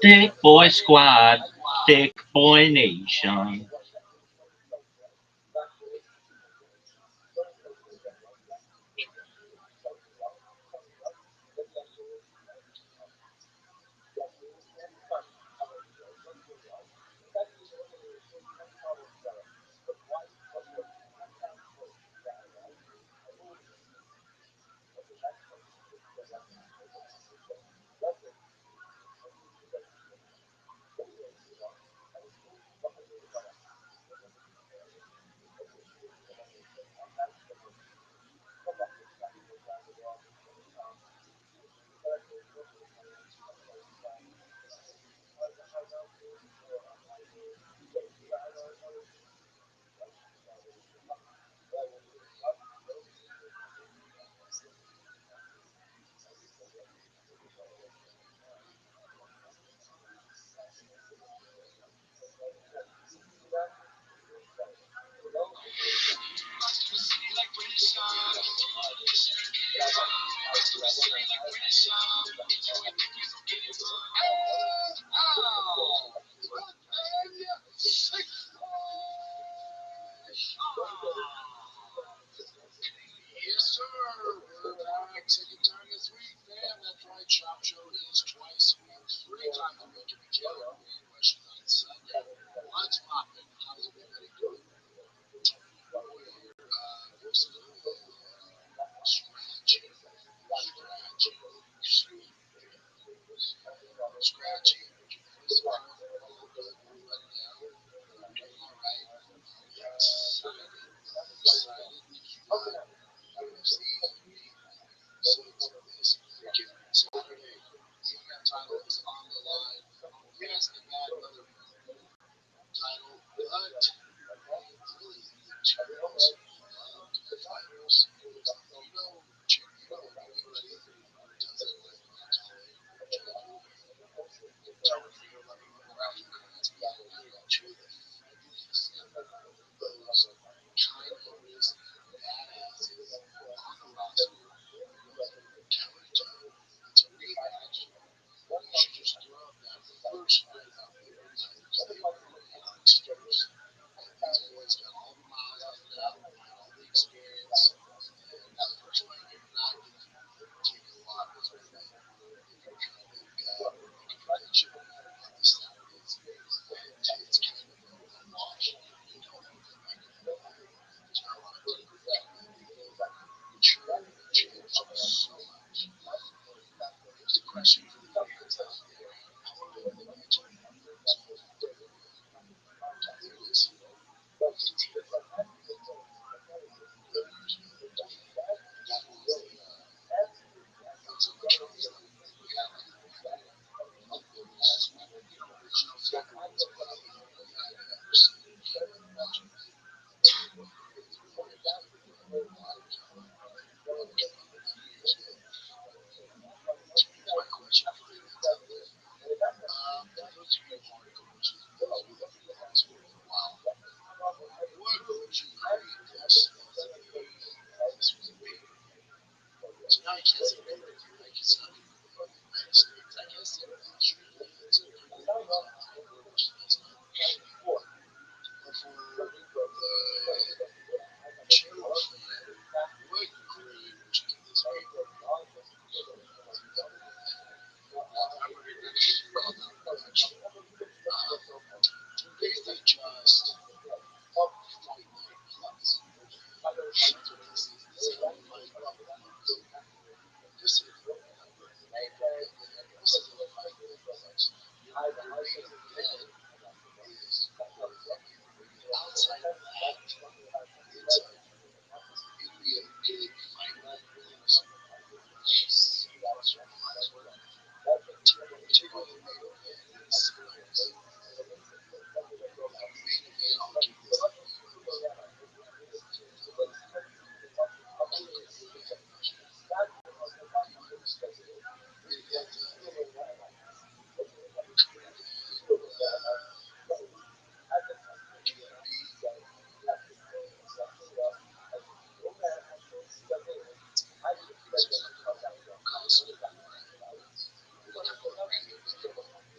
D: Thick boy squad, thick boy nation.
E: Yes, sir. We're back. Second time this week, man. That's right. Chop Show is twice a week, three times a week. If you count question on Sunday. What's poppin'? How's everybody doing? Boy, here, voice is a little scratchy. Scratchy. This is all good. We're letting down. I'm doing all right. Excited. Excited. UFC. So it's this freaking Saturday. The Internet title is on the line. Yes, the bad mother title, but really the two most loved fighters. Everybody doesn't like Tony Fear, let me know where you guys two of the friendliest, most kindest badasses on the roster. Toe to toe. It's a rematch. You should just throw up that first fight out there because they were youngsters. These boys got all the miles on them, all the experience. And that first fight, you're not going to take a lot of this movie. If you're trying to make a prediction on the Saturdays. And it's kind of a wash. You don't know what they're going to do. There's not a lot of deep mature and changed so much. Here's a question for the fans out there. How long have they been to me? So, there it is. 15. That was the that was on the Charles reality. It was original Saturdays, but I've never seen it watching it. It's really good. Here's my question for you guys out there. For those of you hardcores, those of you that have been in the sport for a while, what would you grade this as a this was a pay-per-view? So now I can't say pay-per-view, like it's not pay-per-view in the United States. I guess in Australia it's a pay-per-view, so that's not important. But for the channel fan, what grade would you give this pay-per-view? I would rate that well done production. Basically just fight night plus. That's what this is. This is a fight night plus. This is this is a fight night plus. Your main event is outside of that. It's it'll be a big fight night plus. Particularly the main event is serious. The main event, I'll give this to you. You got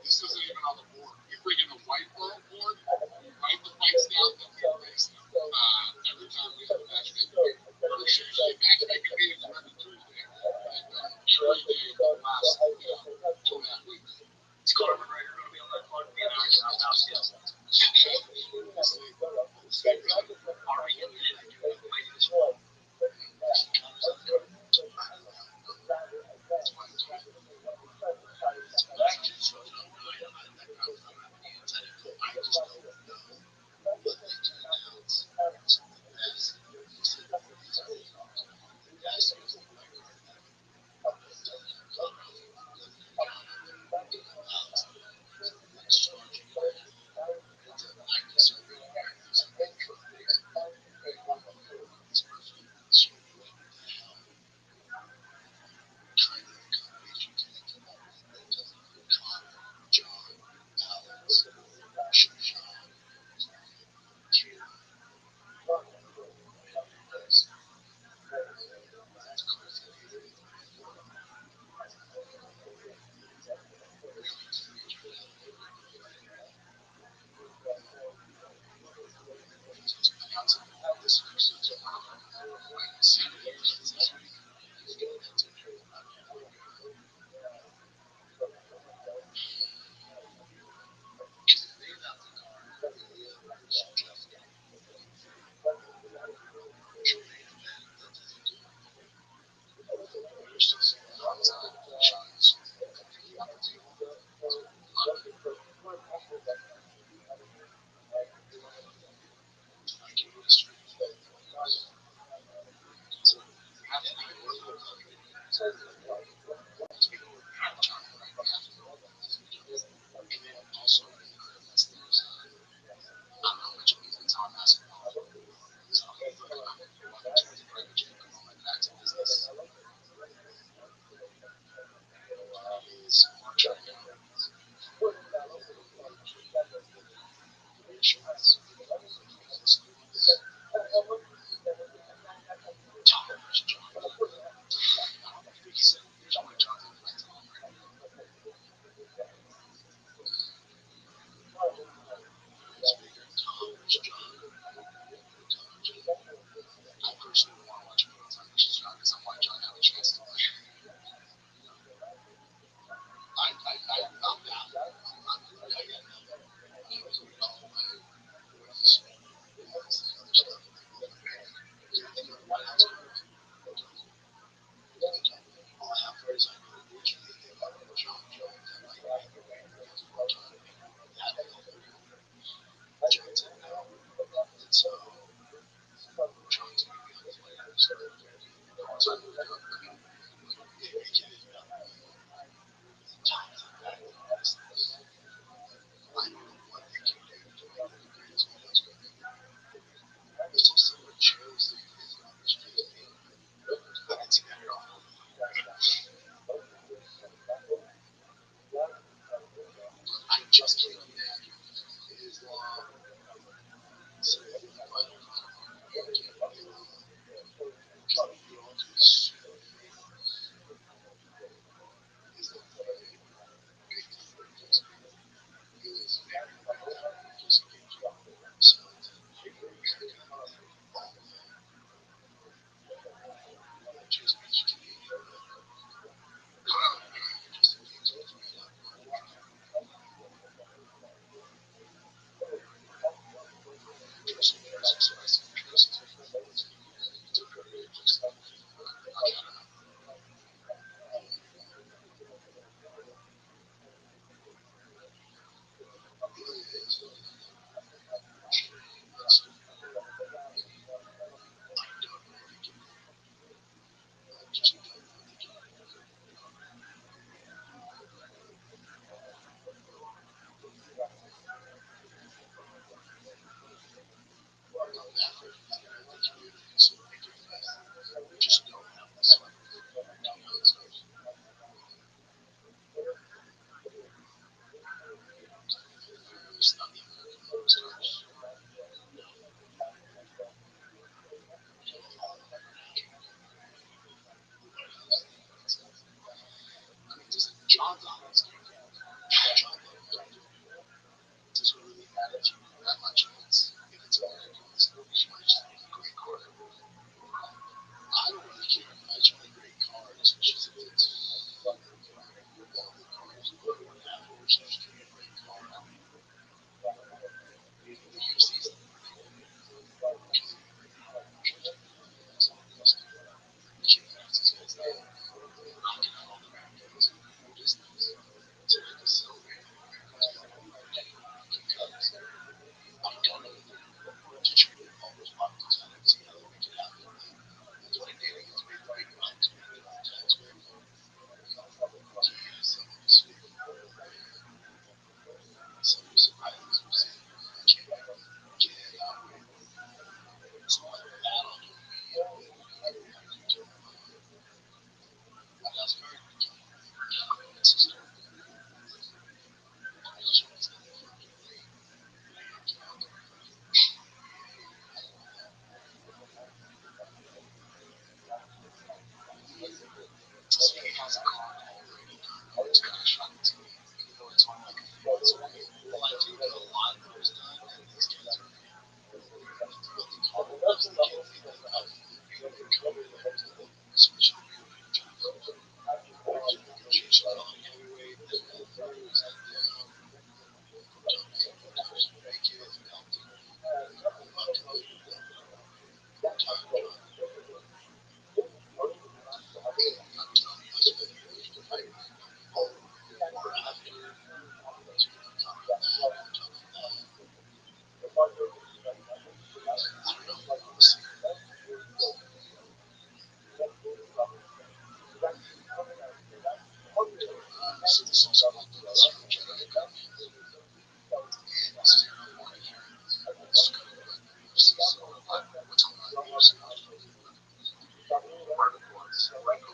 A: This isn't even on the board. You bring in the white
E: just can't imagine Islam saying the final John's honest. John does it really matter to you that much if it's Americans? She might just make a great car. I don't really care if I just make great cars. It's just if it's all the cars or whatever, it's just a great car. The UFC's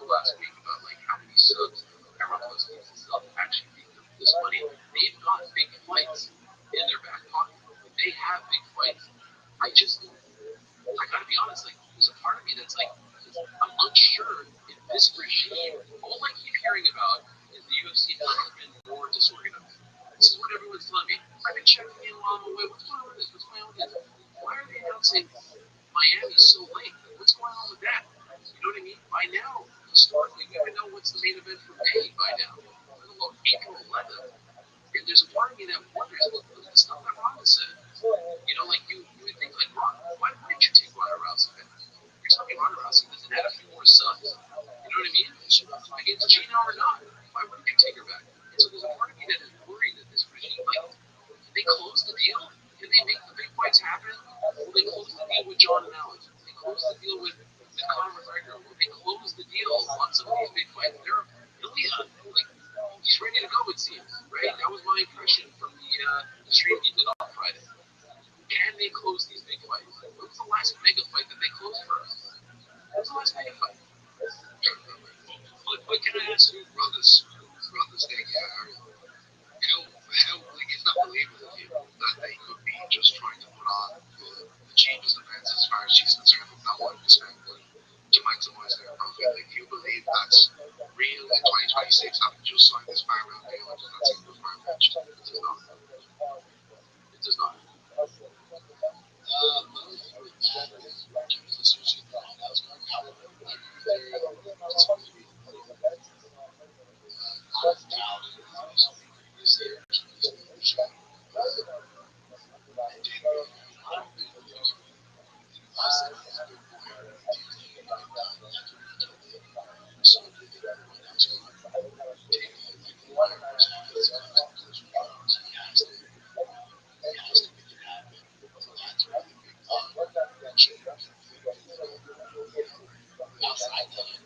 E: last week about like how many subs Rothschild'S actually make this money. They've got big fights in their back pocket. They have big fights. I gotta be honest, like there's a part of me that's like I'm unsure if this regime, all I keep hearing about is the UFC has been more disorganized. This is what everyone's telling me. I've been checking in along the way. What's going on with this? What's going on with this? Why are they announcing Miami so late? What's going on with that? You know what I mean? By now, historically, we would know what's the main event for May by now. Let alone April 11th. And there's a part of me that wonders, look at the stuff that Ron said. You know, like you would think, like, Ron, why wouldn't you take Ronda Rousey back? You're telling me Ronda Rousey doesn't have a few more sons. You know what I mean? Against Gina or not, why wouldn't you take her back? And so there's a part of me that is worried that this regime, like, can they close the deal? Can they make the big fights happen? Will they close the deal with John and Alex? Will they close the deal with Conor McGregor? Will they close the deal on some of these big fights? Ilya, like, he's ready to go, it seems, right? That was my impression from the stream he did on Friday. Can they close these big fights? When was the last mega fight that they closed for us? When was the last mega fight?
B: But can I ask you, brothers, how like
E: just signed this background deal. It does not take those privileges. It does not. It does not. Another thing with that is, given the switching that was going out, I agree with Ariel. It's going to be a little bit out of doubt in the previous year. Outside that,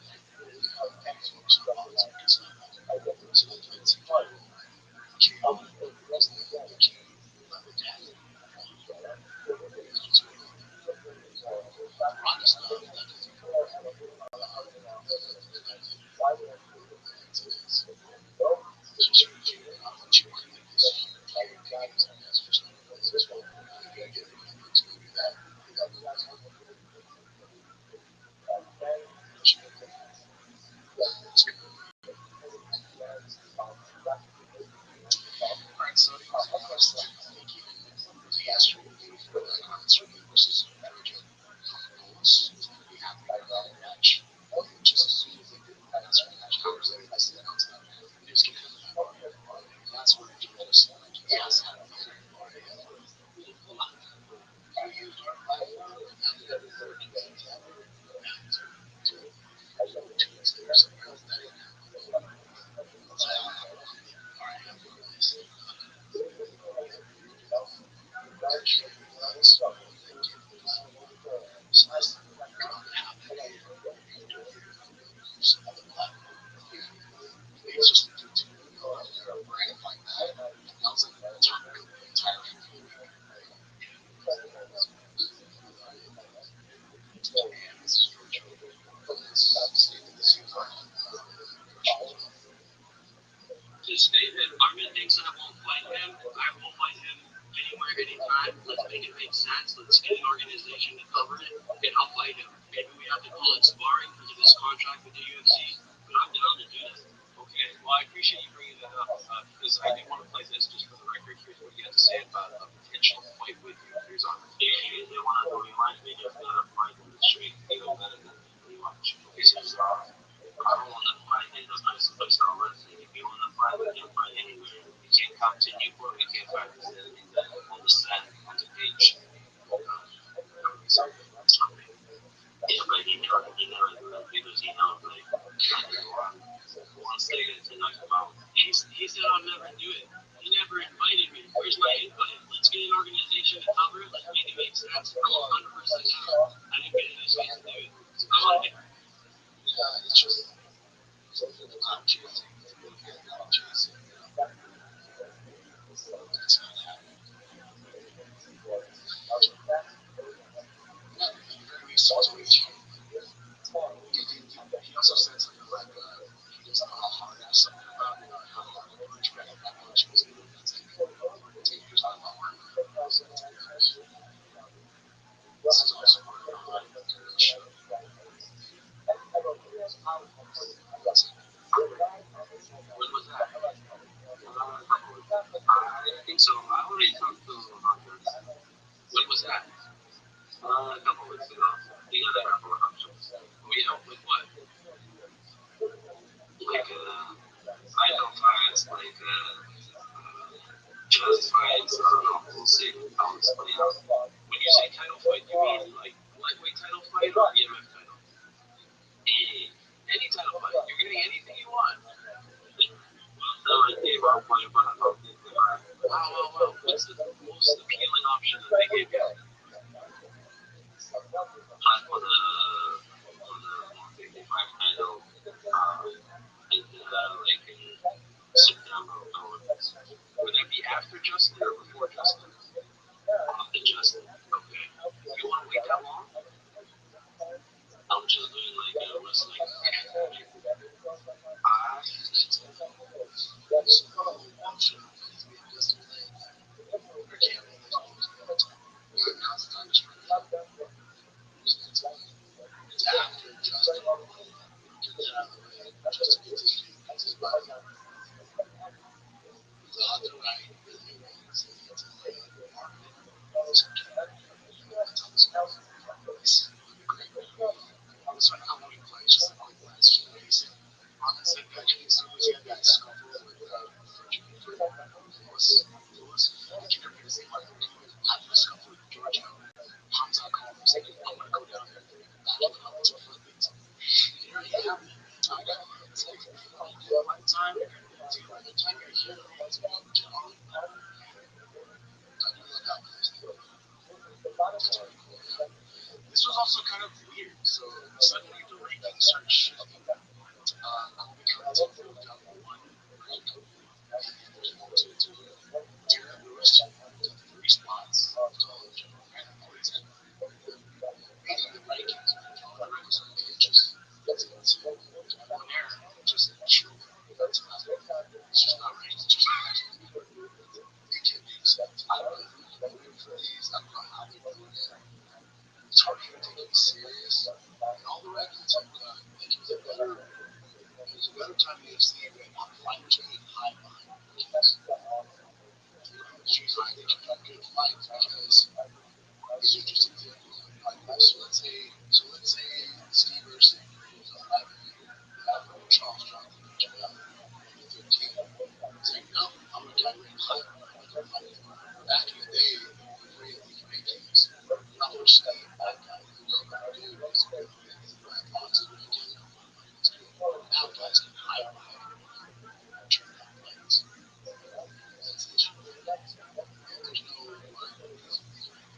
E: Just David, Armin thinks I won't fight him. I will fight him anywhere, anytime. Let's make it make sense. Let's get an organization to cover it, and I'll fight him. Maybe we have to call it sparring because of his contract with the UFC, but I'm down to do that. Okay, well, I appreciate you bringing that up because I do want to play this just for the record. Here's what you have to say about a potential fight with you. Here's on.
B: Yeah, they want to remind me of the fight in the street. They don't better than pretty much.
E: Okay, so
B: I don't want to fight in the style wrestling. If you want to fight, we can fight anywhere. We can't come to Newport. We can't fight on the set, on the beach. Yeah, but he never do that because he knows like once they get to knock him out.
E: he said I'll never do it. He never invited me. Where's my invite? Let's get an organization to cover it. Let's make it make sense. I'm 100% down. I didn't get any space to do it. So I'm on it.
B: Yeah, it's just something that I'm chasing. I'm chasing. It's not happening. He also said something like he doesn't know how hard that's something about how hard the punch back that punch was going to take. He was talking about work. This is also part of the show.
E: When was that? I think so. I already talked to Rothschild'S. When was that?
B: A couple weeks ago. He got a couple of options.
E: Yeah, with what?
B: Like, I don't fights, like, just fights. I don't know. We'll see how it's playing out.
E: When you say title fight, you mean like lightweight title fight or EMF title? Any title fight. You're getting anything you want.
B: No idea about playing, but I don't think they are.
E: Wow. What's the most appealing option that they gave you?
B: Not for the 155 title. And, like, in September,
E: Would that be after Justin or before Justin?
B: after Justin.
E: Okay. You want to wait that long?
B: I'm just doing, like, wrestling.
E: It's after Justin. Get that out of the way. Justin gets his body.
A: Lewis. I can never get his name right. Had this come through Georgia. Hamza called him saying, I'm going to go down there and back it up to Philippines. Here I am. I got it's like, by the time you're here, it's going to get all I know that guy plays there. That's really cool. Yeah. This was also kind of weird. So suddenly the rankings started shifting. Kobe Covington moved up one rank, and then there's more to it. Derek Lewis moved up 3 spots to general kind of plays it. Meaning the rankings, all the rankings are big, just one error, just true. It's just not right. It's just not right. It can be. So I don't know who's voting for these. I don't know how they're voting. It's hard to even take it serious. And all the rankings I've done, like it was a better time in the UFC when fighters were getting high behind the rankings. High, they kept on good fights because these are just examples of fighters. So let's say Steve Erson was 11, Charles Johnson was 12, 13. It's like, no, I'm going to try to rank higher. Back in the day, before you league rankings, not much stuff that guy was doing was black boxes ranking. Now guys can hide behind turn down fights. That's the issue. There's no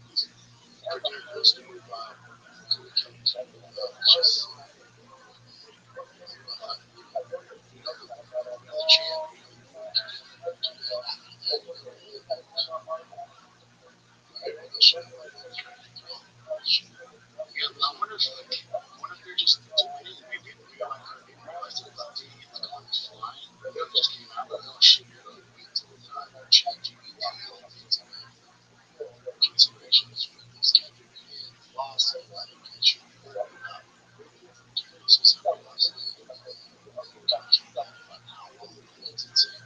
A: these for Derek Lewis to move on. Kobe Covington. It's just the champ. Do that after that. Yeah, I wonder if they're just too many. Maybe I heard maybe realized it was updating it like on the fly. It just came out, but oh shit, you're gonna wait till ChatGPT takes considerations with this character being lost and let it get you specific losses. Got to that about how long it's insane.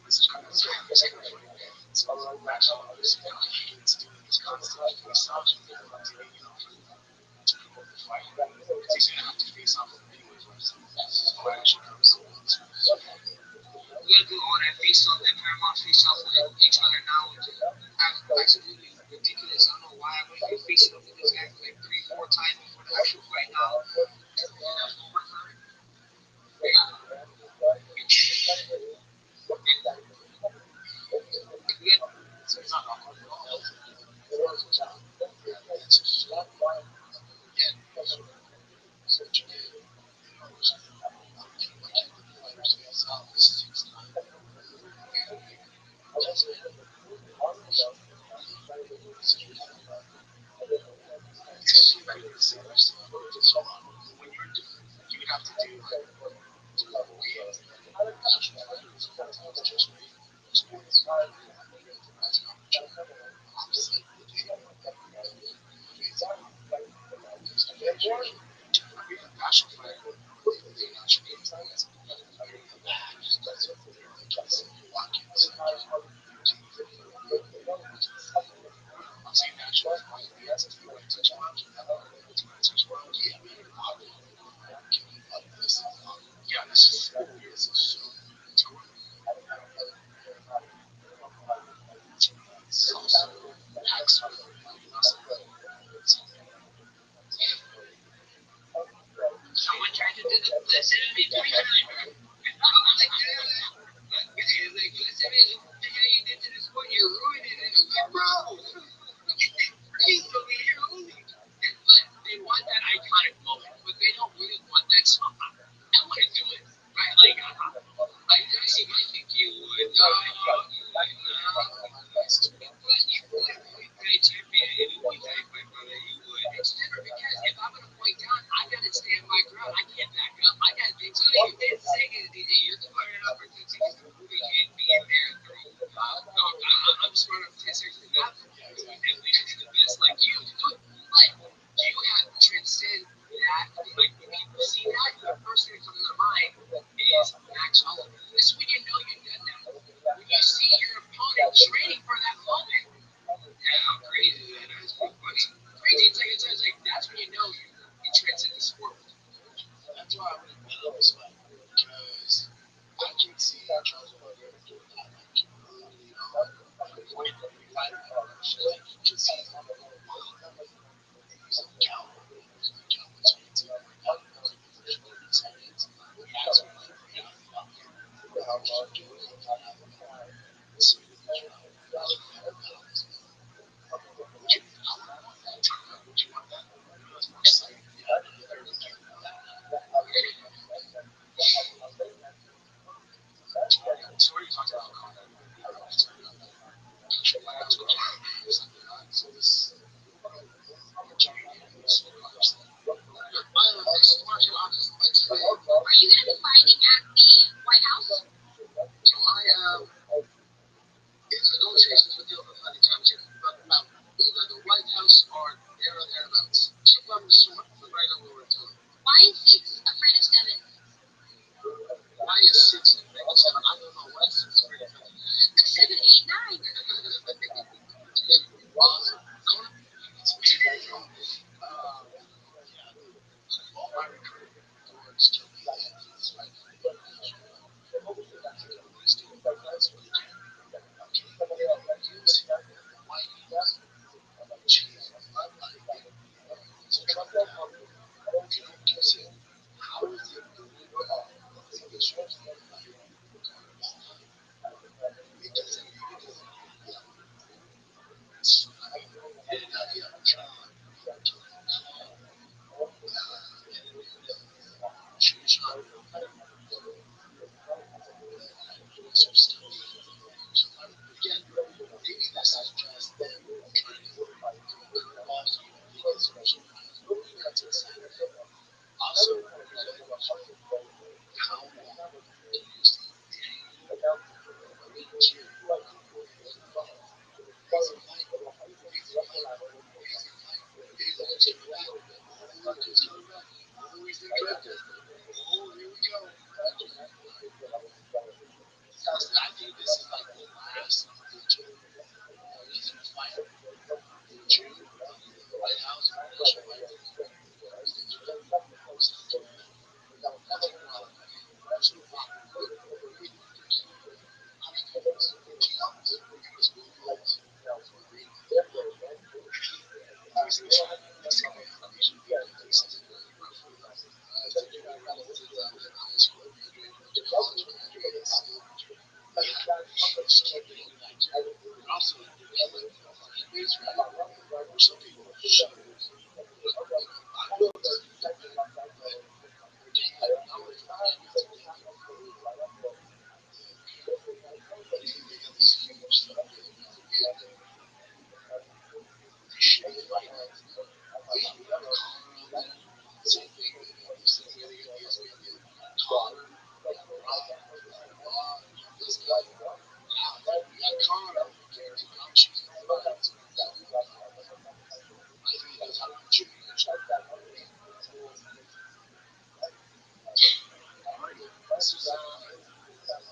A: This is kind of funny. So Maxwell obviously hates doing this constant face offs with people on TV, to promote the fight. Because he's gonna have to face off with them anyways once this fight actually comes to one.
E: We gotta do all that face off, that Paramount face off with each other now. Absolutely ridiculous. I don't know why. What if you're facing up with this guy for like 3-4 times before the actual fight now? That's no work for it.
A: So it's not awkward at all. It's just again, so what you get, fighters face off 6 times. That's it. It's just like the same stuff. So when you're doing, you would have to do like weigh-ins. Actual fighters, sometimes just weigh those points. That's not much. Obviously, national fighter, they national games, that's Watkins. I'm saying national fight, that's if you want to touch on, yeah, yeah, this is so it's cool. It's also packs with
E: Someone tried to do the listen to me 3 times. I was like, like, listen to me, what the hell you did to this one? You're ruining it. I'm like, bro, please over here, only. But they want that iconic moment, but they don't really want that song. I want to do it, right? Like, I see my think you would. No, you would. Great champion, and you would take my brother, you would. It's never because if I'm going to point down, I got to stand my ground. I can't back up. I got to do so. You didn't say it, DJ. You're smart enough for 2 seconds to move and being there through. I'm smart enough to 10 seconds not to do it and lead it to the best like you to do it. But do you have to transcend that? Like, when people see that, the first thing that comes to their mind is Max Holloway. This is when you know you've done that. When you see Charles Barkley doing that like early on, like 45 minutes, like because he's wild. He's a cowboy. He's a Cowboys fans and like that. Like the first 30 seconds, he has me like half up here. I'm just doing it for half a minute. So he was like, I like that. That was would you, I would want that. Would you want that? That's more exciting. Yeah, I really care about that. So what are you talking about, Connor? I don't know what you're talking about. Actually, I was going to something on. So this giant animals.
B: Are you going to be fighting at the White House?
E: So I am in negotiations with the Open Planning Championship, but about either the White House or there or thereabouts. So from the sort, but right now we're telling.
B: Why is six afraid of seven?
E: Why is six in Vegas? I don't know. Why is six afraid of Vegas?
B: Because seven, eight, nine.
E: Awesome. Connor, it's very fun. Yeah, all my recruiting towards to me is like, Again, maybe this is just them trying to curveball so you don't think it's special. That's insane. Also, how long do you see a little kid Hazy light, hazy light, hazy light, hazy light's coming back. It's coming back. Oh, he's been drafted. Oh, here we go. I think this is like the last June. He's in the fight in June. The White House, National White House. Also, some people should have, I would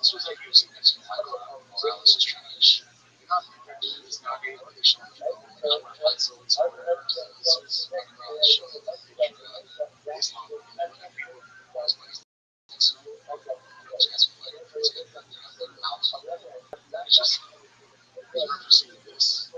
E: this was like using this Morales is trash. Nothing they're doing is not good. They're showing people so it's this is Morales showing that they Islam and people so just like it's just you never seen this.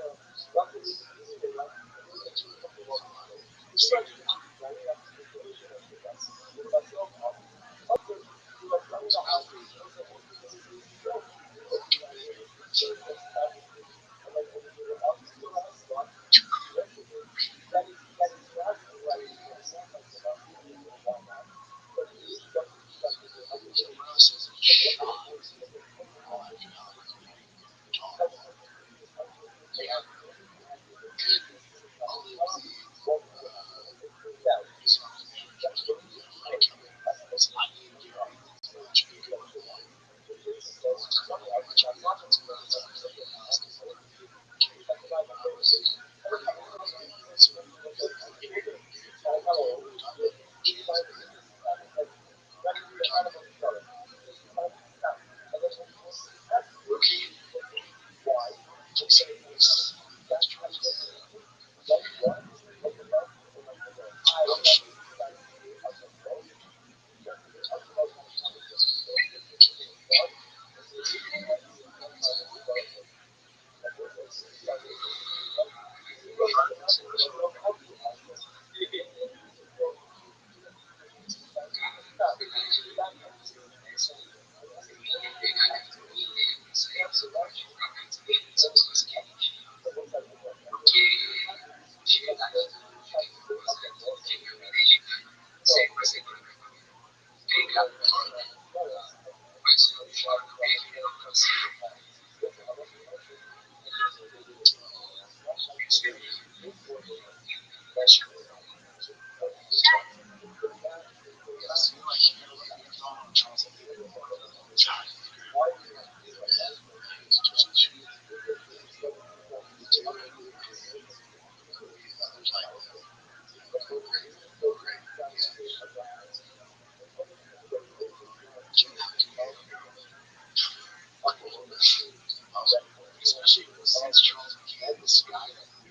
A: Especially since Charles became this guy that we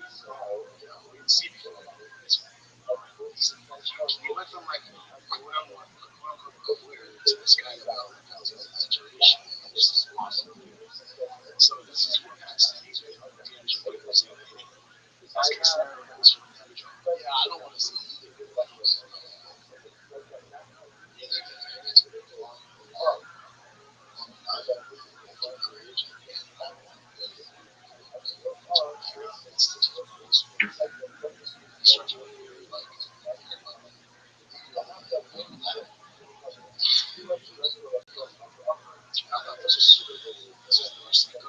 A: didn't see before. He went from like quote unquote queer to this guy that has a generation. This is awesome. So this is what Pat said. He's with D'Angelo. Best case scenario, this would be D'Angelo. Yeah, I don't want to see either.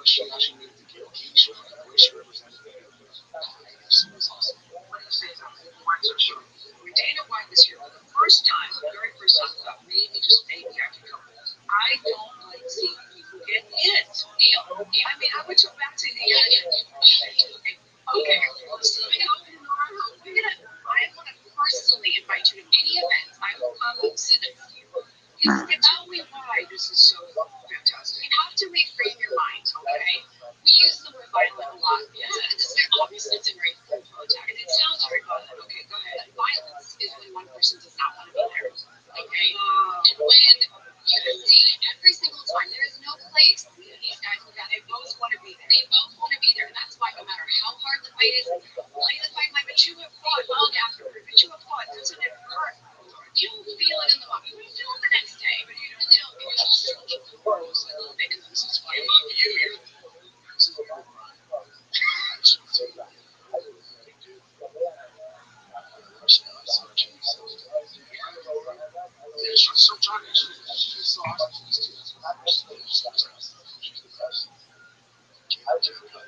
A: She actually made the Gail King show, the way she represented it. She was awesome.
E: When Dana White was here for the first time, the very first time, about maybe just maybe I could go. I don't like seeing people get hit. I mean, I would go back to the okay. So I want to personally invite you to any event. I will come and sit next to you. Tell me why this is so fantastic. You have to reframe your mind, okay? We use the word violent a lot. Obviously, it's a very full attack, and it sounds very violent. Okay, go ahead. Violence is when one person does not want to be there. Okay? And when you see every single time, there is no place these guys will go. They both want to be there. They both want to be there, and that's why no matter how hard the fight is, play the fight like, but you have fought long afterward, but you have fought. Doesn't it hurt? You don't feel it in the moment. You feel it the next day, but you really don't feel it. It's a little bit because this is why I love you.
A: She's so charming. She's so awesome. She's the best.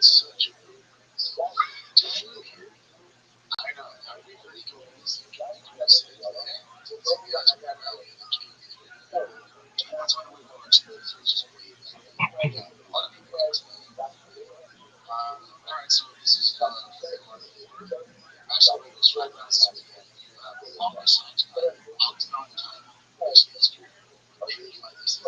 A: Such a I know. We really go in this. That's it. That's why we go into the just wave. A lot of people get to alright, so this is actually it was right outside of the longer songs. Up to on time. Actually, it's true. Maybe like this is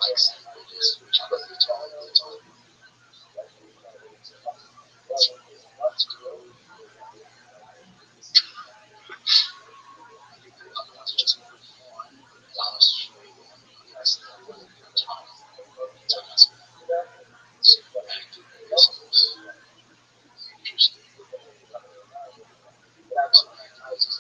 E: like sandwiches, which I know they tell them all the time. Let's go. Otherwise, it's just more fun. Dallas straight one. Yes, that was a good time. That's some active business. Interesting. Some active business.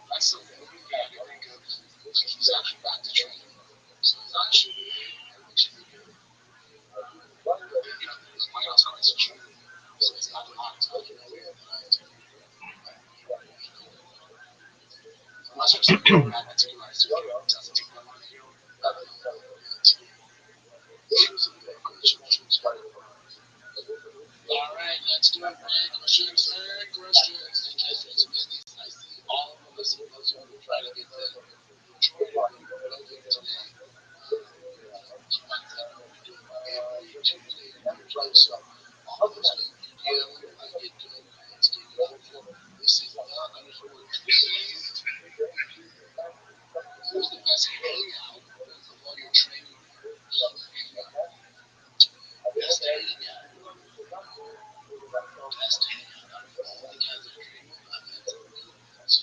E: That's the only thing I can think of. Looks like he's actually back to training. So he's actually good. My house is true. So it's not a lot of time. Unless there's something bad that's doesn't take that long to heal. All right, let's do it, man. Questions. I see all of us in those who are trying to get the majority of them today. Every Tuesday, so all those in India, I get good. It's getting helpful. This is not unusual. Who's the best hangout while you're training? Best hangout. Best hangout out of all the guys that are training. I've had some really good ones.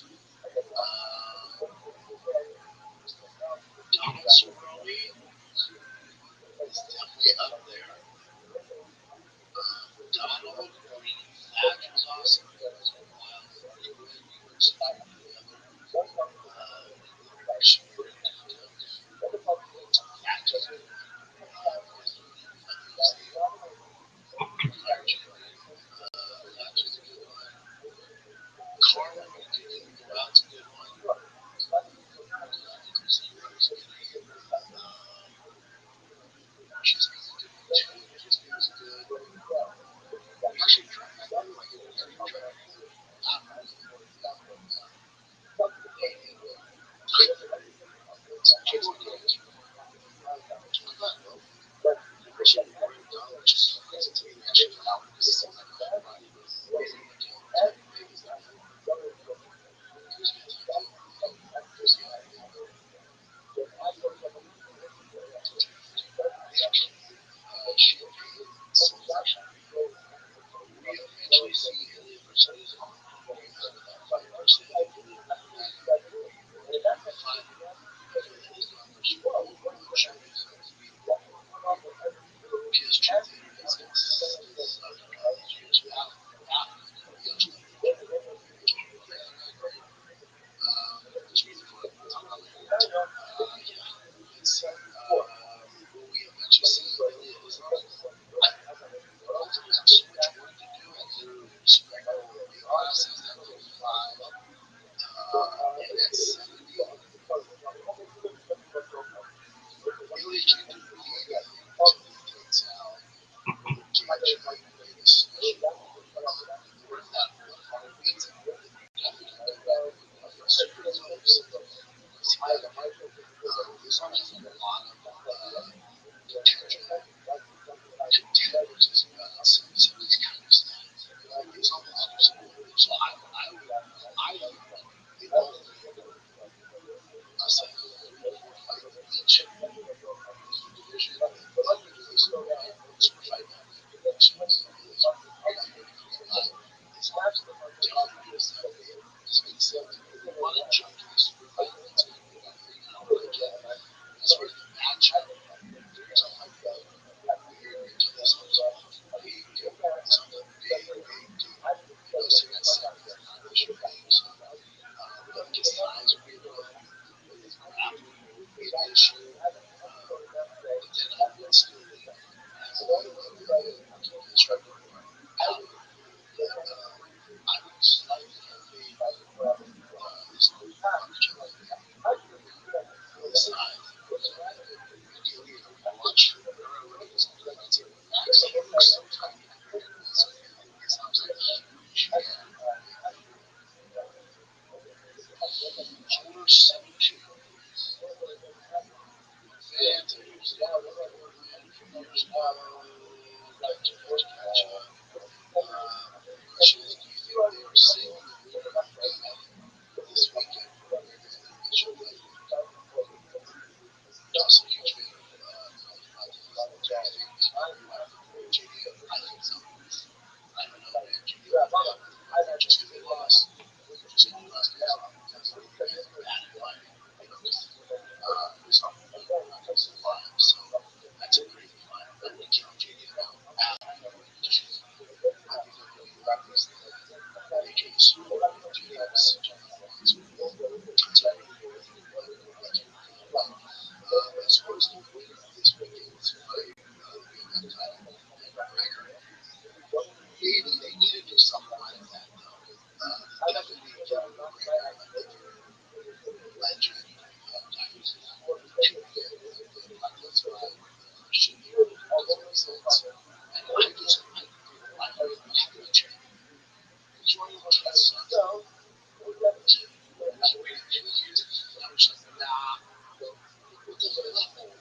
E: Donald Cerrone is definitely up there. Donald, Thatch was awesome. That was a while. Thatch is good. Thatch is a good one. Carlin, that's a good one. She's really good one too. She's good. I'm actually trying. I really like it. I'm trying. Not really. She's good. I'm not though. Actually, $1 just hesitating actually out because it seems like everybody was babies that we eventually see Elliot versus fight versus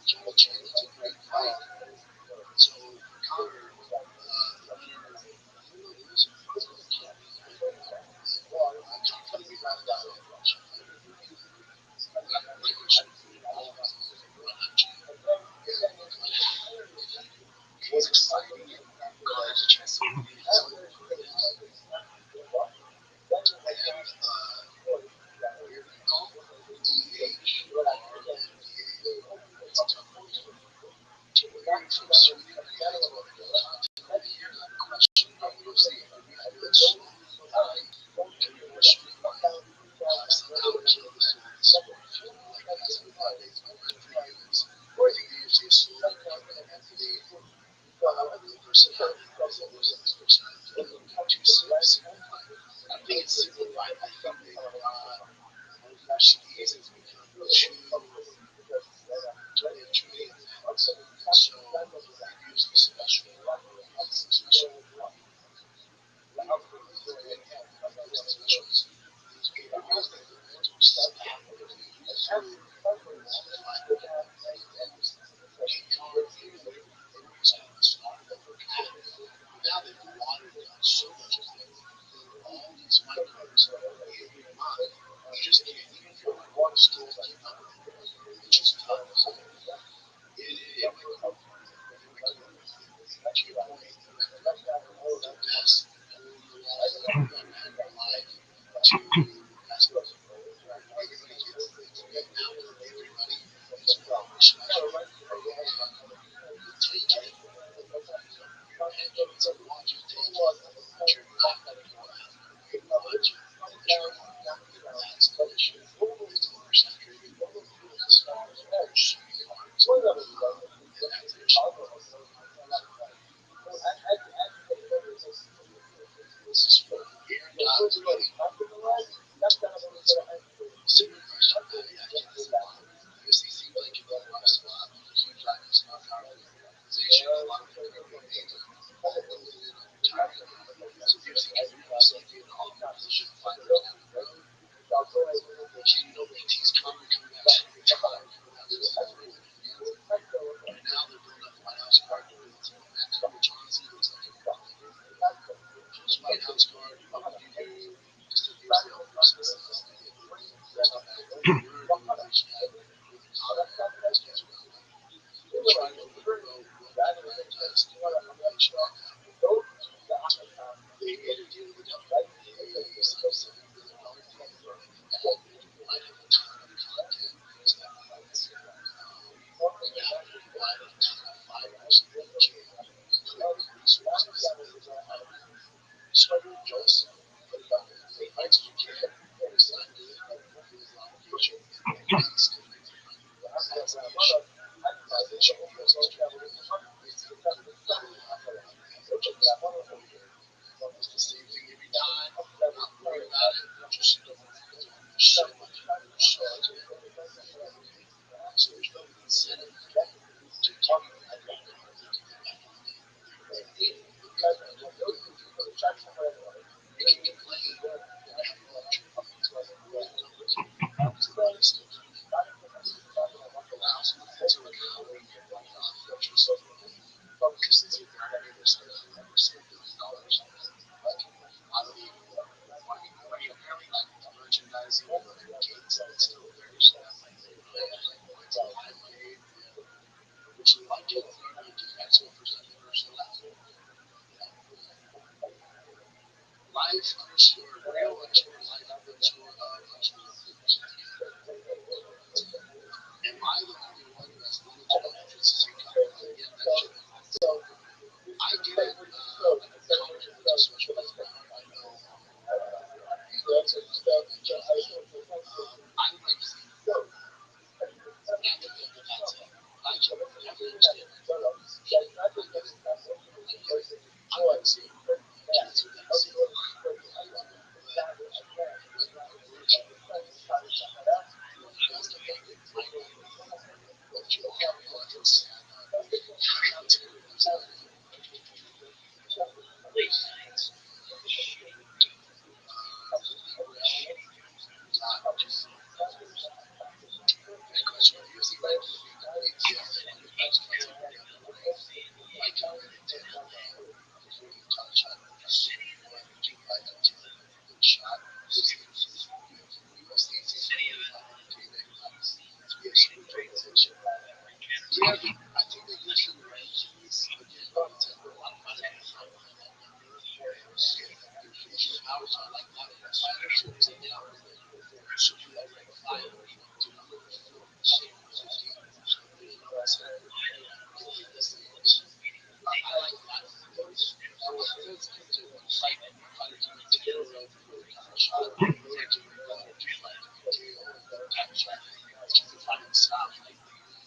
E: Jackie Chan. It's a great fight. So for Connor, the winner, I don't know, there was a kid. I'm trying to figure out that one. My question for you always is, why not Jay? He's exciting and glad to try to be his own greatness. And Weird It's a tough one. Weird from Sweden reacts well to content. We hear that question about UFC. I feel it's so high. Can we more streamline? Somehow kill the soul of the sport. I feel like that's what validates my question for you is, I think the UFC is slowly becoming an entity. The personality is losing its personality to simplify. I think it's simplified. I think they UFCs has become they have too many events. So they're usually special. Special. Specials. These pay-per-views that events are stacked with so multiplied. Cards, they always have a star that they're at. Now they've watered down so much of things. All these fight cards in your mind, you just can't even feel like one still keep up with it. It's just tough. So it might go. To your point, the best in the wall that had live to best. Everybody gets it. And now everybody is more special. You take it, and it's a watch you take it, but you're not going to go out and watch it. That's the issue. It's oversaturated. There's so many cards. And that's the issue. This is for Aaron Dobbs, buddy. Similar question. I can't listen to it. UFC seems like it does a lot of spot. A huge practice, not powerful organization. A lot of people are going to be all closing in on retirement. So UFC can really start getting all the position fighters down the road. Can PT's Conor come back every time? That's just right now they're building up White House card to build some momentum, which honestly looks like a problem. Post White House card, what would you do just to boost the overall success? There's no back to the word organization had with Conor. Those guys are not like trying to promote what Conor does to the organization right now. They made a deal with the WWE. They signed a $7 million deal, and that might have a ton of content based on fights. And that would provide a ton of fighters each year, including resources so just put about as many fights as you can, sign good, with an obligation, and then still make the money. That's the issue. That's the issue with UFC's trying to do. It's a good it's the same thing every time. Not worry about it. Just don't. There's so much. There's so much. So there's no incentive to talk about that. They need it because they don't know you can complain and have a lot of treatment. Somebody's still coming. Allow some things to look how we get money off.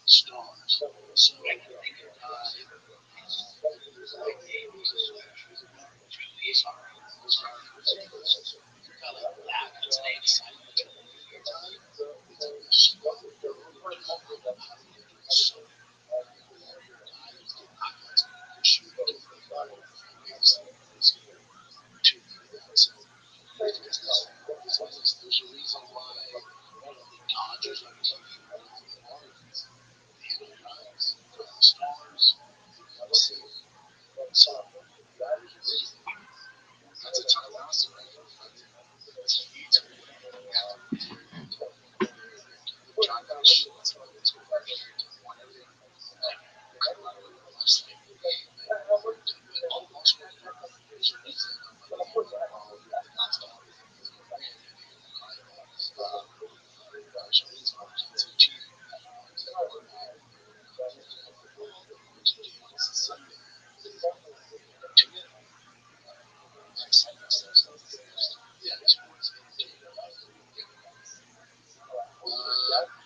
E: stars. So they could like 80s. Kind of that. That's an exciting time. It's a slow. So there's a reason why the Dodgers are TV stars. So that's a tough roster, right? John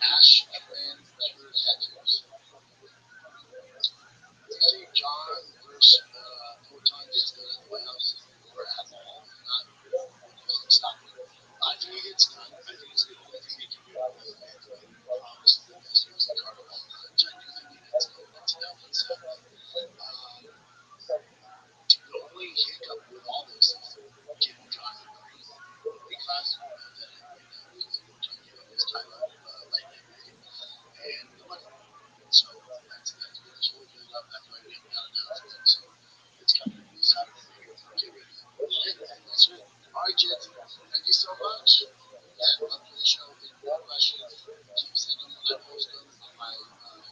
E: Nash. Nash and tattoos. John versus Proton is good at the White House or at all. Not stop it. I think it's done. I think it's the only thing they can do. Promise the best years of Carnival. Which I do think it's definitely something. The only hiccup with all this is getting John Green because his time right and the money. So that's really good enough. That's why we haven't got an announcement. So it's coming Saturday. That's it. All right, Jets. Thank you so much. Welcome to the show. If you have questions, keep sending them. I post them on my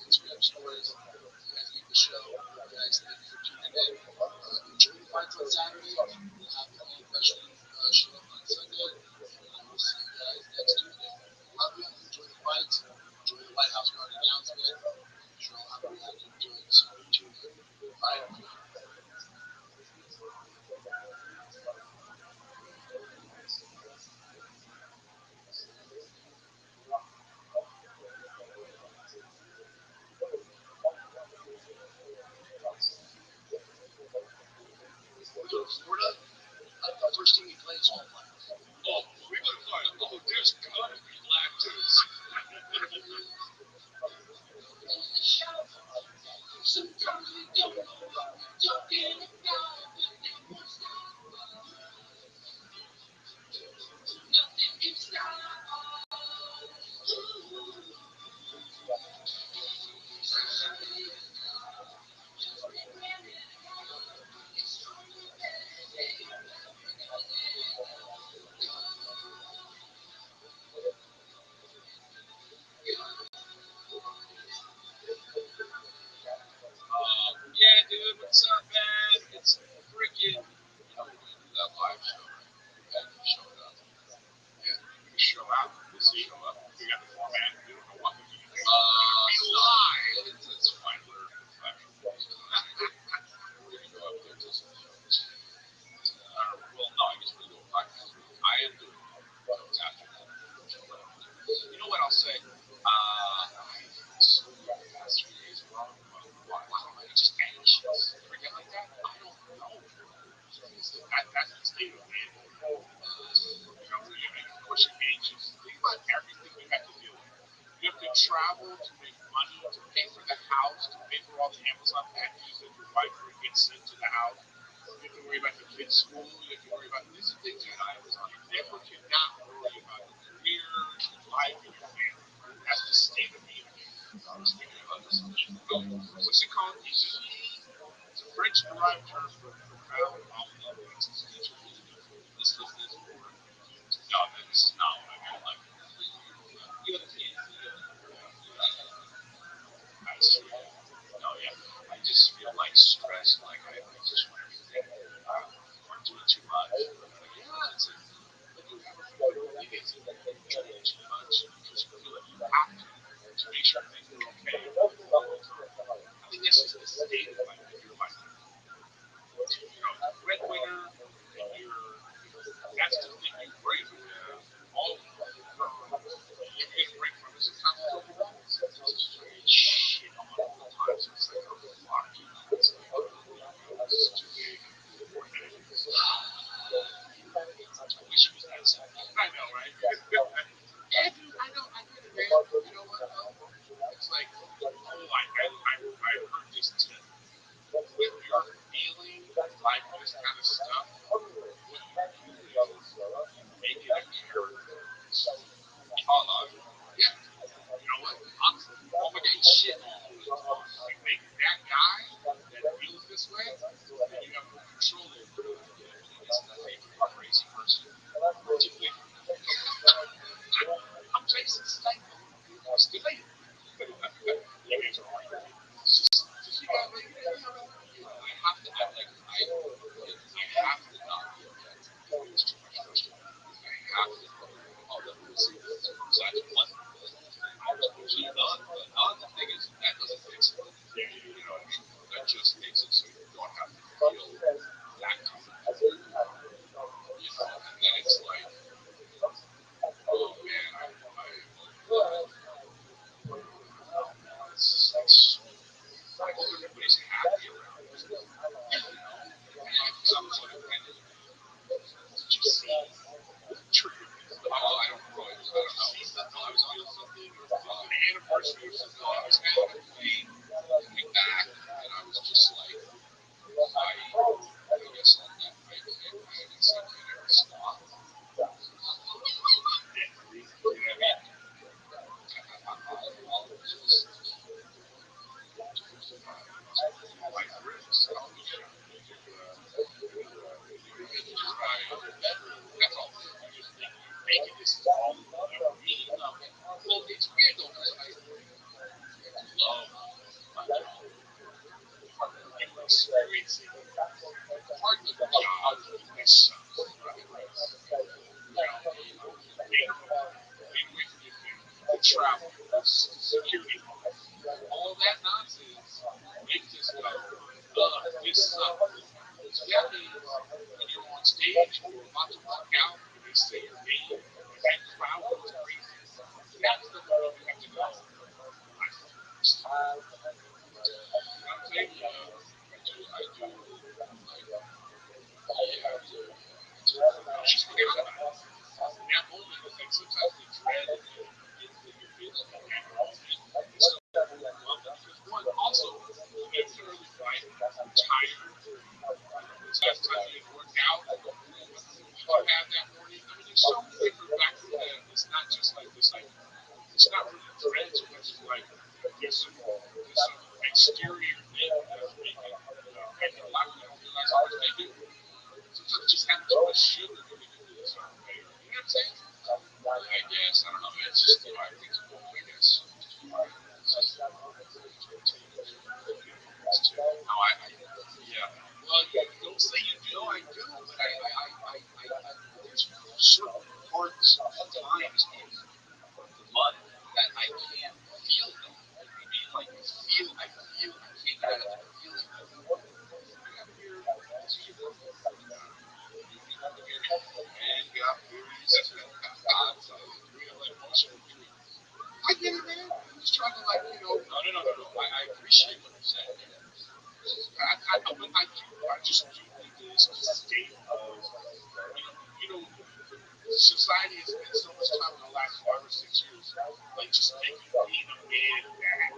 E: Instagram stories. You guys need the show. Guys, thank you for tuning in. Enjoy the fights on Saturday. We'll have the all question show up on Sunday. And I will see you guys next Tuesday. Love you. Enjoy the fights. Enjoy the White House Guard announcement. I'm sure I'll have a reaction to it. So tune in. All right. We go to Florida. The first team he plays all black.
B: Oh, we gotta find him. Oh, there's gotta be lactose. Yeah, dude, what's up, man? It's freaking. You know, we're gonna do that live show. And you showed up.
A: Yeah, we show out. This is show up. We got the format. We don't know what we do.
B: Live. It's fine. We're professionals. We're gonna go up there to some shows. Well, no, I guess we're gonna go back. I am doing shows after that. You know what I'll say? So the past 3 days ago, why am I just anxious? Forget like that? I don't know.
A: That's the state of man. Of course, you're anxious. Think about everything you have to do. You have to travel to make money, to pay for the house, to pay for all the Amazon packages that your wife gets sent to the house. You have to worry about the kids' school. You have to worry about these are things that Amazon. You never cannot worry about your career, your life, and your family. That's the state of being a man.
B: I was thinking about this.
A: What's it called? It's a French-derived term for profound omni existential meaning.
B: This is for. No, this is not what I meant. Like, you have kids.
A: I see.
B: No, yeah. I just feel like stressed. Like, I just want everything. I'm doing too much. Yeah, it's a.
A: But you ever feel like it's doing too much because you feel like you have to make sure things are okay for the long term. I think that's just the state of life that you're like. Breadwinner, and that's the know what though? It's like, oh, I heard this tip. When you're feeling like this kind of stuff, what you do is you make it a character. Oh, yeah. You know what? I'm getting shit all the time. You make that guy that feels this way, then you have more control over it. It's nothing for a crazy person. Take away from them. I'm Jason Statham. Still here. You guys are right. Just you gotta make it. I have to act like I have to not be okay. It's too much pressure. I have to. Oh, let's see. Besides one, I'm usually none. But none. The thing is, that doesn't fix it. You know what I mean? That just makes it so you don't have to feel that comfortable. You know, and then it's like, oh man, it's I hope everybody's happy around it. You know, because I was like, man, did you see triggered me? Oh, I don't really, I don't know. I was on something, an anniversary or something. I was kind of playing, coming back, and I was just like, I guess on that night, I guess I can't ever stop. You know what I mean? I'll just like Rick's television. You just try better. That's all. You just think you're making this all about me. Well, it's weird though because I love my job. You're experiencing part of the job. That sucks, right? You know, being away from your family, the travel, the security, all that nonsense makes us go, this sucks. So that means when you're on stage or about to walk out and they say your name and that crowd goes crazy, that's the moment you have to go, I feel this. You know what I'm saying? I do, like, yeah, just forget about it. In that moment, it's like sometimes the dread and the things that you're feeling in that moment is so overwhelming. Because one, also, it's an early flight, you're tired, it's last time you had worked out, what did you have that morning? I mean, there's so many different factors that it's not just like this, like, it's not really dread so much as like, there's some exterior thing that's making, and a lot of people don't realize how much they do. Sometimes just having too much sugar can make you feel a certain way. You know what I'm saying? I guess. I don't know. It's just the way things go, I guess. It's just, no, yeah. Well, don't say you do. I do, but there's certain parts of times in the month that I can't feel them. You know what I mean? Like, I can't get out of that feeling. You have this is your birthday. You come to here and get out here. That's God. So it's real emotional feeling. I get it, man. I'm just trying to like, no. I appreciate what you're saying. I just do think that it's just a state of, society has spent so much time in the last 5 or 6 years, like just making being a man bad.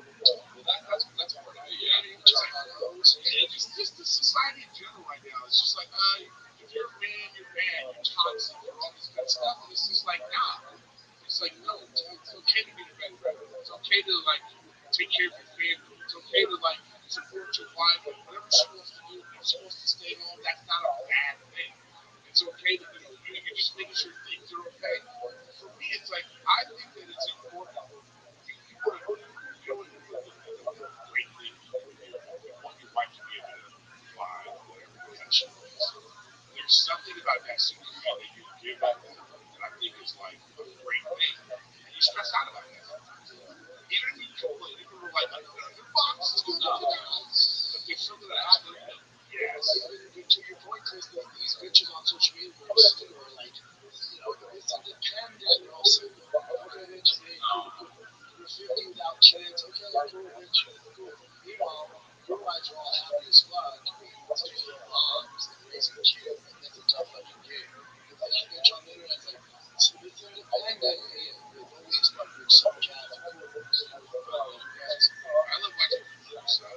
A: Well, that's part of it. You know what I mean? Just like gross. And just the society in general right now is just like, if you're a man, you're bad, you're toxic, you're all this good stuff, and it's just like, nah. It's like, no, it's okay to be the breadwinner. It's okay to like take care of your family. It's okay to like support your wife and whatever she wants to do. If you're supposed to stay home, that's not a bad thing. It's okay to, you're just making sure things are okay. For me, it's like I think that it's important. You want to, great thing. You want your wife to be able to fly, whatever the hell she wants. There's something about that superpower that you give that woman that I think is like a great thing. And you stress out about that. Even if you complain, even if you're like, your box is good enough. But there's something that I think that, yes. To your point, Chris, these bitches on social media are like, it's independent. They're all saying, okay, bitch, you're 50 without chance. Okay, cool, bitch, cool. Meanwhile, your wives are all happy as fuck. Taking moms and raising kids. Like, that's a tough fucking gig. But that bitch on the internet, it's like, it's independent. And they always fuck your son, Cat. Like, cool.
E: I love watching people so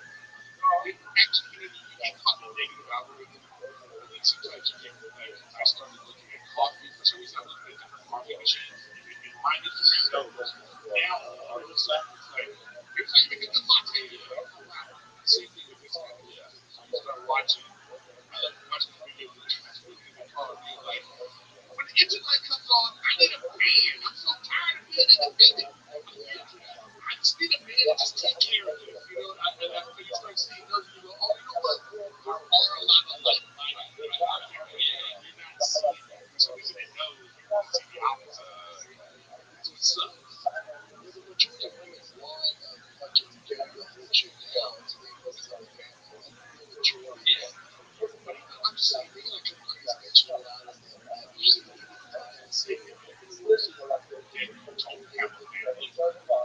E: it actually, you get caught in the negative algorithm. I think sometimes you get like I started looking at coffee. For some reason, I'm looking at different coffee machines. And my Instagram goes now all of a sudden it's like here's how you make a good latte. Like, oh wow. Same thing with this coffee. So you start watching. I love watching the videos of these people in the car being like, when the engine light comes on, I need a man. I'm so tired of being independent. I just need a man to just take care of this, you know. And after you start seeing those, you go, oh, you know what? There are a lot of like-minded people out there. Yeah, you're not seeing that. For some reason, it knows you want to see the opposite. That's what sucks.
B: Well, the majority of women want a fucking guy to hold you down so they focus on the family. That's the majority.
E: Yeah.
B: But I'm just saying, they're gonna come crazy, get you out of them.
E: See, you don't have a family.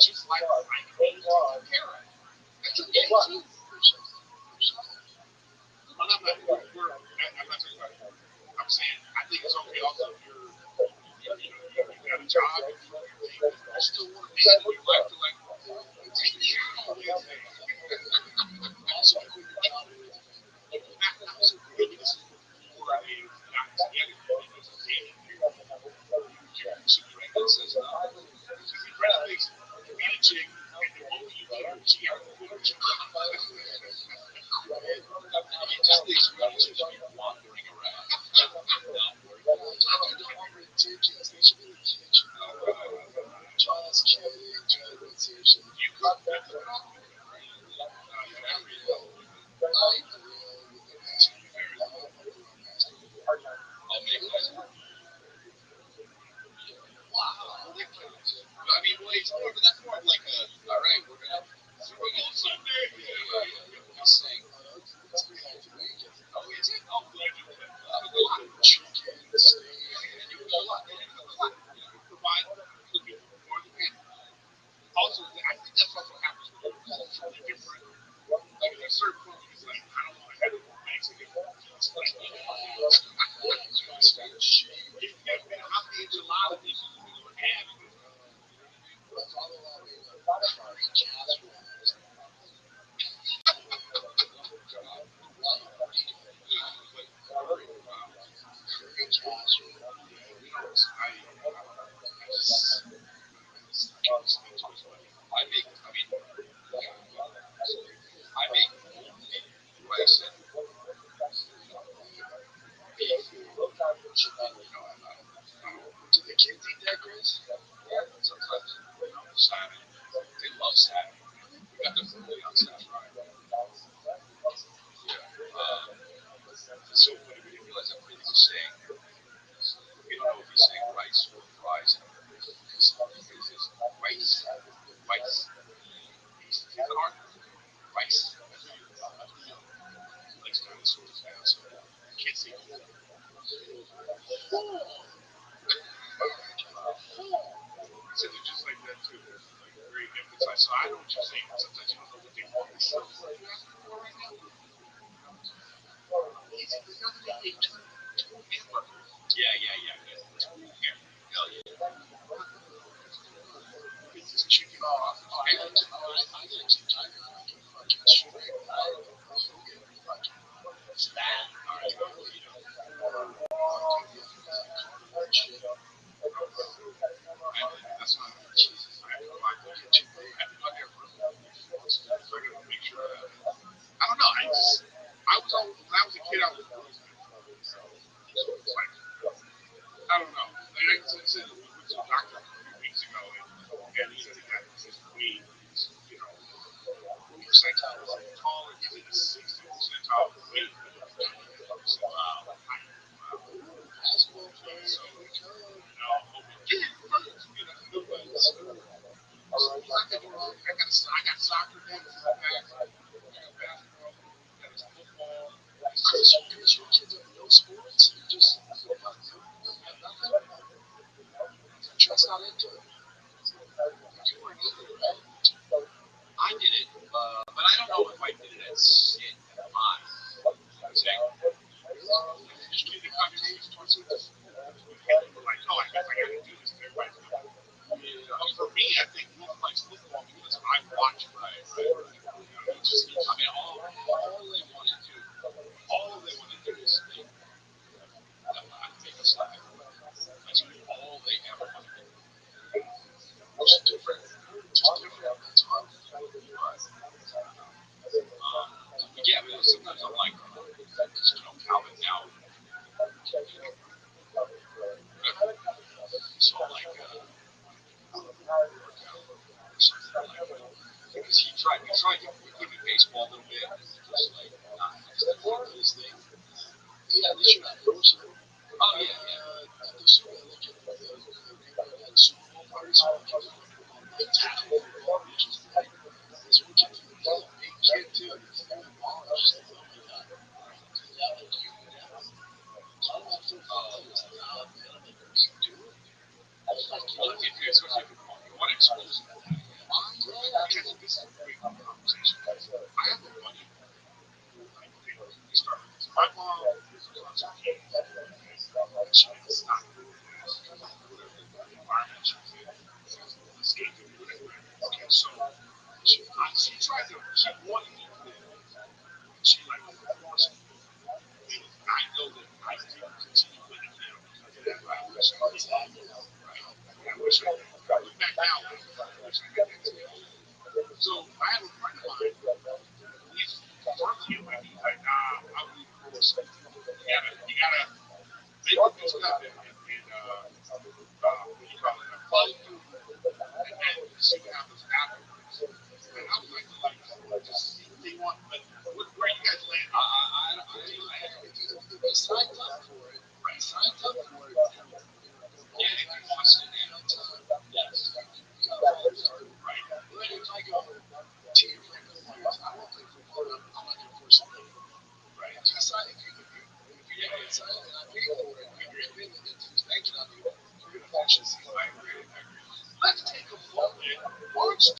E: Just like I need to take care of. That's okay too. I'm not talking about. I'm saying I think it's okay also if you got a job and you do your thing. You still want a man in your life to like take me out on Wednesday.
B: Also, quit your job and raise a family.
E: Not so maybe this is before they got together. Maybe it's a dating period. You should be right. That says no. Because he really thinks you meet a chick and the moment you meet her, she got to quit her job. He just thinks really should be wandering around, not working.
B: Ridiculous. They should be attention. Just kidding. Try to attention.
E: You could pick it up.
B: I grill with the master. I'm a grill master.
E: I'll make that. Wow, that counts. I mean, well, it's more, but that's more of like a, all right, we're going Sunday. Yeah. I'm saying,
B: It's pretty hard to make it.
E: oh, is it? Oh, glad you did.
B: Chicken, steak.
E: And you do a lot. You provide cooking for the family. Also, I think that's also happens when you're culturally different. Like at a certain point, it's like, I don't want to have a Mexican. It's like, how many enchiladas dishes are we going to have?
B: My father-in-law made a curry casserole. Curry casserole.
E: I make rice and beef.
B: Do the kids eat that, Chris?
E: Sometimes salmon. They love salmon. We got them early on salmon. So when you realize how crazy he's saying, you don't know if he's saying rice or fries. Because he says rice, rice. He's an art. Rice. He likes dinosaurs now, so you can't say food. So they're just like that too. Like very emphasized. So I know what you're saying. Sometimes you don't know what they want. So what are you asking for right now? Easy. The other day ate two hamburgers. Yeah. Two hamburgers. Hell yeah. It's this chicken broth. Oh, I got fucking shrimp. I don't know. Fucking spam. All right, you know. That's not Jesus. I have to go back to the kitchen. I have to go there for so I gotta make sure. I don't know. I was always, when I was a kid, I was always so it's like I don't know. Like I said, we went to the doctor a few weeks ago, and he said he got his weight, you know, percentile was taller. He's in the 60th percentile weight. Wow. Basketball player, so I got soccer next. I got basketball. I got football.
B: Chris, your kids have no sports? You just nothing? Just not into it.
E: You weren't either, right? I did it, but I don't know if I did it at 6 and 5. I'm saying, just do the conversation towards it. Like, oh, I guess I got to do this. Everybody's doing it. For me, I think Wolf likes football because
A: we tried to we put him in baseball a little bit, and he just like just didn't want to do his thing.
E: Yeah, they should have coached him.
A: Oh yeah, yeah.
E: At the Super Bowl, look at the Super Bowl party, so the kids are playing tackle football, which is great. This one kid, he's a big kid too. He's a ball. It's just like, oh my god. Yeah, like you, talk about football players now, man. I'm like, what are you doing? Like,
A: Well, if you especially if you want to expose him, why? Because this is a great conversation. I have a buddy who like they started. My mom is a concert kid, and she is not good at whatever the environment she's in. She's escaping whatever. Okay, so she tried to she wanted to do that, and she like forced me. And I know that I didn't continue with it now because of that. But I wish I did that. Right. I wish I did. I look back now, I wish I had that skill. So I have a friend of mine. He's firmly away. He's like, nah, I'll leave the course. You gotta make the best cut and what do you call it? Follow through and see what happens afterwards. And I was like, just see what they want. But where you guys land?
E: he signed up for it. He
A: Right.
E: signed up for it.
A: Yeah, if he wants to, yeah.
E: Yes. You got to follow through.
A: Right.
E: But if I go to your friend, I won't play football. I'm not going to force him to play football.
A: Right.
E: If you sign, if you're going to sign and I pay for it, and you're in and he's banking on you, you're going to finish the season.
A: I agree.
E: Let's take a moment. March